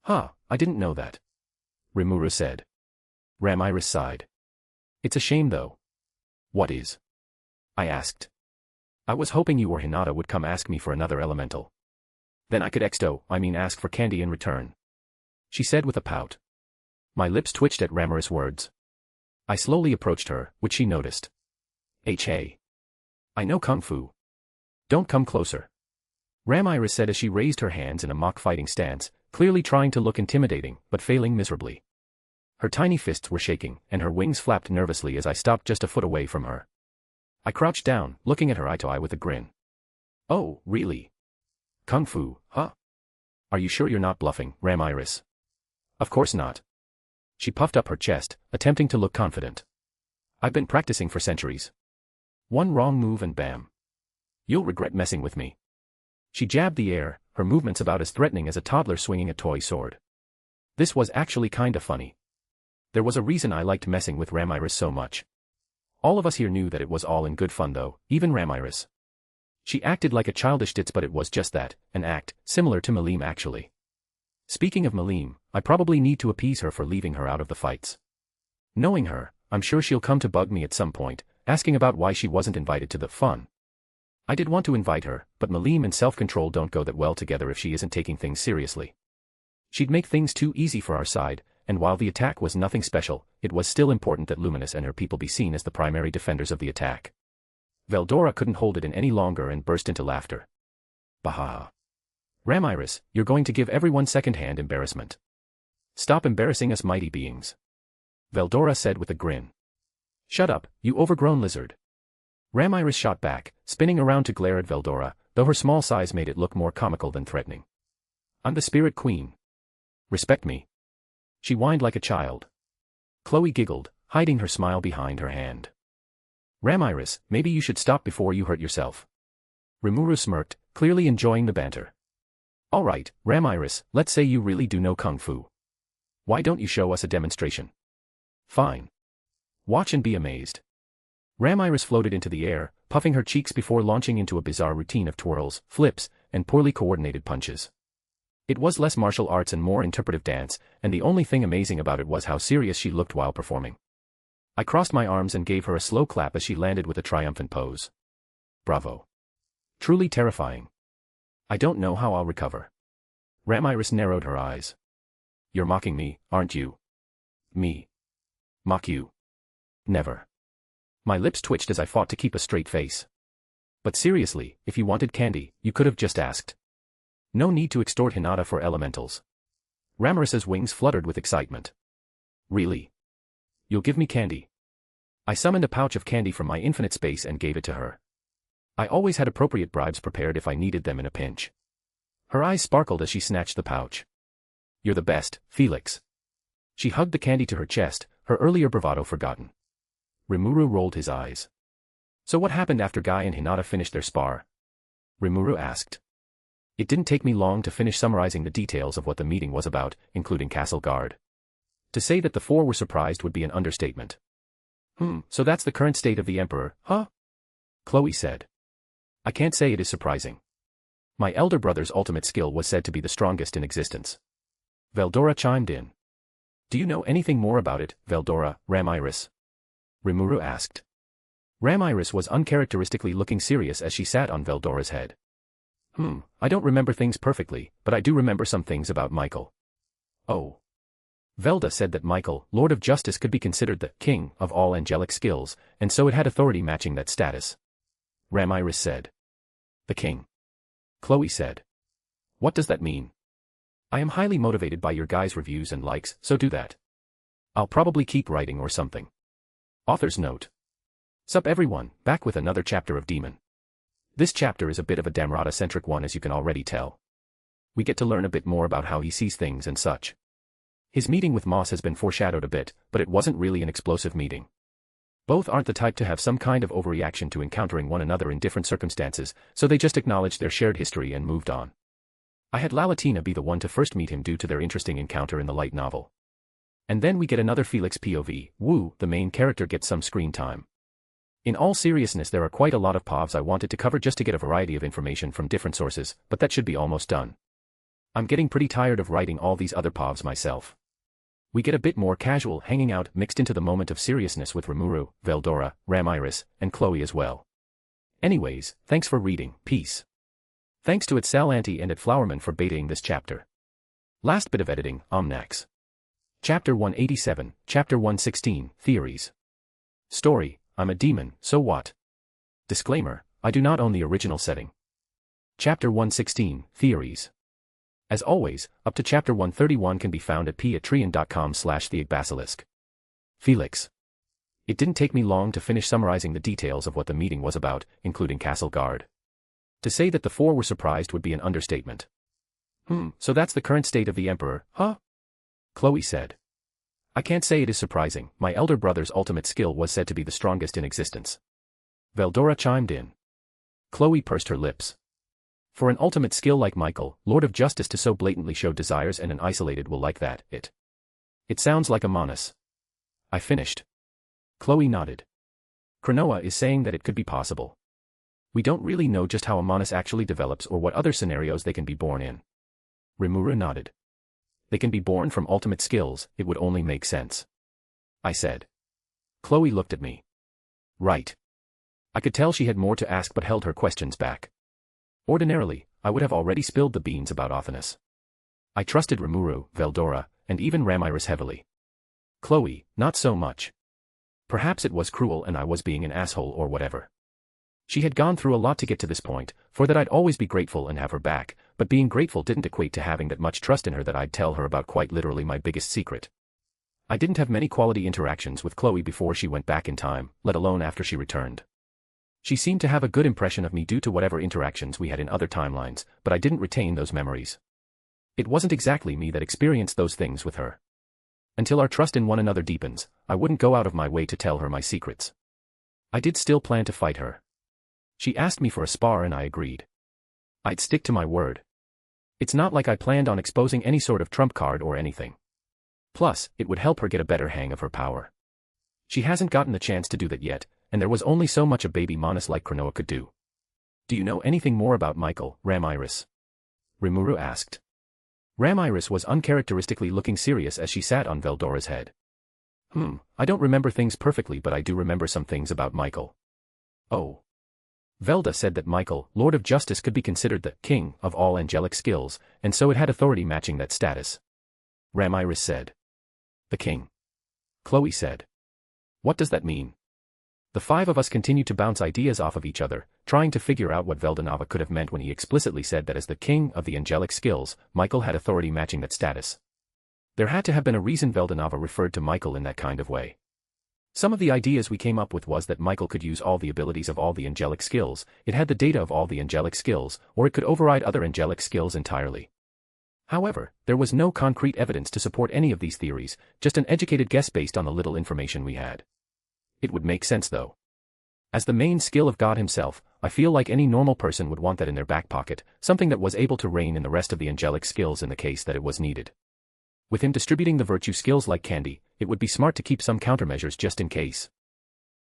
I didn't know that. Rimuru said. Ramiris sighed. It's a shame though. What is? I asked. I was hoping you or Hinata would come ask me for another elemental. Then I could ask for candy in return. She said with a pout. My lips twitched at Ramiris' words. I slowly approached her, which she noticed. Hey. I know Kung Fu. Don't come closer. Ramiris said as she raised her hands in a mock fighting stance, clearly trying to look intimidating, but failing miserably. Her tiny fists were shaking, and her wings flapped nervously as I stopped just a foot away from her. I crouched down, looking at her eye to eye with a grin. Oh, really? Kung Fu, huh? Are you sure you're not bluffing, Ramiris? Of course not. She puffed up her chest, attempting to look confident. I've been practicing for centuries. One wrong move and bam. You'll regret messing with me. She jabbed the air, her movements about as threatening as a toddler swinging a toy sword. This was actually kinda funny. There was a reason I liked messing with Ramiris so much. All of us here knew that it was all in good fun though, even Ramiris. She acted like a childish ditz, but it was just that, an act, similar to Malim actually. Speaking of Malim, I probably need to appease her for leaving her out of the fights. Knowing her, I'm sure she'll come to bug me at some point, asking about why she wasn't invited to the fun. I did want to invite her, but Malim and self-control don't go that well together if she isn't taking things seriously. She'd make things too easy for our side, and while the attack was nothing special, it was still important that Luminous and her people be seen as the primary defenders of the attack. Veldora couldn't hold it in any longer and burst into laughter. Baha. Ramiris, you're going to give everyone second-hand embarrassment. Stop embarrassing us mighty beings. Veldora said with a grin. Shut up, you overgrown lizard. Ramiris shot back, spinning around to glare at Veldora, though her small size made it look more comical than threatening. I'm the Spirit Queen. Respect me. She whined like a child. Chloe giggled, hiding her smile behind her hand. Ramiris, maybe you should stop before you hurt yourself. Rimuru smirked, clearly enjoying the banter. Alright, Ramiris, let's say you really do know Kung Fu. Why don't you show us a demonstration? Fine. Watch and be amazed. Ramiris floated into the air, puffing her cheeks before launching into a bizarre routine of twirls, flips, and poorly coordinated punches. It was less martial arts and more interpretive dance, and the only thing amazing about it was how serious she looked while performing. I crossed my arms and gave her a slow clap as she landed with a triumphant pose. Bravo. Truly terrifying. I don't know how I'll recover. Ramiris narrowed her eyes. You're mocking me, aren't you? Me. Mock you. Never. My lips twitched as I fought to keep a straight face. But seriously, if you wanted candy, you could have just asked. No need to extort Hinata for elementals. Ramiris's wings fluttered with excitement. Really? You'll give me candy? I summoned a pouch of candy from my infinite space and gave it to her. I always had appropriate bribes prepared if I needed them in a pinch. Her eyes sparkled as she snatched the pouch. You're the best, Felix. She hugged the candy to her chest, her earlier bravado forgotten. Rimuru rolled his eyes. So what happened after Guy and Hinata finished their spar? Rimuru asked. It didn't take me long to finish summarizing the details of what the meeting was about, including Castle Guard. To say that the four were surprised would be an understatement. So that's the current state of the Emperor, huh? Chloe said. I can't say it is surprising. My elder brother's ultimate skill was said to be the strongest in existence. Veldora chimed in. Do you know anything more about it, Veldora, Ramiris? Rimuru asked. Ramiris was uncharacteristically looking serious as she sat on Veldora's head. I don't remember things perfectly, but I do remember some things about Michael. Oh. Velda said that Michael, Lord of Justice, could be considered the king of all angelic skills, and so it had authority matching that status. Ramiris said. The king. Chloe said. What does that mean? I am highly motivated by your guys' reviews and likes, so do that. I'll probably keep writing or something. Author's note. Sup everyone, back with another chapter of Daemon. This chapter is a bit of a Damrata-centric one, as you can already tell. We get to learn a bit more about how he sees things and such. His meeting with Moss has been foreshadowed a bit, but it wasn't really an explosive meeting. Both aren't the type to have some kind of overreaction to encountering one another in different circumstances, so they just acknowledged their shared history and moved on. I had Lalatina be the one to first meet him due to their interesting encounter in the light novel. And then we get another Felix POV, Wu, the main character, gets some screen time. In all seriousness, there are quite a lot of POVs I wanted to cover just to get a variety of information from different sources, but that should be almost done. I'm getting pretty tired of writing all these other POVs myself. We get a bit more casual hanging out mixed into the moment of seriousness with Rimuru, Veldora, Ramiris, and Chloe as well. Anyways, thanks for reading, peace. Thanks to @Salanti and @Flowerman for baiting this chapter. Last bit of editing, Omnax. Chapter 187, Chapter 116, Theories. Story, I'm a demon, so what? Disclaimer, I do not own the original setting. Chapter 116, Theories. As always, up to Chapter 131 can be found at patreon.com/theagbasilisk. Felix. It didn't take me long to finish summarizing the details of what the meeting was about, including Castle Guard. To say that the four were surprised would be an understatement. So that's the current state of the Emperor, huh? Chloe said. I can't say it is surprising, my elder brother's ultimate skill was said to be the strongest in existence. Veldora chimed in. Chloe pursed her lips. For an ultimate skill like Michael, Lord of Justice, to so blatantly show desires and an isolated will like that, it sounds like a Manus. I finished. Chloe nodded. Cronoa is saying that it could be possible. We don't really know just how a Manus actually develops or what other scenarios they can be born in. Rimuru nodded. They can be born from ultimate skills, it would only make sense. I said. Chloe looked at me. Right. I could tell she had more to ask but held her questions back. Ordinarily, I would have already spilled the beans about Othinus. I trusted Rimuru, Veldora, and even Ramiris heavily. Chloe, not so much. Perhaps it was cruel and I was being an asshole or whatever. She had gone through a lot to get to this point, for that I'd always be grateful and have her back, but being grateful didn't equate to having that much trust in her that I'd tell her about quite literally my biggest secret. I didn't have many quality interactions with Chloe before she went back in time, let alone after she returned. She seemed to have a good impression of me due to whatever interactions we had in other timelines, but I didn't retain those memories. It wasn't exactly me that experienced those things with her. Until our trust in one another deepens, I wouldn't go out of my way to tell her my secrets. I did still plan to fight her. She asked me for a spar and I agreed. I'd stick to my word. It's not like I planned on exposing any sort of trump card or anything. Plus, it would help her get a better hang of her power. She hasn't gotten the chance to do that yet, and there was only so much a baby Manus like Cronoa could do. Do you know anything more about Michael, Ramiris? Rimuru asked. Ramiris was uncharacteristically looking serious as she sat on Veldora's head. I don't remember things perfectly, but I do remember some things about Michael. Oh. Velda said that Michael, Lord of Justice, could be considered the king of all angelic skills, and so it had authority matching that status. Ramiris said. The king. Chloe said. What does that mean? The five of us continued to bounce ideas off of each other, trying to figure out what Veldanava could have meant when he explicitly said that as the king of the angelic skills, Michael had authority matching that status. There had to have been a reason Veldanava referred to Michael in that kind of way. Some of the ideas we came up with was that Michael could use all the abilities of all the angelic skills, it had the data of all the angelic skills, or it could override other angelic skills entirely. However, there was no concrete evidence to support any of these theories, just an educated guess based on the little information we had. It would make sense though. As the main skill of God himself, I feel like any normal person would want that in their back pocket, something that was able to rein in the rest of the angelic skills in the case that it was needed. With him distributing the virtue skills like candy, it would be smart to keep some countermeasures just in case.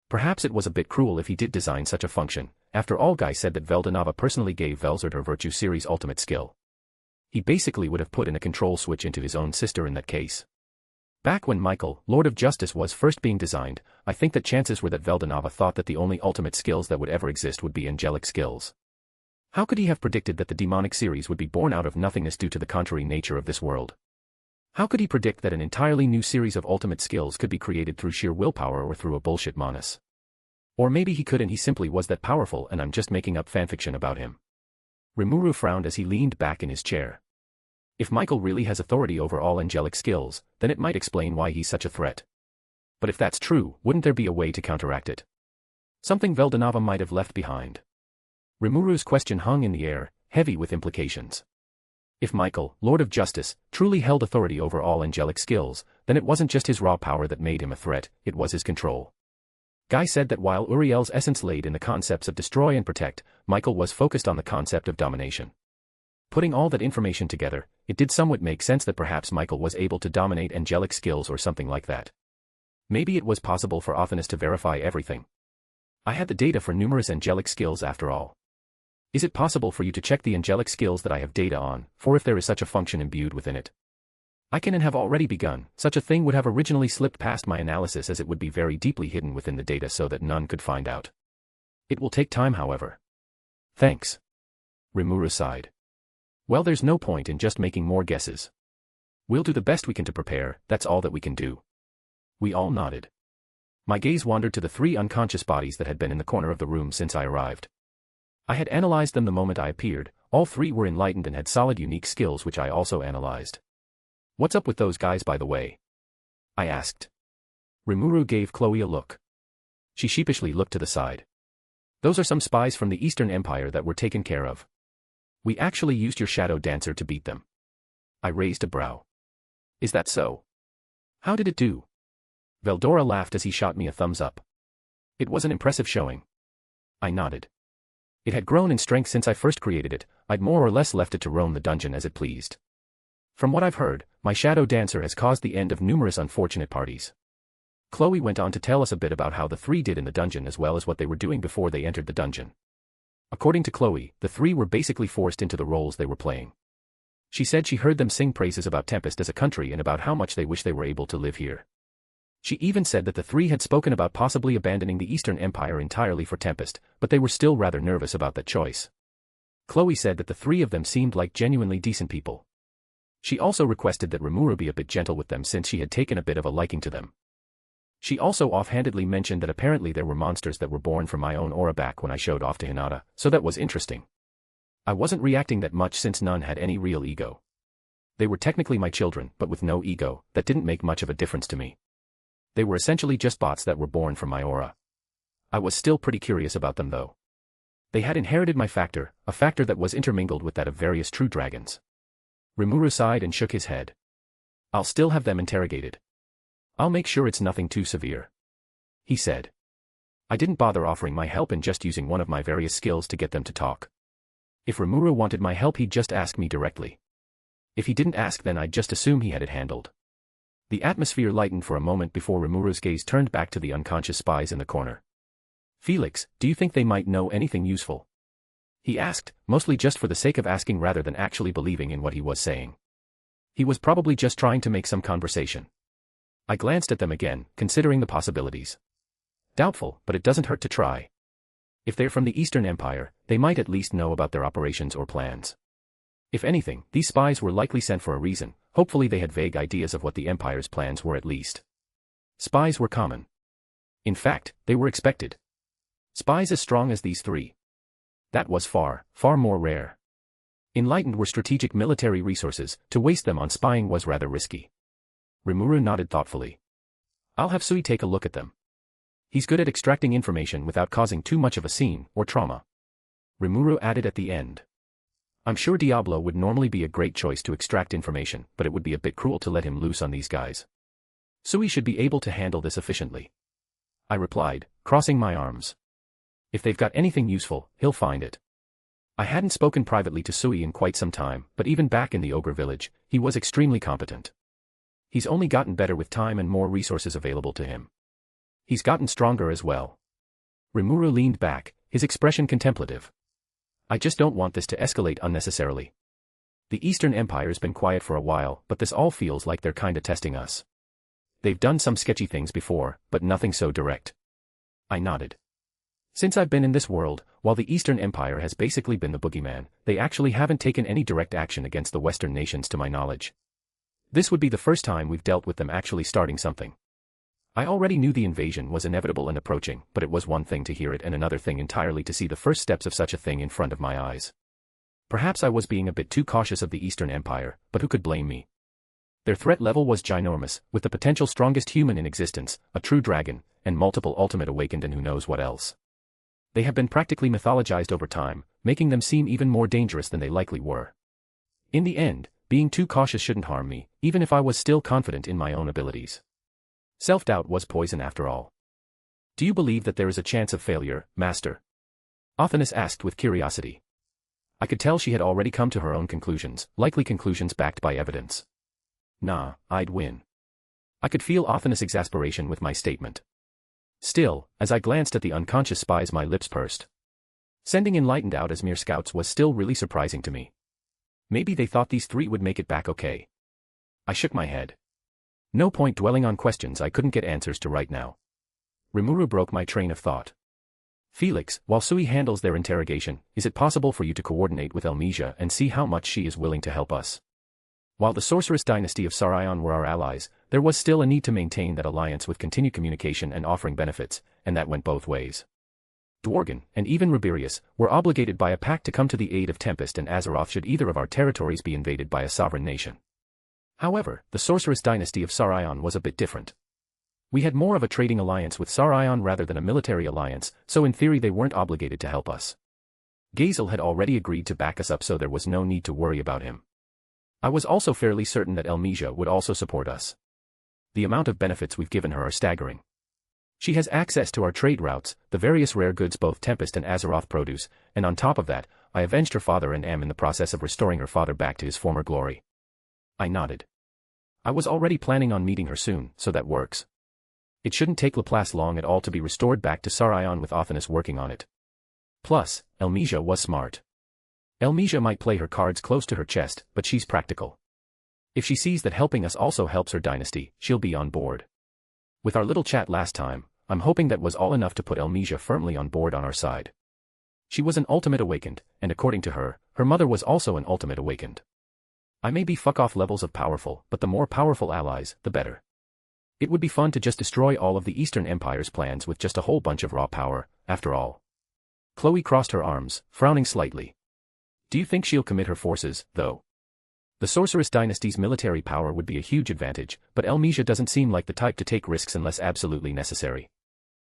Perhaps it was a bit cruel if he did design such a function. After all, Guy said that Veldanava personally gave Velzard her virtue series ultimate skill. He basically would have put in a control switch into his own sister in that case. Back when Michael, Lord of Justice, was first being designed, I think that chances were that Veldanava thought that the only ultimate skills that would ever exist would be angelic skills. How could he have predicted that the demonic series would be born out of nothingness due to the contrary nature of this world? How could he predict that an entirely new series of ultimate skills could be created through sheer willpower or through a bullshit manus? Or maybe he could and he simply was that powerful and I'm just making up fanfiction about him. Rimuru frowned as he leaned back in his chair. If Michael really has authority over all angelic skills, then it might explain why he's such a threat. But if that's true, wouldn't there be a way to counteract it? Something Veldanava might have left behind. Rimuru's question hung in the air, heavy with implications. If Michael, Lord of Justice, truly held authority over all angelic skills, then it wasn't just his raw power that made him a threat, it was his control. Guy said that while Uriel's essence laid in the concepts of destroy and protect, Michael was focused on the concept of domination. Putting all that information together, it did somewhat make sense that perhaps Michael was able to dominate angelic skills or something like that. Maybe it was possible for Othinus to verify everything. I had the data for numerous angelic skills after all. Is it possible for you to check the angelic skills that I have data on, for if there is such a function imbued within it? I can and have already begun. Such a thing would have originally slipped past my analysis as it would be very deeply hidden within the data so that none could find out. It will take time, however. Thanks. Rimuru sighed. Well, there's no point in just making more guesses. We'll do the best we can to prepare, that's all that we can do. We all nodded. My gaze wandered to the 3 unconscious bodies that had been in the corner of the room since I arrived. I had analyzed them the moment I appeared, all 3 were enlightened and had solid unique skills which I also analyzed. What's up with those guys, by the way? I asked. Rimuru gave Chloe a look. She sheepishly looked to the side. Those are some spies from the Eastern Empire that were taken care of. We actually used your shadow dancer to beat them. I raised a brow. Is that so? How did it do? Veldora laughed as he shot me a thumbs up. It was an impressive showing. I nodded. It had grown in strength since I first created it, I'd more or less left it to roam the dungeon as it pleased. From what I've heard, my shadow dancer has caused the end of numerous unfortunate parties. Chloe went on to tell us a bit about how the 3 did in the dungeon as well as what they were doing before they entered the dungeon. According to Chloe, the 3 were basically forced into the roles they were playing. She said she heard them sing praises about Tempest as a country and about how much they wish they were able to live here. She even said that the 3 had spoken about possibly abandoning the Eastern Empire entirely for Tempest, but they were still rather nervous about that choice. Chloe said that the 3 of them seemed like genuinely decent people. She also requested that Rimuru be a bit gentle with them since she had taken a bit of a liking to them. She also offhandedly mentioned that apparently there were monsters that were born from my own aura back when I showed off to Hinata, so that was interesting. I wasn't reacting that much since none had any real ego. They were technically my children, but with no ego, that didn't make much of a difference to me. They were essentially just bots that were born from my aura. I was still pretty curious about them though. They had inherited my factor, a factor that was intermingled with that of various true dragons. Rimuru sighed and shook his head. I'll still have them interrogated. I'll make sure it's nothing too severe. He said. I didn't bother offering my help and just using one of my various skills to get them to talk. If Rimuru wanted my help he'd just ask me directly. If he didn't ask then I'd just assume he had it handled. The atmosphere lightened for a moment before Rimuru's gaze turned back to the unconscious spies in the corner. Felix, do you think they might know anything useful? He asked, mostly just for the sake of asking rather than actually believing in what he was saying. He was probably just trying to make some conversation. I glanced at them again, considering the possibilities. Doubtful, but it doesn't hurt to try. If they're from the Eastern Empire, they might at least know about their operations or plans. If anything, these spies were likely sent for a reason, hopefully they had vague ideas of what the Empire's plans were at least. Spies were common. In fact, they were expected. Spies as strong as these 3. That was far, far more rare. Enlightened were strategic military resources, to waste them on spying was rather risky. Rimuru nodded thoughtfully. I'll have Sui take a look at them. He's good at extracting information without causing too much of a scene or trauma. Rimuru added at the end. I'm sure Diablo would normally be a great choice to extract information, but it would be a bit cruel to let him loose on these guys. Sui should be able to handle this efficiently. I replied, crossing my arms. If they've got anything useful, he'll find it. I hadn't spoken privately to Sui in quite some time, but even back in the ogre village, he was extremely competent. He's only gotten better with time and more resources available to him. He's gotten stronger as well. Rimuru leaned back, his expression contemplative. I just don't want this to escalate unnecessarily. The Eastern Empire's been quiet for a while, but this all feels like they're kinda testing us. They've done some sketchy things before, but nothing so direct. I nodded. Since I've been in this world, while the Eastern Empire has basically been the boogeyman, they actually haven't taken any direct action against the Western nations to my knowledge. This would be the first time we've dealt with them actually starting something. I already knew the invasion was inevitable and approaching, but it was one thing to hear it and another thing entirely to see the first steps of such a thing in front of my eyes. Perhaps I was being a bit too cautious of the Eastern Empire, but who could blame me? Their threat level was ginormous, with the potential strongest human in existence, a true dragon, and multiple ultimate awakened and who knows what else. They have been practically mythologized over time, making them seem even more dangerous than they likely were. In the end, being too cautious shouldn't harm me, even if I was still confident in my own abilities. Self-doubt was poison after all. Do you believe that there is a chance of failure, Master? Athanas asked with curiosity. I could tell she had already come to her own conclusions, likely conclusions backed by evidence. Nah, I'd win. I could feel Athanas' exasperation with my statement. Still, as I glanced at the unconscious spies my lips pursed. Sending Enlightened out as mere scouts was still really surprising to me. Maybe they thought these three would make it back okay. I shook my head. No point dwelling on questions I couldn't get answers to right now. Rimuru broke my train of thought. Felix, while Sui handles their interrogation, is it possible for you to coordinate with Elmesia and see how much she is willing to help us? While the sorceress dynasty of Sarion were our allies, there was still a need to maintain that alliance with continued communication and offering benefits, and that went both ways. Dworgen, and even Riberius, were obligated by a pact to come to the aid of Tempest and Azeroth should either of our territories be invaded by a sovereign nation. However, the sorceress dynasty of Sarion was a bit different. We had more of a trading alliance with Sarion rather than a military alliance, so in theory they weren't obligated to help us. Gazel had already agreed to back us up, so there was no need to worry about him. I was also fairly certain that Elmesia would also support us. The amount of benefits we've given her are staggering. She has access to our trade routes, the various rare goods both Tempest and Azeroth produce, and on top of that, I avenged her father and am in the process of restoring her father back to his former glory. I nodded. I was already planning on meeting her soon, so that works. It shouldn't take Laplace long at all to be restored back to Sarion with Athanas working on it. Plus, Elmesia was smart. Elmesia might play her cards close to her chest, but she's practical. If she sees that helping us also helps her dynasty, she'll be on board. With our little chat last time, I'm hoping that was all enough to put Elmesia firmly on board on our side. She was an ultimate awakened, and according to her, her mother was also an ultimate awakened. I may be fuck-off levels of powerful, but the more powerful allies, the better. It would be fun to just destroy all of the Eastern Empire's plans with just a whole bunch of raw power, after all. Chloe crossed her arms, frowning slightly. Do you think she'll commit her forces, though? The Sorceress Dynasty's military power would be a huge advantage, but Elmesia doesn't seem like the type to take risks unless absolutely necessary.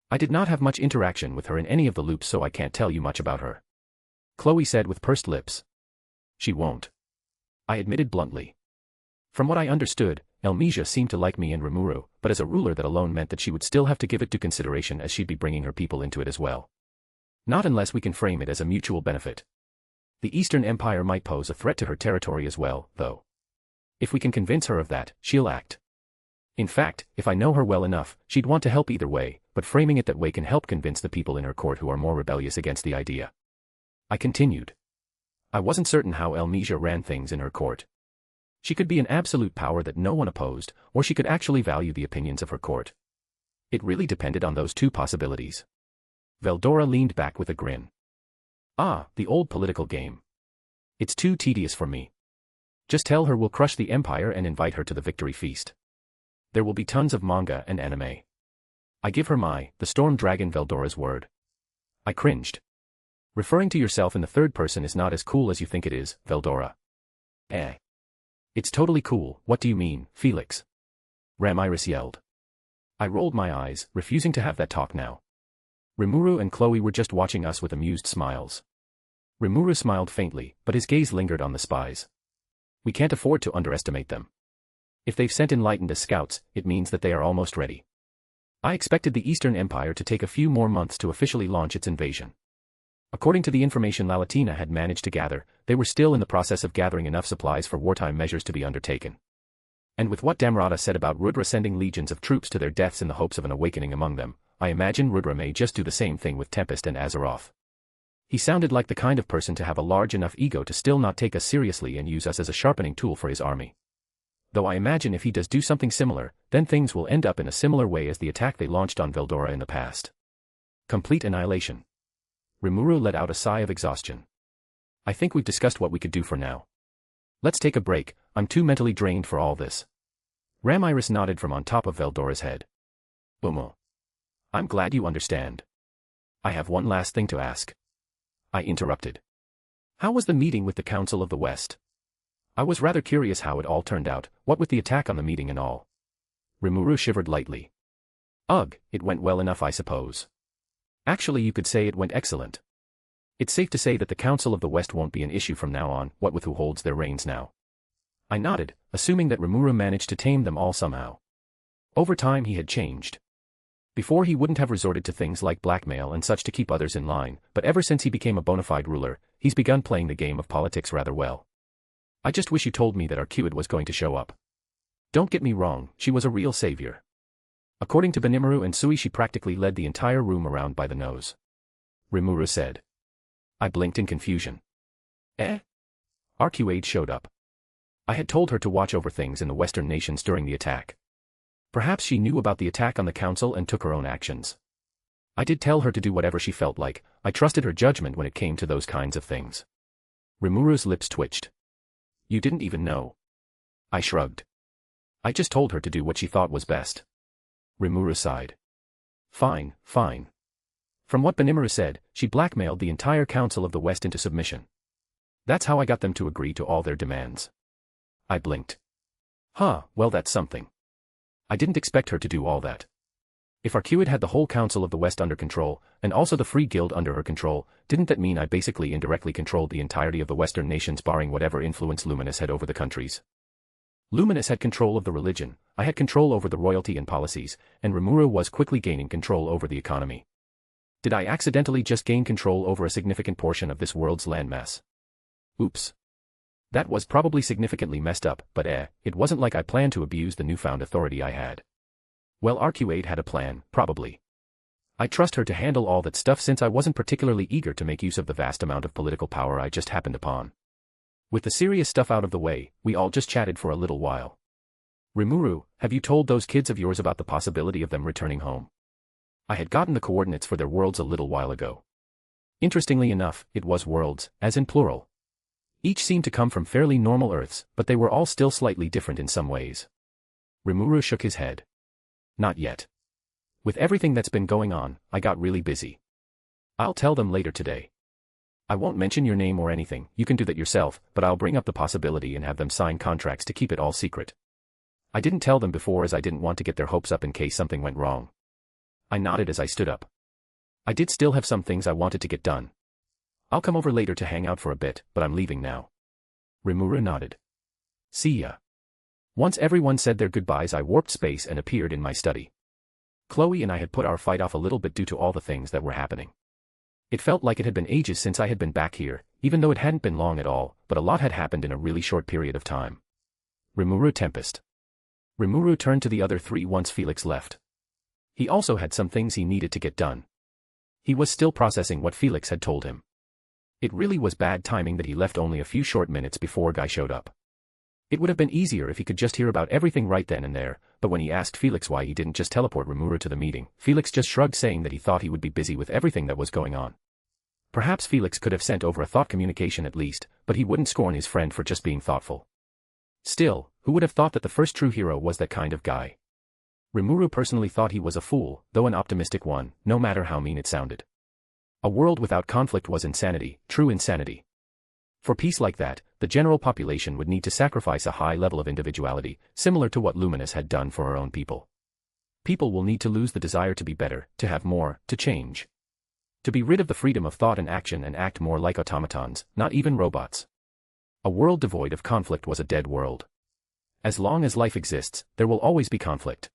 I did not have much interaction with her in any of the loops, so I can't tell you much about her. Chloe said with pursed lips. She won't. I admitted bluntly. From what I understood, Elmesia seemed to like me and Rimuru, but as a ruler that alone meant that she would still have to give it due consideration as she'd be bringing her people into it as well. Not unless we can frame it as a mutual benefit. The Eastern Empire might pose a threat to her territory as well, though. If we can convince her of that, she'll act. In fact, if I know her well enough, she'd want to help either way, but framing it that way can help convince the people in her court who are more rebellious against the idea. I continued. I wasn't certain how Elmesia ran things in her court. She could be an absolute power that no one opposed, or she could actually value the opinions of her court. It really depended on those two possibilities. Veldora leaned back with a grin. Ah, the old political game. It's too tedious for me. Just tell her we'll crush the Empire and invite her to the victory feast. There will be tons of manga and anime. I give her the Storm Dragon Veldora's word. I cringed. Referring to yourself in the third person is not as cool as you think it is, Veldora. It's totally cool, what do you mean, Felix? Ramiris yelled. I rolled my eyes, refusing to have that talk now. Rimuru and Chloe were just watching us with amused smiles. Rimuru smiled faintly, but his gaze lingered on the spies. We can't afford to underestimate them. If they've sent Enlightened as scouts, it means that they are almost ready. I expected the Eastern Empire to take a few more months to officially launch its invasion. According to the information Lalatina had managed to gather, they were still in the process of gathering enough supplies for wartime measures to be undertaken. And with what Damrata said about Rudra sending legions of troops to their deaths in the hopes of an awakening among them, I imagine Rudra may just do the same thing with Tempest and Azeroth. He sounded like the kind of person to have a large enough ego to still not take us seriously and use us as a sharpening tool for his army. Though I imagine if he does do something similar, then things will end up in a similar way as the attack they launched on Veldora in the past. Complete annihilation. Rimuru let out a sigh of exhaustion. I think we've discussed what we could do for now. Let's take a break, I'm too mentally drained for all this. Ramiris nodded from on top of Veldora's head. I'm glad you understand. I have one last thing to ask. I interrupted. How was the meeting with the Council of the West? I was rather curious how it all turned out, what with the attack on the meeting and all. Rimuru shivered lightly. Ugh, it went well enough I suppose. Actually you could say it went excellent. It's safe to say that the Council of the West won't be an issue from now on, what with who holds their reins now. I nodded, assuming that Rimuru managed to tame them all somehow. Over time he had changed. Before he wouldn't have resorted to things like blackmail and such to keep others in line, but ever since he became a bona fide ruler, he's begun playing the game of politics rather well. I just wish you told me that Arcuid was going to show up. Don't get me wrong, she was a real savior. According to Benimaru and Sui, she practically led the entire room around by the nose. Rimuru said. I blinked in confusion. Arcuid showed up. I had told her to watch over things in the Western nations during the attack. Perhaps she knew about the attack on the council and took her own actions. I did tell her to do whatever she felt like, I trusted her judgment when it came to those kinds of things. Rimuru's lips twitched. You didn't even know. I shrugged. I just told her to do what she thought was best. Rimuru sighed. Fine. From what Benimaru said, she blackmailed the entire Council of the West into submission. That's how I got them to agree to all their demands. I blinked. Well that's something. I didn't expect her to do all that. If Arcuid had the whole Council of the West under control, and also the Free Guild under her control, didn't that mean I basically indirectly controlled the entirety of the Western nations barring whatever influence Luminous had over the countries? Luminous had control of the religion, I had control over the royalty and policies, and Rimuru was quickly gaining control over the economy. Did I accidentally just gain control over a significant portion of this world's landmass? Oops. That was probably significantly messed up, but it wasn't like I planned to abuse the newfound authority I had. Well, Arcuid had a plan, probably. I trust her to handle all that stuff since I wasn't particularly eager to make use of the vast amount of political power I just happened upon. With the serious stuff out of the way, we all just chatted for a little while. Rimuru, have you told those kids of yours about the possibility of them returning home? I had gotten the coordinates for their worlds a little while ago. Interestingly enough, it was worlds, as in plural. Each seemed to come from fairly normal Earths, but they were all still slightly different in some ways. Rimuru shook his head. Not yet. With everything that's been going on, I got really busy. I'll tell them later today. I won't mention your name or anything, you can do that yourself, but I'll bring up the possibility and have them sign contracts to keep it all secret. I didn't tell them before as I didn't want to get their hopes up in case something went wrong. I nodded as I stood up. I did still have some things I wanted to get done. I'll come over later to hang out for a bit, but I'm leaving now. Rimuru nodded. See ya. Once everyone said their goodbyes, I warped space and appeared in my study. Chloe and I had put our fight off a little bit due to all the things that were happening. It felt like it had been ages since I had been back here, even though it hadn't been long at all, but a lot had happened in a really short period of time. Rimuru Tempest. Rimuru turned to the other three once Felix left. He also had some things he needed to get done. He was still processing what Felix had told him. It really was bad timing that he left only a few short minutes before Guy showed up. It would have been easier if he could just hear about everything right then and there, but when he asked Felix why he didn't just teleport Rimuru to the meeting, Felix just shrugged, saying that he thought he would be busy with everything that was going on. Perhaps Felix could have sent over a thought communication at least, but he wouldn't scorn his friend for just being thoughtful. Still, who would have thought that the first true hero was that kind of guy? Rimuru personally thought he was a fool, though an optimistic one, no matter how mean it sounded. A world without conflict was insanity, true insanity. For peace like that, the general population would need to sacrifice a high level of individuality, similar to what Luminous had done for her own people. People will need to lose the desire to be better, to have more, to change. To be rid of the freedom of thought and action and act more like automatons, not even robots. A world devoid of conflict was a dead world. As long as life exists, there will always be conflict.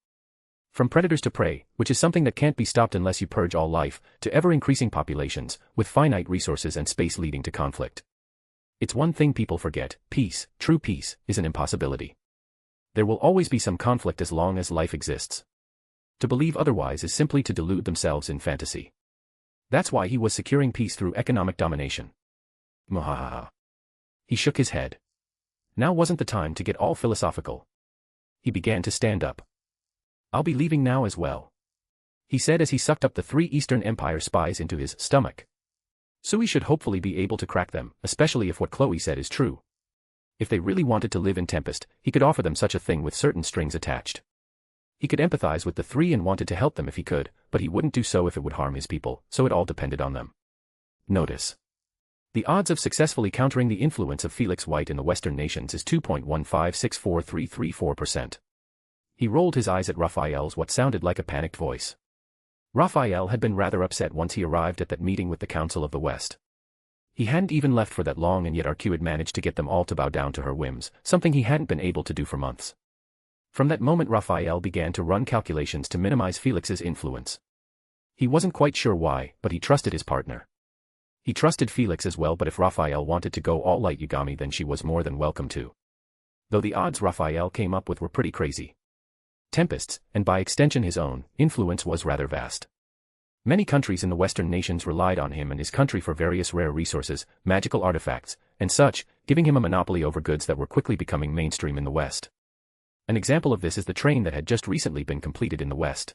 From predators to prey, which is something that can't be stopped unless you purge all life, to ever-increasing populations, with finite resources and space leading to conflict. It's one thing people forget: peace, true peace, is an impossibility. There will always be some conflict as long as life exists. To believe otherwise is simply to delude themselves in fantasy. That's why he was securing peace through economic domination. Mwahaha. He shook his head. Now wasn't the time to get all philosophical. He began to stand up. I'll be leaving now as well, he said as he sucked up the 3 Eastern Empire spies into his stomach. Sui should hopefully be able to crack them, especially if what Chloe said is true. If they really wanted to live in Tempest, he could offer them such a thing with certain strings attached. He could empathize with the 3 and wanted to help them if he could, but he wouldn't do so if it would harm his people, so it all depended on them. Notice. The odds of successfully countering the influence of Felix White in the Western nations is 2.1564334%. He rolled his eyes at Raphael's what sounded like a panicked voice. Raphael had been rather upset once he arrived at that meeting with the Council of the West. He hadn't even left for that long, and yet RQ had managed to get them all to bow down to her whims, something he hadn't been able to do for months. From that moment Raphael began to run calculations to minimize Felix's influence. He wasn't quite sure why, but he trusted his partner. He trusted Felix as well, but if Raphael wanted to go all light Yagami, then she was more than welcome to. Though the odds Raphael came up with were pretty crazy. Tempest's, and by extension his own, influence was rather vast. Many countries in the Western nations relied on him and his country for various rare resources, magical artifacts, and such, giving him a monopoly over goods that were quickly becoming mainstream in the West. An example of this is the train that had just recently been completed in the West.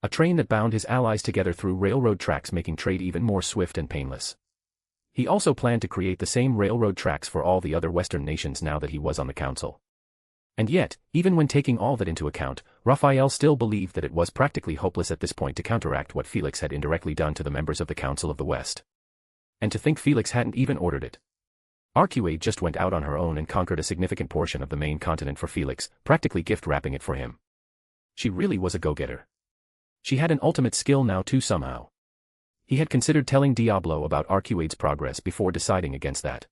A train that bound his allies together through railroad tracks, making trade even more swift and painless. He also planned to create the same railroad tracks for all the other Western nations now that he was on the council. And yet, even when taking all that into account, Raphael still believed that it was practically hopeless at this point to counteract what Felix had indirectly done to the members of the Council of the West. And to think Felix hadn't even ordered it. RQA just went out on her own and conquered a significant portion of the main continent for Felix, practically gift-wrapping it for him. She really was a go-getter. She had an ultimate skill now too somehow. He had considered telling Diablo about RQA's progress before deciding against that.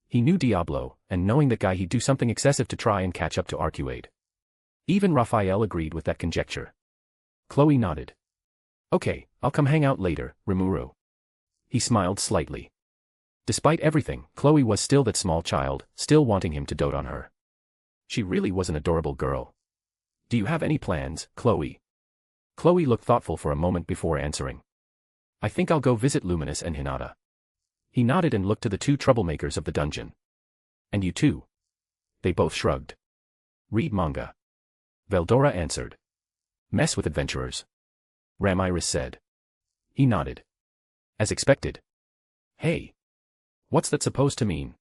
He knew Diablo, and knowing that guy, he'd do something excessive to try and catch up to RQA. Even Raphael agreed with that conjecture. Chloe nodded. Okay, I'll come hang out later, Rimuru. He smiled slightly. Despite everything, Chloe was still that small child, still wanting him to dote on her. She really was an adorable girl. Do you have any plans, Chloe? Chloe looked thoughtful for a moment before answering. I think I'll go visit Luminous and Hinata. He nodded and looked to the 2 troublemakers of the dungeon. And you too? They both shrugged. Read manga. Veldora answered. Mess with adventurers. Ramiris said. He nodded. As expected. Hey. What's that supposed to mean?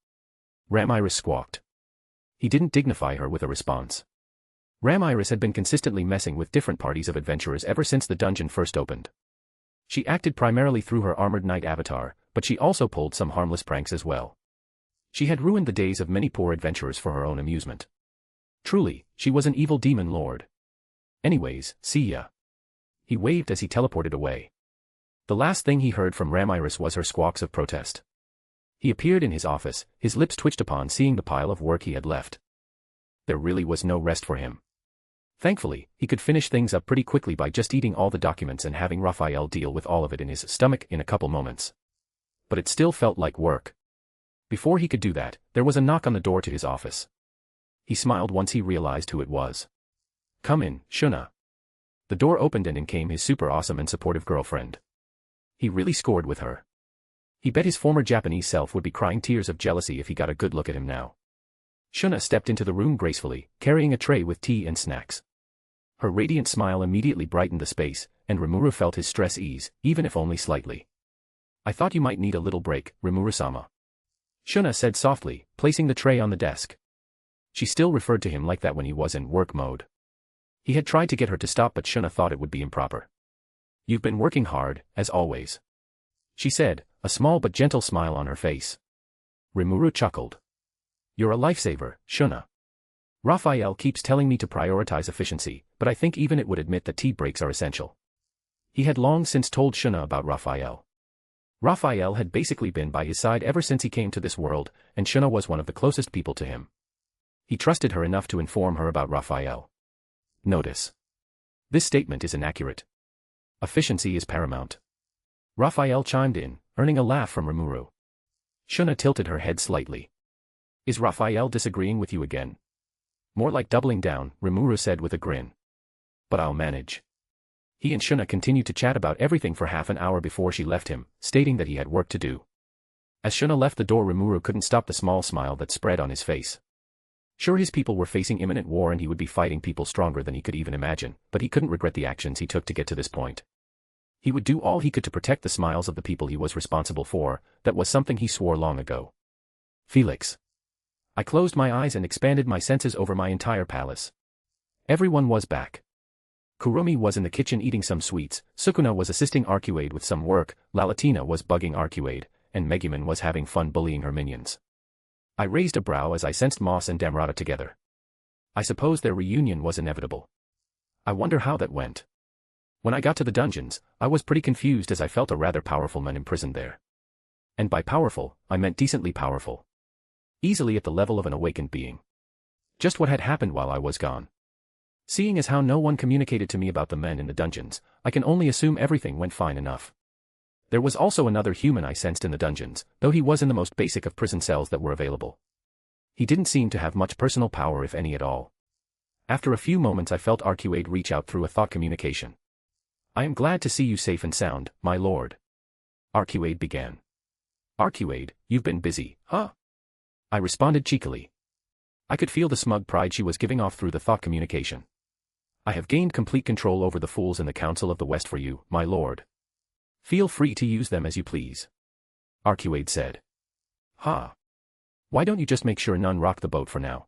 Ramiris squawked. He didn't dignify her with a response. Ramiris had been consistently messing with different parties of adventurers ever since the dungeon first opened. She acted primarily through her armored knight avatar, but she also pulled some harmless pranks as well. She had ruined the days of many poor adventurers for her own amusement. Truly, she was an evil demon lord. Anyways, see ya. He waved as he teleported away. The last thing he heard from Ramiris was her squawks of protest. He appeared in his office, his lips twitched upon seeing the pile of work he had left. There really was no rest for him. Thankfully, he could finish things up pretty quickly by just eating all the documents and having Raphael deal with all of it in his stomach in a couple moments. But it still felt like work. Before he could do that, there was a knock on the door to his office. He smiled once he realized who it was. Come in, Shuna. The door opened and in came his super awesome and supportive girlfriend. He really scored with her. He bet his former Japanese self would be crying tears of jealousy if he got a good look at him now. Shuna stepped into the room gracefully, carrying a tray with tea and snacks. Her radiant smile immediately brightened the space, and Rimuru felt his stress ease, even if only slightly. I thought you might need a little break, Rimuru-sama. Shuna said softly, placing the tray on the desk. She still referred to him like that when he was in work mode. He had tried to get her to stop, but Shuna thought it would be improper. You've been working hard, as always, she said, a small but gentle smile on her face. Rimuru chuckled. You're a lifesaver, Shuna. Raphael keeps telling me to prioritize efficiency, but I think even it would admit that tea breaks are essential. He had long since told Shuna about Raphael. Raphael had basically been by his side ever since he came to this world, and Shuna was one of the closest people to him. He trusted her enough to inform her about Raphael. Notice. This statement is inaccurate. Efficiency is paramount. Raphael chimed in, earning a laugh from Rimuru. Shuna tilted her head slightly. Is Raphael disagreeing with you again? More like doubling down, Rimuru said with a grin. But I'll manage. He and Shuna continued to chat about everything for half an hour before she left him, stating that he had work to do. As Shuna left the door, Rimuru couldn't stop the small smile that spread on his face. Sure, his people were facing imminent war and he would be fighting people stronger than he could even imagine, but he couldn't regret the actions he took to get to this point. He would do all he could to protect the smiles of the people he was responsible for. That was something he swore long ago. Felix. I closed my eyes and expanded my senses over my entire palace. Everyone was back. Kurumi was in the kitchen eating some sweets, Sukuna was assisting Arcuade with some work, Lalatina was bugging Arcuade, and Megumin was having fun bullying her minions. I raised a brow as I sensed Moss and Damrata together. I suppose their reunion was inevitable. I wonder how that went. When I got to the dungeons, I was pretty confused as I felt a rather powerful man imprisoned there. And by powerful, I meant decently powerful. Easily at the level of an awakened being. Just what had happened while I was gone. Seeing as how no one communicated to me about the men in the dungeons, I can only assume everything went fine enough. There was also another human I sensed in the dungeons, though he was in the most basic of prison cells that were available. He didn't seem to have much personal power, if any at all. After a few moments I felt Arcuade reach out through a thought communication. I am glad to see you safe and sound, my lord. Arcuade began. Arcuade, you've been busy, huh? I responded cheekily. I could feel the smug pride she was giving off through the thought communication. I have gained complete control over the fools in the Council of the West for you, my lord. Feel free to use them as you please. Arcuade said. Ha. Why don't you just make sure none rock the boat for now?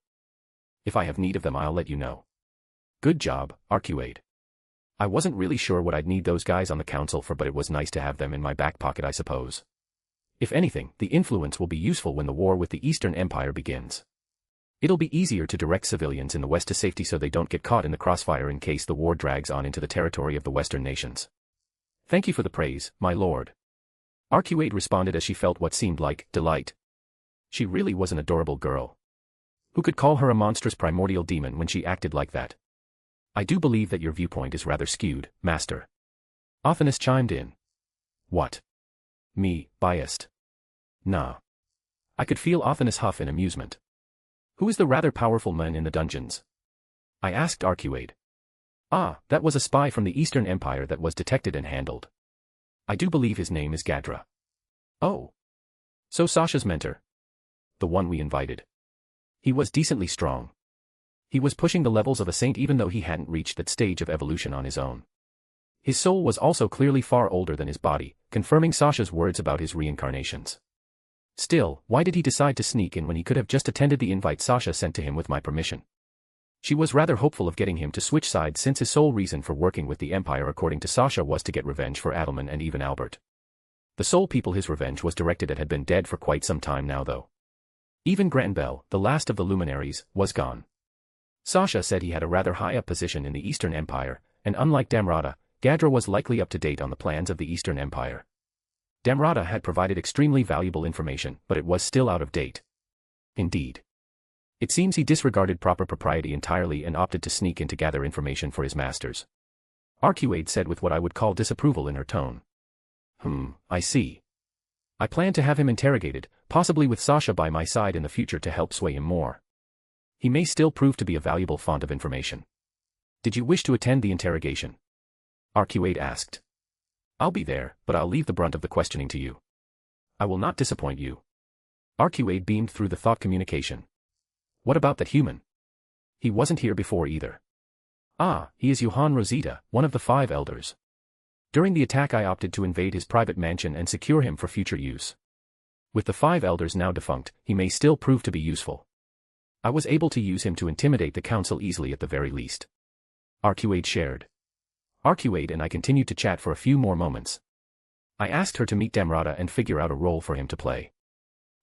If I have need of them I'll let you know. Good job, Arcuade. I wasn't really sure what I'd need those guys on the council for, but it was nice to have them in my back pocket, I suppose. If anything, the influence will be useful when the war with the Eastern Empire begins. It'll be easier to direct civilians in the West to safety so they don't get caught in the crossfire in case the war drags on into the territory of the Western nations. Thank you for the praise, my lord. Arcuade responded as she felt what seemed like delight. She really was an adorable girl. Who could call her a monstrous primordial demon when she acted like that? I do believe that your viewpoint is rather skewed, master. Othinus chimed in. What? Me, biased? Nah. I could feel Othinus huff in amusement. Who is the rather powerful man in the dungeons? I asked Arcuade. Ah, that was a spy from the Eastern Empire that was detected and handled. I do believe his name is Gadra. Oh. So Sasha's mentor. The one we invited. He was decently strong. He was pushing the levels of a saint even though he hadn't reached that stage of evolution on his own. His soul was also clearly far older than his body, confirming Sasha's words about his reincarnations. Still, why did he decide to sneak in when he could have just attended the invite Sasha sent to him with my permission? She was rather hopeful of getting him to switch sides since his sole reason for working with the Empire according to Sasha was to get revenge for Adelman and even Albert. The sole people his revenge was directed at had been dead for quite some time now though. Even Granbel, the last of the luminaries, was gone. Sasha said he had a rather high up position in the Eastern Empire, and unlike Damrata, Gadra was likely up to date on the plans of the Eastern Empire. Damrata had provided extremely valuable information, but it was still out of date. Indeed. It seems he disregarded proper propriety entirely and opted to sneak in to gather information for his masters. Arcuade said with what I would call disapproval in her tone. I see. I plan to have him interrogated, possibly with Sasha by my side in the future to help sway him more. He may still prove to be a valuable font of information. Did you wish to attend the interrogation? Arcuade asked. I'll be there, but I'll leave the brunt of the questioning to you. I will not disappoint you. Arcuade beamed through the thought communication. What about that human? He wasn't here before either. Ah, he is Johann Rosita, one of the 5 elders. During the attack I opted to invade his private mansion and secure him for future use. With the 5 elders now defunct, he may still prove to be useful. I was able to use him to intimidate the council easily at the very least. Arcuade shared. Arcuade and I continued to chat for a few more moments. I asked her to meet Damrata and figure out a role for him to play.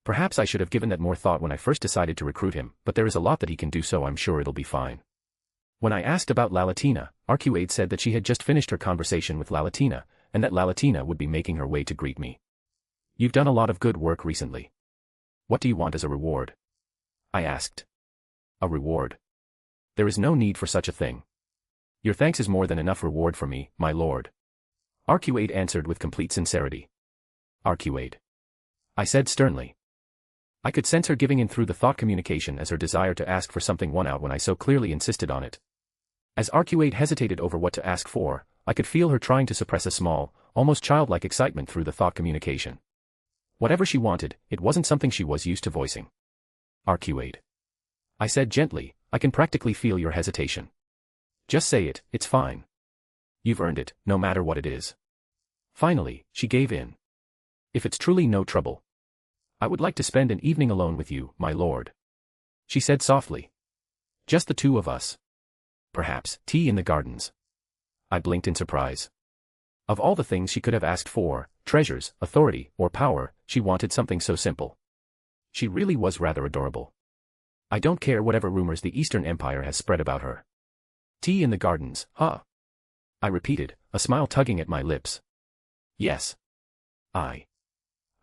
Perhaps I should have given that more thought when I first decided to recruit him, but there is a lot that he can do, so I'm sure it'll be fine. When I asked about Lalatina, Arcuade said that she had just finished her conversation with Lalatina, and that Lalatina would be making her way to greet me. You've done a lot of good work recently. What do you want as a reward? I asked. A reward? There is no need for such a thing. Your thanks is more than enough reward for me, my lord. Arcuade answered with complete sincerity. Arcuade, I said sternly. I could sense her giving in through the thought communication as her desire to ask for something won out when I so clearly insisted on it. As Arcuade hesitated over what to ask for, I could feel her trying to suppress a small, almost childlike excitement through the thought communication. Whatever she wanted, it wasn't something she was used to voicing. Arcuade, I said gently, I can practically feel your hesitation. Just say it, it's fine. You've earned it, no matter what it is. Finally, she gave in. If it's truly no trouble, I would like to spend an evening alone with you, my lord. She said softly. Just the two of us. Perhaps tea in the gardens. I blinked in surprise. Of all the things she could have asked for, treasures, authority, or power, she wanted something so simple. She really was rather adorable. I don't care whatever rumors the Eastern Empire has spread about her. Tea in the gardens, huh? I repeated, a smile tugging at my lips. Yes.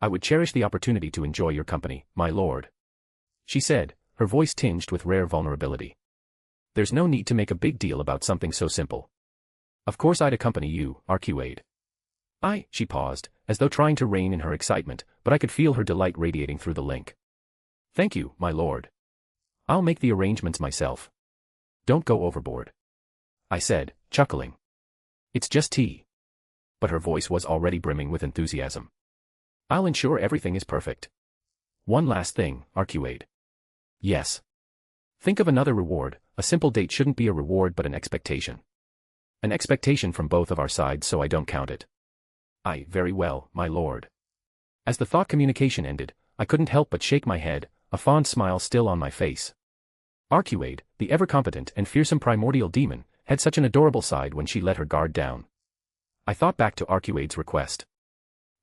I would cherish the opportunity to enjoy your company, my lord. She said, her voice tinged with rare vulnerability. There's no need to make a big deal about something so simple. Of course I'd accompany you, Arcuade. She paused, as though trying to rein in her excitement, but I could feel her delight radiating through the link. Thank you, my lord. I'll make the arrangements myself. Don't go overboard. I said, chuckling. It's just tea. But her voice was already brimming with enthusiasm. I'll ensure everything is perfect. One last thing, Arcuade. Yes. Think of another reward. A simple date shouldn't be a reward but an expectation. An expectation from both of our sides, so I don't count it. Very well, my lord. As the thought communication ended, I couldn't help but shake my head, a fond smile still on my face. Arcuade, the ever-competent and fearsome primordial demon, had such an adorable side when she let her guard down. I thought back to Arcuade's request.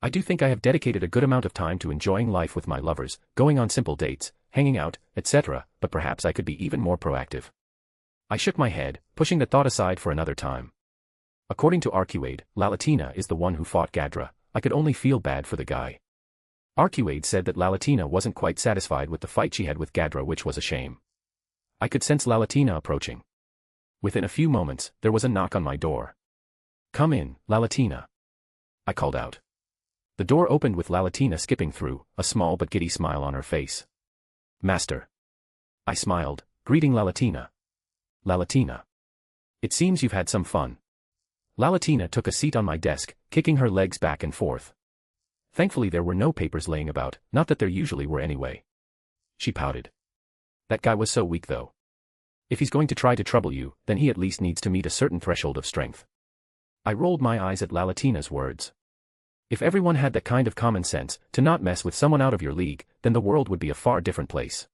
I do think I have dedicated a good amount of time to enjoying life with my lovers, going on simple dates, hanging out, etc., but perhaps I could be even more proactive. I shook my head, pushing the thought aside for another time. According to Arcuade, Lalatina is the one who fought Gadra. I could only feel bad for the guy. Arcuade said that Lalatina wasn't quite satisfied with the fight she had with Gadra, which was a shame. I could sense Lalatina approaching. Within a few moments, there was a knock on my door. Come in, Lalatina. I called out. The door opened with Lalatina skipping through, a small but giddy smile on her face. Master. I smiled, greeting Lalatina. Lalatina. It seems you've had some fun. Lalatina took a seat on my desk, kicking her legs back and forth. Thankfully there were no papers laying about, not that there usually were anyway. She pouted. That guy was so weak though. If he's going to try to trouble you, then he at least needs to meet a certain threshold of strength. I rolled my eyes at Lalatina's words. If everyone had that kind of common sense, to not mess with someone out of your league, then the world would be a far different place.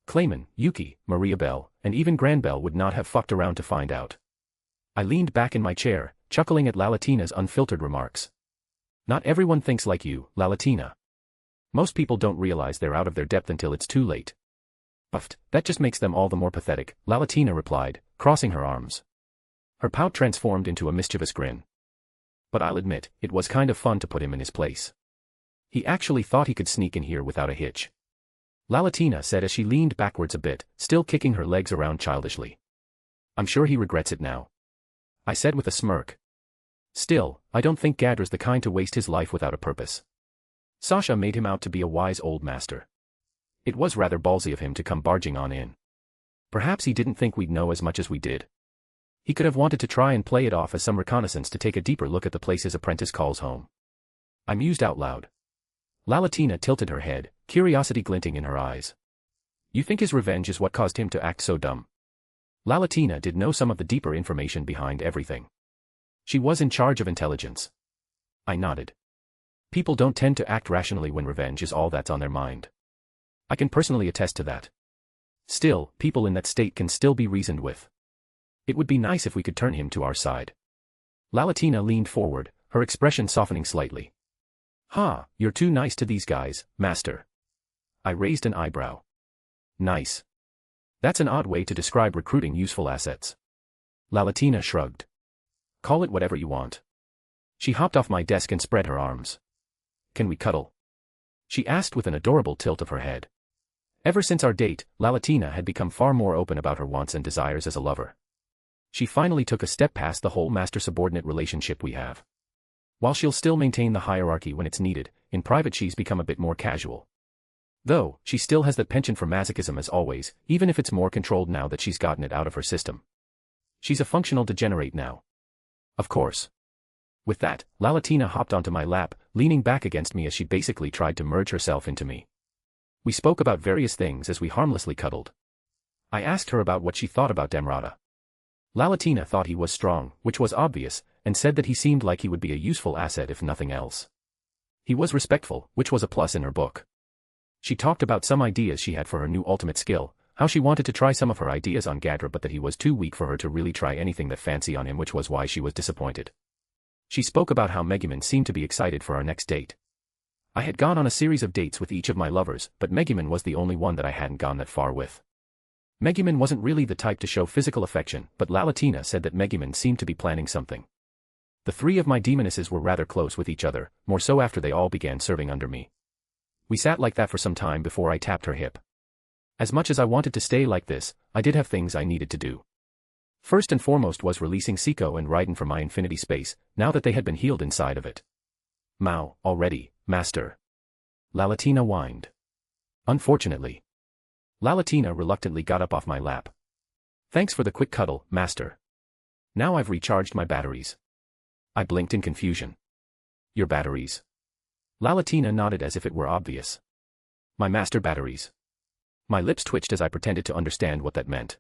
Clayman, Yuki, Maria Bell, and even Granbell would not have fucked around to find out. I leaned back in my chair, chuckling at Lalatina's unfiltered remarks. Not everyone thinks like you, Lalatina. Most people don't realize they're out of their depth until it's too late. Uffed, that just makes them all the more pathetic, Lalatina replied, crossing her arms. Her pout transformed into a mischievous grin. But I'll admit, it was kind of fun to put him in his place. He actually thought he could sneak in here without a hitch. Lalatina said as she leaned backwards a bit, still kicking her legs around childishly. I'm sure he regrets it now. I said with a smirk. Still, I don't think Gadra's the kind to waste his life without a purpose. Sasha made him out to be a wise old master. It was rather ballsy of him to come barging on in. Perhaps he didn't think we'd know as much as we did. He could have wanted to try and play it off as some reconnaissance to take a deeper look at the place his apprentice calls home. I mused out loud. Lalatina tilted her head, curiosity glinting in her eyes. You think his revenge is what caused him to act so dumb? Lalatina did know some of the deeper information behind everything. She was in charge of intelligence. I nodded. People don't tend to act rationally when revenge is all that's on their mind. I can personally attest to that. Still, people in that state can still be reasoned with. It would be nice if we could turn him to our side. Lalatina leaned forward, her expression softening slightly. You're too nice to these guys, master. I raised an eyebrow. Nice. That's an odd way to describe recruiting useful assets. Lalatina shrugged. Call it whatever you want. She hopped off my desk and spread her arms. Can we cuddle? She asked with an adorable tilt of her head. Ever since our date, Lalatina had become far more open about her wants and desires as a lover. She finally took a step past the whole master-subordinate relationship we have. While she'll still maintain the hierarchy when it's needed, in private she's become a bit more casual. Though, she still has that penchant for masochism as always, even if it's more controlled now that she's gotten it out of her system. She's a functional degenerate now. Of course. With that, Lalatina hopped onto my lap, leaning back against me as she basically tried to merge herself into me. We spoke about various things as we harmlessly cuddled. I asked her about what she thought about Damrata. Lalatina thought he was strong, which was obvious, and said that he seemed like he would be a useful asset if nothing else. He was respectful, which was a plus in her book. She talked about some ideas she had for her new ultimate skill, how she wanted to try some of her ideas on Gadra but that he was too weak for her to really try anything that fancy on him, which was why she was disappointed. She spoke about how Megumin seemed to be excited for our next date. I had gone on a series of dates with each of my lovers, but Megumin was the only one that I hadn't gone that far with. Megumin wasn't really the type to show physical affection, but Lalatina said that Megumin seemed to be planning something. The three of my demonesses were rather close with each other, more so after they all began serving under me. We sat like that for some time before I tapped her hip. As much as I wanted to stay like this, I did have things I needed to do. First and foremost was releasing Siko and Raiden from my infinity space, now that they had been healed inside of it. Mao, already, master. Lalatina whined. Unfortunately. Lalatina reluctantly got up off my lap. Thanks for the quick cuddle, master. Now I've recharged my batteries. I blinked in confusion. Your batteries? Lalatina nodded as if it were obvious. My master batteries. My lips twitched as I pretended to understand what that meant.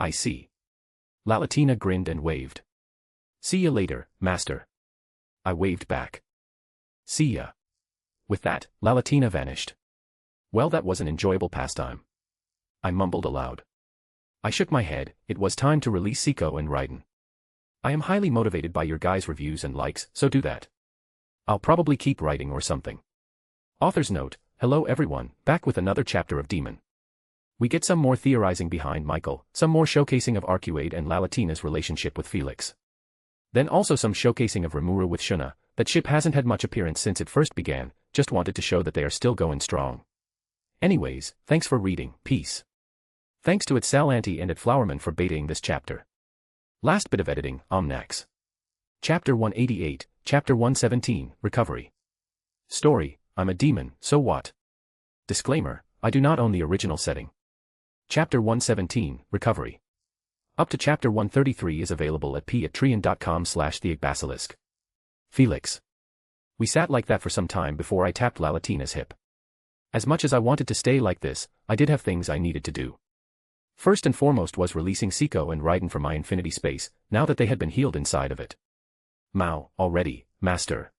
I see. Lalatina grinned and waved. See ya later, master. I waved back. See ya. With that, Lalatina vanished. Well, that was an enjoyable pastime. I mumbled aloud. I shook my head. It was time to release Siko and Raiden. I am highly motivated by your guys' reviews and likes, so do that. I'll probably keep writing or something. Author's note, hello everyone, back with another chapter of Daemon. We get some more theorizing behind Michael, some more showcasing of Arcuade and Lalatina's relationship with Felix. Then also some showcasing of Rimuru with Shuna. That ship hasn't had much appearance since it first began, just wanted to show that they are still going strong. Anyways, thanks for reading, peace. Thanks to @Salanti and @Flowerman for betaing this chapter. Last bit of editing, Omnax. Chapter 188, Chapter 117, Recovery. Story, I'm a demon, so what? Disclaimer, I do not own the original setting. Chapter 117, Recovery. Up to Chapter 133 is available at patreon.com/theagbasilisk. Felix. We sat like that for some time before I tapped Lalatina's hip. As much as I wanted to stay like this, I did have things I needed to do. First and foremost was releasing Siko and Raiden from my infinity space, now that they had been healed inside of it. Mao, already, master.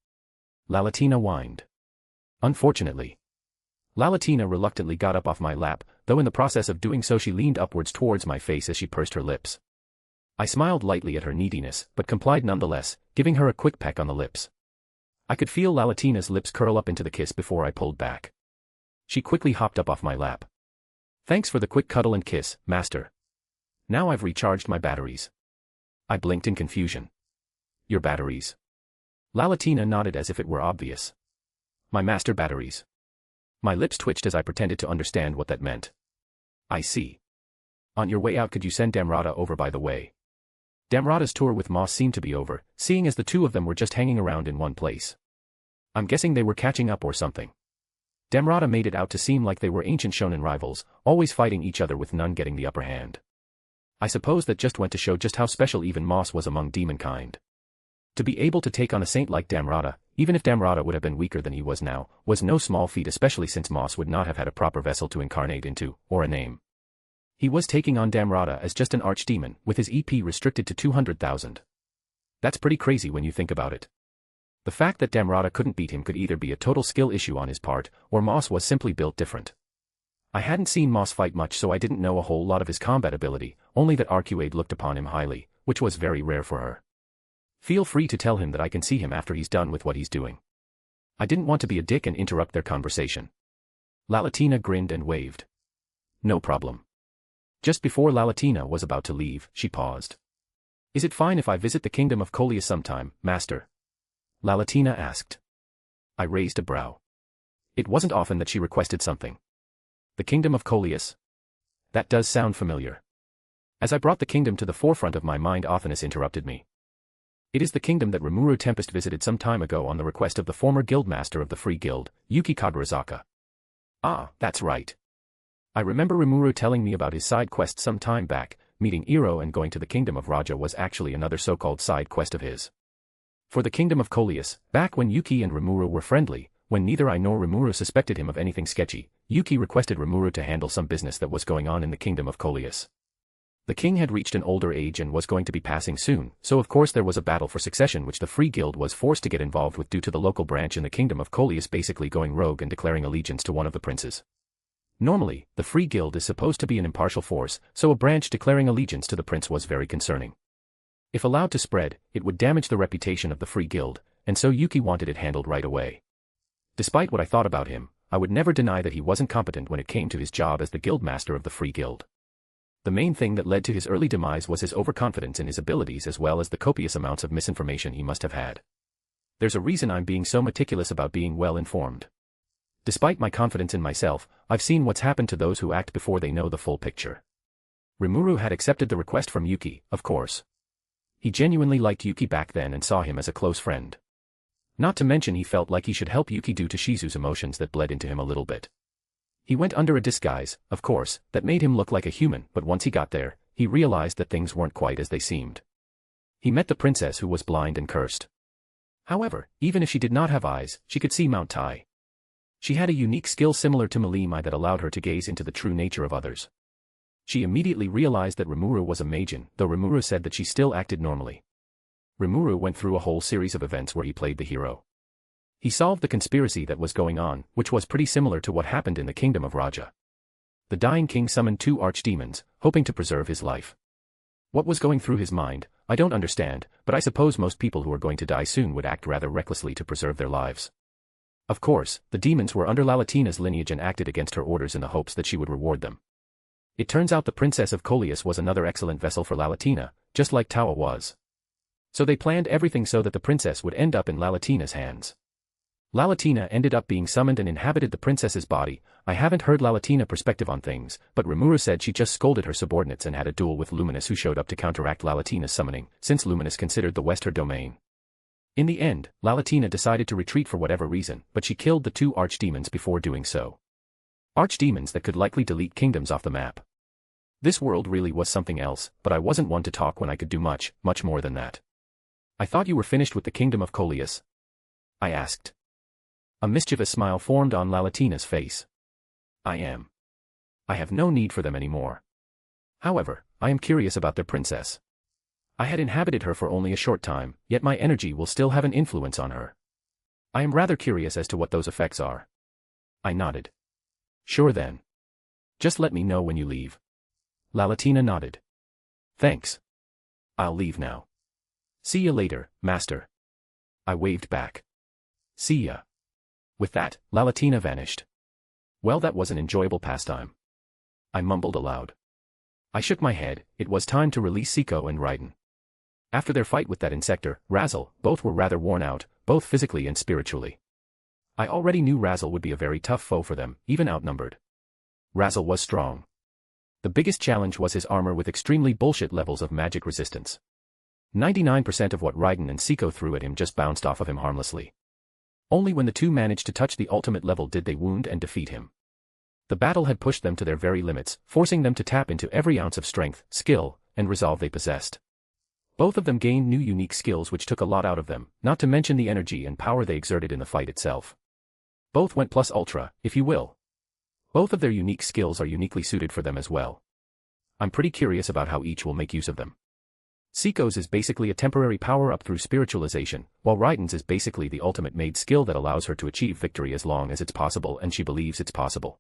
Lalatina whined. Unfortunately. Lalatina reluctantly got up off my lap, though in the process of doing so she leaned upwards towards my face as she pursed her lips. I smiled lightly at her neediness, but complied nonetheless, giving her a quick peck on the lips. I could feel Lalatina's lips curl up into the kiss before I pulled back. She quickly hopped up off my lap. Thanks for the quick cuddle and kiss, master. Now I've recharged my batteries. I blinked in confusion. Your batteries? Lalatina nodded as if it were obvious. My master batteries. My lips twitched as I pretended to understand what that meant. I see. On your way out, could you send Damrata over by the way? Damrata's tour with Moss seemed to be over, seeing as the two of them were just hanging around in one place. I'm guessing they were catching up or something. Damrata made it out to seem like they were ancient shonen rivals, always fighting each other with none getting the upper hand. I suppose that just went to show just how special even Moss was among demon kind. To be able to take on a saint like Damrata, even if Damrata would have been weaker than he was now, was no small feat, especially since Moss would not have had a proper vessel to incarnate into, or a name. He was taking on Damrata as just an archdemon, with his EP restricted to 200,000. That's pretty crazy when you think about it. The fact that Damrata couldn't beat him could either be a total skill issue on his part, or Moss was simply built different. I hadn't seen Moss fight much, so I didn't know a whole lot of his combat ability, only that Arcuade looked upon him highly, which was very rare for her. Feel free to tell him that I can see him after he's done with what he's doing. I didn't want to be a dick and interrupt their conversation. Lalatina grinned and waved. No problem. Just before Lalatina was about to leave, she paused. Is it fine if I visit the kingdom of Coleus sometime, master? Lalatina asked. I raised a brow. It wasn't often that she requested something. The kingdom of Coleus? That does sound familiar. As I brought the kingdom to the forefront of my mind, Othinus interrupted me. It is the kingdom that Rimuru Tempest visited some time ago on the request of the former guildmaster of the Free Guild, Yuki Kagarazaka. Ah, that's right. I remember Rimuru telling me about his side quest some time back. Meeting Iro and going to the kingdom of Raja was actually another so-called side quest of his. For the kingdom of Coleus, back when Yuki and Rimuru were friendly, when neither I nor Rimuru suspected him of anything sketchy, Yuki requested Rimuru to handle some business that was going on in the kingdom of Coleus. The king had reached an older age and was going to be passing soon, so of course there was a battle for succession which the Free Guild was forced to get involved with due to the local branch in the kingdom of Coleus basically going rogue and declaring allegiance to one of the princes. Normally, the Free Guild is supposed to be an impartial force, so a branch declaring allegiance to the prince was very concerning. If allowed to spread, it would damage the reputation of the Free Guild, and so Yuki wanted it handled right away. Despite what I thought about him, I would never deny that he wasn't competent when it came to his job as the guildmaster of the Free Guild. The main thing that led to his early demise was his overconfidence in his abilities as well as the copious amounts of misinformation he must have had. There's a reason I'm being so meticulous about being well informed. Despite my confidence in myself, I've seen what's happened to those who act before they know the full picture. Rimuru had accepted the request from Yuki, of course. He genuinely liked Yuki back then and saw him as a close friend. Not to mention he felt like he should help Yuki due to Shizu's emotions that bled into him a little bit. He went under a disguise, of course, that made him look like a human, but once he got there, he realized that things weren't quite as they seemed. He met the princess who was blind and cursed. However, even if she did not have eyes, she could see Mount Tai. She had a unique skill similar to Malimi that allowed her to gaze into the true nature of others. She immediately realized that Rimuru was a Majin, though Rimuru said that she still acted normally. Rimuru went through a whole series of events where he played the hero. He solved the conspiracy that was going on, which was pretty similar to what happened in the kingdom of Raja. The dying king summoned 2 archdemons, hoping to preserve his life. What was going through his mind, I don't understand, but I suppose most people who are going to die soon would act rather recklessly to preserve their lives. Of course, the demons were under Lalatina's lineage and acted against her orders in the hopes that she would reward them. It turns out the princess of Coleus was another excellent vessel for Lalatina, just like Tawa was. So they planned everything so that the princess would end up in Lalatina's hands. Lalatina ended up being summoned and inhabited the princess's body. I haven't heard Lalatina perspective on things, but Rimuru said she just scolded her subordinates and had a duel with Luminous who showed up to counteract Lalatina's summoning, since Luminous considered the west her domain. In the end, Lalatina decided to retreat for whatever reason, but she killed the 2 archdemons before doing so. Archdemons that could likely delete kingdoms off the map. This world really was something else, but I wasn't one to talk when I could do much more than that. I thought you were finished with the kingdom of Coleus? I asked. A mischievous smile formed on Lalatina's face. I am. I have no need for them anymore. However, I am curious about their princess. I had inhabited her for only a short time, yet my energy will still have an influence on her. I am rather curious as to what those effects are. I nodded. Sure then. Just let me know when you leave. Lalatina nodded. Thanks. I'll leave now. See ya later, master. I waved back. See ya. With that, Lalatina vanished. Well, that was an enjoyable pastime. I mumbled aloud. I shook my head. It was time to release Siko and Raiden. After their fight with that insector, Razzle, both were rather worn out, both physically and spiritually. I already knew Razzle would be a very tough foe for them, even outnumbered. Razzle was strong. The biggest challenge was his armor with extremely bullshit levels of magic resistance. 99% of what Raiden and Siko threw at him just bounced off of him harmlessly. Only when the two managed to touch the ultimate level did they wound and defeat him. The battle had pushed them to their very limits, forcing them to tap into every ounce of strength, skill, and resolve they possessed. Both of them gained new unique skills which took a lot out of them, not to mention the energy and power they exerted in the fight itself. Both went plus ultra, if you will. Both of their unique skills are uniquely suited for them as well. I'm pretty curious about how each will make use of them. Siko's is basically a temporary power-up through spiritualization, while Raiden's is basically the ultimate made skill that allows her to achieve victory as long as it's possible and she believes it's possible.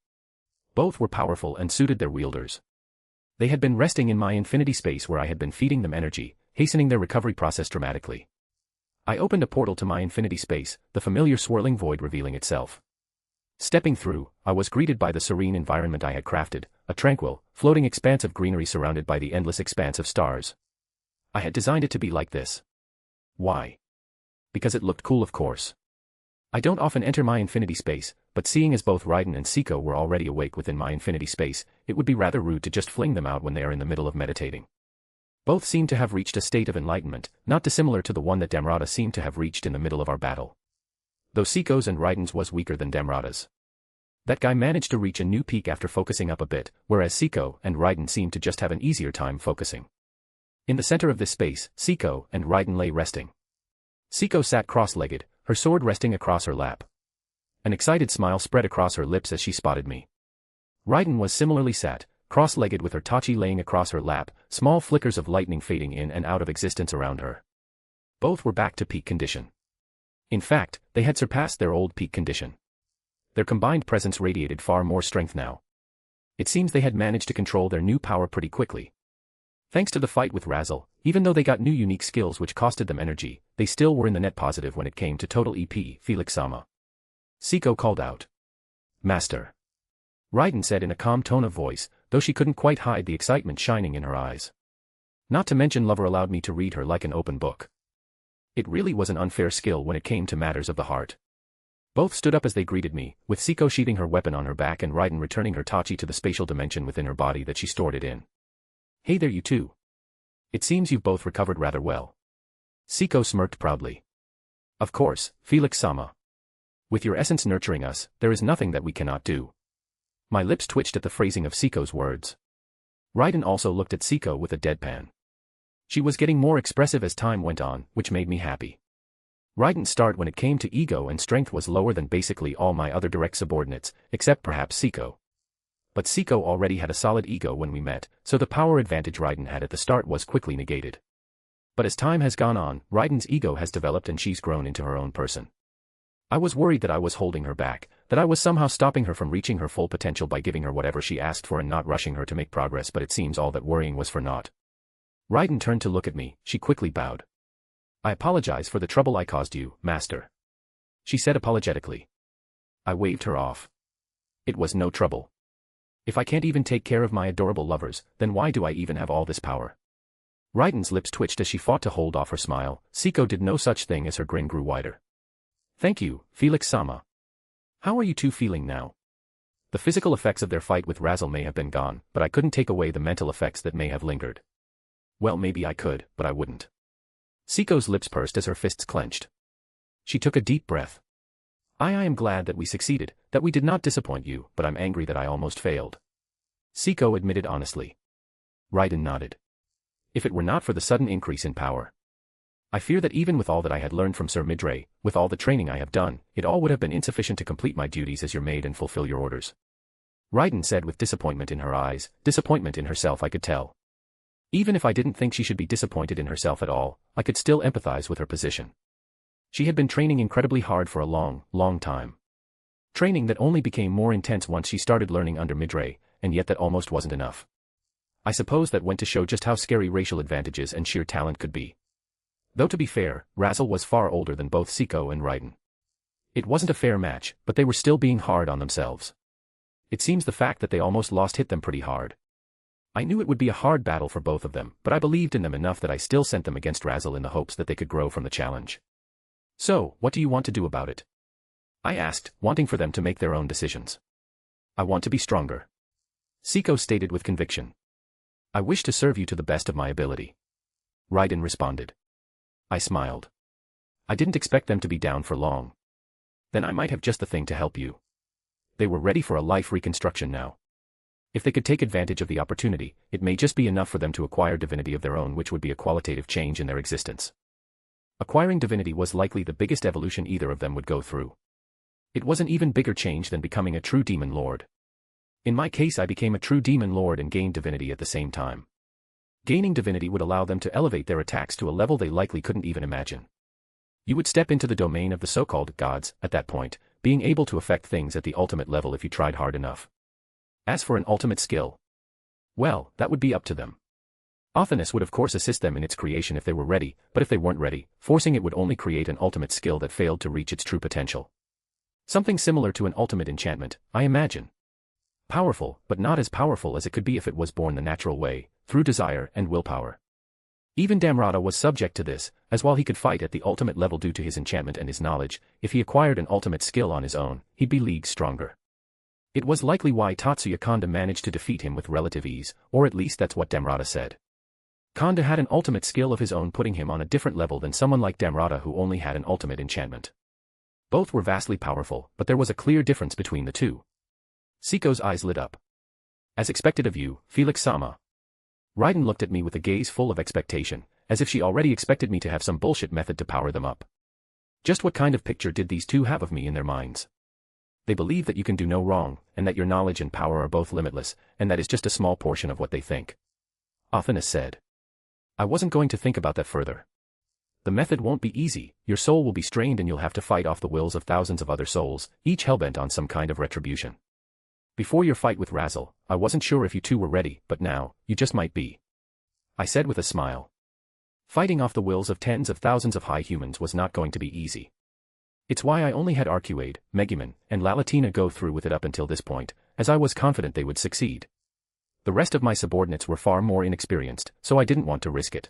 Both were powerful and suited their wielders. They had been resting in my infinity space where I had been feeding them energy, hastening their recovery process dramatically. I opened a portal to my infinity space, the familiar swirling void revealing itself. Stepping through, I was greeted by the serene environment I had crafted, a tranquil, floating expanse of greenery surrounded by the endless expanse of stars. I had designed it to be like this. Why? Because it looked cool, of course. I don't often enter my infinity space, but seeing as both Raiden and Seiko were already awake within my infinity space, it would be rather rude to just fling them out when they are in the middle of meditating. Both seemed to have reached a state of enlightenment, not dissimilar to the one that Damrata seemed to have reached in the middle of our battle. Though Seiko's and Raiden's was weaker than Damrata's. That guy managed to reach a new peak after focusing up a bit, whereas Seiko and Raiden seemed to just have an easier time focusing. In the center of this space, Seiko and Raiden lay resting. Seiko sat cross-legged, her sword resting across her lap. An excited smile spread across her lips as she spotted me. Raiden was similarly sat, cross-legged with her tachi laying across her lap, small flickers of lightning fading in and out of existence around her. Both were back to peak condition. In fact, they had surpassed their old peak condition. Their combined presence radiated far more strength now. It seems they had managed to control their new power pretty quickly. Thanks to the fight with Razel, even though they got new unique skills which costed them energy, they still were in the net positive when it came to total EP, Felix-sama. Seiko called out. Master. Raiden said in a calm tone of voice, though she couldn't quite hide the excitement shining in her eyes. Not to mention Lover allowed me to read her like an open book. It really was an unfair skill when it came to matters of the heart. Both stood up as they greeted me, with Seiko sheathing her weapon on her back and Raiden returning her tachi to the spatial dimension within her body that she stored it in. Hey there you two. It seems you've both recovered rather well. Seiko smirked proudly. Of course, Felix-sama. With your essence nurturing us, there is nothing that we cannot do. My lips twitched at the phrasing of Seiko's words. Raiden also looked at Seiko with a deadpan. She was getting more expressive as time went on, which made me happy. Raiden's start when it came to ego and strength was lower than basically all my other direct subordinates, except perhaps Seiko. But Seiko already had a solid ego when we met, so the power advantage Raiden had at the start was quickly negated. But as time has gone on, Raiden's ego has developed and she's grown into her own person. I was worried that I was holding her back, that I was somehow stopping her from reaching her full potential by giving her whatever she asked for and not rushing her to make progress, but it seems all that worrying was for naught. Raiden turned to look at me, she quickly bowed. I apologize for the trouble I caused you, Master. She said apologetically. I waved her off. It was no trouble. If I can't even take care of my adorable lovers, then why do I even have all this power? Raiden's lips twitched as she fought to hold off her smile. Seiko did no such thing as her grin grew wider. Thank you, Felix-sama. How are you two feeling now? The physical effects of their fight with Razel may have been gone, but I couldn't take away the mental effects that may have lingered. Well, maybe I could, but I wouldn't. Seiko's lips pursed as her fists clenched. She took a deep breath. I am glad that we succeeded, that we did not disappoint you, but I'm angry that I almost failed. Seiko admitted honestly. Raiden nodded. If it were not for the sudden increase in power. I fear that even with all that I had learned from Sir Midray, with all the training I have done, it all would have been insufficient to complete my duties as your maid and fulfill your orders. Raiden said with disappointment in her eyes, disappointment in herself I could tell. Even if I didn't think she should be disappointed in herself at all, I could still empathize with her position. She had been training incredibly hard for a long, long time. Training that only became more intense once she started learning under Midray, and yet that almost wasn't enough. I suppose that went to show just how scary racial advantages and sheer talent could be. Though to be fair, Razel was far older than both Seiko and Raiden. It wasn't a fair match, but they were still being hard on themselves. It seems the fact that they almost lost hit them pretty hard. I knew it would be a hard battle for both of them, but I believed in them enough that I still sent them against Razel in the hopes that they could grow from the challenge. So, what do you want to do about it? I asked, wanting for them to make their own decisions. I want to be stronger. Seiko stated with conviction. I wish to serve you to the best of my ability. Raiden responded. I smiled. I didn't expect them to be down for long. Then I might have just the thing to help you. They were ready for a life reconstruction now. If they could take advantage of the opportunity, it may just be enough for them to acquire divinity of their own, which would be a qualitative change in their existence. Acquiring divinity was likely the biggest evolution either of them would go through. It was an even bigger change than becoming a true demon lord. In my case, I became a true demon lord and gained divinity at the same time. Gaining divinity would allow them to elevate their attacks to a level they likely couldn't even imagine. You would step into the domain of the so-called gods, at that point, being able to affect things at the ultimate level if you tried hard enough. As for an ultimate skill, well, that would be up to them. Athanas would of course assist them in its creation if they were ready, but if they weren't ready, forcing it would only create an ultimate skill that failed to reach its true potential. Something similar to an ultimate enchantment, I imagine. Powerful, but not as powerful as it could be if it was born the natural way, through desire and willpower. Even Damrata was subject to this, as while he could fight at the ultimate level due to his enchantment and his knowledge, if he acquired an ultimate skill on his own, he'd be leagues stronger. It was likely why Tatsuya Kanda managed to defeat him with relative ease, or at least that's what Damrata said. Kanda had an ultimate skill of his own, putting him on a different level than someone like Damrata who only had an ultimate enchantment. Both were vastly powerful, but there was a clear difference between the two. Siko's eyes lit up. As expected of you, Felix-sama. Raiden looked at me with a gaze full of expectation, as if she already expected me to have some bullshit method to power them up. Just what kind of picture did these two have of me in their minds? They believe that you can do no wrong, and that your knowledge and power are both limitless, and that is just a small portion of what they think. Athena said. I wasn't going to think about that further. The method won't be easy, your soul will be strained and you'll have to fight off the wills of thousands of other souls, each hellbent on some kind of retribution. Before your fight with Razzle, I wasn't sure if you two were ready, but now, you just might be. I said with a smile. Fighting off the wills of tens of thousands of high humans was not going to be easy. It's why I only had Arcuade, Megumin, and Lalatina go through with it up until this point, as I was confident they would succeed. The rest of my subordinates were far more inexperienced, so I didn't want to risk it.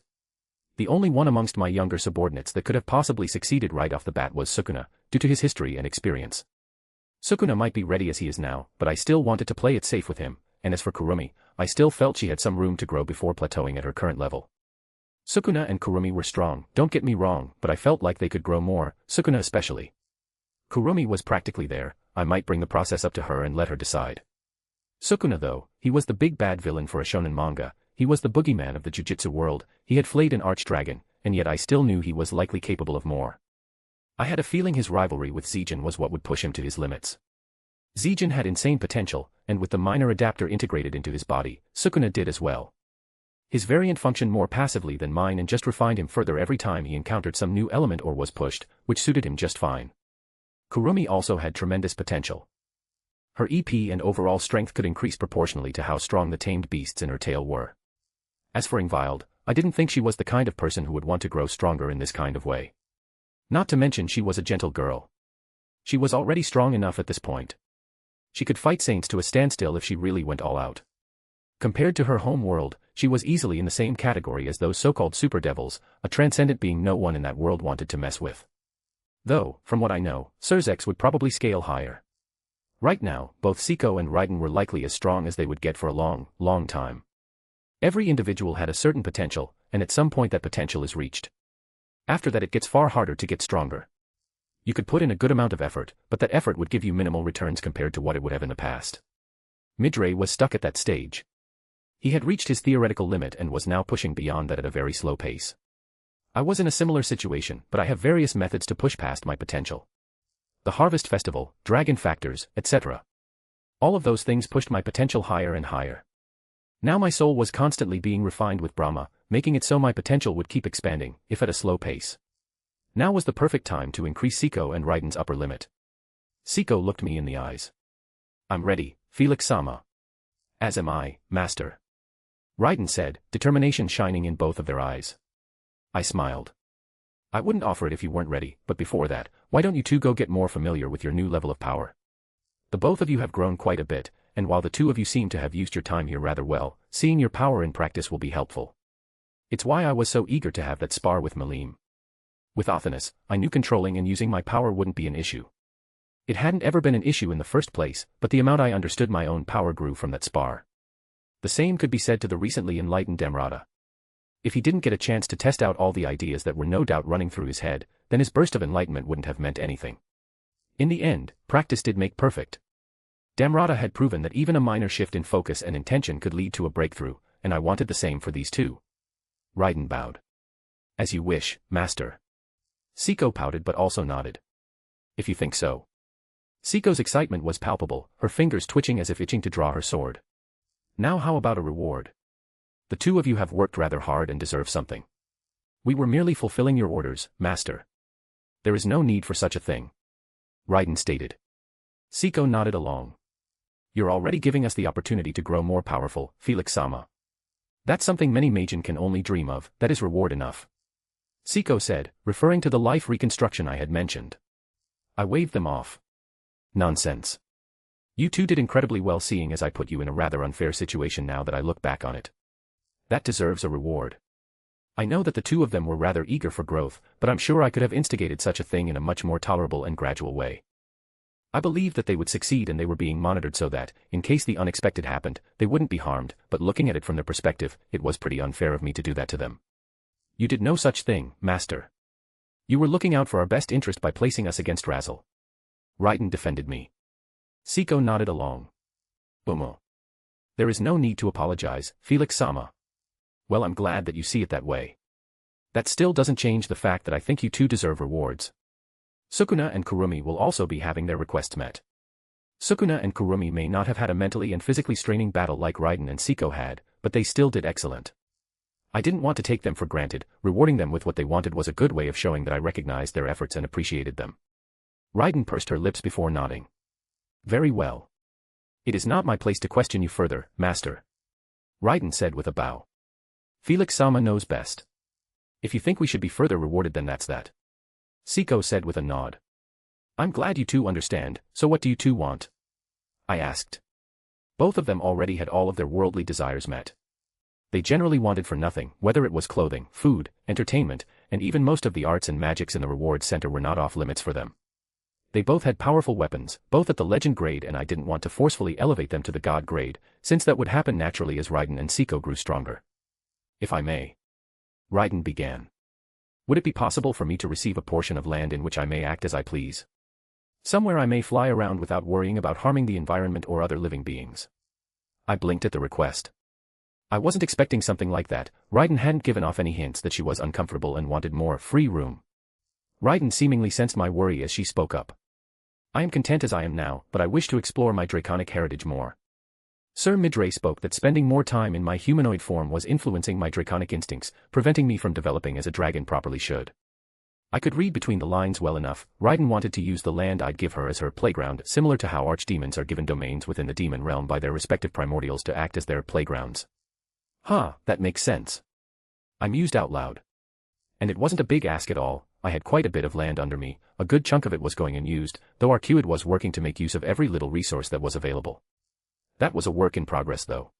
The only one amongst my younger subordinates that could have possibly succeeded right off the bat was Sukuna, due to his history and experience. Sukuna might be ready as he is now, but I still wanted to play it safe with him, and as for Kurumi, I still felt she had some room to grow before plateauing at her current level. Sukuna and Kurumi were strong, don't get me wrong, but I felt like they could grow more, Sukuna especially. Kurumi was practically there, I might bring the process up to her and let her decide. Sukuna though, he was the big bad villain for a shonen manga, he was the boogeyman of the jujutsu world, he had flayed an archdragon, and yet I still knew he was likely capable of more. I had a feeling his rivalry with Zijin was what would push him to his limits. Zijin had insane potential, and with the minor adapter integrated into his body, Sukuna did as well. His variant functioned more passively than mine and just refined him further every time he encountered some new element or was pushed, which suited him just fine. Kurumi also had tremendous potential. Her EP and overall strength could increase proportionally to how strong the tamed beasts in her tail were. As for Ingvild, I didn't think she was the kind of person who would want to grow stronger in this kind of way. Not to mention she was a gentle girl. She was already strong enough at this point. She could fight saints to a standstill if she really went all out. Compared to her home world, she was easily in the same category as those so-called super devils, a transcendent being no one in that world wanted to mess with. Though, from what I know, Surzex would probably scale higher. Right now, both Siko and Raiden were likely as strong as they would get for a long, long time. Every individual had a certain potential, and at some point that potential is reached. After that it gets far harder to get stronger. You could put in a good amount of effort, but that effort would give you minimal returns compared to what it would have in the past. Midray was stuck at that stage. He had reached his theoretical limit and was now pushing beyond that at a very slow pace. I was in a similar situation, but I have various methods to push past my potential. The Harvest Festival, Dragon Factors, etc. All of those things pushed my potential higher and higher. Now my soul was constantly being refined with Brahma, making it so my potential would keep expanding, if at a slow pace. Now was the perfect time to increase Siko and Raiden's upper limit. Siko looked me in the eyes. I'm ready, Felix-sama. As am I, Master. Raiden said, determination shining in both of their eyes. I smiled. I wouldn't offer it if you weren't ready, but before that, why don't you two go get more familiar with your new level of power? The both of you have grown quite a bit, and while the two of you seem to have used your time here rather well, seeing your power in practice will be helpful. It's why I was so eager to have that spar with Malim. With Athanas, I knew controlling and using my power wouldn't be an issue. It hadn't ever been an issue in the first place, but the amount I understood my own power grew from that spar. The same could be said to the recently enlightened Damrata. If he didn't get a chance to test out all the ideas that were no doubt running through his head, then his burst of enlightenment wouldn't have meant anything. In the end, practice did make perfect. Damrata had proven that even a minor shift in focus and intention could lead to a breakthrough, and I wanted the same for these two. Raiden bowed. As you wish, Master. Siko pouted but also nodded. If you think so. Siko's excitement was palpable, her fingers twitching as if itching to draw her sword. Now how about a reward? The two of you have worked rather hard and deserve something. We were merely fulfilling your orders, Master. There is no need for such a thing. Raiden stated. Siko nodded along. You're already giving us the opportunity to grow more powerful, Felix-sama. That's something many Magen can only dream of, that is reward enough. Siko said, referring to the life reconstruction I had mentioned. I waved them off. Nonsense. You two did incredibly well seeing as I put you in a rather unfair situation now that I look back on it. That deserves a reward. I know that the two of them were rather eager for growth, but I'm sure I could have instigated such a thing in a much more tolerable and gradual way. I believed that they would succeed and they were being monitored so that, in case the unexpected happened, they wouldn't be harmed, but looking at it from their perspective, it was pretty unfair of me to do that to them. You did no such thing, Master. You were looking out for our best interest by placing us against Razzle. Raiden defended me. Siko nodded along. Umo. There is no need to apologize, Felix-sama. Well, I'm glad that you see it that way. That still doesn't change the fact that I think you two deserve rewards. Sukuna and Kurumi will also be having their requests met. Sukuna and Kurumi may not have had a mentally and physically straining battle like Raiden and Siko had, but they still did excellent. I didn't want to take them for granted. Rewarding them with what they wanted was a good way of showing that I recognized their efforts and appreciated them. Raiden pursed her lips before nodding. Very well. It is not my place to question you further, Master. Raiden said with a bow. Felix-sama knows best. If you think we should be further rewarded, then that's that. Siko said with a nod. I'm glad you two understand, so what do you two want? I asked. Both of them already had all of their worldly desires met. They generally wanted for nothing, whether it was clothing, food, entertainment, and even most of the arts and magics in the rewards center were not off limits for them. They both had powerful weapons, both at the legend grade, and I didn't want to forcefully elevate them to the god grade, since that would happen naturally as Raiden and Siko grew stronger. If I may. Raiden began. Would it be possible for me to receive a portion of land in which I may act as I please? Somewhere I may fly around without worrying about harming the environment or other living beings. I blinked at the request. I wasn't expecting something like that. Raiden hadn't given off any hints that she was uncomfortable and wanted more free room. Raiden seemingly sensed my worry as she spoke up. I am content as I am now, but I wish to explore my draconic heritage more. Sir Midray spoke that spending more time in my humanoid form was influencing my draconic instincts, preventing me from developing as a dragon properly should. I could read between the lines well enough. Raiden wanted to use the land I'd give her as her playground, similar to how archdemons are given domains within the demon realm by their respective primordials to act as their playgrounds. That makes sense. I mused out loud. And it wasn't a big ask at all. I had quite a bit of land under me, a good chunk of it was going unused, though Arcuid was working to make use of every little resource that was available. That was a work in progress though.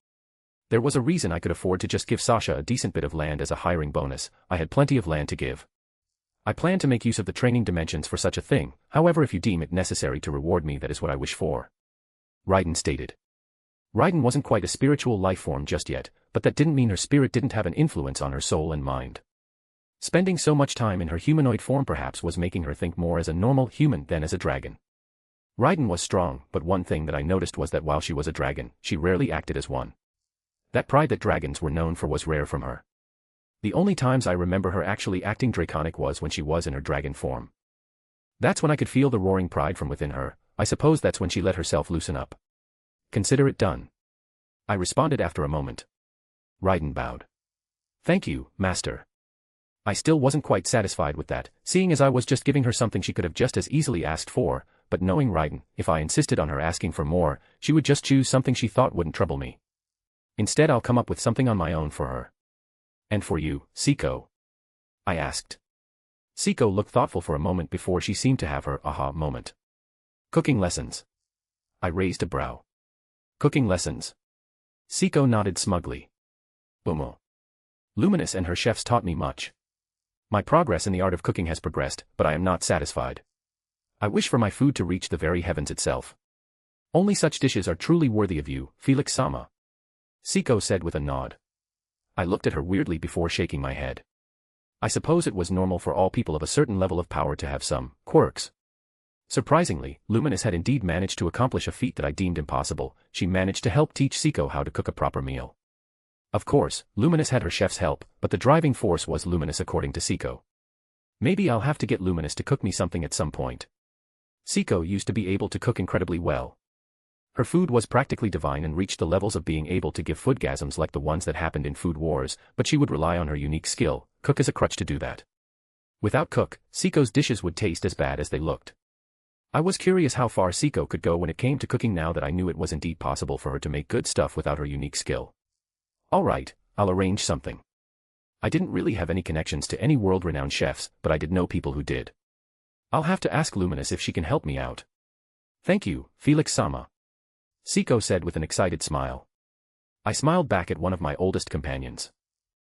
There was a reason I could afford to just give Sasha a decent bit of land as a hiring bonus. I had plenty of land to give. I plan to make use of the training dimensions for such a thing, however if you deem it necessary to reward me, that is what I wish for. Raiden stated. Raiden wasn't quite a spiritual life form just yet, but that didn't mean her spirit didn't have an influence on her soul and mind. Spending so much time in her humanoid form perhaps was making her think more as a normal human than as a dragon. Raiden was strong, but one thing that I noticed was that while she was a dragon, she rarely acted as one. That pride that dragons were known for was rare from her. The only times I remember her actually acting draconic was when she was in her dragon form. That's when I could feel the roaring pride from within her. I suppose that's when she let herself loosen up. Consider it done. I responded after a moment. Raiden bowed. Thank you, Master. I still wasn't quite satisfied with that, seeing as I was just giving her something she could have just as easily asked for, but knowing Raiden, if I insisted on her asking for more, she would just choose something she thought wouldn't trouble me. Instead, I'll come up with something on my own for her. And for you, Siko? I asked. Siko looked thoughtful for a moment before she seemed to have her aha moment. Cooking lessons. I raised a brow. Cooking lessons. Siko nodded smugly. Boomo. Luminous and her chefs taught me much. My progress in the art of cooking has progressed, but I am not satisfied. I wish for my food to reach the very heavens itself. Only such dishes are truly worthy of you, Felix-sama. Siko said with a nod. I looked at her weirdly before shaking my head. I suppose it was normal for all people of a certain level of power to have some quirks. Surprisingly, Luminous had indeed managed to accomplish a feat that I deemed impossible. She managed to help teach Siko how to cook a proper meal. Of course, Luminous had her chef's help, but the driving force was Luminous according to Siko. Maybe I'll have to get Luminous to cook me something at some point. Siko used to be able to cook incredibly well. Her food was practically divine and reached the levels of being able to give foodgasms like the ones that happened in Food Wars, but she would rely on her unique skill, cook as a crutch to do that. Without cook, Siko's dishes would taste as bad as they looked. I was curious how far Siko could go when it came to cooking now that I knew it was indeed possible for her to make good stuff without her unique skill. Alright, I'll arrange something. I didn't really have any connections to any world-renowned chefs, but I did know people who did. I'll have to ask Luminous if she can help me out. Thank you, Felix-sama. Siko said with an excited smile. I smiled back at one of my oldest companions.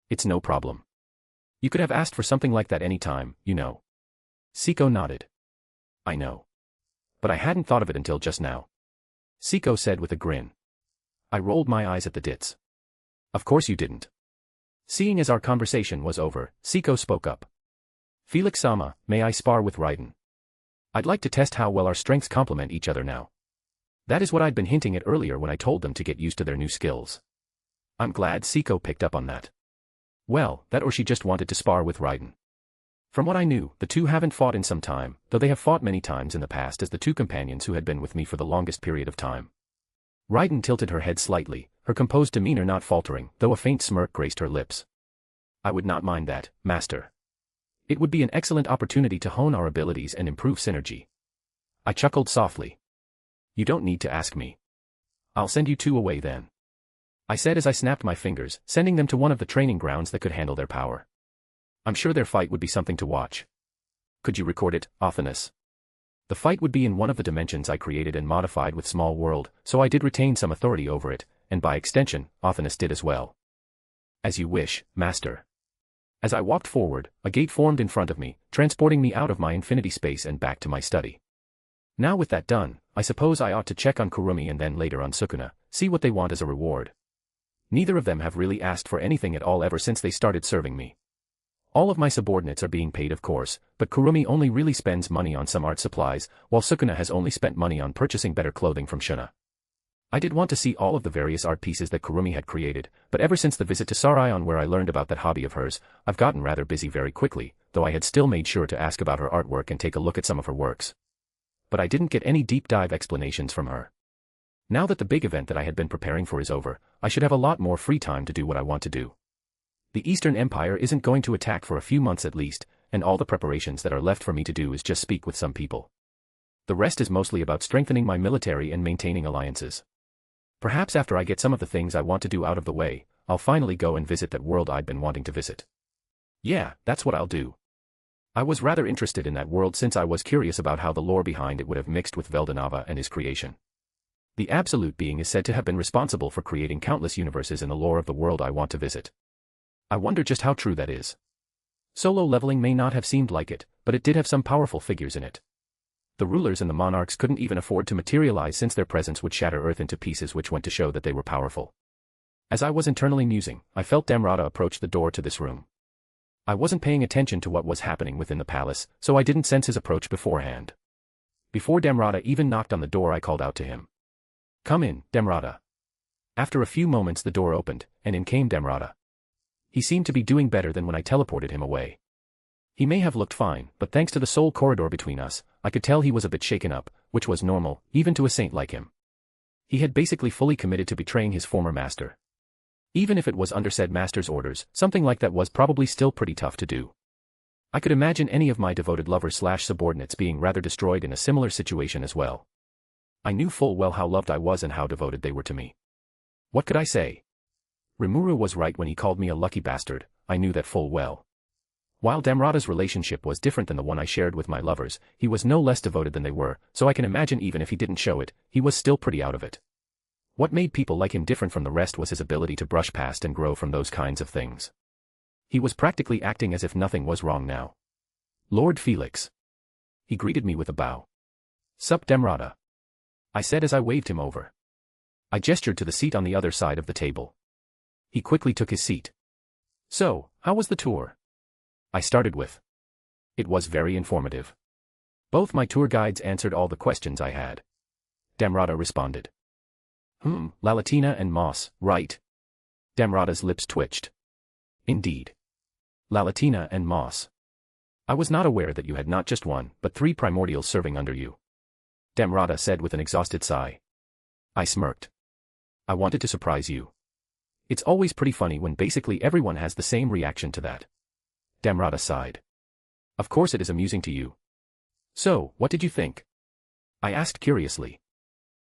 It's no problem. You could have asked for something like that any time, you know. Siko nodded. I know. But I hadn't thought of it until just now. Siko said with a grin. I rolled my eyes at the dits. Of course you didn't. Seeing as our conversation was over, Siko spoke up. Felix-sama, may I spar with Raiden? I'd like to test how well our strengths complement each other now. That is what I'd been hinting at earlier when I told them to get used to their new skills. I'm glad Siko picked up on that. Well, that or she just wanted to spar with Raiden. From what I knew, the two haven't fought in some time, though they have fought many times in the past as the two companions who had been with me for the longest period of time. Raiden tilted her head slightly, her composed demeanor not faltering, though a faint smirk graced her lips. I would not mind that, Master. It would be an excellent opportunity to hone our abilities and improve synergy. I chuckled softly. You don't need to ask me. I'll send you two away then. I said as I snapped my fingers, sending them to one of the training grounds that could handle their power. I'm sure their fight would be something to watch. Could you record it, Othinus? The fight would be in one of the dimensions I created and modified with Small World, so I did retain some authority over it, and by extension, Othinus did as well. As you wish, Master. As I walked forward, a gate formed in front of me, transporting me out of my infinity space and back to my study. Now with that done, I suppose I ought to check on Kurumi and then later on Sukuna, see what they want as a reward. Neither of them have really asked for anything at all ever since they started serving me. All of my subordinates are being paid of course, but Kurumi only really spends money on some art supplies, while Sukuna has only spent money on purchasing better clothing from Shuna. I did want to see all of the various art pieces that Kurumi had created, but ever since the visit to Sarion where I learned about that hobby of hers, I've gotten rather busy very quickly, though I had still made sure to ask about her artwork and take a look at some of her works. But I didn't get any deep dive explanations from her. Now that the big event that I had been preparing for is over, I should have a lot more free time to do what I want to do. The Eastern Empire isn't going to attack for a few months at least, and all the preparations that are left for me to do is just speak with some people. The rest is mostly about strengthening my military and maintaining alliances. Perhaps after I get some of the things I want to do out of the way, I'll finally go and visit that world I'd been wanting to visit. Yeah, that's what I'll do. I was rather interested in that world since I was curious about how the lore behind it would have mixed with Veldanava and his creation. The Absolute Being is said to have been responsible for creating countless universes in the lore of the world I want to visit. I wonder just how true that is. Solo leveling may not have seemed like it, but it did have some powerful figures in it. The rulers and the monarchs couldn't even afford to materialize since their presence would shatter Earth into pieces, which went to show that they were powerful. As I was internally musing, I felt Damrata approach the door to this room. I wasn't paying attention to what was happening within the palace, so I didn't sense his approach beforehand. Before Damrata even knocked on the door, I called out to him. Come in, Damrata. After a few moments the door opened, and in came Damrata. He seemed to be doing better than when I teleported him away. He may have looked fine, but thanks to the soul corridor between us, I could tell he was a bit shaken up, which was normal, even to a saint like him. He had basically fully committed to betraying his former master. Even if it was under said master's orders, something like that was probably still pretty tough to do. I could imagine any of my devoted lovers/subordinates being rather destroyed in a similar situation as well. I knew full well how loved I was and how devoted they were to me. What could I say? Rimuru was right when he called me a lucky bastard, I knew that full well. While Damrata's relationship was different than the one I shared with my lovers, he was no less devoted than they were, so I can imagine even if he didn't show it, he was still pretty out of it. What made people like him different from the rest was his ability to brush past and grow from those kinds of things. He was practically acting as if nothing was wrong now. Lord Felix. He greeted me with a bow. Sup Damrata. I said as I waved him over. I gestured to the seat on the other side of the table. He quickly took his seat. So, how was the tour? I started with. It was very informative. Both my tour guides answered all the questions I had. Damrata responded. Lalatina and Moss, right? Damrata's lips twitched. Indeed. Lalatina and Moss. I was not aware that you had not just one, but 3 primordials serving under you. Damrata said with an exhausted sigh. I smirked. I wanted to surprise you. It's always pretty funny when basically everyone has the same reaction to that. Damrata sighed. Of course it is amusing to you. So, what did you think? I asked curiously.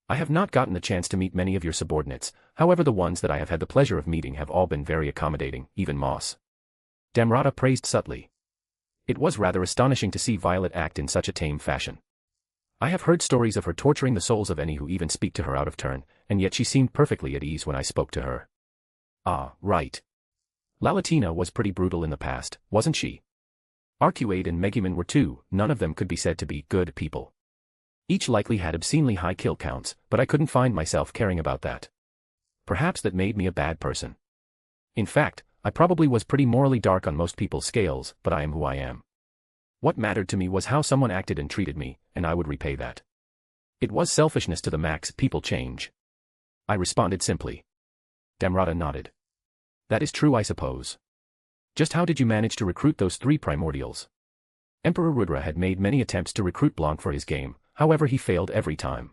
I have not gotten the chance to meet many of your subordinates, however the ones that I have had the pleasure of meeting have all been very accommodating, even Moss. Damrata praised subtly. It was rather astonishing to see Violet act in such a tame fashion. I have heard stories of her torturing the souls of any who even speak to her out of turn, and yet she seemed perfectly at ease when I spoke to her. Ah, right. Lalatina was pretty brutal in the past, wasn't she? Arcuate and Megumin were too, none of them could be said to be good people. Each likely had obscenely high kill counts, but I couldn't find myself caring about that. Perhaps that made me a bad person. In fact, I probably was pretty morally dark on most people's scales, but I am who I am. What mattered to me was how someone acted and treated me, and I would repay that. It was selfishness to the max. People change. I responded simply. Damrata nodded. That is true, I suppose. Just how did you manage to recruit those 3 primordials? Emperor Rudra had made many attempts to recruit Blanc for his game, however he failed every time.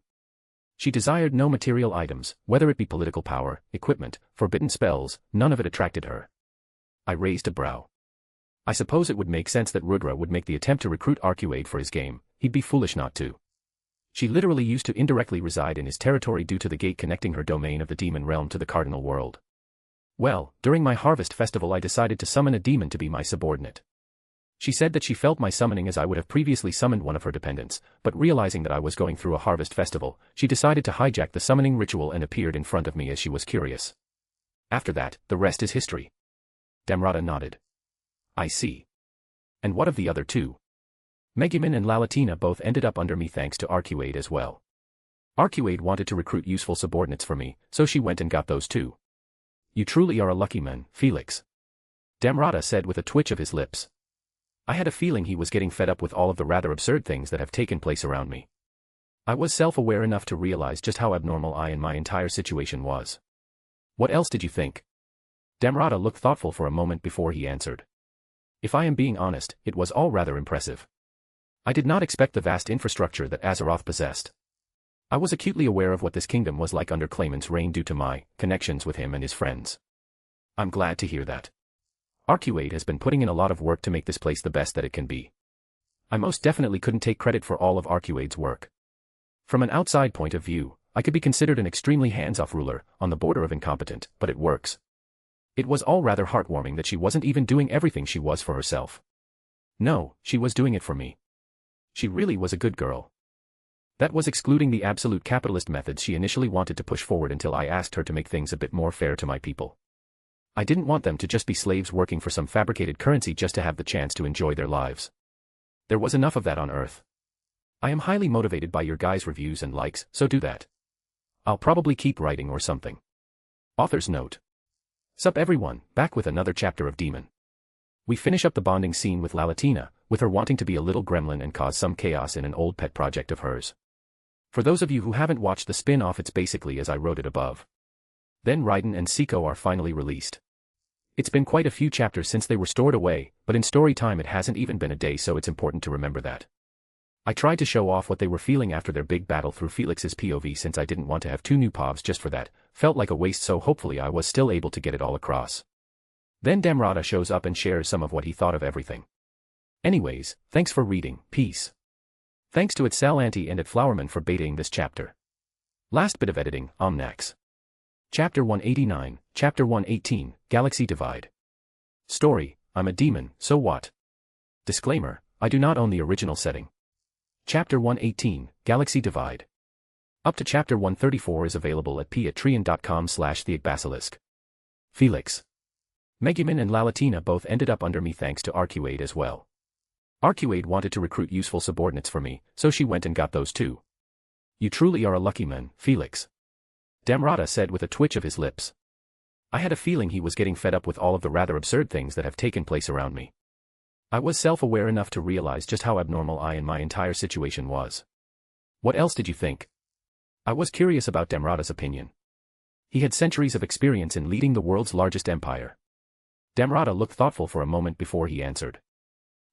She desired no material items, whether it be political power, equipment, forbidden spells, none of it attracted her. I raised a brow. I suppose it would make sense that Rudra would make the attempt to recruit Arcuade for his game, he'd be foolish not to. She literally used to indirectly reside in his territory due to the gate connecting her domain of the demon realm to the Cardinal World. Well, during my harvest festival I decided to summon a demon to be my subordinate. She said that she felt my summoning as I would have previously summoned one of her dependents, but realizing that I was going through a harvest festival, she decided to hijack the summoning ritual and appeared in front of me as she was curious. After that, the rest is history. Damrata nodded. I see. And what of the other 2? Megumin and Lalatina both ended up under me thanks to Arcuade as well. Arcuade wanted to recruit useful subordinates for me, so she went and got those 2. You truly are a lucky man, Felix. Damrata said with a twitch of his lips. I had a feeling he was getting fed up with all of the rather absurd things that have taken place around me. I was self-aware enough to realize just how abnormal I and my entire situation was. What else did you think? Damrata looked thoughtful for a moment before he answered. If I am being honest, it was all rather impressive. I did not expect the vast infrastructure that Azeroth possessed. I was acutely aware of what this kingdom was like under Clayman's reign due to my connections with him and his friends. I'm glad to hear that. Arcuade has been putting in a lot of work to make this place the best that it can be. I most definitely couldn't take credit for all of Arcuade's work. From an outside point of view, I could be considered an extremely hands-off ruler, on the border of incompetent, but it works. It was all rather heartwarming that she wasn't even doing everything she was for herself. No, she was doing it for me. She really was a good girl. That was excluding the absolute capitalist methods she initially wanted to push forward until I asked her to make things a bit more fair to my people. I didn't want them to just be slaves working for some fabricated currency just to have the chance to enjoy their lives. There was enough of that on Earth. I am highly motivated by your guys' reviews and likes, so do that. I'll probably keep writing or something. Author's note. Sup everyone, back with another chapter of Daemon. We finish up the bonding scene with Lalatina, with her wanting to be a little gremlin and cause some chaos in an old pet project of hers. For those of you who haven't watched the spin-off, it's basically as I wrote it above. Then Raiden and Seiko are finally released. It's been quite a few chapters since they were stored away, but in story time it hasn't even been a day, so it's important to remember that. I tried to show off what they were feeling after their big battle through Felix's POV since I didn't want to have 2 new POVs just for that, felt like a waste, so hopefully I was still able to get it all across. Then Damrata shows up and shares some of what he thought of everything. Anyways, thanks for reading, peace. Thanks to @Salanti and @Flowerman for betaing this chapter. Last bit of editing, Omnax. Chapter 189, Chapter 118, Galaxy Divide. Story, I'm a demon, so what? Disclaimer, I do not own the original setting. Chapter 118, Galaxy Divide. Up to Chapter 134 is available at patreon.com/theagbasilisk. Felix. Megumin and Lalatina both ended up under me thanks to Arcuade as well. Arcuade wanted to recruit useful subordinates for me, so she went and got those 2. You truly are a lucky man, Felix. Damrata said with a twitch of his lips. I had a feeling he was getting fed up with all of the rather absurd things that have taken place around me. I was self-aware enough to realize just how abnormal I and my entire situation was. What else did you think? I was curious about Damrata's opinion. He had centuries of experience in leading the world's largest empire. Damrata looked thoughtful for a moment before he answered.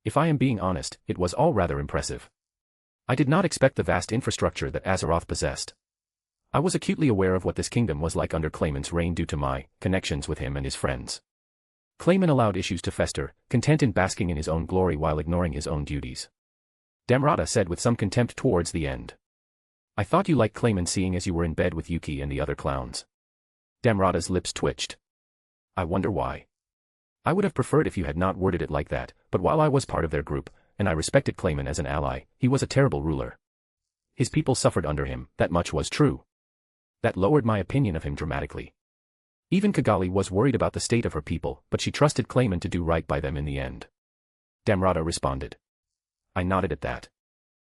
If I am being honest, it was all rather impressive. I did not expect the vast infrastructure that Azeroth possessed. I was acutely aware of what this kingdom was like under Clayman's reign due to my connections with him and his friends. Clayman allowed issues to fester, content in basking in his own glory while ignoring his own duties. Damrata said with some contempt towards the end. I thought you liked Clayman seeing as you were in bed with Yuki and the other clowns. Damrata's lips twitched. I wonder why. I would have preferred if you had not worded it like that, but while I was part of their group, and I respected Clayman as an ally, he was a terrible ruler. His people suffered under him, that much was true. That lowered my opinion of him dramatically. Even Kigali was worried about the state of her people, but she trusted Clayman to do right by them in the end. Damrata responded. I nodded at that.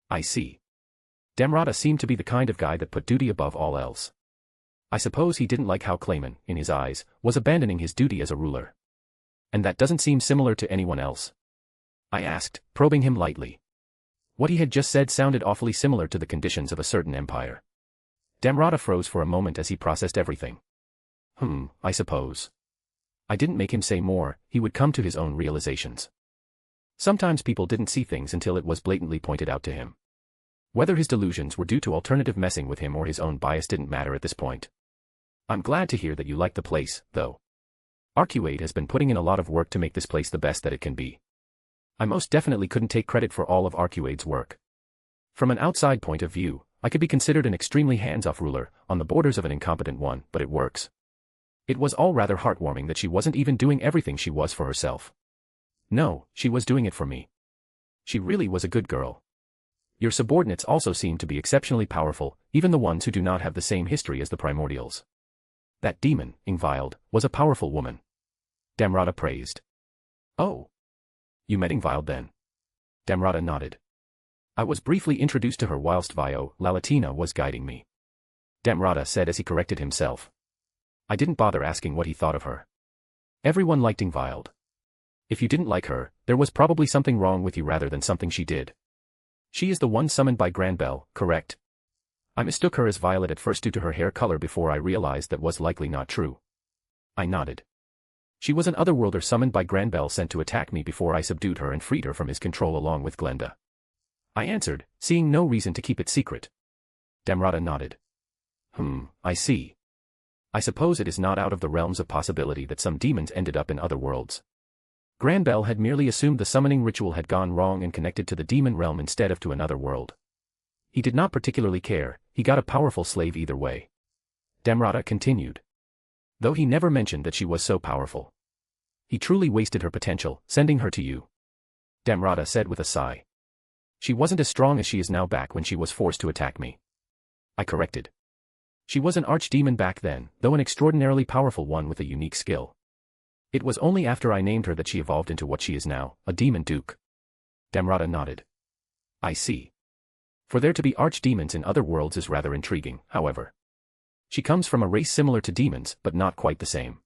I see. Damrata seemed to be the kind of guy that put duty above all else. I suppose he didn't like how Clayman, in his eyes, was abandoning his duty as a ruler. And that doesn't seem similar to anyone else? I asked, probing him lightly. What he had just said sounded awfully similar to the conditions of a certain empire. Damrata froze for a moment as he processed everything. I suppose. I didn't make him say more, he would come to his own realizations. Sometimes people didn't see things until it was blatantly pointed out to him. Whether his delusions were due to alternative messing with him or his own bias didn't matter at this point. I'm glad to hear that you like the place, though. Arcuade has been putting in a lot of work to make this place the best that it can be. I most definitely couldn't take credit for all of Arcuade's work. From an outside point of view, I could be considered an extremely hands-off ruler, on the borders of an incompetent one, but it works. It was all rather heartwarming that she wasn't even doing everything she was for herself. No, she was doing it for me. She really was a good girl. Your subordinates also seem to be exceptionally powerful, even the ones who do not have the same history as the primordials. That demon, Ingvild, was a powerful woman. Damrata praised. Oh. You met Ingvild then? Damrata nodded. I was briefly introduced to her whilst Vio, Lalatina was guiding me. Damrata said as he corrected himself. I didn't bother asking what he thought of her. Everyone liked Ingvild. If you didn't like her, there was probably something wrong with you rather than something she did. She is the one summoned by Granbell, correct? I mistook her as Violet at first due to her hair color before I realized that was likely not true. I nodded. She was an otherworlder summoned by Granbell sent to attack me before I subdued her and freed her from his control along with Glenda. I answered, seeing no reason to keep it secret. Damrata nodded. I see. I suppose it is not out of the realms of possibility that some demons ended up in other worlds. Granbell had merely assumed the summoning ritual had gone wrong and connected to the demon realm instead of to another world. He did not particularly care, he got a powerful slave either way. Damrata continued. Though he never mentioned that she was so powerful. He truly wasted her potential, sending her to you. Damrata said with a sigh. She wasn't as strong as she is now back when she was forced to attack me. I corrected. She was an archdemon back then, though an extraordinarily powerful one with a unique skill. It was only after I named her that she evolved into what she is now, a demon duke. Damrata nodded. I see. For there to be archdemons in other worlds is rather intriguing, however. She comes from a race similar to demons, but not quite the same.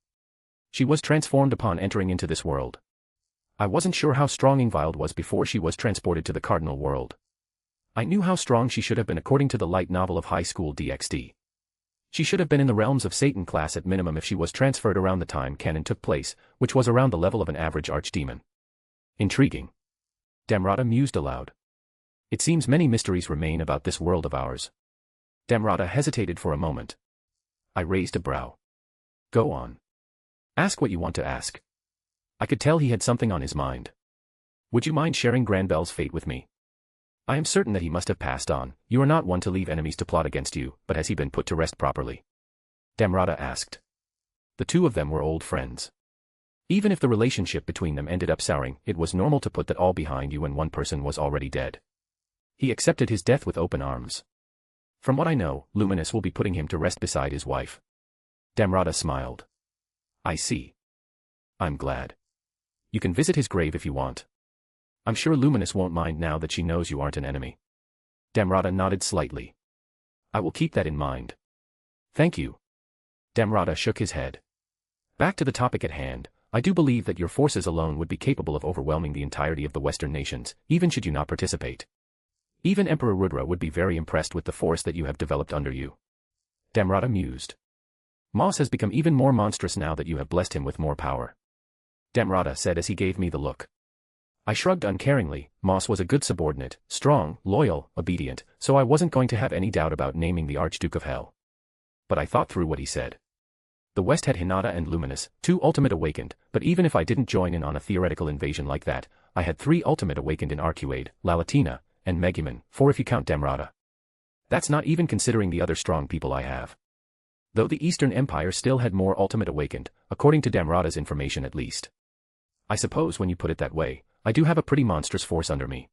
She was transformed upon entering into this world. I wasn't sure how strong Ingvild was before she was transported to the Cardinal World. I knew how strong she should have been according to the light novel of High School DxD. She should have been in the realms of Satan class at minimum if she was transferred around the time canon took place, which was around the level of an average archdemon. Intriguing. Damrata mused aloud. It seems many mysteries remain about this world of ours. Damrata hesitated for a moment. I raised a brow. Go on. Ask what you want to ask. I could tell he had something on his mind. Would you mind sharing Granbell's fate with me? I am certain that he must have passed on. You are not one to leave enemies to plot against you, but has he been put to rest properly? Damrata asked. The two of them were old friends. Even if the relationship between them ended up souring, it was normal to put that all behind you when one person was already dead. He accepted his death with open arms. From what I know, Luminous will be putting him to rest beside his wife. Damrata smiled. I see. I'm glad. You can visit his grave if you want. I'm sure Luminous won't mind now that she knows you aren't an enemy. Damrata nodded slightly. I will keep that in mind. Thank you. Damrata shook his head. Back to the topic at hand, I do believe that your forces alone would be capable of overwhelming the entirety of the Western nations, even should you not participate. Even Emperor Rudra would be very impressed with the force that you have developed under you. Damrata mused. Moss has become even more monstrous now that you have blessed him with more power. Damrata said as he gave me the look. I shrugged uncaringly. Moss was a good subordinate, strong, loyal, obedient, so I wasn't going to have any doubt about naming the Archduke of Hell. But I thought through what he said. The West had Hinata and Luminous, two Ultimate Awakened, but even if I didn't join in on a theoretical invasion like that, I had three Ultimate Awakened in Arcuade, Lalatina, and Megumin, four if you count Damrata. That's not even considering the other strong people I have. Though the Eastern Empire still had more Ultimate Awakened, according to Damrata's information at least. I suppose when you put it that way, I do have a pretty monstrous force under me.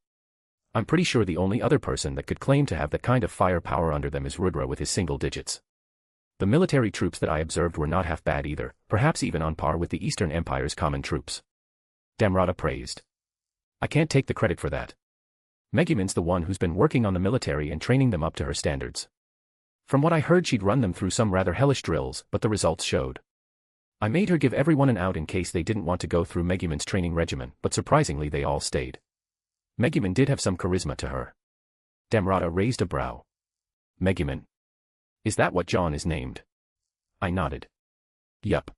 I'm pretty sure the only other person that could claim to have that kind of firepower under them is Rudra with his single digits. The military troops that I observed were not half bad either, perhaps even on par with the Eastern Empire's common troops. Damrata praised. I can't take the credit for that. Megumin's the one who's been working on the military and training them up to her standards. From what I heard, she'd run them through some rather hellish drills, but the results showed. I made her give everyone an out in case they didn't want to go through Megumin's training regimen, but surprisingly they all stayed. Megumin did have some charisma to her. Damrata raised a brow. Megumin. Is that what John is named? I nodded. Yup.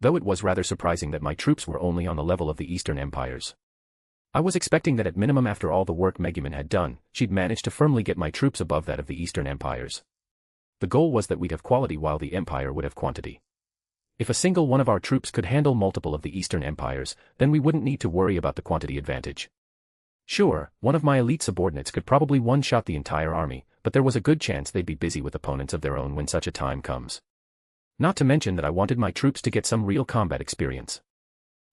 Though it was rather surprising that my troops were only on the level of the Eastern Empires. I was expecting that at minimum after all the work Megumin had done, she'd manage to firmly get my troops above that of the Eastern Empires. The goal was that we'd have quality while the Empire would have quantity. If a single one of our troops could handle multiple of the Eastern Empires, then we wouldn't need to worry about the quantity advantage. Sure, one of my elite subordinates could probably one-shot the entire army, but there was a good chance they'd be busy with opponents of their own when such a time comes. Not to mention that I wanted my troops to get some real combat experience.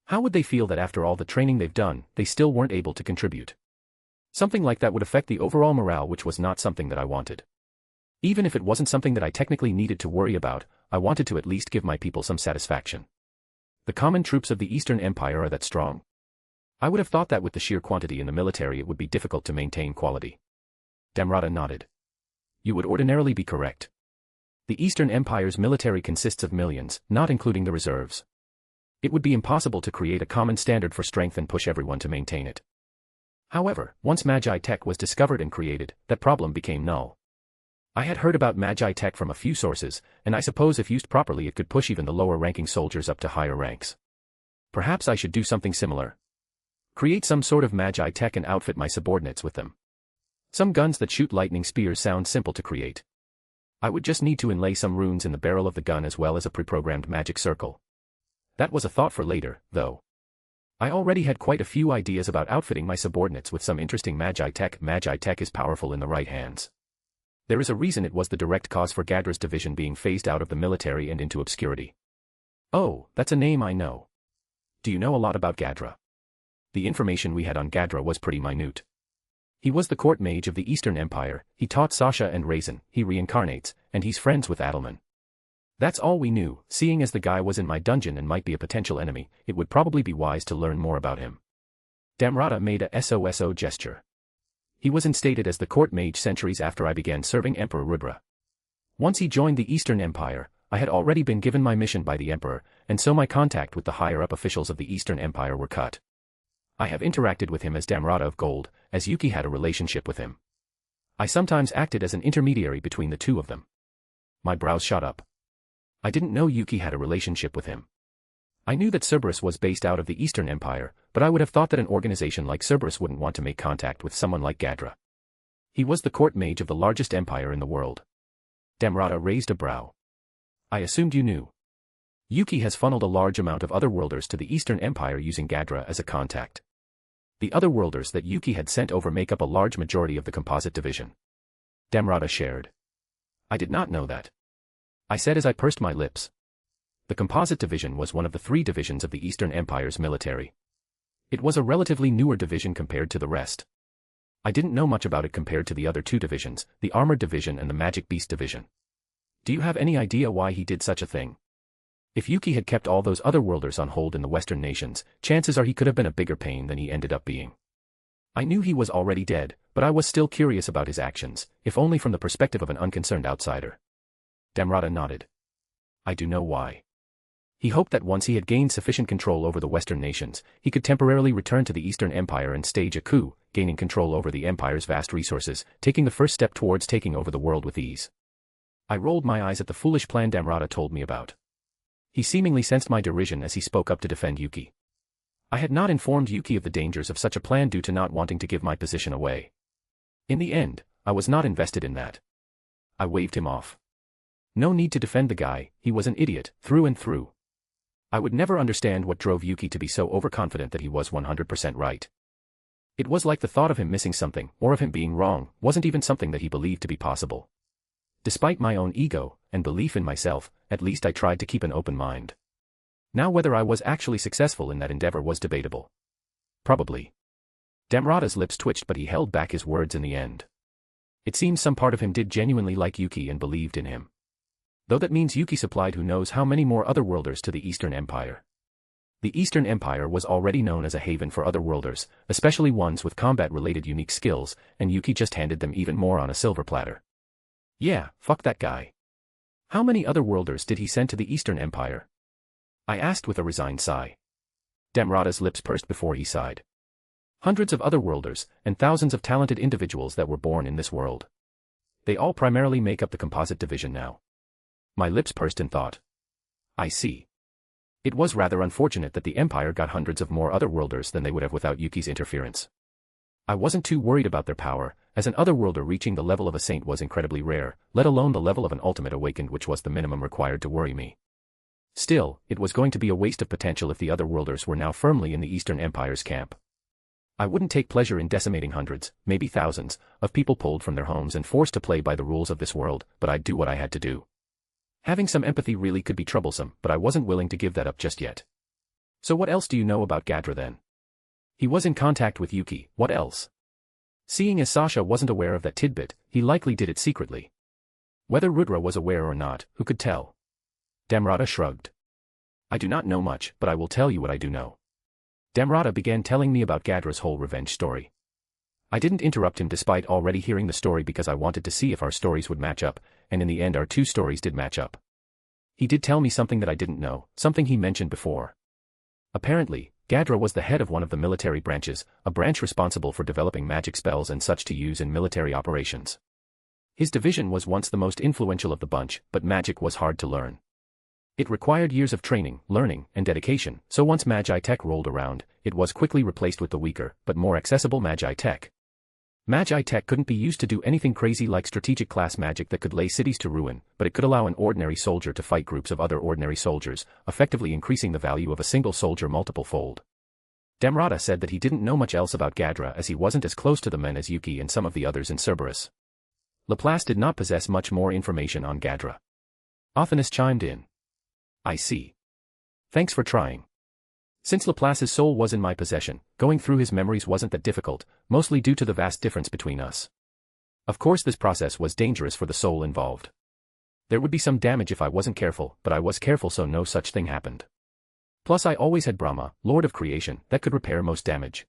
How would they feel that after all the training they've done, they still weren't able to contribute? Something like that would affect the overall morale, which was not something that I wanted. Even if it wasn't something that I technically needed to worry about, I wanted to at least give my people some satisfaction. The common troops of the Eastern Empire are that strong. I would have thought that with the sheer quantity in the military it would be difficult to maintain quality. Damrata nodded. You would ordinarily be correct. The Eastern Empire's military consists of millions, not including the reserves. It would be impossible to create a common standard for strength and push everyone to maintain it. However, once Magi Tech was discovered and created, that problem became null. I had heard about Magi Tech from a few sources, and I suppose if used properly it could push even the lower-ranking soldiers up to higher ranks. Perhaps I should do something similar. Create some sort of Magi Tech and outfit my subordinates with them. Some guns that shoot lightning spears sound simple to create. I would just need to inlay some runes in the barrel of the gun as well as a pre-programmed magic circle. That was a thought for later, though. I already had quite a few ideas about outfitting my subordinates with some interesting Magi Tech. Magi Tech is powerful in the right hands. There is a reason it was the direct cause for Gadra's division being phased out of the military and into obscurity. Oh, that's a name I know. Do you know a lot about Gadra? The information we had on Gadra was pretty minute. He was the court mage of the Eastern Empire, he taught Sasha and Raisin, he reincarnates, and he's friends with Adelman. That's all we knew. Seeing as the guy was in my dungeon and might be a potential enemy, it would probably be wise to learn more about him. Damrata made a SOSO gesture. He was instated as the court mage centuries after I began serving Emperor Rudra. Once he joined the Eastern Empire, I had already been given my mission by the Emperor, and so my contact with the higher-up officials of the Eastern Empire were cut. I have interacted with him as Damrata of Gold, as Yuki had a relationship with him. I sometimes acted as an intermediary between the two of them. My brows shot up. I didn't know Yuki had a relationship with him. I knew that Cerberus was based out of the Eastern Empire, but I would have thought that an organization like Cerberus wouldn't want to make contact with someone like Gadra. He was the court mage of the largest empire in the world. Damrata raised a brow. I assumed you knew. Yuki has funneled a large amount of Otherworlders to the Eastern Empire using Gadra as a contact. The Otherworlders that Yuki had sent over make up a large majority of the composite division. Damrata shared. I did not know that. I said as I pursed my lips. The composite division was one of the 3 divisions of the Eastern Empire's military. It was a relatively newer division compared to the rest. I didn't know much about it compared to the other 2 divisions, the Armored Division and the Magic Beast Division. Do you have any idea why he did such a thing? If Yuki had kept all those Otherworlders on hold in the Western nations, chances are he could have been a bigger pain than he ended up being. I knew he was already dead, but I was still curious about his actions, if only from the perspective of an unconcerned outsider. Damrata nodded. I do know why. He hoped that once he had gained sufficient control over the Western nations, he could temporarily return to the Eastern Empire and stage a coup, gaining control over the Empire's vast resources, taking the first step towards taking over the world with ease. I rolled my eyes at the foolish plan Damrata told me about. He seemingly sensed my derision as he spoke up to defend Yuki. I had not informed Yuki of the dangers of such a plan due to not wanting to give my position away. In the end, I was not invested in that. I waved him off. No need to defend the guy, he was an idiot, through and through. I would never understand what drove Yuki to be so overconfident that he was 100% right. It was like the thought of him missing something, or of him being wrong, wasn't even something that he believed to be possible. Despite my own ego, and belief in myself, at least I tried to keep an open mind. Now whether I was actually successful in that endeavor was debatable. Probably. Damrata's lips twitched, but he held back his words in the end. It seems some part of him did genuinely like Yuki and believed in him. Though that means Yuki supplied who knows how many more otherworlders to the Eastern Empire. The Eastern Empire was already known as a haven for otherworlders, especially ones with combat-related unique skills, and Yuki just handed them even more on a silver platter. Yeah, fuck that guy. How many otherworlders did he send to the Eastern Empire? I asked with a resigned sigh. Damrata's lips pursed before he sighed. Hundreds of otherworlders, and thousands of talented individuals that were born in this world. They all primarily make up the composite division now. My lips pursed in thought. I see. It was rather unfortunate that the Empire got hundreds of more otherworlders than they would have without Yuki's interference. I wasn't too worried about their power, as an otherworlder reaching the level of a saint was incredibly rare, let alone the level of an ultimate awakened, which was the minimum required to worry me. Still, it was going to be a waste of potential if the otherworlders were now firmly in the Eastern Empire's camp. I wouldn't take pleasure in decimating hundreds, maybe thousands, of people pulled from their homes and forced to play by the rules of this world, but I'd do what I had to do. Having some empathy really could be troublesome, but I wasn't willing to give that up just yet. So what else do you know about Gadra then? He was in contact with Yuki, what else? Seeing as Sasha wasn't aware of that tidbit, he likely did it secretly. Whether Rudra was aware or not, who could tell? Damrata shrugged. I do not know much, but I will tell you what I do know. Damrata began telling me about Gadra's whole revenge story. I didn't interrupt him despite already hearing the story because I wanted to see if our stories would match up, and in the end our two stories did match up. He did tell me something that I didn't know, something he mentioned before. Apparently, Gadra was the head of one of the military branches, a branch responsible for developing magic spells and such to use in military operations. His division was once the most influential of the bunch, but magic was hard to learn. It required years of training, learning, and dedication, so once Magi Tech rolled around, it was quickly replaced with the weaker, but more accessible Magi Tech. Magi Tech couldn't be used to do anything crazy like strategic class magic that could lay cities to ruin, but it could allow an ordinary soldier to fight groups of other ordinary soldiers, effectively increasing the value of a single soldier multiple-fold. Damrata said that he didn't know much else about Gadra as he wasn't as close to the men as Yuki and some of the others in Cerberus. Laplace did not possess much more information on Gadra. Othanus chimed in. I see. Thanks for trying. Since Laplace's soul was in my possession, going through his memories wasn't that difficult, mostly due to the vast difference between us. Of course this process was dangerous for the soul involved. There would be some damage if I wasn't careful, but I was careful so no such thing happened. Plus I always had Brahma, Lord of Creation, that could repair most damage.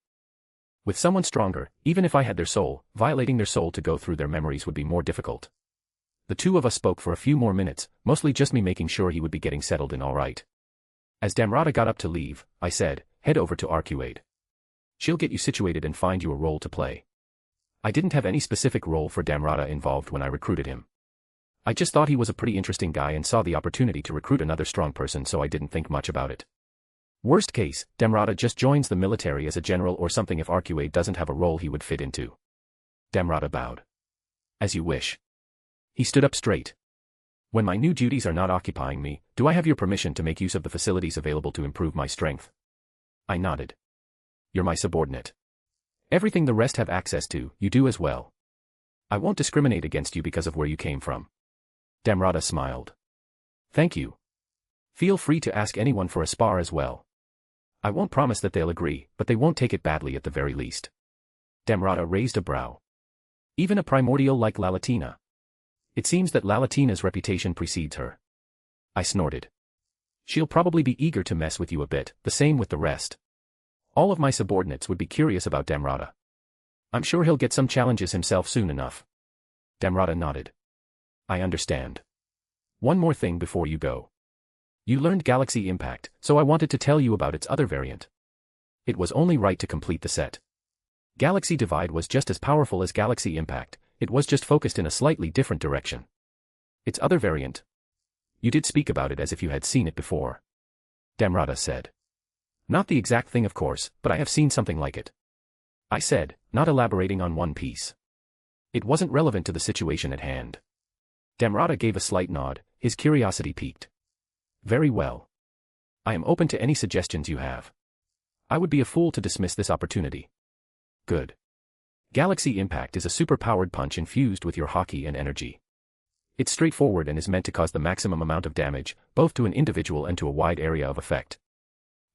With someone stronger, even if I had their soul, violating their soul to go through their memories would be more difficult. The two of us spoke for a few more minutes, mostly just me making sure he would be getting settled in all right. As Damrata got up to leave, I said, head over to Arcuade. She'll get you situated and find you a role to play. I didn't have any specific role for Damrata involved when I recruited him. I just thought he was a pretty interesting guy and saw the opportunity to recruit another strong person, so I didn't think much about it. Worst case, Damrata just joins the military as a general or something if Arcuade doesn't have a role he would fit into. Damrata bowed. As you wish. He stood up straight. When my new duties are not occupying me, do I have your permission to make use of the facilities available to improve my strength? I nodded. You're my subordinate. Everything the rest have access to, you do as well. I won't discriminate against you because of where you came from. Damrata smiled. Thank you. Feel free to ask anyone for a spar as well. I won't promise that they'll agree, but they won't take it badly at the very least. Damrata raised a brow. Even a primordial like Lalatina. It seems that Lalatina's reputation precedes her. I snorted. She'll probably be eager to mess with you a bit, the same with the rest. All of my subordinates would be curious about Damrata. I'm sure he'll get some challenges himself soon enough. Damrata nodded. I understand. One more thing before you go. You learned Galaxy Impact, so I wanted to tell you about its other variant. It was only right to complete the set. Galaxy Divide was just as powerful as Galaxy Impact, it was just focused in a slightly different direction. Its other variant. You did speak about it as if you had seen it before. Damrata said. Not the exact thing of course, but I have seen something like it. I said, not elaborating on one piece. It wasn't relevant to the situation at hand. Damrata gave a slight nod, his curiosity piqued. Very well. I am open to any suggestions you have. I would be a fool to dismiss this opportunity. Good. Galaxy Impact is a super-powered punch infused with your hockey and energy. It's straightforward and is meant to cause the maximum amount of damage, both to an individual and to a wide area of effect.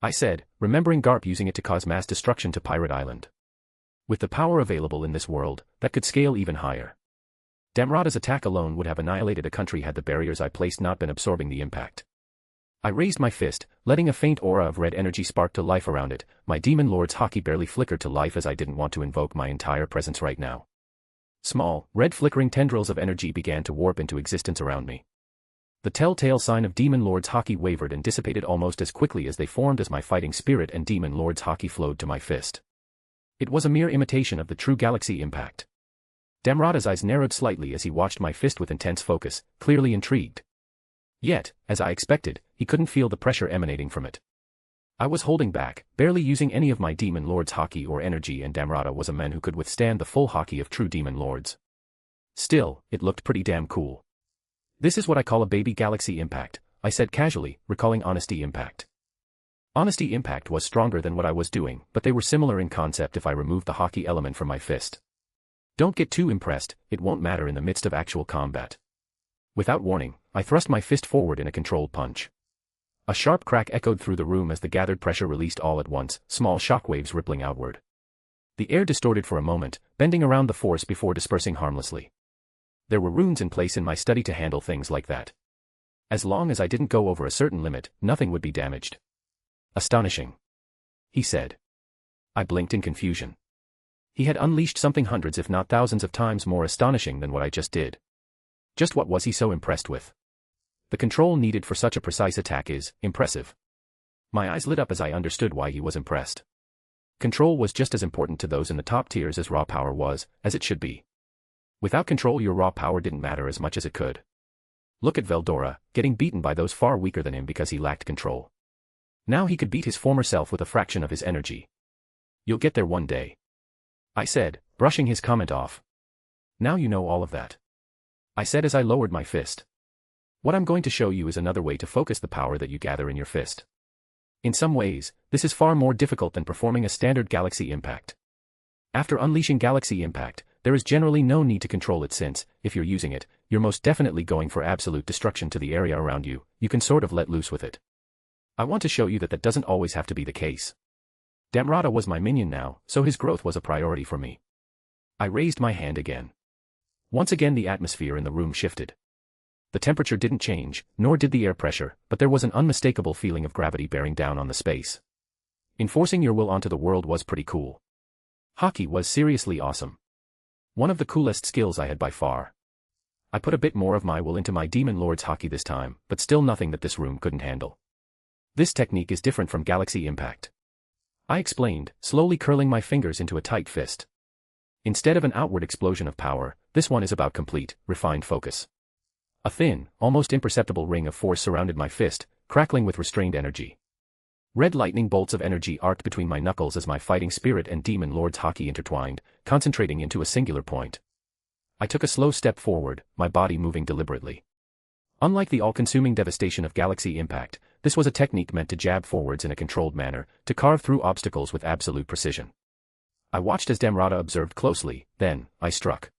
I said, remembering Garp using it to cause mass destruction to Pirate Island. With the power available in this world, that could scale even higher. Damrata's attack alone would have annihilated a country had the barriers I placed not been absorbing the impact. I raised my fist, letting a faint aura of red energy spark to life around it. My Demon Lord's haki barely flickered to life as I didn't want to invoke my entire presence right now. Small, red flickering tendrils of energy began to warp into existence around me. The telltale sign of Demon Lord's haki wavered and dissipated almost as quickly as they formed as my fighting spirit and Demon Lord's haki flowed to my fist. It was a mere imitation of the true galaxy impact. Damrata's eyes narrowed slightly as he watched my fist with intense focus, clearly intrigued. Yet, as I expected, he couldn't feel the pressure emanating from it. I was holding back, barely using any of my Demon Lord's haki or energy, and Damrata was a man who could withstand the full haki of true Demon Lords. Still, it looked pretty damn cool. This is what I call a baby galaxy impact, I said casually, recalling Honesty Impact. Honesty Impact was stronger than what I was doing, but they were similar in concept if I removed the haki element from my fist. Don't get too impressed, it won't matter in the midst of actual combat. Without warning, I thrust my fist forward in a controlled punch. A sharp crack echoed through the room as the gathered pressure released all at once, small shockwaves rippling outward. The air distorted for a moment, bending around the force before dispersing harmlessly. There were runes in place in my study to handle things like that. As long as I didn't go over a certain limit, nothing would be damaged. Astonishing, he said. I blinked in confusion. He had unleashed something hundreds if not thousands of times more astonishing than what I just did. Just what was he so impressed with? The control needed for such a precise attack is impressive. My eyes lit up as I understood why he was impressed. Control was just as important to those in the top tiers as raw power was, as it should be. Without control, your raw power didn't matter as much as it could. Look at Veldora, getting beaten by those far weaker than him because he lacked control. Now he could beat his former self with a fraction of his energy. You'll get there one day, I said, brushing his comment off. Now you know all of that, I said as I lowered my fist. What I'm going to show you is another way to focus the power that you gather in your fist. In some ways, this is far more difficult than performing a standard galaxy impact. After unleashing galaxy impact, there is generally no need to control it since, if you're using it, you're most definitely going for absolute destruction to the area around you, you can sort of let loose with it. I want to show you that that doesn't always have to be the case. Damrata was my minion now, so his growth was a priority for me. I raised my hand again. Once again the atmosphere in the room shifted. The temperature didn't change, nor did the air pressure, but there was an unmistakable feeling of gravity bearing down on the space. Enforcing your will onto the world was pretty cool. Haki was seriously awesome. One of the coolest skills I had by far. I put a bit more of my will into my Demon Lord's haki this time, but still nothing that this room couldn't handle. This technique is different from Galaxy Impact, I explained, slowly curling my fingers into a tight fist. Instead of an outward explosion of power, this one is about complete, refined focus. A thin, almost imperceptible ring of force surrounded my fist, crackling with restrained energy. Red lightning bolts of energy arced between my knuckles as my fighting spirit and Demon Lord's haki intertwined, concentrating into a singular point. I took a slow step forward, my body moving deliberately. Unlike the all-consuming devastation of Galaxy Impact, this was a technique meant to jab forwards in a controlled manner, to carve through obstacles with absolute precision. I watched as Damrata observed closely, then, I struck.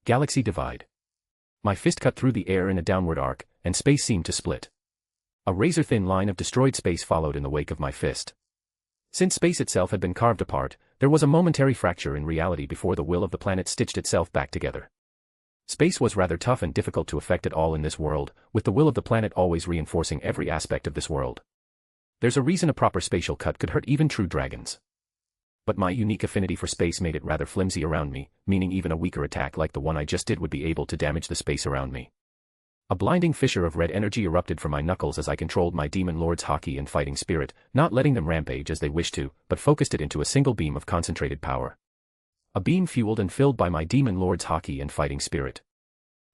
Galaxy Divide. My fist cut through the air in a downward arc, and space seemed to split. A razor-thin line of destroyed space followed in the wake of my fist. Since space itself had been carved apart, there was a momentary fracture in reality before the will of the planet stitched itself back together. Space was rather tough and difficult to affect at all in this world, with the will of the planet always reinforcing every aspect of this world. There's a reason a proper spatial cut could hurt even true dragons. But my unique affinity for space made it rather flimsy around me, meaning even a weaker attack like the one I just did would be able to damage the space around me. A blinding fissure of red energy erupted from my knuckles as I controlled my Demon Lord's haki and fighting spirit, not letting them rampage as they wished to, but focused it into a single beam of concentrated power. A beam fueled and filled by my Demon Lord's haki and fighting spirit.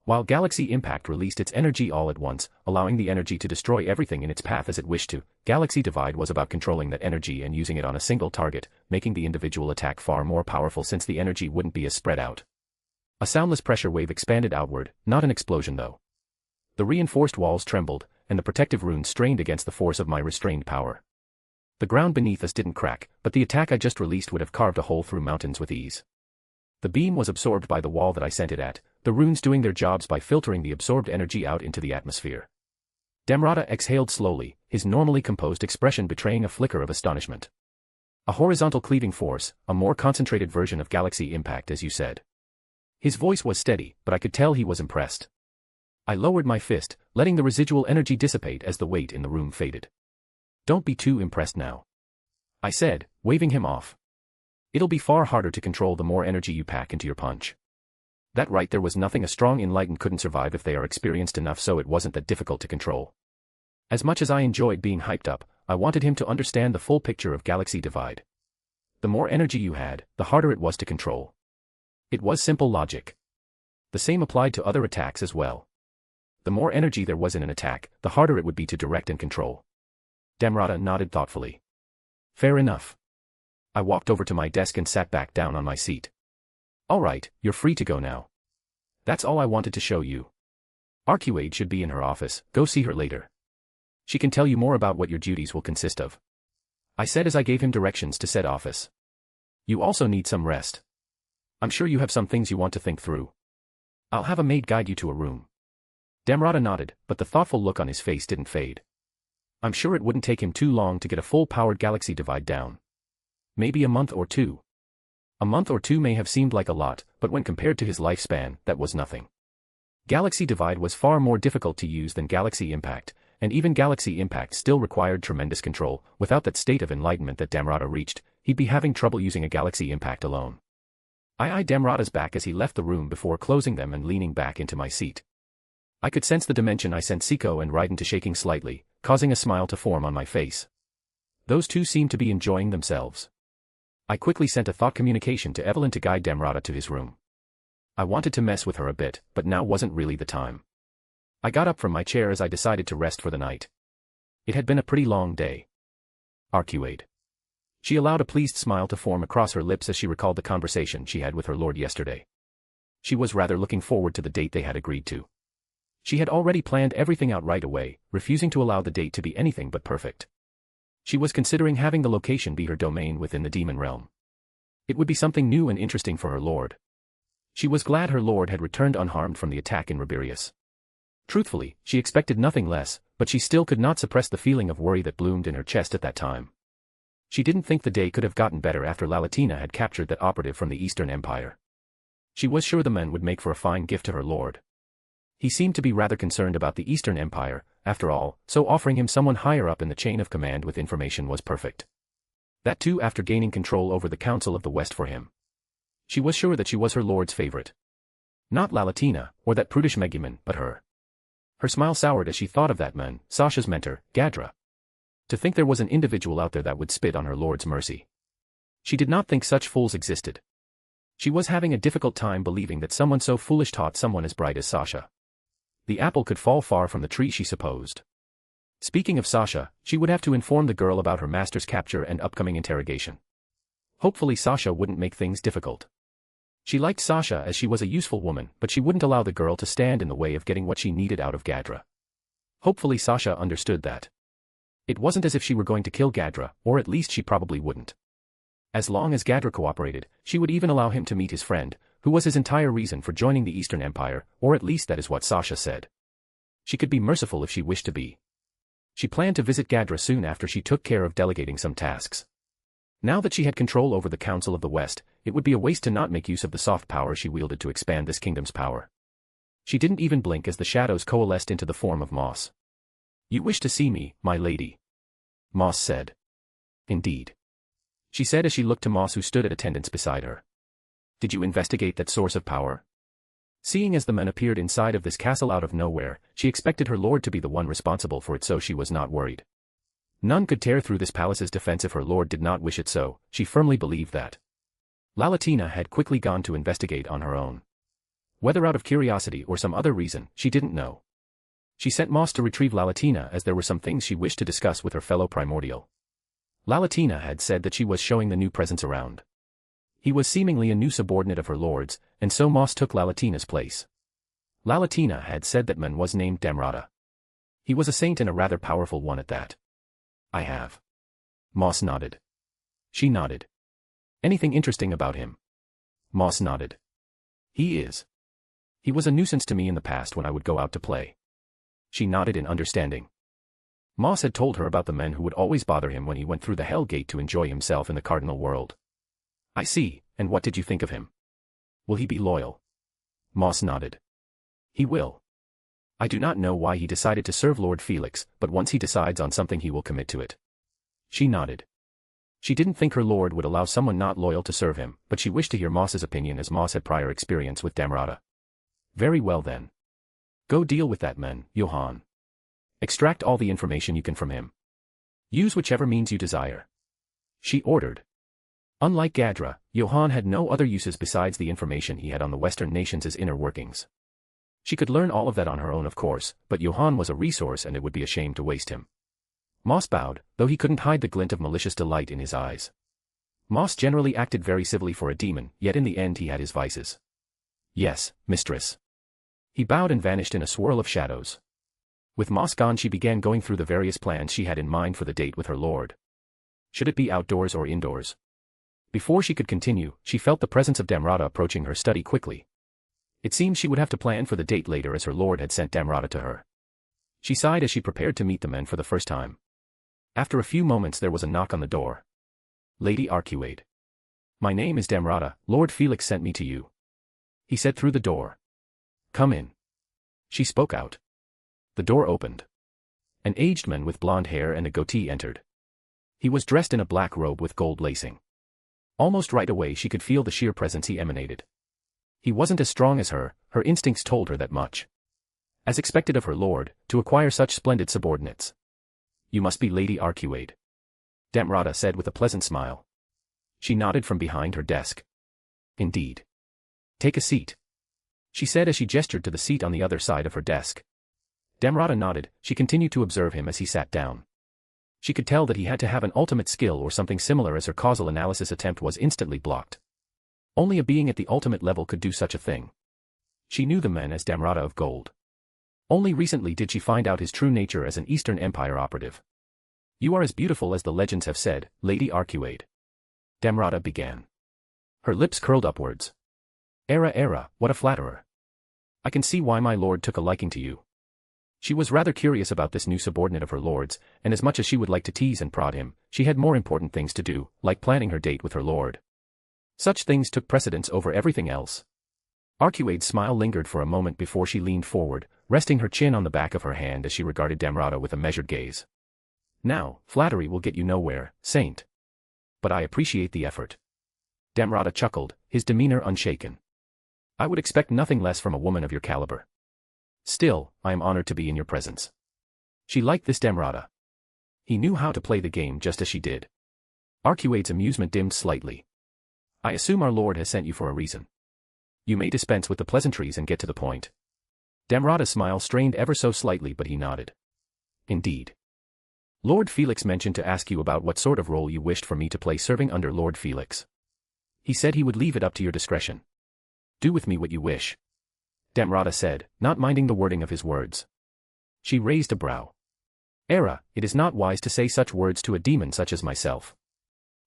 While Galaxy Impact released its energy all at once, allowing the energy to destroy everything in its path as it wished to, Galaxy Divide was about controlling that energy and using it on a single target, making the individual attack far more powerful since the energy wouldn't be as spread out. A soundless pressure wave expanded outward, not an explosion though. The reinforced walls trembled, and the protective runes strained against the force of my restrained power. The ground beneath us didn't crack, but the attack I just released would have carved a hole through mountains with ease. The beam was absorbed by the wall that I sent it at, the runes doing their jobs by filtering the absorbed energy out into the atmosphere. Damrata exhaled slowly, his normally composed expression betraying a flicker of astonishment. A horizontal cleaving force, a more concentrated version of galaxy impact as you said. His voice was steady, but I could tell he was impressed. I lowered my fist, letting the residual energy dissipate as the weight in the room faded. Don't be too impressed now, I said, waving him off. It'll be far harder to control the more energy you pack into your punch. That right, there was nothing a strong enlightened couldn't survive if they are experienced enough, so it wasn't that difficult to control. As much as I enjoyed being hyped up, I wanted him to understand the full picture of galaxy divide. The more energy you had, the harder it was to control. It was simple logic. The same applied to other attacks as well. The more energy there was in an attack, the harder it would be to direct and control. Damrata nodded thoughtfully. Fair enough. I walked over to my desk and sat back down on my seat. All right, you're free to go now. That's all I wanted to show you. Arcuade should be in her office, go see her later. She can tell you more about what your duties will consist of, I said as I gave him directions to said office. You also need some rest. I'm sure you have some things you want to think through. I'll have a maid guide you to a room. Damrata nodded, but the thoughtful look on his face didn't fade. I'm sure it wouldn't take him too long to get a full-powered galaxy divide down. Maybe a month or two. A month or two may have seemed like a lot, but when compared to his lifespan, that was nothing. Galaxy divide was far more difficult to use than galaxy impact, and even galaxy impact still required tremendous control. Without that state of enlightenment that Damrata reached, he'd be having trouble using a galaxy impact alone. I eyed Damrata's back as he left the room before closing them and leaning back into my seat. I could sense the dimension I sent Siko and Raiden to shaking slightly, causing a smile to form on my face. Those two seemed to be enjoying themselves. I quickly sent a thought communication to Evelyn to guide Damrata to his room. I wanted to mess with her a bit, but now wasn't really the time. I got up from my chair as I decided to rest for the night. It had been a pretty long day. Arcuade. She allowed a pleased smile to form across her lips as she recalled the conversation she had with her lord yesterday. She was rather looking forward to the date they had agreed to. She had already planned everything out right away, refusing to allow the date to be anything but perfect. She was considering having the location be her domain within the demon realm. It would be something new and interesting for her lord. She was glad her lord had returned unharmed from the attack in Rabirius. Truthfully, she expected nothing less, but she still could not suppress the feeling of worry that bloomed in her chest at that time. She didn't think the day could have gotten better after Lalatina had captured that operative from the Eastern Empire. She was sure the men would make for a fine gift to her lord. He seemed to be rather concerned about the Eastern Empire, after all, so offering him someone higher up in the chain of command with information was perfect. That too after gaining control over the Council of the West for him. She was sure that she was her lord's favorite. Not Lalatina, or that prudish Megumin, but her. Her smile soured as she thought of that man, Sasha's mentor, Gadra. To think there was an individual out there that would spit on her lord's mercy. She did not think such fools existed. She was having a difficult time believing that someone so foolish taught someone as bright as Sasha. The apple could fall far from the tree, she supposed. Speaking of Sasha, she would have to inform the girl about her master's capture and upcoming interrogation. Hopefully Sasha wouldn't make things difficult. She liked Sasha as she was a useful woman, but she wouldn't allow the girl to stand in the way of getting what she needed out of Gadra. Hopefully Sasha understood that. It wasn't as if she were going to kill Gadra, or at least she probably wouldn't. As long as Gadra cooperated, she would even allow him to meet his friend, who was his entire reason for joining the Eastern Empire, or at least that is what Sasha said. She could be merciful if she wished to be. She planned to visit Gadra soon after she took care of delegating some tasks. Now that she had control over the Council of the West, it would be a waste to not make use of the soft power she wielded to expand this kingdom's power. She didn't even blink as the shadows coalesced into the form of Moss. You wish to see me, my lady? Moss said. Indeed. She said as she looked to Moss, who stood at attendance beside her. Did you investigate that source of power? Seeing as the men appeared inside of this castle out of nowhere, she expected her lord to be the one responsible for it, so she was not worried. None could tear through this palace's defense if her lord did not wish it so, she firmly believed that. Lalatina had quickly gone to investigate on her own. Whether out of curiosity or some other reason, she didn't know. She sent Moss to retrieve Lalatina as there were some things she wished to discuss with her fellow primordial. Lalatina had said that she was showing the new presence around. He was seemingly a new subordinate of her lord's, and so Moss took Lalatina's place. Lalatina had said that man was named Damrata. He was a saint and a rather powerful one at that. I have. Moss nodded. She nodded. Anything interesting about him? Moss nodded. He is. He was a nuisance to me in the past when I would go out to play. She nodded in understanding. Moss had told her about the men who would always bother him when he went through the Hell Gate to enjoy himself in the Cardinal World. I see, and what did you think of him? Will he be loyal? Moss nodded. He will. I do not know why he decided to serve Lord Felix, but once he decides on something he will commit to it. She nodded. She didn't think her lord would allow someone not loyal to serve him, but she wished to hear Moss's opinion as Moss had prior experience with Damrata. Very well then. Go deal with that man, Johann. Extract all the information you can from him. Use whichever means you desire. She ordered. Unlike Gadra, Johann had no other uses besides the information he had on the Western nations' inner workings. She could learn all of that on her own of course, but Johann was a resource and it would be a shame to waste him. Moss bowed, though he couldn't hide the glint of malicious delight in his eyes. Moss generally acted very civilly for a demon, yet in the end he had his vices. Yes, mistress. He bowed and vanished in a swirl of shadows. With Moss gone she began going through the various plans she had in mind for the date with her lord. Should it be outdoors or indoors? Before she could continue, she felt the presence of Damrata approaching her study quickly. It seemed she would have to plan for the date later as her lord had sent Damrata to her. She sighed as she prepared to meet the men for the first time. After a few moments there was a knock on the door. Lady Arcuade. My name is Damrata, Lord Felix sent me to you. He said through the door. Come in. She spoke out. The door opened. An aged man with blonde hair and a goatee entered. He was dressed in a black robe with gold lacing. Almost right away she could feel the sheer presence he emanated. He wasn't as strong as her instincts told her that much. As expected of her lord, to acquire such splendid subordinates. You must be Lady Arcuade. Damrata said with a pleasant smile. She nodded from behind her desk. Indeed. Take a seat. She said as she gestured to the seat on the other side of her desk. Damrata nodded, she continued to observe him as he sat down. She could tell that he had to have an ultimate skill or something similar as her causal analysis attempt was instantly blocked. Only a being at the ultimate level could do such a thing. She knew the man as Damrata of Gold. Only recently did she find out his true nature as an Eastern Empire operative. You are as beautiful as the legends have said, Lady Arcuade. Damrata began. Her lips curled upwards. Era, what a flatterer. I can see why my lord took a liking to you. She was rather curious about this new subordinate of her lord's, and as much as she would like to tease and prod him, she had more important things to do, like planning her date with her lord. Such things took precedence over everything else. Arcuade's smile lingered for a moment before she leaned forward, resting her chin on the back of her hand as she regarded Damrata with a measured gaze. Now, flattery will get you nowhere, saint. But I appreciate the effort. Damrata chuckled, his demeanor unshaken. I would expect nothing less from a woman of your caliber. Still, I am honored to be in your presence. She liked this Damrata. He knew how to play the game just as she did. Arcuade's amusement dimmed slightly. I assume our lord has sent you for a reason. You may dispense with the pleasantries and get to the point. Damrata's smile strained ever so slightly but he nodded. Indeed. Lord Felix mentioned to ask you about what sort of role you wished for me to play serving under Lord Felix. He said he would leave it up to your discretion. Do with me what you wish. Damrata said, not minding the wording of his words. She raised a brow. Era, it is not wise to say such words to a demon such as myself.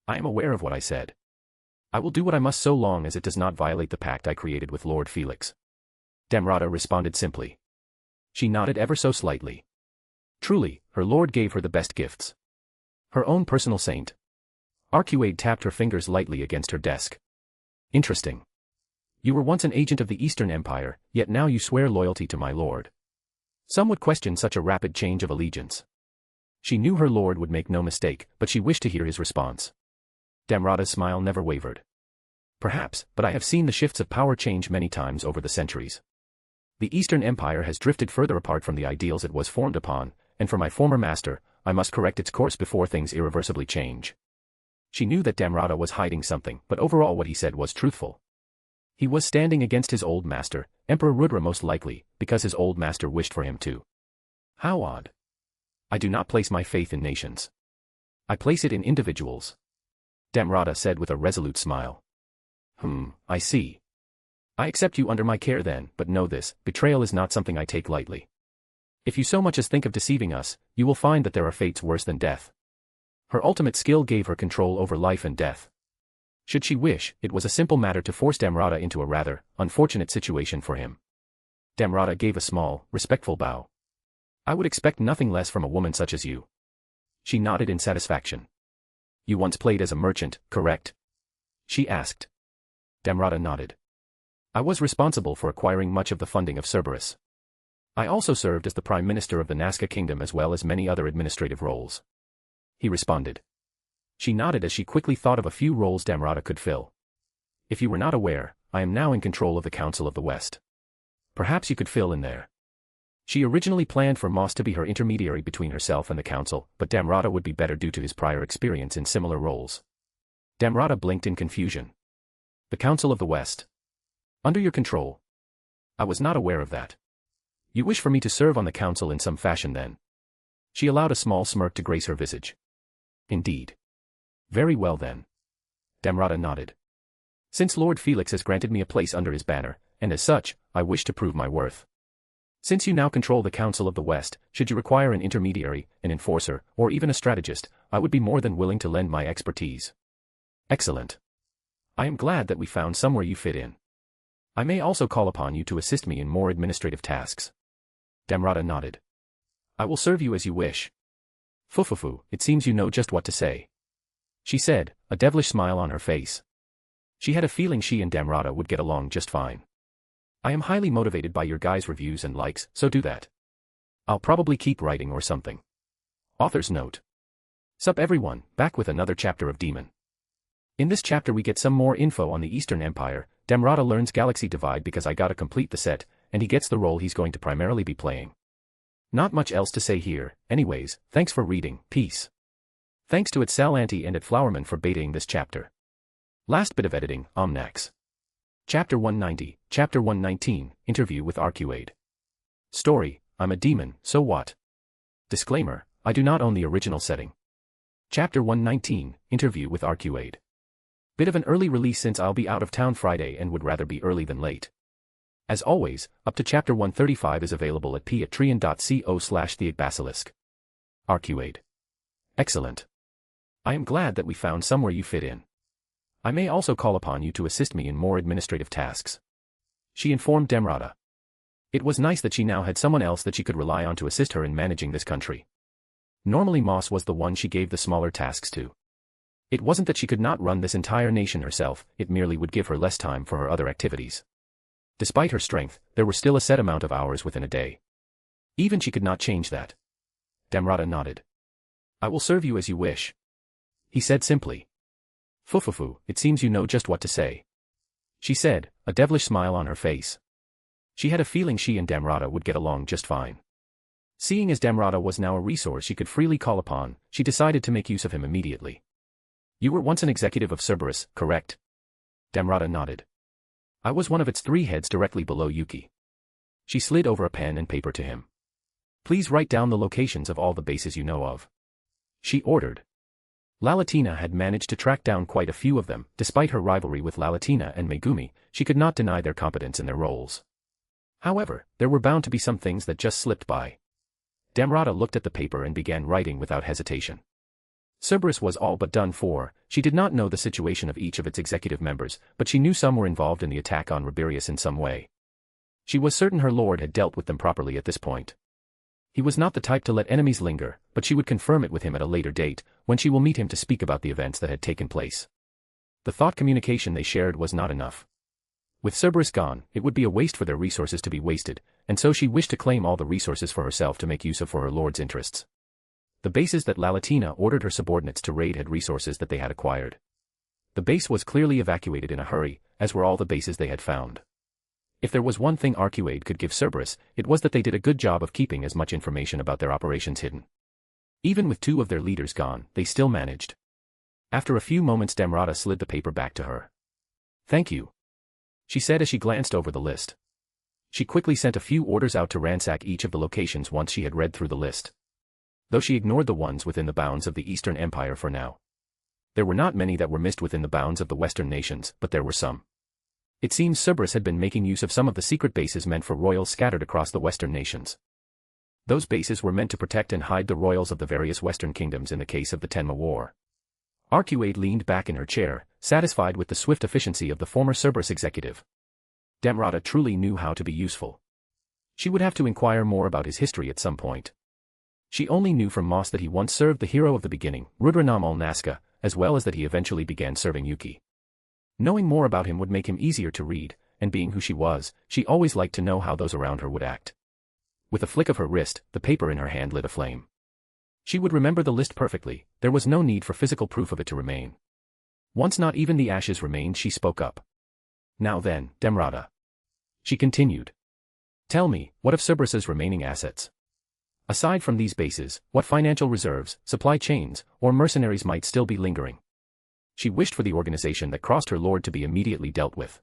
I am aware of what I said. I will do what I must so long as it does not violate the pact I created with Lord Felix. Damrata responded simply. She nodded ever so slightly. Truly, her lord gave her the best gifts. Her own personal saint. Arcuade tapped her fingers lightly against her desk. Interesting. You were once an agent of the Eastern Empire, yet now you swear loyalty to my lord. Some would question such a rapid change of allegiance. She knew her lord would make no mistake, but she wished to hear his response. Damrata's smile never wavered. Perhaps, but I have seen the shifts of power change many times over the centuries. The Eastern Empire has drifted further apart from the ideals it was formed upon, and for my former master, I must correct its course before things irreversibly change. She knew that Damrata was hiding something, but overall what he said was truthful. He was standing against his old master, Emperor Rudra most likely, because his old master wished for him to. How odd. I do not place my faith in nations. I place it in individuals. Damrata said with a resolute smile. I see. I accept you under my care then, but know this, betrayal is not something I take lightly. If you so much as think of deceiving us, you will find that there are fates worse than death. Her ultimate skill gave her control over life and death. Should she wish, it was a simple matter to force Damrata into a rather unfortunate situation for him. Damrata gave a small, respectful bow. I would expect nothing less from a woman such as you. She nodded in satisfaction. You once played as a merchant, correct? She asked. Damrata nodded. I was responsible for acquiring much of the funding of Cerberus. I also served as the Prime Minister of the Nazca Kingdom as well as many other administrative roles. He responded. She nodded as she quickly thought of a few roles Damrata could fill. If you were not aware, I am now in control of the Council of the West. Perhaps you could fill in there. She originally planned for Moss to be her intermediary between herself and the Council, but Damrata would be better due to his prior experience in similar roles. Damrata blinked in confusion. The Council of the West. Under your control. I was not aware of that. You wish for me to serve on the Council in some fashion then? She allowed a small smirk to grace her visage. Indeed. Very well then. Damrata nodded. Since Lord Felix has granted me a place under his banner, and as such, I wish to prove my worth. Since you now control the Council of the West, should you require an intermediary, an enforcer, or even a strategist, I would be more than willing to lend my expertise. Excellent. I am glad that we found somewhere you fit in. I may also call upon you to assist me in more administrative tasks. Damrata nodded. I will serve you as you wish. Fufufu, it seems you know just what to say. She said, a devilish smile on her face. She had a feeling she and Damrata would get along just fine. I am highly motivated by your guys' reviews and likes, so do that. I'll probably keep writing or something. Author's note. Sup everyone, back with another chapter of Daemon. In this chapter we get some more info on the Eastern Empire. Damrata learns Galaxy Divide because I gotta complete the set, and he gets the role he's going to primarily be playing. Not much else to say here, anyways, thanks for reading, peace. Thanks to @Salanti and @Flowerman for betaing this chapter. Last bit of editing, Omnax. Chapter 190, Chapter 119, Interview with Arcuade. Story, I'm a demon, so what? Disclaimer, I do not own the original setting. Chapter 119, Interview with Arcuade. Bit of an early release since I'll be out of town Friday and would rather be early than late. As always, up to Chapter 135 is available at patreon.co/theagbasilisk. Arcuade. Excellent. I am glad that we found somewhere you fit in. I may also call upon you to assist me in more administrative tasks. She informed Damrata. It was nice that she now had someone else that she could rely on to assist her in managing this country. Normally Moss was the one she gave the smaller tasks to. It wasn't that she could not run this entire nation herself, it merely would give her less time for her other activities. Despite her strength, there were still a set amount of hours within a day. Even she could not change that. Damrata nodded. I will serve you as you wish. He said simply. Fufufu, it seems you know just what to say. She said, a devilish smile on her face. She had a feeling she and Damrata would get along just fine. Seeing as Damrata was now a resource she could freely call upon, she decided to make use of him immediately. You were once an executive of Cerberus, correct? Damrata nodded. I was one of its 3 heads directly below Yuki. She slid over a pen and paper to him. Please write down the locations of all the bases you know of. She ordered. Lalatina had managed to track down quite a few of them. Despite her rivalry with Lalatina and Megumi, she could not deny their competence in their roles. However, there were bound to be some things that just slipped by. Damrata looked at the paper and began writing without hesitation. Cerberus was all but done for. She did not know the situation of each of its executive members, but she knew some were involved in the attack on Rabirius in some way. She was certain her lord had dealt with them properly at this point. He was not the type to let enemies linger, but she would confirm it with him at a later date, when she will meet him to speak about the events that had taken place. The thought communication they shared was not enough. With Cerberus gone, it would be a waste for their resources to be wasted, and so she wished to claim all the resources for herself to make use of for her lord's interests. The bases that Lalatina ordered her subordinates to raid had resources that they had acquired. The base was clearly evacuated in a hurry, as were all the bases they had found. If there was one thing Arcuade could give Cerberus, it was that they did a good job of keeping as much information about their operations hidden. Even with 2 of their leaders gone, they still managed. After a few moments Damrata slid the paper back to her. Thank you, she said as she glanced over the list. She quickly sent a few orders out to ransack each of the locations once she had read through the list. Though she ignored the ones within the bounds of the Eastern Empire for now. There were not many that were missed within the bounds of the Western nations, but there were some. It seems Cerberus had been making use of some of the secret bases meant for royals scattered across the Western nations. Those bases were meant to protect and hide the royals of the various Western kingdoms in the case of the Tenma War. Arcuade leaned back in her chair, satisfied with the swift efficiency of the former Cerberus executive. Damrata truly knew how to be useful. She would have to inquire more about his history at some point. She only knew from Moss that he once served the hero of the beginning, Rudranamal Nazca, as well as that he eventually began serving Yuki. Knowing more about him would make him easier to read, and being who she was, she always liked to know how those around her would act. With a flick of her wrist, the paper in her hand lit aflame. She would remember the list perfectly, there was no need for physical proof of it to remain. Once not even the ashes remained, she spoke up. Now then, Demrata. She continued. Tell me, what of Cerberus's remaining assets? Aside from these bases, what financial reserves, supply chains, or mercenaries might still be lingering? She wished for the organization that crossed her lord to be immediately dealt with.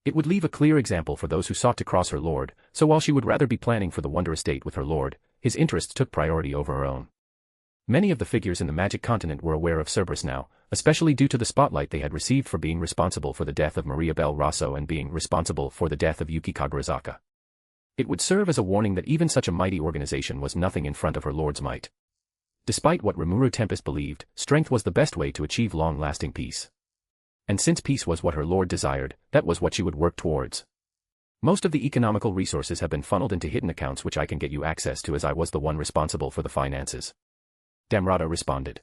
It would leave a clear example for those who sought to cross her lord, so while she would rather be planning for the Wonder Estate with her lord, his interests took priority over her own. Many of the figures in the Magic Continent were aware of Cerberus now, especially due to the spotlight they had received for being responsible for the death of Maria Bell Rosso and being responsible for the death of Yuki Kagerizaka. It would serve as a warning that even such a mighty organization was nothing in front of her lord's might. Despite what Rimuru Tempest believed, strength was the best way to achieve long-lasting peace. And since peace was what her lord desired, that was what she would work towards. Most of the economical resources have been funneled into hidden accounts which I can get you access to as I was the one responsible for the finances. Damrata responded.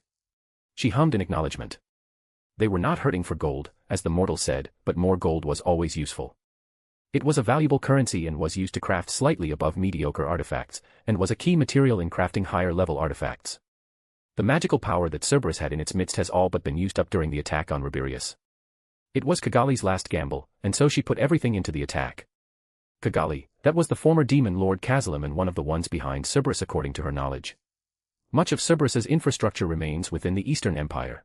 She hummed in acknowledgement. They were not hurting for gold, as the mortal said, but more gold was always useful. It was a valuable currency and was used to craft slightly above mediocre artifacts, and was a key material in crafting higher-level artifacts. The magical power that Cerberus had in its midst has all but been used up during the attack on Riberius. It was Kigali's last gamble, and so she put everything into the attack. Kigali, that was the former demon Lord Kazalim and one of the ones behind Cerberus according to her knowledge. Much of Cerberus's infrastructure remains within the Eastern Empire.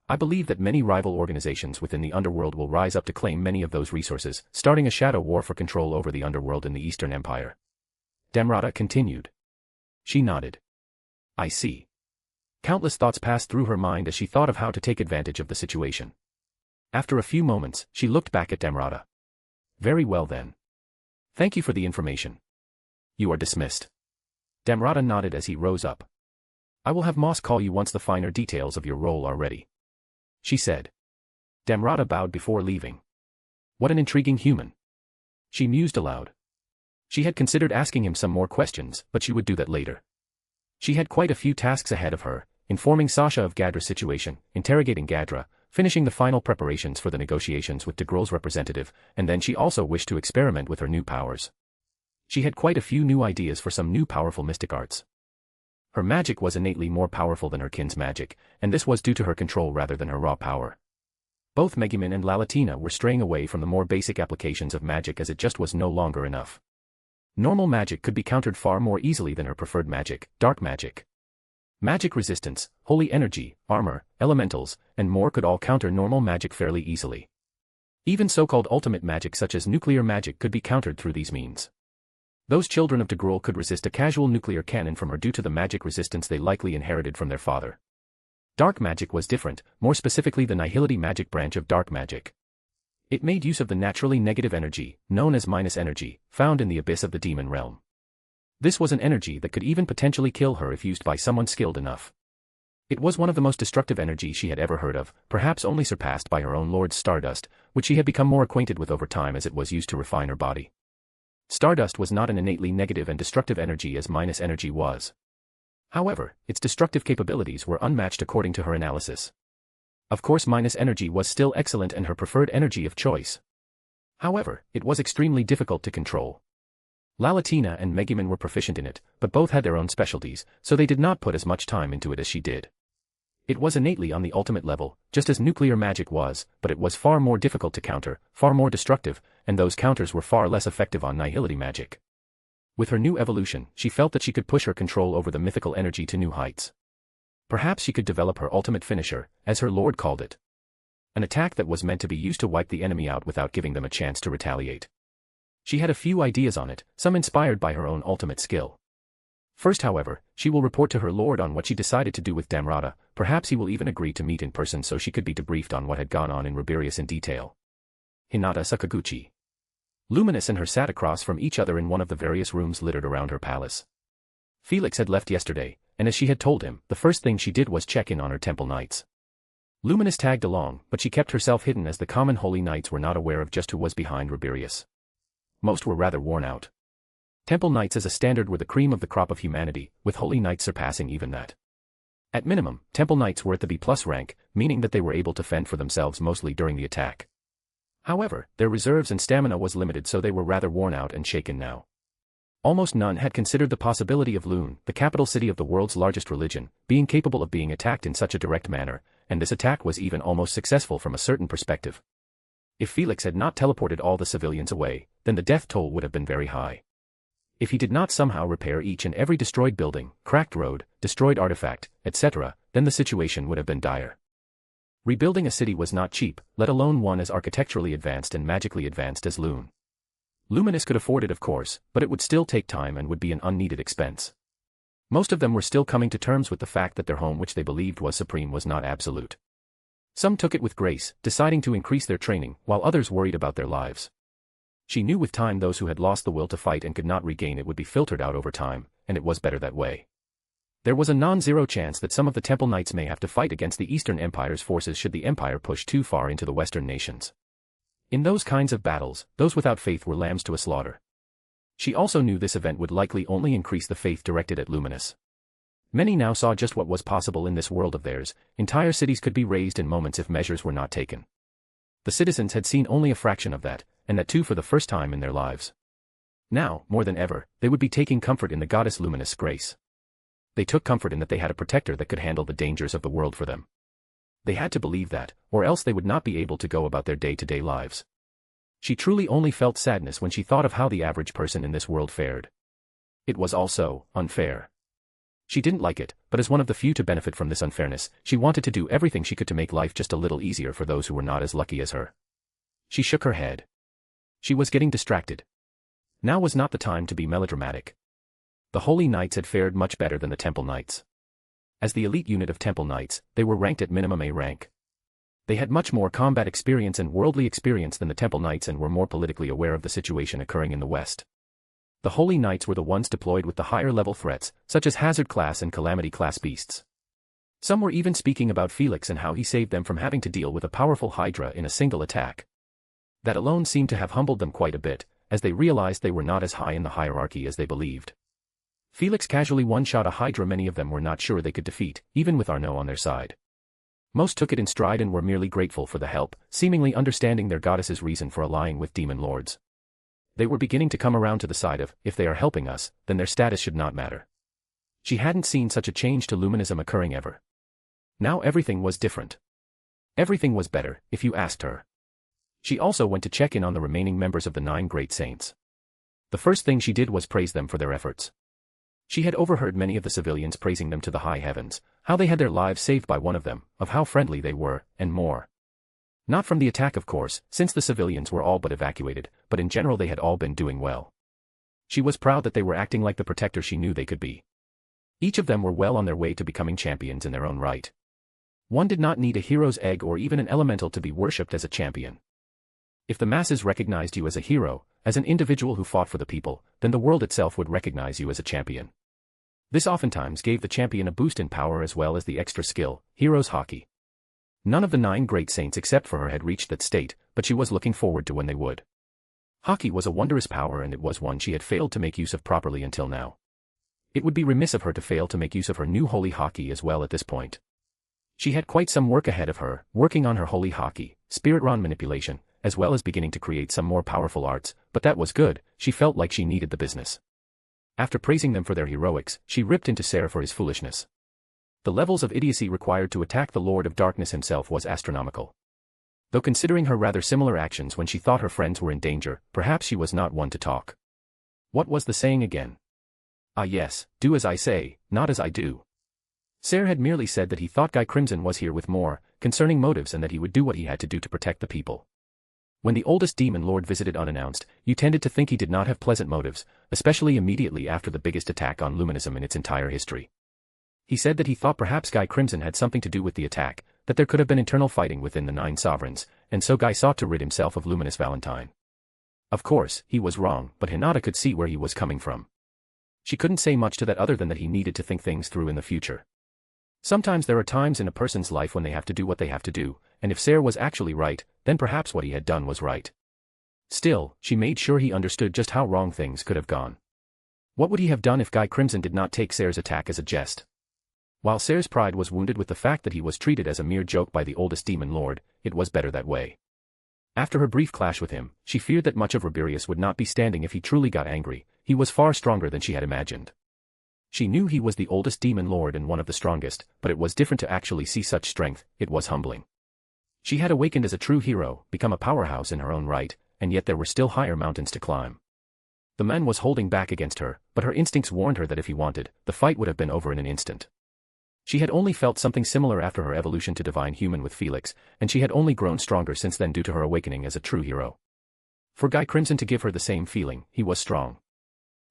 I believe that many rival organizations within the underworld will rise up to claim many of those resources, starting a shadow war for control over the underworld in the Eastern Empire. Damrata continued. She nodded. I see. Countless thoughts passed through her mind as she thought of how to take advantage of the situation. After a few moments, she looked back at Damrata. Very well then. Thank you for the information. You are dismissed. Damrata nodded as he rose up. I will have Moss call you once the finer details of your role are ready. She said. Damrata bowed before leaving. What an intriguing human. She mused aloud. She had considered asking him some more questions, but she would do that later. She had quite a few tasks ahead of her, informing Sasha of Gadra's situation, interrogating Gadra, finishing the final preparations for the negotiations with Degrol's representative, and then she also wished to experiment with her new powers. She had quite a few new ideas for some new powerful mystic arts. Her magic was innately more powerful than her kin's magic, and this was due to her control rather than her raw power. Both Megumin and Lalatina were straying away from the more basic applications of magic as it just was no longer enough. Normal magic could be countered far more easily than her preferred magic, dark magic. Magic resistance, holy energy, armor, elementals, and more could all counter normal magic fairly easily. Even so-called ultimate magic such as nuclear magic could be countered through these means. Those children of Degrol could resist a casual nuclear cannon from her due to the magic resistance they likely inherited from their father. Dark magic was different, more specifically the nihility magic branch of dark magic. It made use of the naturally negative energy, known as minus energy, found in the abyss of the demon realm. This was an energy that could even potentially kill her if used by someone skilled enough. It was one of the most destructive energies she had ever heard of, perhaps only surpassed by her own Lord Stardust, which she had become more acquainted with over time as it was used to refine her body. Stardust was not an innately negative and destructive energy as minus energy was. However, its destructive capabilities were unmatched according to her analysis. Of course, minus energy was still excellent and her preferred energy of choice. However, it was extremely difficult to control. Lalatina and Megumin were proficient in it, but both had their own specialties, so they did not put as much time into it as she did. It was innately on the ultimate level, just as nuclear magic was, but it was far more difficult to counter, far more destructive, and those counters were far less effective on nihility magic. With her new evolution, she felt that she could push her control over the mythical energy to new heights. Perhaps she could develop her ultimate finisher, as her lord called it. An attack that was meant to be used to wipe the enemy out without giving them a chance to retaliate. She had a few ideas on it, some inspired by her own ultimate skill. First, however, she will report to her lord on what she decided to do with Damrata, perhaps he will even agree to meet in person so she could be debriefed on what had gone on in Riberius in detail. Hinata Sakaguchi. Luminous and her sat across from each other in one of the various rooms littered around her palace. Felix had left yesterday, and as she had told him, the first thing she did was check in on her temple knights. Luminous tagged along, but she kept herself hidden as the common holy knights were not aware of just who was behind Riberius. Most were rather worn out. Temple Knights as a standard were the cream of the crop of humanity, with Holy Knights surpassing even that. At minimum, Temple Knights were at the B+ rank, meaning that they were able to fend for themselves mostly during the attack. However, their reserves and stamina was limited, so they were rather worn out and shaken now. Almost none had considered the possibility of Lune, the capital city of the world's largest religion, being capable of being attacked in such a direct manner, and this attack was even almost successful from a certain perspective. If Felix had not teleported all the civilians away, then the death toll would have been very high. If he did not somehow repair each and every destroyed building, cracked road, destroyed artifact, etc., then the situation would have been dire. Rebuilding a city was not cheap, let alone one as architecturally advanced and magically advanced as Lune. Luminous could afford it, of course, but it would still take time and would be an unneeded expense. Most of them were still coming to terms with the fact that their home, which they believed was supreme, was not absolute. Some took it with grace, deciding to increase their training, while others worried about their lives. She knew with time those who had lost the will to fight and could not regain it would be filtered out over time, and it was better that way. There was a non-zero chance that some of the Temple Knights may have to fight against the Eastern Empire's forces should the Empire push too far into the Western nations. In those kinds of battles, those without faith were lambs to a slaughter. She also knew this event would likely only increase the faith directed at Luminous. Many now saw just what was possible in this world of theirs. Entire cities could be razed in moments if measures were not taken. The citizens had seen only a fraction of that, and that too for the first time in their lives. Now, more than ever, they would be taking comfort in the goddess Luminous' grace. They took comfort in that they had a protector that could handle the dangers of the world for them. They had to believe that, or else they would not be able to go about their day-to-day lives. She truly only felt sadness when she thought of how the average person in this world fared. It was all so unfair. She didn't like it, but as one of the few to benefit from this unfairness, she wanted to do everything she could to make life just a little easier for those who were not as lucky as her. She shook her head. She was getting distracted. Now was not the time to be melodramatic. The Holy Knights had fared much better than the Temple Knights. As the elite unit of Temple Knights, they were ranked at minimum A rank. They had much more combat experience and worldly experience than the Temple Knights and were more politically aware of the situation occurring in the West. The Holy Knights were the ones deployed with the higher level threats, such as Hazard class and Calamity class beasts. Some were even speaking about Felix and how he saved them from having to deal with a powerful Hydra in a single attack. That alone seemed to have humbled them quite a bit, as they realized they were not as high in the hierarchy as they believed. Felix casually one-shot a Hydra many of them were not sure they could defeat, even with Arnaud on their side. Most took it in stride and were merely grateful for the help, seemingly understanding their goddess's reason for allying with demon lords. They were beginning to come around to the side of, if they are helping us, then their status should not matter. She hadn't seen such a change to Luminism occurring ever. Now everything was different. Everything was better, if you asked her. She also went to check in on the remaining members of the 9 great saints. The first thing she did was praise them for their efforts. She had overheard many of the civilians praising them to the high heavens, how they had their lives saved by one of them, of how friendly they were, and more. Not from the attack of course, since the civilians were all but evacuated, but in general they had all been doing well. She was proud that they were acting like the protector she knew they could be. Each of them were well on their way to becoming champions in their own right. One did not need a hero's egg or even an elemental to be worshipped as a champion. If the masses recognized you as a hero, as an individual who fought for the people, then the world itself would recognize you as a champion. This oftentimes gave the champion a boost in power as well as the extra skill, heroes hockey. None of the 9 great saints except for her had reached that state, but she was looking forward to when they would. Hockey was a wondrous power and it was one she had failed to make use of properly until now. It would be remiss of her to fail to make use of her new holy hockey as well at this point. She had quite some work ahead of her, working on her holy hockey, spirit run manipulation, as well as beginning to create some more powerful arts, but that was good, she felt like she needed the business. After praising them for their heroics, she ripped into Sarah for his foolishness. The levels of idiocy required to attack the Lord of Darkness himself was astronomical. Though considering her rather similar actions when she thought her friends were in danger, perhaps she was not one to talk. What was the saying again? Ah yes, do as I say, not as I do. Sarah had merely said that he thought Guy Crimson was here with more, concerning motives and that he would do what he had to do to protect the people. When the oldest demon lord visited unannounced, you tended to think he did not have pleasant motives, especially immediately after the biggest attack on Luminism in its entire history. He said that he thought perhaps Guy Crimson had something to do with the attack, that there could have been internal fighting within the 9 sovereigns, and so Guy sought to rid himself of Luminous Valentine. Of course, he was wrong, but Hinata could see where he was coming from. She couldn't say much to that other than that he needed to think things through in the future. Sometimes there are times in a person's life when they have to do what they have to do, and if Sarah was actually right, then perhaps what he had done was right. Still, she made sure he understood just how wrong things could have gone. What would he have done if Guy Crimson did not take Serre's attack as a jest? While Serre's pride was wounded with the fact that he was treated as a mere joke by the oldest demon lord, it was better that way. After her brief clash with him, she feared that much of Rabirius would not be standing if he truly got angry. He was far stronger than she had imagined. She knew he was the oldest demon lord and one of the strongest, but it was different to actually see such strength. It was humbling. She had awakened as a true hero, become a powerhouse in her own right, and yet there were still higher mountains to climb. The man was holding back against her, but her instincts warned her that if he wanted, the fight would have been over in an instant. She had only felt something similar after her evolution to divine human with Felix, and she had only grown stronger since then due to her awakening as a true hero. For Guy Crimson to give her the same feeling, he was strong.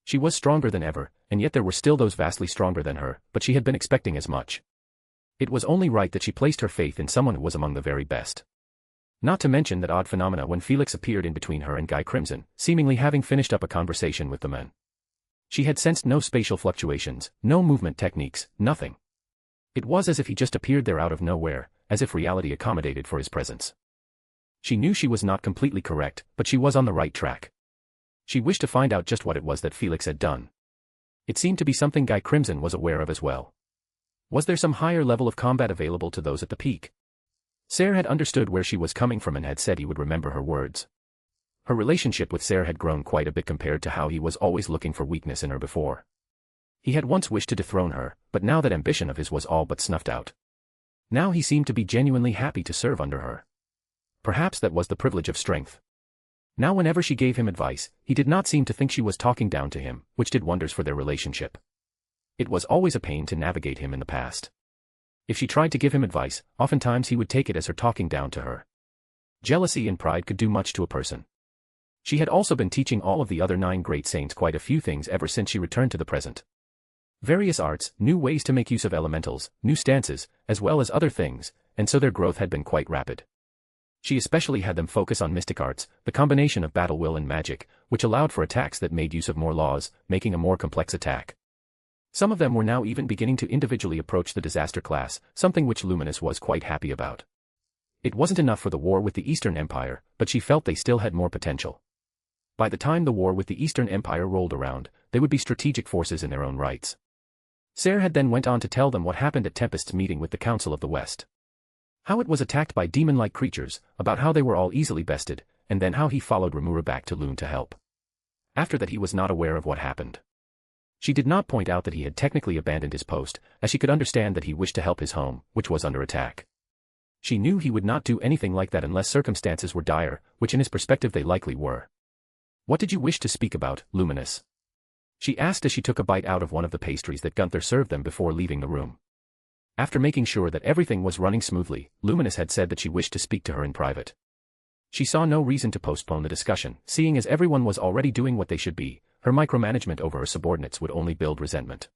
She was stronger than ever, and yet there were still those vastly stronger than her, but she had been expecting as much. It was only right that she placed her faith in someone who was among the very best. Not to mention that odd phenomena when Felix appeared in between her and Guy Crimson, seemingly having finished up a conversation with the men. She had sensed no spatial fluctuations, no movement techniques, nothing. It was as if he just appeared there out of nowhere, as if reality accommodated for his presence. She knew she was not completely correct, but she was on the right track. She wished to find out just what it was that Felix had done. It seemed to be something Guy Crimson was aware of as well. Was there some higher level of combat available to those at the peak? Serre had understood where she was coming from and had said he would remember her words. Her relationship with Serre had grown quite a bit compared to how he was always looking for weakness in her before. He had once wished to dethrone her, but now that ambition of his was all but snuffed out. Now he seemed to be genuinely happy to serve under her. Perhaps that was the privilege of strength. Now whenever she gave him advice, he did not seem to think she was talking down to him, which did wonders for their relationship. It was always a pain to navigate him in the past. If she tried to give him advice, oftentimes he would take it as her talking down to her. Jealousy and pride could do much to a person. She had also been teaching all of the other 9 great saints quite a few things ever since she returned to the present. Various arts, new ways to make use of elementals, new stances, as well as other things, and so their growth had been quite rapid. She especially had them focus on mystic arts, the combination of battle will and magic, which allowed for attacks that made use of more laws, making a more complex attack. Some of them were now even beginning to individually approach the disaster class, something which Luminous was quite happy about. It wasn't enough for the war with the Eastern Empire, but she felt they still had more potential. By the time the war with the Eastern Empire rolled around, they would be strategic forces in their own rights. Serre had then went on to tell them what happened at Tempest's meeting with the Council of the West. How it was attacked by demon-like creatures, about how they were all easily bested, and then how he followed Rimura back to Lune to help. After that he was not aware of what happened. She did not point out that he had technically abandoned his post, as she could understand that he wished to help his home, which was under attack. She knew he would not do anything like that unless circumstances were dire, which in his perspective they likely were. "What did you wish to speak about, Luminous?" she asked as she took a bite out of one of the pastries that Gunther served them before leaving the room. After making sure that everything was running smoothly, Luminous had said that she wished to speak to her in private. She saw no reason to postpone the discussion, seeing as everyone was already doing what they should be. Her micromanagement over her subordinates would only build resentment.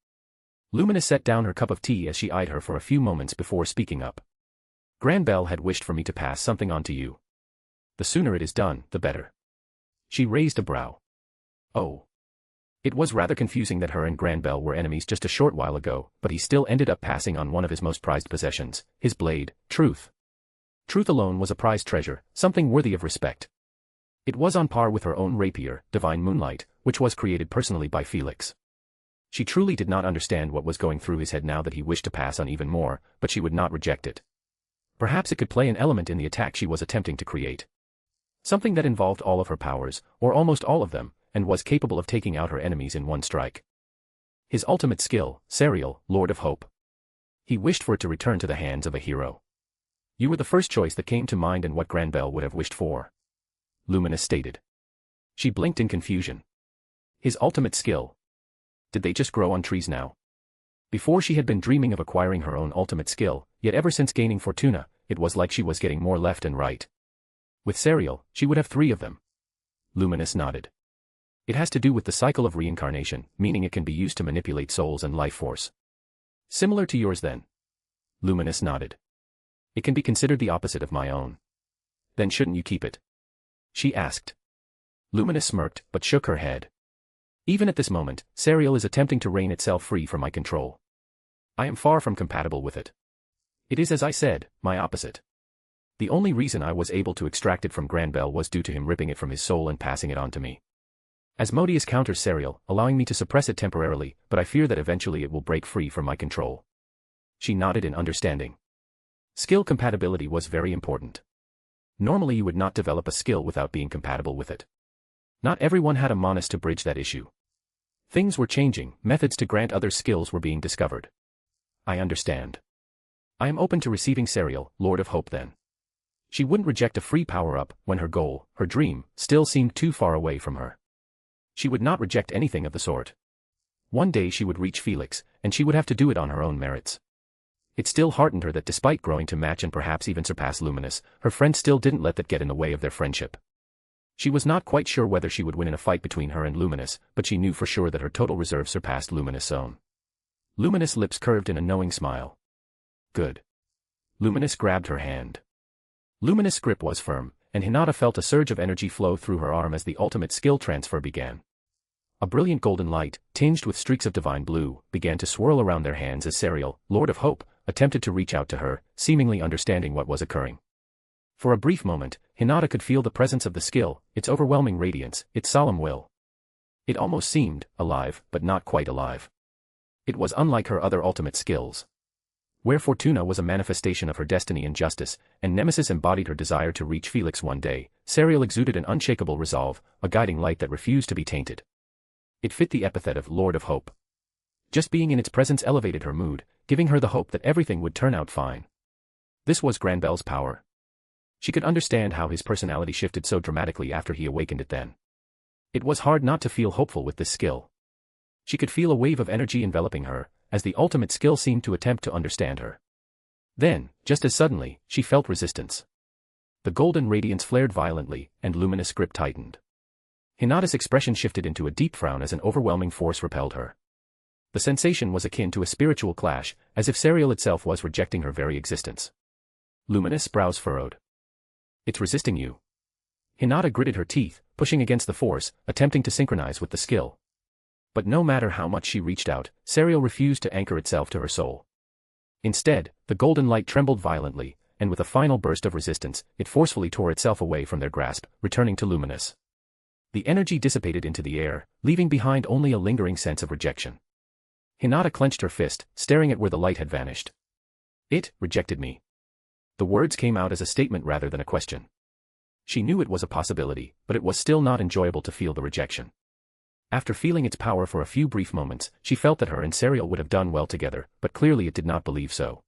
Luminous set down her cup of tea as she eyed her for a few moments before speaking up. "Granbell had wished for me to pass something on to you. The sooner it is done, the better." She raised a brow. "Oh." It was rather confusing that her and Granbell were enemies just a short while ago, but he still ended up passing on one of his most prized possessions, his blade, Truth. Truth alone was a prized treasure, something worthy of respect. It was on par with her own rapier, Divine Moonlight, which was created personally by Felix. She truly did not understand what was going through his head now that he wished to pass on even more, but she would not reject it. Perhaps it could play an element in the attack she was attempting to create. Something that involved all of her powers, or almost all of them, and was capable of taking out her enemies in one strike. His ultimate skill, Serial, Lord of Hope. He wished for it to return to the hands of a hero. "You were the first choice that came to mind and what Granbell would have wished for," Luminous stated. She blinked in confusion. His ultimate skill. Did they just grow on trees now? Before she had been dreaming of acquiring her own ultimate skill, yet ever since gaining Fortuna, it was like she was getting more left and right. With Serial, she would have 3 of them. Luminous nodded. It has to do with the cycle of reincarnation, meaning it can be used to manipulate souls and life force. Similar to yours then? Luminous nodded. It can be considered the opposite of my own. Then shouldn't you keep it? She asked. Luminous smirked, but shook her head. Even at this moment, Serial is attempting to reign itself free from my control. I am far from compatible with it. It is as I said, my opposite. The only reason I was able to extract it from Granbell was due to him ripping it from his soul and passing it on to me. Asmodeus counters Serial, allowing me to suppress it temporarily, but I fear that eventually it will break free from my control. She nodded in understanding. Skill compatibility was very important. Normally you would not develop a skill without being compatible with it. Not everyone had a Monas to bridge that issue. Things were changing, methods to grant others skills were being discovered. I understand. I am open to receiving Serial, Lord of Hope then. She wouldn't reject a free power-up when her goal, her dream, still seemed too far away from her. She would not reject anything of the sort. One day she would reach Felix, and she would have to do it on her own merits. It still heartened her that despite growing to match and perhaps even surpass Luminous, her friend still didn't let that get in the way of their friendship. She was not quite sure whether she would win in a fight between her and Luminous, but she knew for sure that her total reserve surpassed Luminous' own. Luminous' lips curved in a knowing smile. Good. Luminous grabbed her hand. Luminous' grip was firm, and Hinata felt a surge of energy flow through her arm as the ultimate skill transfer began. A brilliant golden light, tinged with streaks of divine blue, began to swirl around their hands as Serial, Lord of Hope, attempted to reach out to her, seemingly understanding what was occurring. For a brief moment, Hinata could feel the presence of the skill, its overwhelming radiance, its solemn will. It almost seemed alive, but not quite alive. It was unlike her other ultimate skills. Where Fortuna was a manifestation of her destiny and justice, and Nemesis embodied her desire to reach Felix one day, Serial exuded an unshakable resolve, a guiding light that refused to be tainted. It fit the epithet of Lord of Hope. Just being in its presence elevated her mood, giving her the hope that everything would turn out fine. This was Granbel's power. She could understand how his personality shifted so dramatically after he awakened it then. It was hard not to feel hopeful with this skill. She could feel a wave of energy enveloping her, as the ultimate skill seemed to attempt to understand her. Then, just as suddenly, she felt resistance. The golden radiance flared violently, and Luminous' grip tightened. Hinata's expression shifted into a deep frown as an overwhelming force repelled her. The sensation was akin to a spiritual clash, as if Serial itself was rejecting her very existence. Luminous' brows furrowed. It's resisting you. Hinata gritted her teeth, pushing against the force, attempting to synchronize with the skill. But no matter how much she reached out, Serial refused to anchor itself to her soul. Instead, the golden light trembled violently, and with a final burst of resistance, it forcefully tore itself away from their grasp, returning to Luminous. The energy dissipated into the air, leaving behind only a lingering sense of rejection. Hinata clenched her fist, staring at where the light had vanished. It rejected me. The words came out as a statement rather than a question. She knew it was a possibility, but it was still not enjoyable to feel the rejection. After feeling its power for a few brief moments, she felt that her and Serial would have done well together, but clearly it did not believe so.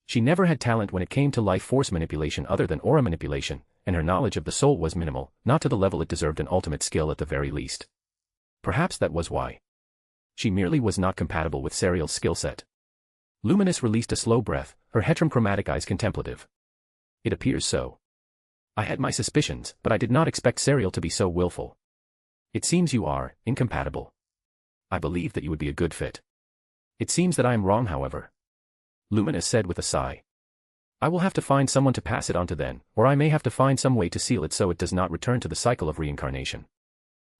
She never had talent when it came to life force manipulation other than aura manipulation, and her knowledge of the soul was minimal, not to the level it deserved an ultimate skill at the very least. Perhaps that was why. She merely was not compatible with Serial's skill set. Luminous released a slow breath, her heterochromatic eyes contemplative. It appears so. I had my suspicions, but I did not expect Serial to be so willful. It seems you are incompatible. I believe that you would be a good fit. It seems that I am wrong, however. Luminous said with a sigh. I will have to find someone to pass it on to then, or I may have to find some way to seal it so it does not return to the cycle of reincarnation.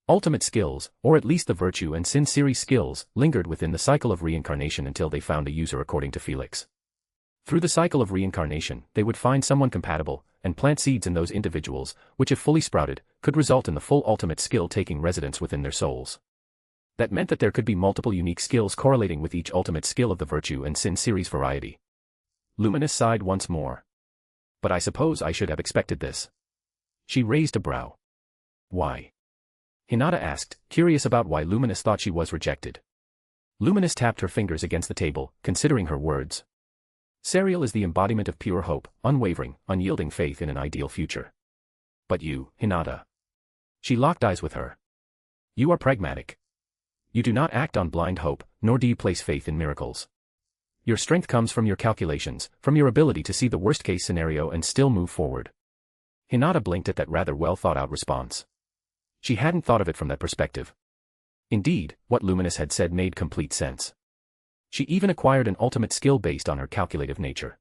Ultimate skills, or at least the virtue and sin series skills, lingered within the cycle of reincarnation until they found a user according to Felix. Through the cycle of reincarnation, they would find someone compatible, and plant seeds in those individuals, which if fully sprouted, could result in the full ultimate skill taking residence within their souls. That meant that there could be multiple unique skills correlating with each ultimate skill of the virtue and sin series variety. Luminous sighed once more. But I suppose I should have expected this. She raised a brow. Why? Hinata asked, curious about why Luminous thought she was rejected. Luminous tapped her fingers against the table, considering her words. Serial is the embodiment of pure hope, unwavering, unyielding faith in an ideal future. But you, Hinata. She locked eyes with her. You are pragmatic. You do not act on blind hope, nor do you place faith in miracles. Your strength comes from your calculations, from your ability to see the worst-case scenario and still move forward. Hinata blinked at that rather well-thought-out response. She hadn't thought of it from that perspective. Indeed, what Luminous had said made complete sense. She even acquired an ultimate skill based on her calculative nature.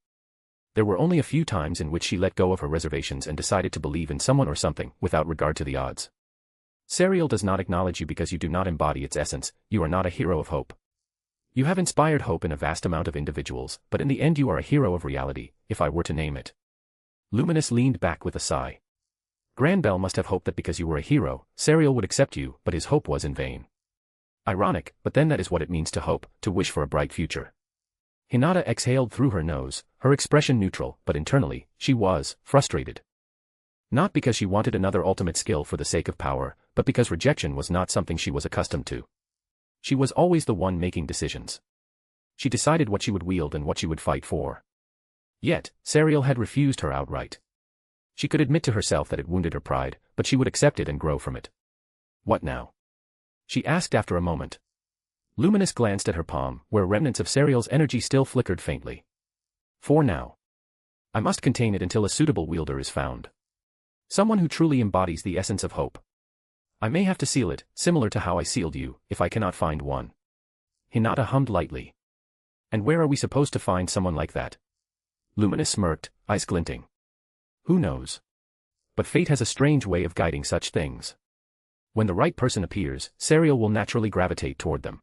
There were only a few times in which she let go of her reservations and decided to believe in someone or something, without regard to the odds. Serial does not acknowledge you because you do not embody its essence, you are not a hero of hope. You have inspired hope in a vast amount of individuals, but in the end you are a hero of reality, if I were to name it. Luminous leaned back with a sigh. Granbell must have hoped that because you were a hero, Serial would accept you, but his hope was in vain. Ironic, but then that is what it means to hope, to wish for a bright future. Hinata exhaled through her nose, her expression neutral, but internally, she was frustrated. Not because she wanted another ultimate skill for the sake of power, but because rejection was not something she was accustomed to. She was always the one making decisions. She decided what she would wield and what she would fight for. Yet, Serial had refused her outright. She could admit to herself that it wounded her pride, but she would accept it and grow from it. What now? She asked after a moment. Luminous glanced at her palm, where remnants of Serial's energy still flickered faintly. For now. I must contain it until a suitable wielder is found. Someone who truly embodies the essence of hope. I may have to seal it, similar to how I sealed you, if I cannot find one. Hinata hummed lightly. And where are we supposed to find someone like that? Luminous smirked, eyes glinting. Who knows? But fate has a strange way of guiding such things. When the right person appears, Serial will naturally gravitate toward them.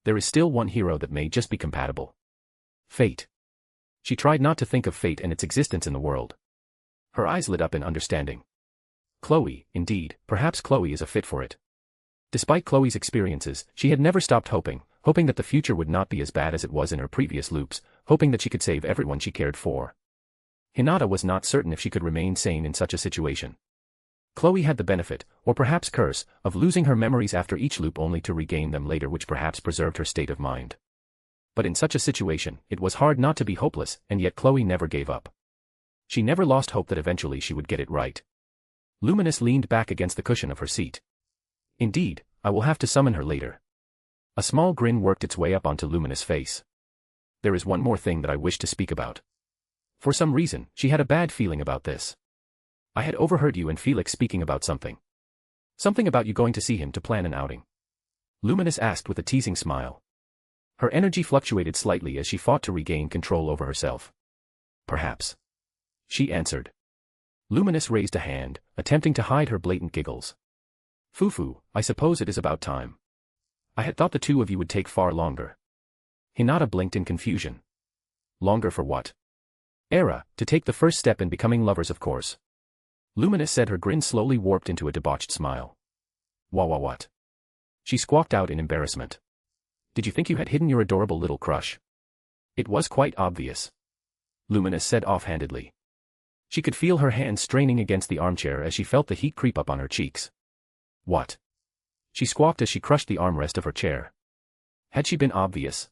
There is still one hero that may just be compatible. Fate. She tried not to think of fate and its existence in the world. Her eyes lit up in understanding. Chloe, indeed, perhaps Chloe is a fit for it. Despite Chloe's experiences, she had never stopped hoping that the future would not be as bad as it was in her previous loops, hoping that she could save everyone she cared for. Hinata was not certain if she could remain sane in such a situation. Chloe had the benefit, or perhaps curse, of losing her memories after each loop only to regain them later, which perhaps preserved her state of mind. But in such a situation, it was hard not to be hopeless, and yet Chloe never gave up. She never lost hope that eventually she would get it right. Luminous leaned back against the cushion of her seat. Indeed, I will have to summon her later. A small grin worked its way up onto Luminous' face. There is one more thing that I wish to speak about. For some reason, she had a bad feeling about this. I had overheard you and Felix speaking about something. Something about you going to see him to plan an outing. Luminous asked with a teasing smile. Her energy fluctuated slightly as she fought to regain control over herself. Perhaps. She answered. Luminous raised a hand, attempting to hide her blatant giggles. Fufu, I suppose it is about time. I had thought the two of you would take far longer. Hinata blinked in confusion. Longer for what? Era, to take the first step in becoming lovers, of course. Luminous said, her grin slowly warped into a debauched smile. What? She squawked out in embarrassment. Did you think you had hidden your adorable little crush? It was quite obvious. Luminous said offhandedly. She could feel her hands straining against the armchair as she felt the heat creep up on her cheeks. What? She squawked as she crushed the armrest of her chair. Had she been obvious?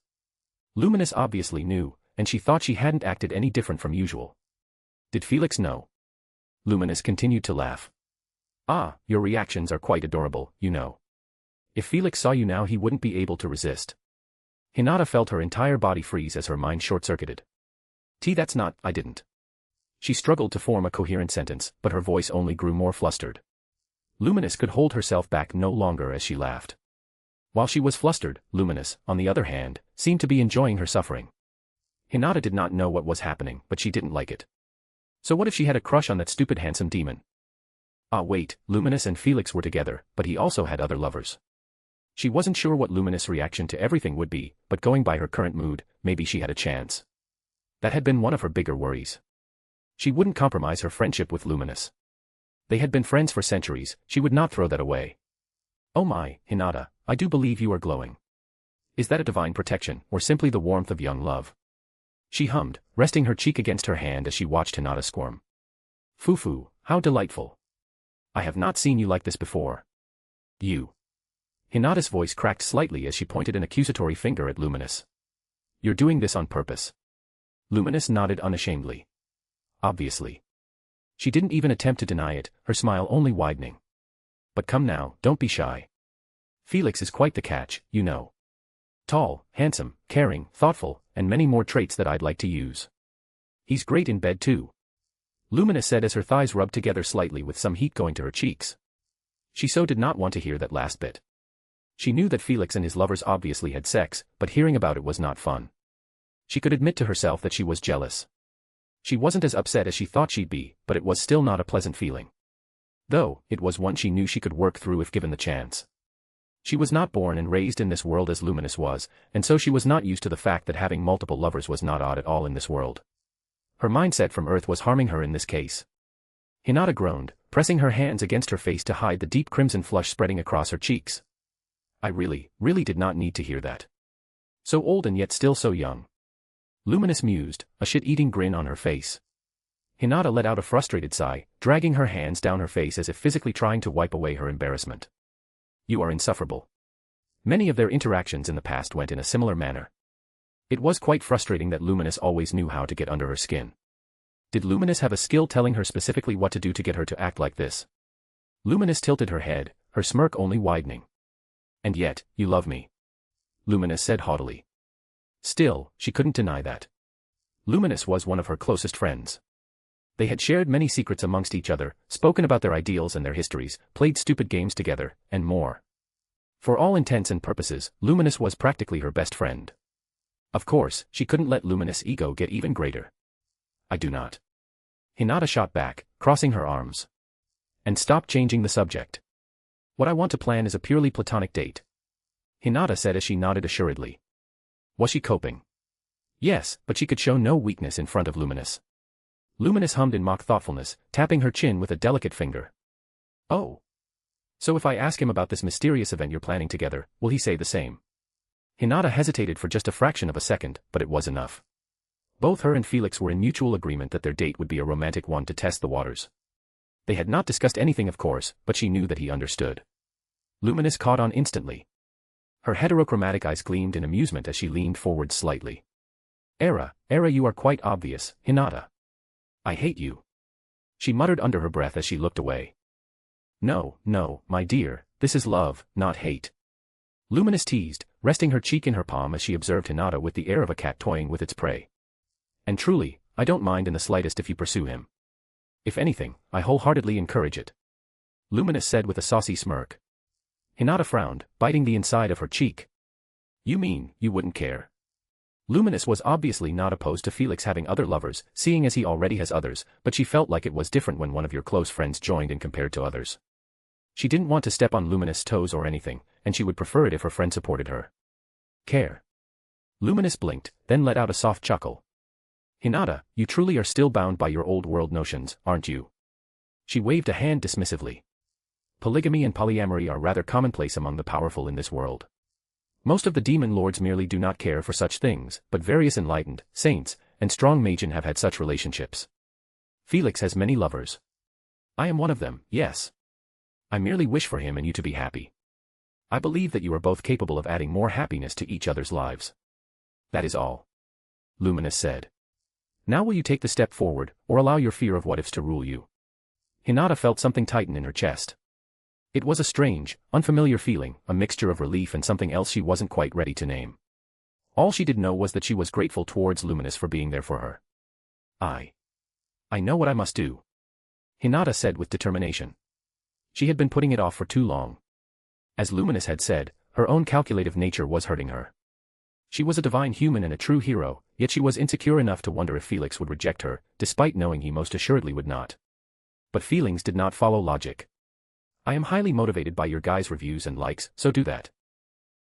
Luminous obviously knew, and she thought she hadn't acted any different from usual. Did Felix know? Luminous continued to laugh. Ah, your reactions are quite adorable, you know. If Felix saw you now, he wouldn't be able to resist. Hinata felt her entire body freeze as her mind short-circuited. That's not, I didn't. She struggled to form a coherent sentence, but her voice only grew more flustered. Luminous could hold herself back no longer as she laughed. While she was flustered, Luminous, on the other hand, seemed to be enjoying her suffering. Hinata did not know what was happening, but she didn't like it. So what if she had a crush on that stupid handsome demon? Ah wait, Luminous and Felix were together, but he also had other lovers. She wasn't sure what Luminous' reaction to everything would be, but going by her current mood, maybe she had a chance. That had been one of her bigger worries. She wouldn't compromise her friendship with Luminous. They had been friends for centuries, she would not throw that away. Oh my, Hinata, I do believe you are glowing. Is that a divine protection, or simply the warmth of young love? She hummed, resting her cheek against her hand as she watched Hinata squirm. Fufu, how delightful. I have not seen you like this before. You. Hinata's voice cracked slightly as she pointed an accusatory finger at Luminous. You're doing this on purpose. Luminous nodded unashamedly. Obviously. She didn't even attempt to deny it, her smile only widening. But come now, don't be shy. Felix is quite the catch, you know. Tall, handsome, caring, thoughtful, and many more traits that I'd like to use. He's great in bed too. Luminous said as her thighs rubbed together slightly with some heat going to her cheeks. She so did not want to hear that last bit. She knew that Felix and his lovers obviously had sex, but hearing about it was not fun. She could admit to herself that she was jealous. She wasn't as upset as she thought she'd be, but it was still not a pleasant feeling. Though, it was one she knew she could work through if given the chance. She was not born and raised in this world as Luminous was, and so she was not used to the fact that having multiple lovers was not odd at all in this world. Her mindset from Earth was harming her in this case. Hinata groaned, pressing her hands against her face to hide the deep crimson flush spreading across her cheeks. I really did not need to hear that. So old and yet still so young. Luminous mused, a shit-eating grin on her face. Hinata let out a frustrated sigh, dragging her hands down her face as if physically trying to wipe away her embarrassment. You are insufferable. Many of their interactions in the past went in a similar manner. It was quite frustrating that Luminous always knew how to get under her skin. Did Luminous have a skill telling her specifically what to do to get her to act like this? Luminous tilted her head, her smirk only widening. And yet, you love me. Luminous said haughtily. Still, she couldn't deny that. Luminous was one of her closest friends. They had shared many secrets amongst each other, spoken about their ideals and their histories, played stupid games together, and more. For all intents and purposes, Luminous was practically her best friend. Of course, she couldn't let Luminous' ego get even greater. I do not. Hinata shot back, crossing her arms. And stop changing the subject. What I want to plan is a purely platonic date. Hinata said as she nodded assuredly. Was she coping? Yes, but she could show no weakness in front of Luminous. Luminous hummed in mock thoughtfulness, tapping her chin with a delicate finger. Oh. So if I ask him about this mysterious event you're planning together, will he say the same? Hinata hesitated for just a fraction of a second, but it was enough. Both her and Felix were in mutual agreement that their date would be a romantic one to test the waters. They had not discussed anything of course, but she knew that he understood. Luminous caught on instantly. Her heterochromatic eyes gleamed in amusement as she leaned forward slightly. Era, you are quite obvious, Hinata. I hate you. She muttered under her breath as she looked away. No, my dear, this is love, not hate. Luminous teased, resting her cheek in her palm as she observed Hinata with the air of a cat toying with its prey. And truly, I don't mind in the slightest if you pursue him. If anything, I wholeheartedly encourage it. Luminous said with a saucy smirk. Hinata frowned, biting the inside of her cheek. You mean, you wouldn't care? Luminous was obviously not opposed to Felix having other lovers, seeing as he already has others, but she felt like it was different when one of your close friends joined in compared to others. She didn't want to step on Luminous' toes or anything, and she would prefer it if her friend supported her. Care. Luminous blinked, then let out a soft chuckle. Hinata, you truly are still bound by your old world notions, aren't you? She waved a hand dismissively. Polygamy and polyamory are rather commonplace among the powerful in this world. Most of the demon lords merely do not care for such things, but various enlightened, saints, and strong magen have had such relationships. Felix has many lovers. I am one of them, yes. I merely wish for him and you to be happy. I believe that you are both capable of adding more happiness to each other's lives. That is all. Luminous said. Now will you take the step forward, or allow your fear of what-ifs to rule you? Hinata felt something tighten in her chest. It was a strange, unfamiliar feeling, a mixture of relief and something else she wasn't quite ready to name. All she did know was that she was grateful towards Luminous for being there for her. I know what I must do. Hinata said with determination. She had been putting it off for too long. As Luminous had said, her own calculative nature was hurting her. She was a divine human and a true hero, yet she was insecure enough to wonder if Felix would reject her, despite knowing he most assuredly would not. But feelings did not follow logic. I am highly motivated by your guys' reviews and likes, so do that.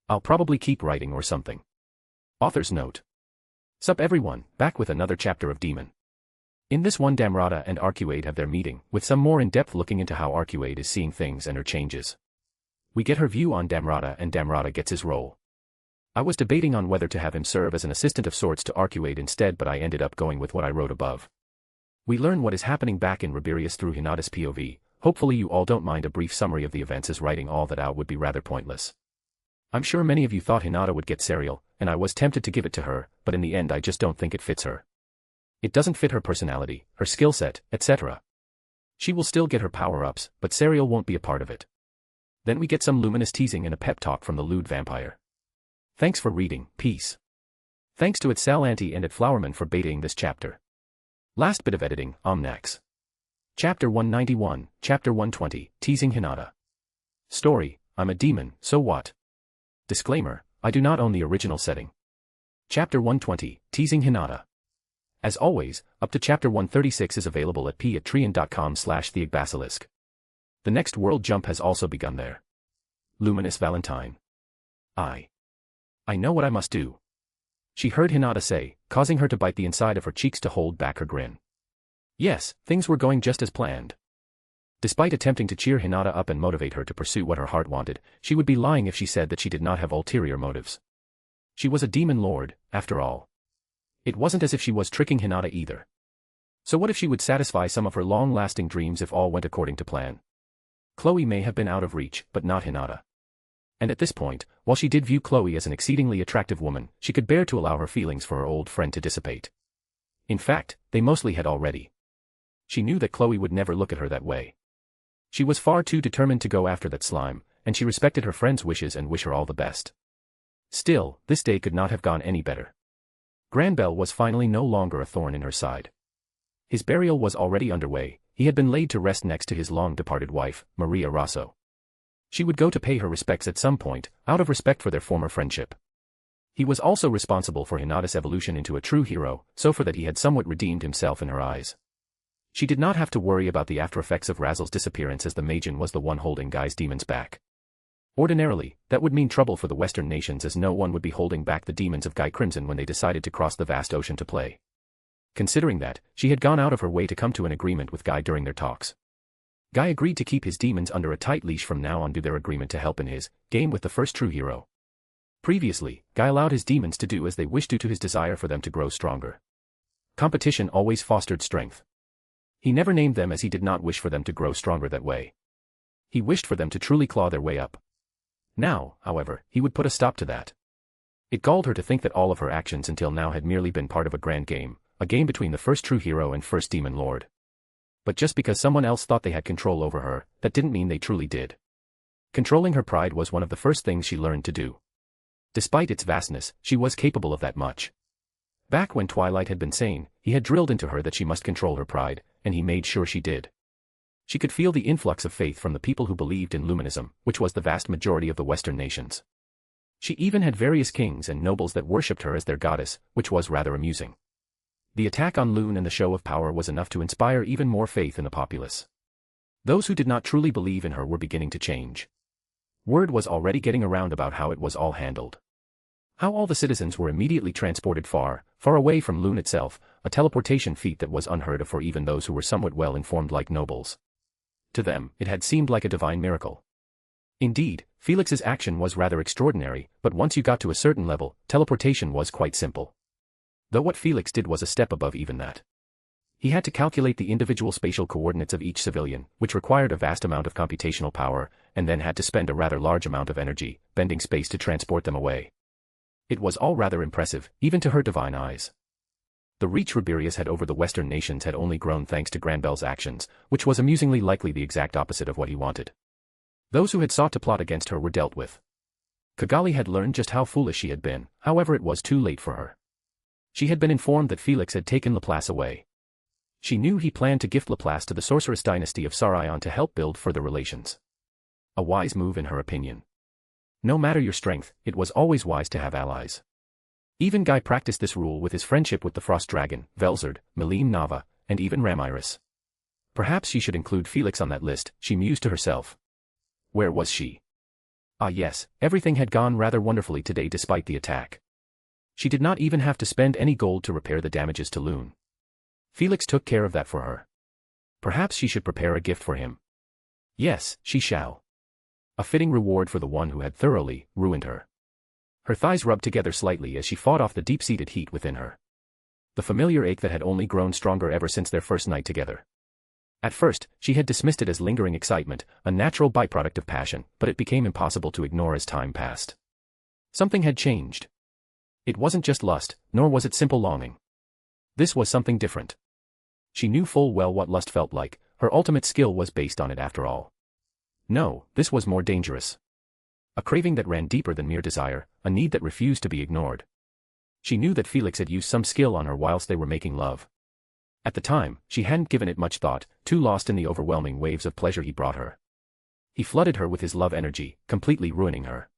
I'll probably keep writing or something. Author's note. Sup everyone, back with another chapter of Daemon. In this one Damrata and Arcuade have their meeting, with some more in-depth looking into how Arcuade is seeing things and her changes. We get her view on Damrata and Damrata gets his role. I was debating on whether to have him serve as an assistant of sorts to Arcuade instead, but I ended up going with what I wrote above. We learn what is happening back in Rabirius through Hinata's POV. Hopefully you all don't mind a brief summary of the events, as writing all that out would be rather pointless. I'm sure many of you thought Hinata would get Serial, and I was tempted to give it to her, but in the end I just don't think it fits her. It doesn't fit her personality, her skill set, etc. She will still get her power-ups, but Serial won't be a part of it. Then we get some Luminous teasing and a pep talk from the lewd vampire. Thanks for reading, peace. Thanks to @Salanti and @Flowerman for betaing this chapter. Last bit of editing, Omnax. Chapter 191, Chapter 120, Teasing Hinata. Story, I'm a demon, so what? Disclaimer, I do not own the original setting. Chapter 120, Teasing Hinata. As always, up to Chapter 136 is available at p@treon.com/theagbasilisk. The next world jump has also begun there. Luminous Valentine. I know what I must do. She heard Hinata say, causing her to bite the inside of her cheeks to hold back her grin. Yes, things were going just as planned. Despite attempting to cheer Hinata up and motivate her to pursue what her heart wanted, she would be lying if she said that she did not have ulterior motives. She was a demon lord, after all. It wasn't as if she was tricking Hinata either. So what if she would satisfy some of her long-lasting dreams if all went according to plan? Chloe may have been out of reach, but not Hinata. And at this point, while she did view Chloe as an exceedingly attractive woman, she could bear to allow her feelings for her old friend to dissipate. In fact, they mostly had already. She knew that Chloe would never look at her that way. She was far too determined to go after that slime, and she respected her friend's wishes and wished her all the best. Still, this day could not have gone any better. Granbell was finally no longer a thorn in her side. His burial was already underway. He had been laid to rest next to his long-departed wife, Maria Rosso. She would go to pay her respects at some point, out of respect for their former friendship. He was also responsible for Hinata's evolution into a true hero, so for that he had somewhat redeemed himself in her eyes. She did not have to worry about the after-effects of Razel's disappearance as the Majin was the one holding Guy's demons back. Ordinarily, that would mean trouble for the Western nations as no one would be holding back the demons of Guy Crimson when they decided to cross the vast ocean to play. Considering that, she had gone out of her way to come to an agreement with Guy during their talks. Guy agreed to keep his demons under a tight leash from now on due to their agreement to help in his game with the first true hero. Previously, Guy allowed his demons to do as they wished due to his desire for them to grow stronger. Competition always fostered strength. He never named them as he did not wish for them to grow stronger that way. He wished for them to truly claw their way up. Now, however, he would put a stop to that. It galled her to think that all of her actions until now had merely been part of a grand game, a game between the first true hero and first demon lord. But just because someone else thought they had control over her, that didn't mean they truly did. Controlling her pride was one of the first things she learned to do. Despite its vastness, she was capable of that much. Back when Twilight had been sane, he had drilled into her that she must control her pride, and he made sure she did. She could feel the influx of faith from the people who believed in Luminism, which was the vast majority of the Western nations. She even had various kings and nobles that worshipped her as their goddess, which was rather amusing. The attack on Lune and the show of power was enough to inspire even more faith in the populace. Those who did not truly believe in her were beginning to change. Word was already getting around about how it was all handled. How all the citizens were immediately transported far, far away from Lune itself, a teleportation feat that was unheard of for even those who were somewhat well-informed like nobles. To them, it had seemed like a divine miracle. Indeed, Felix's action was rather extraordinary, but once you got to a certain level, teleportation was quite simple. Though what Felix did was a step above even that. He had to calculate the individual spatial coordinates of each civilian, which required a vast amount of computational power, and then had to spend a rather large amount of energy, bending space to transport them away. It was all rather impressive, even to her divine eyes. The reach Rabirius had over the Western nations had only grown thanks to Granbell's actions, which was amusingly likely the exact opposite of what he wanted. Those who had sought to plot against her were dealt with. Kigali had learned just how foolish she had been, however it was too late for her. She had been informed that Felix had taken Laplace away. She knew he planned to gift Laplace to the sorceress dynasty of Sarion to help build further relations. A wise move in her opinion. No matter your strength, it was always wise to have allies. Even Guy practiced this rule with his friendship with the Frost Dragon, Velzard, Meline Nava, and even Ramiris. Perhaps she should include Felix on that list, she mused to herself. Where was she? Ah yes, everything had gone rather wonderfully today despite the attack. She did not even have to spend any gold to repair the damages to Lune. Felix took care of that for her. Perhaps she should prepare a gift for him. Yes, she shall. A fitting reward for the one who had thoroughly ruined her. Her thighs rubbed together slightly as she fought off the deep-seated heat within her. The familiar ache that had only grown stronger ever since their first night together. At first, she had dismissed it as lingering excitement, a natural byproduct of passion, but it became impossible to ignore as time passed. Something had changed. It wasn't just lust, nor was it simple longing. This was something different. She knew full well what lust felt like, her ultimate skill was based on it after all. No, this was more dangerous. A craving that ran deeper than mere desire, a need that refused to be ignored. She knew that Felix had used some skill on her whilst they were making love. At the time, she hadn't given it much thought, too lost in the overwhelming waves of pleasure he brought her. He flooded her with his love energy, completely ruining her.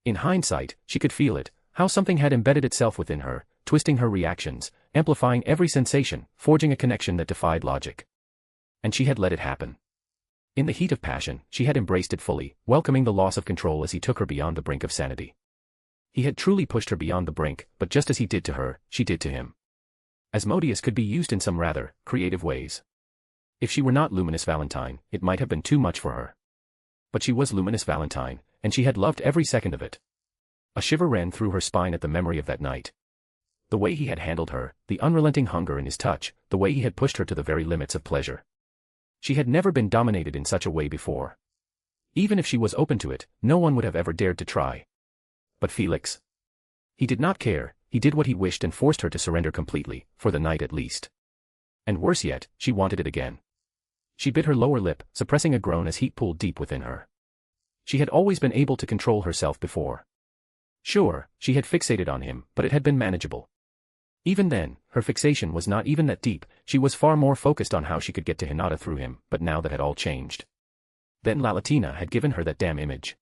In hindsight, she could feel it, how something had embedded itself within her, twisting her reactions, amplifying every sensation, forging a connection that defied logic. And she had let it happen. In the heat of passion, she had embraced it fully, welcoming the loss of control as he took her beyond the brink of sanity. He had truly pushed her beyond the brink, but just as he did to her, she did to him. Asmodeus could be used in some rather creative ways. If she were not Luminous Valentine, it might have been too much for her. But she was Luminous Valentine, and she had loved every second of it. A shiver ran through her spine at the memory of that night. The way he had handled her, the unrelenting hunger in his touch, the way he had pushed her to the very limits of pleasure. She had never been dominated in such a way before. Even if she was open to it, no one would have ever dared to try. But Felix? He did not care, he did what he wished and forced her to surrender completely, for the night at least. And worse yet, she wanted it again. She bit her lower lip, suppressing a groan as heat pooled deep within her. She had always been able to control herself before. Sure, she had fixated on him, but it had been manageable. Even then, her fixation was not even that deep, she was far more focused on how she could get to Hinata through him, but now that had all changed. Then Lalatina had given her that damn image.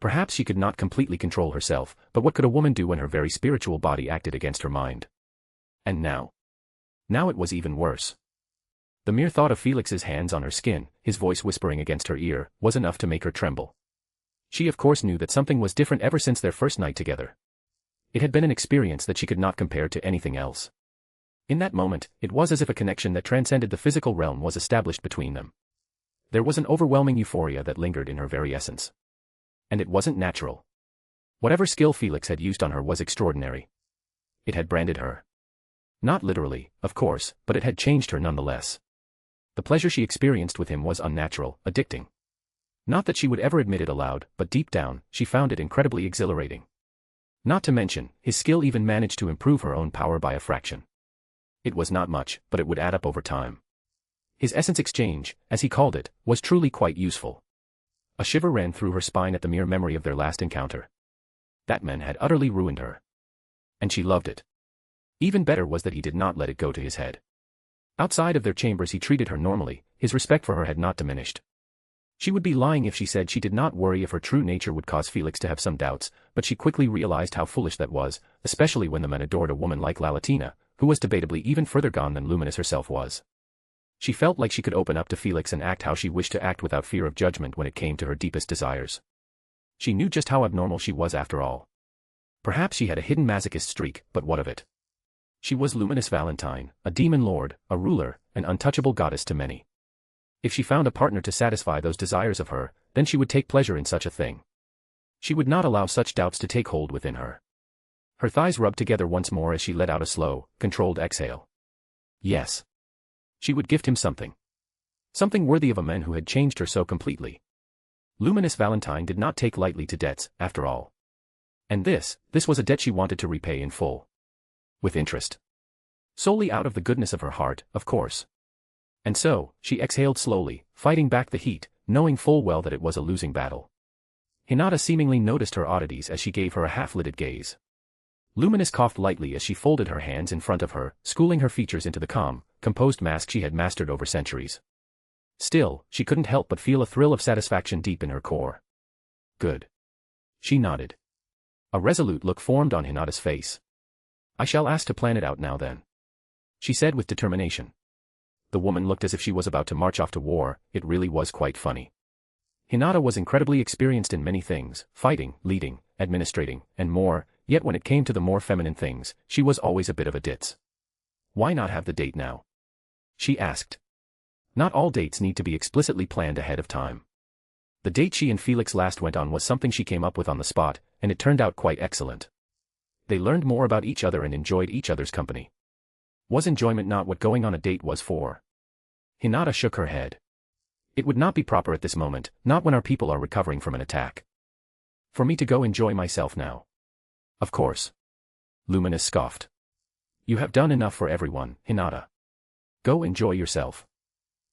Perhaps she could not completely control herself, but what could a woman do when her very spiritual body acted against her mind? And now? Now it was even worse. The mere thought of Felix's hands on her skin, his voice whispering against her ear, was enough to make her tremble. She of course knew that something was different ever since their first night together. It had been an experience that she could not compare to anything else. In that moment, it was as if a connection that transcended the physical realm was established between them. There was an overwhelming euphoria that lingered in her very essence. And it wasn't natural. Whatever skill Felix had used on her was extraordinary. It had branded her. Not literally, of course, but it had changed her nonetheless. The pleasure she experienced with him was unnatural, addicting. Not that she would ever admit it aloud, but deep down, she found it incredibly exhilarating. Not to mention, his skill even managed to improve her own power by a fraction. It was not much, but it would add up over time. His essence exchange, as he called it, was truly quite useful. A shiver ran through her spine at the mere memory of their last encounter. That man had utterly ruined her. And she loved it. Even better was that he did not let it go to his head. Outside of their chambers he treated her normally, his respect for her had not diminished. She would be lying if she said she did not worry if her true nature would cause Felix to have some doubts, but she quickly realized how foolish that was, especially when the man adored a woman like Lalatina, who was debatably even further gone than Luminous herself was. She felt like she could open up to Felix and act how she wished to act without fear of judgment when it came to her deepest desires. She knew just how abnormal she was after all. Perhaps she had a hidden masochist streak, but what of it? She was Luminous Valentine, a demon lord, a ruler, an untouchable goddess to many. If she found a partner to satisfy those desires of her, then she would take pleasure in such a thing. She would not allow such doubts to take hold within her. Her thighs rubbed together once more as she let out a slow, controlled exhale. Yes. She would gift him something. Something worthy of a man who had changed her so completely. Luminous Valentine did not take lightly to debts, after all. And this was a debt she wanted to repay in full. With interest. Solely out of the goodness of her heart, of course. And so, she exhaled slowly, fighting back the heat, knowing full well that it was a losing battle. Hinata seemingly noticed her oddities as she gave her a half-lidded gaze. Luminous coughed lightly as she folded her hands in front of her, schooling her features into the calm, composed mask she had mastered over centuries. Still, she couldn't help but feel a thrill of satisfaction deep in her core. Good. She nodded. A resolute look formed on Hinata's face. I shall ask to plan it out now then. She said with determination. The woman looked as if she was about to march off to war, it really was quite funny. Hinata was incredibly experienced in many things, fighting, leading, administrating, and more, yet when it came to the more feminine things, she was always a bit of a ditz. Why not have the date now? She asked. Not all dates need to be explicitly planned ahead of time. The date she and Felix last went on was something she came up with on the spot, and it turned out quite excellent. They learned more about each other and enjoyed each other's company. Was enjoyment not what going on a date was for? Hinata shook her head. It would not be proper at this moment, not when our people are recovering from an attack. For me to go enjoy myself now. Of course. Luminous scoffed. You have done enough for everyone, Hinata. Go enjoy yourself.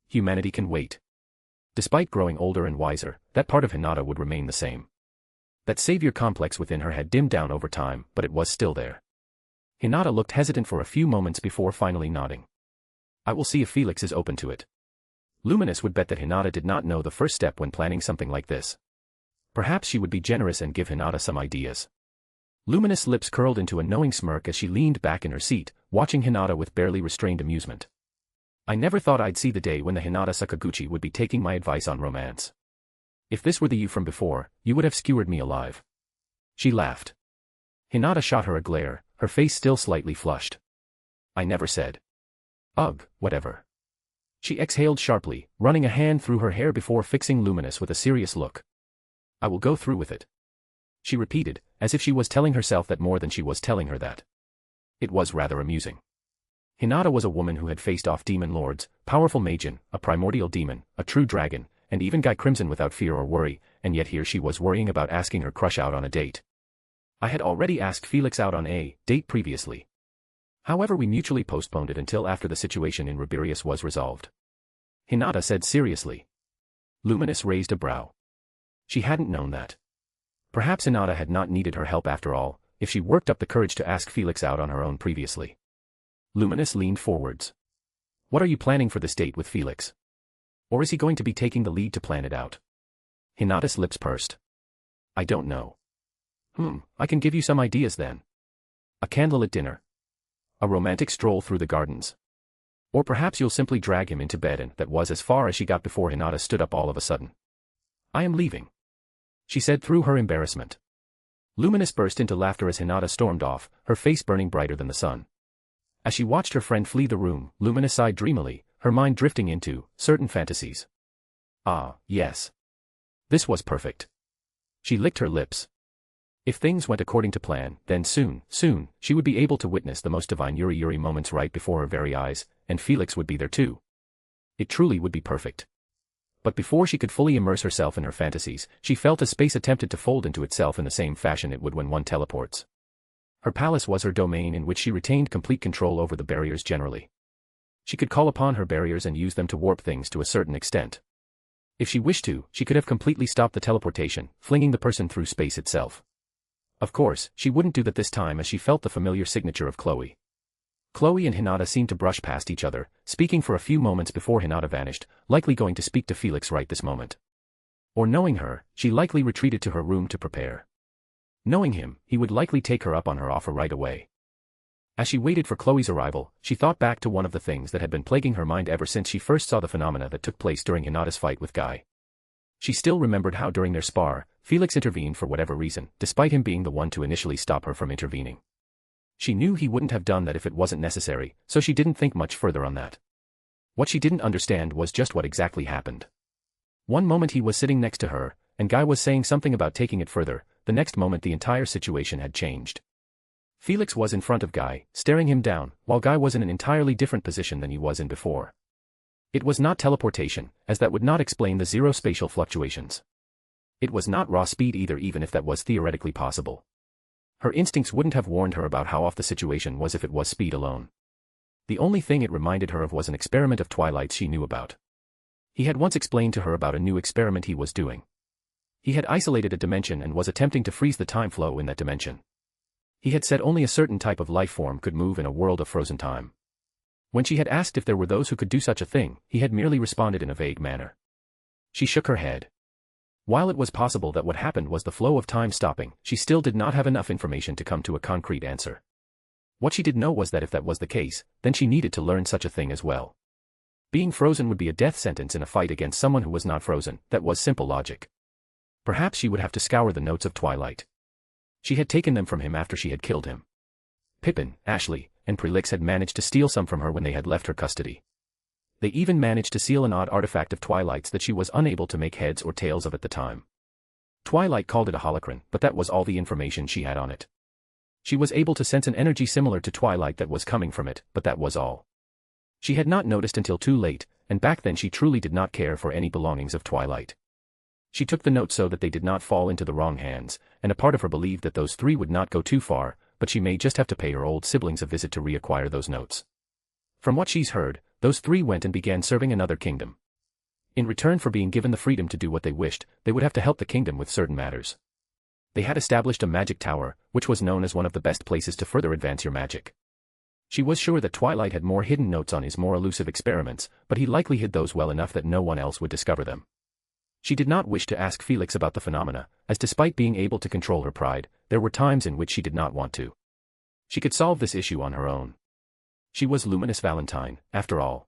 Humanity can wait. Despite growing older and wiser, that part of Hinata would remain the same. That savior complex within her had dimmed down over time, but it was still there. Hinata looked hesitant for a few moments before finally nodding. I will see if Felix is open to it. Luminous would bet that Hinata did not know the first step when planning something like this. Perhaps she would be generous and give Hinata some ideas. Luminous' lips curled into a knowing smirk as she leaned back in her seat, watching Hinata with barely restrained amusement. I never thought I'd see the day when the Hinata Sakaguchi would be taking my advice on romance. If this were the you from before, you would have skewered me alive. She laughed. Hinata shot her a glare, her face still slightly flushed. I never said. Ugh, whatever. She exhaled sharply, running a hand through her hair before fixing Luminous with a serious look. I will go through with it, she repeated, as if she was telling herself that more than she was telling her that. It was rather amusing. Hinata was a woman who had faced off demon lords, powerful Magian, a primordial demon, a true dragon, and even Guy Crimson without fear or worry, and yet here she was worrying about asking her crush out on a date. I had already asked Felix out on a date previously. However, we mutually postponed it until after the situation in Riberius was resolved. Hinata said seriously. Luminous raised a brow. She hadn't known that. Perhaps Hinata had not needed her help after all, if she worked up the courage to ask Felix out on her own previously. Luminous leaned forwards. What are you planning for this date with Felix? Or is he going to be taking the lead to plan it out? Hinata's lips pursed. I don't know. I can give you some ideas then. A candlelit dinner. A romantic stroll through the gardens. Or perhaps you'll simply drag him into bed, and that was as far as she got before Hinata stood up all of a sudden. I am leaving, she said through her embarrassment. Luminous burst into laughter as Hinata stormed off, her face burning brighter than the sun. As she watched her friend flee the room, Luminous sighed dreamily, her mind drifting into certain fantasies. Ah, yes. This was perfect. She licked her lips. If things went according to plan, then soon, she would be able to witness the most divine Yuri moments right before her very eyes, and Felix would be there too. It truly would be perfect. But before she could fully immerse herself in her fantasies, she felt as space attempted to fold into itself in the same fashion it would when one teleports. Her palace was her domain in which she retained complete control over the barriers generally. She could call upon her barriers and use them to warp things to a certain extent. If she wished to, she could have completely stopped the teleportation, flinging the person through space itself. Of course, she wouldn't do that this time as she felt the familiar signature of Chloe. Chloe and Hinata seemed to brush past each other, speaking for a few moments before Hinata vanished, likely going to speak to Felix right this moment. Or knowing her, she likely retreated to her room to prepare. Knowing him, he would likely take her up on her offer right away. As she waited for Chloe's arrival, she thought back to one of the things that had been plaguing her mind ever since she first saw the phenomena that took place during Hinata's fight with Guy. She still remembered how during their spar, Felix intervened for whatever reason, despite him being the one to initially stop her from intervening. She knew he wouldn't have done that if it wasn't necessary, so she didn't think much further on that. What she didn't understand was just what exactly happened. One moment he was sitting next to her, and Guy was saying something about taking it further, the next moment the entire situation had changed. Felix was in front of Guy, staring him down, while Guy was in an entirely different position than he was in before. It was not teleportation, as that would not explain the zero spatial fluctuations. It was not raw speed either, even if that was theoretically possible. Her instincts wouldn't have warned her about how off the situation was if it was speed alone. The only thing it reminded her of was an experiment of Twilight's she knew about. He had once explained to her about a new experiment he was doing. He had isolated a dimension and was attempting to freeze the time flow in that dimension. He had said only a certain type of life form could move in a world of frozen time. When she had asked if there were those who could do such a thing, he had merely responded in a vague manner. She shook her head. While it was possible that what happened was the flow of time stopping, she still did not have enough information to come to a concrete answer. What she did know was that if that was the case, then she needed to learn such a thing as well. Being frozen would be a death sentence in a fight against someone who was not frozen, that was simple logic. Perhaps she would have to scour the notes of Twilight. She had taken them from him after she had killed him. Pippin, Ashley, and Prelix had managed to steal some from her when they had left her custody. They even managed to seal an odd artifact of Twilight's that she was unable to make heads or tails of at the time. Twilight called it a holocron, but that was all the information she had on it. She was able to sense an energy similar to Twilight that was coming from it, but that was all. She had not noticed until too late, and back then she truly did not care for any belongings of Twilight. She took the notes so that they did not fall into the wrong hands, and a part of her believed that those three would not go too far, but she may just have to pay her old siblings a visit to reacquire those notes. From what she's heard, those three went and began serving another kingdom. In return for being given the freedom to do what they wished, they would have to help the kingdom with certain matters. They had established a magic tower, which was known as one of the best places to further advance your magic. She was sure that Twilight had more hidden notes on his more elusive experiments, but he likely hid those well enough that no one else would discover them. She did not wish to ask Felix about the phenomena, as despite being able to control her pride, there were times in which she did not want to. She could solve this issue on her own. She was Luminous Valentine, after all.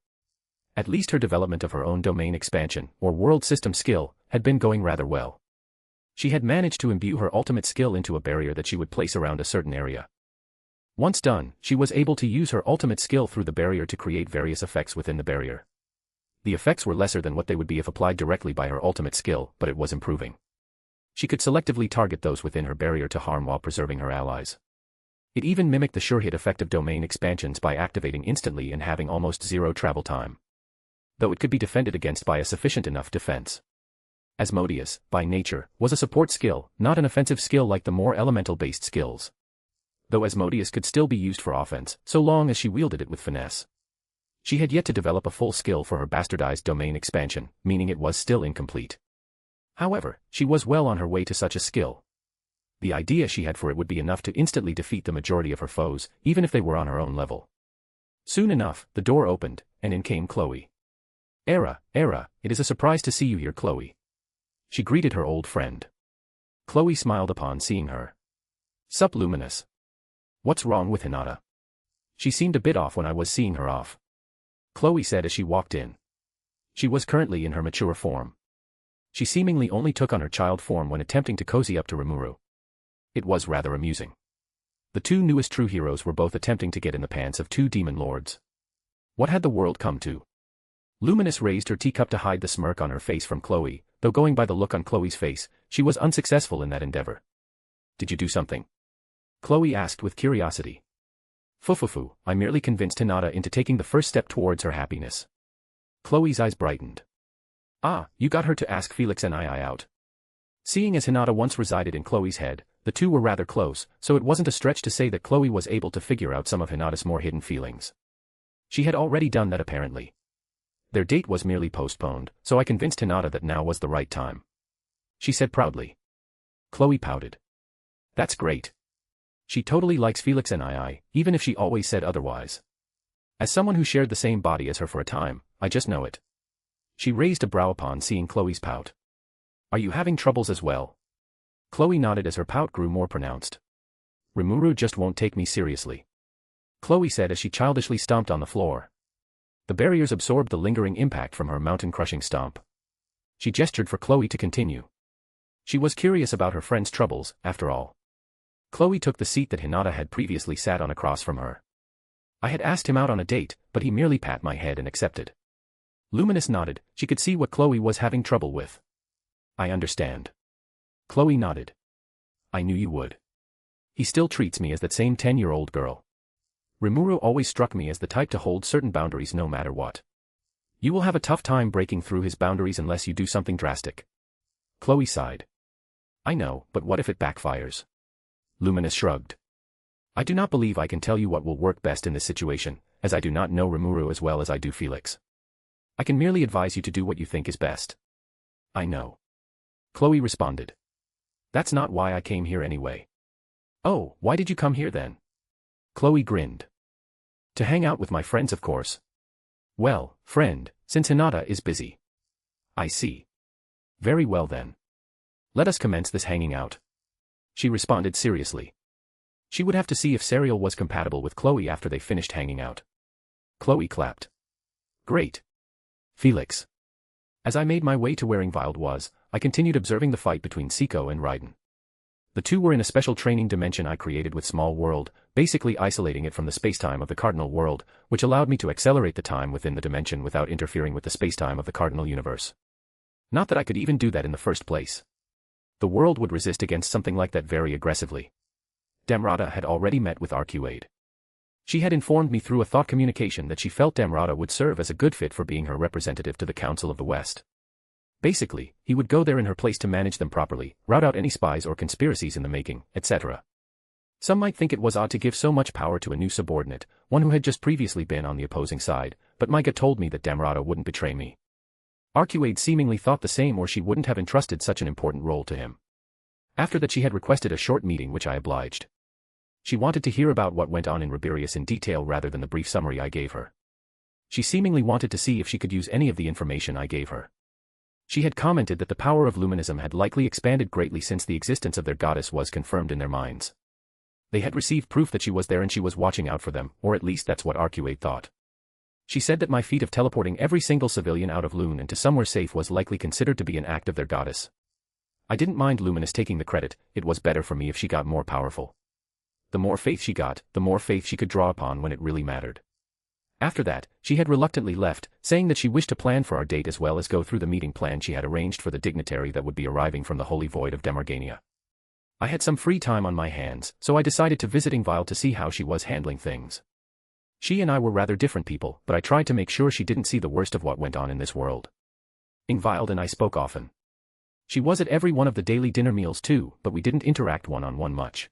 At least her development of her own domain expansion, or world system skill, had been going rather well. She had managed to imbue her ultimate skill into a barrier that she would place around a certain area. Once done, she was able to use her ultimate skill through the barrier to create various effects within the barrier. The effects were lesser than what they would be if applied directly by her ultimate skill, but it was improving. She could selectively target those within her barrier to harm while preserving her allies. It even mimicked the sure-hit effect of domain expansions by activating instantly and having almost zero travel time. Though it could be defended against by a sufficient enough defense. Asmodeus, by nature, was a support skill, not an offensive skill like the more elemental-based skills. Though Asmodeus could still be used for offense, so long as she wielded it with finesse. She had yet to develop a full skill for her bastardized domain expansion, meaning it was still incomplete. However, she was well on her way to such a skill. The idea she had for it would be enough to instantly defeat the majority of her foes, even if they were on her own level. Soon enough, the door opened, and in came Chloe. Era, it is a surprise to see you here, Chloe. She greeted her old friend. Chloe smiled upon seeing her. Sup, Luminous. What's wrong with Hinata? She seemed a bit off when I was seeing her off. Chloe said as she walked in. She was currently in her mature form. She seemingly only took on her child form when attempting to cozy up to Rimuru. It was rather amusing. The two newest true heroes were both attempting to get in the pants of two demon lords. What had the world come to? Luminous raised her teacup to hide the smirk on her face from Chloe, though going by the look on Chloe's face, she was unsuccessful in that endeavor. Did you do something? Chloe asked with curiosity. Fufufu, I merely convinced Hinata into taking the first step towards her happiness. Chloe's eyes brightened. Ah, you got her to ask Felix and I out. Seeing as Hinata once resided in Chloe's head, the two were rather close, so it wasn't a stretch to say that Chloe was able to figure out some of Hinata's more hidden feelings. She had already done that apparently. Their date was merely postponed, so I convinced Hinata that now was the right time. She said proudly. Chloe pouted. That's great. She totally likes Felix and I, even if she always said otherwise. As someone who shared the same body as her for a time, I just know it. She raised a brow upon seeing Chloe's pout. Are you having troubles as well? Chloe nodded as her pout grew more pronounced. Rimuru just won't take me seriously. Chloe said as she childishly stomped on the floor. The barriers absorbed the lingering impact from her mountain-crushing stomp. She gestured for Chloe to continue. She was curious about her friend's troubles, after all. Chloe took the seat that Hinata had previously sat on across from her. I had asked him out on a date, but he merely pat my head and accepted. Luminous nodded, she could see what Chloe was having trouble with. I understand. Chloe nodded. I knew you would. He still treats me as that same 10-year-old girl. Rimuru always struck me as the type to hold certain boundaries no matter what. You will have a tough time breaking through his boundaries unless you do something drastic. Chloe sighed. I know, but what if it backfires? Luminous shrugged. I do not believe I can tell you what will work best in this situation, as I do not know Rimuru as well as I do Felix. I can merely advise you to do what you think is best. I know. Chloe responded. That's not why I came here anyway. Oh, why did you come here then? Chloe grinned. To hang out with my friends, of course. Well, friend, since Hinata is busy. I see. Very well then. Let us commence this hanging out. She responded seriously. She would have to see if Serial was compatible with Chloe after they finished hanging out. Chloe clapped. Great. Felix. As I made my way to where Ingvild was, I continued observing the fight between Siko and Raiden. The two were in a special training dimension I created with Small World, basically isolating it from the spacetime of the Cardinal World, which allowed me to accelerate the time within the dimension without interfering with the spacetime of the Cardinal Universe. Not that I could even do that in the first place. The world would resist against something like that very aggressively. Damrata had already met with Arcuade. She had informed me through a thought communication that she felt Damrata would serve as a good fit for being her representative to the Council of the West. Basically, he would go there in her place to manage them properly, rout out any spies or conspiracies in the making, etc. Some might think it was odd to give so much power to a new subordinate, one who had just previously been on the opposing side, but Micah told me that Damrata wouldn't betray me. Arcuade seemingly thought the same, or she wouldn't have entrusted such an important role to him. After that, she had requested a short meeting, which I obliged. She wanted to hear about what went on in Riberius in detail rather than the brief summary I gave her. She seemingly wanted to see if she could use any of the information I gave her. She had commented that the power of Luminism had likely expanded greatly since the existence of their goddess was confirmed in their minds. They had received proof that she was there and she was watching out for them, or at least that's what Arcuade thought. She said that my feat of teleporting every single civilian out of Lune into somewhere safe was likely considered to be an act of their goddess. I didn't mind Luminous taking the credit, it was better for me if she got more powerful. The more faith she got, the more faith she could draw upon when it really mattered. After that, she had reluctantly left, saying that she wished to plan for our date as well as go through the meeting plan she had arranged for the dignitary that would be arriving from the holy void of Demargania. I had some free time on my hands, so I decided to visit Ingvild to see how she was handling things. She and I were rather different people, but I tried to make sure she didn't see the worst of what went on in this world. Ingvild and I spoke often. She was at every one of the daily dinner meals too, but we didn't interact one-on-one much.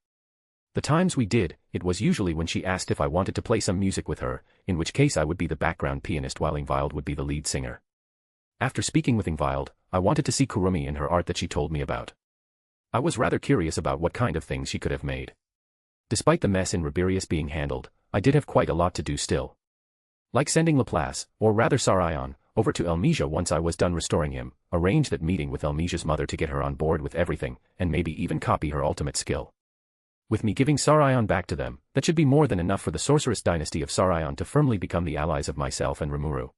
The times we did, it was usually when she asked if I wanted to play some music with her, in which case I would be the background pianist while Ingvild would be the lead singer. After speaking with Ingvild, I wanted to see Kurumi and her art that she told me about. I was rather curious about what kind of things she could have made. Despite the mess in Rabirius being handled, I did have quite a lot to do still. Like sending Laplace, or rather Sarion, over to Elmesia once I was done restoring him, arrange that meeting with Elmesia's mother to get her on board with everything, and maybe even copy her ultimate skill. With me giving Sarion back to them, that should be more than enough for the sorceress dynasty of Sarion to firmly become the allies of myself and Rimuru.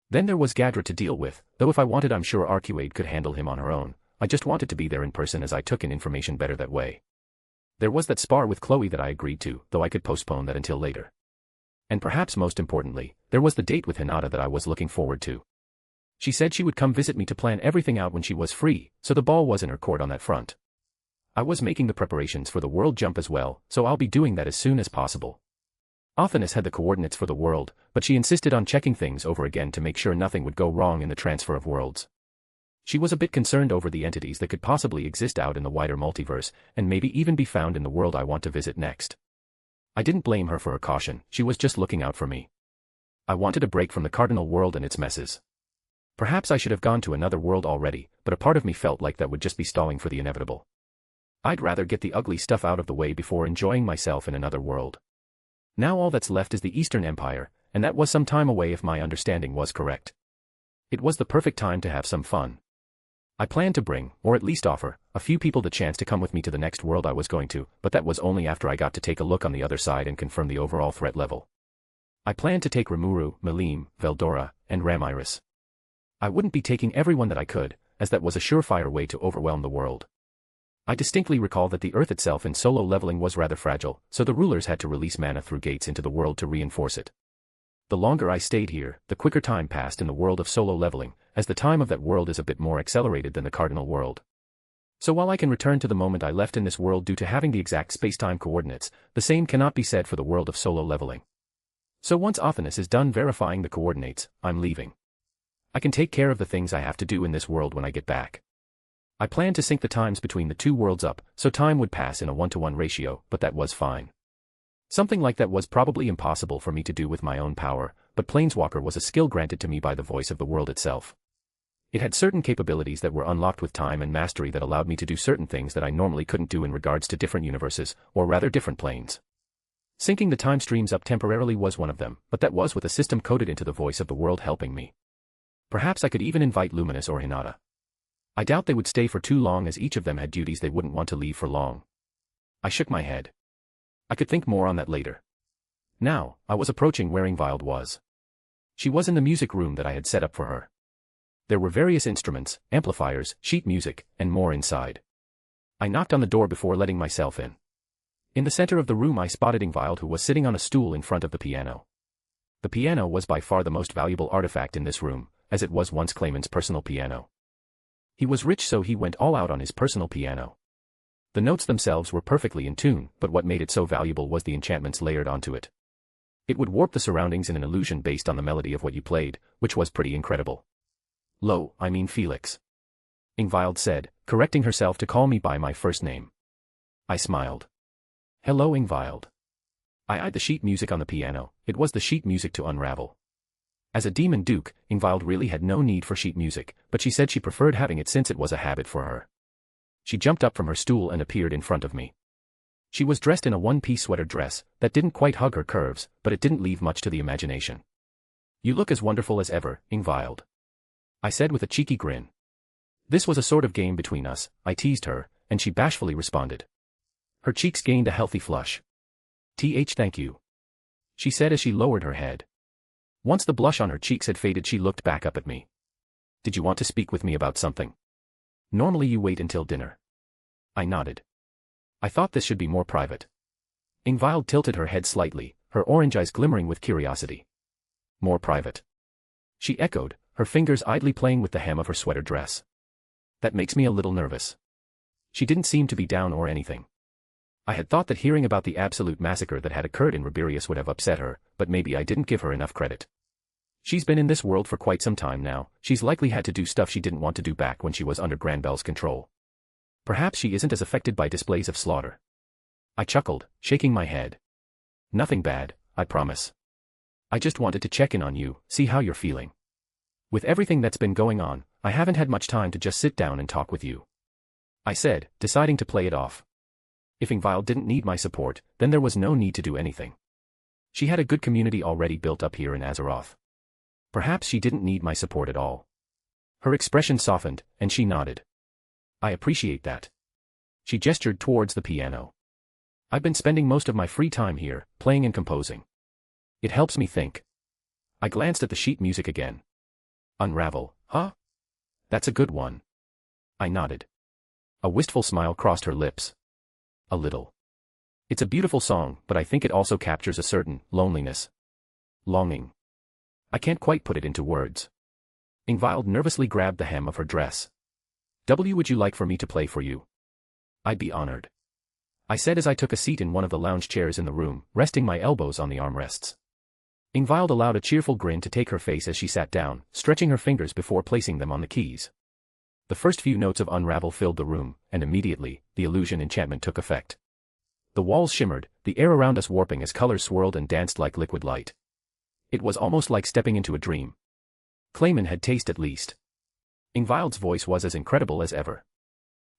Then there was Gadra to deal with, though if I wanted I'm sure Arcuade could handle him on her own. I just wanted to be there in person as I took in information better that way. There was that spar with Chloe that I agreed to, though I could postpone that until later. And perhaps most importantly, there was the date with Hinata that I was looking forward to. She said she would come visit me to plan everything out when she was free, so the ball was in her court on that front. I was making the preparations for the world jump as well, so I'll be doing that as soon as possible. Athanas had the coordinates for the world, but she insisted on checking things over again to make sure nothing would go wrong in the transfer of worlds. She was a bit concerned over the entities that could possibly exist out in the wider multiverse, and maybe even be found in the world I want to visit next. I didn't blame her for her caution, she was just looking out for me. I wanted a break from the Cardinal World and its messes. Perhaps I should have gone to another world already, but a part of me felt like that would just be stalling for the inevitable. I'd rather get the ugly stuff out of the way before enjoying myself in another world. Now all that's left is the Eastern Empire, and that was some time away if my understanding was correct. It was the perfect time to have some fun. I planned to bring, or at least offer, a few people the chance to come with me to the next world I was going to, but that was only after I got to take a look on the other side and confirm the overall threat level. I planned to take Rimuru, Melim, Veldora, and Ramiris. I wouldn't be taking everyone that I could, as that was a surefire way to overwhelm the world. I distinctly recall that the Earth itself in solo leveling was rather fragile, so the rulers had to release mana through gates into the world to reinforce it. The longer I stayed here, the quicker time passed in the world of solo leveling, as the time of that world is a bit more accelerated than the Cardinal World. So while I can return to the moment I left in this world due to having the exact space-time coordinates, the same cannot be said for the world of solo leveling. So once Athanas is done verifying the coordinates, I'm leaving. I can take care of the things I have to do in this world when I get back. I planned to sync the times between the two worlds up, so time would pass in a 1-to-1 ratio, but that was fine. Something like that was probably impossible for me to do with my own power, but Planeswalker was a skill granted to me by the voice of the world itself. It had certain capabilities that were unlocked with time and mastery that allowed me to do certain things that I normally couldn't do in regards to different universes, or rather different planes. Syncing the time streams up temporarily was one of them, but that was with a system coded into the voice of the world helping me. Perhaps I could even invite Luminous or Hinata. I doubt they would stay for too long as each of them had duties they wouldn't want to leave for long. I shook my head. I could think more on that later. Now, I was approaching where Ingvild was. She was in the music room that I had set up for her. There were various instruments, amplifiers, sheet music, and more inside. I knocked on the door before letting myself in. In the center of the room I spotted Ingvild, who was sitting on a stool in front of the piano. The piano was by far the most valuable artifact in this room, as it was once Clayman's personal piano. He was rich, so he went all out on his personal piano. The notes themselves were perfectly in tune, but what made it so valuable was the enchantments layered onto it. It would warp the surroundings in an illusion based on the melody of what you played, which was pretty incredible. I mean Felix. Ingvild said, correcting herself to call me by my first name. I smiled. Hello, Ingvild. I eyed the sheet music on the piano. It was the sheet music to unravel. As a demon duke, Ingvild really had no need for sheet music, but she said she preferred having it since it was a habit for her. She jumped up from her stool and appeared in front of me. She was dressed in a one-piece sweater dress that didn't quite hug her curves, but it didn't leave much to the imagination. You look as wonderful as ever, Ingvild. I said with a cheeky grin. This was a sort of game between us, I teased her, and she bashfully responded. Her cheeks gained a healthy flush. Thank you, she said as she lowered her head. Once the blush on her cheeks had faded, she looked back up at me. Did you want to speak with me about something? Normally you wait until dinner. I nodded. I thought this should be more private. Ingvild tilted her head slightly, her orange eyes glimmering with curiosity. More private. She echoed, her fingers idly playing with the hem of her sweater dress. That makes me a little nervous. She didn't seem to be down or anything. I had thought that hearing about the absolute massacre that had occurred in Rabirius would have upset her, but maybe I didn't give her enough credit. She's been in this world for quite some time now, she's likely had to do stuff she didn't want to do back when she was under Granbel's control. Perhaps she isn't as affected by displays of slaughter. I chuckled, shaking my head. Nothing bad, I promise. I just wanted to check in on you, see how you're feeling. With everything that's been going on, I haven't had much time to just sit down and talk with you. I said, deciding to play it off. If Ingvild didn't need my support, then there was no need to do anything. She had a good community already built up here in Azeroth. Perhaps she didn't need my support at all. Her expression softened, and she nodded. I appreciate that. She gestured towards the piano. I've been spending most of my free time here, playing and composing. It helps me think. I glanced at the sheet music again. Unravel, huh? That's a good one. I nodded. A wistful smile crossed her lips. A little. It's a beautiful song, but I think it also captures a certain loneliness. Longing. I can't quite put it into words. Ingvild nervously grabbed the hem of her dress. Would you like for me to play for you? I'd be honored. I said as I took a seat in one of the lounge chairs in the room, resting my elbows on the armrests. Ingvild allowed a cheerful grin to take her face as she sat down, stretching her fingers before placing them on the keys. The first few notes of Unravel filled the room, and immediately, the illusion enchantment took effect. The walls shimmered, the air around us warping as colors swirled and danced like liquid light. It was almost like stepping into a dream. Clayman had taste at least. Ingvild's voice was as incredible as ever.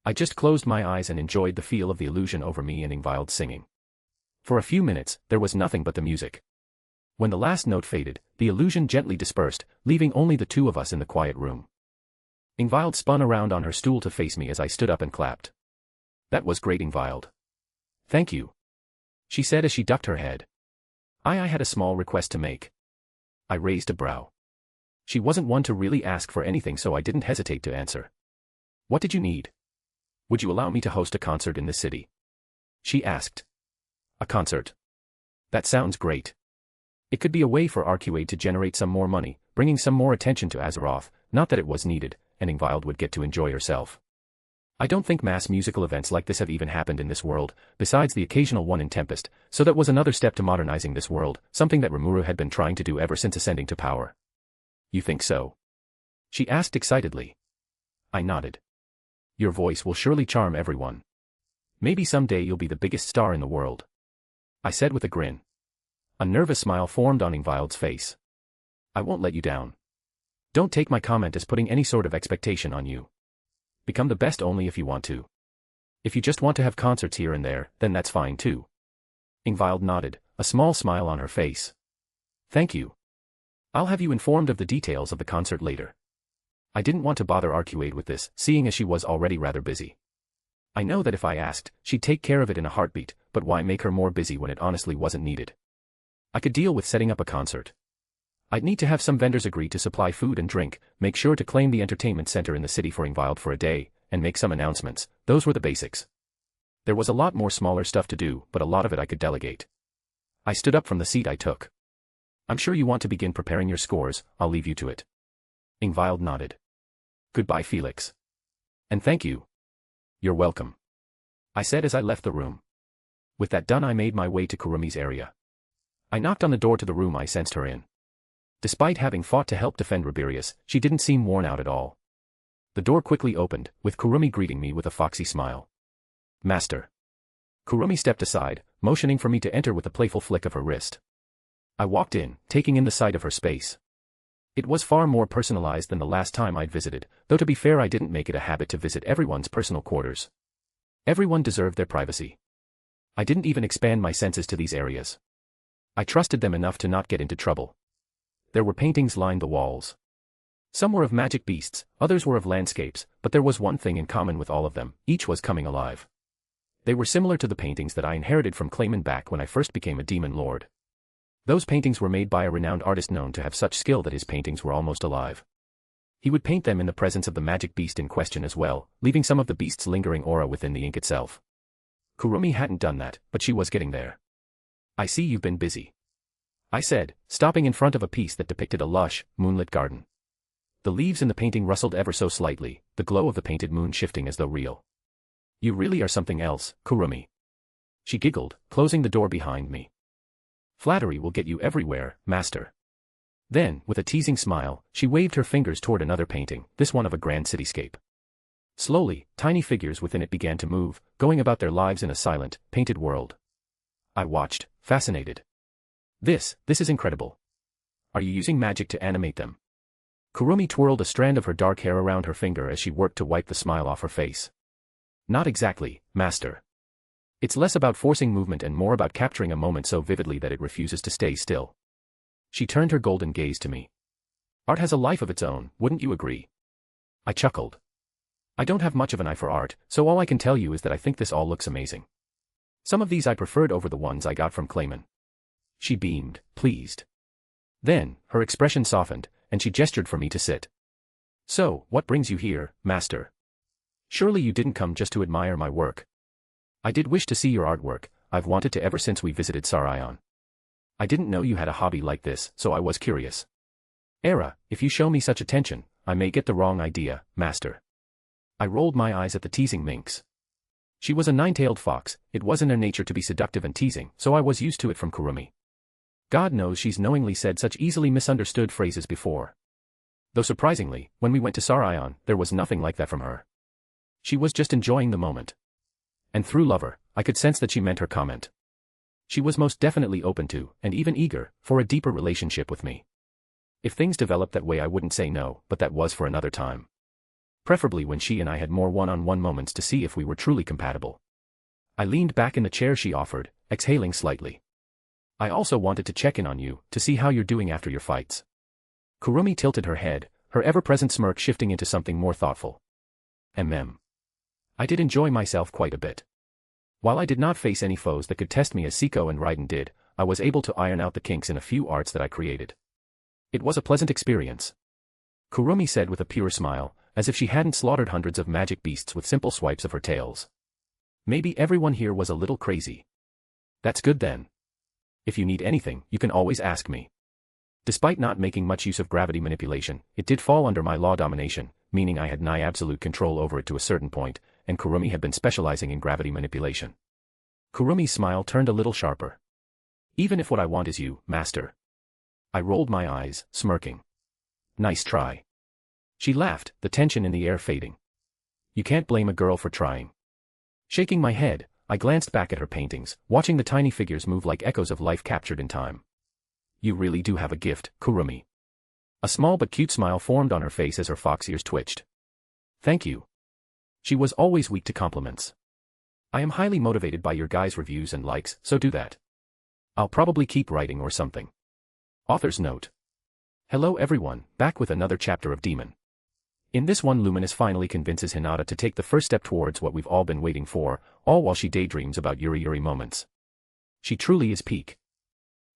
I just closed my eyes and enjoyed the feel of the illusion over me and Ingvild singing. For a few minutes, there was nothing but the music. When the last note faded, the illusion gently dispersed, leaving only the two of us in the quiet room. Ingvild spun around on her stool to face me as I stood up and clapped. That was great, Ingvild. Thank you. She said as she ducked her head. I had a small request to make. I raised a brow. She wasn't one to really ask for anything, so I didn't hesitate to answer. What did you need? Would you allow me to host a concert in this city? She asked. A concert? That sounds great. It could be a way for Arcuade to generate some more money, bringing some more attention to Azeroth, not that it was needed, and Ingvild would get to enjoy herself. I don't think mass musical events like this have even happened in this world, besides the occasional one in Tempest, so that was another step to modernizing this world, something that Rimuru had been trying to do ever since ascending to power. You think so? She asked excitedly. I nodded. Your voice will surely charm everyone. Maybe someday you'll be the biggest star in the world. I said with a grin. A nervous smile formed on Ingvild's face. I won't let you down. Don't take my comment as putting any sort of expectation on you. Become the best only if you want to. If you just want to have concerts here and there, then that's fine too. Ingvild nodded, a small smile on her face. Thank you. I'll have you informed of the details of the concert later. I didn't want to bother Arcuade with this, seeing as she was already rather busy. I know that if I asked, she'd take care of it in a heartbeat, but why make her more busy when it honestly wasn't needed? I could deal with setting up a concert. I'd need to have some vendors agree to supply food and drink, make sure to claim the entertainment center in the city for Ingvild for a day, and make some announcements. Those were the basics. There was a lot more smaller stuff to do, but a lot of it I could delegate. I stood up from the seat I took. I'm sure you want to begin preparing your scores, I'll leave you to it. Ingvild nodded. Goodbye, Felix. And thank you. You're welcome. I said as I left the room. With that done, I made my way to Kurumi's area. I knocked on the door to the room I sensed her in. Despite having fought to help defend Rabirius, she didn't seem worn out at all. The door quickly opened, with Kurumi greeting me with a foxy smile. Master. Kurumi stepped aside, motioning for me to enter with a playful flick of her wrist. I walked in, taking in the sight of her space. It was far more personalized than the last time I'd visited, though to be fair I didn't make it a habit to visit everyone's personal quarters. Everyone deserved their privacy. I didn't even expand my senses to these areas. I trusted them enough to not get into trouble. There were paintings lined the walls. Some were of magic beasts, others were of landscapes, but there was one thing in common with all of them, each was coming alive. They were similar to the paintings that I inherited from Clayman back when I first became a demon lord. Those paintings were made by a renowned artist known to have such skill that his paintings were almost alive. He would paint them in the presence of the magic beast in question as well, leaving some of the beast's lingering aura within the ink itself. Kurumi hadn't done that, but she was getting there. I see you've been busy. I said, stopping in front of a piece that depicted a lush, moonlit garden. The leaves in the painting rustled ever so slightly, the glow of the painted moon shifting as though real. You really are something else, Kurumi. She giggled, closing the door behind me. Flattery will get you everywhere, master. Then, with a teasing smile, she waved her fingers toward another painting, this one of a grand cityscape. Slowly, tiny figures within it began to move, going about their lives in a silent, painted world. I watched, fascinated. This is incredible. Are you using magic to animate them? Kurumi twirled a strand of her dark hair around her finger as she worked to wipe the smile off her face. Not exactly, master. It's less about forcing movement and more about capturing a moment so vividly that it refuses to stay still. She turned her golden gaze to me. Art has a life of its own, wouldn't you agree? I chuckled. I don't have much of an eye for art, so all I can tell you is that I think this all looks amazing. Some of these I preferred over the ones I got from Clayman. She beamed, pleased. Then, her expression softened, and she gestured for me to sit. So, what brings you here, master? Surely you didn't come just to admire my work. I did wish to see your artwork, I've wanted to ever since we visited Sarion. I didn't know you had a hobby like this, so I was curious. Era, if you show me such attention, I may get the wrong idea, master. I rolled my eyes at the teasing minx. She was a nine-tailed fox, it was in her nature to be seductive and teasing, so I was used to it from Kurumi. God knows she's knowingly said such easily misunderstood phrases before. Though surprisingly, when we went to Sarion, there was nothing like that from her. She was just enjoying the moment. And through Lover, I could sense that she meant her comment. She was most definitely open to, and even eager, for a deeper relationship with me. If things developed that way I wouldn't say no, but that was for another time. Preferably when she and I had more one-on-one moments to see if we were truly compatible. I leaned back in the chair she offered, exhaling slightly. I also wanted to check in on you, to see how you're doing after your fights. Kurumi tilted her head, her ever-present smirk shifting into something more thoughtful. I did enjoy myself quite a bit. While I did not face any foes that could test me as Siko and Raiden did, I was able to iron out the kinks in a few arts that I created. It was a pleasant experience. Kurumi said with a pure smile, as if she hadn't slaughtered hundreds of magic beasts with simple swipes of her tails. Maybe everyone here was a little crazy. That's good then. If you need anything, you can always ask me. Despite not making much use of gravity manipulation, it did fall under my law domination, meaning I had nigh absolute control over it to a certain point, and Kurumi had been specializing in gravity manipulation. Kurumi's smile turned a little sharper. Even if what I want is you, master. I rolled my eyes, smirking. Nice try. She laughed, the tension in the air fading. You can't blame a girl for trying. Shaking my head, I glanced back at her paintings, watching the tiny figures move like echoes of life captured in time. You really do have a gift, Kurumi. A small but cute smile formed on her face as her fox ears twitched. Thank you. She was always weak to compliments. I am highly motivated by your guys' reviews and likes, so do that. I'll probably keep writing or something. Author's note. Hello everyone, back with another chapter of Daemon. In this one Luminous finally convinces Hinata to take the first step towards what we've all been waiting for, all while she daydreams about Yuri moments. She truly is peak.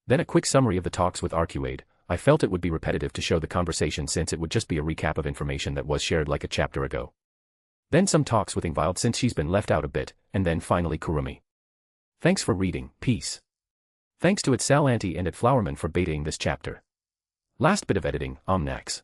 Then a quick summary of the talks with Arcuade. I felt it would be repetitive to show the conversation since it would just be a recap of information that was shared like a chapter ago. Then some talks with Ingvild since she's been left out a bit, and then finally Kurumi. Thanks for reading, peace. Thanks to Sal Auntie and Flowerman for betaing this chapter. Last bit of editing, Omnax.